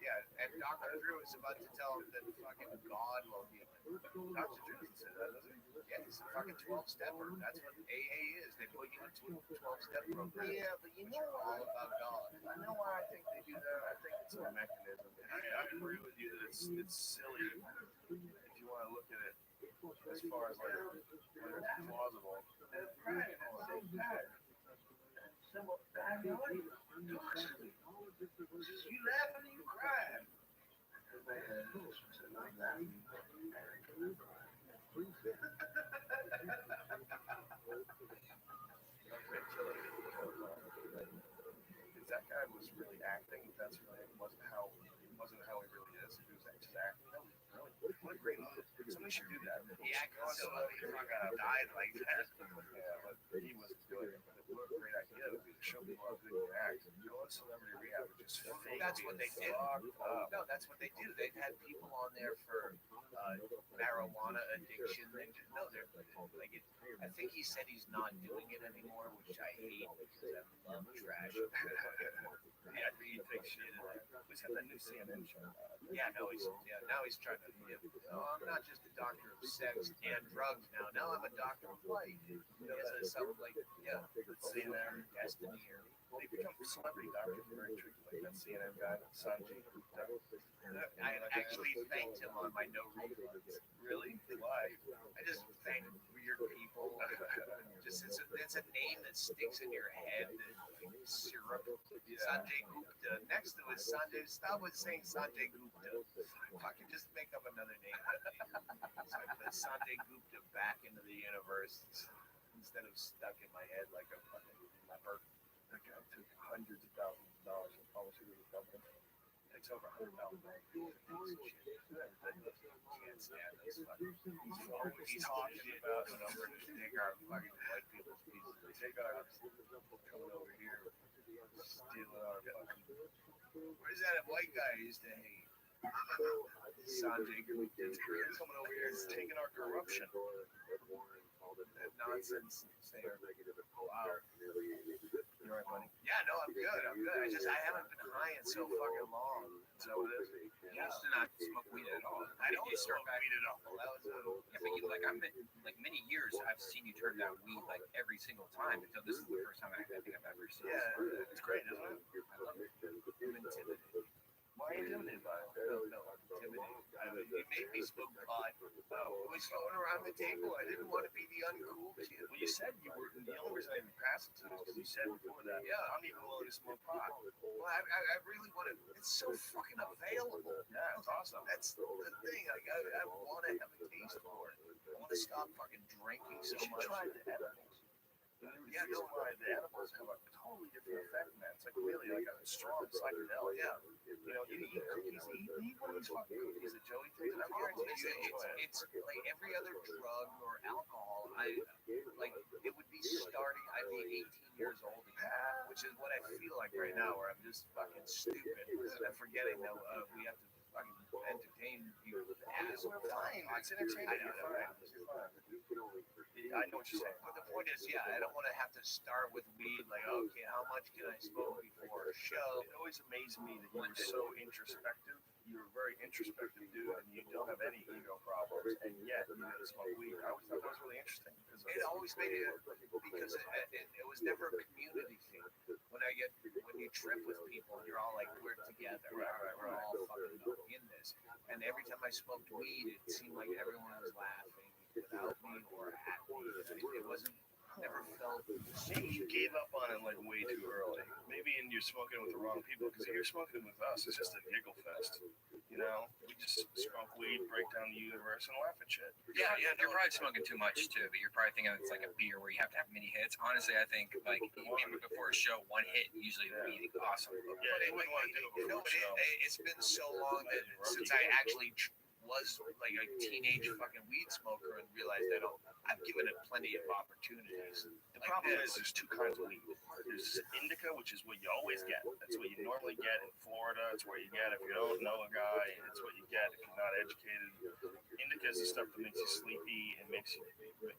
Yeah, and Dr. Drew is about to tell him that fucking God will heal him. Dr. Drew doesn't say that, does he? Yeah, he's a fucking 12-stepper. That's what AA is. They put you into a 12-step program. Yeah, but you know all about God. I know why I think they do that. I think it's a mechanism. I agree with you that it's silly if you want to look at it as far as like whether it's plausible. You laughing and you crying. If that guy was really acting, that's really wasn't how he really is. If he was just acting, that was really what a great movie. Somebody should do that. He acted so he fucking died like that. Yeah, but he wasn't doing it. What a great idea it would be to show people how good you act. Go to celebrity rehab and just fake. That's what they did. No, that's what they do. They've had people on there for marijuana addiction. No, they're like it. I think he said he's not doing it anymore, which I hate because I love trash. Yeah, he takes shit. He's got that new CNN show. Yeah, no, now he's trying to. I'm not just a doctor of sex and drugs now. Now I'm a doctor of life. He has something like CNN, Destiny or. They become celebrity doctors very tricky, like that CNN guy, Sanjay. I actually thanked him on my no refunds. Really? Why? I just thank weird people. It's a name that sticks in your head. Syrup. Sanjay Gupta. Next to it, Sanjay. Stop with saying Sanjay Gupta. Fucking just make up another name. So I put Sanjay Gupta back into the universe instead of stuck in my head like a fucking leper. That guy took hundreds of thousands of dollars from pharmaceutical companies. Takes over $100,000. Can't stand this fucking. He's talking about we're just take our fucking white people's pieces. They take our coming over here, stealing our fucking. Where's that white guy I used to hate? Sanjay Gupta coming over here and taking our corruption. That nonsense there. Wow. You all right, buddy? Yeah, no, I'm good. I haven't been high in so fucking long. Is that what it is? You used to not smoke weed at all. I don't smoke weed at all. That was yeah, but you, like I've been like many years. I've seen you turn down weed like every single time until this is the first time I think I've ever seen. Yeah, it's great, isn't it? I love it. I'm intimidated. Why are you intimidated by it? No, intimidated. You made me smoke pot. I was going around the table. I didn't want to be the uncool kid. Well, you said you were. The only reason I didn't pass it to you is because you said before that. Yeah, I'm even willing to smoke pot. Well, I really want to. It's so fucking available. Yeah, it's awesome. That's the thing. I want to have a taste for it. I want to stop fucking drinking so You should much. try the edibles. Yeah, no, the edibles have a totally different effect, man. It's like really like a strong psychedelic. Yeah. You know, you eat cookies. Eat one of these fucking cookies that Joey takes. And I guarantee you, It's like every other drug or alcohol. It would be starting. I'd be 18 years old again, which is what I feel like right now, where I'm just fucking stupid and I'm forgetting that we have to fucking entertain you with ass. We're fine. It's entertaining. I know what you're saying. But the point is, I don't want to have to start with weed. Like, okay, how much can I smoke before a show? It always amazed me that you were so introspective. You're a very introspective dude, and you don't have any ego problems, and yet you never smoke weed. I always thought that was really interesting. It always made it because it was never a community thing. When you trip with people, you're all like, we're together. We're all fucking in this. And every time I smoked weed, it seemed like everyone was laughing without me or at me. It wasn't. Never felt. Maybe you gave up on it like way too early. Maybe you're smoking with the wrong people, because if you're smoking with us, it's just a giggle fest. You know, we just smoke weed, break down the universe, and laugh at shit. Yeah, you're probably smoking too much too, but you're probably thinking it's like a beer where you have to have many hits. Honestly, I think like even before a show, one hit usually would be awesome. Yeah, you wouldn't want to do it before a show. It's been so long that since I actually was like a teenage fucking weed smoker and realized I've given it plenty of opportunities. The problem is there's two kinds of weed. There's indica, which is what you always get. That's what you normally get in Florida. It's what you get if you don't know a guy. It's what you get if you're not educated. Indica is the stuff that makes you sleepy and makes you.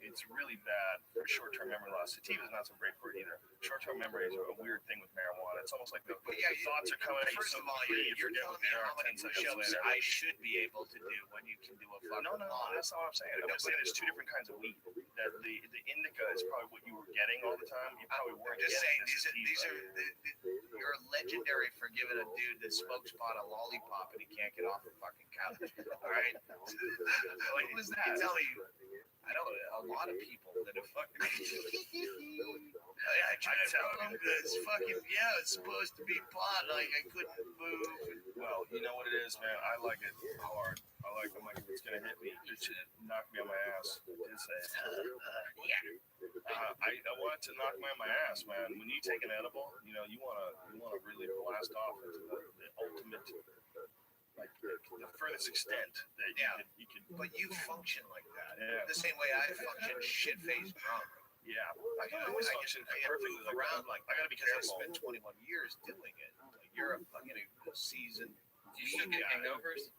It's really bad for short-term memory loss. Sativa is not so great for it either. Short-term memory is a weird thing with marijuana. It's almost like the thoughts are coming at you. First of all, you you're forget what telling me they are how many 10 seconds push-ups later. I should be able to do when you can do a fucking No, that's not what I'm saying. I'm just saying there's two different kinds of weed. That the indica is probably what you were getting all the time. You probably weren't just saying, getting these are you're legendary for giving a dude that smokes pot a lollipop and he can't get off the fucking couch. All right, like who is that? Tell me. I know a lot of people that have fucking. I tried to tell them that it's fucking it's supposed to be pot. Like I couldn't move. Well, you know what it is, man. I like it hard. I'm like, if it's gonna hit me, it should knock me on my ass. I did say it. I want it to knock me on my ass, man. When you take an edible, you wanna really blast off into the ultimate, like the furthest extent that you can. But you function like that. Yeah. The same way I function, shit-faced drunk. Yeah, I can always function perfectly. Around like I gotta be because I careful. spent 21 years doing it. Like, you're a fucking seasoned. Do you still get hangovers?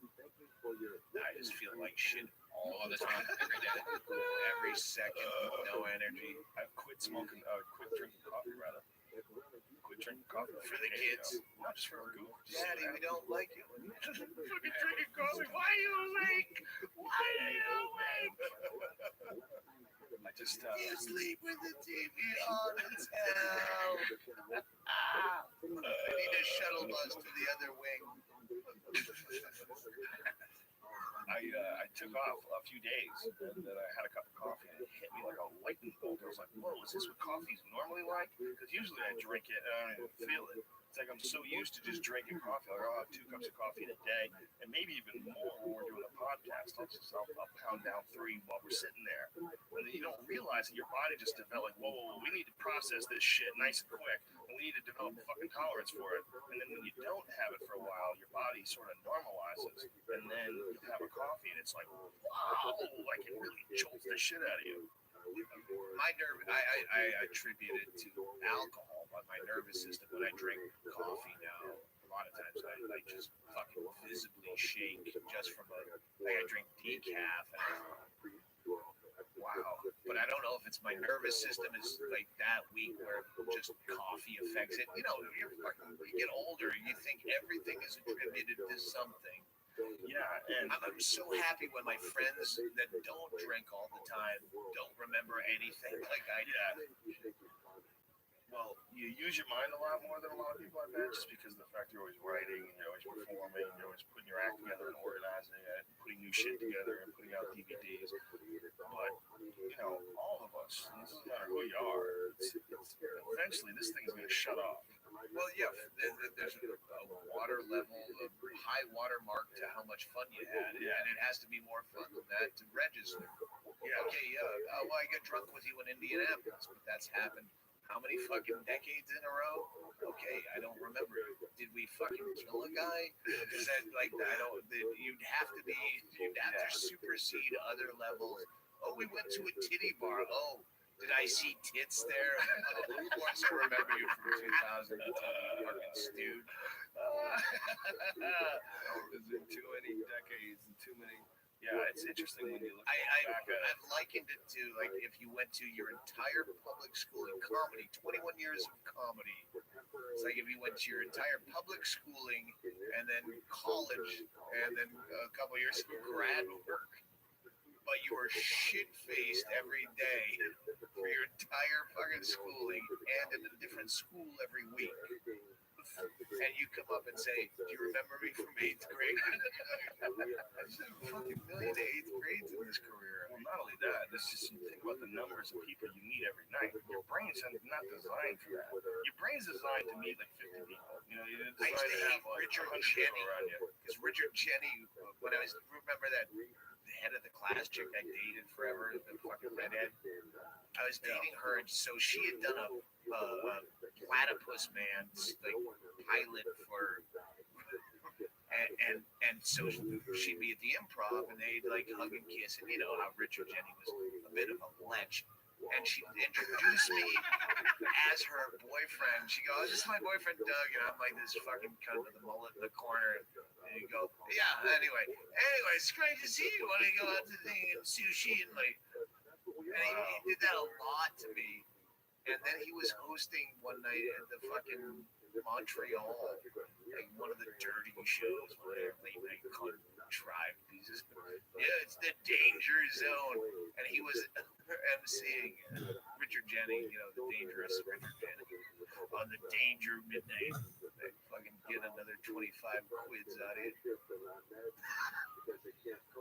I just feel like shit All the time, every day. every second, no energy. I've quit smoking, quit drinking coffee rather. Quit drinking coffee For the kids. Not just for Google. Daddy, we don't like it when you fucking drinking coffee. Why are you awake? Why are you awake? I just you sleep with the TV on and tell. I need a shuttle bus to the other wing. I took off a few days and then I had a cup of coffee and it hit me like a lightning bolt. I was like, whoa, is this what coffee's normally like? Because usually I drink it and I don't even feel it. It's like I'm so used to just drinking coffee. Like I'll have 2 cups of coffee in a day and maybe even more when we're doing a podcast. I'll pound down 3 while we're sitting there. And then you don't realize that your body just developed, whoa, we need to process this shit nice and quick. And we need to develop a fucking tolerance for it. And then when you don't have it for a while, your body sort of normalizes. And then you have a coffee and it's like, wow, like it really jolts the shit out of you. My nerve, I attribute it to alcohol, but my nervous system, when I drink coffee now, a lot of times I just fucking visibly shake just from like I drink decaf and wow. But I don't know if it's my nervous system is like that weak where just coffee affects it. You know, you get older, you think everything is attributed to something. Yeah, and I'm so happy when my friends that don't drink all the time don't remember anything like I do. Well, you use your mind a lot more than a lot of people, I bet, just because of the fact you're always writing, you're always performing, you're always putting your act together and organizing it, putting new shit together and putting out DVDs. But, all of us, it doesn't matter who you are, eventually this thing's going to shut off. Well, yeah, there's a water level, a high water mark to how much fun you had, and it has to be more fun than that to register. Yeah. Okay, well, I got drunk with you in Indianapolis, but that's happened how many fucking decades in a row? Okay, I don't remember. Did we fucking kill a guy? Is that like you'd have to supersede other levels. Oh, we went to a titty bar. Oh, did I see tits there? Of course I remember you from 2000. Fucking stewed. There's been too many decades and too many. Yeah, it's interesting when you look back at it. I've likened it to like if you went to your entire public school in comedy, 21 years of comedy. It's like if you went to your entire public schooling and then college and then a couple of years of grad work, but you were shit-faced every day for your entire fucking schooling and in a different school every week. And you come up and say, do you remember me from 8th grade? There's a fucking million 8th grades in this career. Well, not only that, it's just you think about the numbers of people you meet every night. Your brain's not designed for that. Your brain's designed to meet like 50 people. You're I used designed to to have hate like Richard 100 Cheney people around you. because Richard Cheney, when I was remember that the head of the class chick I dated forever, the fucking redhead. I was dating her, and so she had done a Platypus Man like pilot for, and so she'd be at the Improv, and they'd like hug and kiss, and you know how Richard Jenny was a bit of a lech. And she introduced me as her boyfriend. She goes, "This is my boyfriend Doug," and I'm like this fucking cunt with the mullet in the corner. And you go, "Yeah." Anyway, it's great to see you. Want to go out to the thing and sushi and like, and he did that a lot to me. And then he was hosting one night at the fucking Montreal, like one of the dirty shows, whatever, late night contrived pieces. Yeah, it's the danger zone. And he was emceeing Richard Jenny, you know, the dangerous Richard Jenny, on the danger midnight. They fucking get another 25 quids out of it.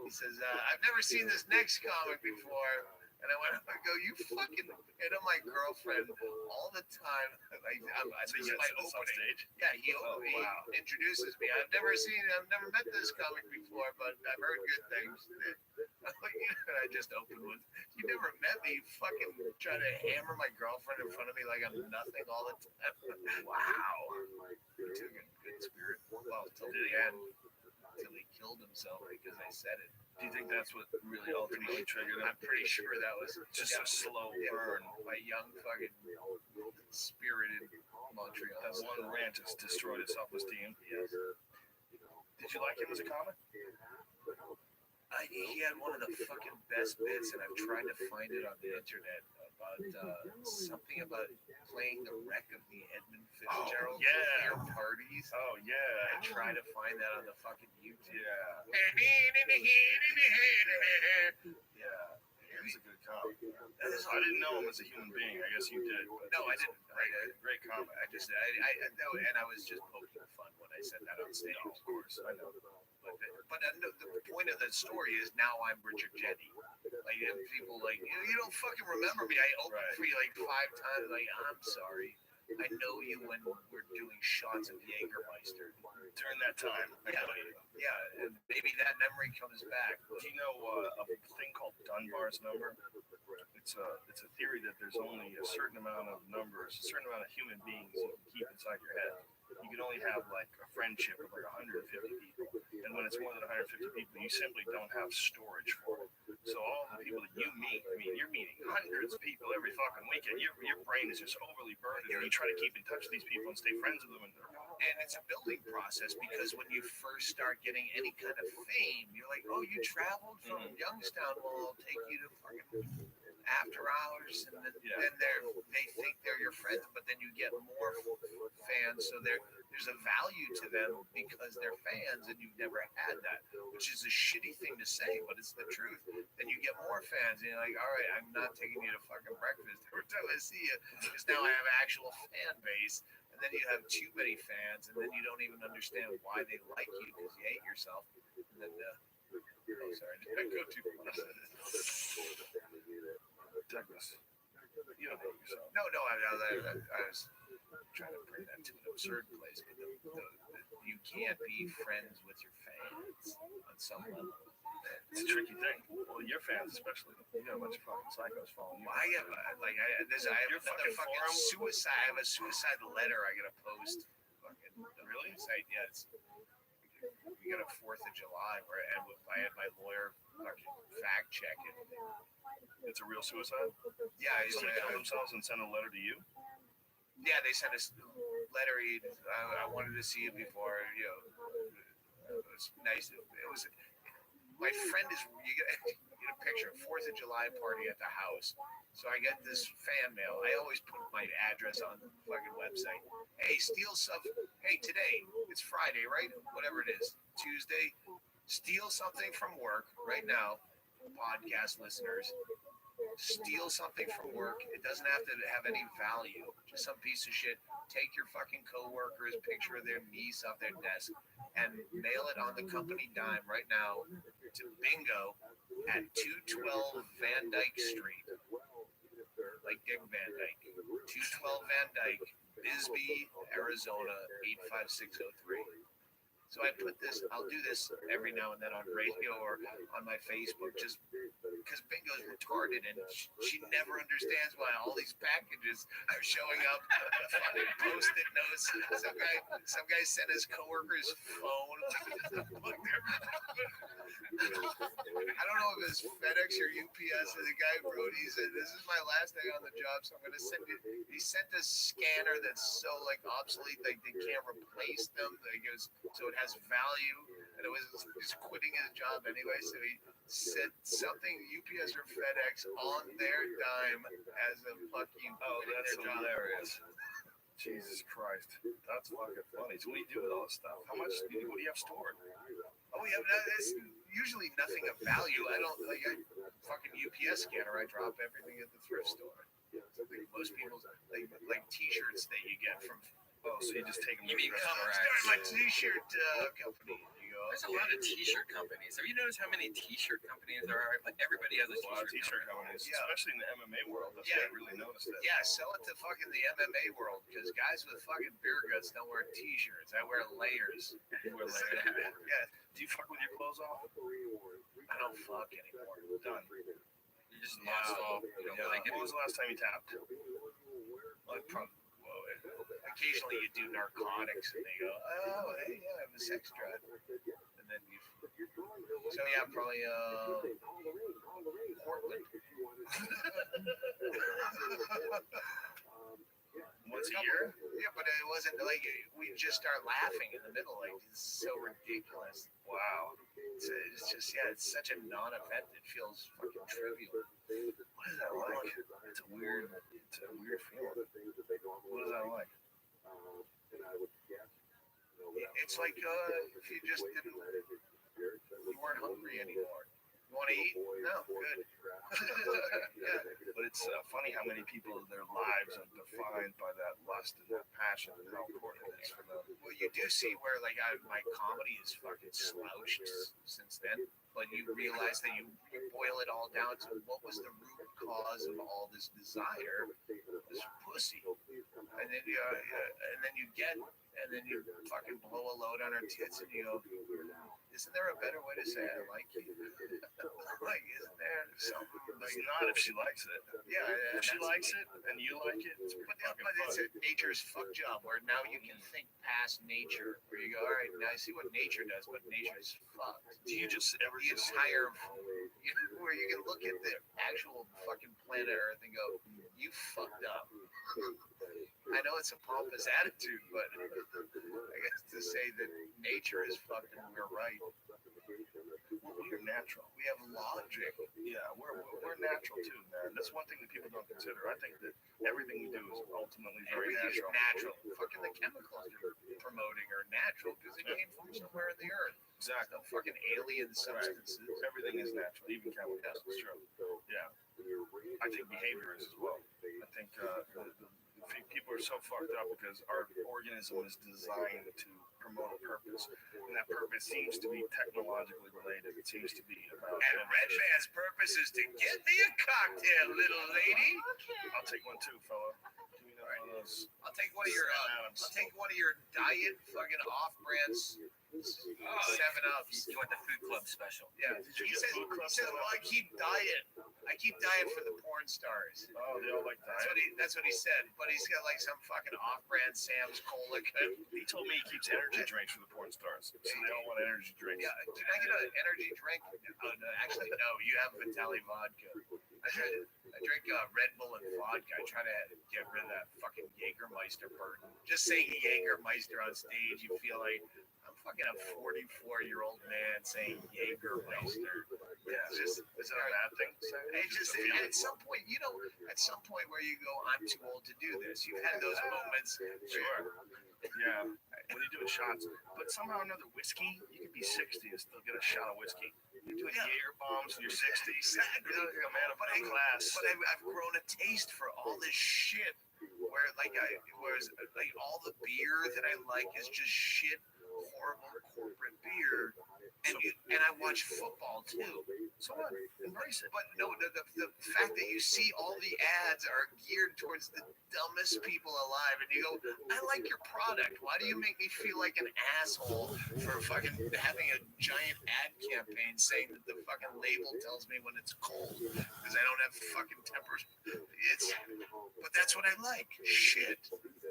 He says, "I've never seen this next comic before." And I go, "You fucking," and I'm my girlfriend all the time. Like, this is my opening. Stage? Yeah, he introduces me. I've never met this comic before, but I've heard good things. And I just opened with, "You never met me." You fucking try to hammer my girlfriend in front of me like I'm nothing all the time. Wow. He took a good spirit. Well, till the end. Till he killed himself because I said it. Do you think that's what really ultimately triggered it? I'm pretty sure that was just a slow burn. My young fucking spirited Montreal. That one rant just destroyed his self-esteem. Yes. Did you like him as a comic? He had one of the fucking best bits, and I've tried to find it on the internet about something about playing the wreck of the Edmund Fitzgerald yeah. parties. Oh yeah. I try to find that on the fucking YouTube. Yeah. Yeah. He was a good comic. I didn't know him as a human being. I guess you did. No, I didn't. Great comic. I and I was just poking fun when I said that on stage. No, of course, I know. But the point of the story is now I'm Richard Jenny. Like, people like, you don't fucking remember me. I opened for you like 5 times. Like, I'm sorry. I know you when we're doing shots of Jägermeister. During that time. Yeah, and maybe that memory comes back. Do you know a thing called Dunbar's number? It's a theory that there's only a certain amount of numbers, a certain amount of human beings you can keep inside your head. You can only have like a friendship of like 150 people. And when it's more than 150 people, you simply don't have storage for it. So all the people that you meet, I mean, you're meeting hundreds of people every fucking weekend. Your brain is just overly burdened. And you try to keep in touch with these people and stay friends with them. And it's a building process because when you first start getting any kind of fame, you're like, "Oh, you traveled from Youngstown. Well, I'll take you to fucking after hours," and then they think they're your friends, but then you get more fans, so there's a value to them because they're fans, and you've never had that, which is a shitty thing to say, but it's the truth. Then you get more fans, and you're like, "All right, I'm not taking you to fucking breakfast every time I see you because now I have an actual fan base." And then you have too many fans, and then you don't even understand why they like you because you hate yourself. And then, oh, sorry, did I go too far? Douglas, you don't hate yourself. No, I was trying to bring that to an absurd place, but you can't be friends with your fans on some level. It's a tricky thing. Well, your fans especially. You got a bunch of fucking psychos following you. Well, I have another fucking suicide. I have a suicide letter I gotta post. Fucking really? Yeah, we got a 4th of July where I had my lawyer fucking fact check it. It's a real suicide? Yeah, somebody killed themselves and sent a letter to you? Yeah, they sent a letter. I wanted to see it before, you know. It was nice. It was. My friend is. You get a picture of 4th of July party at the house. So I get this fan mail. I always put my address on the fucking website. Hey, steal something. Hey, today it's Friday, right? Whatever it is, Tuesday. Steal something from work right now, podcast listeners. Steal something from work. It doesn't have to have any value. Just some piece of shit. Take your fucking coworker's picture of their niece off their desk and mail it on the company dime right now to Bingo at 212 Van Dyke Street. Like Dick Van Dyke. 212 Van Dyke, Bisbee, Arizona, 85603. So I put this, I'll do this every now and then on radio or on my Facebook, just because Bingo's retarded and she never understands why all these packages are showing up. Fucking post-it notes. Some guy sent his coworker's phone. I don't know if it's FedEx or UPS. And the guy wrote, he said, "This is my last day on the job, so I'm going to send it." He sent a scanner that's so like obsolete, like they can't replace them. Like it was, so it has value, and he's quitting his job anyway. So he sent something UPS or FedEx on their dime as a fuck you. Oh, that's hilarious. Jesus Christ, that's fucking funny. So what do you do with all this stuff? How much? What do you have stored? Oh yeah, it's usually nothing of value. I don't like a fucking UPS scanner. I drop everything at the thrift store. Like most people like T-shirts that you get from. Oh, so you just take them. You mean Start my T-shirt company. There's a lot of T-shirt companies. Have you noticed how many T-shirt companies there are? Like everybody has a T-shirt companies, especially in the MMA world. That's what I really noticed. That. Yeah, sell it to fucking the MMA world because guys with fucking beer guts don't wear T-shirts. I wear layers. You wear layers. Yeah. Do you fuck with your clothes off? I don't fuck anymore. Done. You just lost all. You know, like when was the last time you tapped? Like occasionally you do narcotics and they go, "Oh, hey, yeah, I have a sex drive," and then you. So yeah, probably Portland. Once a year? Yeah, but it wasn't like we just start laughing in the middle. Like it's so ridiculous. Wow. It's just it's such a non-event. It feels fucking trivial. What is that like? It's a weird feeling. What is that like? It's like if you just didn't, you weren't hungry anymore. You want to eat? No, good. Yeah. But it's funny how many people, their lives are defined by that lust and that passion and how important it is for them. Well, you do see where like my comedy is fucking slouched since then. But you realize that you boil it all down to what was the root cause of all this desire, this pussy, and then you fucking blow a load on her tits and you go, isn't there a better way to say I like you? Like, isn't there something? It's not if she likes it. Yeah, if she likes it and you like it, it's but it's a nature's fuck job where now you can think past nature. Where you go, all right, now I see what nature does, but nature's fucked. Do you just ever the entire, where you can look at the actual fucking planet Earth and go, you fucked up. I know it's a pompous attitude, but I guess to say that nature is fucked and we're right. Well, we're natural. We have logic. Yeah, we're natural too, man. That's one thing that people don't consider. I think that everything we do is ultimately very natural. Fucking the chemicals you're promoting are natural because they came from somewhere in the earth. Exactly. No fucking alien substances. Right. Everything is natural, even chemicals. It's true. Yeah. I think behavior is as well. I think people are so fucked up because our organism is designed to promote a purpose, and that purpose seems to be technologically related. It seems to be about. And Red Man's purpose is to get me a cocktail, little lady. I'll take one too, fella. Give me one of those. I'll take one of your. I'll take one of your diet fucking off-brand 7-Ups. You want the food club special? Yeah. He said, well, I keep diet for the porn stars. Oh, they all like diet. That's what he said. But he's got like some fucking off-brand Sam's Cola. He told me he keeps energy drinks for the porn stars. So they all want energy drinks. Yeah. Did I get an energy drink? Oh, no, actually, no. You have Vitaly vodka. I drink Red Bull and vodka. I try to get rid of that fucking Jägermeister burden. Just saying Jägermeister on stage, you feel like I'm fucking a 44-year-old man saying Jägermeister. Yeah, is that a bad thing? It's just at some point, at some point where you go, I'm too old to do this. You've had those moments. Sure. Yeah. When you do shots, but somehow or another, whiskey, you could be 60 and still get a shot of whiskey. You're doing Jaeger bombs in your 60s. Exactly. You're like a man of class. But I've grown a taste for all this shit. Where like all the beer that I like is just shit, horrible corporate beer. And I watch football too. So what? Embrace it. But no, the fact that you see all the ads are geared towards the dumbest people alive, and you go, I like your product. Why do you make me feel like an asshole for fucking having a giant ad campaign saying that the fucking label tells me when it's cold because I don't have fucking temperature? But that's what I like. Shit.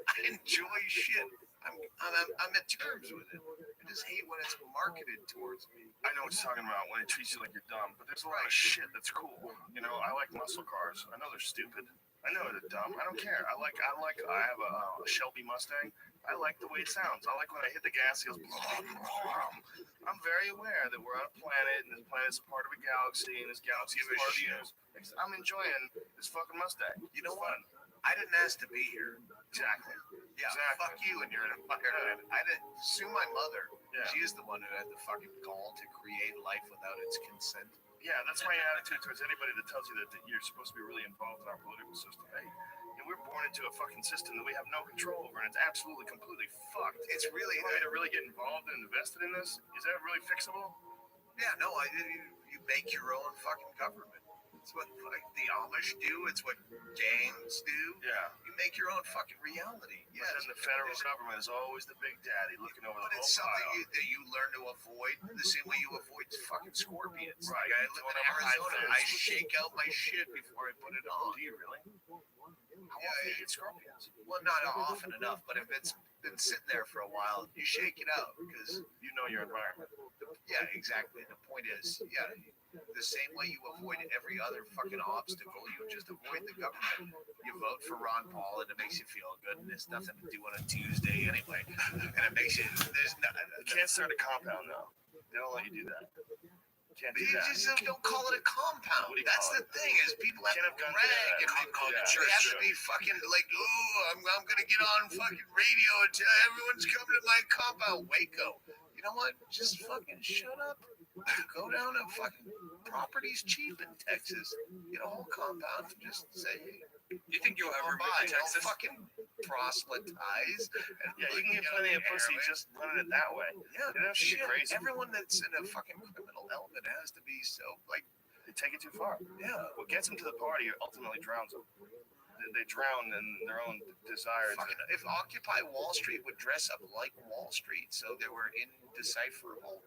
I enjoy shit. I'm at terms with it. I just hate when it's marketed towards me. I know what you're talking about when it treats you like you're dumb, but there's a lot of shit that's cool. You know, I like muscle cars. I know they're stupid. I know they're dumb. I don't care. I have a Shelby Mustang. I like the way it sounds. I like when I hit the gas, it goes. I'm very aware that we're on a planet, and this planet's a part of a galaxy, and this galaxy is part of the universe. I'm enjoying this fucking Mustang. You know what? I didn't ask to be here. Exactly. Yeah, exactly. Fuck you and you're in a fucking. I didn't sue my mother. Yeah. She is the one who had the fucking gall to create life without its consent. Yeah, that's my attitude towards anybody that tells you that you're supposed to be really involved in our political system. Hey, you know, we're born into a fucking system that we have no control over, and it's absolutely, completely fucked. It's really. You want me to really get involved and invested in this? Is that really fixable? Yeah, no. You make your own fucking government. It's what the Amish do. It's what gangs do. Yeah. You make your own fucking reality. Yes. And the federal government is always the big daddy looking over the whole But it's something that you learn to avoid the same way you avoid fucking scorpions. Right. Like I live in Arizona. I shake out my shit before I put it on. Do you really? How often do you get scorpions? Well, not often enough, but if it's been sitting there for a while, you shake it out because you know your environment. Yeah, exactly. The point is, the same way you avoid every other fucking obstacle, you just avoid the government. You vote for Ron Paul, and it makes you feel good, and there's nothing to do on a Tuesday anyway. And it makes you you can't start a compound though. They don't let you do that. Can't do that. You just don't call it a compound. That's the thing is people have to brag and they have to be fucking like, oh, I'm gonna get on fucking radio and tell everyone's coming to my compound, Waco. You know what? Just fucking shut up. Go down to fucking properties cheap in Texas. Get a whole compound and just say, hey, you think you'll ever buy Texas? Don't fucking proselytize. Yeah, you can get plenty of pussy just running it that way. Yeah, you don't have to be crazy. Everyone that's in a fucking criminal element has to be so like they take it too far. Yeah, what gets them to the party ultimately drowns them. They drown in their own desire. If Occupy Wall Street would dress up like Wall Street, so they were indecipherable.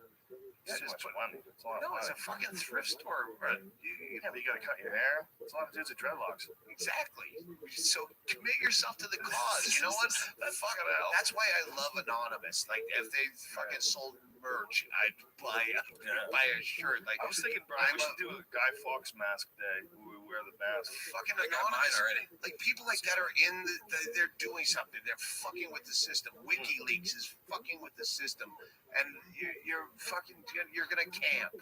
It's too much money. It's a lot of money. It's a fucking thrift store. Yeah, but you gotta cut your hair. There's a lot of dudes with dreadlocks. Exactly. So commit yourself to the cause. You know what? That's why I love Anonymous. Like if they fucking sold merch, I'd buy a shirt. Like I was thinking, Brian, we should do a Guy Fawkes mask day where we wear the mask. Fucking Anonymous already. Like people like that are in they're doing something. They're fucking with the system. WikiLeaks is fucking with the system, and you're gonna camp.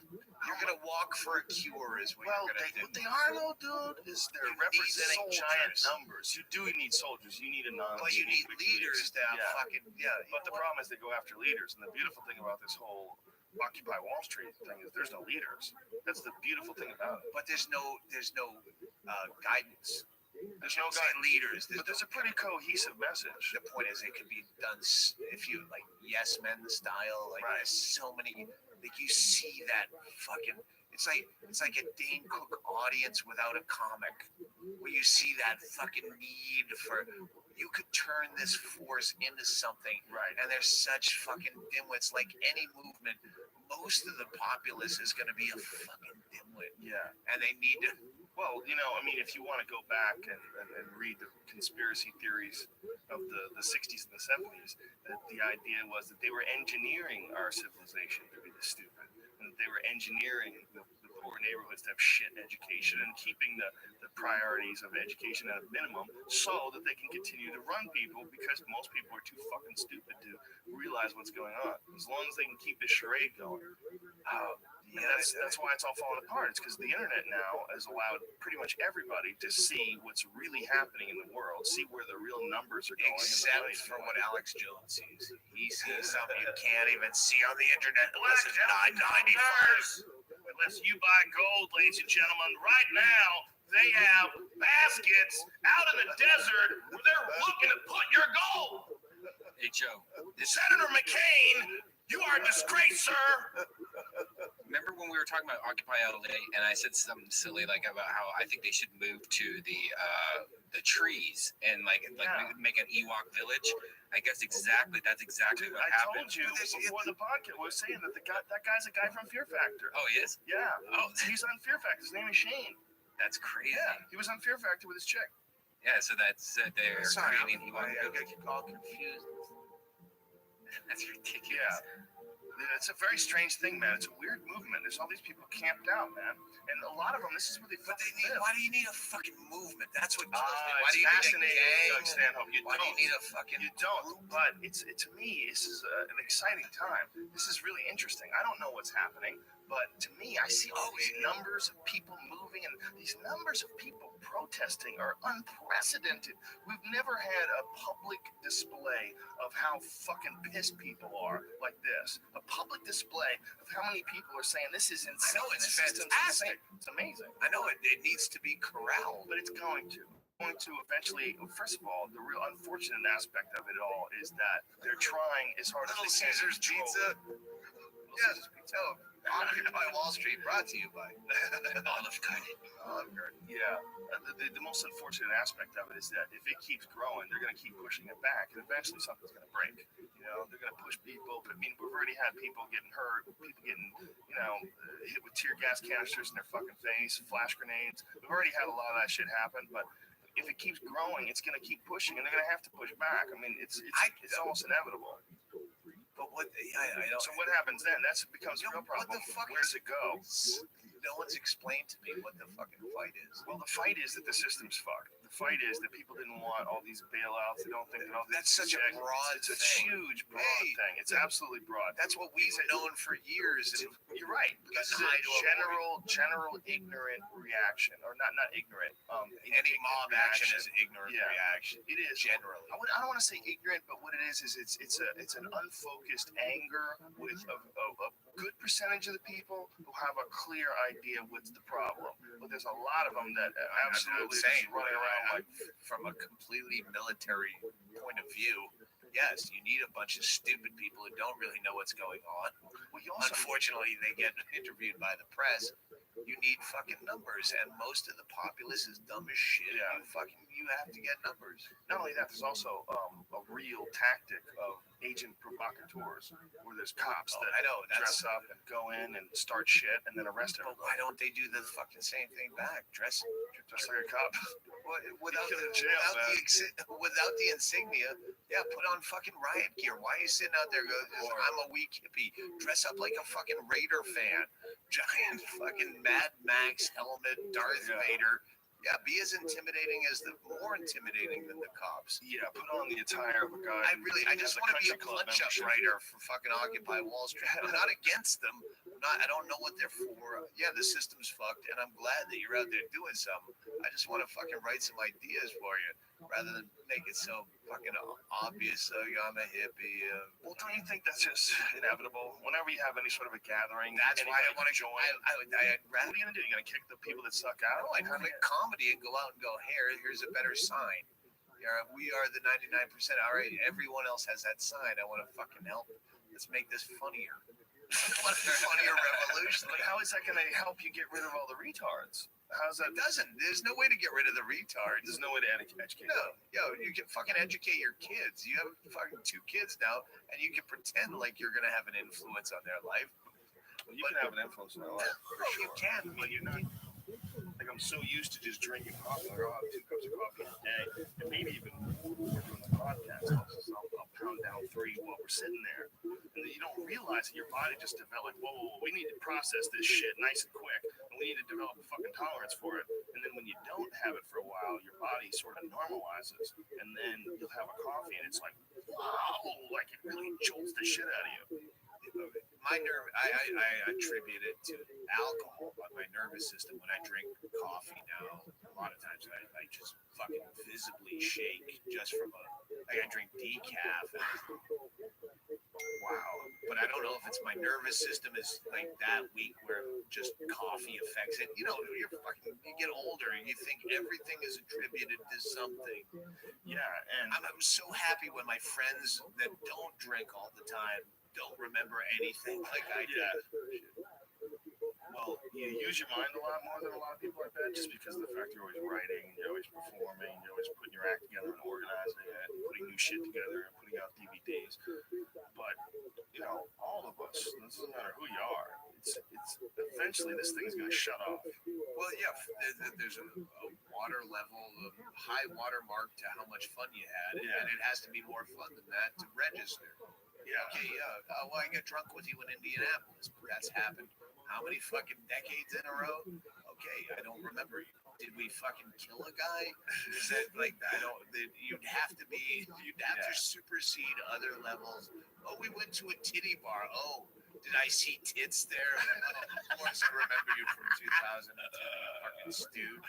You're gonna walk for a cure, is what you're gonna do. What they are though, dude, is they're representing giant numbers. You do need soldiers. You need anonymous. But you need leaders that fucking But the problem is they go after leaders, and the beautiful thing about this whole Occupy Wall Street thing is there's no leaders. That's the beautiful thing about it. But there's no guidance. There's no leaders. But there's a pretty cohesive message. The point is, it can be done if you like Yes Men style. Like there's so many. Like you see that fucking. It's like a Dane Cook audience without a comic, where you see that fucking need for. You could turn this force into something, and there's such fucking dimwits. Like any movement, most of the populace is going to be a fucking dimwit. Yeah, and they need to. Well, you know, I mean, if you want to go back and read the conspiracy theories of the 60s and the 70s, that the idea was that they were engineering our civilization to be this stupid, and that they were engineering the poor neighborhoods to have shit education and keeping the priorities of education at a minimum so that they can continue to run people because most people are too fucking stupid to realize what's going on. As long as they can keep this charade going. That's why it's all falling apart. It's because the internet now has allowed pretty much everybody to see what's really happening in the world, see where the real numbers are going. Except for what Alex Jones sees. He sees something you can't even see on the internet unless it's $9.95. Unless you buy gold, ladies and gentlemen, right now they have baskets out in the desert where they're looking to put your gold. Hey, Joe. Senator McCain, you are a disgrace, sir. Remember when we we were talking about Occupy LA, and I said something silly like about how I think they should move to the trees and like make an Ewok village. I guess that's exactly what happened. I told you before the podcast was saying that that guy's a guy from Fear Factor. Oh, he is? Yeah. Oh, he's on Fear Factor. His name is Shane. That's crazy. Yeah, he was on Fear Factor with his chick. Yeah, so that's they're creating Ewok. I get all confused. That's ridiculous. Yeah. It's a very strange thing, man. It's a weird movement. There's all these people camped out, man, and a lot of them. This is where they. Why do you need a fucking movement? That's what kills me. Why do you need a gang? Why do you need a fucking? You don't. But it's to me, this is an exciting time. This is really interesting. I don't know what's happening, but to me, I see all these numbers of people moving, and these numbers of people protesting are unprecedented. We've never had a public display of how fucking pissed people are like this. A public display of how many people are saying this is insane. I know it's fantastic. It's amazing. I know it needs to be corralled, but it's going to eventually. First of all, the real unfortunate aspect of it all is that they're trying as hard as they can. Caesar's Pizza. Yes, pizza. Occupy Wall Street, brought to you by Olive Garden. Yeah. The most unfortunate aspect of it is that if it keeps growing, they're going to keep pushing it back, and eventually something's going to break. You know, they're going to push people. I mean, we've already had people getting hurt, people getting, hit with tear gas canisters in their fucking face, flash grenades. We've already had a lot of that shit happen, but if it keeps growing, it's going to keep pushing, and they're going to have to push back. I mean, it's almost inevitable. But what? So what happens then? That becomes a real problem. What the fuck? Where does it go? No one's explained to me what the fucking fight is. Well, the fight is that the system's fucked. The fight is that people didn't want all these bailouts. They don't think that all that's such a broad It's a thing. huge broad thing. It's absolutely broad. That's what we've known for years. And you're right. This is a general ignorant reaction, or not ignorant. Any mob action is ignorant reaction. It is generally. I don't want to say ignorant, but what it is it's an unfocused anger with a good percentage of the people who have a clear idea what's the problem. But there's a lot of them that absolutely just running around like from a completely military point of view. Yes, you need a bunch of stupid people who don't really know what's going on. Unfortunately, they get interviewed by the press. You need fucking numbers, and most of the populace is dumb as shit. Yeah. You have to get numbers. Not only that, there's also a real tactic of agent provocateurs, where there's cops that dress up and go in and start shit and then arrest everybody. But why don't they do the fucking same thing back? Dress like a cop. Without the insignia, put on fucking riot gear. Why are you sitting out there going, I'm a weak hippie? Dress up like a fucking Raider fan. Giant fucking Mad Max helmet, Darth Vader. Yeah, be as intimidating as more intimidating than the cops. Yeah, put on the attire of a guy. I just want to be a punch-up writer for fucking Occupy Wall Street. I'm not against them. I don't know what they're for. Yeah, the system's fucked, and I'm glad that you're out there doing something. I just want to fucking write some ideas for you, rather than make it so fucking obvious. I'm a hippie. Well, don't you think that's just inevitable? Whenever you have any sort of a gathering, that's why I want to join. I'd rather. What are you gonna do? You're gonna kick the people that suck out? No, I'd quit comedy and go out and go, here's a better sign. We are the 99%. All right, everyone else has that sign. I want to fucking help. Let's make this funnier. What a funnier revolution. But how is that going to help you get rid of all the retards? How's that? It doesn't. There's no way to get rid of the retards. There's no way to educate them. No, you can fucking educate your kids. You have fucking 2 kids now, and you can pretend like you're going to have an influence on their life. Well, you can have an influence on their life. You can, but you're not. Like, I'm so used to just drinking coffee. Like, I'll have 2 cups of coffee a day, and maybe even more from the podcast. I'll pound down 3 while we're sitting there. And then you don't realize that your body just developed, whoa, we need to process this shit nice and quick. And we need to develop a fucking tolerance for it. And then when you don't have it for a while, your body sort of normalizes. And then you'll have a coffee, and it's like, wow, like it really jolts the shit out of you. My nerve, I attribute it to alcohol, my nervous system. When I drink coffee now, a lot of times I just fucking visibly shake just from I drink decaf. Wow. But I don't know if it's my nervous system is like that weak where just coffee affects it. You get older and you think everything is attributed to something. Yeah, and I'm so happy when my friends that don't drink all the time don't remember anything like I do. Well, you use your mind a lot more than a lot of people, I bet, just because of the fact you're always writing, you're always performing, you're always putting your act together and organizing it, putting new shit together and putting out DVDs. But, you know, all of us, it doesn't matter who you are, it's eventually this thing's going to shut off. Well, yeah, there's a water level, a high water mark to how much fun you had, and it has to be more fun than that to register. Yeah. Okay, well, I got drunk with you in Indianapolis. That's happened. How many fucking decades in a row? Okay, I don't remember. Did we fucking kill a guy? Is that like, you'd have to supersede other levels. Oh, we went to a titty bar. Oh, did I see tits there? Of course, I remember you from 2002, fucking stooge.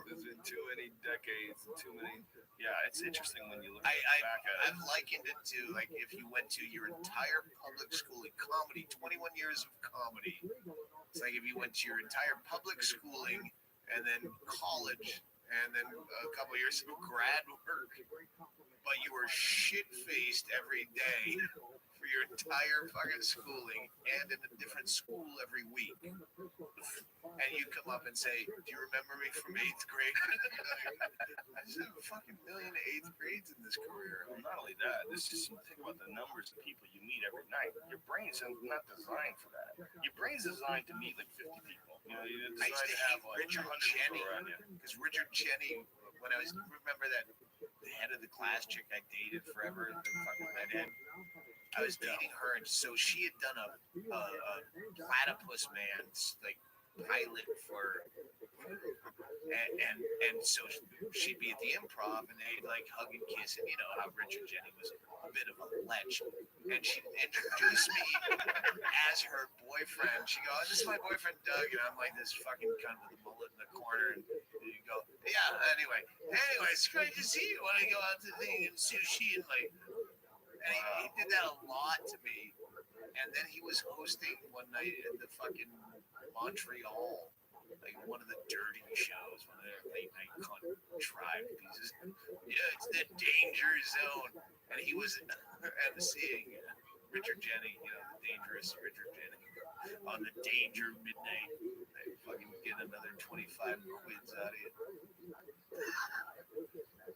There's been too many decades and too many. Yeah, it's interesting when you look back at it. I've likened it to like if you went to your entire public schooling, comedy, 21 years of comedy. It's like if you went to your entire public schooling and then college and then a couple of years of grad work, but you were shit-faced every day for your entire fucking schooling and in a different school every week. And you come up and say, do you remember me from 8th grade? I just have a fucking million 8th grades in this career. Well, not only that, this is, you think about the numbers of people you meet every night. Your brain's not designed for that. Your brain's designed to meet like 50 people. You know, you're designed I used to have hate like Richard 100 Jenny, people around you. because Richard Jenny, when I was, remember that the head of the class chick I dated forever, the fucking redhead? I was dating her, and so she had done a platypus man's like pilot for, and so she'd be at the Improv, and they'd like hug and kiss, and you know how Richard Jenny was a bit of a lech, and she introduced me as her boyfriend. She goes, "This is my boyfriend Doug," and I'm like this fucking cunt with a mullet in the corner, and you go, "Yeah." Anyway, it's great to see you. When I go out to the thing and sushi and like. And he did that a lot to me. And then he was hosting one night at the fucking Montreal, like one of the dirty shows, one of their late night contrived pieces. Yeah, it's the danger zone. And he was emceeing Richard Jenny, you know, the dangerous Richard Jenny, on the danger midnight. They fucking get another 25 quids out of you.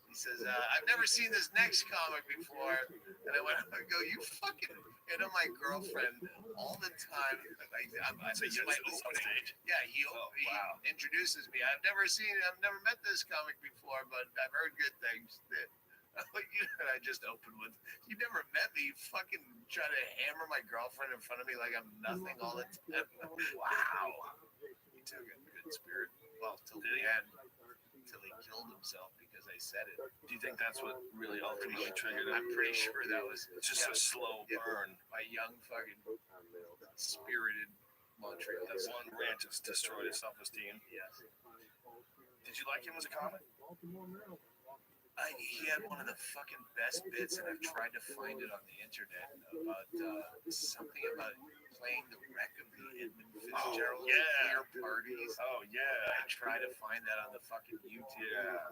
He says, I've never seen this next comic before. And I go, you fucking hit on my girlfriend all the time. This is my opening. Yeah, he introduces me. I've never met this comic before, but I've heard good things. And I just opened with, you never met me. You fucking try to hammer my girlfriend in front of me like I'm nothing all the time. Wow. He took it in good spirit. Well, till the end. Till he killed himself because I said it. Do you think that's what really ultimately triggered it? I'm pretty sure that was just a slow burn. My young fucking spirited Montreal. That one rant just destroyed his self-esteem. Yes. Did you like him as a comic? He had one of the fucking best bits, and I've tried to find it on the internet about something about playing the wreck of the Edmund Fitzgerald clear parties. Oh yeah, I try to find that on the fucking YouTube. Yeah,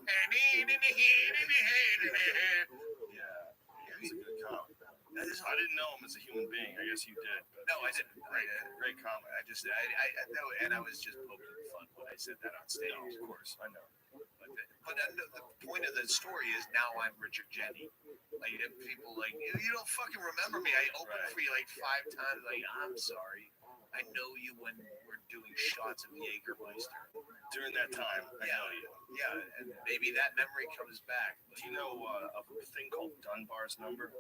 he's a good comic. I didn't know him as a human being. I guess you did. But no, I didn't. Great comic. I know, and I was just poking fun when I said that on stage. No, of course, I know. But the point of the story is now I'm Richard Jenny. Like, people like, you don't fucking remember me. I opened for you like 5 times. Like, I'm sorry. I know you when we're doing shots of Jägermeister. During that time, I know you. Yeah, and maybe that memory comes back. Do you know of a thing called Dunbar's number?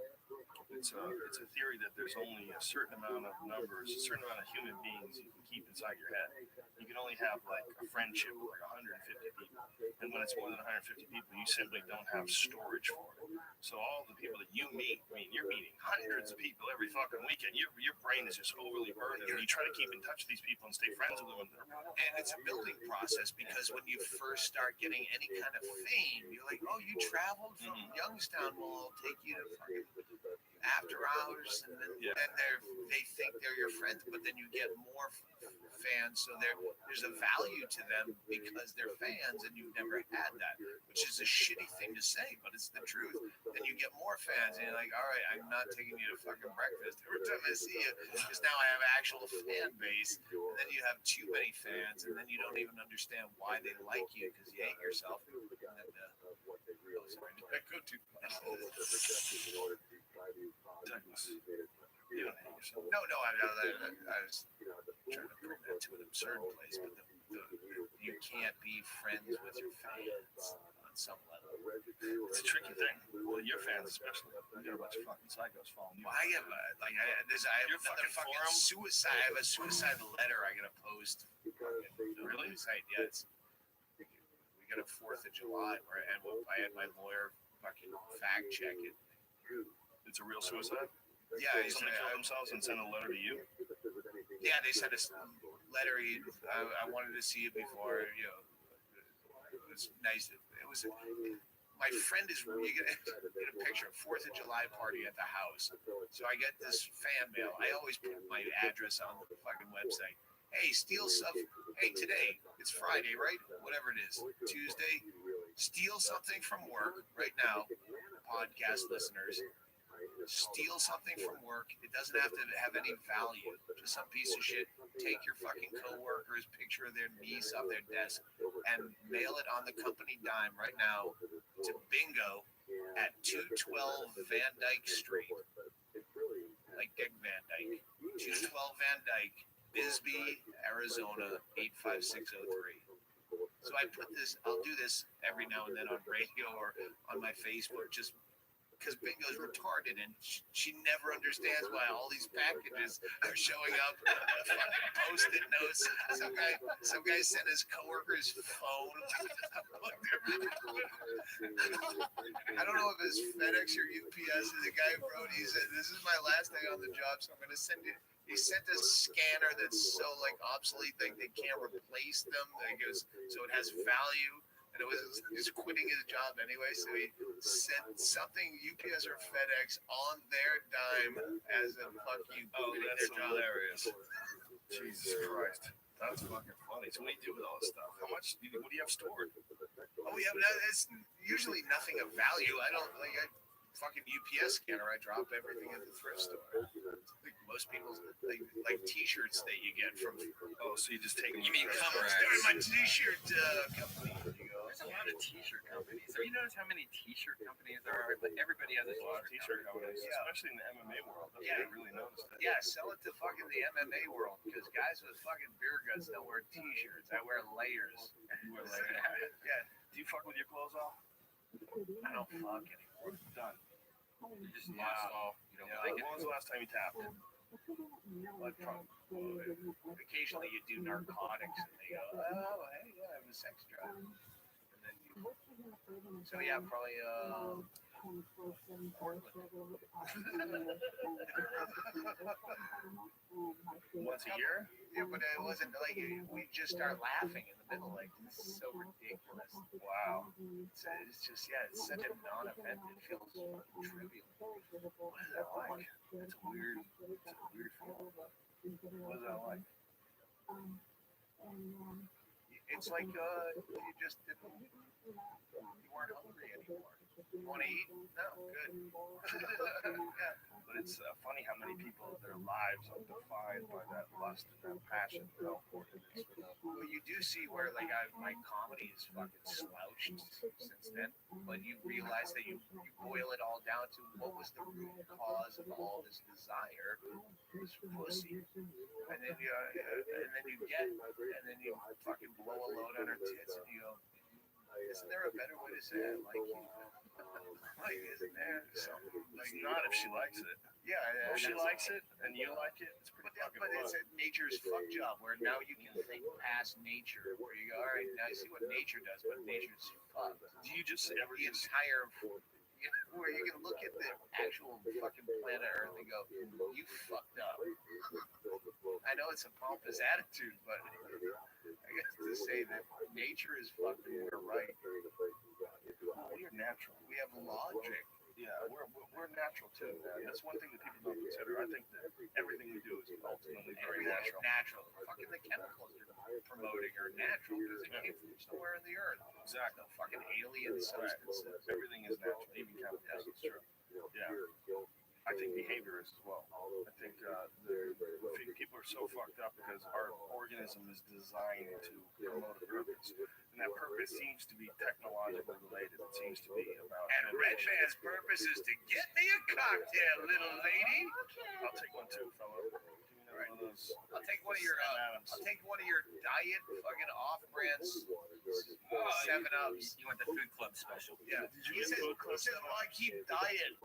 It's a theory that there's only a certain amount of numbers, a certain amount of human beings you can keep inside your head. You can only have like a friendship with like 150 people. And when it's more than 150 people, you simply don't have storage for it. So all the people that you meet, I mean, you're meeting hundreds of people every fucking weekend. Your brain is just overly burdened. And you try to keep in touch with these people and stay friends with them. And it's a building process because when you first start getting any kind of fame, you're like, oh, you traveled from Youngstown. Well, I'll take you to fucking after hours, and then they think they're your friends, but then you get more fans, so there's a value to them because they're fans, and you've never had that, which which is a shitty thing to say, but it's the truth. Then you get more fans, and you're like, all right, I'm not taking you to fucking breakfast every time I see you, because now I have an actual fan base. And then you have too many fans, and then you don't even understand why they like you because you hate yourself. And sorry, did I go too fast? You don't hate yourself. No, I was trying to bring that to an absurd place, but you can't be friends with your fans on some level. It's a tricky thing. Well, your fans especially. You got a bunch of fucking psychos following you. Well, I have another fucking suicide. I have a suicide letter I gotta post. Really? Yeah, we got a 4th of July where I had my lawyer fucking fact check it. It's a real suicide? Yeah, somebody killed themselves and sent a letter to you. Yeah, they sent a letter. I wanted to see it before. It was nice. It was. My friend is. You get a picture. 4th of July party at the house. So I get this fan mail. I always put my address on the fucking website. Hey, steal stuff. Hey, today it's Friday, right? Whatever it is, Tuesday. Steal something from work right now, podcast listeners. Steal something from work. It doesn't have to have any value. Just some piece of shit. Take your fucking coworker's picture of their niece off their desk and mail it on the company dime right now to Bingo at 212 Van Dyke Street. Like Dick Van Dyke. 212 Van Dyke, Bisbee, Arizona, 85603. So I put this, I'll do this every now and then on radio or on my Facebook, just because Bingo's retarded and she never understands why all these packages are showing up. Fucking post-it notes. Some guy sent his coworker's phone. I don't know if it's FedEx or UPS. The guy wrote, he said, "This is my last day on the job, so I'm going to send it." He sent a scanner that's so like obsolete, like they can't replace them. Like so it has value. And he's quitting his job anyway, so he sent something UPS or FedEx on their dime as a fuck you. Oh, that's hilarious. Jesus Christ. That's fucking funny. So what do you do with all this stuff? What do you have stored? Oh yeah, it's usually nothing of value. I don't like fucking UPS scanner. I drop everything at the thrift store. I think most people like T-shirts that you get from. Oh, so you just take them. You mean my T-shirt company? There's a lot of T-shirt companies. Have you noticed how many T-shirt companies there are? Like everybody has a lot of T-shirt companies, especially in the MMA world. I really noticed that. Yeah, sell it to fucking the MMA world because guys with fucking beer guts don't wear T-shirts. I wear layers. You wear layers? Yeah. Do you fuck with your clothes off? I don't fuck anymore. Done. You just lost all. You don't like it. When was the last time you tapped? Occasionally you do narcotics and they go, oh, hey, yeah, I have a sex drive. And then so yeah, probably once a year? Yeah, but it wasn't like we just start laughing in the middle, like this is so ridiculous. Wow. It's just it's such a non-event. It feels trivial. What is that like? It's a weird feeling. What is that like? It's like you just didn't. You weren't hungry anymore. You want to eat? No, good. Yeah. But it's funny how many people, their lives are defined by that lust and that passion for how important it is for them. Well, you do see where like my comedy is fucking slouched since then, but you realize that you boil it all down to what was the root cause of all this desire? It was pussy, and then you fucking blow a load on her tits, and you go, isn't there a better way to say I like you? Like, isn't there something? Like, not if she likes it. Yeah, if she likes it and you like it, it's pretty fucking but it's a nature's fuck job where now you can think past nature. Where you go, all right, now I see what nature does, but nature's fucked. Do you just ever the entire? Where you can look at the actual fucking planet Earth and go, you fucked up. I know it's a pompous attitude, but I guess to say that nature is fucked and we're right. We're natural. We have logic. Yeah, Yeah, we're natural too, man. That's one thing that people don't consider. I think that everything we do is ultimately very natural. Natural. Fucking the chemicals you're promoting are natural because it came from somewhere in the earth. Exactly. No fucking alien substances. Everything is natural, even chemicals. It's true. Yeah. I think behavior is as well. I think people are so fucked up because our organism is designed to promote a purpose. And that purpose seems to be technologically related. It seems to be about... And Red Man's purpose is to get me a cocktail, little lady. I'll take one too, fellow. Right. I'll take one of your diet fucking off-brand 7-Ups. You want the food club special? Yeah. He said, well, I keep diet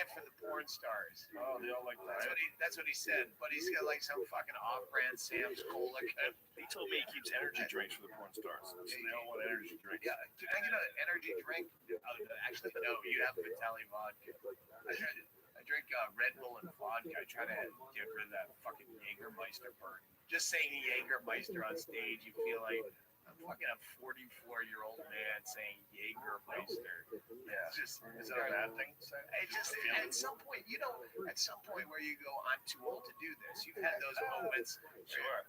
for the porn stars. Oh, they all like that. That's what he said. But he's got like some fucking off-brand Sam's Cola. He told me he keeps energy drinks for the porn stars. So they all want energy drinks. Yeah. Did I get an energy drink? Actually, no. You have Vitaly vodka. I drink Red Bull and vodka. I try to get rid of that fucking Jägermeister burn. Just saying Jägermeister on stage, you feel like I'm fucking a 44-year-old man saying Jägermeister. Yeah. Is that a bad thing? It just at some point, at some point where you go, I'm too old to do this. You've had those moments. Sure.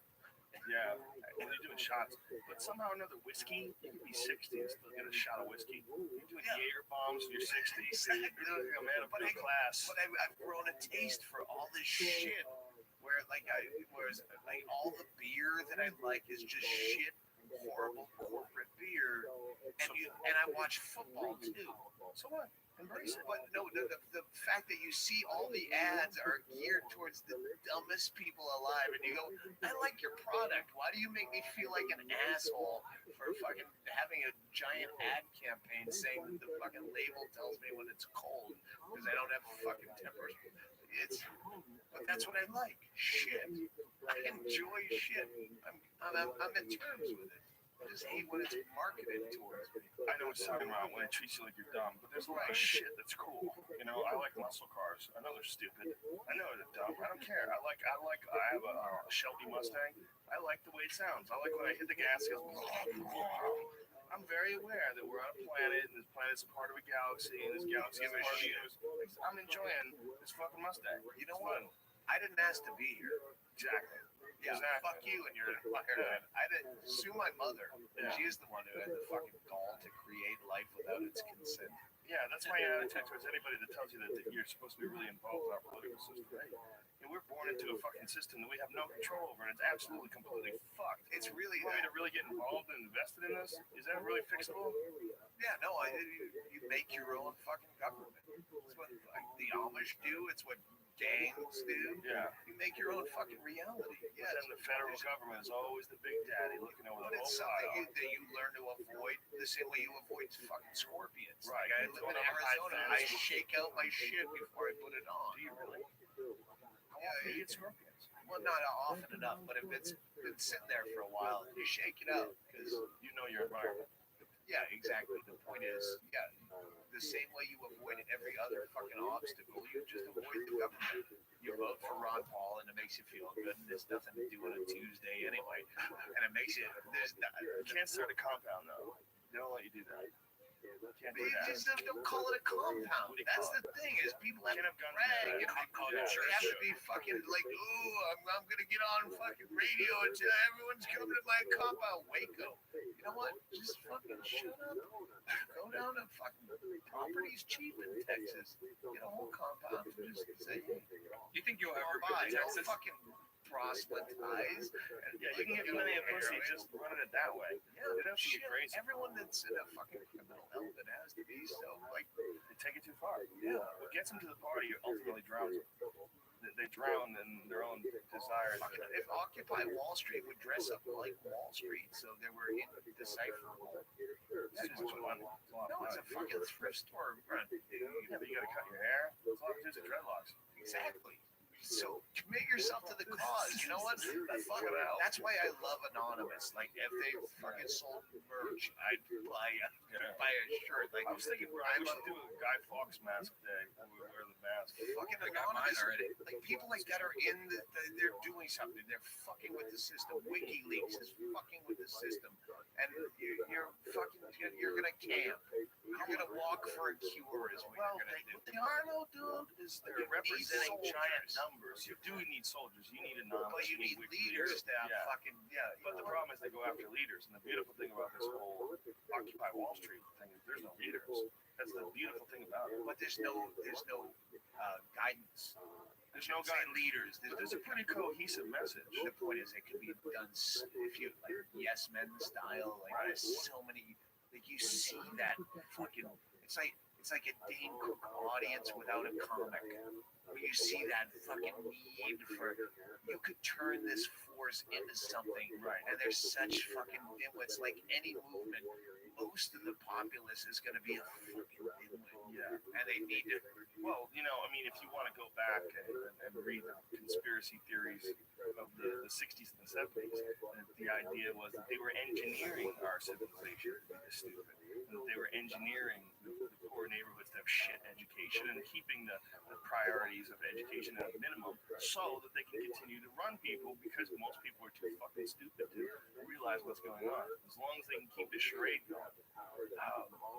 Yeah. When you're doing shots, but somehow or another, whiskey, you can be 60 and still get a shot of whiskey. You're doing Jaeger bombs in your 60s. You're a man of good class. But I've grown a taste for all this shit. Where all the beer that I like is just shit, horrible corporate beer, and I watch football too. So what? Embrace it. But no, the fact that you see all the ads are geared towards the dumbest people alive, and you go, I like your product. Why do you make me feel like an asshole for fucking having a giant ad campaign saying that the fucking label tells me when it's cold because I don't have fucking tempers? But that's what I like. Shit. I enjoy shit. I'm at terms with it. I just hate when it's marketed towards me. I know what you're talking about when it treats you like you're dumb, but there's a lot of shit that's cool. You know, I like muscle cars. I know they're stupid. I know they're dumb. I don't care. I have a Shelby Mustang. I like the way it sounds. I like when I hit the gas, it goes. I'm very aware that we're on a planet, and this planet's a part of a galaxy, and this galaxy is a part of the universe. I'm enjoying this fucking Mustang. You know what? I didn't ask to be here. Exactly. Yeah, fuck you and your environment. I didn't sue my mother. Yeah. She is the one who had the fucking gall to create life without its consent. Yeah, that's my attitude towards anybody that tells you that you're supposed to be really involved in our political system. And we're born into a fucking system that we have no control over, and it's absolutely completely fucked. It's really... You want me to really get involved and invested in this? Is that really fixable? Yeah, no, you make your own fucking government. It's what the Amish do. It's what gangs do. Yeah. You make your own fucking reality. Yeah, and the federal government is always the big daddy looking over the whole it's something that you learn to avoid the same way you avoid fucking scorpions. Right. Like I live in Arizona. I shake out my shit before I put it on. Do you really? Yeah, you get scorpions. Well, not often enough, but if it's been sitting there for a while, you shake it out because you know your environment. Yeah, exactly. The point is, the same way you avoid every other fucking obstacle, you just avoid the government. You vote for Ron Paul, and it makes you feel good. There's nothing to do on a Tuesday anyway, and it makes you. You can't start a compound though. They don't let you do that. Can't do that. Just don't call it a compound. That's the thing is people have to brag and they have to be fucking like, ooh, I'm gonna get on fucking radio and tell everyone's coming to my compound, Waco. You know what? Just fucking shut up. Go down to fucking properties cheap in Texas. Get a whole compound and just say, hey. You think you'll ever go to Texas? Fucking proselytize. Yeah, you can get plenty of pussy just running it that way. Yeah, it doesn't be crazy. Everyone that's in a fucking criminal element has to be so like they take it too far. Yeah, what gets them to the party ultimately drowns them. They drown in their own desires. If Occupy Wall Street would dress up like Wall Street, so they were indecipherable. That's too much money. No, it's a fucking thrift store. Yeah, but you gotta cut your hair. As long as there's dreadlocks. Exactly. So commit yourself to the cause. You know what? Fuck it out. That's why I love Anonymous. Like if they fucking sold merch, I'd buy a shirt. Like I was thinking, I should do a Guy Fawkes mask day. We wear the mask. Fucking Anonymous already. Like people like that are in they're doing something. They're fucking with the system. WikiLeaks is fucking with the system, and you're gonna camp. You're gonna walk for a cure is what you're gonna do. What they are though, dude, is they're representing giant numbers. You do need soldiers. You need anonymous. But you need leaders to fucking But the problem is they go after leaders, and the beautiful thing about this whole Occupy Wall Street thing is there's no leaders. That's the beautiful thing about it. But there's no guidance. There's no guidance. Leaders. There's a pretty cohesive message. The point is, it can be done if you like yes men style. Like there's so many. Like you see that fucking. It's like a Dane Cook audience without a comic. Where you see that fucking need for. You could turn this force into something, right? And there's such fucking dimwits. Like any movement, most of the populace is going to be a fucking dimwit. Yeah. And they need to. Well, I mean, if you want to go back and read the conspiracy theories of the 60s and the 70s, the idea was that they were engineering our civilization to be stupid. And that they were engineering the poor neighborhoods to have shit education and keeping the priorities of education at a minimum so that they can continue to run people because most people are too fucking stupid to realize what's going on. As long as they can keep this charade going.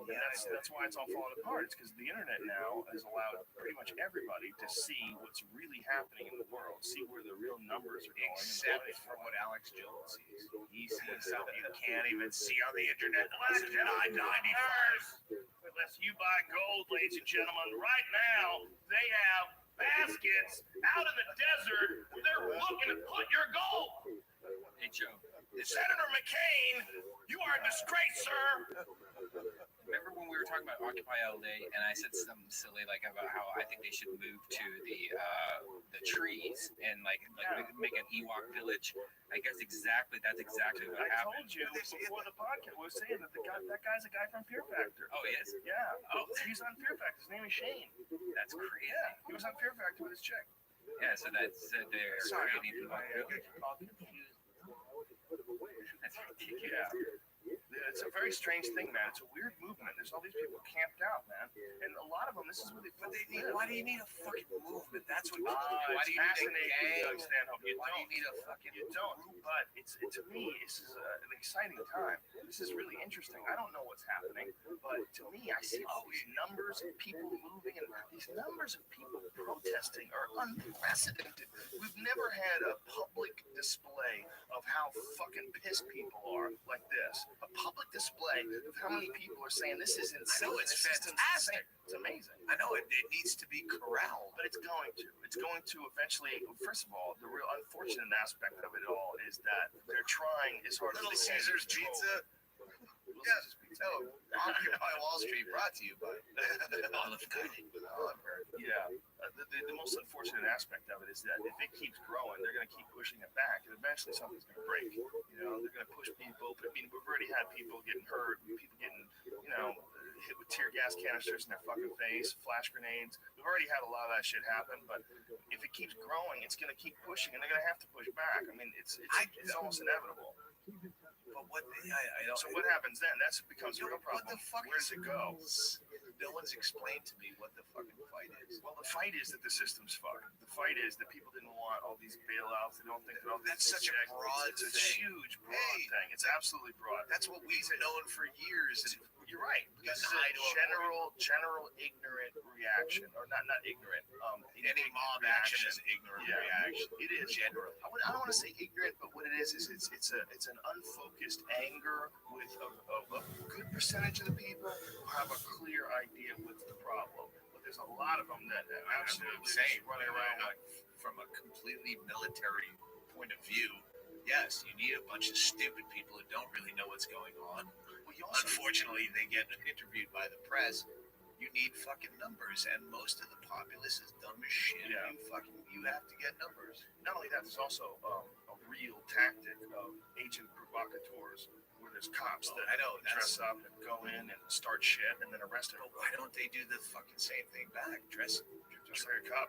That's why it's all falling apart. It's because the internet now has allowed pretty much everybody to see what's really happening in the world, see where the real numbers are going. Except for what Alex Jones sees. He sees something you can't even see on the internet. Unless you buy gold, ladies and gentlemen, right now they have baskets out in the desert where they're looking to put your gold. Hey, Joe. Senator McCain, you are a disgrace, sir. Remember when we were talking about Occupy LA and I said something silly like about how I think they should move to the trees and like make an Ewok village? I guess that's exactly what happened. I told you before the podcast. We were saying that that guy's a guy from Fear Factor. Oh, he is? Yeah. Oh, he's on Fear Factor. His name is Shane. That's crazy. Yeah, he was on Fear Factor with his chick. Yeah, so they're creating Ewok village. That's ridiculous. Yeah. It's a very strange thing, man. It's a weird movement. There's all these people camped out, man, and a lot of them. This is where they. But they need. Why do you need a fucking movement? That's what. Why do you need a gang? Why do you need a fucking? You don't. But to me, this is an exciting time. This is really interesting. I don't know what's happening, but to me, I see all these numbers of people moving, and these numbers of people protesting are unprecedented. We've never had a public display of how fucking pissed people are like this. A public display of how many people are saying this is insane. I know it's fantastic. It's amazing. I know it needs to be corralled, but it's going to. It's going to eventually. First of all, the real unfortunate aspect of it all is that they're trying as hard as Little they can. Caesars pizza. Yes. No, Occupy Wall Street brought to you by Olive Garden. Yeah. The most unfortunate aspect of it is that if it keeps growing, they're going to keep pushing it back, and eventually something's going to break. They're going to push people. I mean, we've already had people getting hurt, people getting, hit with tear gas canisters in their fucking face, flash grenades. We've already had a lot of that shit happen, but if it keeps growing, it's going to keep pushing, and they're going to have to push back. I mean, it's almost inevitable. But what? So what happens then? That becomes a real problem. What the fuck? Where does it go? No one's explained to me what the fucking fight is. Well, the fight is that the system's fucked. The fight is that people didn't want all these bailouts. They don't think that all these. That's such a broad It's a thing. huge broad thing. It's absolutely broad. That's what we've known for years. And you're right. This is a general ignorant reaction, or not ignorant. Any mob action is ignorant reaction. It is general. I don't want to say ignorant, but what it is it's an unfocused anger with a good percentage of the people who have a clear idea what's the problem. But there's a lot of them that absolutely just running around like. From a completely military point of view, yes, you need a bunch of stupid people who don't really know what's going on. Unfortunately, they get interviewed by the press. You need fucking numbers, and most of the populace is dumb as shit. Yeah. You have to get numbers. Not only that, there's also a real tactic of agent provocateurs, where there's cops that dress up and go in and start shit and then arrest them. But why don't they do the fucking same thing back? Dress like a cop.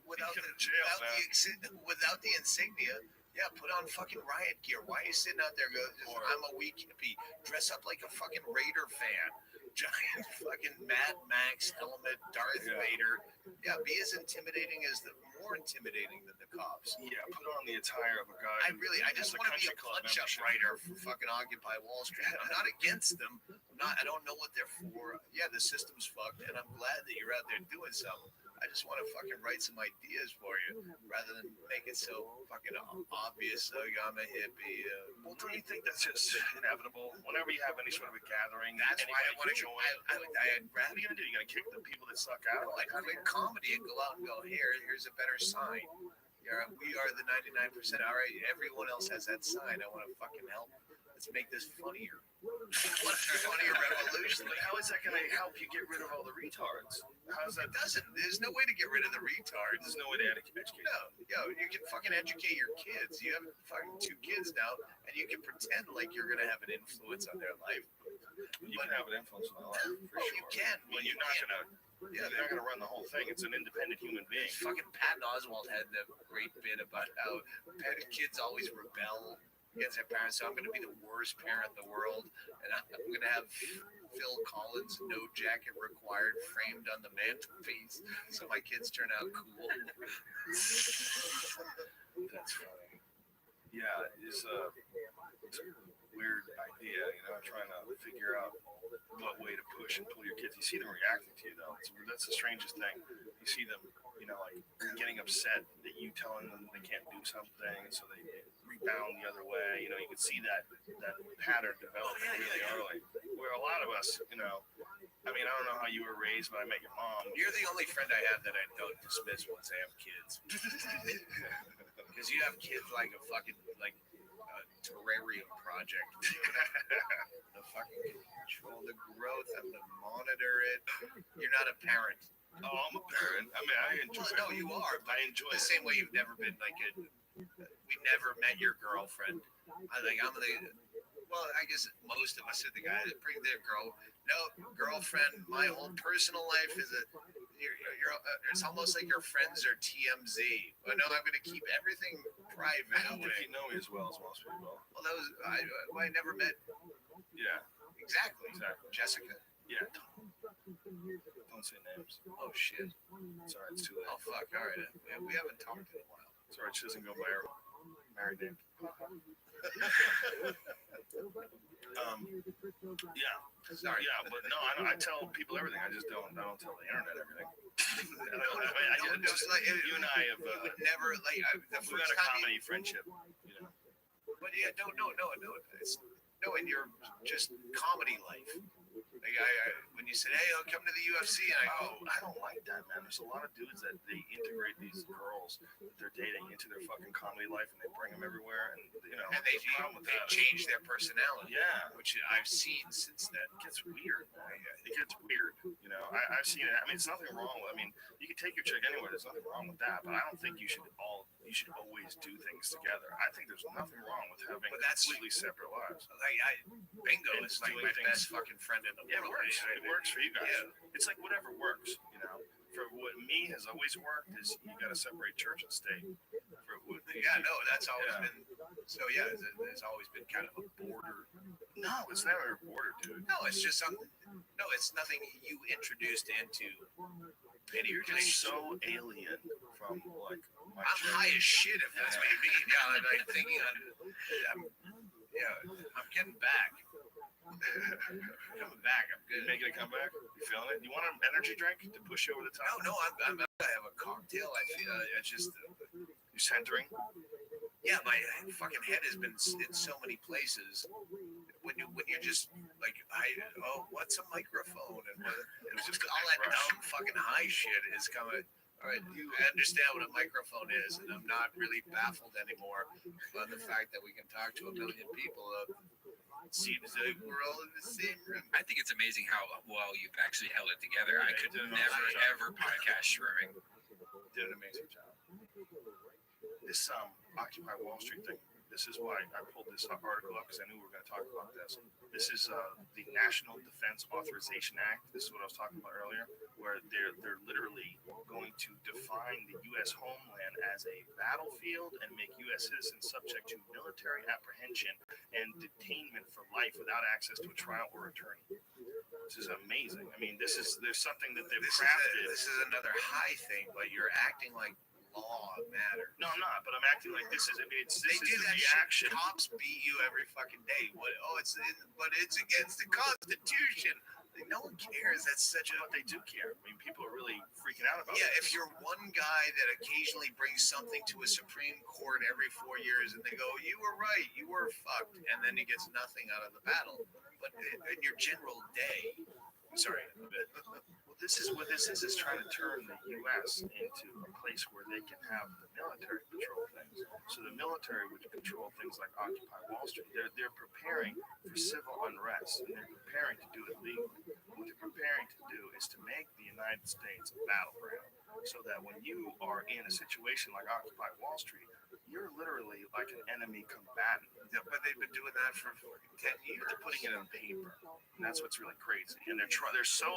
without Get the, in jail, without the insignia. Yeah, put on fucking riot gear. Why are you sitting out there going, I'm a weak hippie. Dress up like a fucking Raider fan. Giant fucking Mad Max helmet, Darth Vader. Yeah, be as intimidating as more intimidating than the cops. Yeah, put on the attire of a guy. I just want to be a punch-up writer for fucking Occupy Wall Street. I'm not against them. I don't know what they're for. Yeah, the system's fucked, and I'm glad that you're out there doing something. I just want to fucking write some ideas for you, rather than make it so fucking obvious. Like I'm a hippie. Well, don't you think that's just inevitable? Whenever you have any sort of a gathering, that's why I want to join. I'd rather you gonna do? You gonna kick the people that suck out? Like quit comedy and go out and go, here's a better sign. We are the 99%. All right, everyone else has that sign. I want to fucking help. Let's make this funnier. Funnier revolution. But how is that going to help you get rid of all the retards? How's that? There's no way to get rid of the retards. There's no way to educate. No, you can fucking educate your kids. You have fucking 2 kids now, and you can pretend like you're going to have an influence on their life. You can have an influence on their life, for sure. You can. But you're not going to. Yeah, they're not going to run the whole thing. It's an independent human being. Fucking Patton Oswalt had the great bit about how kids always rebel against their parents. So I'm going to be the worst parent in the world, and I'm going to have Phil Collins' "No Jacket Required" framed on the mantelpiece, so my kids turn out cool. That's funny. Yeah, it's a weird idea, trying to figure out what way to push and pull your kids. You see them reacting to you, though. That's the strangest thing. You see them, like getting upset that you telling them they can't do something, so they rebound the other way. You can see that pattern developing really early. Where a lot of us, I don't know how you were raised, but I met your mom. You're the only friend I have that I don't dismiss once I have kids. Because you have kids like a fucking terrarium project. The fucking control the growth and to monitor it. You're not a parent. Oh, I'm a parent. I mean, I enjoy it. No, you are. But I enjoy the same way you've never been like a. We never met your girlfriend. Well, I guess most of us are the guy that bring their girlfriend. My whole personal life is it's almost like your friends are TMZ. But no, I'm going to keep everything private. I don't think you know me as well as most people. Well, I never met. Yeah. Exactly. Jessica. Yeah. Don't say names. Oh shit. Sorry, it's too late. Oh fuck. All right. We haven't talked in a while. Sorry, she doesn't go by her married name. Yeah. Sorry. Yeah, but no, I tell people everything. I just don't tell the internet everything. You and I have never we've got a comedy friendship. But yeah, no. No, in your just comedy life. When you said, "Hey, I'll come to the UFC," and I don't like that, man. There's a lot of dudes that they integrate these girls that they're dating into their fucking comedy life, and they bring them everywhere, and and they change their personality. Yeah, which I've seen since then. It gets weird. It gets weird. I've seen it. I mean, it's nothing wrong. I mean, you can take your chick anywhere. There's nothing wrong with that. But I don't think you should always do things together. I think there's nothing wrong with having completely separate lives. Bingo is like my best fucking friend in the world. Yeah, it works for you guys. Yeah. It's like whatever works, For what me has always worked is you got to separate church and state. That's always been. So yeah, there's always been kind of a border. No, it's never a border, dude. No, it's just something. No, it's nothing you introduced into. And you're just so alien from like. I'm high as shit if that's what you mean. Yeah, I'm thinking. I'm getting back. Coming back. I'm good. Making a comeback? You feeling it? You want an energy drink to push you over the top? No, I have a cocktail. I feel it's just. You're centering? Yeah, my fucking head has been in so many places. When you're just like, what's a microphone? And it was just all that dumb fucking high shit is coming. All right, I understand what a microphone is, and I'm not really baffled anymore by the fact that we can talk to 1 million people. It seems like we're all in the same room. I think it's amazing how well you've actually held it together. I could never, ever podcast shrimming. Did an amazing job. This Occupy Wall Street thing, This is why I pulled this article up, because I knew we were going to talk about this. This is the National Defense Authorization Act. This is what I was talking about earlier, where they're literally going to define the U.S. homeland as a battlefield and make U.S. citizens subject to military apprehension and detainment for life without access to a trial or attorney. This is amazing. I mean, there's something that they've crafted. This is another high thing, but you're acting like law matters. No, I'm not, but I'm acting like this is. I mean, this They is do the that reaction. shit. Cops beat you every fucking day. But it's against the Constitution. Like, no one cares. That's such a. But they do care. I mean, people are really freaking out about it. Yeah, if you're one guy that occasionally brings something to a Supreme Court every 4 years and they go, you were right, you were fucked, and then he gets nothing out of the battle. But in your general day, sorry, a bit. Well, this is what this is trying to turn the U.S. into a place where they can have the military control things. So the military would control things like Occupy Wall Street. They're preparing for civil unrest, and they're preparing to do it legally. What they're preparing to do is to make the United States a battleground, so that when you are in a situation like Occupy Wall Street, you're literally like an enemy combatant. Yeah, but they've been doing that for 10 years. They're putting it on paper, and that's what's really crazy. And they're so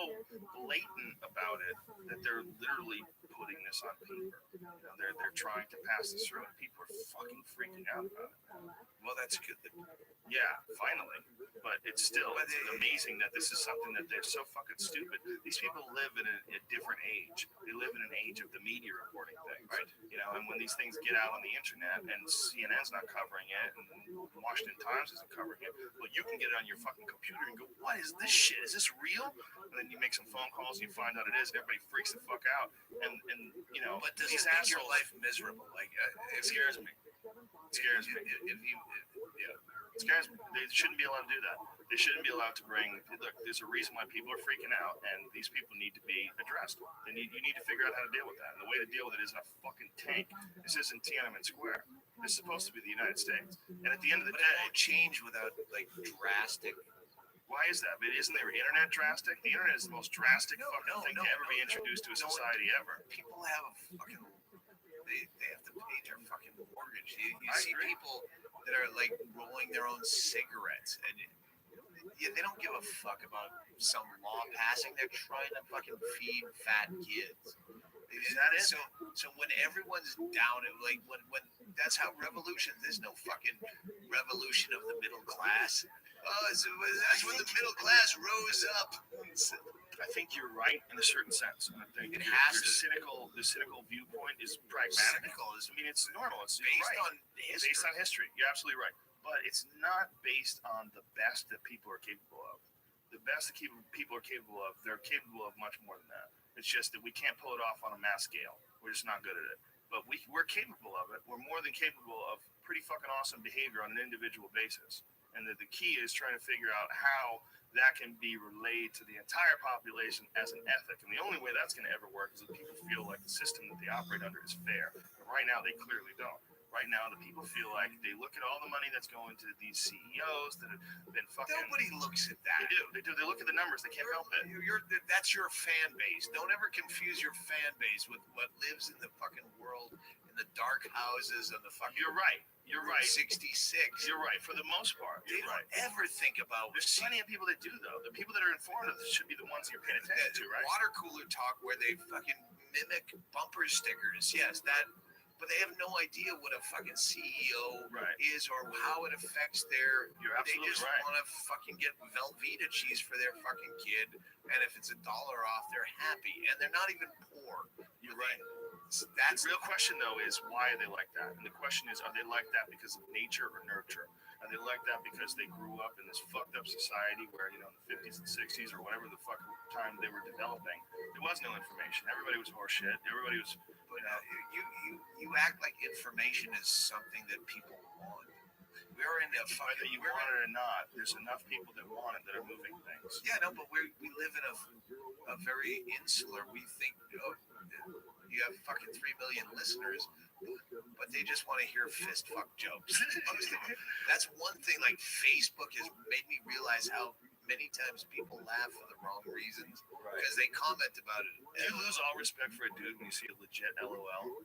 blatant about it that they're literally putting this on paper. You know, they're trying to pass this through, and people are fucking freaking out about it. Well, that's good. Yeah, finally. But it's still amazing that this is something that they're so fucking stupid. These people live in a different age. They live in an age of the media reporting things, right? You know, and when these things get out on the internet and CNN's not covering it and Washington Times isn't covering it, well, you can get it on your fucking computer and go, what is this shit? Is this real? And then you make some phone calls and you find out it is, and everybody freaks the fuck out. And you know, but does these it make your assholes, life miserable? Like, it scares me. It scares me. It scares me. They shouldn't be allowed to do that. They shouldn't be allowed to bring. Look, there's a reason why people are freaking out, and these people need to be addressed. You need to figure out how to deal with that. And the way to deal with it isn't a fucking tank. This isn't Tiananmen Square. This is supposed to be the United States. And at the end of the day, it won't change without like drastic. Why is that? But isn't their internet drastic? The internet is the most drastic thing to ever be introduced to a society ever. People have a fucking. They have to pay their fucking mortgage. You see agree. people that are like rolling their own cigarettes, and they don't give a fuck about some law passing. They're trying to fucking feed fat kids. Is that it? So when everyone's down, like when that's how revolution. There's no fucking revolution of the middle class. Oh, so that's when the middle class rose up. I think you're right in a certain sense. I think it has your to. The cynical viewpoint is pragmatic. I mean, it's normal. It's based right. on history. Based on history. You're absolutely right. But it's not based on the best that people are capable of. The best that people are capable of, they're capable of much more than that. It's just that we can't pull it off on a mass scale. We're just not good at it. But we're capable of it. We're more than capable of pretty fucking awesome behavior on an individual basis. And the key is trying to figure out how that can be relayed to the entire population as an ethic. And the only way that's going to ever work is if people feel like the system that they operate under is fair. But right now, they clearly don't. Right now, the people feel like they look at all the money that's going to these CEOs that have been fucking. Nobody looks at that. They do. They look at the numbers. They can't help it. That's your fan base. Don't ever confuse your fan base with what lives in the fucking world, in the dark houses of the fucking. You're right. You're right. 66. You're right for the most part. They don't ever think about. There's plenty of people that do though. The people that are informed should be the ones you're paying attention to, right? Water cooler talk where they fucking mimic bumper stickers. Yes, that. But they have no idea what a fucking CEO is or how it affects their. You're absolutely They just want to fucking get Velveeta cheese for their fucking kid, and if it's $1 off, they're happy, and they're not even poor. You're right. That's the real question though is why are they like that? And the question is, are they like that because of nature or nurture? Are they like that because they grew up in this fucked up society where, you know, in the 50s and 60s or whatever the fuck time they were developing, there was no information. Everybody was horseshit. Everybody was. You act like information is something that people want. We're in a whether you want it or not, there's enough people that want it that are moving things. Yeah, no, but we live in a very insular. We think you have fucking 3 million listeners, but they just want to hear fist fuck jokes. That's one thing. Like Facebook has made me realize how many times people laugh for the wrong reasons because they comment about it. Do you lose all respect for a dude when you see a legit LOL?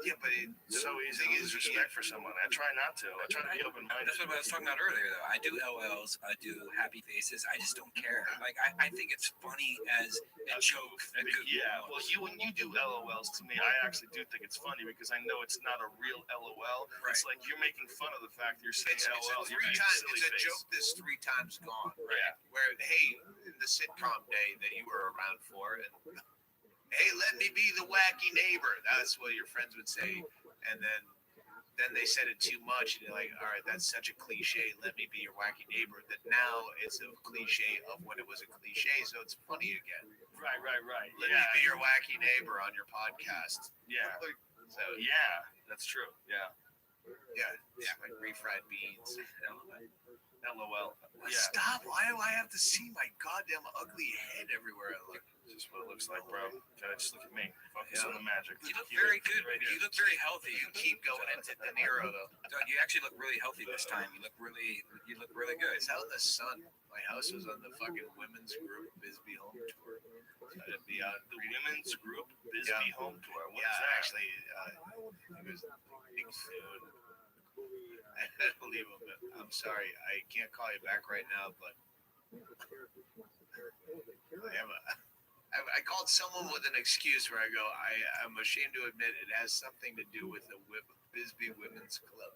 Yeah, but It's so easy to lose respect for someone. I try not to. I try to be open-minded. That's what I was talking about earlier, though. I do LLs, I do happy faces. I just don't care. Like, I think it's funny as a joke. Yeah, well, when you do LOLs to me, I actually do think it's funny because I know it's not a real LOL. Right. It's like you're making fun of the fact you're saying LOL. It's a joke that's 3 times gone. Right. Yeah. Where, hey, in the sitcom day that you were around for, and hey, let me be the wacky neighbor. That's what your friends would say. And then they said it too much, and you're like, all right, that's such a cliche. Let me be your wacky neighbor. That now it's a cliche of when it was a cliche, so it's funny again. Right. Let me be your wacky neighbor on your podcast. Yeah. So yeah, that's true. Yeah. Like refried beans. LOL. Yeah. Stop! Why do I have to see my goddamn ugly head everywhere I look? Just what it looks like, bro. Gotta just look at me. Focus on the magic. You look very good. Right You look very healthy. You keep going into De Niro though. Doug, you actually look really healthy this time. You look really good. It's out in the sun. My house was on the fucking women's group Bisbee home tour. So it'd be out the women's group Bisbee home tour. What is that? Actually, it was big soon. I'll leave a bit. I'm sorry, I can't call you back right now, but I called someone with an excuse where I go, I'm ashamed to admit it has something to do with the Bisbee Women's Club.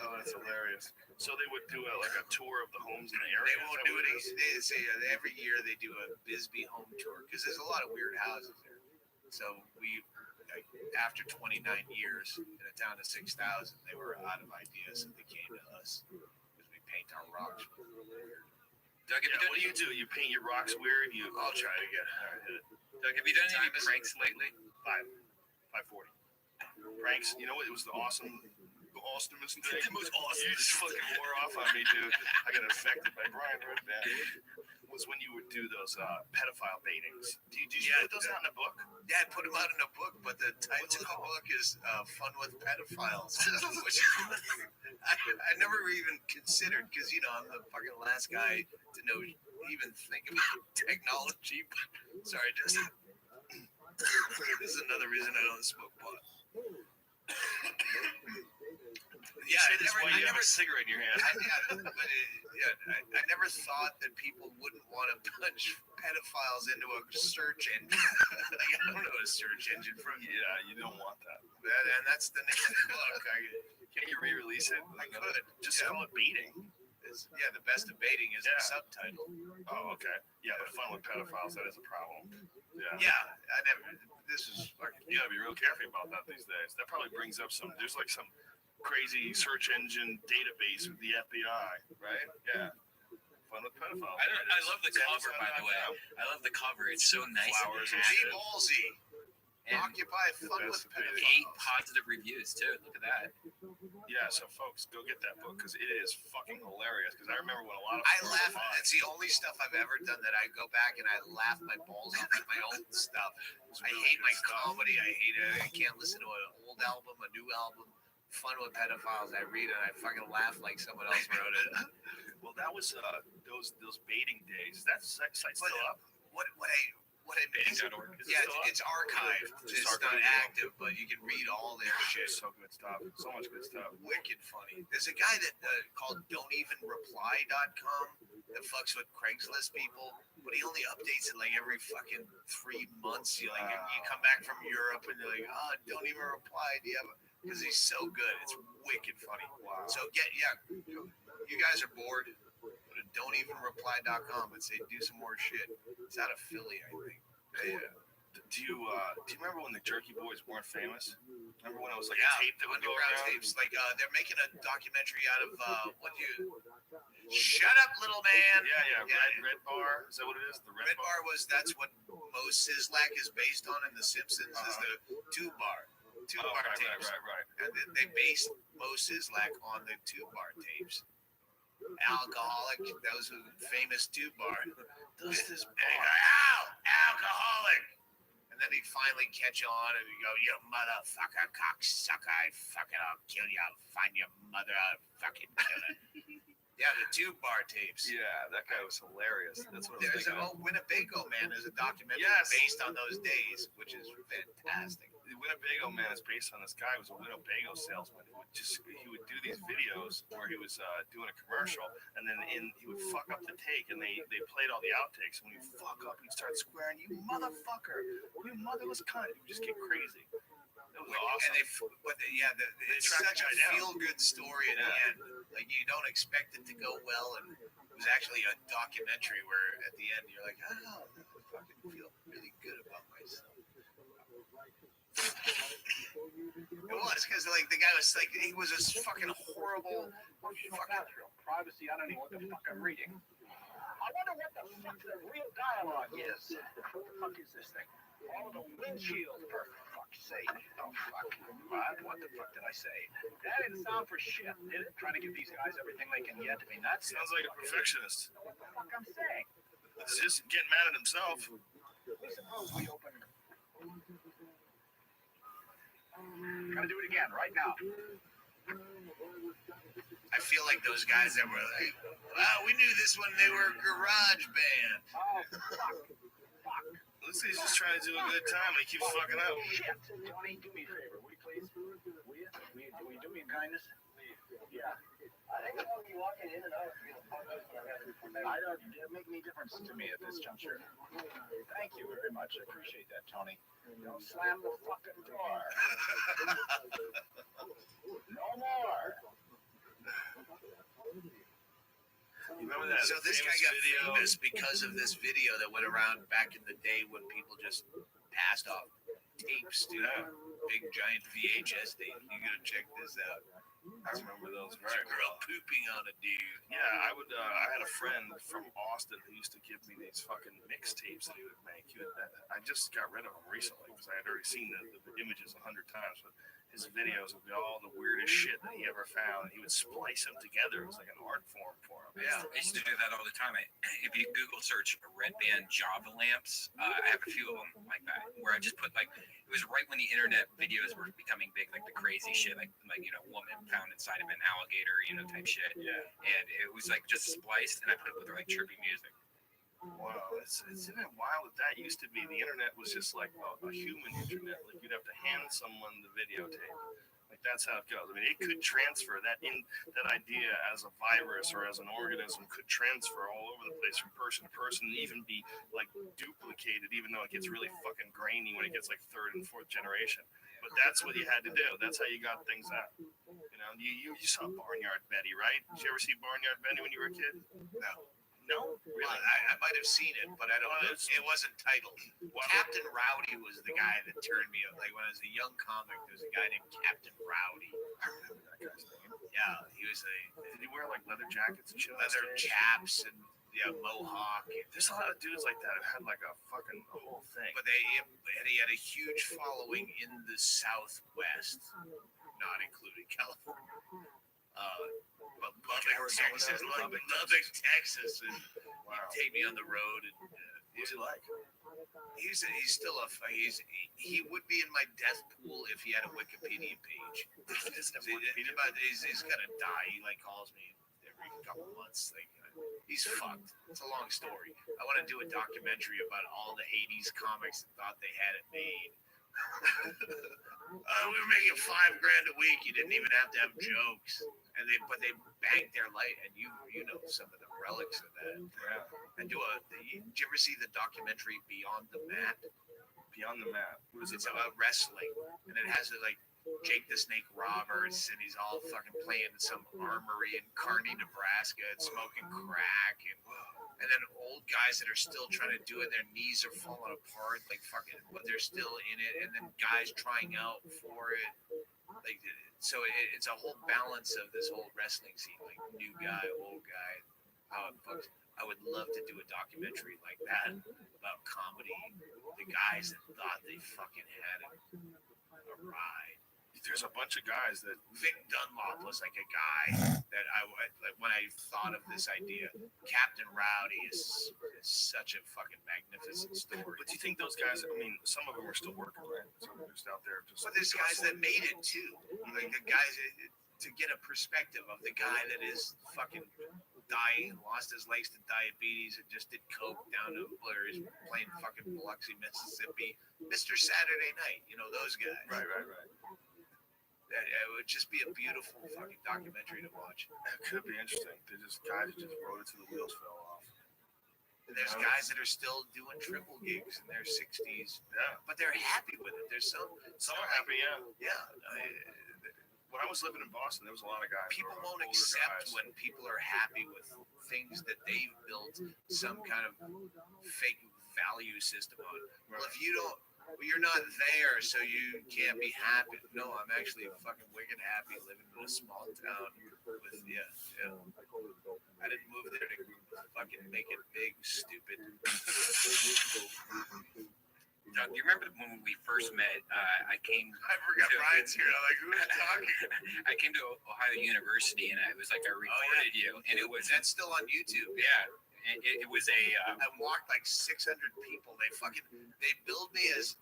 Oh, that's hilarious. So they would do like a tour of the homes in the area? They won't do it. They say every year they do a Bisbee home tour because there's a lot of weird houses there. So after 29 years in a town of 6,000, they were out of ideas, and they came to us because we paint our rocks weird. Doug, what do? You paint your rocks weird? I'll try it again. All right, hit it. Doug, have you done any pranks lately? 5:40. Pranks? You know what? It was the awesomest thing. The most awesome. You just fucking wore off on me, dude. I got affected by Brian Redband. Was when you would do those pedophile baitings. Did you put those out in a book? Yeah, I put them out in a book, but the title of the book is Fun with Pedophiles. Which I never even considered because, I'm the fucking last guy to even think about technology. But, sorry, this is another reason I don't smoke pot. Yeah, I never have a cigarette in your hand. I never thought that people wouldn't want to punch pedophiles into a search engine. I don't know a search engine from. Yeah, you don't want that. And that's the name of the book. Can you re-release it? I could. Just call it baiting. The best of baiting is the subtitle. Oh, okay. Yeah, but fun with pedophiles, that is a problem. Yeah, I never. This is fucking. You gotta be real careful about that these days. That probably brings up there's like some crazy search engine database with the FBI, right? Yeah. Fun with pedophiles. I love the cover, by the way. I love the cover. It's so nice. Flowers and Be shit. ballsy. Occupy Fun with Pedophiles. 8 positive reviews too. Look at that. Yeah, so folks, go get that book because it is fucking hilarious. Because I remember when a lot of I laugh. It's the only stuff I've ever done that I go back and I laugh my balls off at my own stuff. I hate my comedy. I hate it. I can't listen to an old album, a new album. Fun with Pedophiles. I read it. I fucking laugh like someone else wrote it. Well, that was those baiting days. Is that site still up? What I Baiting.org. It's archived. It's not active, but you can read all their shit. So good stuff. So much good stuff. Wicked funny. There's a guy that called don'tevenreply.com that fucks with Craigslist people, but he only updates it like every fucking 3 months. You come back from Europe and you're like, don't even reply. Do you have? Because he's so good. It's wicked funny. Wow. So you guys are bored. Go to don'tevenreply.com and say do some more shit. It's out of Philly, I think. Yeah. Do you remember when the Jerky Boys weren't famous? Remember when it was like a tape that would go underground around? tapes? Like they're making a documentary out of Shut up, little man. Yeah. Red Bar. Is that what it is? The Red Bar that's what Mo Sizlak is based on in The Simpsons. Is the Tube Bar. Tapes. Right. And then they based Mo Sizlak on the Tube Bar tapes. Alcoholic. That was a famous Tube Bar. Does this alcoholic. And then he'd finally catch on and he'd go, you motherfucker, cocksucker, I'll kill you. I'll find your mother, I'll fucking kill her. Yeah, the Tube Bar tapes. Yeah, that guy was hilarious. That's what I was There's thinking. Winnebago Man. There's a documentary based on those days, which is fantastic. Winnebago Man is based on this guy who was a Winnebago salesman who would do these videos where he was doing a commercial, and then he would fuck up the take, and they played all the outtakes. When he fuck up, he'd start swearing, "You motherfucker, you motherless cunt!" He would just get crazy. It was awesome. And it's such a feel-good story at the end. Like, you don't expect it to go well, and it was actually a documentary where at the end you're like, oh, I fucking feel really good about myself. It was because like the guy was like he was a fucking horrible fucking privacy. I don't know what the fuck I'm reading. I wonder what the fuck the real dialogue is. What the fuck is this thing? All the windshield, for fuck's sake. Oh fuck. What the fuck did I say? That didn't sound for shit, did it? Trying to give these guys everything they can get. I mean, that sounds like a perfectionist. What the fuck I'm saying? It's just getting mad at himself. We suppose we open. Gotta do it again right now. I feel like those guys that were like, wow, we knew this when they were a garage band. Oh, fuck. Looks like he's just trying to do a good time and he keeps fucking up. Shit. Tony, do me a favor, will you please? Will you do me a kindness? Yeah. I think I'll be walking in and out. I don't. It'll make any difference to me at this juncture. Thank you very much. I appreciate that, Tony. Don't slam the fucking door. No more. Remember that? So this guy got video? famous because of this video that went around back in the day when people just passed off tapes to big giant VHS tape. You gotta check this out. I remember those There's a girl pooping on a dude. Yeah, I had a friend from Austin who used to give me these fucking mixtapes that he would make. I just got rid of them recently because I had already seen the images 100 times. But his videos would be all the weirdest shit that he ever found, and he would splice them together. It was like an art form for him. Yeah, I used to do that all the time. If you Google search red band Java lamps, I have a few of them like that, where I just put like, it was right when the internet videos were becoming big, like the crazy shit, like woman found inside of an alligator, type shit. Yeah. And it was like just spliced, and I put it with like trippy music. Wow, it's been a while that that used to be. The internet was just like a human internet. Like you'd have to hand someone the videotape. Like that's how it goes. I mean, it could transfer that idea as a virus or as an organism could transfer all over the place from person to person, and even be like duplicated, even though it gets really fucking grainy when it gets like third and fourth generation. But that's what you had to do. That's how you got things out. You saw Barnyard Betty, right? Did you ever see Barnyard Betty when you were a kid? No, really. Well, I might have seen it, but I don't know. It wasn't titled. Captain Rowdy was the guy that turned me up. Like when I was a young comic, there was a guy named Captain Rowdy. I remember that guy's name. Yeah, he was Did he wear like leather jackets and shit? leather chaps and mohawk. There's a lot of dudes like that who had like a whole thing. But he had a huge following in the Southwest, not including California. But Lubbock, Texas, and he'd take me on the road. And what's he like? He's still he would be in my death pool if he had a Wikipedia page. He's gonna die. He like calls me every couple months. Like he's fucked. It's a long story. I want to do a documentary about all the '80s comics that thought they had it made. We were making $5,000 a week. You didn't even have to have jokes, but they banked their light. And you know some of the relics of that. Yeah. Did you ever see the documentary Beyond the Mat? Beyond the Mat. It's about wrestling, and it has like Jake the Snake Roberts, and he's all fucking playing in some armory in Kearney, Nebraska, and smoking crack, and then old guys that are still trying to do it, their knees are falling apart, like fucking, but they're still in it, and then guys trying out for it, like so it's a whole balance of this whole wrestling scene, like new guy, old guy, how it fucks. I would love to do a documentary like that about comedy, the guys that thought they fucking had it a ride. There's a bunch of guys that Vic Dunlop was like a guy that I like when I thought of this idea. Captain Rowdy is such a fucking magnificent story. But do you think those guys? I mean, some of them are still working, right? Some of them are just out there. But there's guys that made it too. Like the guys to get a perspective of the guy that is fucking dying, lost his legs to diabetes, and just did coke down to where he's playing fucking Biloxi, Mississippi. Mr. Saturday Night, you know those guys. Right. It would just be a beautiful fucking documentary to watch. It could be interesting. They're just guys that just rode it till the wheels fell off. And there's guys that are still doing triple gigs in their 60s. Yeah. But they're happy with it. There's some are happy, yeah. Yeah. When I was living in Boston, there was a lot of guys. People won't accept when people are happy with things that they've built some kind of fake value system on. Well, if you don't, you're not there, so you can't be happy. No, I'm actually fucking wicked happy living in a small town. With, yeah. I didn't move there to fucking make it big, stupid. Doug, you remember when we first met? I forgot Brian's here. I'm like, who's talking? I came to Ohio University, and it was like I recorded you, and it was that's still on YouTube. Yeah, it was a. I walked like 600 people. They billed me as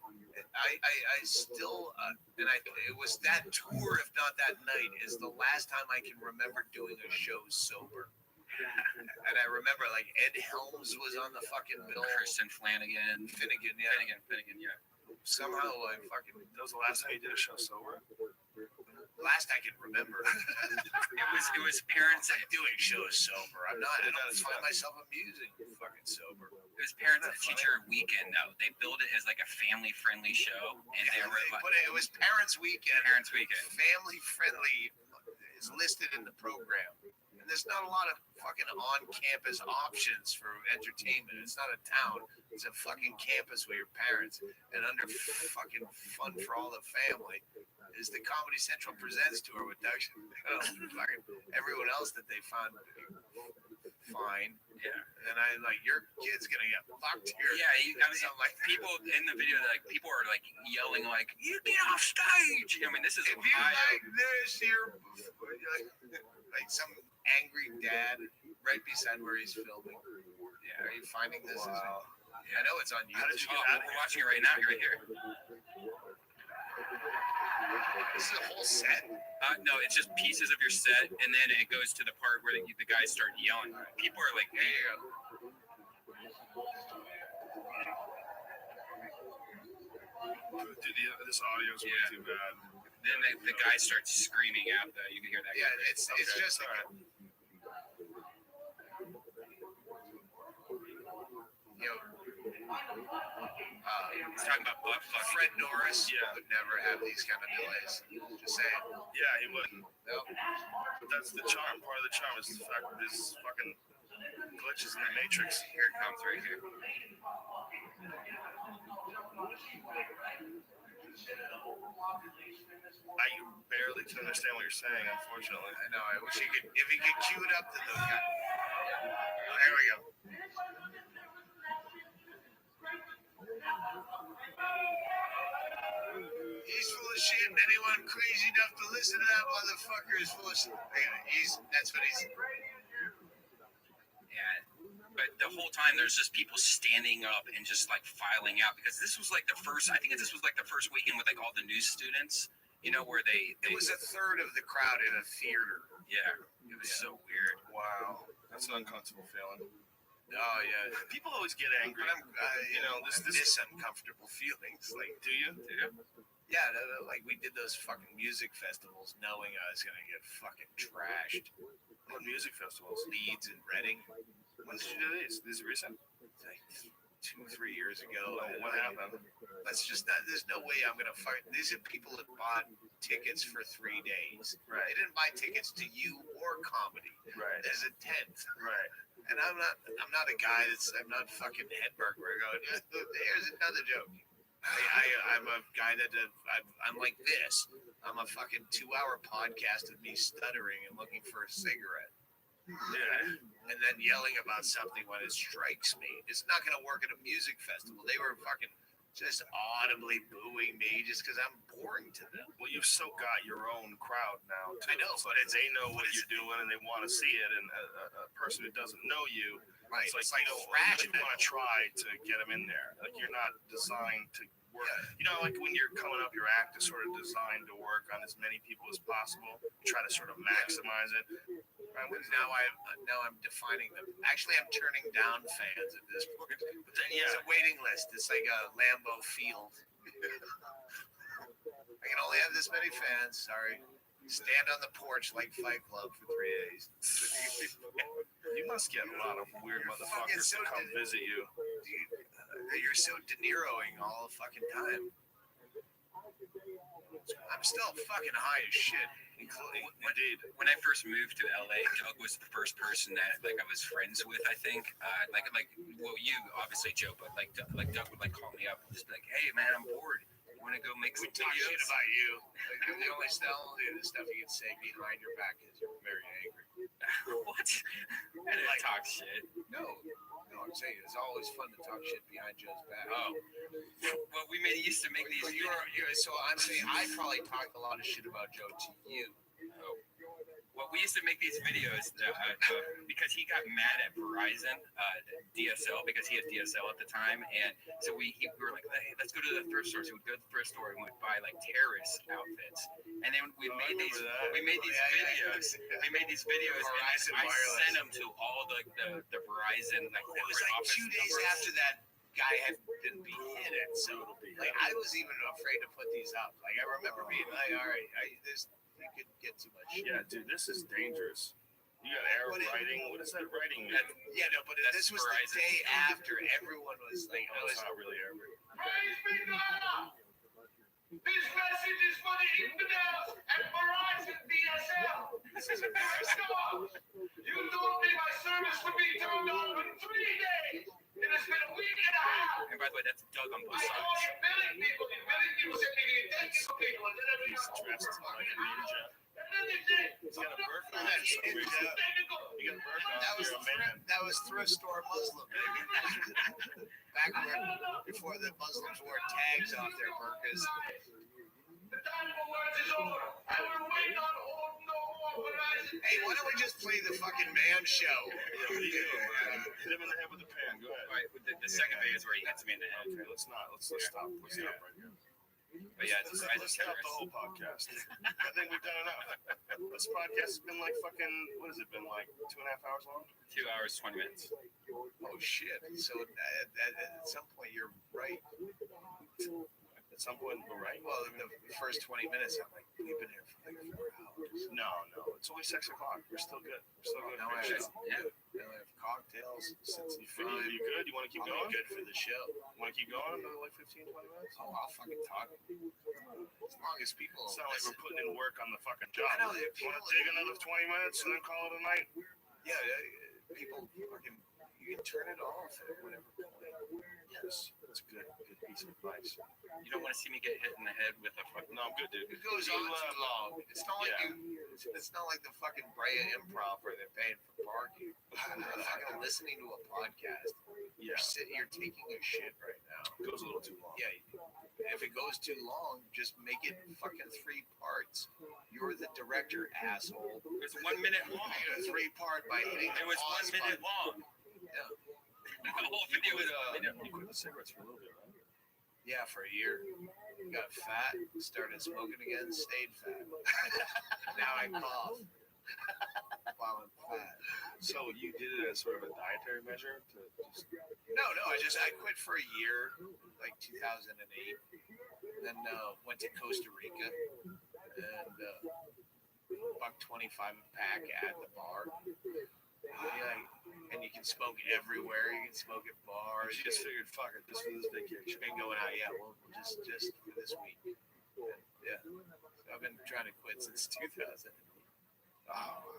I still it was that tour, if not that night, is the last time I can remember doing a show sober. And I remember like Ed Helms was on the fucking bill. Kristen Finnegan, yeah. Somehow I fucking. That was the last time you did a show sober? Last I can remember. it was parents doing shows sober. I don't find myself amusing fucking sober. It was Parents and Teacher Weekend though. They billed it as like a family friendly show, and they were like, it was Parents Weekend. Parents Weekend. Family friendly is listed in the program. And there's not a lot of fucking on-campus options for entertainment. It's not a town. It's a fucking campus with your parents. And under fucking Fun for All the Family is the Comedy Central Presents tour with Doug. Fucking everyone else that they found fine. Yeah. And I like, your kid's gonna get fucked here. Yeah, I mean, like people in the video, like people are like yelling, like, "You get off stage!" I mean, this is if you like this, you're like some angry dad right beside where he's filming. Yeah, are you finding this? Wow. I know it's on YouTube. How did you get out? We're watching it right now. You're right here. This is a whole set. No, it's just pieces of your set, and then it goes to the part where the guys start yelling. People are like, "Hey." Dude, this audio is way too bad. Then the guy starts screaming out. You can hear that. Yeah, it's just like. He's talking about butt fucking. Fred Norris would never have these kind of delays. Just saying. Yeah, he wouldn't. Nope. But that's the charm. Part of the charm is the fact that there's fucking glitches in the matrix. Here it comes right here. I barely can understand what you're saying, unfortunately. I know. I wish if he could cue it up to the guy. There we go. He's full of shit, and anyone crazy enough to listen to that motherfucker is full of shit. That's what he's. Yeah, but the whole time there's just people standing up and just like filing out because this was like the first. I think this was like the first weekend with like all the new students. You know, where they it was a third of the crowd in a theater. Yeah, it was so weird. Wow, that's an uncomfortable feeling. Oh yeah, people always get angry. This uncomfortable feelings. Like, do you? Yeah, like we did those fucking music festivals, knowing I was gonna get fucking trashed. What music festivals? Leeds and Reading. When did you do these? These recent? Like 2-3 years ago. What happened? That's just not. There's no way I'm gonna fight. These are people that bought tickets for 3 days. Right. They didn't buy tickets to you or comedy. Right. There's a tent. Right. And I'm not a guy I'm not fucking Hedberg where I go, there's another joke. I'm a guy that I'm like this. I'm a fucking 2-hour podcast of me stuttering and looking for a cigarette. Yeah. And then yelling about something when it strikes me. It's not going to work at a music festival. They were fucking just audibly booing me just because I'm boring to them. Well, you've so got your own crowd now, too. I know, but they know what you're doing and they want to see it. And a person who doesn't know you, right? It's like you want to try to get them in there. Like you're not designed to work. Yeah. You know, like when you're coming up, your act is sort of designed to work on as many people as possible. You try to sort of maximize it. Now I'm defining them. Actually, I'm turning down fans at this point. But then, it's a waiting list. It's like a Lambeau Field. I can only have this many fans. Sorry. Stand on the porch like Fight Club for 3 days. You must get a lot of weird motherfuckers to come visit you. You're so De Niroing all the fucking time. I'm still fucking high as shit. When I first moved to LA, Doug was the first person that I was friends with. I think well, you obviously Joe, but like Doug would call me up and just be like, "Hey man, I'm bored. You want to go make some talk videos?" shit about you. The only stuff you can say behind your back is you're very angry. What? I didn't talk shit. No, I'm saying it's always fun to talk shit behind Joe's back. Oh, well, we used to make these. So I'm saying I probably talked a lot of shit about Joe to you. Oh. Well, we used to make these videos because he got mad at Verizon DSL because he had DSL at the time, and so we were like, hey, let's go to the thrift store. So we'd go to the thrift store and we'd buy like terrorist outfits, and then we made these videos. We made these videos, and I sent them to all the Verizon like. It was like 2 days after that guy had been beheaded, so like I was even afraid to put these up. Like I remember being like, all right, you could get too much shit. Yeah, dude, this is dangerous. You got error writing. What is that writing? Yeah, no, but this was Verizon. The day after everyone was like, it's not really error. Praise be God! This message is for the infidels at Verizon DSL. This is First off, you told me my service would be turned on in 3 days. It has been a week and a half. And by the way, that's Doug on both sides. I called your billing people. The billing people sent me the technical people. And then everything He's dressed like a ninja. And then they said, He's got a burqa on. You got a burqa on. That was thrift store Muslim, baby. Back before the Muslims wore tags off their burqas. The time for words is over. I will wait on hold no more Verizon. Hey, why don't we just play the fucking man show? Hit him in the head with a pan. Go ahead. All right, the second video is where he hits me in the head. Okay, let's stop. Let's stop right here. But yeah, it's Let's stop the whole podcast. I think we've done enough. This podcast has been like fucking, what has it been, like 2.5 hours long? 2 hours, 20 minutes. Oh shit! So at some point you're right. At some point we're right. Well, in the first 20 minutes, I'm like, we've been here for like 4 hours. No, it's only 6 o'clock. We're still good. Now I have cocktails. You good? You want to keep going? Good for the show. Want to keep going another like 15, 20 minutes? Oh, I'll fucking talk. As long as people. It's not like we're putting in work on the fucking job. I know. Want to dig another 20 minutes and then call it a night? Yeah, people fucking. You can turn it off at whatever point. Yes, that's a good piece of advice. You don't want to see me get hit in the head with a fucking. No, I'm good, dude. It goes on too long. It's not like it's not like the fucking Brea Improv where they're paying for parking. You're fucking listening to a podcast. Yeah. You're taking a shit right now. It goes a little too long. Yeah. If it goes too long, just make it fucking 3 parts. You're the director, asshole. It's 1 minute long. A 3-part by hitting the It was 1 minute long. Yeah. The whole video was You quit the cigarettes for a little bit, right? Yeah, for a year. Got fat, started smoking again, stayed fat. Now I cough while I'm fat. So you did it as sort of a dietary measure to just... No, I quit for a year, like 2008. Then went to Costa Rica and $1.25 a pack at the bar. And you can smoke everywhere. You can smoke at bars. You just figured, fuck it, just for this vacation. Been going out, well, just for this week. Yeah. So I've been trying to quit since 2000. Oh.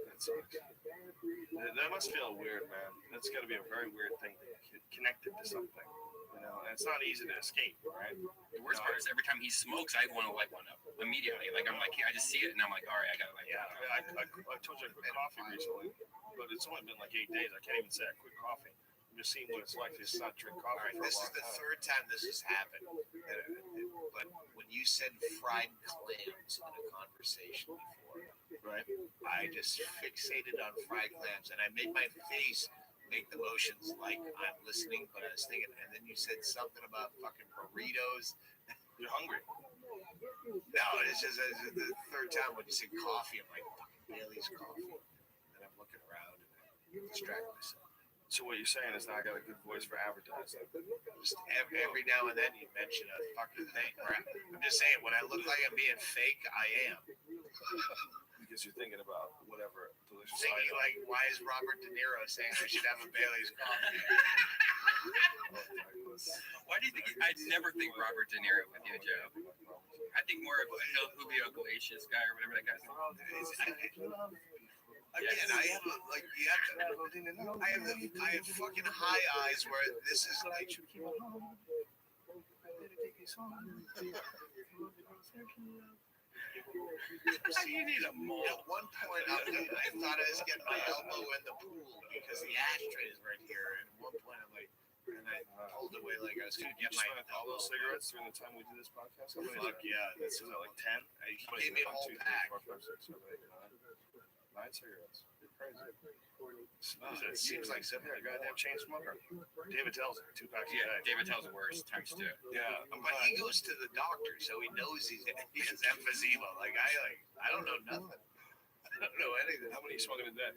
That sucks. That must feel weird, man. That's got to be a very weird thing to get connected to something. You know, and it's not easy to escape, right? The worst part is every time he smokes, I want to light one up immediately. Like I'm like, I just see it and I'm like, all right, I gotta light one up. I told you I quit coffee recently, but it's only been like 8 days. I can't even say I quit coffee. I'm just seeing what it's like to just not drink coffee for a long time. This is the third time this has happened. But when you said fried clams in a conversation before, right? I just fixated on fried clams and I made my face make the motions like I'm listening, but I was thinking, and then you said something about fucking burritos. You're hungry. No, it's just the third time when you said coffee, I'm like, fucking Bailey's coffee, and then I'm looking around and I distract myself. So what you're saying is I got a good voice for advertising. Just every now and then you mention a fucking thing. Right? I'm just saying, when I look like I'm being fake, I am. Because you're thinking about whatever delicious Thinking item. like, why is Robert De Niro saying I should have a Bailey's coffee? Why do you think? I never think Robert De Niro with you, Joe. I think more of Julio Iglesias guy or whatever that guy's name. Again, I have like you have to, I have fucking high eyes where this is like. So you need a mole. At one point, I thought I was getting my elbow in the pool because the ashtray is right here. And at one point, I'm like, and I pulled away like I was going to get my all those cigarettes during the time we do this podcast. Fuck yeah, This is like 10. He gave me a whole pack. 9 cigarettes. You're crazy. It seems like some goddamn chain smoker. David tells it 2 packs a day. David tells it worse times 2. Yeah, but he goes to the doctor, so he knows he has emphysema. Like I don't know nothing. I don't know anything. How many are you smoking a day?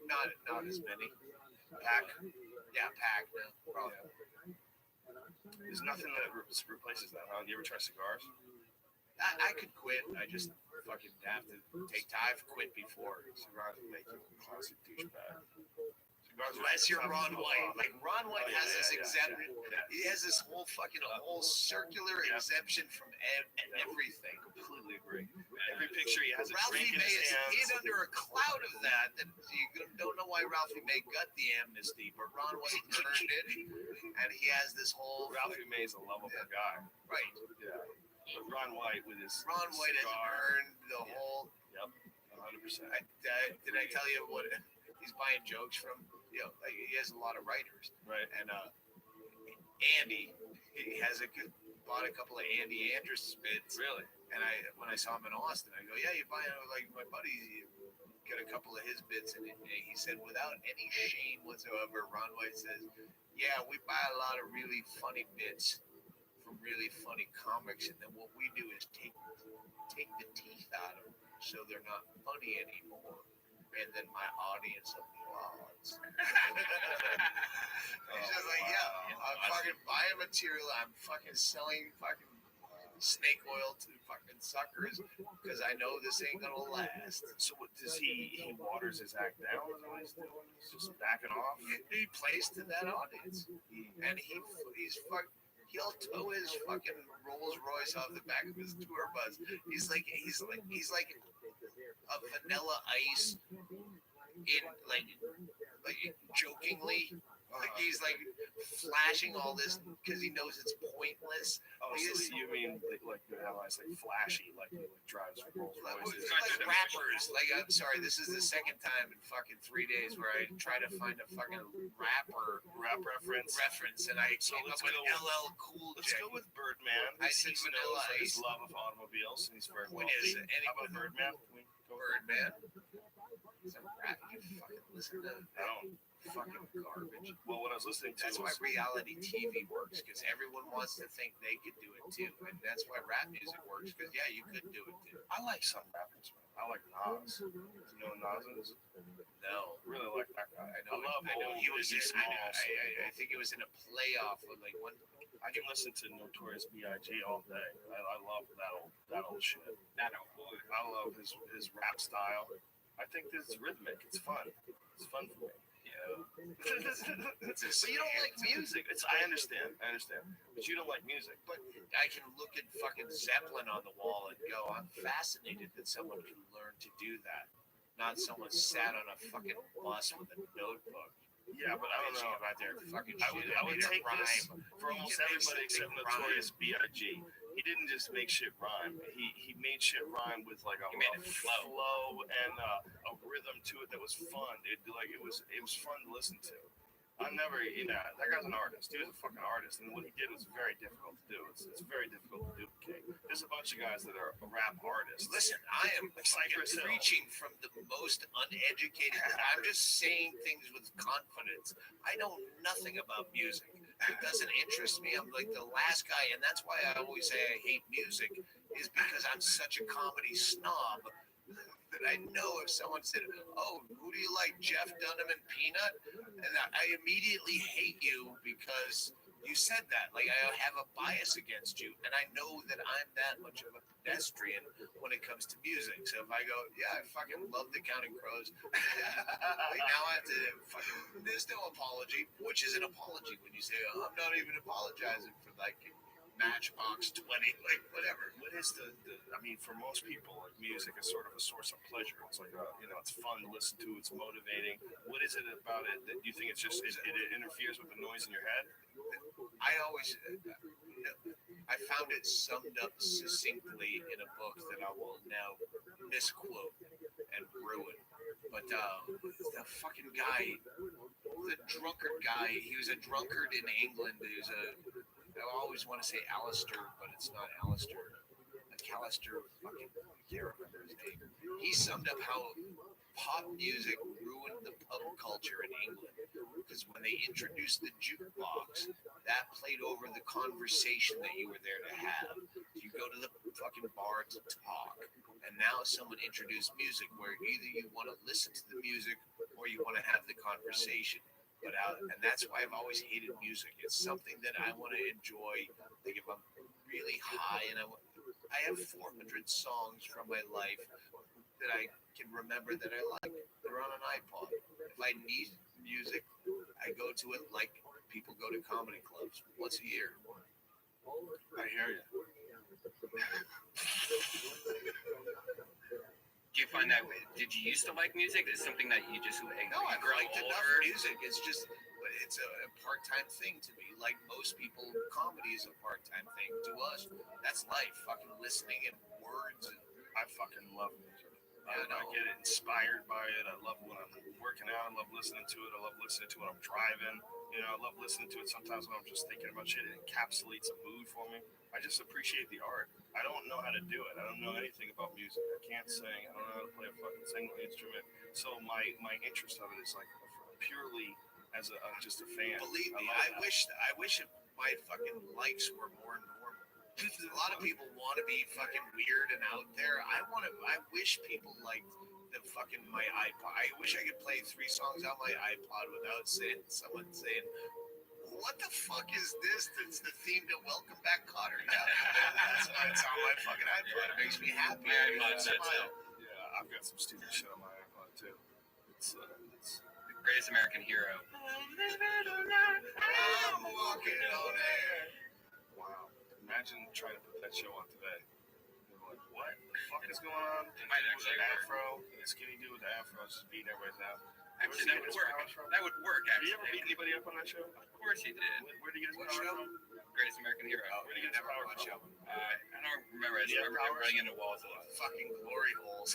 Not as many. Pack. Yeah, pack. No, probably. There's nothing that replaces that, huh? You ever try cigars? I could quit. I just fucking have to take time. I've quit before. Cigars make you a classic douchebag. Unless you're Ron White. Like Ron White has this exemption. He has this whole circular exemption from everything. Completely agree. Every picture he has a Ralphie drink in May his is hands. hid under a cloud of that. That you don't know why Ralphie May got the amnesty, but Ron White turned it, and he has this whole. Ralphie May is a lovable guy. Right. Yeah. But Ron White with his Ron White has earned the whole. Yep. 100%. Did I tell you what he's buying jokes from? You know, like he has a lot of writers. Right. And Andy, he bought a couple of Andy Andrews bits. Really? And when I saw him in Austin, I go, yeah, you're buying like my buddy got a couple of his bits, and he said without any shame whatsoever, Ron White says, yeah, we buy a lot of really funny bits from really funny comics, and then what we do is take the teeth out of them so they're not funny anymore. And then my audience applauds. He's just like, yeah, I'm fucking buying material. I'm fucking selling fucking snake oil to fucking suckers because I know this ain't gonna last. So what does he waters his act down? Is what he's just backing off? He plays to that audience, and he'll tow his fucking Rolls Royce off the back of his tour bus. He's like a Vanilla Ice in like jokingly. Like he's like flashing all this because he knows it's pointless. Oh, so you mean like it's like flashy, like he drives Rolls Royces? Like rappers. Like I'm sorry, this is the second time in fucking 3 days where I try to find a fucking rap reference, and I came up with LL Cool J. Let's go with Birdman. I said Vanilla Ice. His Ice. love of automobiles, and he's very well. How about Birdman? Birdman. It's a rap. You fucking listen to that. Fucking garbage. Well, what I was listening to. That's why reality TV works, because everyone wants to think they could do it too, and that's why rap music works. Because yeah, you could do it too. I like some rappers, man. I like Nas. You know who Nas is? No, really like that guy. I know he was in. I think it was in a playoff with like one. I can listen to Notorious B.I.G. all day. I love that old shit. That old boy. I love his rap style. I think this is rhythmic. It's fun. It's fun for me. But you don't like music. I understand, but you don't like music. But I can look at fucking Zeppelin on the wall and go, I'm fascinated that someone can learn to do that. Not someone sat on a fucking bus with a notebook. Yeah, but I don't know about their fucking I would take this for almost everybody except Notorious B.I.G. He didn't just make shit rhyme. He made shit rhyme with like a flow and a rhythm to it that was fun. It was fun to listen to. I never, that guy's an artist. He was a fucking artist, and what he did was very difficult to do. It's very difficult to duplicate. There's a bunch of guys that are rap artists. Listen, I am preaching from the most uneducated. I'm just saying things with confidence. I know nothing about music. It doesn't interest me. I'm like the last guy, and that's why I always say I hate music, is because I'm such a comedy snob that I know if someone said, "Oh, who do you like, Jeff Dunham and Peanut?" and I immediately hate you because you said that. Like, I have a bias against you, and I know that I'm that much of a pedestrian when it comes to music. So if I go, yeah, I fucking love the Counting Crows, like now I have to fucking, there's no apology, which is an apology when you say, oh, I'm not even apologizing for like Matchbox 20, like whatever. What is I mean, for most people, like, music is sort of a source of pleasure. It's like, it's fun to listen to, it's motivating. What is it about it that you think it's just, it interferes with the noise in your head? I found it summed up succinctly in a book that I will now misquote and ruin. But the fucking guy, the drunkard guy, he was a drunkard in England. I always want to say Alistair, but it's not Alistair. McAllister, fucking, I can't remember his name. He summed up how pop music ruined the pub culture in England. Because when they introduced the jukebox, that played over the conversation that you were there to have. You go to the fucking bar to talk. And now someone introduced music where either you want to listen to the music or you want to have the conversation. And that's why I've always hated music. It's something that I want to enjoy. Like if I'm really high and I have 400 songs from my life that I can remember that I like. They're on an iPod. If I need music, I go to it like people go to comedy clubs once a year. I hear you. Do you find that? Did you used to like music? Is something that you just like? No, I've liked enough music. It's just, it's a part-time thing to me. Like most people, comedy is a part-time thing. To us, that's life. Fucking listening and words. And I fucking love music. I get inspired by it. I love when I'm working out. I love listening to it. I love listening to it when I'm driving. I love listening to it sometimes when I'm just thinking about shit. It encapsulates a mood for me. I just appreciate the art. I don't know how to do it. I don't know anything about music. I can't sing. I don't know how to play a fucking single instrument. So my interest of it is like purely as just a fan. Believe me, I wish my fucking likes were more normal. A lot of people want to be fucking weird and out there. I wish people liked my iPod. I wish I could play 3 songs on my iPod without someone saying, what the fuck is this? That's the theme to Welcome Back, Cotter. Yeah, that's why it's on my fucking iPod. It makes me happy. My iPod smile. Yeah, I've got some stupid shit on my iPod too. It's the Greatest American Hero. I'm walking on air. Wow. Imagine trying to put that show on today. You're like, what the fuck is going on? It might actually work. Afro, the skinny dude with the afro just beating everybody's ass. Actually, that would work. That would work, actually. Did you ever beat anybody up on that show? Of course he did. Where did he get his power from? Greatest American Hero. Where did he get his power from? I don't remember. I just remember him running into walls a lot. Fucking glory holes.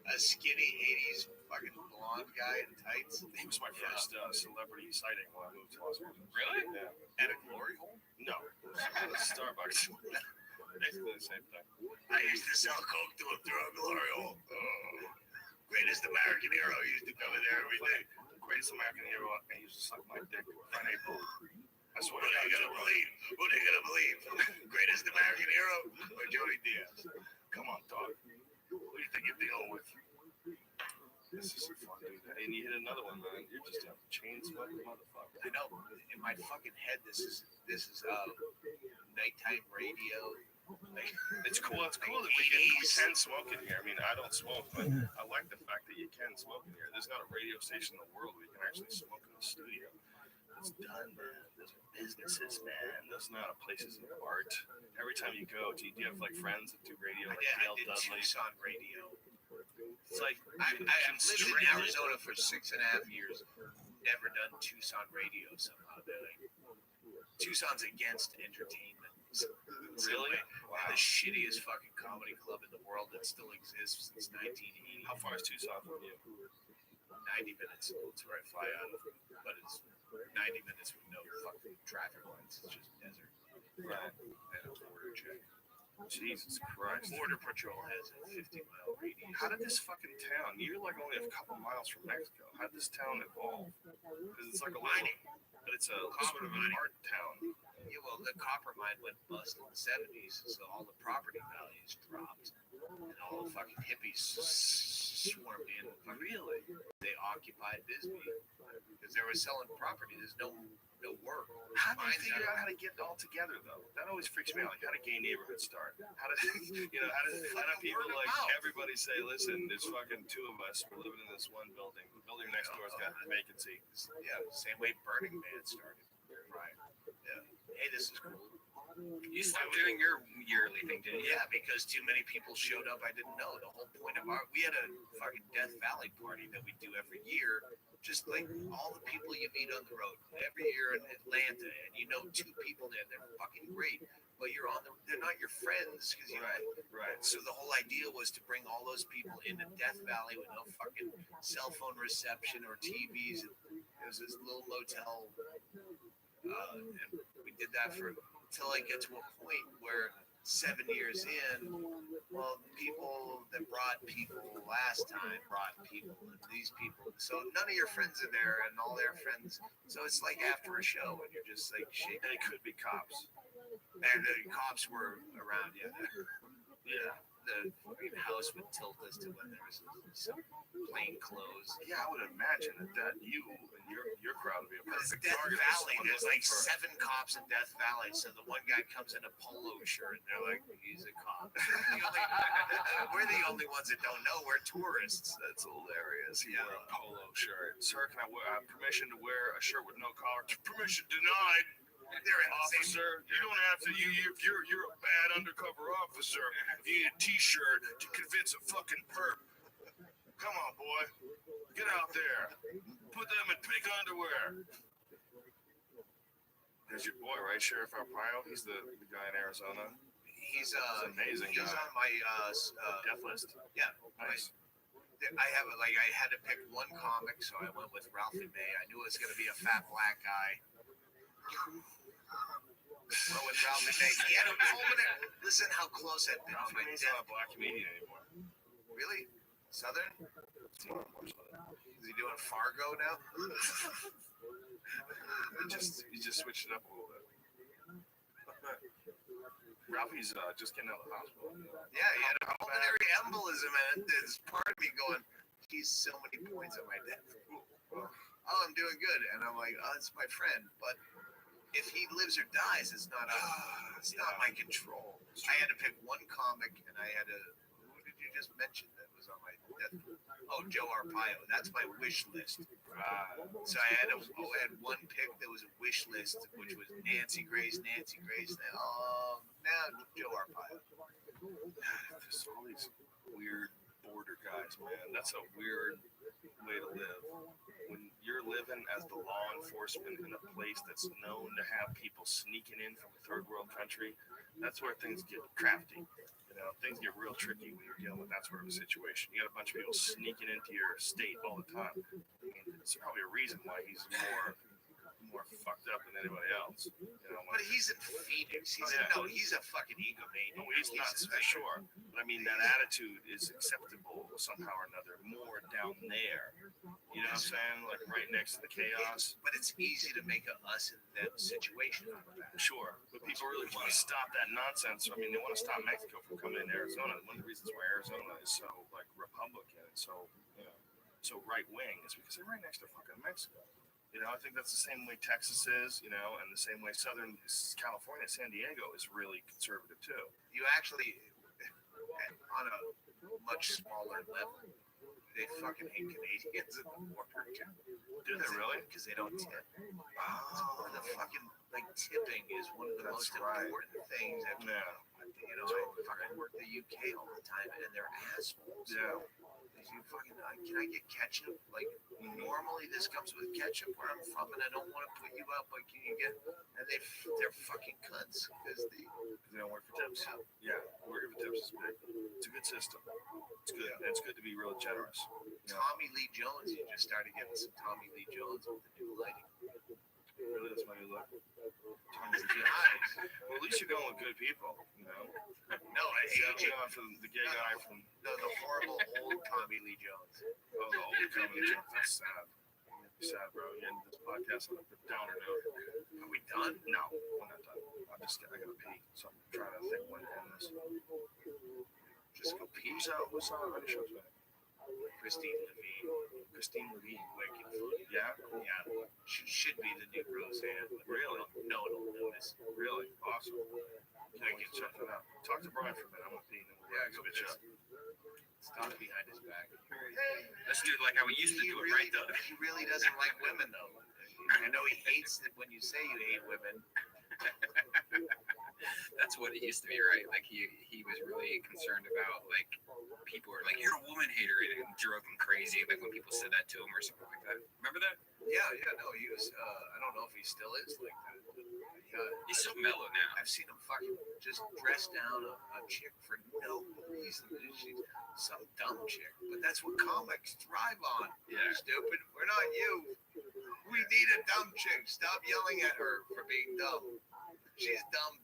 A skinny 80s fucking blonde guy in tights. He was my first celebrity sighting when I moved to Los Angeles. Really? Yeah. At a glory hole? No. It was Starbucks. Basically the same thing. I used to sell coke to him through a glory hole. Oh. Greatest American Hero used to come in there every day. Greatest American Hero, and he used to suck my dick on April. I swear. Who they gonna believe? Who they gonna believe? Greatest American Hero or Joey Diaz? Come on, dog. Who do you think you're dealing with? This is a fun dude. And you hit another one, man. You're just a chain smoking motherfucker. I know. In my fucking head, this is nighttime radio. It's cool. It's cool that we can smoke in here. I mean, I don't smoke, but I like the fact that you can smoke in here. There's not a radio station in the world where you can actually smoke in the studio. It's done, man. Those are businesses, man. Those are not places of art. Every time you go, do you have like friends that do radio? Like I did Tucson radio. It's like I've lived in Arizona for 6.5 years. Never done Tucson radio somehow. Tucson's against entertainment. Really? Wow. The shittiest fucking comedy club in the world that still exists since 1980. How far is Tucson from you? 90 minutes. That's where I fly out of. But it's 90 minutes with no fucking traffic lights. It's just desert. Right. And a border check. Jesus Christ. Border Patrol has a 50-mile radius. How did this fucking town, you're like only a couple miles from Mexico, how did this town evolve? Because it's like a mining, but it's a copper art town. Yeah, well, the copper mine went bust in the 70s, so all the property values dropped, and all the fucking hippies swarmed in. Really? They occupied Bisbee because they were selling property. There's no work. How do you figure out how to get it all together, though? That always freaks me out. Like, how do gay neighborhoods start? How do how do people like everybody say, listen, there's fucking two of us. We're living in this one building. The building next door's got a vacancy. Yeah, same way Burning Man started. Right. Yeah. Hey, this is cool. You stopped doing your yearly thing, didn't you? Yeah, because too many people showed up. I didn't know. The whole point of we had a fucking Death Valley party that we do every year. Just like all the people you meet on the road every year in Atlanta, and you know two people there, they're fucking great, but they're not your friends because you right. So the whole idea was to bring all those people into Death Valley with no fucking cell phone reception or TVs. It was this little motel, and we did that until I get to a point where 7 years in, well, the people that brought people last time brought people, and these people, so none of your friends are there, and all their friends, so it's like after a show, and you're just like, shit. And it could be cops. And the cops were around, yeah. Yeah. The house would tilt us to when there was some plain clothes. Yeah, I would imagine that you and your crowd would be a perfect Death target. Valley, there's like 7 cops in Death Valley, so the one guy comes in a polo shirt, and they're like, he's a cop. We're the only ones that don't know. We're tourists. That's hilarious. Yeah, a polo shirt. Sir, can I have permission to wear a shirt with no collar? Permission denied. They're in the same. Officer, you don't have to. You're a bad undercover officer. You need a T-shirt to convince a fucking perp. Come on, boy, get out there. Put them in pink underwear. There's your boy, right, Sheriff Arpaio? He's the guy in Arizona. He's an amazing guy. He's on my death list. Yeah, nice. I had to pick one comic, so I went with Ralphie May. I knew it was going to be a fat black guy. Well, with Ralphie May, he had a pulmonary. Listen how close I've been on my He's death. not a black comedian anymore. Really? Southern? Is he doing Fargo now? He just switched it up a little bit. Ralphie's just getting out of the hospital. Yeah, he had a pulmonary embolism, and there's part of me going, he's so many points on my death. Oh, I'm doing good. And I'm like, oh, it's my friend. But if he lives or dies, it's not my control. I had to pick one comic, and I had to. Who did you just mention that was on my death? Oh, Joe Arpaio. That's my wish list. So I had one pick that was a wish list, which was Nancy Grace. Now Joe Arpaio. There's all these weird border guys, man. That's a weird way to live. When you're living as the law enforcement in a place that's known to have people sneaking in from a third world country, that's where things get crafty. Things get real tricky when you're dealing with that sort of a situation. You got a bunch of people sneaking into your state all the time. There's probably a reason why he's more fucked up than anybody else. But he's in Phoenix. He's a fucking egomaniac. No, he's not, for sure. But I mean, that attitude is acceptable somehow or another more down there. You know what I'm saying? Like right next to the chaos. But it's easy to make a us and them situation out of that. Sure. But people really want to stop that nonsense. I mean, they want to stop Mexico from coming into Arizona. One of the reasons why Arizona is so like Republican and so right wing is because they're right next to fucking Mexico. I think that's the same way Texas is, and the same way Southern California, San Diego is really conservative too. You actually, on a much smaller level, they fucking hate Canadians at the border. Do they really? Because they don't tip. Oh, the fucking tipping is one of the most important things. I fucking work the UK all the time, and they're assholes. Yeah. You fucking, can I get ketchup? Like, normally this comes with ketchup where I'm from, and I don't want to put you up. Like, can you get? And they're fucking cunts because they don't work for tips. Yeah, working for tips is big. It's a good system. It's good. Yeah. It's good to be real generous. Tommy Lee Jones, you just started getting some Tommy Lee Jones with the new lighting. Really, that's why you look. Well, at least you're going with good people, you know. No, I hate you. For the gay guy from the horrible old Tommy Lee Jones. Oh, the old Tommy Lee Jones. That's sad. Sad, bro. You're ending this podcast on a downer note. Are we done? No, we're not done. I gotta pee, so I'm trying to think when to end this. Just go pee. What's on the show today? Christine Levine. Wicked food. Yeah? Yeah. She should be the new Roseanne. Really? No one will notice. Really? Awesome. Yeah, check that out. Talk to Brian for a minute. I'm gonna pee. Yeah, go bitch up. Stop behind his back. Let's do it like how we used to do it, right, though? He really doesn't like women, though. I know he hates it when you say you hate women. That's what it used to be, right? Like he was really concerned about like people were like, "You're a woman hater," and it drove him crazy. Like when people said that to him or something like that. Remember that? Yeah. No, he was. I don't know if he still is like that. He's so mellow now. I've seen him fucking just dress down a chick for no reason. She's some dumb chick, but that's what comics thrive on. Yeah. Stupid. We're not you. We need a dumb chick. Stop yelling at her for being dumb. She's dumb.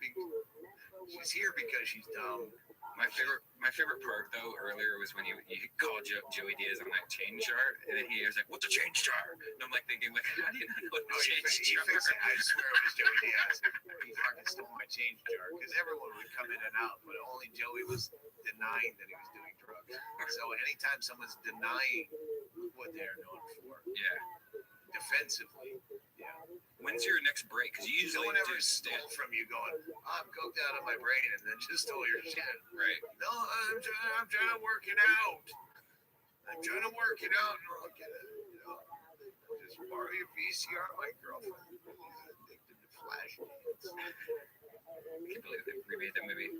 She's here because she's dumb. My favorite part though earlier was when you called Joey Diaz on that change jar, and then he was like, "What's a change jar?" And I'm like thinking, like, how do you not know what a change jar? I swear it was Joey Diaz. He fucking stole my change jar because everyone would come in and out, but only Joey was denying that he was doing drugs. So anytime someone's denying what they're known for, defensively, When's your next break? Because you usually no one ever stole from you going, I'm coked out of my brain, and then just stole your shit. Right. No, I'm trying to work it out. I'm trying to work it out, and I'll get it. You know, just borrow your VCR, my girlfriend. She's addicted to flash games. I can't believe they remade that movie.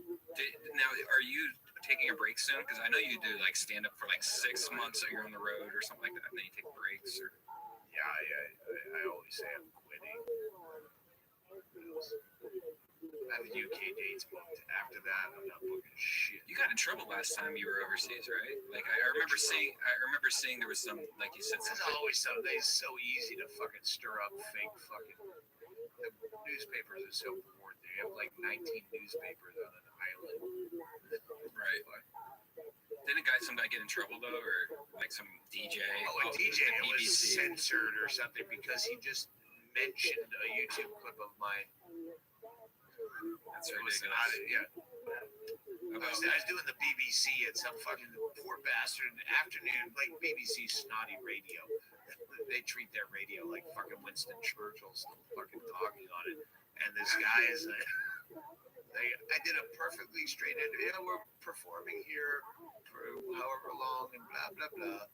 Now, are you taking a break soon? Because I know you do like stand up for like 6 months that you're on the road or something like that, and then you take breaks. Or Yeah, I always say I'm quitting. I have UK dates booked. After that, I'm not booking shit. You got in trouble last time you were overseas, right? Like I remember seeing there was some, like you said, There's something. always something. It's so easy to fucking stir up fake fucking. The newspapers are so bored. They have like 19 newspapers on an island. Right. Didn't some guy get in trouble though, or like some DJ? Oh, a DJ was censored or something because he just mentioned a YouTube clip of mine. That's ridiculous. I was doing the BBC at some fucking poor bastard afternoon, like BBC snotty radio. They treat their radio like fucking Winston Churchill still fucking talking on it. And this guy is I did a perfectly straight interview. Yeah, we're performing here for however long and blah, blah, blah.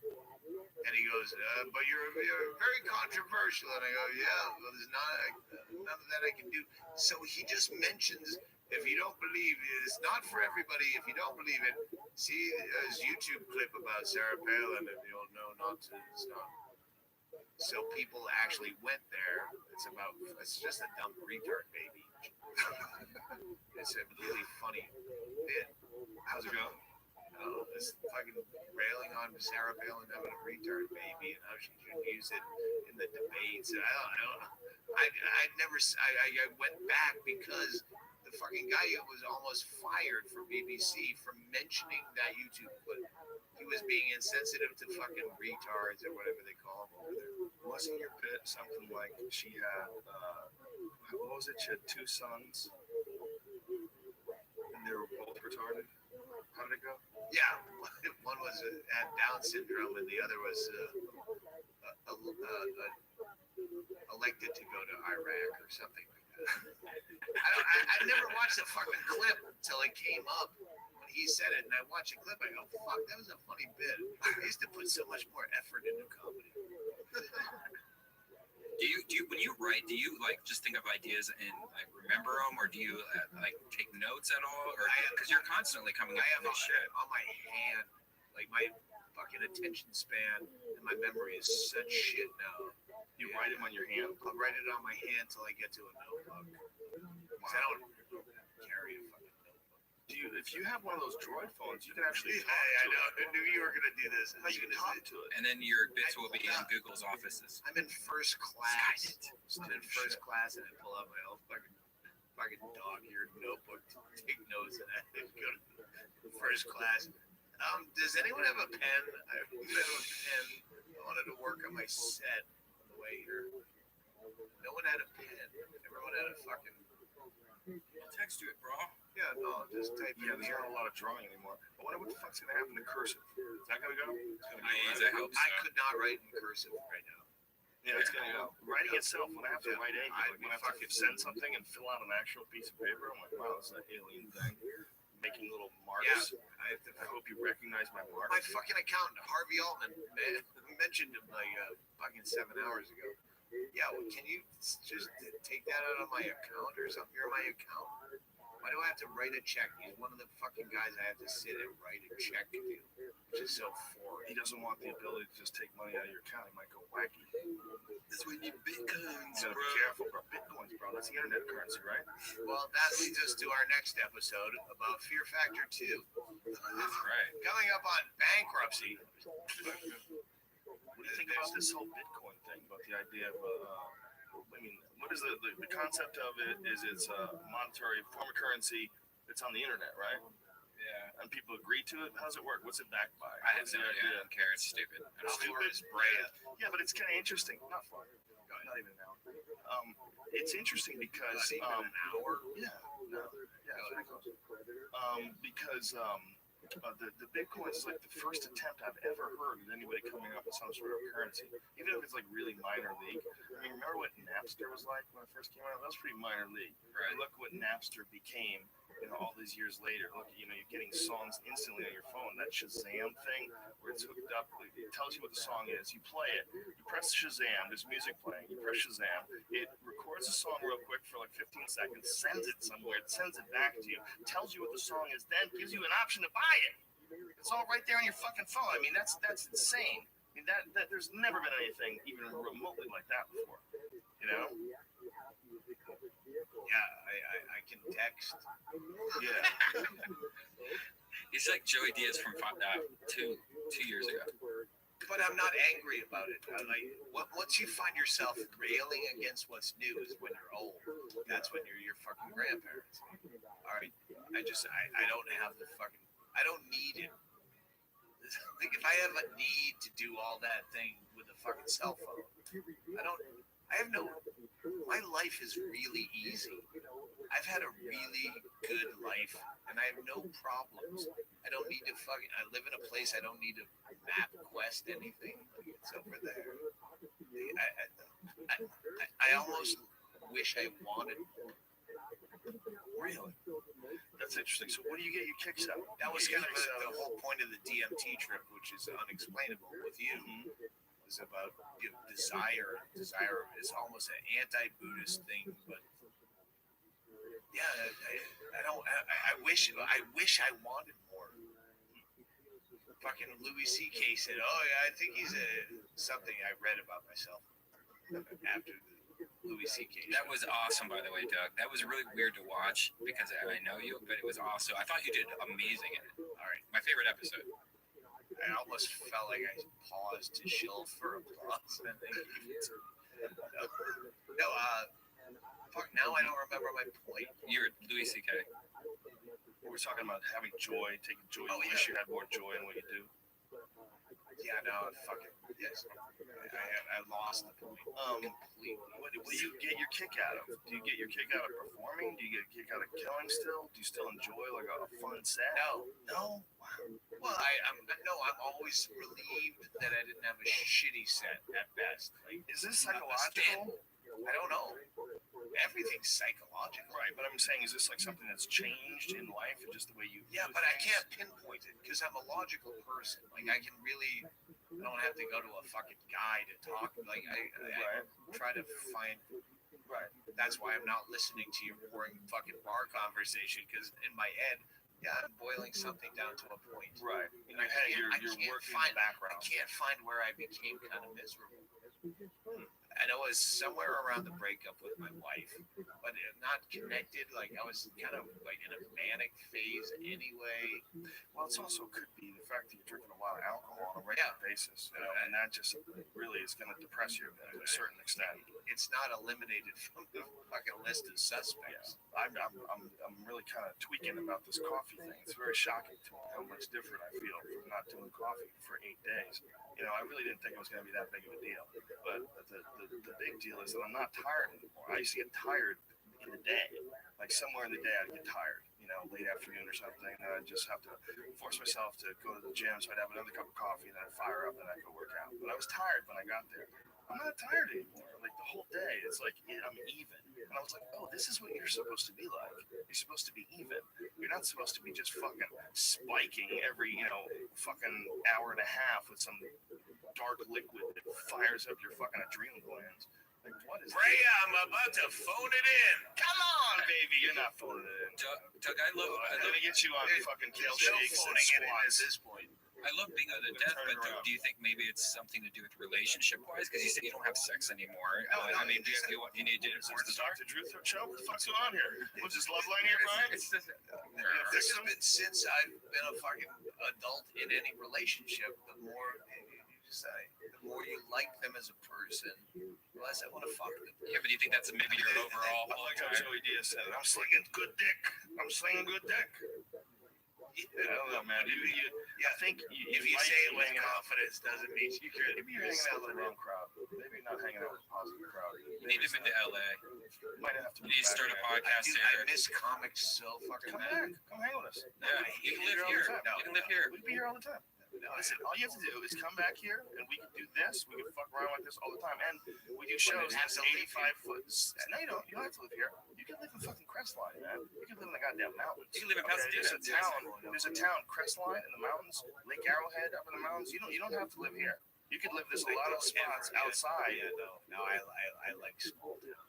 And he goes, but you're very controversial. And I go, yeah, well, there's nothing that I can do. So he just mentions, if you don't believe it, it's not for everybody. If you don't believe it, see his YouTube clip about Sarah Palin, and you'll know not to stop. So people actually went there. It's just a dumb retard baby. It's a really funny bit. How's it going? This fucking railing on Sarah Palin having a retard baby and how she should use it in the debates. And I went back because the fucking guy was almost fired from BBC for mentioning that YouTube clip. He was being insensitive to fucking retards or whatever they call them over there. Wasn't your bit something like she had, what was it? She had 2 sons and they were both retarded? How did it go? Yeah, one was had Down syndrome and the other was elected to go to Iraq or something like that. I never watched the fucking clip until it came up when he said it, and I watched the clip. I go, fuck, that was a funny bit. I used to put so much more effort into comedy. Do you when you write, do you like just think of ideas and like remember them, or do you like take notes at all, or because you're constantly coming up with this shit on my hand, like my fucking attention span and my memory is such shit now. You write them on your hand? I'll write it on my hand till I get to a notebook. Because I don't carry a fucking notebook. if you have one of those Droid phones, you can actually talk I to know. it. I knew you were gonna do this. You can talk to it. And then your bits will be in Google's offices. I'm in first class. I'm in first class, and I pull out my old fucking dog-eared notebook to take notes, and I go to first class. Does anyone have a pen? I have a pen. I wanted to work on my set on the way here. No one had a pen. Everyone had a fucking. I'll text you it, bro. Yeah, no, just type it. Yeah, there's not a lot of drawing anymore. I wonder what the fuck's gonna happen to cursive. Is that gonna go? It's gonna Please, I hope so. I could not write in cursive right now. Yeah, it's gonna go. Writing itself, when I have to write anything, like when I have to send something and fill out an actual piece of paper, I'm like, wow, this is an alien thing. Making little marks. Yeah, I hope you recognize my marks. My fucking accountant, Harvey Altman, mentioned him like fucking 7 hours ago. Yeah, well, can you just take that out of my account or something? You're my accountant. Why do I have to write a check? He's one of the fucking guys I have to sit and write a check to, which is so foreign. He doesn't want the ability to just take money out of your account. He might go wacky. That's why you need Bitcoins, You gotta be careful, bro. Bitcoins, bro. That's the internet currency, right? Well, that leads us to our next episode about Fear Factor 2. That's right. Coming up on bankruptcy. What do you think about this whole Bitcoin thing? About the idea of, I mean, what is the concept of it? Is it's a monetary form of currency. It's on the internet, right? Yeah. And people agree to it. How does it work? What's it backed by? I have no idea. I don't care. It's stupid. Stupid is Brea. Yeah, but it's kind of interesting. Not far. Not even an hour. It's interesting because Not even an hour. Yeah. No. Yeah. It's pretty close. Because the Bitcoin is like the first attempt I've ever heard of anybody coming up with some sort of currency, even if it's like really minor league. I mean, remember what Napster was like when it first came out? That was pretty minor league. Right. Look what Napster became. All these years later, look, you're getting songs instantly on your phone. That Shazam thing, where it's hooked up, it tells you what the song is. You play it, you press Shazam, there's music playing, you press Shazam, it records the song real quick for like 15 seconds, sends it somewhere, it sends it back to you, tells you what the song is, then gives you an option to buy it. It's all right there on your fucking phone. I mean, that's insane. I mean, that there's never been anything even remotely like that before. You know? Yeah, I can text. Yeah. He's like Joey Diaz from 2 years ago. But I'm not angry about it. Once you find yourself railing against what's new is when you're old. That's when you're your fucking grandparents. All right, I don't have the fucking. I don't need it. Like if I have a need to do all that thing with a fucking cell phone, my life is really easy. I've had a really good life and I have no problems. I don't need to I live in a place I don't need to map quest anything. It's over there. I almost wish I wanted more. Really? That's interesting. So, what do you get your kicks out? That was kind of the whole point of the DMT trip, which is unexplainable with you. Is about desire. Desire is almost an anti-Buddhist thing, but yeah, I wish I wanted more. Fucking Louis C.K. said, "Oh yeah, I think he's something I read about myself after the Louis C.K. That was awesome, by the way, Doug. That was really weird to watch because I know you, but it was awesome. I thought you did amazing in it. All right, my favorite episode. I almost felt like I paused to shill for applause. I think. Fuck. Now I don't remember my point. You're Louis C.K. We're talking about having joy, taking joy. Oh, you wish you had more joy in what you do. Yeah, no, fucking yes. I lost the point completely. What do you get your kick out of? Do you get your kick out of performing? Do you get a kick out of killing still? Do you still enjoy like a fun set? No. Well, I'm always relieved that I didn't have a shitty set at best. Like, is this psychological? I don't know. Everything's psychological. Right, but I'm saying, is this like something that's changed in life and just the way you Yeah, but I can't pinpoint it because I'm a logical person. Like, I don't have to go to a fucking guy to talk. Like, I try to find... Right. That's why I'm not listening to your boring fucking bar conversation because in my head, I'm boiling something down to a point. Right. And I can't you're working in the background. I can't find where I became kind of miserable. And And it was somewhere around the breakup with my wife, but not connected. Like I was kind of like in a manic phase anyway. Well, it's also could be the fact that you're drinking a lot of alcohol on a regular basis, you know, and that just really is going to depress you to a certain extent. It's not eliminated from the fucking list of suspects. I'm really kind of tweaking about this coffee thing. It's very shocking to me how much different I feel from not doing coffee for 8 days. You know, I really didn't think it was going to be that big of a deal. But the big deal is that I'm not tired anymore. I used to get tired in the day. Like somewhere in the day I'd get tired, you know, late afternoon or something. And I'd just have to force myself to go to the gym. So I'd have another cup of coffee and then I'd fire up and I'd go work out. But I was tired when I got there. I'm not tired anymore. Like the whole day, it's like I'm even. And I was like, oh, this is what you're supposed to be like. You're supposed to be even. You're not supposed to be just fucking spiking every, you know, fucking hour and a half with some dark liquid that fires up your fucking adrenal glands. Like, what is Brea, I'm about to phone it in. Come on, baby. You're not phoning it in. Doug, I love. I'm gonna get you on fucking kale There's no shakes and phoning it in at squats. this point. I love being on the death, but do you think maybe it's something to do with relationship-wise? Because you said you don't have sex anymore. I mean, do you need to? Is this the Dr. Drew show? What the fuck's going on here? What's this love line here, Brian? This has been since I've been a fucking adult in any relationship. The more you like them as a person, the less I want to fuck them. Yeah, but do you think that's maybe your overall? I like how Joey Diaz said it. I'm slinging good dick. I'm slinging good dick. I don't know, man. I think if you say it with confidence, doesn't mean you could. Maybe you're hanging out with the wrong crowd. Maybe you're not hanging out with a positive crowd. You need to move to LA. You might have to. You need to start a podcast Dude, here. I miss comics so fucking Come bad. back. Come hang with us. Yeah, you can live here. You can live here. We'd be here all the time. Listen, all you have to do is come back here, and we can do this. We can fuck around like this all the time, and we do shows that's 85 foot. No, you don't. You don't have to live here. You can live in fucking Crestline, man. You can live in the goddamn mountains. You can live in Pasadena. There's a town, Crestline, in the mountains. Lake Arrowhead up in the mountains. You don't have to live here. You could live. There's a lot of spots outside. No, I like small town.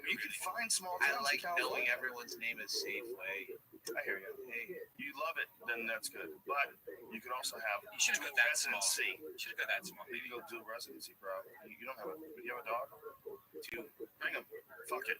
You can find small I towns. like knowing everyone's name is Safeway. I hear you. Hey, you love it, then that's good. But you could also have. You should have got that small. Residency. You should have got that small. Maybe go do residency, bro. You don't have a. Do you have a dog? Two. Bring him. Fuck it.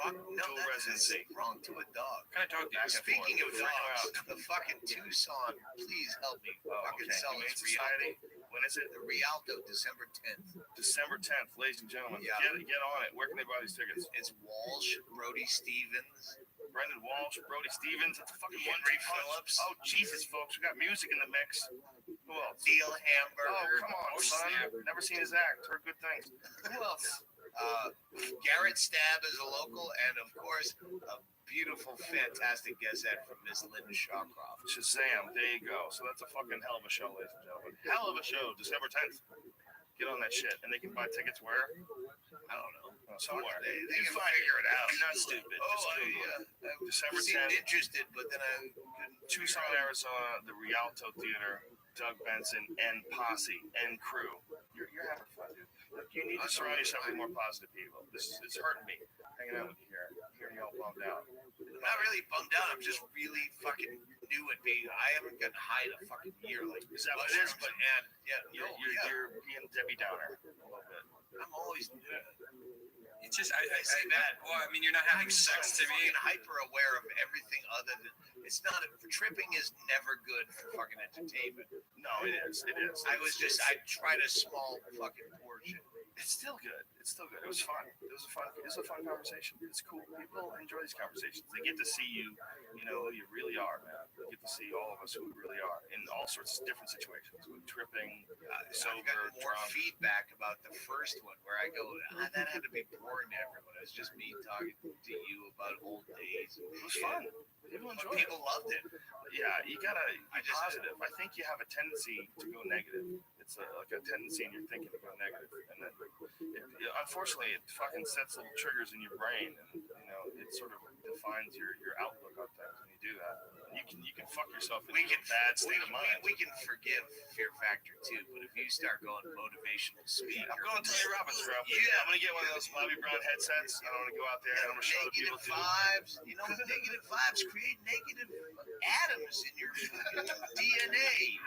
Fuck no, Dual residency. Wrong to a dog. What kind of dog do you have? Speaking of dogs, the fucking Tucson, please help me. Fucking sell Humane its Society. Rialto. When is it? The Rialto, December 10th. December 10th, ladies and gentlemen. Yeah. Get on it. Where can they buy these tickets? It's Walsh, Brody Stevens, Brendan Walsh, Brody Stevens. It's a fucking Henry one-two punch. Phillips. Oh Jesus, folks, we got music in the mix. Who else? Neil Hamburger. Oh come on, son. Never seen his act. Heard good things. Who else? Garrett Stab is a local, and of course, a beautiful, fantastic guest set from Miss Linda Shawcroft. Shazam! There you go. So that's a fucking hell of a show, ladies and gentlemen. Hell of a show. December 10th. Get on that shit, and they can buy tickets where? I don't know. Somewhere. They You can find figure it out. You're not stupid. December seemed 10th. interested, but then I couldn't. Tucson, Arizona, the Rialto Theater, Doug Benson, and Posse, and crew. You're having fun, dude. Look, you need to surround yourself with more positive people. It's hurting me hanging out with you here. Hearing you all bummed out. I'm not really bummed out. I'm just really fucking new at being. I haven't gotten high in a fucking year. Like, Is that what it is? But You're being Debbie Downer a little bit. I'm always new. It's just I say that. Well, I mean, you're not having sex to me. I'm hyper aware of everything other than. It's not. Tripping is never good for fucking entertainment. No, it is. It is. I tried a small fucking portion. It's still good. It's still good. It was fun. It was a fun conversation. It's cool. People enjoy these conversations. They get to see you, who you really are, man. They get to see all of us who we really are in all sorts of different situations, with tripping, sober, I've gotten more drunk. feedback about the first one where I go, that had to be boring to everyone. It was just me talking to you about old days. It was fun. People enjoyed it. People loved it. Yeah, you gotta be positive. I think you have a tendency to go negative. It's like a tendency in your thinking to go negative, and then unfortunately it fucking sets little triggers in your brain, and it sort of defines your outlook on things when you do that. You can fuck yourself into a bad state of mind. We can forgive Fear Factor too, but if you start going motivational speaker, I'm going to Tony Robbins, bro. Yeah, I'm gonna get one of those Bobby Brown headsets. I want to go out there and I'm gonna show the people. Negative vibes. Negative vibes create negative atoms in your DNA.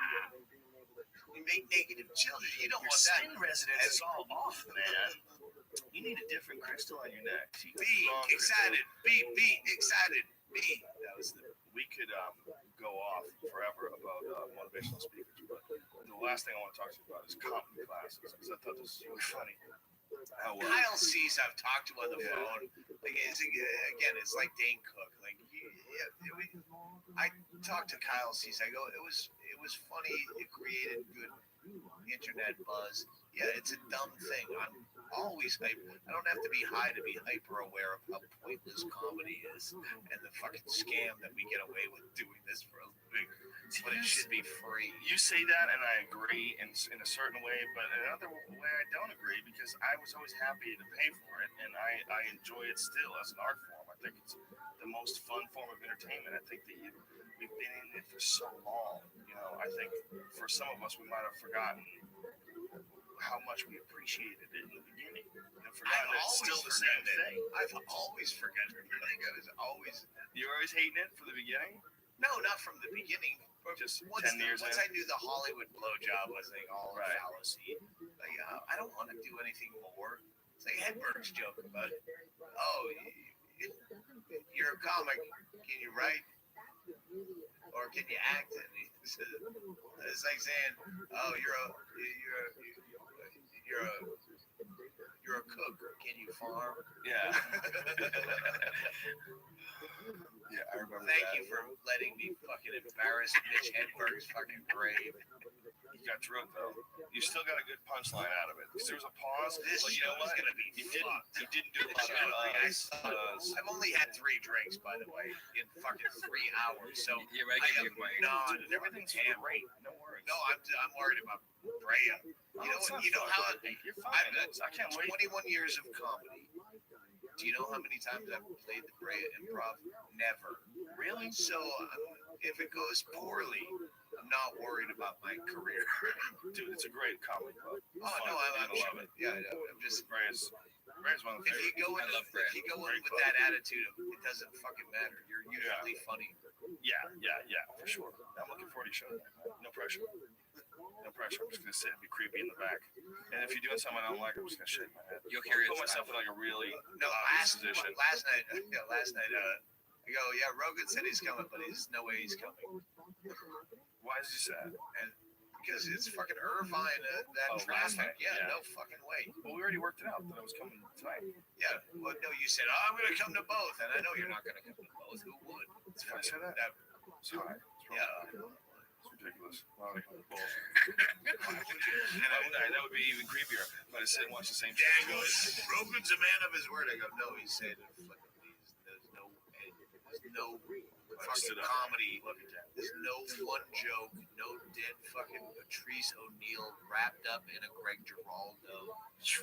You make negative children. You don't want that. Your skin residence is all off, man. You need a different crystal on your neck. Be excited. Be excited. Be. That was the. We could go off forever about motivational speakers, but the last thing I want to talk to you about is comedy classes, because I thought this was really funny. How Kyle Cease, I've talked to on the phone. Like, again, it's like Dane Cook. Like, I talked to Kyle Cease. I go, it was funny. It created good internet buzz. Yeah, it's a dumb thing. I'm always hype. I don't have to be high to be hyper aware of how pointless comedy is and the fucking scam that we get away with doing this for a living. But it should be free. You say that, and I agree in a certain way, but in another way, I don't agree, because I was always happy to pay for it, and I enjoy it still as an art form. I think it's the most fun form of entertainment. I think that we've been in it for so long. You know, I think for some of us, we might have forgotten how much we appreciated it in the beginning. And forgotten it's still the same thing. I've always forgotten it. I was always. You're always hating it from the beginning? No, not from the beginning. Just once 10 years once in? I knew the Hollywood blowjob was like all a fallacy. Like, I don't want to do anything more. It's like Hedberg's joke about it. Oh, you're a comic. Can you write? Or can you act? And it's like saying, oh, you're a cook. Can you farm? Yeah. Yeah, I remember Thank you for letting me fucking embarrass Mitch Hedberg's fucking grave. You got drunk though. You still got a good punchline out of it. Because there was a pause. This but show is gonna be You didn't do a This lot show, of I've only had 3 drinks, by the way, in fucking 3 hours. So You're making me wait. Everything's great. No worries. No, I'm worried about Brea. You know how you're fine. I can't wait. 21 years of comedy. Do you know how many times I've played the Brea Improv? Never. Really? So if it goes poorly, I'm not worried about my career. Dude, it's a great comedy club. Oh no, I love it. Yeah, I'm just. Brea's one of the If you go in, if you go in with that attitude of it doesn't fucking matter, you're usually funny. Yeah, for sure. I'm looking forward to your show. No pressure. No pressure. I'm just gonna sit and be creepy in the back. And if you're doing something I don't like, I'm just gonna shake my head. You'll hear it. Put myself in like a really last position. night, I go, yeah, Rogan said he's coming, but there's no way he's coming. Why is he sad? And because it's fucking Irvine, that traffic. Yeah, no fucking way. Well, we already worked it out that I was coming tonight. Yeah. Well, no, you said, oh, I'm gonna come to both, and I know you're not gonna come to both. Who would? It's funny say that. Sorry. Yeah. Ridiculous. That would be even creepier. But I sit and watch the same Dan goes, Rogan's a man of his word. I go, no, he said, there's no fucking comedy. There's no one joke, no dead fucking Patrice O'Neal wrapped up in a Greg Giraldo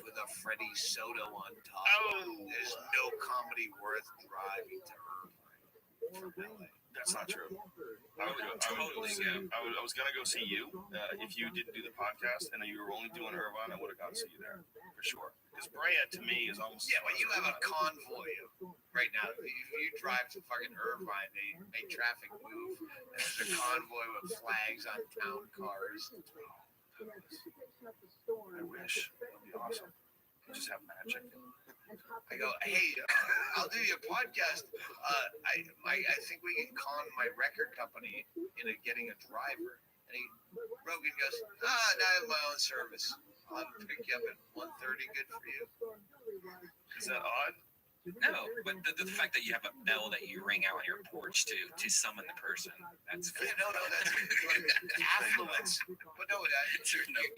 with a Freddie Soto on top. There's no comedy worth driving to Irvine from LA. That's not true. I was gonna go see you if you didn't do the podcast and you were only doing Irvine. I would have gone to see you there for sure. Because Brea to me is almost but you have a convoy right now. If you drive to fucking Irvine, they make traffic move. And there's a convoy with flags on town cars. I wish that'd be awesome. Just have magic. I go, hey, I'll do your podcast. I think we can con my record company into getting a driver. And Rogan goes, no, I have my own service. I'll have him pick you up at 1:30. Good for you. Is that odd? No, but the fact that you have a bell that you ring out on your porch to summon the person, that's yeah, no, that's like affluence. But no,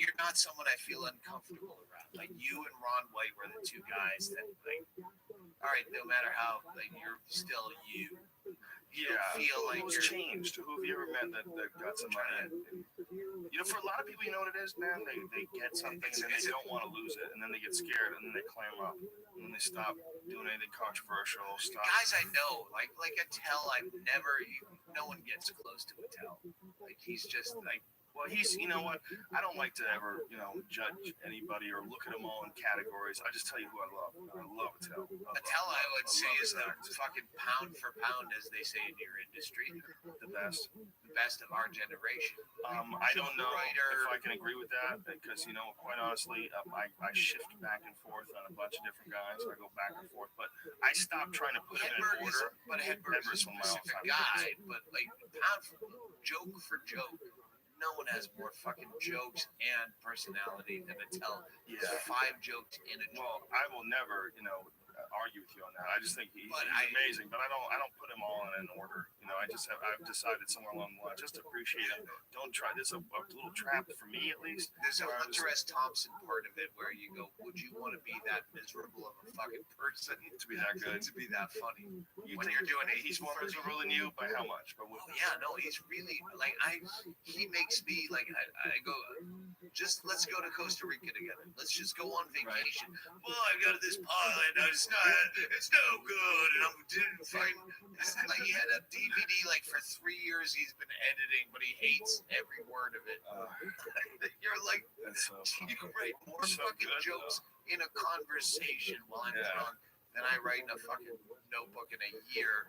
you're not someone I feel uncomfortable around. Like you and Ron White were the 2 guys that, like, all right, no matter how, like, you're still you. You don't feel like who's changed. Who have you ever met that got some money? You know, for a lot of people, you know what it is, man? They get something and then they don't want to lose it, and then they get scared and then they clam up and then they stop doing anything controversial. Guys I know, like Attell, no one gets close to Attell. Like, he's just like Well, you know what? I don't like to ever, judge anybody or look at them all in categories. I just tell you who I love. I love Attell. Attell, I would say, is the fucking pound for pound, as they say in your industry. The best. The best of our generation. I don't know if I can agree with that because, quite honestly, I shift back and forth on a bunch of different guys. I go back and forth, but I stopped trying to put them in order. But Hedberg is a specific guy, but like pound for joke for joke. No one has more fucking jokes and personality than Attell. Yeah. 5 jokes in a joke. Well, I will never, argue with you on that. I just think he's amazing, but I don't put him all in an order. I've decided somewhere along the line just appreciate him. Don't try this a little trap for me at least. There's a Hunter S. Thompson part of it where you go, would you want to be that miserable of a fucking person to be that good, to be that funny? When you're doing it, he's more miserable than you by how much? But he's really like he makes me like I go, just let's go to Costa Rica together. Let's just go on vacation. Right. Well, I got this pilot. It's no good, and I'm didn't find. Like he had a DVD like for 3 years he's been editing, but he hates every word of it. You're like, you write more fucking jokes in a conversation while I'm drunk than I write in a fucking notebook in a year.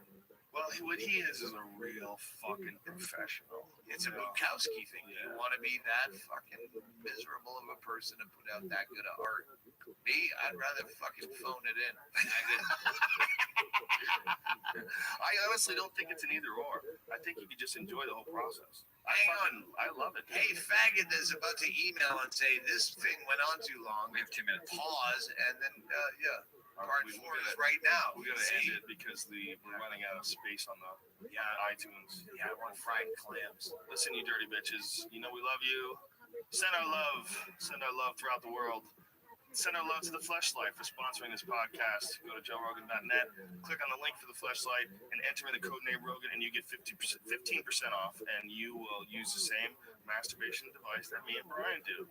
Well, what he is a real fucking professional. It's a Bukowski thing. Yeah. You want to be that fucking miserable of a person and put out that good of art. Me, I'd rather fucking phone it in. I honestly don't think it's an either or. I think you could just enjoy the whole process. I love it. Hey, faggot is about to email and say this thing went on too long. We have 2 minutes. Pause, and then, part 4 is right now. We gotta end it because we're running out of space on the iTunes. Yeah, I want fried clams. Listen, you dirty bitches. We love you. Send our love throughout the world. Send our love to the Fleshlight for sponsoring this podcast. Go to joerogan.net, click on the link for the Fleshlight, and enter in the code name Rogan, and you get 15% off. And you will use the same masturbation device that me and Brian do.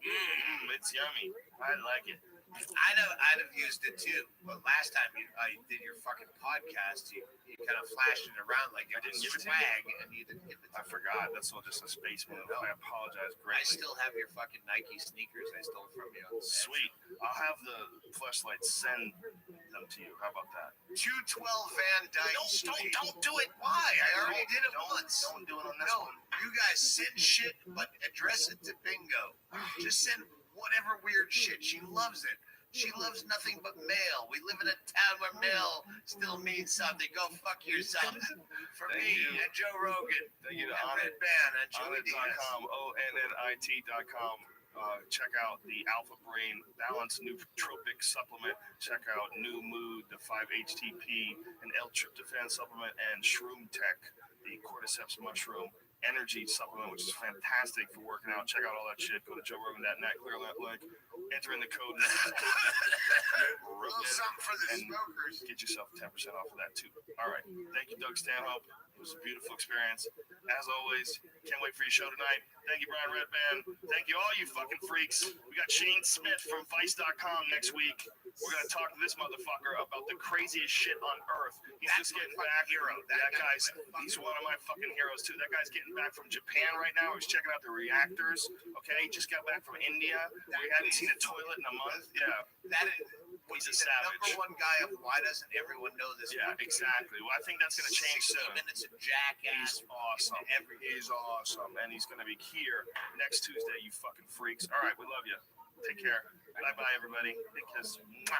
It's yummy. I like it. I'd have used it too, but last time I did your fucking podcast, you kind of flashed it around like it was swag, and you didn't give it to me. I forgot. That's all just a space move. I apologize greatly. I still have your fucking Nike sneakers I stole from you. Sweet. I'll have the Fleshlight send them to you. How about that? 212 Van Dyke. Don't do it. Why? I already did it once. Don't do it on this one. You guys send shit, but address it to Bingo. Just send whatever weird shit. She loves it. She loves nothing but mail. We live in a town where mail still means something. Go fuck yourself. For me and Joe Rogan. Thank you to and Red Band and Joey Diaz. ONNIT.com. Check out the Alpha Brain Balanced Nootropic Supplement. Check out New Mood, the 5-HTP, and L-tryptophan supplement, and Shroom Tech, the cordyceps mushroom energy supplement, which is fantastic for working out. Check out all that shit. Go to joerogan.net, clear that link, enter in the code Rogan, something for the smokers. Get yourself 10% off of that too. All right. Thank you, Doug Stanhope. It was a beautiful experience. As always, can't wait for your show tonight. Thank you, Brian Redband. Thank you, all you fucking freaks. We got Shane Smith from Vice.com next week. We're going to talk to this motherfucker about the craziest shit on earth. He's just getting back. That guy's, he's one of my fucking heroes, too. That guy's getting back from Japan right now. He's checking out the reactors. Okay, he just got back from India. We hadn't seen a toilet in a month. Yeah. That is, he's a savage. Number one guy of why doesn't everyone know this? Yeah, exactly. Well, I think that's going to change soon. 60 minutes of jackass. He's awesome. He's awesome. And he's going to be here next Tuesday, you fucking freaks. All right, we love you. Take care. Bye-bye, everybody. Big kiss. Mwah.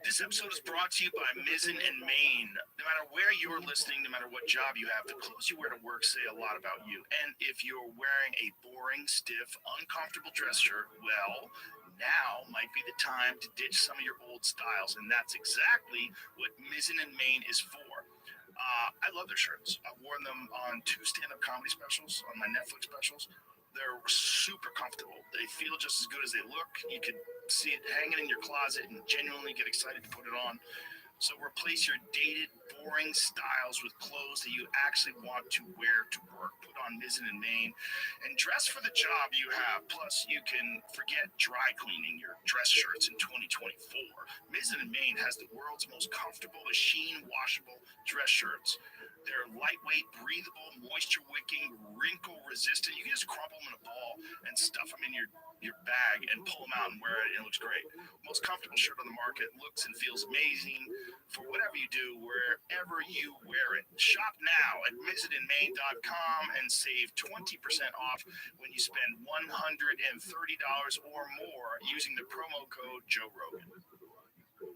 This episode is brought to you by Mizzen and Main. No matter where you're listening, no matter what job you have, the clothes you wear to work say a lot about you. And if you're wearing a boring, stiff, uncomfortable dress shirt, well, now might be the time to ditch some of your old styles. And that's exactly what Mizzen and Main is for. I love their shirts. I've worn them on 2 stand-up comedy specials, on my Netflix specials. They're super comfortable. They feel just as good as they look. You can see it hanging in your closet and genuinely get excited to put it on. So replace your dated, boring styles with clothes that you actually want to wear to work. Put on Mizzen and Main and dress for the job you have. Plus, you can forget dry cleaning your dress shirts in 2024. Mizzen and Main has the world's most comfortable machine washable dress shirts. They're lightweight, breathable, moisture-wicking, wrinkle-resistant. You can just crumple them in a ball and stuff them in your bag and pull them out and wear it. It looks great. Most comfortable shirt on the market, looks and feels amazing for whatever you do, wherever you wear it. Shop now at mizzenandmain.com and save 20% off when you spend $130 or more using the promo code Joe Rogan.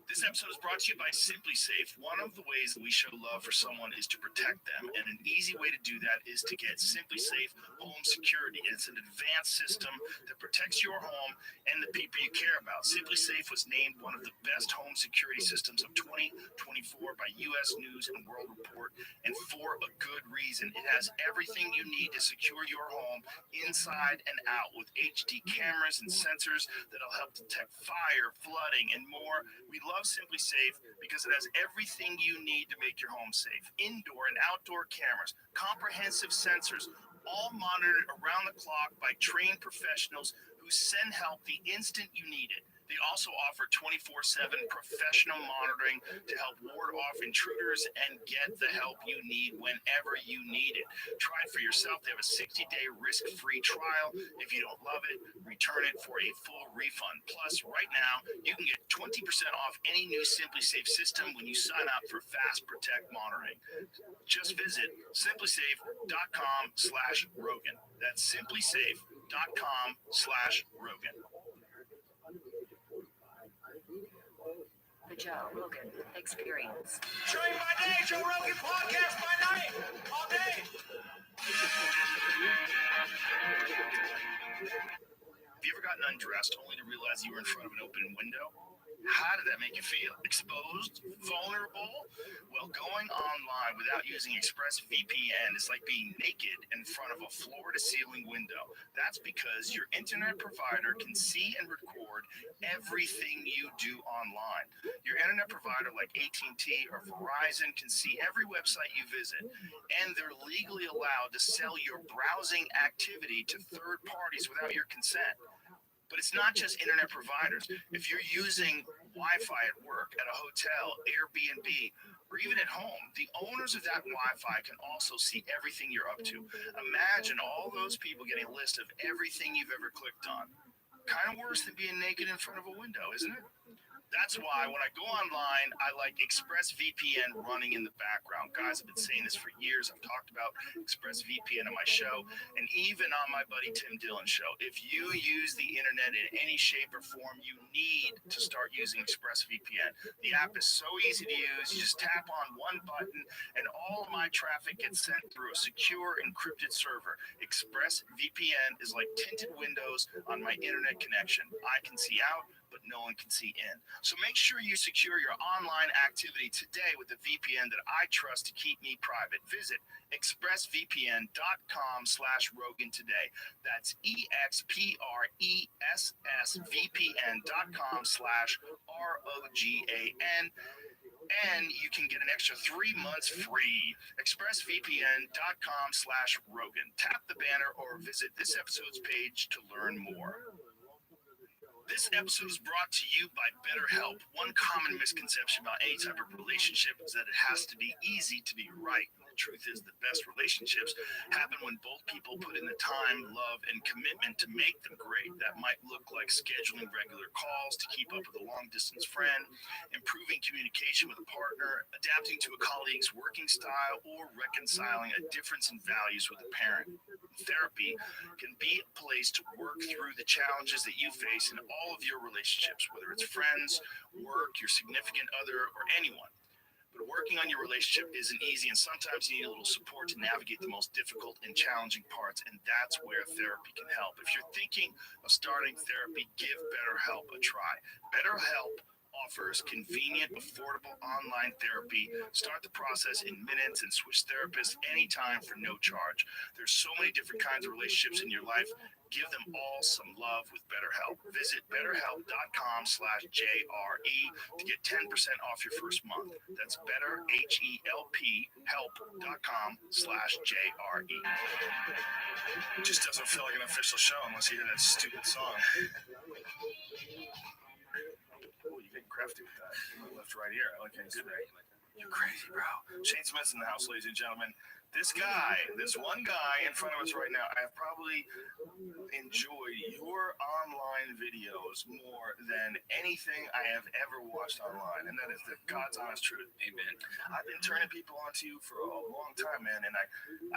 This episode is brought to you by Simply Safe. One of the ways that we show love for someone is to protect them, and an easy way to do that is to get Simply Safe Home Security. It's an advanced system that protects your home and the people you care about. Simply Safe was named one of the best home security systems of 2024 by U.S. News and World Report, and for a good reason. It has everything you need to secure your home inside and out with HD cameras and sensors that'll help detect fire, flooding, and more. We love Simply Safe because it has everything you need to make your home safe. Indoor and outdoor cameras, comprehensive sensors, all monitored around the clock by trained professionals who send help the instant you need it. They also offer 24/7 professional monitoring to help ward off intruders and get the help you need whenever you need it. Try it for yourself. They have a 60-day risk-free trial. If you don't love it, return it for a full refund. Plus, right now, you can get 20% off any new Simply Safe system when you sign up for Fast Protect monitoring. Just visit simplysafe.com/Rogan. That's simplysafe.com/Rogan. The Joe Rogan Experience. Train by day, Joe Rogan podcast by night, all day. Have you ever gotten undressed only to realize you were in front of an open window? How did that make you feel? Exposed? Vulnerable? Well, going online without using ExpressVPN is like being naked in front of a floor-to-ceiling window. That's because your internet provider can see and record everything you do online. Your internet provider like AT&T or Verizon can see every website you visit, and they're legally allowed to sell your browsing activity to third parties without your consent. But it's not just internet providers. If you're using Wi-Fi at work, at a hotel, Airbnb, or even at home, the owners of that Wi-Fi can also see everything you're up to. Imagine all those people getting a list of everything you've ever clicked on. Kind of worse than being naked in front of a window, isn't it? That's why when I go online, I like ExpressVPN running in the background. Guys, I've been saying this for years. I've talked about ExpressVPN on my show and even on my buddy Tim Dillon's show. If you use the internet in any shape or form, you need to start using ExpressVPN. The app is so easy to use. You just tap on one button and all of my traffic gets sent through a secure encrypted server. ExpressVPN is like tinted windows on my internet connection. I can see out, but no one can see in. So make sure you secure your online activity today with a VPN that I trust to keep me private. Visit expressvpn.com/Rogan today. That's expressvpn.com/ROGAN. And you can get an extra 3 months free. expressvpn.com/Rogan. Tap the banner or visit this episode's page to learn more. This episode is brought to you by BetterHelp. One common misconception about any type of relationship is that it has to be easy to be right. The truth is the best relationships happen when both people put in the time, love, and commitment to make them great. That might look like scheduling regular calls to keep up with a long-distance friend, improving communication with a partner, adapting to a colleague's working style, or reconciling a difference in values with a parent. Therapy can be a place to work through the challenges that you face in all of your relationships, whether it's friends, work, your significant other, or anyone. But working on your relationship isn't easy, and sometimes you need a little support to navigate the most difficult and challenging parts, and that's where therapy can help. If you're thinking of starting therapy, give BetterHelp a try. BetterHelp offers convenient, affordable online therapy. Start the process in minutes and switch therapists anytime for no charge. There's so many different kinds of relationships in your life. Give them all some love with BetterHelp. Visit betterhelp.com/JRE to get 10% off your first month. That's help.com/JRE. Just doesn't feel like an official show unless you hear that stupid song. Oh, you're getting crafty with that. Left right here. I like how you did that. You're crazy, bro. Shane Smith's in the house, ladies and gentlemen. This one guy in front of us right now, I have probably enjoyed your online videos more than anything I have ever watched online, and that is the God's honest truth. Amen. I've been turning people onto you for a long time, man, and I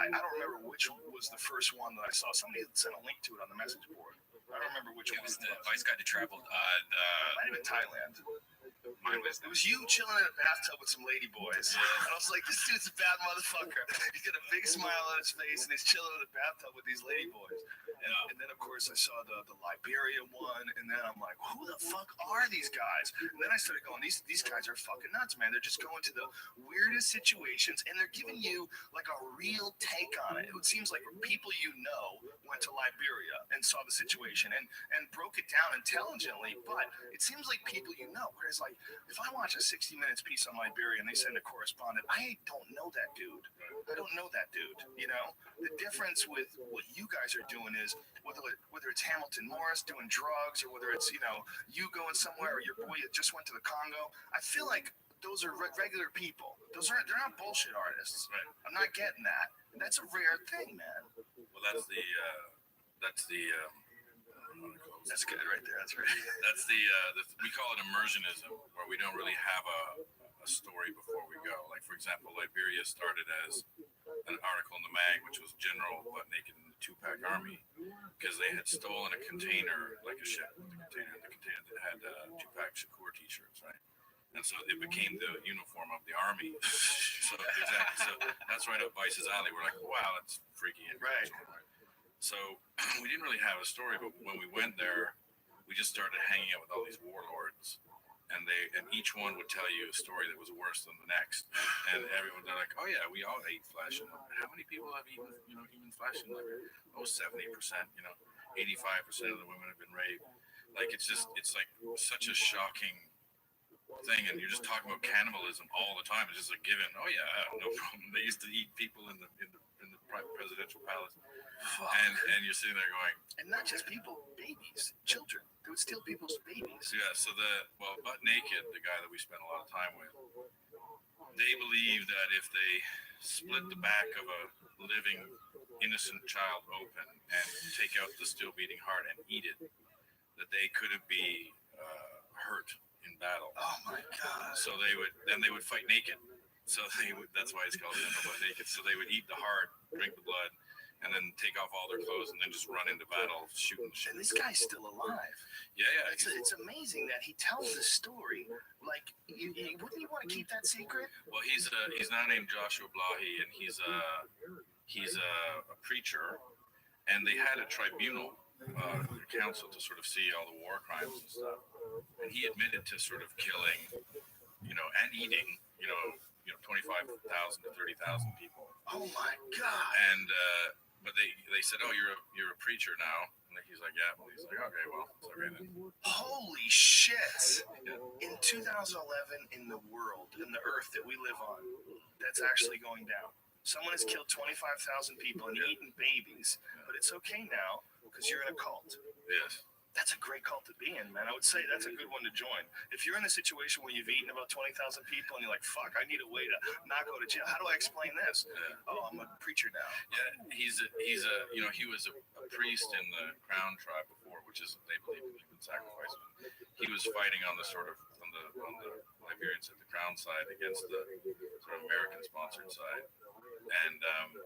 don't remember which was the first one that I saw. Somebody sent a link to it on the message board. I don't remember which one. It was the Vice Guide to Travel. Might have been Thailand. It was you chilling in a bathtub with some lady boys. And I was like, this dude's a bad motherfucker. He's got a big smile on his face and he's chilling in a bathtub with these lady boys. And then, of course, I saw the Liberia one. And then I'm like, who the fuck are these guys? And then I started going, these guys are fucking nuts, man. They're just going to the weirdest situations and they're giving you like a real take on it. It seems like people you know went to Liberia and saw the situation and broke it down intelligently. But it seems like people you know. Whereas, like, if I watch a 60 Minutes piece on Liberia and they send a correspondent, I don't know that dude. I don't know that dude, you know? The difference with what you guys are doing is whether it's Hamilton Morris doing drugs or whether it's, you know, you going somewhere or your boy that just went to the Congo, I feel like those are regular people. They're not bullshit artists. Right. I'm not getting that. And that's a rare thing, man. Well, that's good right there. That's right. That's the we call it immersionism, where we don't really have a story before we go. Like, for example, Liberia started as an article in the mag, which was General Butt Naked in the Tupac Army, because they had stolen a container, like a ship with the container that had Tupac Shakur t-shirts, right? And so it became the uniform of the army. So that's right up Vice's alley. We're like, wow, that's freaky. Right. So we didn't really have a story, but when we went there, we just started hanging out with all these warlords, and each one would tell you a story that was worse than the next. And everyone, they're like, oh yeah, we all ate flesh. And how many people have eaten, human flesh? And like, 70%, 85% of the women have been raped. Like, it's like such a shocking thing, and you're just talking about cannibalism all the time. It's just a given. Oh yeah, no problem. They used to eat people in the presidential palace. And you're sitting there going, and not just people, babies, children. They would steal people's babies. Yeah. So Butt Naked, the guy that we spent a lot of time with, they believe that if they split the back of a living innocent child open and take out the still beating heart and eat it, that they couldn't be hurt in battle. Oh my God! So they would fight naked. So that's why it's called Butt Naked. So they would eat the heart, drink the blood, and then take off all their clothes and then just run into battle, shooting shit. And this guy's still alive. Yeah. It's amazing that he tells this story. Like, wouldn't you want to keep that secret? Well, he's now named Joshua Blahi, and he's a preacher, and they had a tribunal, a council to sort of see all the war crimes and stuff, and he admitted to sort of killing, and eating, 25,000 to 30,000 people. Oh my God! And but they said, oh, you're a preacher now. And he's like, yeah. Well, he's like, okay, well, it's okay then. Holy shit! Yeah. In 2011, in the world, in the earth that we live on, that's actually going down. Someone has killed 25,000 people and eaten babies, but it's okay now because you're in a cult. Yes. That's a great cult to be in, man. I would say that's a good one to join. If you're in a situation where you've eaten about 20,000 people and you're like, fuck, I need a way to not go to jail. How do I explain this? Yeah. Oh, I'm a preacher now. Yeah, he was a priest in the Crown tribe before, which is, they believe in human sacrifice. He was fighting on the Liberians at the Crown side against the sort of American-sponsored side. And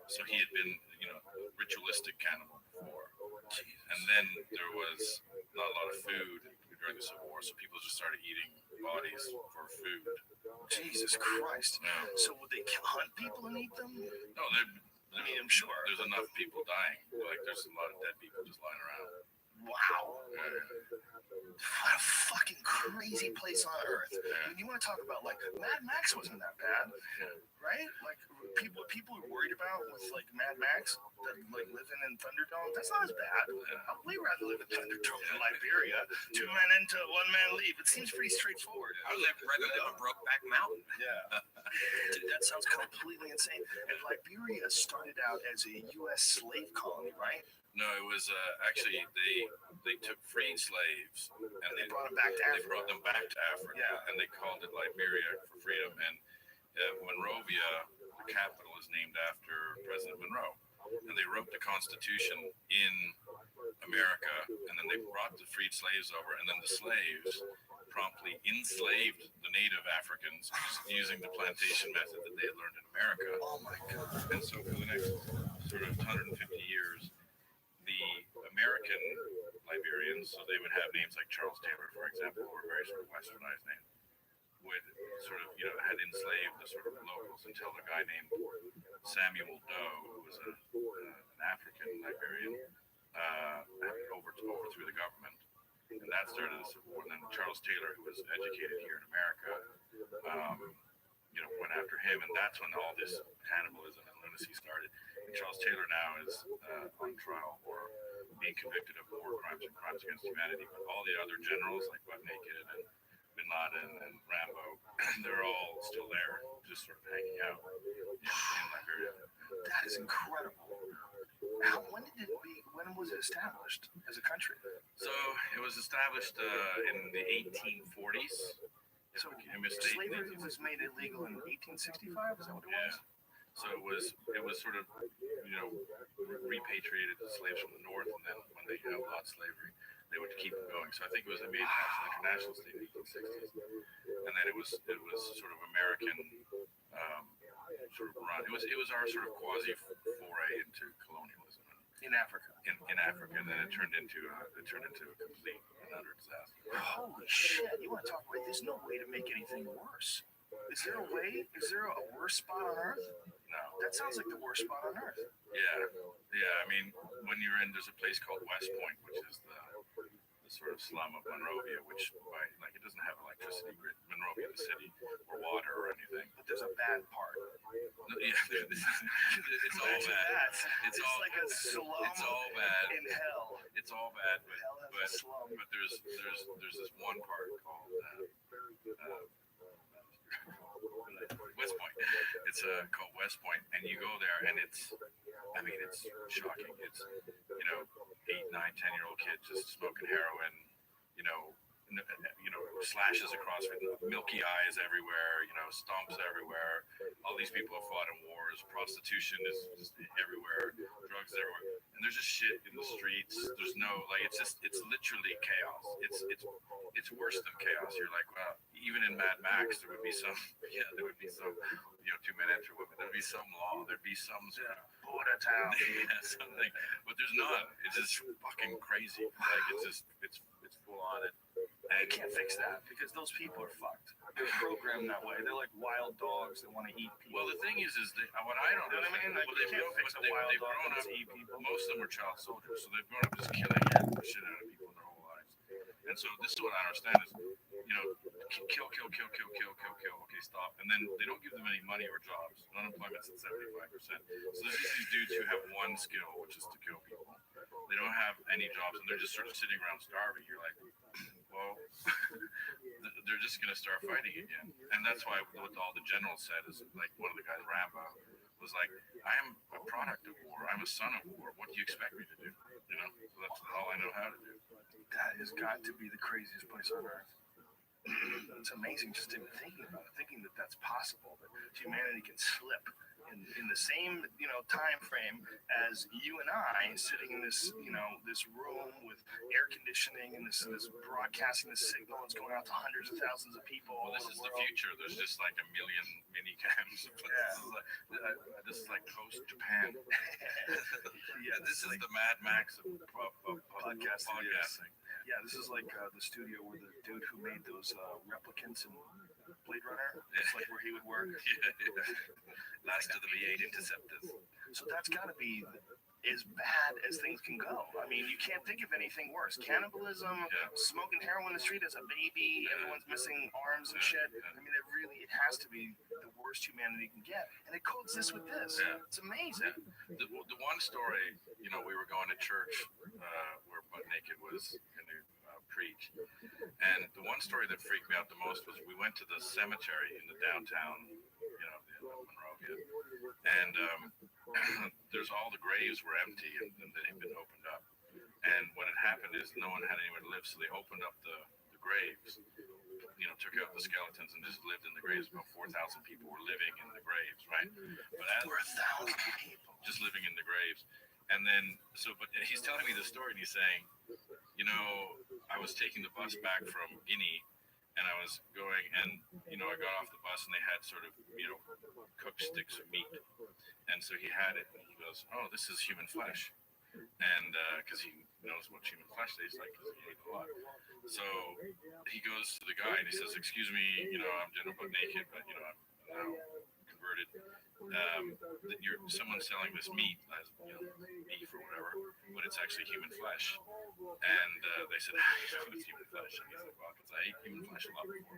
so he had been, ritualistic cannibal before. And then there was not a lot of food during the Civil War, so people just started eating bodies for food. Jesus Christ. Yeah. So would they hunt people and eat them? No, I'm sure there's enough people dying. Like, there's a lot of dead people just lying around. Wow. What a fucking crazy place on earth. And you want to talk about like Mad Max wasn't that bad, right? Like people are worried about with like Mad Max that like living in Thunderdome. That's not as bad. I'd way rather live in Thunderdome than Liberia. 2 men enter, 1 man leave. It seems pretty straightforward. I would rather live in Brokeback Mountain. Yeah. Dude, that sounds completely insane. And Liberia started out as a U.S. slave colony, right? No, it was actually they took freed slaves and they brought them back to Africa. They brought them back to Africa, and they called it Liberia for freedom. And Monrovia, the capital, is named after President Monroe. And they wrote the Constitution in America, and then they brought the freed slaves over, and then the slaves promptly enslaved the native Africans using the plantation method that they had learned in America. Oh my God. And so for the next sort of 150 years, the American Liberians, so they would have names like Charles Taylor, for example, or very sort of westernized names, would sort of, had enslaved the sort of locals until a guy named Samuel Doe, who was an African Liberian, overthrew the government. And that started the Civil War. And then Charles Taylor, who was educated here in America, went after him. And that's when all this cannibalism and lunacy started. And Charles Taylor now is on trial for being convicted of war crimes and crimes against humanity. But all the other generals, like Butt Naked and Bin Laden and Rambo, they're all still there, just sort of hanging out in Liberia. That is incredible. When was it established as a country? So it was established in the 1840s. So slavery was made illegal in 1865. Is that what it was? So it was sort of repatriated the slaves from the north, and then when they outlawed slavery, they would keep it going. So I think it was made an international state in the 1860s, and then it was sort of American sort of run. It was our sort of quasi foray into colonialism in Africa. In Africa, and then it turned into a complete and utter disaster. Holy shit! You want to talk about? There's no way to make anything worse. Is there a way? Is there a worse spot on Earth? No. That sounds like the worst spot on Earth. Yeah. I mean, when you're in, there's a place called West Point, which is the sort of slum of Monrovia, which it doesn't have electricity grid, Monrovia, the city, or water or anything. But there's a bad part. No, it's all bad. It's all like a slum. It's all bad in hell. It's all bad, but there's this one part called West Point. It's called West Point, and you go there, and it's shocking. It's 8, 9, 10-year-old kids just smoking heroin, slashes across with milky eyes everywhere, stumps everywhere. All these people have fought in wars. Prostitution is just everywhere. Drugs everywhere, and there's just shit in the streets. There's no it's literally chaos. It's worse than chaos. You're like, well, even in Mad Max, there would be some 2 men enter women. There'd be some law. There'd be some sort of border town, something. But there's none. It's just fucking crazy. Like it's full on it. And you can't fix that because those people are fucked. They're programmed that way. They're like wild dogs that want to eat people. Well, the thing is what I don't know. They've grown up. Most of them are child soldiers, so they've grown up just killing the shit out of people in their whole lives. And so this is what I understand is, kill. Okay, stop. And then they don't give them any money or jobs. Unemployment's at 75%. So there's just these dudes who have one skill, which is to kill people. They don't have any jobs, and they're just sort of sitting around starving. You're like, well, they're just going to start fighting again. And that's why what all the generals said is, like, one of the guys, Rambo, was like, I am a product of war. I'm a son of war. What do you expect me to do? So that's all I know how to do. That has got to be the craziest place on Earth. It's amazing just even thinking about it, thinking that that's possible, that humanity can slip in the same time frame as you and I sitting in this this room with air conditioning and this broadcasting this signal that's going out to hundreds of thousands of people. Well, this is the future. There's just like a million mini cams. This is like post Japan. This is the Mad Max of podcasting. Yeah, this is like the studio where the dude who made those replicants in Blade Runner, it's like where he would work. Last of the V8 interceptors. So that's got to be as bad as things can go. I mean, you can't think of anything worse. Cannibalism, smoking heroin in the street as a baby, everyone's missing arms and shit. I mean, it has to be the worst humanity can get. And it coexists with this. It's amazing. The one story, you know, we were going to church where Butt Naked was going to preach. And the one story that freaked me out the most was we went to the cemetery in the downtown, you know, Monrovia. And there's all the graves were empty and they've been opened up. And what had happened is no one had anywhere to live, so they opened up the graves, you know, took out the skeletons and just lived in the graves. About 4,000 people were living in the graves, right? But as 4,000 people just living in the graves. And then, but he's telling me the story and he's saying, you know, I was taking the bus back from Guinea and I was going and, you know, I got off the bus and they had sort of, you know, cooked sticks of meat. And so he had it and he goes, oh, this is human flesh. And because he knows what human flesh tastes like because he ate a lot. So he goes to the guy and he says, excuse me, you know, I'm Butt Naked, but, you know, I'm now converted. Someone's selling this meat as, you know, beef or whatever, but it's actually human flesh. And they said, it's human flesh. And he's like, well, because I ate human flesh a lot before.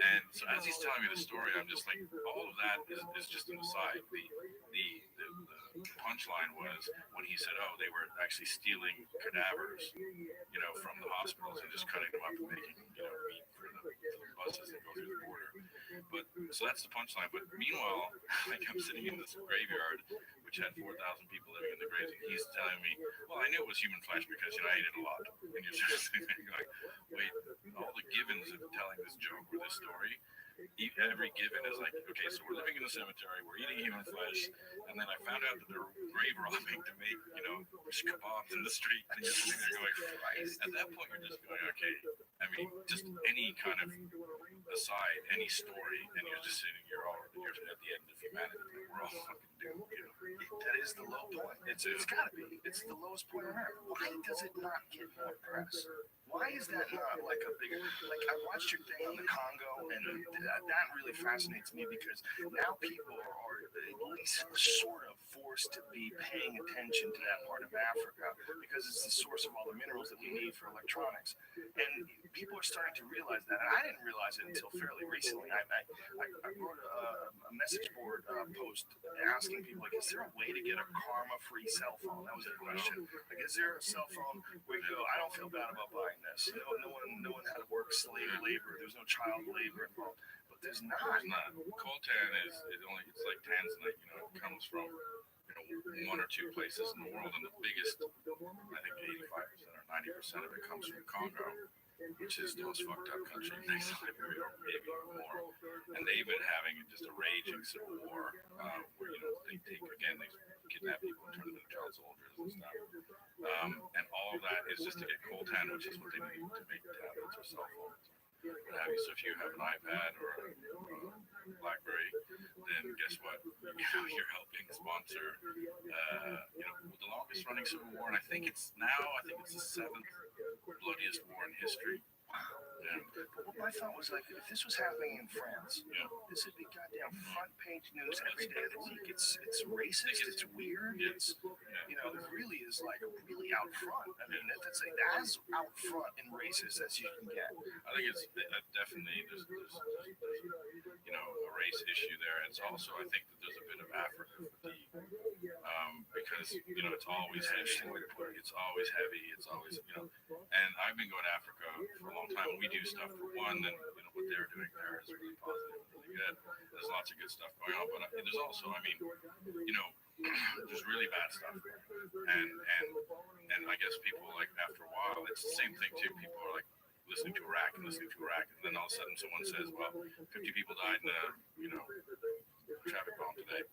And so as he's telling me the story, I'm just like, all of that is just an aside. The punchline was when he said, oh, they were actually stealing cadavers, you know, from the hospitals and just cutting them up and making, you know, meat for the buses that go through the border. But so that's the punchline. But meanwhile, like I'm sitting in this graveyard, which had 4,000 people living in the graves, and he's telling me, well, I knew it was human flesh because, you know, I ate it a lot. And you're just like, wait, all the givens of telling this joke or this story, every given is like, okay, so we're living in a cemetery, we're eating human flesh, and then I found out that they're grave robbing to make, you know, kebabs in the street, and you're sitting there going, at that point you're just going, okay, I mean, just any kind of aside, any story, and you're just sitting, you're at the end of humanity, we're all fucking doomed, you know. That is the low point. It's gotta be. It's the lowest point on earth. Why does it not get more press? Why is that not like a bigger, like I watched your thing on the Congo and that really fascinates me because now people are at least sort of forced to be paying attention to that part of Africa because it's the source of all the minerals that we need for electronics. And people are starting to realize that. And I didn't realize it until fairly recently. I wrote a message board post asking people, like, is there a way to get a karma-free cell phone? That was the question. Like, is there a cell phone where you go, I don't feel bad about buying this. No one had to work slave labor. There's no child labor involved. But there's not. Coltan it's like Tanzanite, you know, it comes from, you know, one or two places in the world, and the biggest, I think 85% or 90% of it comes from Congo, which is the most fucked up country next to Liberia, or maybe more. And they've been having just a raging civil war where, you know, they kidnap people and turn them into child soldiers and stuff. And all of that is just to get coltan, which is what they need to make tablets or cell phones. So if you have an iPad or a BlackBerry, then guess what? You're helping sponsor, you know, the longest running civil war, and I think it's the 7th bloodiest war in history. Yeah. But what my thought was, like, if this was happening in France, this would be goddamn front page news every day of the week. It's racist, it's weird, it's, you know, it really is like really out front. I mean, it's like as out front and racist as you can get. I think it's definitely there's you know, a race issue there. It's also, I think that there's a bit of Africa fatigue because, you know, it's always heavy. It's always heavy. It's always, you know, and I've been going to Africa for a long time. We do stuff for one, and you know what they're doing there is really positive, really good. There's lots of good stuff going on, but there's also, I mean, you know, there's really bad stuff, and I guess people, like, after a while, it's the same thing too. People are like listening to Iraq, and then all of a sudden someone says, well, 50 people died in a, you know, traffic bomb today,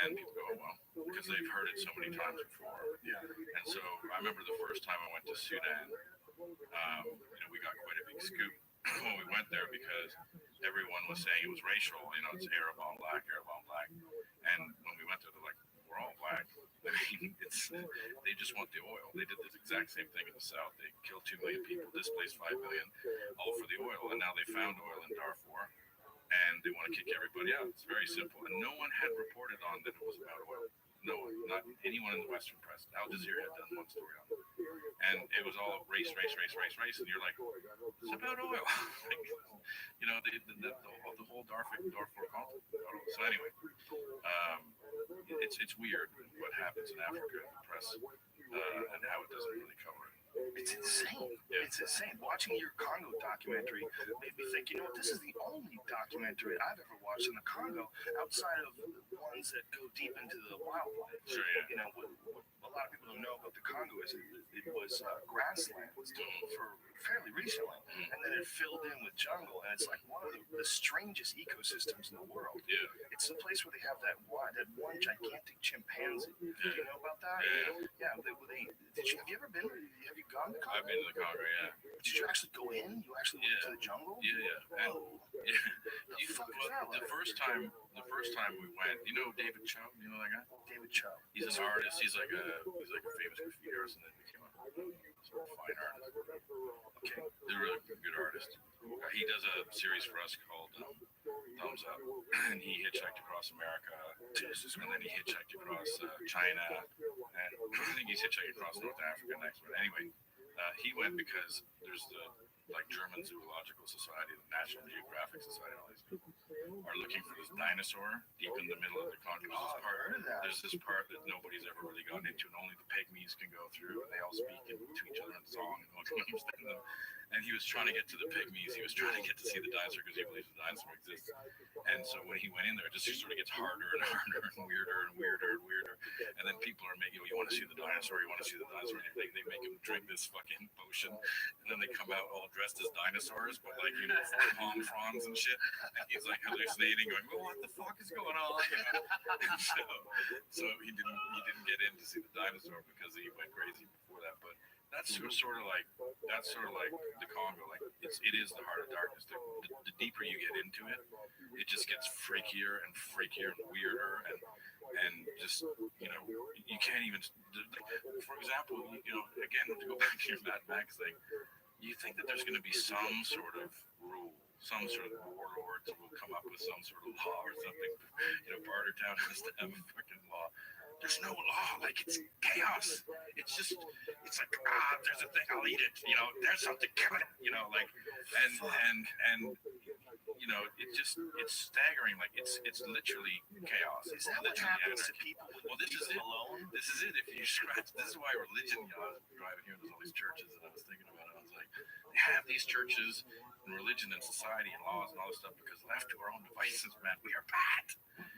and people go, oh, well, because they've heard it so many times before. And so I remember the first time I went to Sudan, you know, we got quite a big scoop when we went there because everyone was saying it was racial, you know, it's Arab on black. And when we went there, they're like, we're all black. I mean, they just want the oil. They did this exact same thing in the South. They killed 2 million people, displaced 5 million, all for the oil. And now they found oil in Darfur, and they want to kick everybody out. It's very simple. And no one had reported on that it was about oil. No one, not anyone in the Western press. Al Jazeera had done one story on it, and it was all race, and you're like, it's about oil. You know, the whole Darfur conflict. So anyway, it's weird what happens in Africa in the press and how it doesn't really cover it. It's insane. Yeah. It's insane. Watching your Congo documentary made me think, you know what, this is the only documentary I've ever watched in the Congo outside of the ones that go deep into the wildlife. Sure, yeah. You know, what a lot of people don't know about the Congo is it was grasslands for fairly recently, and then it filled in with jungle, and it's like one of the strangest ecosystems in the world. Yeah. It's the place where they have that one gigantic chimpanzee. Do you know about that? Yeah. Yeah. Have you ever been? Have you gone to the Congo? I've been to the Congo, yeah. Did you actually go in? You actually went to the jungle? Yeah. And, the first time we went, you know David Cho? You know that guy? David Cho. He's an artist. He's like a famous graffiti artist, and then became a sort of fine artist. Okay, he's a really good artist. He does a series for us called Thumbs Up, and he hitchhiked across America, and then he hitchhiked across China, and I think he's hitchhiked across North Africa next. But anyway, he went because there's the German Zoological Society, the National Geographic Society, all these people are looking for this dinosaur deep in the middle of the Congo. There's this part that nobody's ever really gone into, and only the pygmies can go through, and they all speak to each other in song, and no one can understand them. And he was trying to get to the pygmies. He was trying to get to see the dinosaur because he believes the dinosaur exists. And so when he went in there, it just sort of gets harder and harder and weirder and weirder and weirder. And then people are making, you want to see the dinosaur, you want to see the dinosaur. And they make him drink this fucking potion. And then they come out all dressed as dinosaurs, but like, you know, palm fronds and shit. And he's like hallucinating, going, well, what the fuck is going on? You know? And so he didn't get in to see the dinosaur because he went crazy before that. But that's sort of like the Congo. Like it is the heart of darkness. The deeper you get into it, it just gets freakier and weirder and just, you know, you can't even. For example, you know, again to go back to your Mad Max thing, you think that there's going to be some sort of rule, some sort of warlords will come up with some sort of law or something. You know, Bartertown has to have a fucking law. There's no law, like it's chaos. It's like, there's a thing, I'll eat it. You know, there's something, kill it. You know, like, and you know, it's staggering. Like it's literally chaos. Is that what happens to people? Well, this is it. Alone. This is it. If you scratch, this is why religion. You know, I was driving here. There's all these churches, and I was thinking about it. I was like, they have these churches and religion and society and laws and all this stuff because left to our own devices, man, we are bad.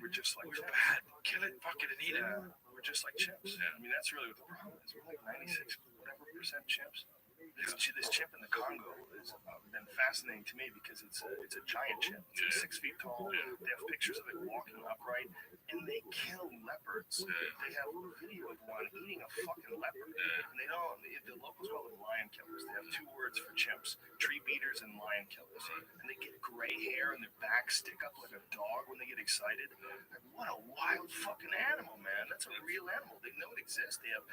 We're just like bad. Kill it, fuck it, and eat it. We're just like chimps. Yeah. I mean, that's really what the problem is. We're like 96% chimps. This chimp in the Congo has been fascinating to me because it's a giant chimp. It's 6 feet tall. They have pictures of it walking upright, and they kill leopards. They have a video of one eating a fucking leopard. And they don't. The locals call them lion killers. They have 2 words for chimps: tree beaters and lion killers. And they get gray hair and their backs stick up like a dog when they get excited. Like, what a wild fucking animal, man! That's a real animal. They know it exists. They have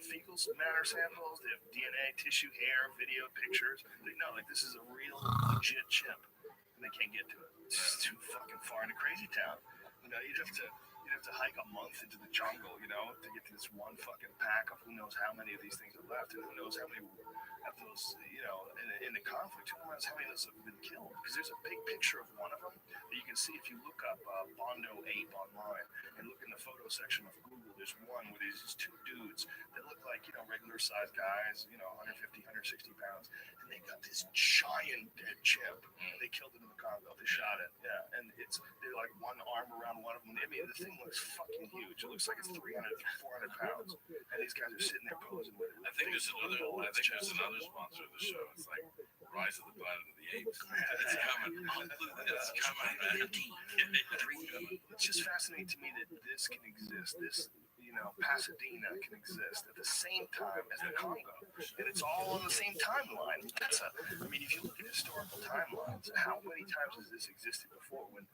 fecal matter samples. They have DNA, tissue, hair, video, pictures. They know, like, this is a real legit chimp, and they can't get to it. It's just too fucking far into crazy town. You know, you'd have to hike a month into the jungle, you know, to get to this one fucking pack of who knows how many of these things are left, and who knows how many of those, you know, in the conflict, who knows how many of those have been killed. Because there's a big picture of one of them that you can see if you look up Bondo Ape online and look in the photo section of Google. There's one where there's these 2 dudes that look like, you know, regular sized guys, you know, 150, 160 pounds, and they got this giant dead chimp. They killed it in the Congo. They shot it, yeah, and they're like one arm around one of them. I mean, the thing looks fucking huge. It looks like it's 300, 400 pounds, and these guys are sitting there posing with it. I think there's another sponsor of the show. It's like Rise of the Planet of the Apes. It's coming. It's coming, man. It's just fascinating to me that this can exist. This, you know, Pasadena can exist at the same time as the Congo, and it's all on the same timeline. I mean, if you look at historical timelines. How many times has this existed before? When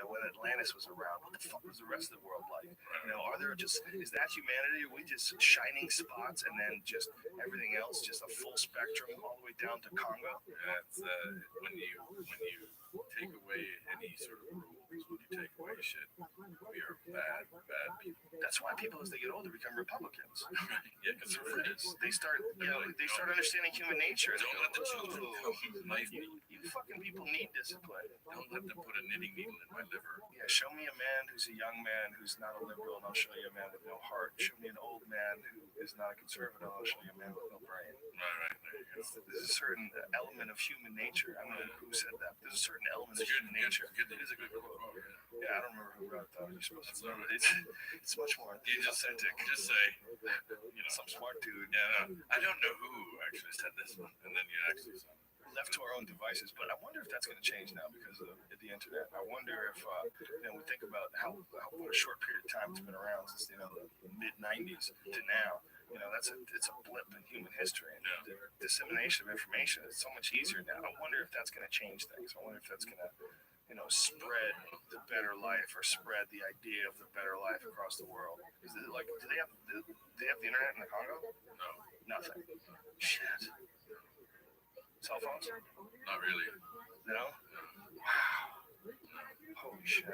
when Atlantis was around, what the fuck was the rest of the world like? Are there is that humanity? Are we just shining spots and then just everything else, just a full spectrum all the way down to Congo? That's when you take away any sort of rules, when you take away shit, we are bad people. That's why people, as they get older, become Republicans. Yeah, conservatives. They start, they start understanding human nature. Don't let the children knife me. You fucking people need discipline. Don't let them put a knitting needle in my liver. Yeah, show me a man who's a young man who's not a liberal, and I'll show you a man with no heart. Show me an old man who is not a conservative, I'll show you a man with no brain. Right, there you go. There's a certain element of human nature. I don't know who said that. There's a certain element of human nature. It is a good quote. Yeah, I don't remember who wrote that. You're supposed to know it. It's much more authentic. Just say, some smart dude. Yeah, no, I don't know who actually said this one, and then you actually said left to our own devices, but I wonder if that's going to change now because of the internet. I wonder if we think about how what a short period of time it's been around since the mid '90s to now. It's a blip in human history, and the dissemination of information is so much easier now. I wonder if that's going to change things. I wonder if that's going to spread the better life or spread the idea of the better life across the world. Is it like, do they have the internet in the Congo? No, nothing. Shit. Cell phones? Not really. No? Wow. Holy shit.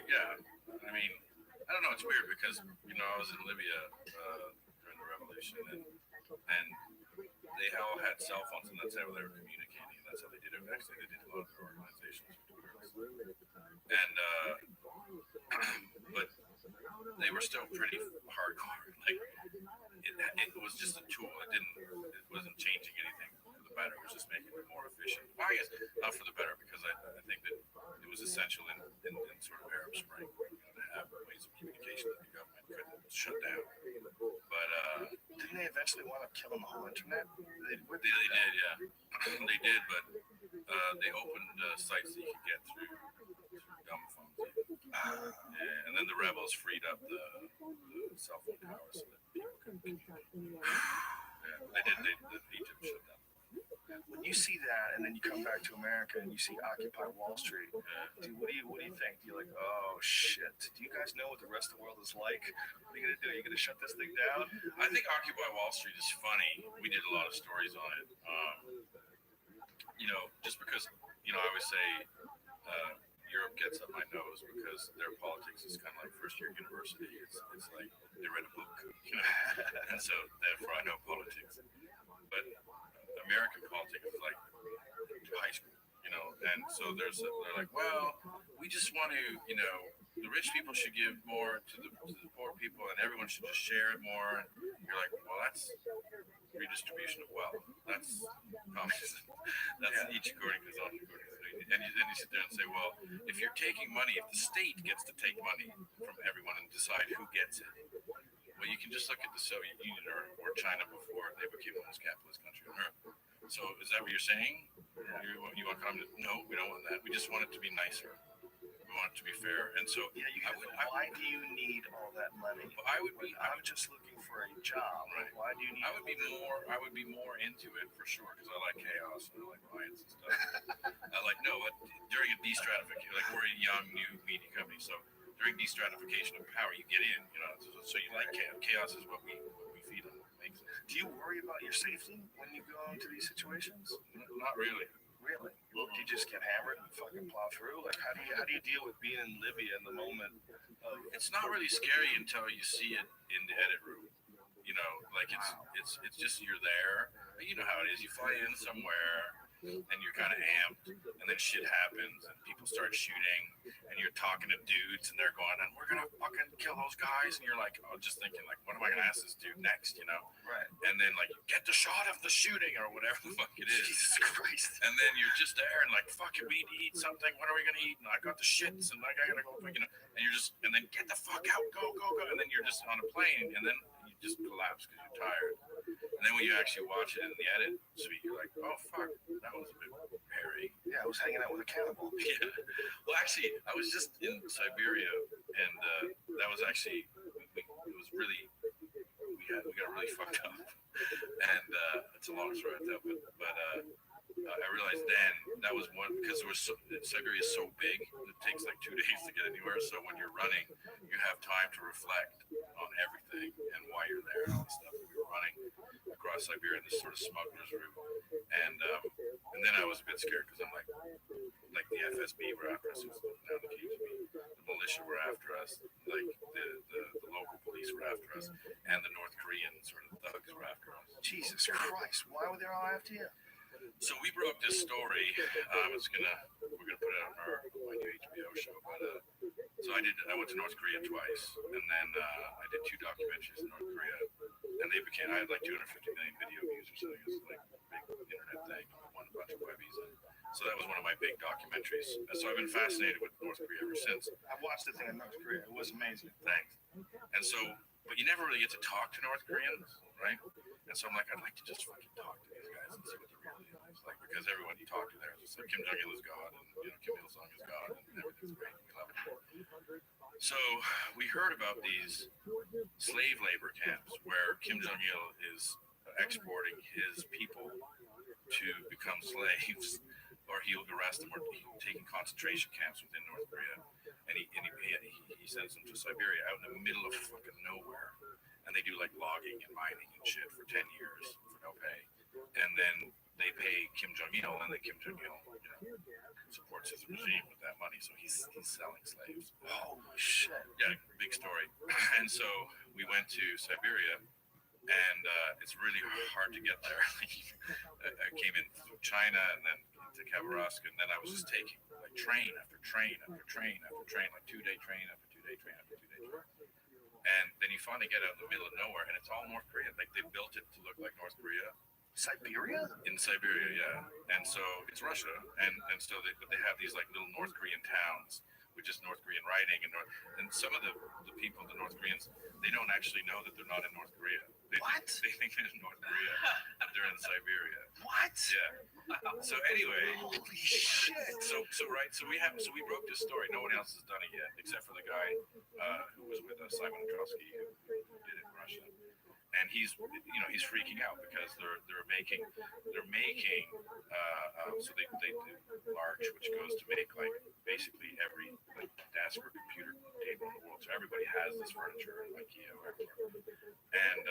Yeah. I mean, I don't know. It's weird because I was in Libya during the revolution, and they all had cell phones, and that's how they were communicating. And that's how they did it. Actually, they did a lot of their organizations with girls. And but they were still pretty hardcore. Like it was just a tool. It wasn't changing anything for the better. It was just making it more efficient. Well, I guess not for the better, because I think that it was essential in sort of Arab Spring to have ways of communication that the government couldn't shut down. But didn't they eventually want to kill the whole internet? They did, yeah. They did, but they opened sites that you could get through dumb phones. And then the rebels freed up the cell phone tower so that people could they did. Egypt shut down. When you see that, and then you come back to America and you see Occupy Wall Street, dude, what do you think? You're like, oh shit. Do you guys know what the rest of the world is like? What are you gonna do? Are you gonna shut this thing down? I think Occupy Wall Street is funny. We did a lot of stories on it. Just because I always say Europe gets up my nose because their politics is kind of like first year university. It's like they read a book, and so therefore I know politics. But American politics is like high school, and so they're like, well, we just want to, the rich people should give more to the poor people, and everyone should just share it more. And you're like, well, that's redistribution of wealth. That's communism. That's each according to his own. And you sit there and say, well, if you're taking money, if the state gets to take money from everyone and decide who gets it, well, you can just look at the Soviet Union or China before they became the most capitalist country on earth. So is that what you're saying? You want communism? No, we don't want that. We just want it to be nicer. We want it to be fair. And so why do you need all that money? Well, I'm just looking for a job. Right. Why do you need? I would be more into it for sure, because I like chaos and I like riots and stuff. I like during a destratification, like we're a young new media company, so during destratification of power, you get in, so you like chaos. Chaos is what we feed on. Do you worry about your safety when you go into these situations? Not really. Really? Well, do you just get hammered and fucking plow through? Like, how do you deal with being in Libya in the moment? It's not really scary until you see it in the edit room. It's just you're there. You know how it is. You fly in somewhere and you're kind of amped, and then shit happens and people start shooting, and you're talking to dudes and they're going, and we're gonna fucking kill those guys, and you're like, just thinking like, what am I gonna ask this dude next? Right. And then like, get the shot of the shooting or whatever the fuck it is. Jesus Christ. And then you're just there and like, fuck it, we need to eat something. What are we gonna eat? And I got the shits, and like I gotta go, and you're just, and then get the fuck out, go, and then you're just on a plane, and then you just collapse because you're tired. And then when you actually watch it in the edit suite, you're like, oh fuck, that was a bit hairy. Yeah, I was hanging out with a cannibal. Yeah. Well, actually, I was just in Siberia, and that was actually, it was really, we got really fucked up. And it's a long story, but I realized then that was one because Siberia is so big, it takes like 2 days to get anywhere. So when you're running, you have time to reflect on everything and why you're there and all the stuff. We were running across Siberia in this sort of smuggler's route, and then I was a bit scared because I'm like the FSB were after us, who's now the KGB, the militia were after us, like the local police were after us, and the North Korean sort of thugs were after us. Jesus Christ, why were they all after you? So we broke this story. We're gonna put it on my new HBO show. But so I went to North Korea twice, and then I did 2 documentaries in North Korea, and I had like 250 million video views or something. It was like a big internet thing. Won a bunch of Webbies, and so that was one of my big documentaries. And so I've been fascinated with North Korea ever since. I watched the thing in North Korea. It was amazing. Thanks. And so, but you never really get to talk to North Koreans, right? And so I'm like, I'd like to just fucking talk to these guys and see what the real deal is like, because everyone you talk to there is just like Kim Jong-il is God, and Kim Il-sung is God, and everything's great. We love it. So we heard about these slave labor camps where Kim Jong-il is exporting his people to become slaves, or he'll arrest them, or he'll take in concentration camps within North Korea, and he sends them to Siberia out in the middle of fucking nowhere. And they do like logging and mining and shit for 10 years for no pay. And then they pay Kim Jong-il, and then Kim Jong-il supports his regime with that money. So he's selling slaves. Holy shit. Yeah, big story. And so we went to Siberia, and it's really hard to get there. I came in through China and then to Khabarovsk, and then I was just taking like train after train after train after train, like 2-day train after 2-day train after 2-day train. And then you finally get out in the middle of nowhere, and it's all North Korea. Like they built it to look like North Korea. Siberia? In Siberia, yeah. And so it's Russia, and so they have these like little North Korean towns with just North Korean writing, and some of the people, the North Koreans, they don't actually know that they're not in North Korea. They think they're in North Korea, but they're in Siberia. What? Yeah. So anyway, holy shit. So we broke this story. No one else has done it yet, except for the guy who was with us, Simon Trotsky, who did it in Russia. And he's freaking out because they're making so they do larch, which goes to make like basically every like desk or computer table in the world. So everybody has this furniture, IKEA or everywhere, and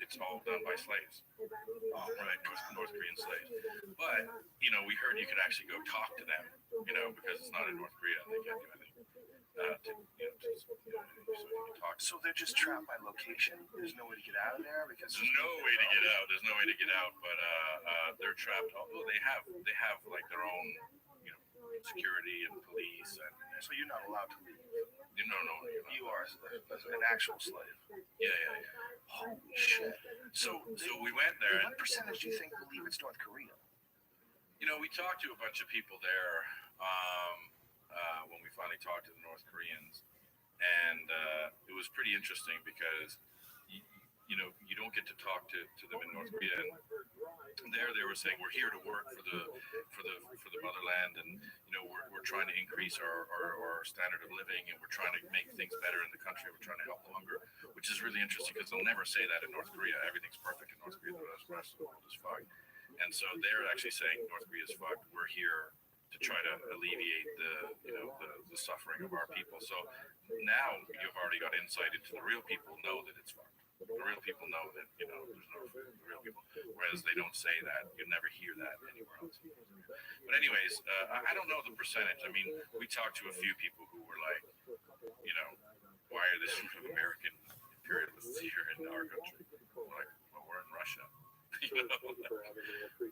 it's all done by slaves. Right, North Korean slaves. But we heard you could actually go talk to them, because it's not in North Korea, they can't do anything. So they're just trapped by location. There's no way to get out of there because there's no way to get out. There's no way to get out, but they're trapped. Although they have like their own, security and police, and so you're not allowed to leave. No, you are an actual slave. Yeah. Holy shit. So we went there. What percentage do you think believe it's North Korea? We talked to a bunch of people there when we finally talked to the North Koreans, and it was pretty interesting because you don't get to talk to them in North Korea. And there they were saying, we're here to work for the motherland, and we're trying to increase our standard of living, and we're trying to make things better in the country. We're trying to help the hunger, which is really interesting because they'll never say that in North Korea. Everything's perfect in North Korea. The rest of the world is fucked. And so they're actually saying North Korea is fucked. We're here to try to alleviate the suffering of our people. So now you've already got insight into the real people know that it's fucked. The real people know that, there's no food. The real people, whereas they don't say that. You never hear that anywhere else. But anyways, I don't know the percentage. I mean, we talked to a few people who were like, why are this American imperialists here in our country? We're like, well, we're in Russia.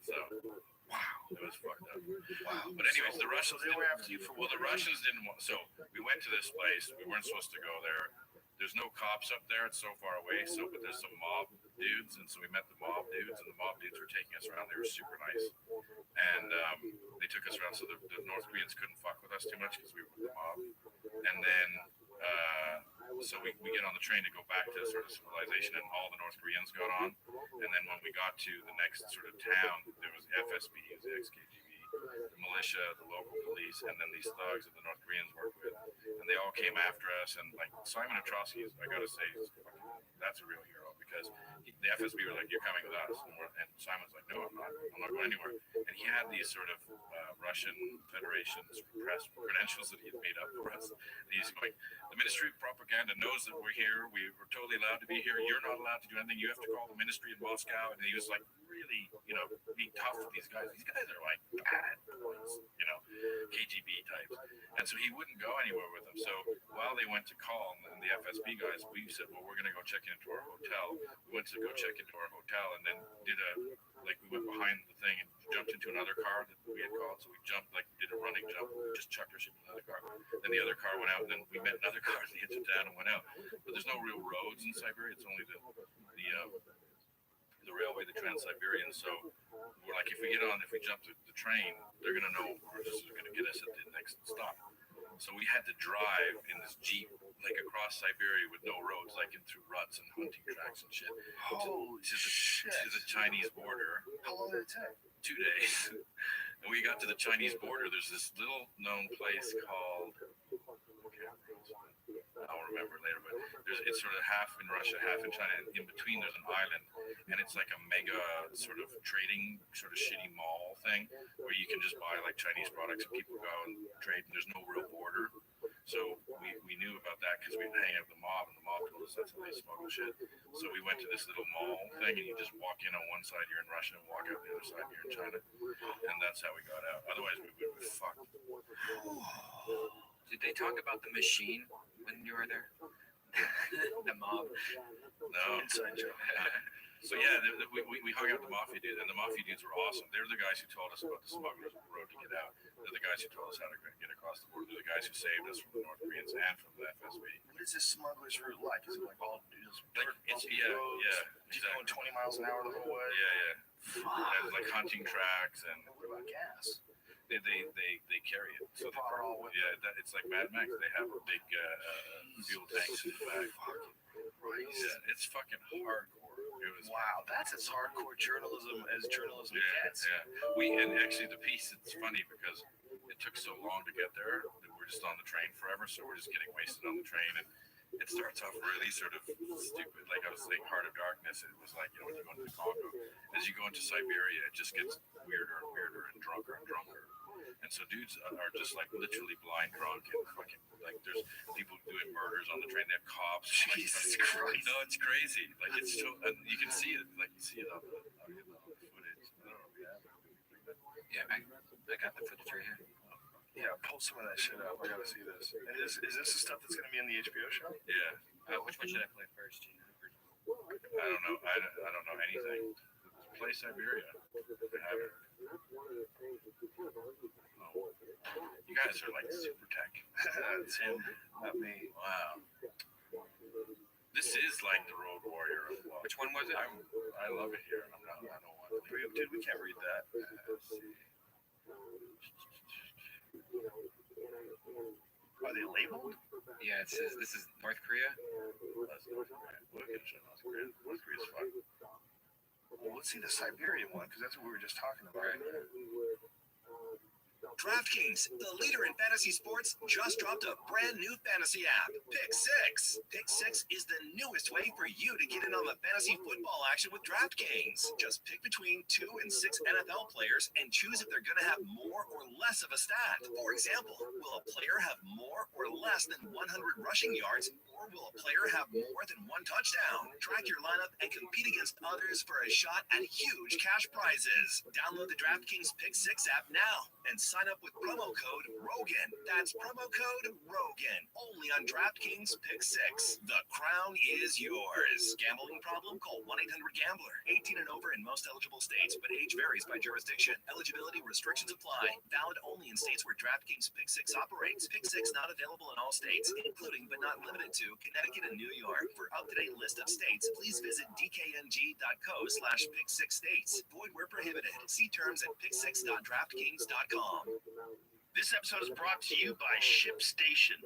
So, wow, it was fucked up. Wow. But anyways, the Russians, they were after you for what? Well, the Russians didn't want, so we went to this place. We weren't supposed to go there. There's no cops up there. It's so far away. But there's some mob dudes. And so we met the mob dudes, and the mob dudes were taking us around. They were super nice. And they took us around so the North Koreans couldn't fuck with us too much because we were with the mob. And then, so we get on the train to go back to sort of civilization, and all the North Koreans got on. And then when we got to the next sort of town, there was the FSB, the XKGB, the militia, the local police, and then these thugs that the North Koreans worked with. And they all came after us. And like Simon Trotsky, I gotta say, that's a real hero. because the FSB were like, "You're coming with us," and Simon's like, "No, I'm not going anywhere." And he had these sort of Russian Federation's press credentials that he had made up for us. And he's going, "The Ministry of Propaganda knows that we're here. We're totally allowed to be here. You're not allowed to do anything. You have to call the ministry in Moscow." And he was like, really, being tough with these guys. These guys are like bad boys, KGB types. And so he wouldn't go anywhere with them. So while they went to call, and the FSB guys, we said, well, we're going to go check into our hotel. We went to go check into our hotel and then we went behind the thing and jumped into another car that we had called. So we jumped, did a running jump, just chucked our shit in another car. Then the other car went out, and then we met another car that hit it down and went out. But there's no real roads in Siberia. It's only the railway, the Trans-Siberian. So we're like, if we jump the train, they're going to know we're just going to get us at the next stop. So we had to drive in this Jeep, across Siberia with no roads, in through ruts and hunting tracks and shit. To the Chinese border. How long did it take? 2 days. And we got to the Chinese border. There's this little known place called, I'll remember later, but it's sort of half in Russia, half in China, and in between there's an island, and it's like a mega sort of trading, sort of shitty mall thing, where you can just buy Chinese products and people go and trade, and there's no real border. So we knew about that because we'd hang out with the mob, and the mob told us that's how they smuggle shit. So we went to this little mall thing, and you just walk in on one side, you're in Russia, and walk out the other side, you're in China. And that's how we got out. Otherwise, we would be fucked. Did they talk about the machine when you were there? The mob? No. Inside joke. So yeah, we hung out with the mafia dudes, and the mafia dudes were awesome. They're the guys who told us about the smugglers road to get out. They're the guys who told us how to get across the border. They're the guys who saved us from the North Koreans and from the FSB. What is this smuggler's route like? Is it all just it's exactly. Going 20 miles an hour the whole way? Yeah. There's hunting tracks and what about gas? They carry it. So they are all with it's like Mad Max. They have big fuel tanks in the back. Yeah, it's fucking hardcore. Wow, that's as hardcore journalism as journalism gets. Yeah. And actually the piece, it's funny because it took so long to get there that we're just on the train forever, so we're just getting wasted on the train, and it starts off really sort of stupid. Like I was saying, Heart of Darkness, it was like, when you go into the Congo, as you go into Siberia, it just gets weirder and weirder and drunker. And so dudes are just literally blind drunk and fucking there's people doing murders on the train. They have cops. Jesus Christ! No, it's crazy. It's so you can see it. You see it on the footage. I don't know if you have it. Yeah, I got the footage right here. Yeah, pull some of that shit up. I gotta see this. And is this the stuff that's gonna be in the HBO show? Yeah. Which one should I play first? I don't know. I don't know anything. Play Siberia. I haven't. You guys are super tech. That's him, not me. Wow. This is like the Road Warrior of love. Which one was it? I love it here. I don't want to leave. Dude, we can't read that. Are they labeled? Yeah, it says this is North Korea. That's North Korea. North Korea's fun. Well, let's see the Siberian one, because that's what we were just talking about. Right. DraftKings, the leader in fantasy sports, just dropped a brand new fantasy app, Pick 6. Pick 6 is the newest way for you to get in on the fantasy football action with DraftKings. Just pick between 2 and 6 NFL players and choose if they're going to have more or less of a stat. For example, will a player have more or less than 100 rushing yards, or will a player have more than 1 touchdown? Track your lineup and compete against others for a shot at huge cash prizes. Download the DraftKings Pick 6 app now and sign up with promo code ROGAN. That's promo code ROGAN. Only on DraftKings Pick 6. The crown is yours. Gambling problem? Call 1-800-GAMBLER. 18 and over in most eligible states, but age varies by jurisdiction. Eligibility restrictions apply. Valid only in states where DraftKings Pick 6 operates. Pick 6 not available in all states, including but not limited to Connecticut and New York. For up-to-date list of states, please visit dkng.co/pick6states. Void where prohibited. See terms at pick6.draftkings.com. This episode is brought to you by ShipStation.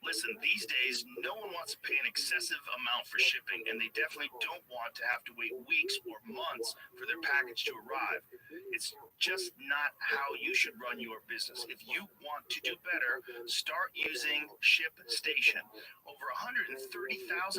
Listen, these days, no one wants to pay an excessive amount for shipping, and they definitely don't want to have to wait weeks or months for their package to arrive. It's just not how you should run your business. If you want to do better, start using ShipStation. Over 130,000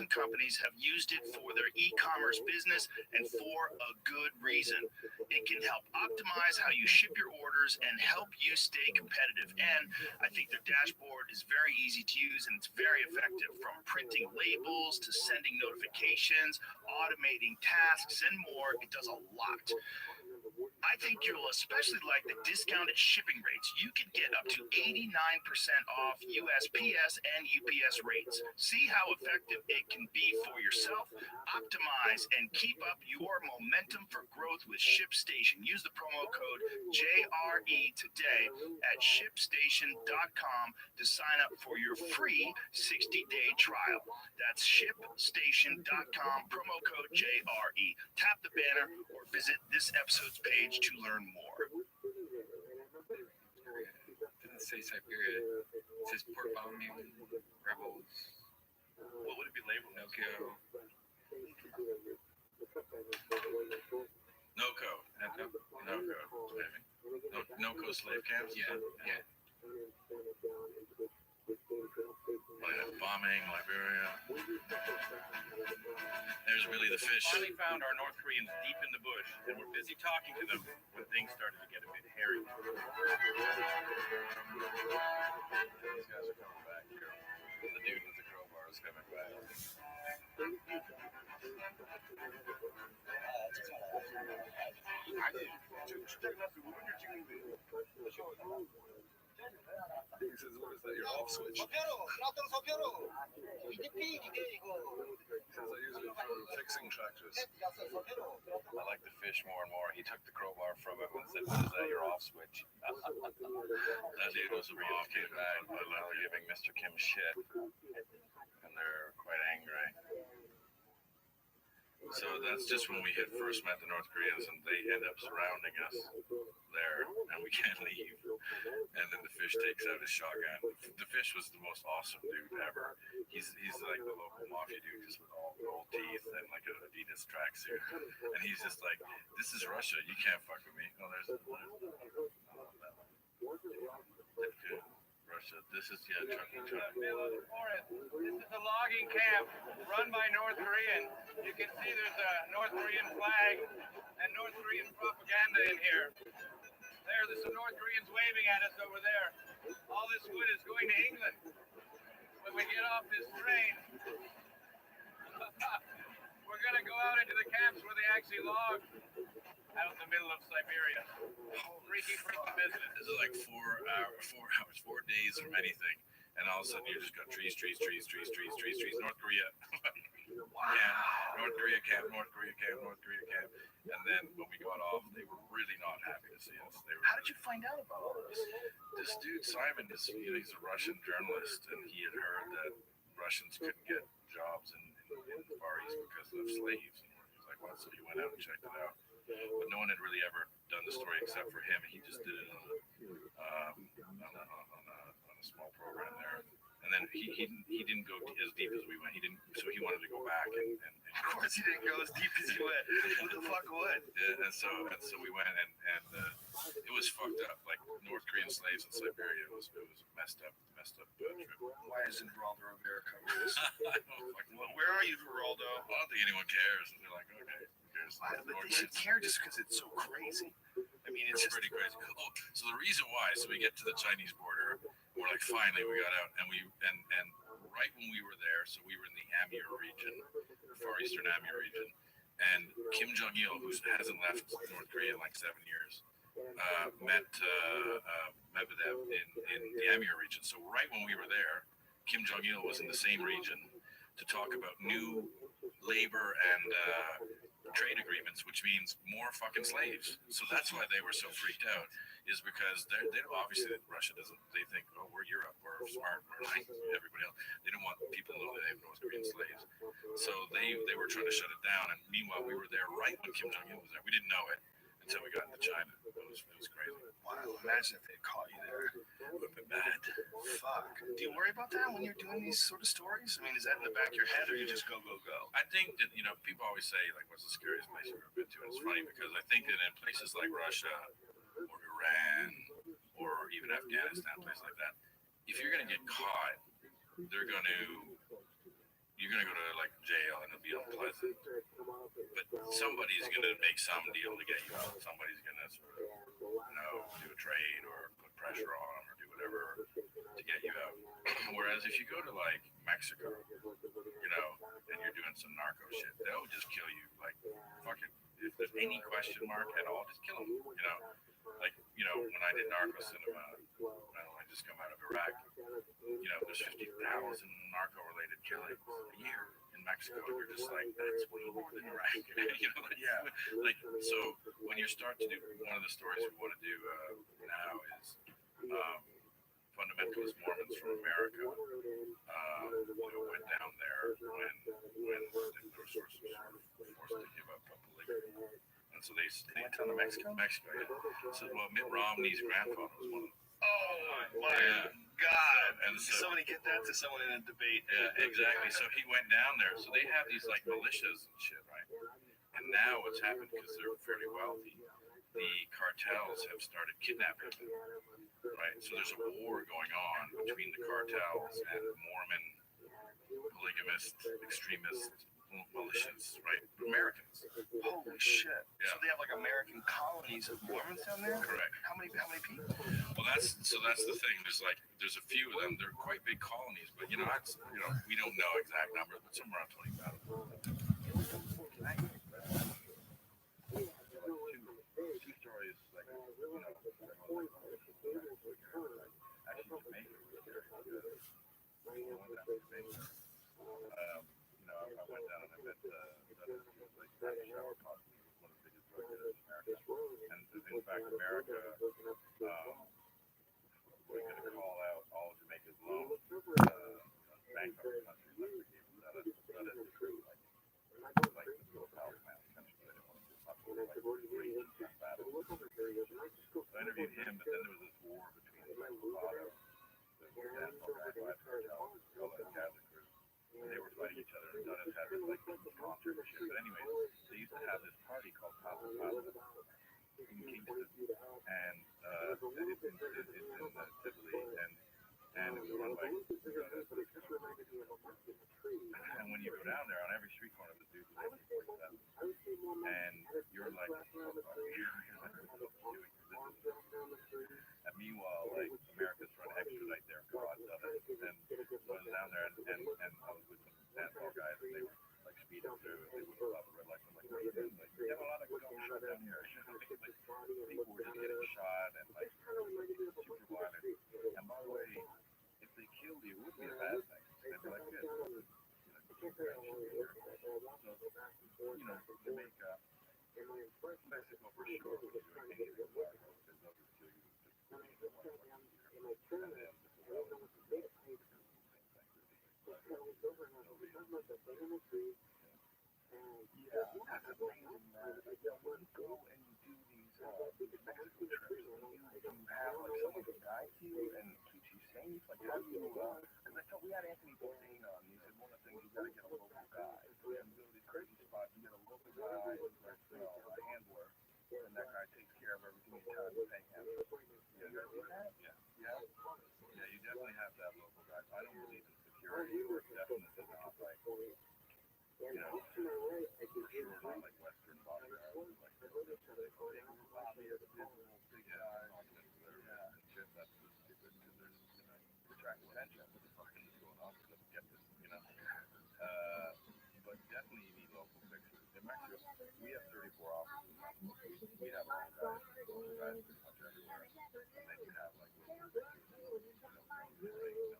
companies have used it for their e-commerce business, and for a good reason. It can help optimize how you ship your orders and help you stay competitive. And I think their dashboard is very easy to use, and it's very effective, from printing labels to sending notifications, automating tasks, and more. It does a lot. I think you'll especially like the discounted shipping rates. You can get up to 89% off USPS and UPS rates. See how effective it can be for yourself. Optimize and keep up your momentum for growth with ShipStation. Use the promo code JRE today at ShipStation.com to sign up for your free 60-day trial. That's ShipStation.com, promo code JRE. Tap the banner or visit this episode's page to learn more. Didn't say Siberia. It says port bombing, rebels. What would it be labeled? No-kill. No-co. No-co slave camps? Yeah. Bombing, Liberia. There's really the fish. Finally found our North Koreans deep in the bush, and we're busy talking to them when things started to get a bit hairy. These guys are coming back here. The dude with the crowbar is coming back. He says, what is that, your off switch? He says, I use it for fixing tractors. I like the fish more and more. He took the crowbar from him and said, what is that, your off switch? That dude was a real kid, man. I love giving Mr. Kim shit. And they're quite angry. So that's just when we had first met the North Koreans, and they end up surrounding us there, and we can't leave. And then the fish takes out his shotgun. The fish was the most awesome dude ever. He's like the local mafia dude, just with all gold teeth and like an Adidas tracksuit. And he's just like, "This is Russia. You can't fuck with me." Oh, there's that one. Russia. This is trucking. Middle of the forest. This is a logging camp run by North Korean. You can see there's a North Korean flag and North Korean propaganda in here. There's some North Koreans waving at us over there. All this wood is going to England. When we get off this train, we're going to go out into the camps where they actually log out in the middle of Siberia. Freaky business. This is like 4 hours, 4 days from anything. And all of a sudden you just got trees. North Korea. North Korea camp. And then when we got off, they were really not happy to see us. How did you find out about all this? This dude, Simon, he's a Russian journalist, and he had heard that Russians couldn't get jobs in the Far East because of slaves. And he was like, well, so he went out and checked it out. But no one had really ever done the story except for him. He just did it on a small program there. And then he didn't go as deep as we went. So he wanted to go back and of course he didn't go as deep as you went. Who the fuck would? Yeah, and so we went and it was fucked up. Like North Korean slaves in Siberia. It was messed up trip. Why isn't Geraldo Rivera covering this? I don't fucking know. Where are you, Geraldo? I don't think anyone cares. And they're like, okay, who cares? But they should care just because it's so crazy. I mean, it's just pretty crazy. Oh, so the reason why, so we get to the Chinese border, we're like, finally we got out, and right when we were there, so we were in the Amur region, the Far Eastern Amur region, and Kim Jong-il, who hasn't left North Korea in like 7 years, met Medvedev in the Amur region. So right when we were there, Kim Jong-il was in the same region to talk about new labor and trade agreements, which means more fucking slaves. So that's why they were so freaked out, is because they obviously Russia doesn't. They think, oh, we're Europe, we're smart, we're like everybody else. They don't want people to know that they have North Korean slaves. So they were trying to shut it down. And meanwhile, we were there right when Kim Jong-il was there. We didn't know it until we got into China. It was crazy. Wow, imagine if they caught you there. It would have been bad. Fuck. Do you worry about that when you're doing these sort of stories? I mean, is that in the back of your head, or you just go? I think that, people always say, like, what's the scariest place you've ever been to? And it's funny because I think that in places like Russia or Iran or even Afghanistan, places like that, if you're going to get caught, you're going to go to like jail and it'll be unpleasant. But somebody's going to make some deal to get you out. Somebody's going to sort of, do a trade or put pressure on them or do whatever to get you out. Whereas if you go to like Mexico, and you're doing some narco shit, they'll just kill you. Like, fucking, if there's any question mark at all, just kill them. Like, when I did Narco Cinema, I just come out of Iraq, there's 50,000 narco-related killings a year in Mexico. And you're just like, that's way more than Iraq. So when you start to do, one of the stories we want to do now is fundamentalist Mormons from America went down there when there were sorts of forced to give up polygamy. And so they went down to Mexico, yeah. So, Mitt Romney's grandfather was one of them. Oh my God! And so, somebody get that to someone in a debate. Yeah, exactly. So he went down there. So they have these like militias and shit, right? And now what's happened, because they're fairly wealthy, the cartels have started kidnapping them, right? So there's a war going on between the cartels and the Mormon polygamist extremist militias, right? Americans. Holy shit! Yeah. So they have like American colonies of Mormons down there. Correct. How many people? Well, that's the thing. There's a few of them. They're quite big colonies, but we don't know exact numbers, but somewhere around 20,000. Two stories, like, actually Jamaica was very good. I went down to Jamaica. I went down and I met like shower pot, one of the biggest drug dealers in America. And in fact, America was going to call out all of Jamaica's loans, bankrupt countries like we gave them that as a crew, like the Philippines country. They didn't want to do like battle. So I interviewed him, but then there was this war between the Lotto, the national ragtag cartel, called the Gaza Crew. And they were fighting each other, and Dundas had this like concert and shit. But anyways, they used to have this party called Papa in Kingston, and it's in Tivoli, and it was run by and when you go down there, on every street corner, the dude was like 47, and you're like, and meanwhile, like, America's trying to extradite their God of it, and so I was down there, and I was with some dancehall guys, and they were like speeding through, and they wouldn't stop the red lights. I'm like, what are you doing? Like, we have a lot of good shit down here. Like, people were just getting shot and like super violent. And by the way, if they killed you, it wouldn't be a bad thing. They'd be like, good. Jamaica, Mexico for sure. Yeah, that's amazing, man. When you go and you do these Mexico trips, you have like someone to guide you and keep you safe. Like, how do you? Because I thought we had Anthony Bourdain on. He said one of the things you got to get a local guy. So when you go to these crazy spots, you get a local guy, like, a handler, and that guy takes care of everything you tell him to pay him. You gotta do that? Yeah. You definitely have to have local guys. I don't believe in security, or definitely not like. For sure, not like Western bodyguards, like big lobbyists, big guys, and shit. That's just stupid because there's, to attract attention. What the fuck is going on? Let's get this, But definitely you need local fixers. In Mexico, we have 34 offices. We have local guys pretty much everywhere, and then you have like local fixers who know the language,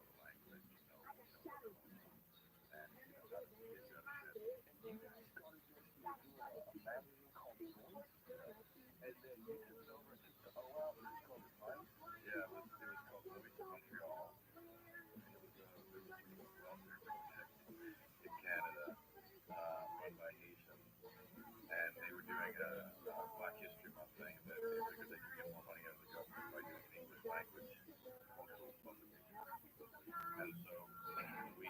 what's going on, and how to get you out of shit. You guys started this a magazine called Voice, and then you took it over and took the O out, and it's called Advice. Yeah, it was called Voice of Montreal, and it was welfare project in Canada, run by Haitians, and they were doing a Black History Month thing, and they figured they could get more money out of the government by doing an English language cultural supposedly. And so we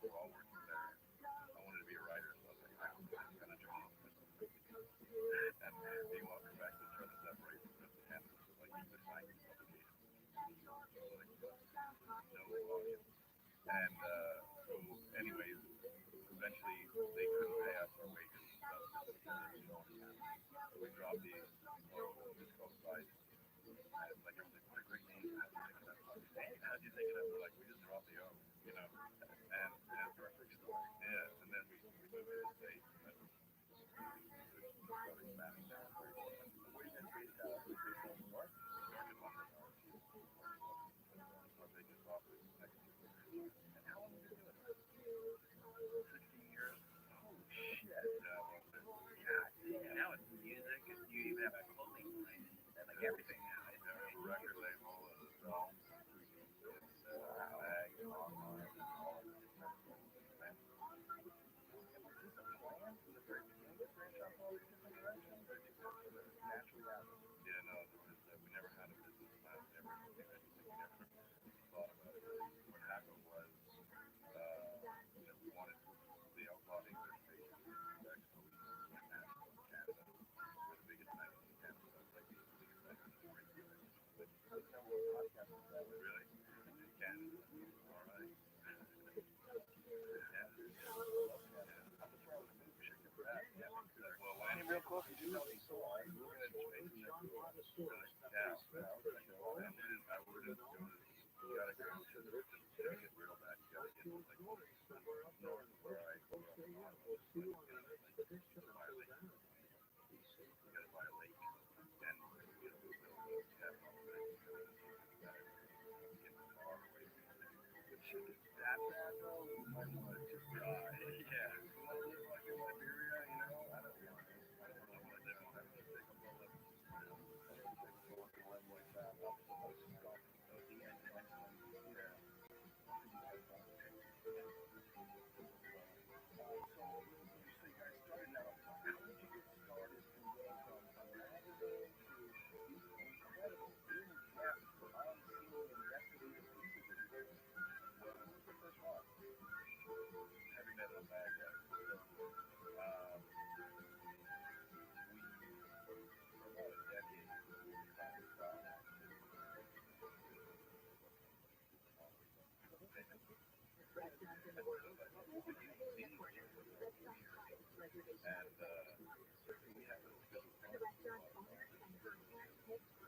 were all working there. I wanted to be a writer, so I was like, I don't know, I'm gonna join and meanwhile, come back to try to separate from the canvas of like English language publications. No audience. And so anyway, eventually they couldn't pay us our wages and stuff. So we dropped the East Coast site. And like everyone's like, what a great name. How'd you think of that? We're like, we just dropped the O, you know. And perfect story. Yeah. And then we moved to the States. Now it's music, and you even have a clothing line, and like everything now. It's a record label, films, mag, online, and all of it. Yeah, no, we never had a business plan. We never thought about it. What happened was, we wanted the outlaw English station to be national in Canada. We're the biggest magazine in Canada, like the biggest magazine in radio. Really? In Canada. All right. Well, any real close to you know me, so we're going to make it next door. Yeah, I wouldn't go to, you got to go to the, get real bad, you got to get like north where I grew up in Ottawa. You got to buy a lake, and you know, build a cabin on the bank, get in the car away from it. Which is that bad though? Yeah. You want to live like in Siberia, you know? I don't want to. I don't want to live on that. Take a bullet. I don't want to live like that. I'm supposed to go.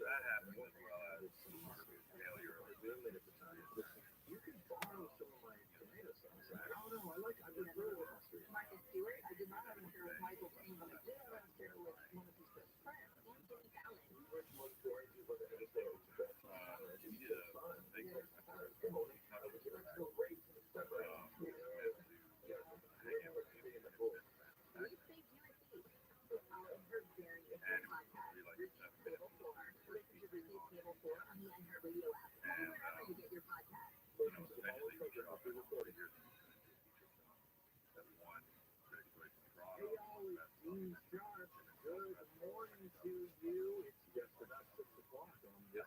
That happened as well as failure or failure at the time. You can borrow some of my tomato sauce. I don't know. I just really want to. Marcus Stewart, I did not have him share with Michael Caine, but I did have him share with one of his best friends, Jimmy Fallon. Which one for you? But I just say it was the best. Good morning to you. It's just about 6 o'clock on this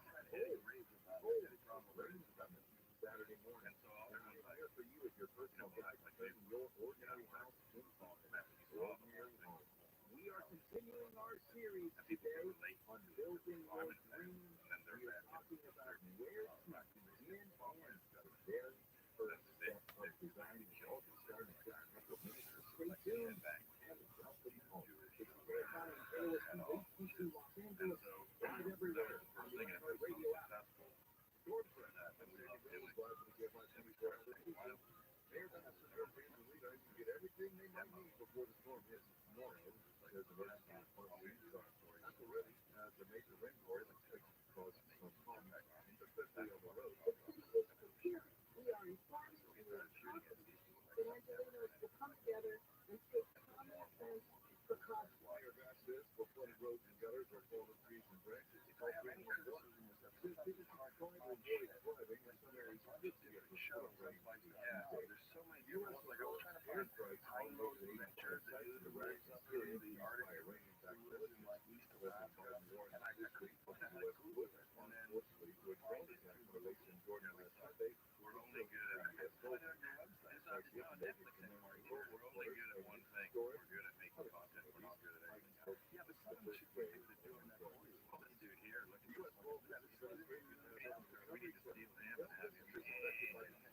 Saturday morning. And so I'm here for you as your personal guide, your ordinary house info. We are continuing our series today on building your dreams. We are talking about where to begin and the very first step of designing your starting Stay tuned. Get everything they might need before the storm hits tomorrow. Because the rest of the that's already the major rainfall cause some contact, especially on the road. Here, we are informing you of Evangelinos to come together and take common sense precautions. Wire gas this for flooded roads and gutters or fallen trees and branches. Call 311. shows. Like, yeah, there's so many different ones. Like, I was trying to find high most adventures that do the right stuff in the Arctic woods in like East Alaska, and I couldn't find that. I Googled it, and then we're only good at it. It's on your website. It's not on Netflix anymore. We're only good at one thing. We're good at making content. We're not good at anything else. Yeah, but someone should be able to do that for you. Well, this dude here, look at this one. We need to steal him and have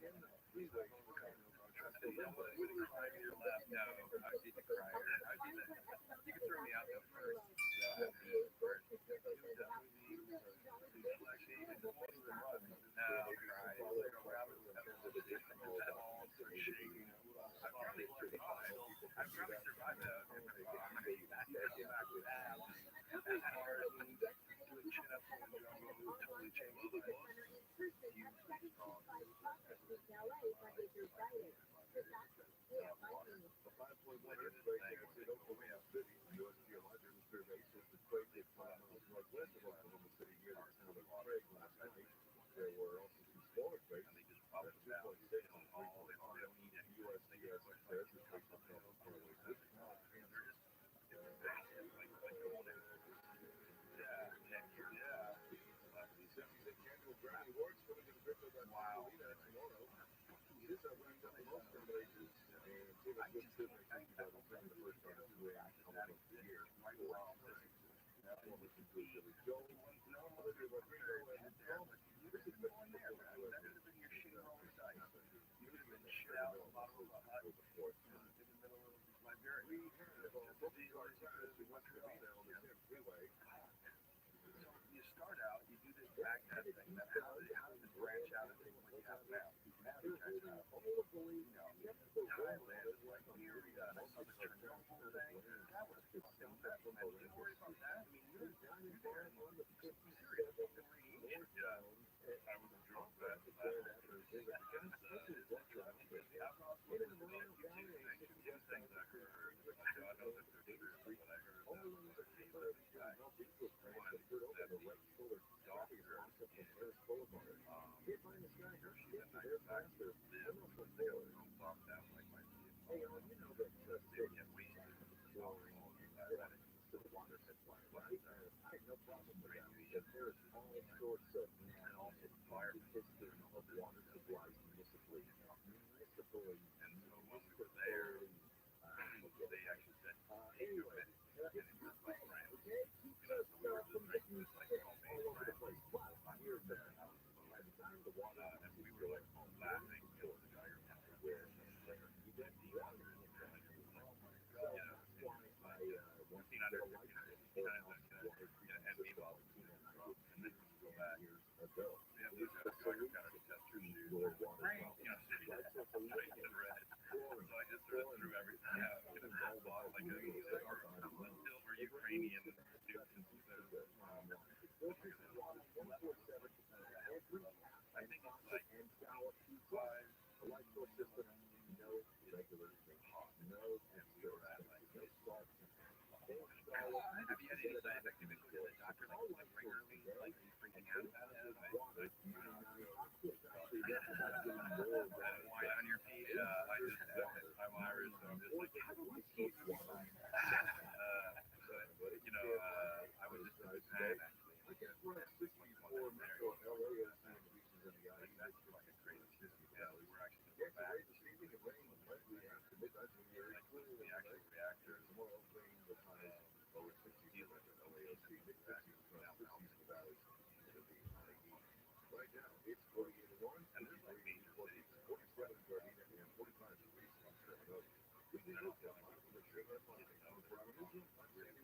him. He's like, you know what? Would he cry in your lap? No, I'd be the crier. I'd be the. You can throw me out there first. I'd be the first. You've done movies, even the one you run. No, cry. Robert would have all start shaking. I'd probably survive. I'd probably survive that. I'm gonna be back with abs. Doing chin-ups in the jungle would totally change the life. There were also some smaller places, and they just popped them down and they don't need any US put there to take some help for they're just like going in. Yeah. The 76th annual Grammy Awards coming to the Virtual tomorrow. This is when the most nominations and Taylor Swift should make the first artist to win album of the year. Right around that one was included Billy Joel, Olivia Rodrigo, and Selma. This is the one there. That would have been your shitty roller dice. You would have been shit out of a bottle of a hut in the middle of Liberia. We went through all that on the freeway. So you start out, you do this Baghdad thing. Then how does it branch out into what you have now? Now you branch out all of Thailand is like here. I saw the Chernobyl thing. That was fucking bad. Don't worry about that. I mean, you're there in Syria. I was drunk that because the alcohol was in the two things I heard. I know that they're true, but I heard that one that the doctor she's a manufacturer of them, but they don't talk down like my they get wasted alcohol and diabetic. So the water supply, I have no problem with that. There is all sorts of and also fire history of water supplies municipally. And so when we were there, they actually said, hey, go ahead and invest my brand. So we were just drinking this like homemade brand. And we were like laughing at the guy where and meanwhile, and then go back. Yeah, these guys kind of test your shoes. So I just threw everything out. Get a ball like a silver Ukrainian dude. I think it's like 5 electrical system, no regular hot, no, and we were at like this. Have you had any side effects you've been going to the doctor like regularly, like freaking out about it? Wine on your feet? I'm Irish, so I'm just like, how do I keep but you know, I was just in Japan actually. I guess we're at 64 Metro LA. That's like a crazy system. Yeah, we were actually going to go back. The actual reactor is more open the time over 60 dealers at LAOC. Right now, it's 48-1, and there's like major cities, 47 in Gardena, and 45 degrees in Sarasota. We did not tell them to make sure that didn't know for our movement. I'm really frustrated,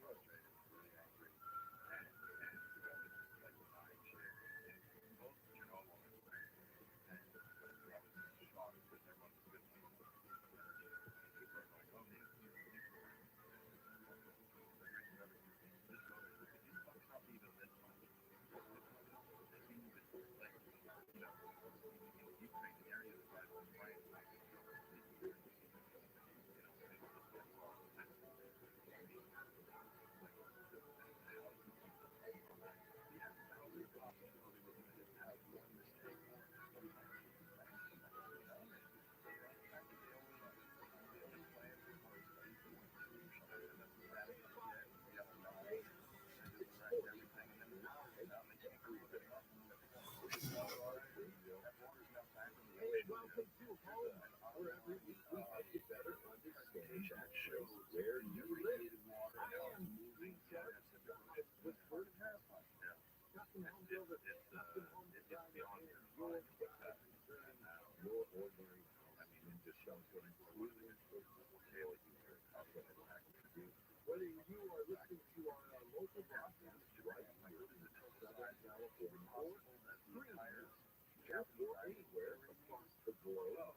really angry, and like the nine shit, and both Chernobyl and I was shocked because everyone was good. People are going, oh, this not even this much. wherever you help you better understand that shows where you live. I am moving with word of mouth. Nothing home builder, nothing home designer, and your ordinary house. I mean, it just shows what including daily user output and package. Whether you are listening to our local broadcast right here in the Southern California or streaming or anywhere across the globe, or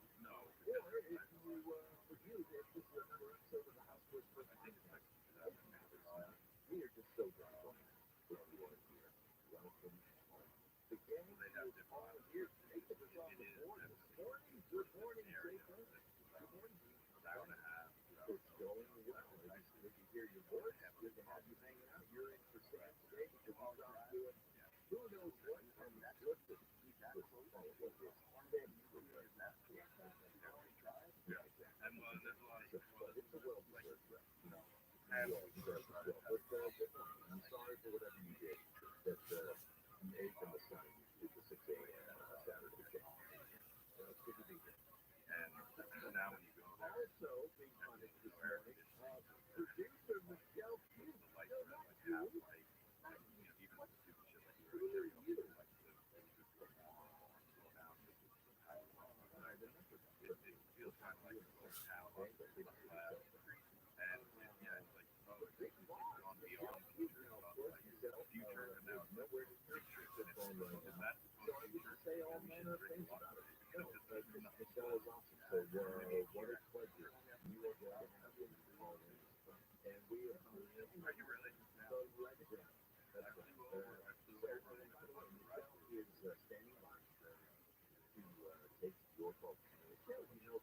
if you, for you, if this is another episode of the House Whisperer podcast, we are just so grateful that you are here. Welcome home. The game is all here. Jacob is on the board this morning. Good morning, Jacob. Good morning. It's going well. It's good to hear your voice. Good to have you hanging out. You're in for Sam today because he's off doing who knows what, and that's what the it's a well-deserved rest. I'm sorry for whatever you did that you ate from the sun to the 6 a.m. on a Saturday game. It's good to be here. And now when you go there, also being punished this morning, producer Michelle Q. Say all manner of things about it. Michelle is awesome. So, what a pleasure. You are going to have this call in. And we are you really? So, let's go. That's right. Michelle is standing by to take your call. Michelle, you know,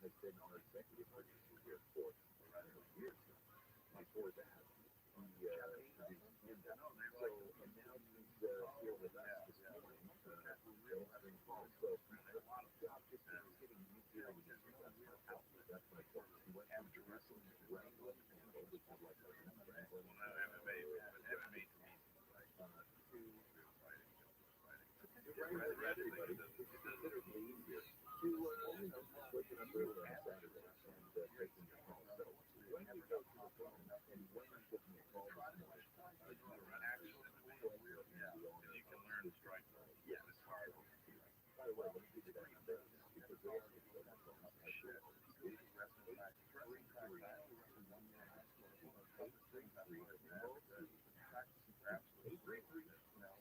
has been our executive producer here for years now. Before that, he produced him. So, and now he's here with us this morning. So, a lot of jobs just getting easier with this outlet. That's my point. He went amateur wrestling, wrangling, and always had like a wrangling. MMA everybody. It's considerably easier to, waking up early on Saturday and taking your call. So, when you go to the phone and when you're taking a call this morning, you can learn to strike. Yeah, it's hard. By the way, let me give you that number because they are going to go down to the shit. Wrestling back 3 times last year, 1 year high school, 8-3-3, practicing for absolutely 8-3-3. Now,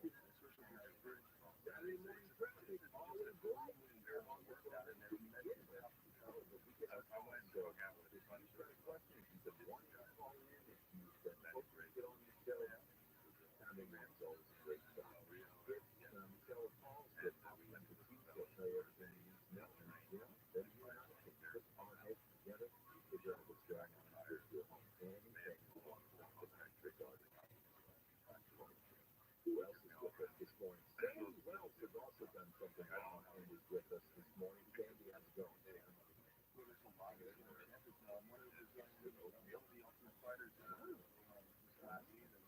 Saturday morning traffic, all in blue. They're on work down in there. I went and hung out with a bunch of questions. He said, one guy call in if you said that you get on the show. Sounding man's always a great stuff. Michelle calls that we have to teach will tell you everything you need to know. You know, then you and I can put our heads together, figure out what's going on here to your home. Anything you want to know about trick art. Who else is with us this morning? Sandy Wells has also done something wrong and is with us this morning. Sandy, how's it going? There's a lot of it. One of the Ultimate Fighters last season.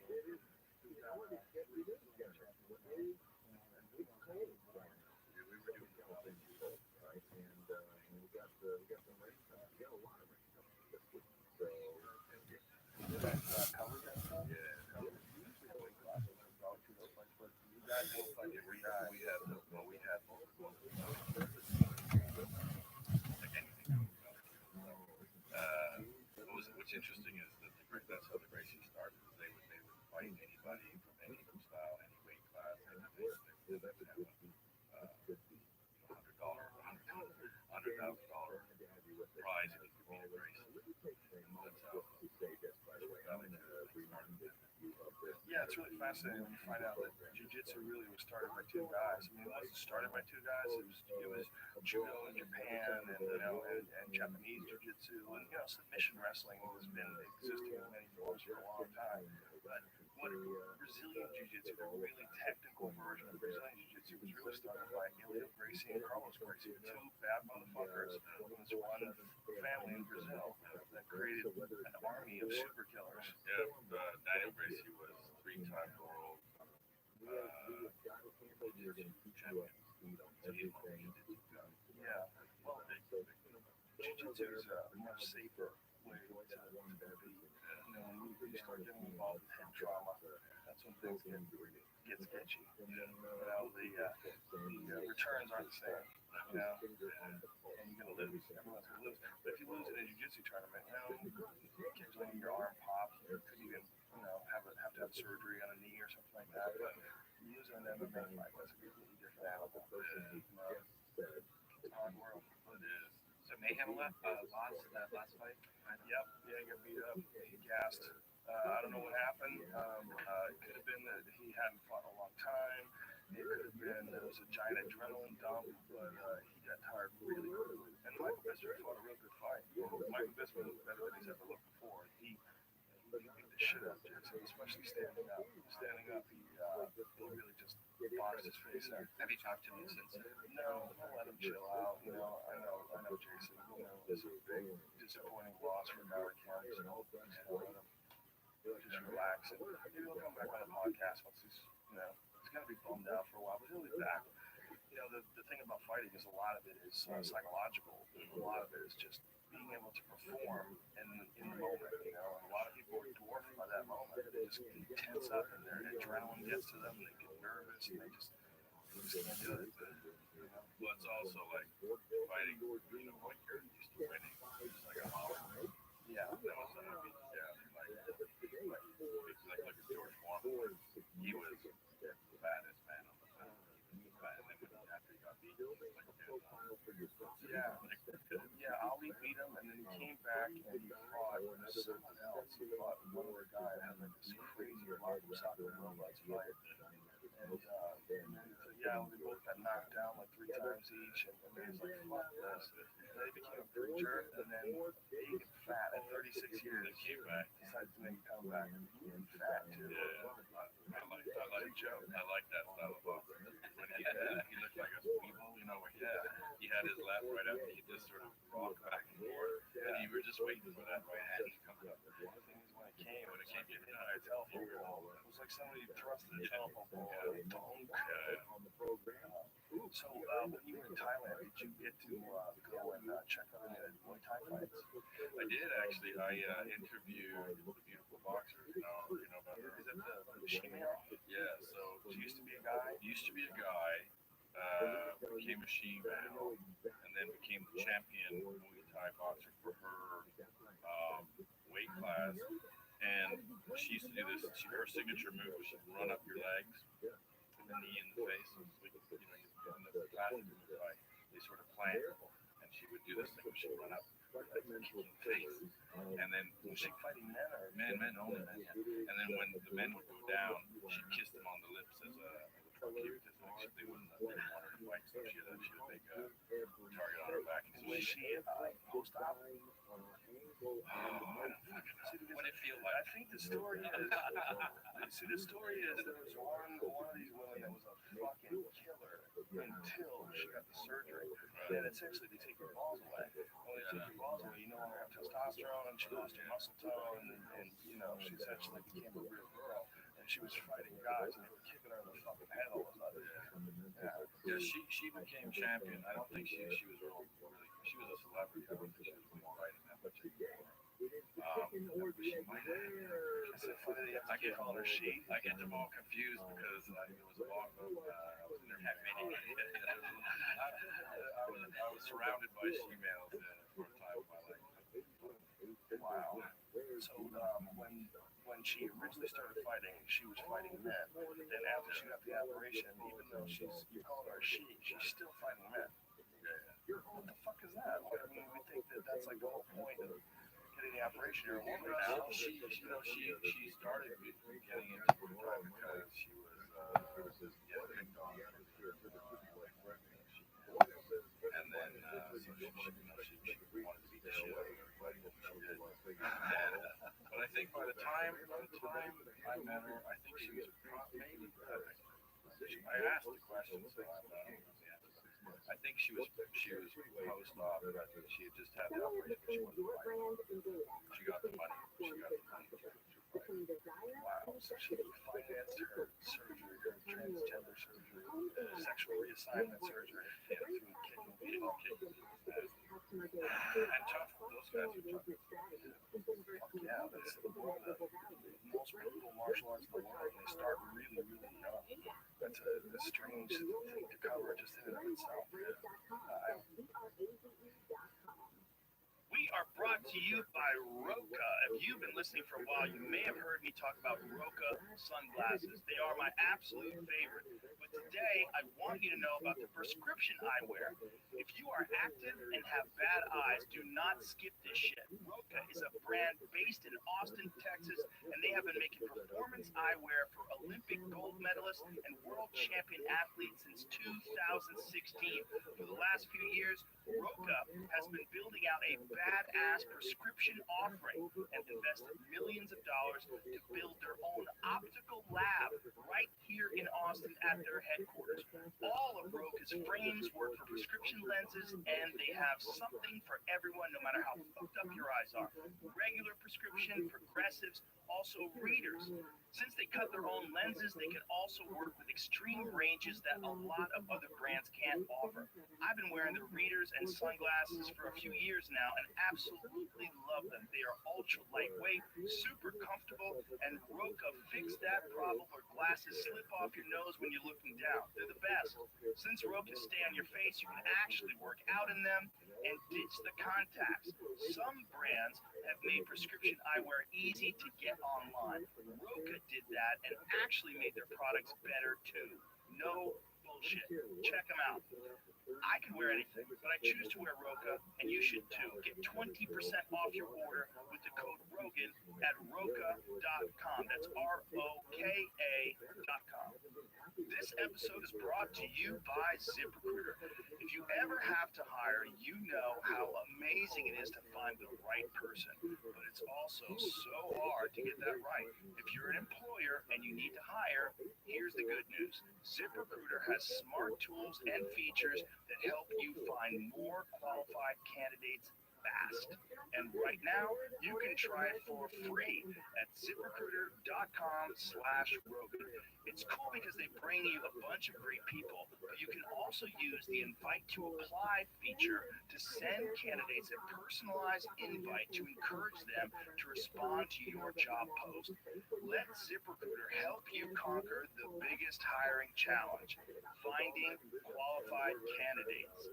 It is. You know what? It is generous. It's cold right now. We were doing a couple things cold, right? And we got some rain coming. We got a lot of rain coming this week. So covered that stuff? Yeah. You guys look like every guy. We had what's interesting is that that's how the Gracies started. They would fight anybody from any style, any weight class, and they would have $100,000 prize if you could beat a Gracie. Yeah, it's really fascinating when you find out that jiu-jitsu really was started by 2 guys. I mean, it wasn't started by 2 guys. It was judo in Japan and Japanese jiu-jitsu, and submission wrestling has been existing in many forms for a long time. But what Brazilian jiu-jitsu, the really technical version of Brazilian jiu-jitsu, was really started by Helio Gracie and Carlos Gracie, 2 bad motherfuckers from this one family in Brazil that created an army of super killers. Yeah, Daniel Gracie was 3-time world champion. Yeah. Well, jiu-jitsu is a much safer way to be. When you start getting involved with head trauma, that's when things get sketchy. The returns aren't the same. And you're gonna lose. Everyone's gonna lose. But if you lose in a jiu-jitsu tournament, occasionally your arm pops. You could even, have to have surgery on a knee or something like that. But losing an MMA fight, that's a completely different animal. It's a hard world. It is. So Mayhem lost that last fight? Yep. Yeah, he got beat up. He gassed. I don't know what happened. It could have been that he hadn't fought in a long time. It could have been there was a giant adrenaline dump, but he got tired really quickly. And Michael Bisping fought a real good fight. Michael Bisping was better than he's ever looked before. He beat the shit out of Jackson, especially standing up. Standing up, he really just boxed his face out. Have you talked to him since? No, I'll let him chill out. I know Jason. It's a big disappointing loss for Howard County. Just relax and maybe he'll come back on the podcast once he's gonna be bummed out for a while, but he'll be back. The thing about fighting is a lot of it is psychological. A lot of it is just being able to perform in the moment. And a lot of people are dwarfed by that moment. They just tense up and their adrenaline gets to them. And they get nervous and they just can't do it. Well, it's also like fighting. When you're used to winning, it's like a holiday. Yeah. That was like George Foreman. He was the baddest man on the planet. And then after he got beat, he was like, Ali beat him, and then he came back and he fought someone else. He fought one other guy that had like this crazy soccer robots fight. And they both got knocked down like 3 times each, and then he's like, fuck this. And then he became a preacher, and then big and fat at 36 years. He came back, decided to make a comeback. He was fat too. Yeah, I like Joe. I like that style of boxing. When he looked like a weevil, where he had his left right after he just sort of rocked back and forth, and you were just waiting for that right hand to come up. The thing is, when it came, I tell you, it was like somebody trusted a telephone pole on the program. So when you were in Thailand, did you get to go and check out any of the Muay Thai fights? I did actually. I interviewed the beautiful boxer. You know about her. Is it the she-male? Yeah. So she used to be a guy. Became a she-male, and then became the champion Muay Thai boxer for her weight class. And she used to do this. Her signature move was she'd run up your legs, put the knee in the face. In the classic Muay Thai, they sort of plant, and she would do this thing where she'd run up your legs and kick in the face. And then was she fighting men or men only men? And then when the men would go down, she'd kiss them on the lips as a tribute. They wouldn't want her to fight, so she had a big target on her back. Was she post-op? What it feel like? I think the story is. The story is there was one of these women that was a fucking killer until she got the surgery. And essentially they take your balls away. When they take your balls away, you no longer have testosterone, and she lost her muscle tone, and she essentially became a real girl. And she was fighting guys, and they were kicking her in the fucking head all the time. Yeah, she became champion. I don't think she was really. She was a celebrity. I don't think she was really fighting that much anymore. She might have. I get her she. I get them all confused because it was a long I was in their meeting. I was surrounded by she-males for a time of my life. Wow. So when she originally started fighting, she was fighting men. Then after she got the operation, even though you're calling her a she's still fighting men. What the fuck is that? I mean, we think that's like the whole point of getting the operation. You're a woman now. She started getting into Muay Thai because she was picked on and then she wanted to beat the shit out of everybody. But I think by the time I met her, I think she was maybe I asked the question, so I think she was post-op, but she had just had the operation, but she wasn't fighting. She got the money. Wow, so she financed her surgery, her transgender surgery, sexual reassignment surgery, through kidney. And tough. Those guys are tough. Fuck yeah, that's one of the most brutal martial arts in the world, and they start really, really young. That's a strange thing to cover just in and of itself. We are brought to you by Roka. If you've been listening for a while, you may have heard me talk about Roka sunglasses. They are my absolute favorite. But today, I want you to know about the prescription eyewear. If you are active and have bad eyes, do not skip this shit. Roka is a brand based in Austin, Texas, and they have been making performance eyewear for Olympic gold medalists and world champion athletes since 2016. For the last few years, Roka has been building out a badass prescription offering and invested millions of dollars to build their own optical lab right here in Austin at their headquarters. All of Roka's frames work for prescription lenses, and they have something for everyone, no matter how fucked up your eyes are. Regular prescription, progressives, also readers. Since they cut their own lenses, they can also work with extreme ranges that a lot of other brands can't offer. I've been wearing the readers and sunglasses for a few years now and absolutely love them. They are ultra lightweight, super comfortable, and Roka fixed that problem where glasses slip off your nose when you're looking down. They're the best. Since Rokas stay on your face, you can actually work out in them and ditch the contacts. Some brands have made prescription eyewear easy to get online. Roka did that and actually made their products better too. No bullshit. Check them out. I can wear anything, but I choose to wear Roka, and you should too. Get 20% off your order with the code Rogan at Roka.com. That's ROKA.com. This episode is brought to you by ZipRecruiter. If you ever have to hire, you know how amazing it is to find the right person, but it's also so hard to get that right. If you're an employer and you need to hire, here's the good news. ZipRecruiter has smart tools and features that help you find more qualified candidates fast. And right now, you can try it for free at ZipRecruiter.com/Rogan. It's cool because they bring you a bunch of great people, but you can also use the invite to apply feature to send candidates a personalized invite to encourage them to respond to your job post. Let ZipRecruiter help you conquer the biggest hiring challenge, finding qualified candidates.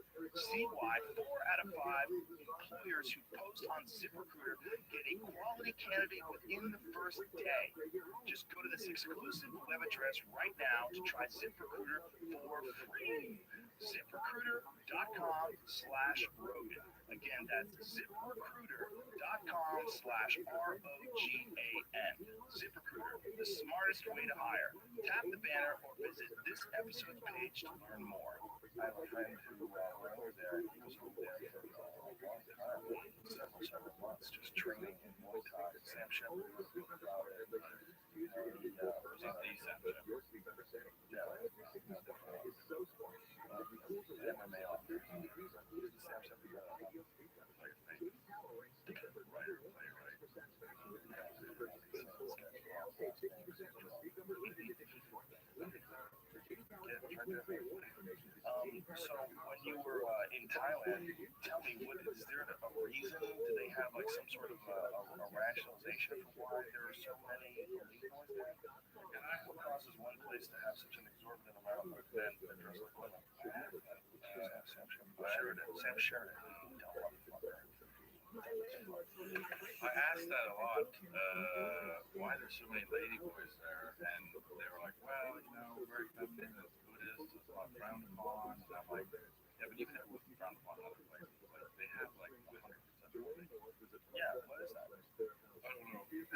See why 4 out of 5 employers who post on ZipRecruiter get a quality candidate within the first day. Just go to this exclusive web address right now to try ZipRecruiter for free. ZipRecruiter.com/Rogan. Again, that's ZipRecruiter.com/ROGAN. ZipRecruiter, the smartest way to hire. Tap the banner or visit this episode's page to learn more. I have a friend who went over there. He was over there for a long time, several months, just training in Muay Thai. Sam Shepard was about it. MMA author. Sam Shepard, writer, playwright. So when you were in Thailand, tell me, is there a reason? Do they have like some sort of a rationalization for why there are so many elite boys there? And what causes one place to have such an exorbitant amount of men that dress like women? Sam Sheridan. I asked that a lot, why there's so many ladyboys there, and they were like, well, very feminine, it's Buddhist, it's not frowned upon, and I'm like, yeah, but you can have women frowned upon in other places, like, they have, like, women, yeah, what is that? I don't know. There's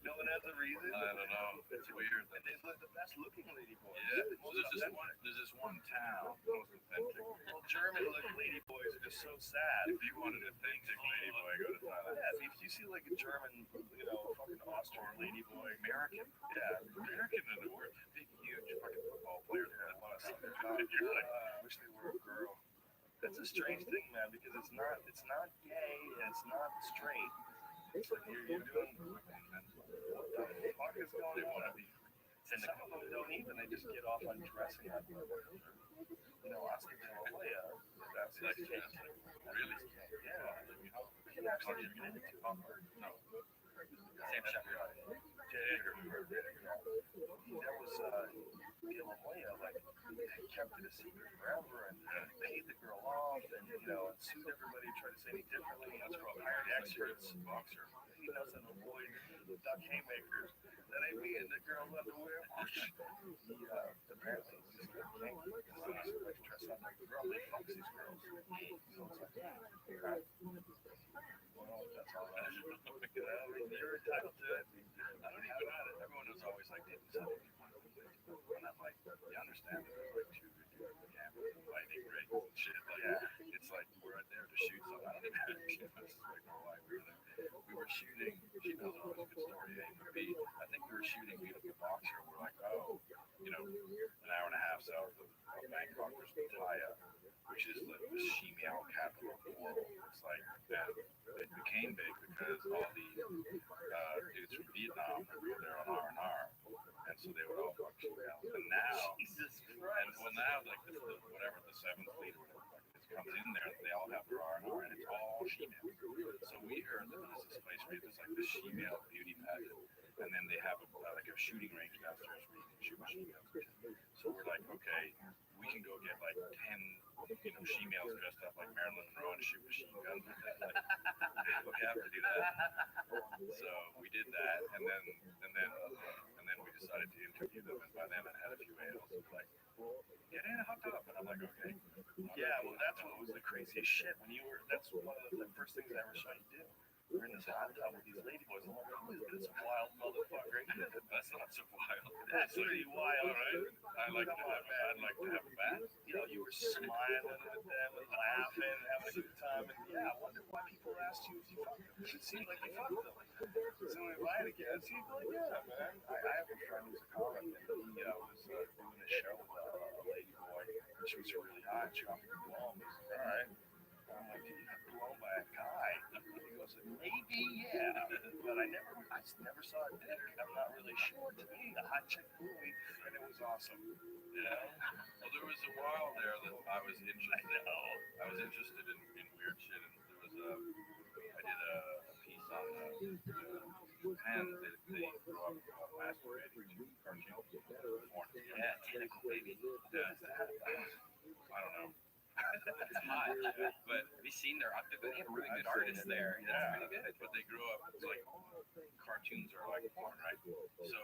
no one has a reason? I don't know, it's weird. And they look the best looking ladyboys. Yeah, there's this one town, most authentic. Well, German looking ladyboys are just so sad. If you wanted an authentic ladyboy, go to Thailand. Yeah, if you see like a German, fucking Austrian ladyboy, American. Yeah, American in the world. Big, huge fucking football players that want to suck their cock. You're like, I wish they were a girl. That's a strange thing, man, because it's not gay and it's not straight. It's like you're doing, what the fuck is going on? And some of them don't even, they just get off on dressing up. You know, Oscar de la Hoya, that's like, really? Yeah. He actually didn't get into no. Same shop. That was De La Hoya, like, they kept it a secret forever and paid the girl off and, you know, and sued everybody, tried to say it differently. Let's go hired experts, boxer. He doesn't avoid duck haymakers. That ain't me in the girl's underwear. He apparently just got kinked. He's like dressed up like a girl. They fuck these girls. So it's like, yeah. Well, that's all right. You're entitled to it. I don't even know it. Everyone was always like, didn't tell me. And I'm like, you understand that there's like two cameras and lighting rigs and shit. Like, yeah, it's like we're right there to shoot something. I don't even have cameras. It's like, why we were there. We were shooting. She knows all this good story. A and B. I think we were shooting Beautiful Boxer. We're like, oh, you know, an hour and a half south of Bangkok, there's Pattaya, which is the shemale capital of the world. It's like, and it became big because all the dudes from Vietnam were there on R&R, and so they would all fuck females. And now, and well, now like the whatever the seventh fleet or whatever like this comes in there, they all have their R&R, and it's all females. So we heard that there's this place where there's like this female beauty pageant, and then they have like a shooting range downstairs where you can shoot females. So we're like, okay, we can go get like 10, you know, she-males dressed up like Marilyn Monroe and shoot machine guns with it. Like, we have to do that. So we did that, and then we decided to interview them, and by then I had a few ales. Like, get in, hot tub, and I'm like, okay. Yeah, well, that's what was the craziest shit. When you were, that's one of the first things I ever saw you do. We're in this hot tub with these ladyboys. I'm like, who is this wild motherfucker? That's not so wild. That's pretty wild, right? I'd like to have a bath. You know, you were smiling with them and laughing, having a good time. And yeah, I wonder why people asked you if you fucked them. It seemed like you fucked them. So if I had a guess, he'd be like, yeah, man. I have a friend who's a comic, and he was doing a show with a lady boy, and she was really hot. She offered to blow him. He's like, all right. I'm like, did you get blown by a guy? He goes, maybe, yeah, but I never saw a dick. I'm not really sure. To me, the hot chick blew me, and it was awesome. Yeah. Well, there was a while there that I was interested. I was interested in weird shit, and there was I did a piece on Japan. They grew up masturbating to cartoons, porn. Yeah, tentacle baby. Yeah, I don't know. It's hot. But have you seen they have really good artists there. Yeah, it's really good. But they grew up like cartoons are like porn, right? So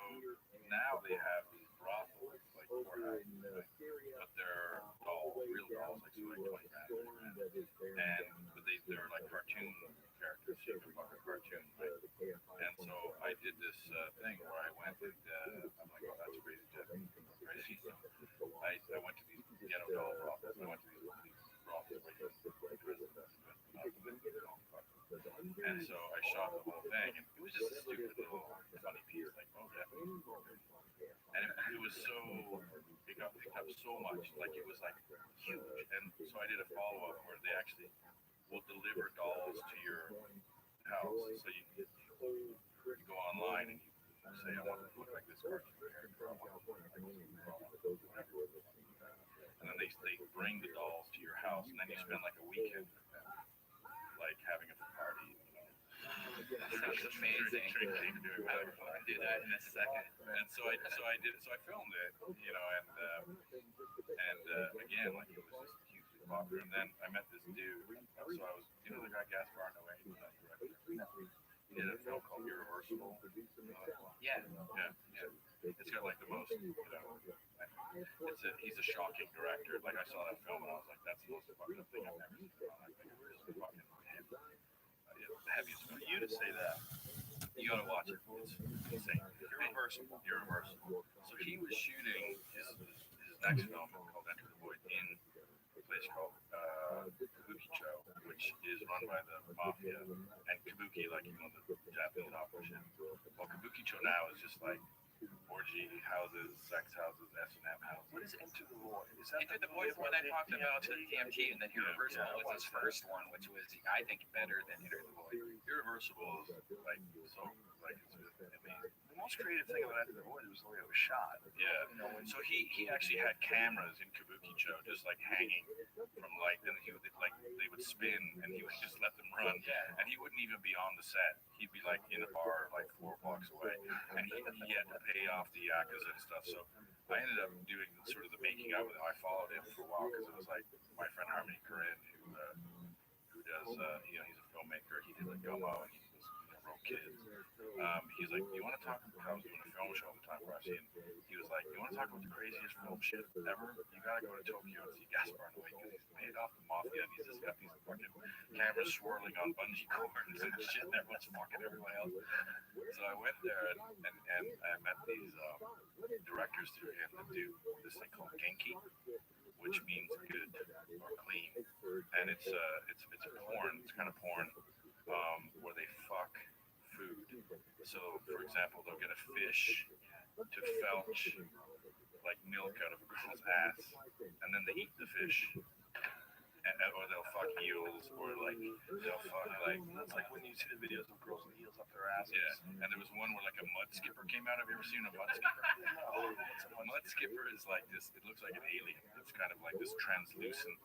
now they have these brothels like Pornhub, right? But they're all real dolls, like so like 20 grand, and but they're like cartoon characters, so you can fuck a cartoon, right? And so I did this thing where I went and I'm like, oh, that's crazy, Jeff. Crazy. I went to these ghetto doll brothels. I went to these brothels where you and so I shot the whole thing, and it was just a stupid little funny piece, like, oh, yeah. And it was so, it got picked up so much, like it was like huge. And so I did a follow-up where they actually will deliver dolls to your house. So you go online and you say, I want to look like this cartoon character, I want to look like this, whatever. And then they bring the dolls to your house, and then you spend like a weekend with them, like having a party. That's amazing. Drinking, doing whatever. I do that in a second. And so I filmed it, you know, and again, like it was just hugely popular. And then I met this dude. So I was, you know, the guy Gaspar Noé, the director. He did a film called Irreversible. Yeah. It's got like the most, you know, he's a shocking director. Like I saw that film and I was like, that's the most fucked up thing I've ever seen. I'm like, really fucking the heaviest. For you to say that, you gotta watch it. It's insane. Irreversible. So he was shooting his next film called Enter the Void in a place called Kabukicho, which is run by the mafia, and Kabuki, like, you know, the Japanese opera shit. Well, Kabukicho now is just like orgy houses, sex houses, S&M houses. What is Enter the Void? Is that Enter the Void is what I talked about to DMT, and then Irreversible was his first one, which was, I think, better than Enter the Void. Irreversible is like so like it's amazing. The most creative thing about Enter the Void was the way it was shot. Yeah. You know, when So he actually had cameras in Kabukicho just like hanging from like, and he would like they would spin and he would just let them run. Yeah. And he wouldn't even be on the set. He'd be like in a bar like 4 blocks away, and he had to pay off the yakas and stuff. So I ended up doing sort of the making of it. I followed him for a while because it was like my friend Harmony Corinne who does you know, he's a filmmaker. He did like Gummo and he was, you know, wrote Kids. He's like, do you want to talk about, I was doing a film show at the time for us, and he was like, you want to talk about the craziest film shit ever? You gotta go to Tokyo and see Gaspar Noé because he's paid off the mafia and he's just got these fucking cameras swirling on bungee cords and shit, and everyone's fucking everyone else. So I went there and I met these directors through him that do this thing called Genki, which means good or clean, and it's a porn. It's kind of porn where they fuck food. So, for example, they'll get a fish to felch like milk out of a girl's ass, and then they eat the fish. Or they'll fuck eels, or like they'll fuck like, that's like when you see the videos of girls with eels up their asses. Yeah. And there was one where like a mud skipper came out. Have you ever seen a mud skipper? No. A mud skipper is like this. It looks like an alien. It's kind of like this translucent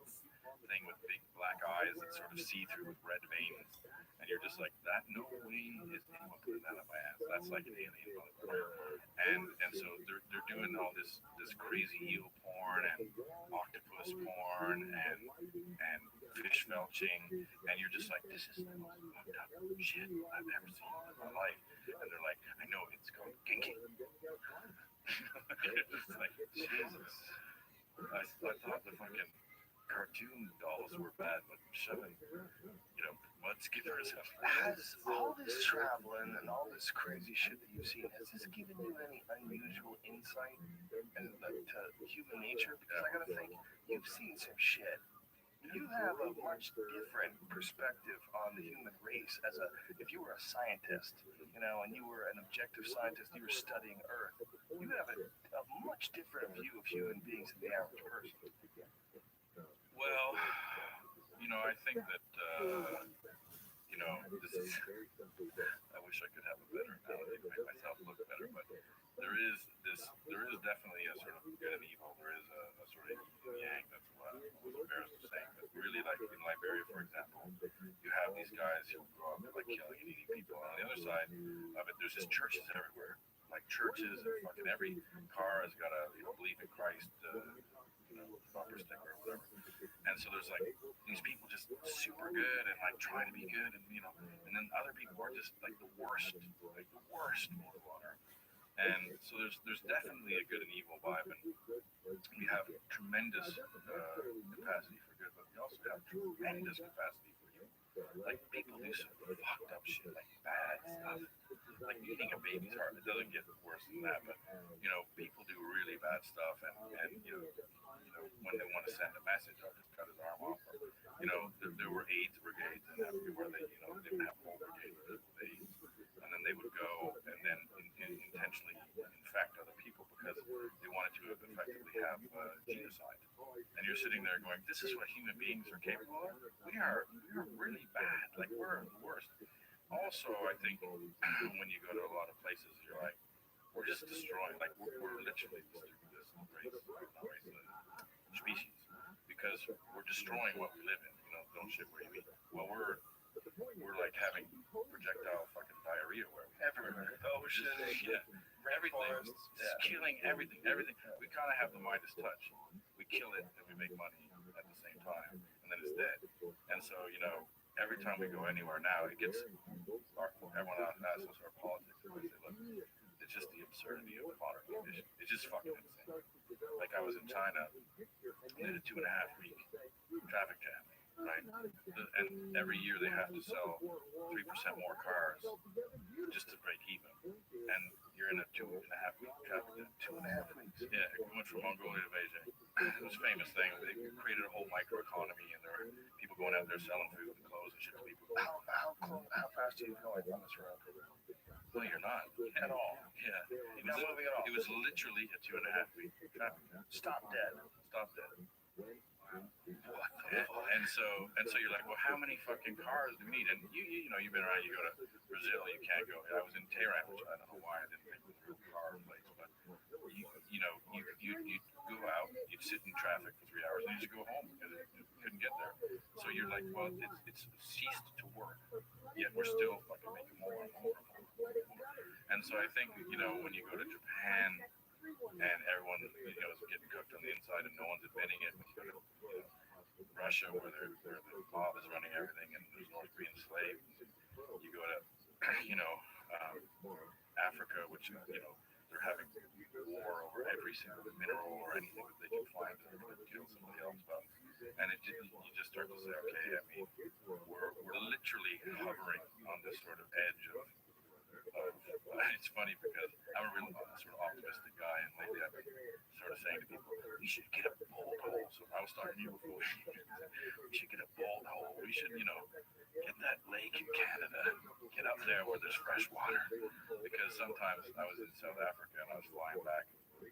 thing with big black eyes that sort of see through with red veins. And you're just like, that no way is anyone putting that on my ass. That's like an alien motherfucker. And so they're doing all this crazy eel porn and octopus porn and fish felching, and you're just like, this is the most fucked up shit I've ever seen in my life. And they're like, I know, it's called Genki. It's like, Jesus. I thought the fucking cartoon dolls were bad, but shoving, you know, mud skippers up. Has all this traveling and all this crazy shit that you've seen, has this given you any unusual insight into human nature? Because I gotta think, you've seen some shit. You have a much different perspective on the human race if you were a scientist, you know, and you were an objective scientist, you were studying Earth. You have a much different view of human beings than the average person. Well, you know, I think that, you know, this is, I wish I could have a better analogy to make myself look better, but there is definitely a sort of good and evil. There is a sort of yin and yang. That's what I was embarrassed of saying. But really, like in Liberia, for example, you have these guys who grow up like killing and eating people. And on the other side of it, there's just churches everywhere. Like churches, and fucking every car has got a, you know, believe in Christ, you know, bumper sticker or whatever. And so there's like these people just super good and like trying to be good, and you know, and then other people are just like the worst motor water. And so there's definitely a good and evil vibe, and we have tremendous capacity for good, but we also have tremendous capacity for evil. Like people do some fucked up shit, like bad stuff. Like eating a baby's heart. It doesn't get worse than that, but you know, people do really bad stuff, and you know, when they want to send a message, I'll just cut his arm off. Or, you know, there were AIDS brigades in Africa where they, you know, they would have whole brigades of people with AIDS, and then they would go and then intentionally infect other people because they wanted to effectively have genocide. And you're sitting there going, this is what human beings are capable of? We are really bad. Like, we're the worst. Also, I think when you go to a lot of places, you're like, we're just destroying, like, we're literally this species, because we're destroying what we live in. You know, don't shit where you eat. Well, we're like having projectile fucking diarrhea everywhere. The ocean, yeah, everything, killing everything. We kind of have the Midas touch. We kill it and we make money at the same time, and then it's dead. And so, you know, every time we go anywhere now, it gets everyone asks us our politics. And we say, look, it's just the absurdity of the modern condition. It's just fucking insane. Like I was in China, they had a 2.5 week traffic jam, right? And every year they have to sell 3% more cars just to break even. And you're in a 2.5 week traffic jam. 2.5 weeks. Yeah, we went from Mongolia to Beijing. It was a famous thing. They created a whole microeconomy, and there were people going out there selling food and clothes and shit to people. How fast do you go on this road? No, you're not. At all. Yeah. You're not moving at all. It was literally a 2.5 week traffic jam. Stop dead. Stop dead. And so you're like, well, how many fucking cars do we need? And you know, you've been around. You go to Brazil, you can't go. I was in Tehran, which I don't know why I didn't think was a real car place, but you know, you go out, you'd sit in traffic for 3 hours, and you just go home because you couldn't get there. So you're like, well, it's ceased to work, yet we're still fucking making more and more and more and more. And so I think, you know, when you go to Japan and everyone, you know, is getting cooked on the inside and no one's admitting it, when you go to, you know, Russia, where the mob is running everything and there's North Korean slaves, you go to, you know, Africa, which, you know, they're having war over every single mineral or anything that they can find that they're going to kill somebody else about. And you just start to say, okay, I mean, we're literally hovering on this sort of edge of it's funny because I'm a real sort of optimistic guy, and lately I've been sort of saying to people, we should get a bold hole. So I was talking to you before. We should get a bold hole. We should, you know, get that lake in Canada, get up there where there's fresh water. Because sometimes I was in South Africa and I was flying back in the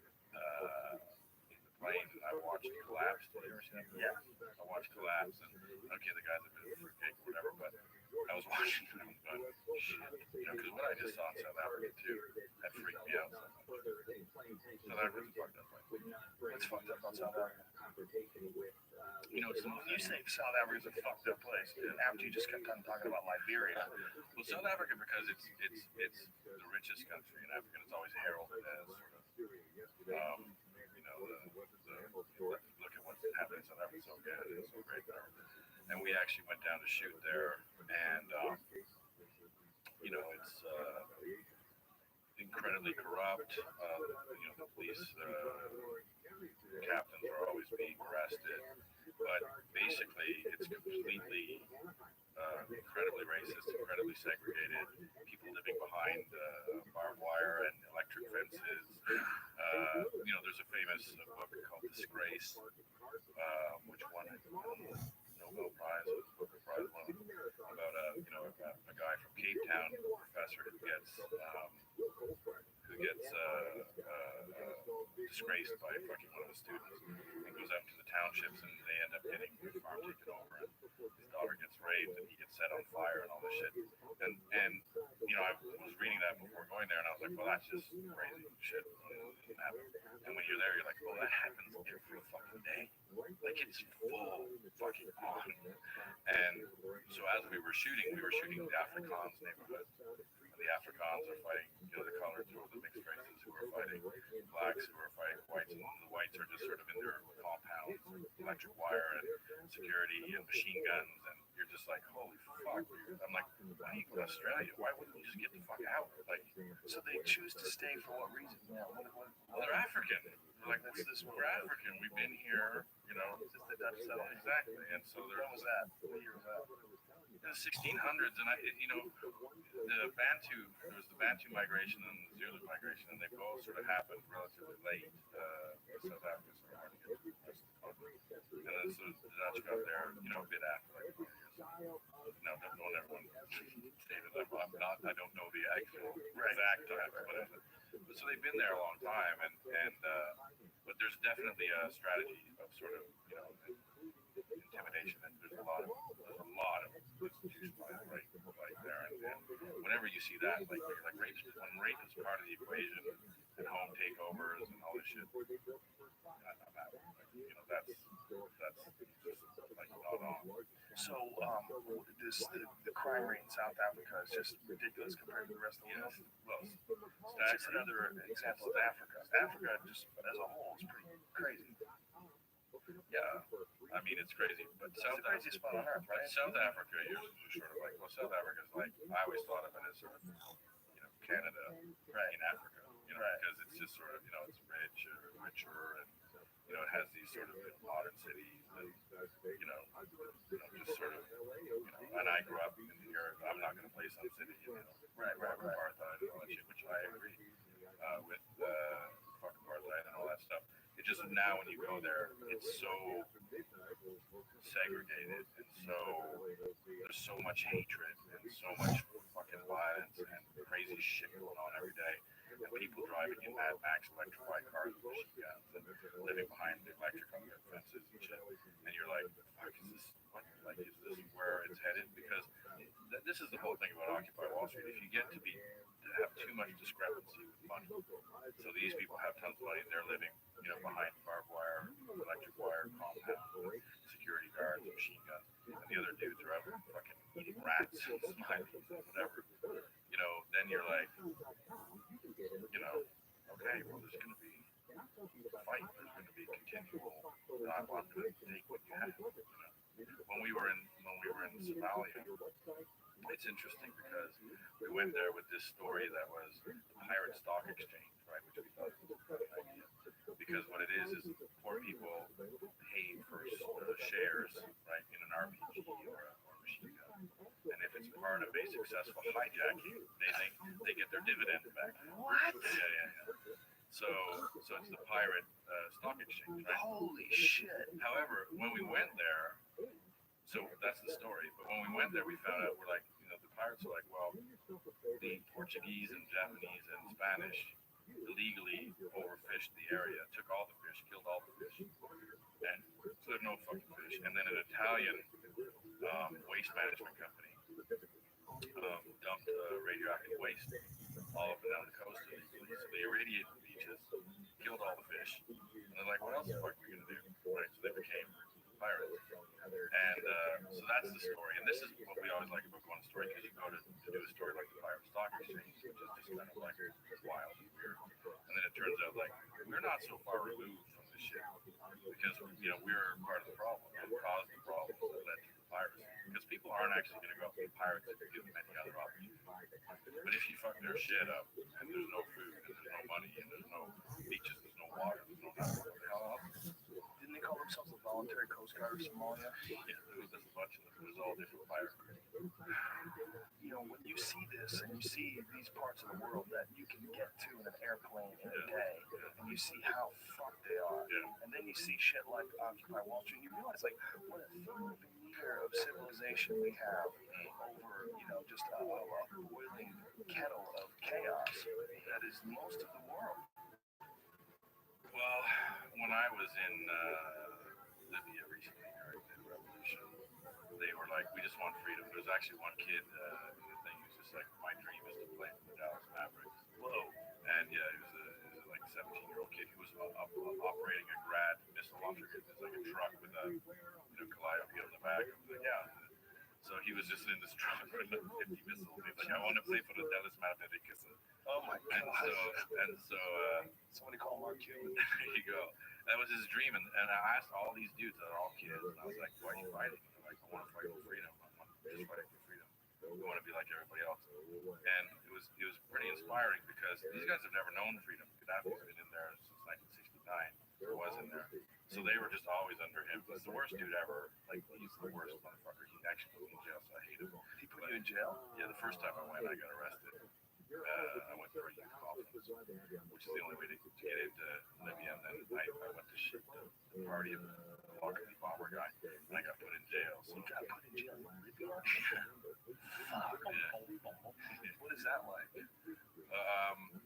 plane and I watched it collapse. Did you ever see that? Yeah. I watched collapse and okay, the guy's a bit of a fruitcake or whatever, but I was watching it and I was going, shit. You know, because what I just saw in South Africa too had freaked me out so much. South Africa's a fucked up place. What's fucked up about South Africa? You know, you say South Africa's a fucked up place. After you just kept on talking about Liberia. Well, South Africa, because it's the richest country in Africa, and it's always heralded as sort of, you know, look at what's happening in South Africa, so good, it's so great there. And we actually went down to shoot there, and you know, it's incredibly corrupt. You know, the police captains are always being arrested, but basically it's completely incredibly racist, incredibly segregated. People living behind barbed wire and electric fences. You know, there's a famous book called Disgrace, which won a Nobel Prize, Booker Prize, about you know, a guy from Cape Town, a professor who gets disgraced by fucking one of his students and goes out to the townships and they end up getting his farm taken over and his daughter gets raped and he gets set on fire and all this shit. And you know, I was reading that before going there and I was like, well, that's just crazy shit. And when you're there, you're like, well, that happens every fucking day. Like, it's full fucking on. And so as we were shooting the Afrikaans neighborhood. And the Afrikaans are fighting, you know, the colors or the mixed races who are fighting blacks who are fighting whites. And the whites are just sort of in their compounds, electric wire and security and machine guns. And you're just like, holy fuck. I'm like, why are you in Australia? Why wouldn't you just get the fuck out? Like, so they choose to stay for what reason? Yeah, well, they're African. They're like, we're African. We've been here, you know, since the Dutch settled. Exactly. And so there was that. What year was that? In the 1600s, and you know, there was the Bantu migration and the Zulu migration, and they both sort of happened relatively late. South Africa sort of hard to get and then so the Dutch got there, you know, a bit after, like 20 years. No, don't everyone say that I don't know the actual exact time, but so they've been there a long time, and but there's definitely a strategy of sort of, you know, intimidation, and there's a lot of institutionalized right there, and whenever you see that, like rape is part of the equation, and home takeovers and all this shit, you know, that's just like not on. So the crime rate in South Africa is just ridiculous compared to the rest of the world. Well, it's just another example of Africa. Africa just as a whole is pretty crazy. Yeah, I mean, it's crazy, but South Africa, spot on earth, right? South Africa, you're sort of like, well, South Africa is like, I always thought of it as sort of, you know, Canada, right, in Africa, you know, because it's just sort of, you know, it's richer, and, you know, it has these sort of modern cities, and, you know, just sort of, you know, and I grew up in here, I'm not going to play Sun City, you know, right, apartheid and all that shit, which I agree with, fuck apartheid and all that stuff. it just now when you go there, it's so segregated and so there's so much hatred and so much fucking violence and crazy shit going on every day. And people driving in Mad Max electrified cars with machine guns and living behind the electrical fences and shit. And you're like, fuck, is this what? Like, is this where it's headed? Because this is the whole thing about Occupy Wall Street. If you get to have too much discrepancy with money, so these people have tons of money and they're living, behind barbed wire, electric wire compounds, security guards, machine guns, and the other dudes are out fucking eating rats, smileys, whatever. Then you're like, okay, well, there's going to be a fight. There's going to be continual. I'm going to take what you have. When we were in Somalia, it's interesting because we went there with this story that was the pirate stock exchange, right? Which we thought was a funny idea. Because what it is poor people pay for shares, right, in an RPG or a machine gun. And if it's part of a successful hijacking, they think they get their dividend back. What? Yeah. So it's the pirate stock exchange, right? Holy shit. However, when we went there, so that's the story. But when we went there, we found out we're like, the pirates are like, well, the Portuguese and Japanese and Spanish illegally overfished the area, took all the fish, killed all the fish, and so there's no fucking fish. And then an Italian waste management company dumped radioactive waste all up and down the coast illegally. So they irradiated the beaches, killed all the fish, and they're like, what else the fuck are we gonna do? Right? So they became pirates. And so that's the story. And this is what we always like about going to story, because you go to do a story like the pirate stock exchange, which is just kind of like wild and weird. And then it turns out like we're not so far removed from this shit because we're part of the problem and caused the problems that led to the piracy. Because people aren't actually going to go up and be pirates if you give them any other opportunity. But if you fuck their shit up and there's no food and there's no money and there's no beaches, there's no water, there's no nothing, what the hell else? Didn't they call themselves the Voluntary Coast Guard of Somalia? Yeah, there's a bunch of them. There's all different pirates. When you see this and you see these parts of the world that you can get to in an airplane in a day, and you see how fucked they are, and then you see shit like Occupy Wall Street, and you realize like what a third year of civilization we have over, just a boiling kettle of chaos that is most of the world. Well, when I was in Libya recently during the revolution, they were like, we just want freedom. There's actually one kid in the thing who's just like, my dream is to play for the Dallas Mavericks. Whoa. And yeah, he was a like 17-year-old kid who was operating a Grad missile launcher. It was like a truck with a calliope on the back. I was like, yeah. So he was just in this truck with 50 missiles. He's like, I want to play for the Dallas Mavericks. Oh my God. And so somebody call Mark Cuban. There you go. That was his dream. And I asked all these dudes that are all kids, and I was like, why are you fighting? And they're like, I want to fight for freedom. I want to just fight for freedom. I want to be like everybody else. And it was pretty inspiring because these guys have never known freedom. Gaddafi's been in there since 1969. Or was in there. So they were just always under him. He's the worst dude ever. Like, he's the worst motherfucker. He actually put me in jail, so I hate him. He put you in jail? Yeah, the first time I went, I got arrested. I went for a youth conference, which is the only way to get into Libya. And then I went to shit the party of the bomber guy, and I got put in jail. So you got put in jail in Libya? Fuck. What is that like?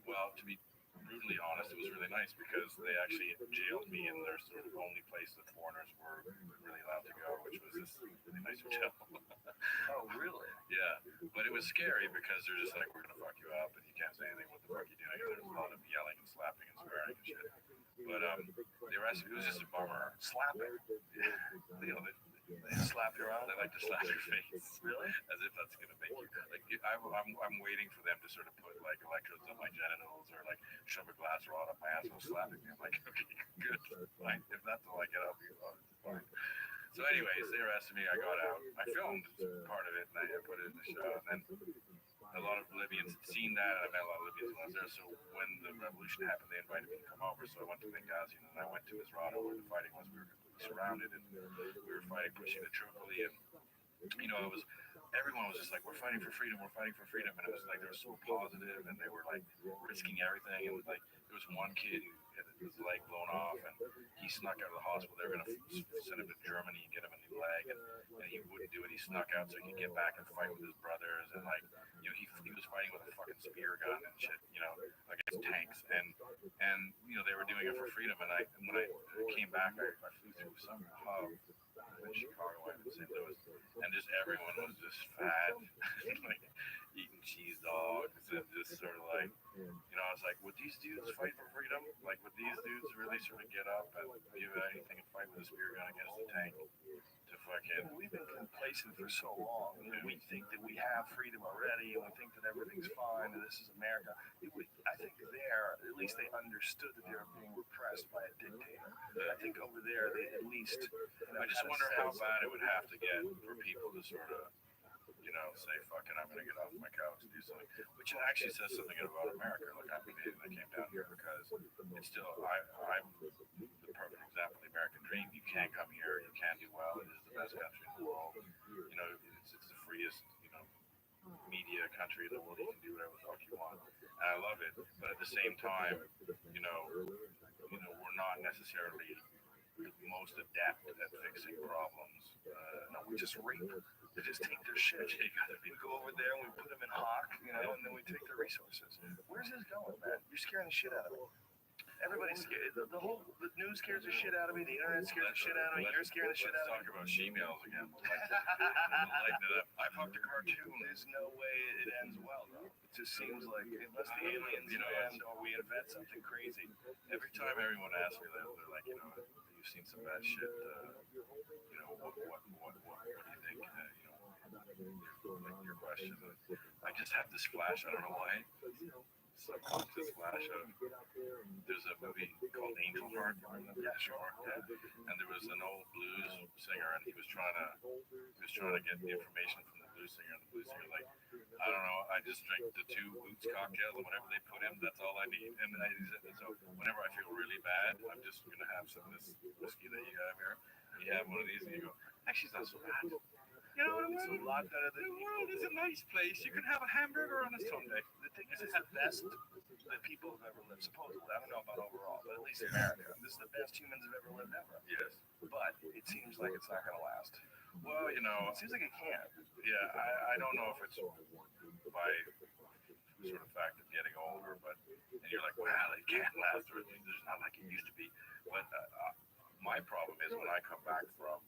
Well, to be brutally honest, it was really nice because they actually jailed me in their sort of only place that foreigners were really allowed to go, which was this really nice hotel. Oh, really? Yeah, but it was scary because they're just like, we're gonna fuck you up, and you can't say anything. What the fuck are you doing? And there's a lot of yelling and slapping and swearing and shit. But the arrest, it was just a bummer. Slapping? They slap you around. They like to slap your face. Really? As if that's gonna make you like. I'm waiting for them to sort of put like electrodes on my genitals or like shove a glass rod up my asshole, slapping me. I'm like, okay, good, fine. If that's all I get, I'll be fine. So, anyways, they arrested me. I got out. I filmed part of it and I put it in the show. And then a lot of Libyans had seen that. I met a lot of Libyans when I was there. So when the revolution happened, they invited me to come over. So I went to Benghazi and then I went to Misrata where the fighting was. We were completely surrounded and we were fighting, pushing to Tripoli. And everyone was just like, we're fighting for freedom. We're fighting for freedom. And it was like they were so positive and they were like risking everything. And like there was one kid who had his leg blown off, and he snuck out of the hospital. They were going to send him to Germany and get him a new leg, and he wouldn't do it. He snuck out so he could get back and fight with his brothers, and like, you know, he was fighting with a fucking spear gun and shit, you know, against tanks, and you know, they were doing it for freedom. And when I came back, I flew through some hub in Chicago and St. Louis, and just everyone was just fat, like eating cheese dogs, and just sort of like, you know, I was like, would these dudes fight for freedom? Like, would these dudes really sort of get up and give anything and fight with a spear gun against a tank? To fucking, we've been complacent for so long. We think that we have freedom already, and we think that everything's fine, and this is America. I think there, at least they understood that they were being repressed by a dictator. I think over there, they at least. You know, I just wonder how bad it would have to get for people to sort of, you know, say, fuck it, I'm going to get off my couch and do something. Which actually says something about America. Like, I'm Canadian, I came down here because it's still, I'm the perfect example of the American dream. You can come here, you can do well. It is the best country in the world. You know, it's the freest, you know, media country in the world. You can do whatever the fuck you want. And I love it. But at the same time, you know, we're not necessarily the most adept at fixing problems. No, we just rape. They just take their shit. We go over there and we put them in hock, you know, and then we take their resources. Where's this going, man? You're scaring the shit out of me. Everybody's scared. The news scares the shit out of me. The internet scares the shit out of me. You're scaring the shit out of me. Let's talk about she-males again. Lighten it up. I fucked a cartoon. There's no way it ends well, though. It just seems like unless the aliens end or we invent something crazy. Every time everyone asks me that, they're like, you know, you've seen some bad shit. You know, what do you think? Like your question. I just have this flash. I don't know why. Subconscious flash of. There's a movie called Angel Heart. Yeah, sure. Yeah. And there was an old blues singer, and he was trying to get the information from the blues singer, and the blues singer like, I don't know, I just drink the 2 Boots cocktails, and whatever they put in, that's all I need. And so whenever I feel really bad, I'm just gonna have some of this whiskey that you have here. You have one of these, and you go, actually, it's not so bad. You know, it's a lot better than the world is a nice place. You can have a hamburger on a Sunday. The thing is, it's the best that people have ever lived, supposedly. I don't know about overall, but at least in America. This is the best humans have ever lived ever. Yes. But it seems like it's not going to last. Well, you know, it seems like it can't. Yeah, I don't know if it's by sort of fact of getting older, but and you're like, well, it can't last. It's not like it used to be. But my problem is when I come back from,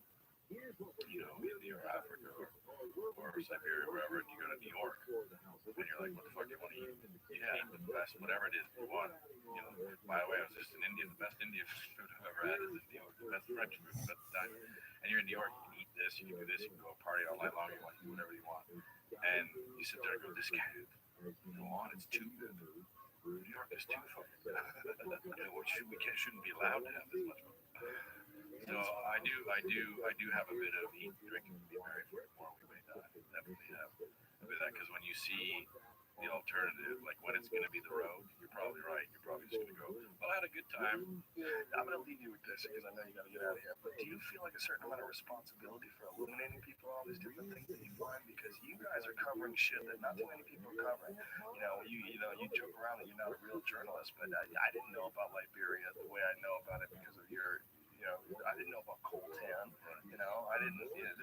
you know, India or Africa or Siberia, wherever, and you go to New York, and you're like, what the fuck do you want to eat? Yeah, the best, whatever it is you want. You know, by the way, I was just in India. The best Indian food I've ever had is in New York. The best French food, the best Italian. And you're in New York, you can eat this, you can do this, you can go party all night long, you want to do whatever you want. And you sit there and go, this can't go on, it's too good. New York is too fucking good. We shouldn't be allowed to have this much. So I do have a bit of eat, drink, and be merry for more. We may die. Definitely have a bit of that, because when you see the alternative, like when it's going to be the road, you're probably right. You're probably just going to go, well, I had a good time. I'm going to leave you with this because I know you got to get out of here. But do you feel like a certain amount of responsibility for illuminating people all these different things that you find? Because you guys are covering shit that not too many people are covering. You know, you joke around that you're not a real journalist, but I didn't know about Liberia the way I know about it because of your. You know, I didn't know about coltan. You know, I didn't. You know,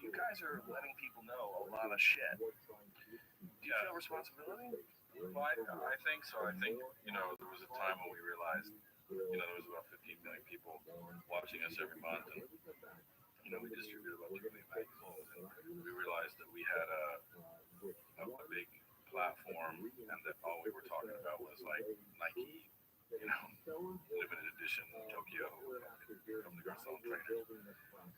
you guys are letting people know a lot of shit. Do you feel responsibility? Well, I think so. I think, you know, there was a time when we realized, you know, there was about 15 million people watching us every month, and you know, we distributed about 2 million magazines, and we realized that we had a big platform, and that all we were talking about was like Nike, you know, limited edition Tokyo from the Garcon trainer.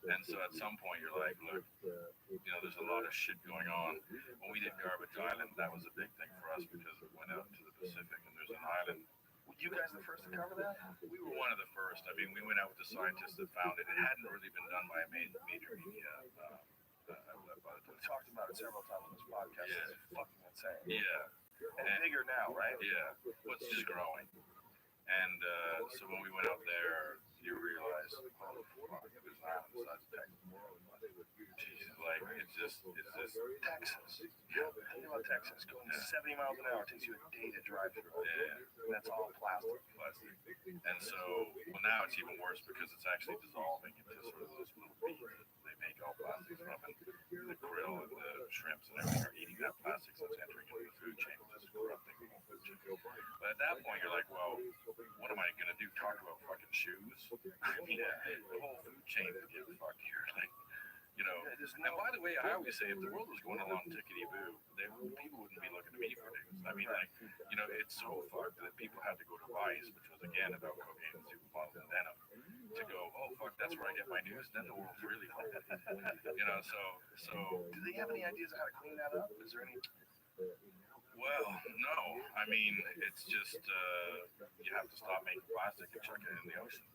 And so at some point you're like, look, you know, there's a lot of shit going on. When we did Garbage Island, that was a big thing for us because we went out to the Pacific and there's an island. Were you guys the first to cover that? We were one of the first. I mean, we went out with the scientists that found it. It hadn't really been done by a major media outlet. We talked about it several times on this podcast. Yeah. It's fucking insane. Yeah. And bigger now, right? Yeah. Well, it's just growing. And so when we went out there, you realize, oh, fuck, there's an island besides Texas. Jesus, like, it's just Texas. Yeah. Think about Texas. Going 70 miles an hour takes you a day to drive through. Yeah. And that's all plastic. And And so, well, now it's even worse because it's actually dissolving into sort of those little beads that they make all plastics from, and the krill and the shrimps and everything are eating that plastic, so it's entering into the food chain, which is corrupting the whole food chain. But at that point, you're like, well, what am I going to do? Talk about fucking shoes? I mean, the whole food chain is getting fucked here. Like, you know, and by the way, I always say if the world was going along tickety-boo, people wouldn't be looking to me for news. I mean, like, you know, it's so fucked that people had to go to Vice, which was again about cocaine and supermodels and denim, to go, oh fuck, that's where I get my news. Then the world's really fucked. You know, so Do they have any ideas of how to clean that up? Is there any? Well, no. I mean, it's just you have to stop making plastic and chuck it in the ocean.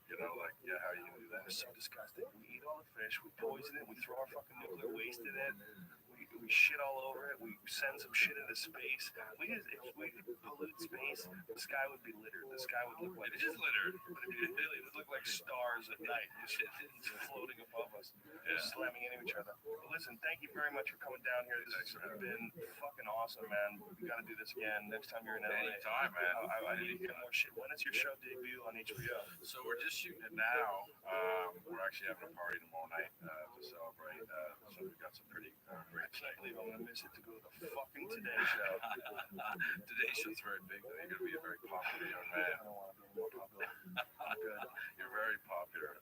You know, like, yeah, how are you gonna do that? It's so disgusting. We eat all the fish, we poison it, we throw our fucking nuclear waste in it, we shit all over it, we send some shit into space. If we polluted space, the sky would be littered. The sky would look like it is littered. It would look like stars at night. Shit is floating above us, slamming into each other. But listen, thank you very much for coming down here. This has been fucking awesome, man. We gotta do this again next time you're in LA. Anytime, man. I need to get more shit. When is your show debut on HBO? So we're just shooting it now. We're actually having a party tomorrow night to celebrate. So we've got some pretty great. I can't believe I'm gonna miss it to go to the fucking Today Show. Today Show's very big. Though. You're gonna be a very popular young man. I don't want to be more popular. I'm good. You're very popular.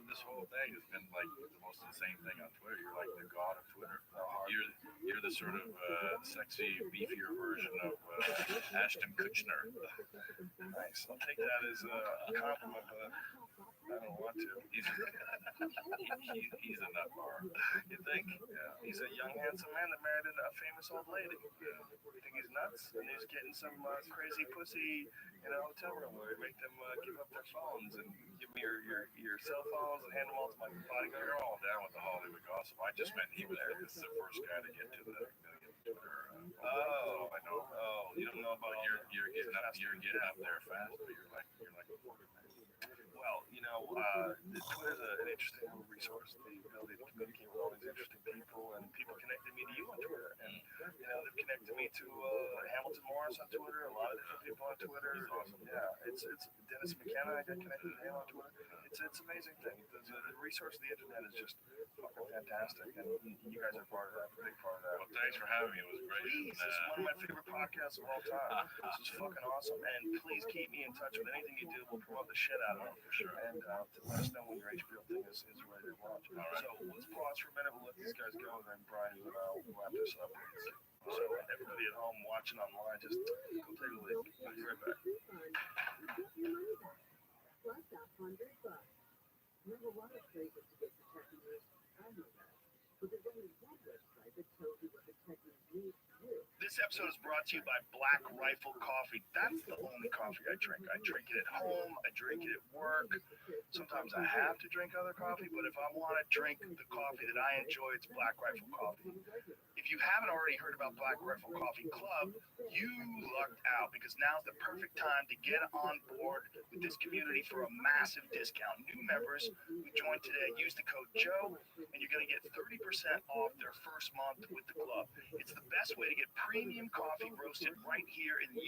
This whole thing has been like the most insane thing on Twitter. You're like the god of Twitter. You're the sort of sexy, beefier version of Ashton Kutcher. Nice. I'll take that as a compliment, but I don't want to. He's a nut bar. You think? Yeah. He's a young, handsome man that married a famous old lady. You think he's nuts? And he's getting some crazy pussy in a hotel room where you make them give up their phones and give me your cell phones and hand them all to my bodyguard. You're all down with the Hollywood gossip. I just meant he was the first guy to get to the million Twitter. Oh, I know. Oh, you don't know about you're getting up there fast, but you're like well, you know, Twitter's an interesting little resource. The ability to communicate with all these interesting people, and people connected me to you on Twitter, and you know, they've connected me to Hamilton Morris on Twitter. A lot of different people on Twitter. Awesome. Yeah, it's Dennis McKenna. I got connected to him on Twitter. It's an amazing thing. The resource of the internet is just fucking fantastic, and you guys are part of that, a big part of that. Well, thanks for having me. It was great. Please, this is one of my favorite podcasts of all time. This is fucking awesome, and please keep me in touch with anything you do. We'll promote the shit out of it for sure, and to let us know when your HBO thing is ready to launch. All right. So let's pause for a minute. We'll let these guys go, and then Brian, you and I will wrap this up. So everybody at home watching online, just go take a look. We'll be right back. Plus $100. Number one is places to get the techniques. I know that. But there's only one website that tells you what the techniques need to do. This episode is brought to you by Black Rifle Coffee. That's the only coffee I drink. I drink it at home. I drink it at work. Sometimes I have to drink other coffee, but if I want to drink the coffee that I enjoy, it's Black Rifle Coffee. If you haven't already heard about Black Rifle Coffee Club, you lucked out because now's the perfect time to get on board with this community for a massive discount. New members who join today, use the code Joe, and you're going to get 30% off their first month with the club. It's the best way to get premium coffee roasted right here in the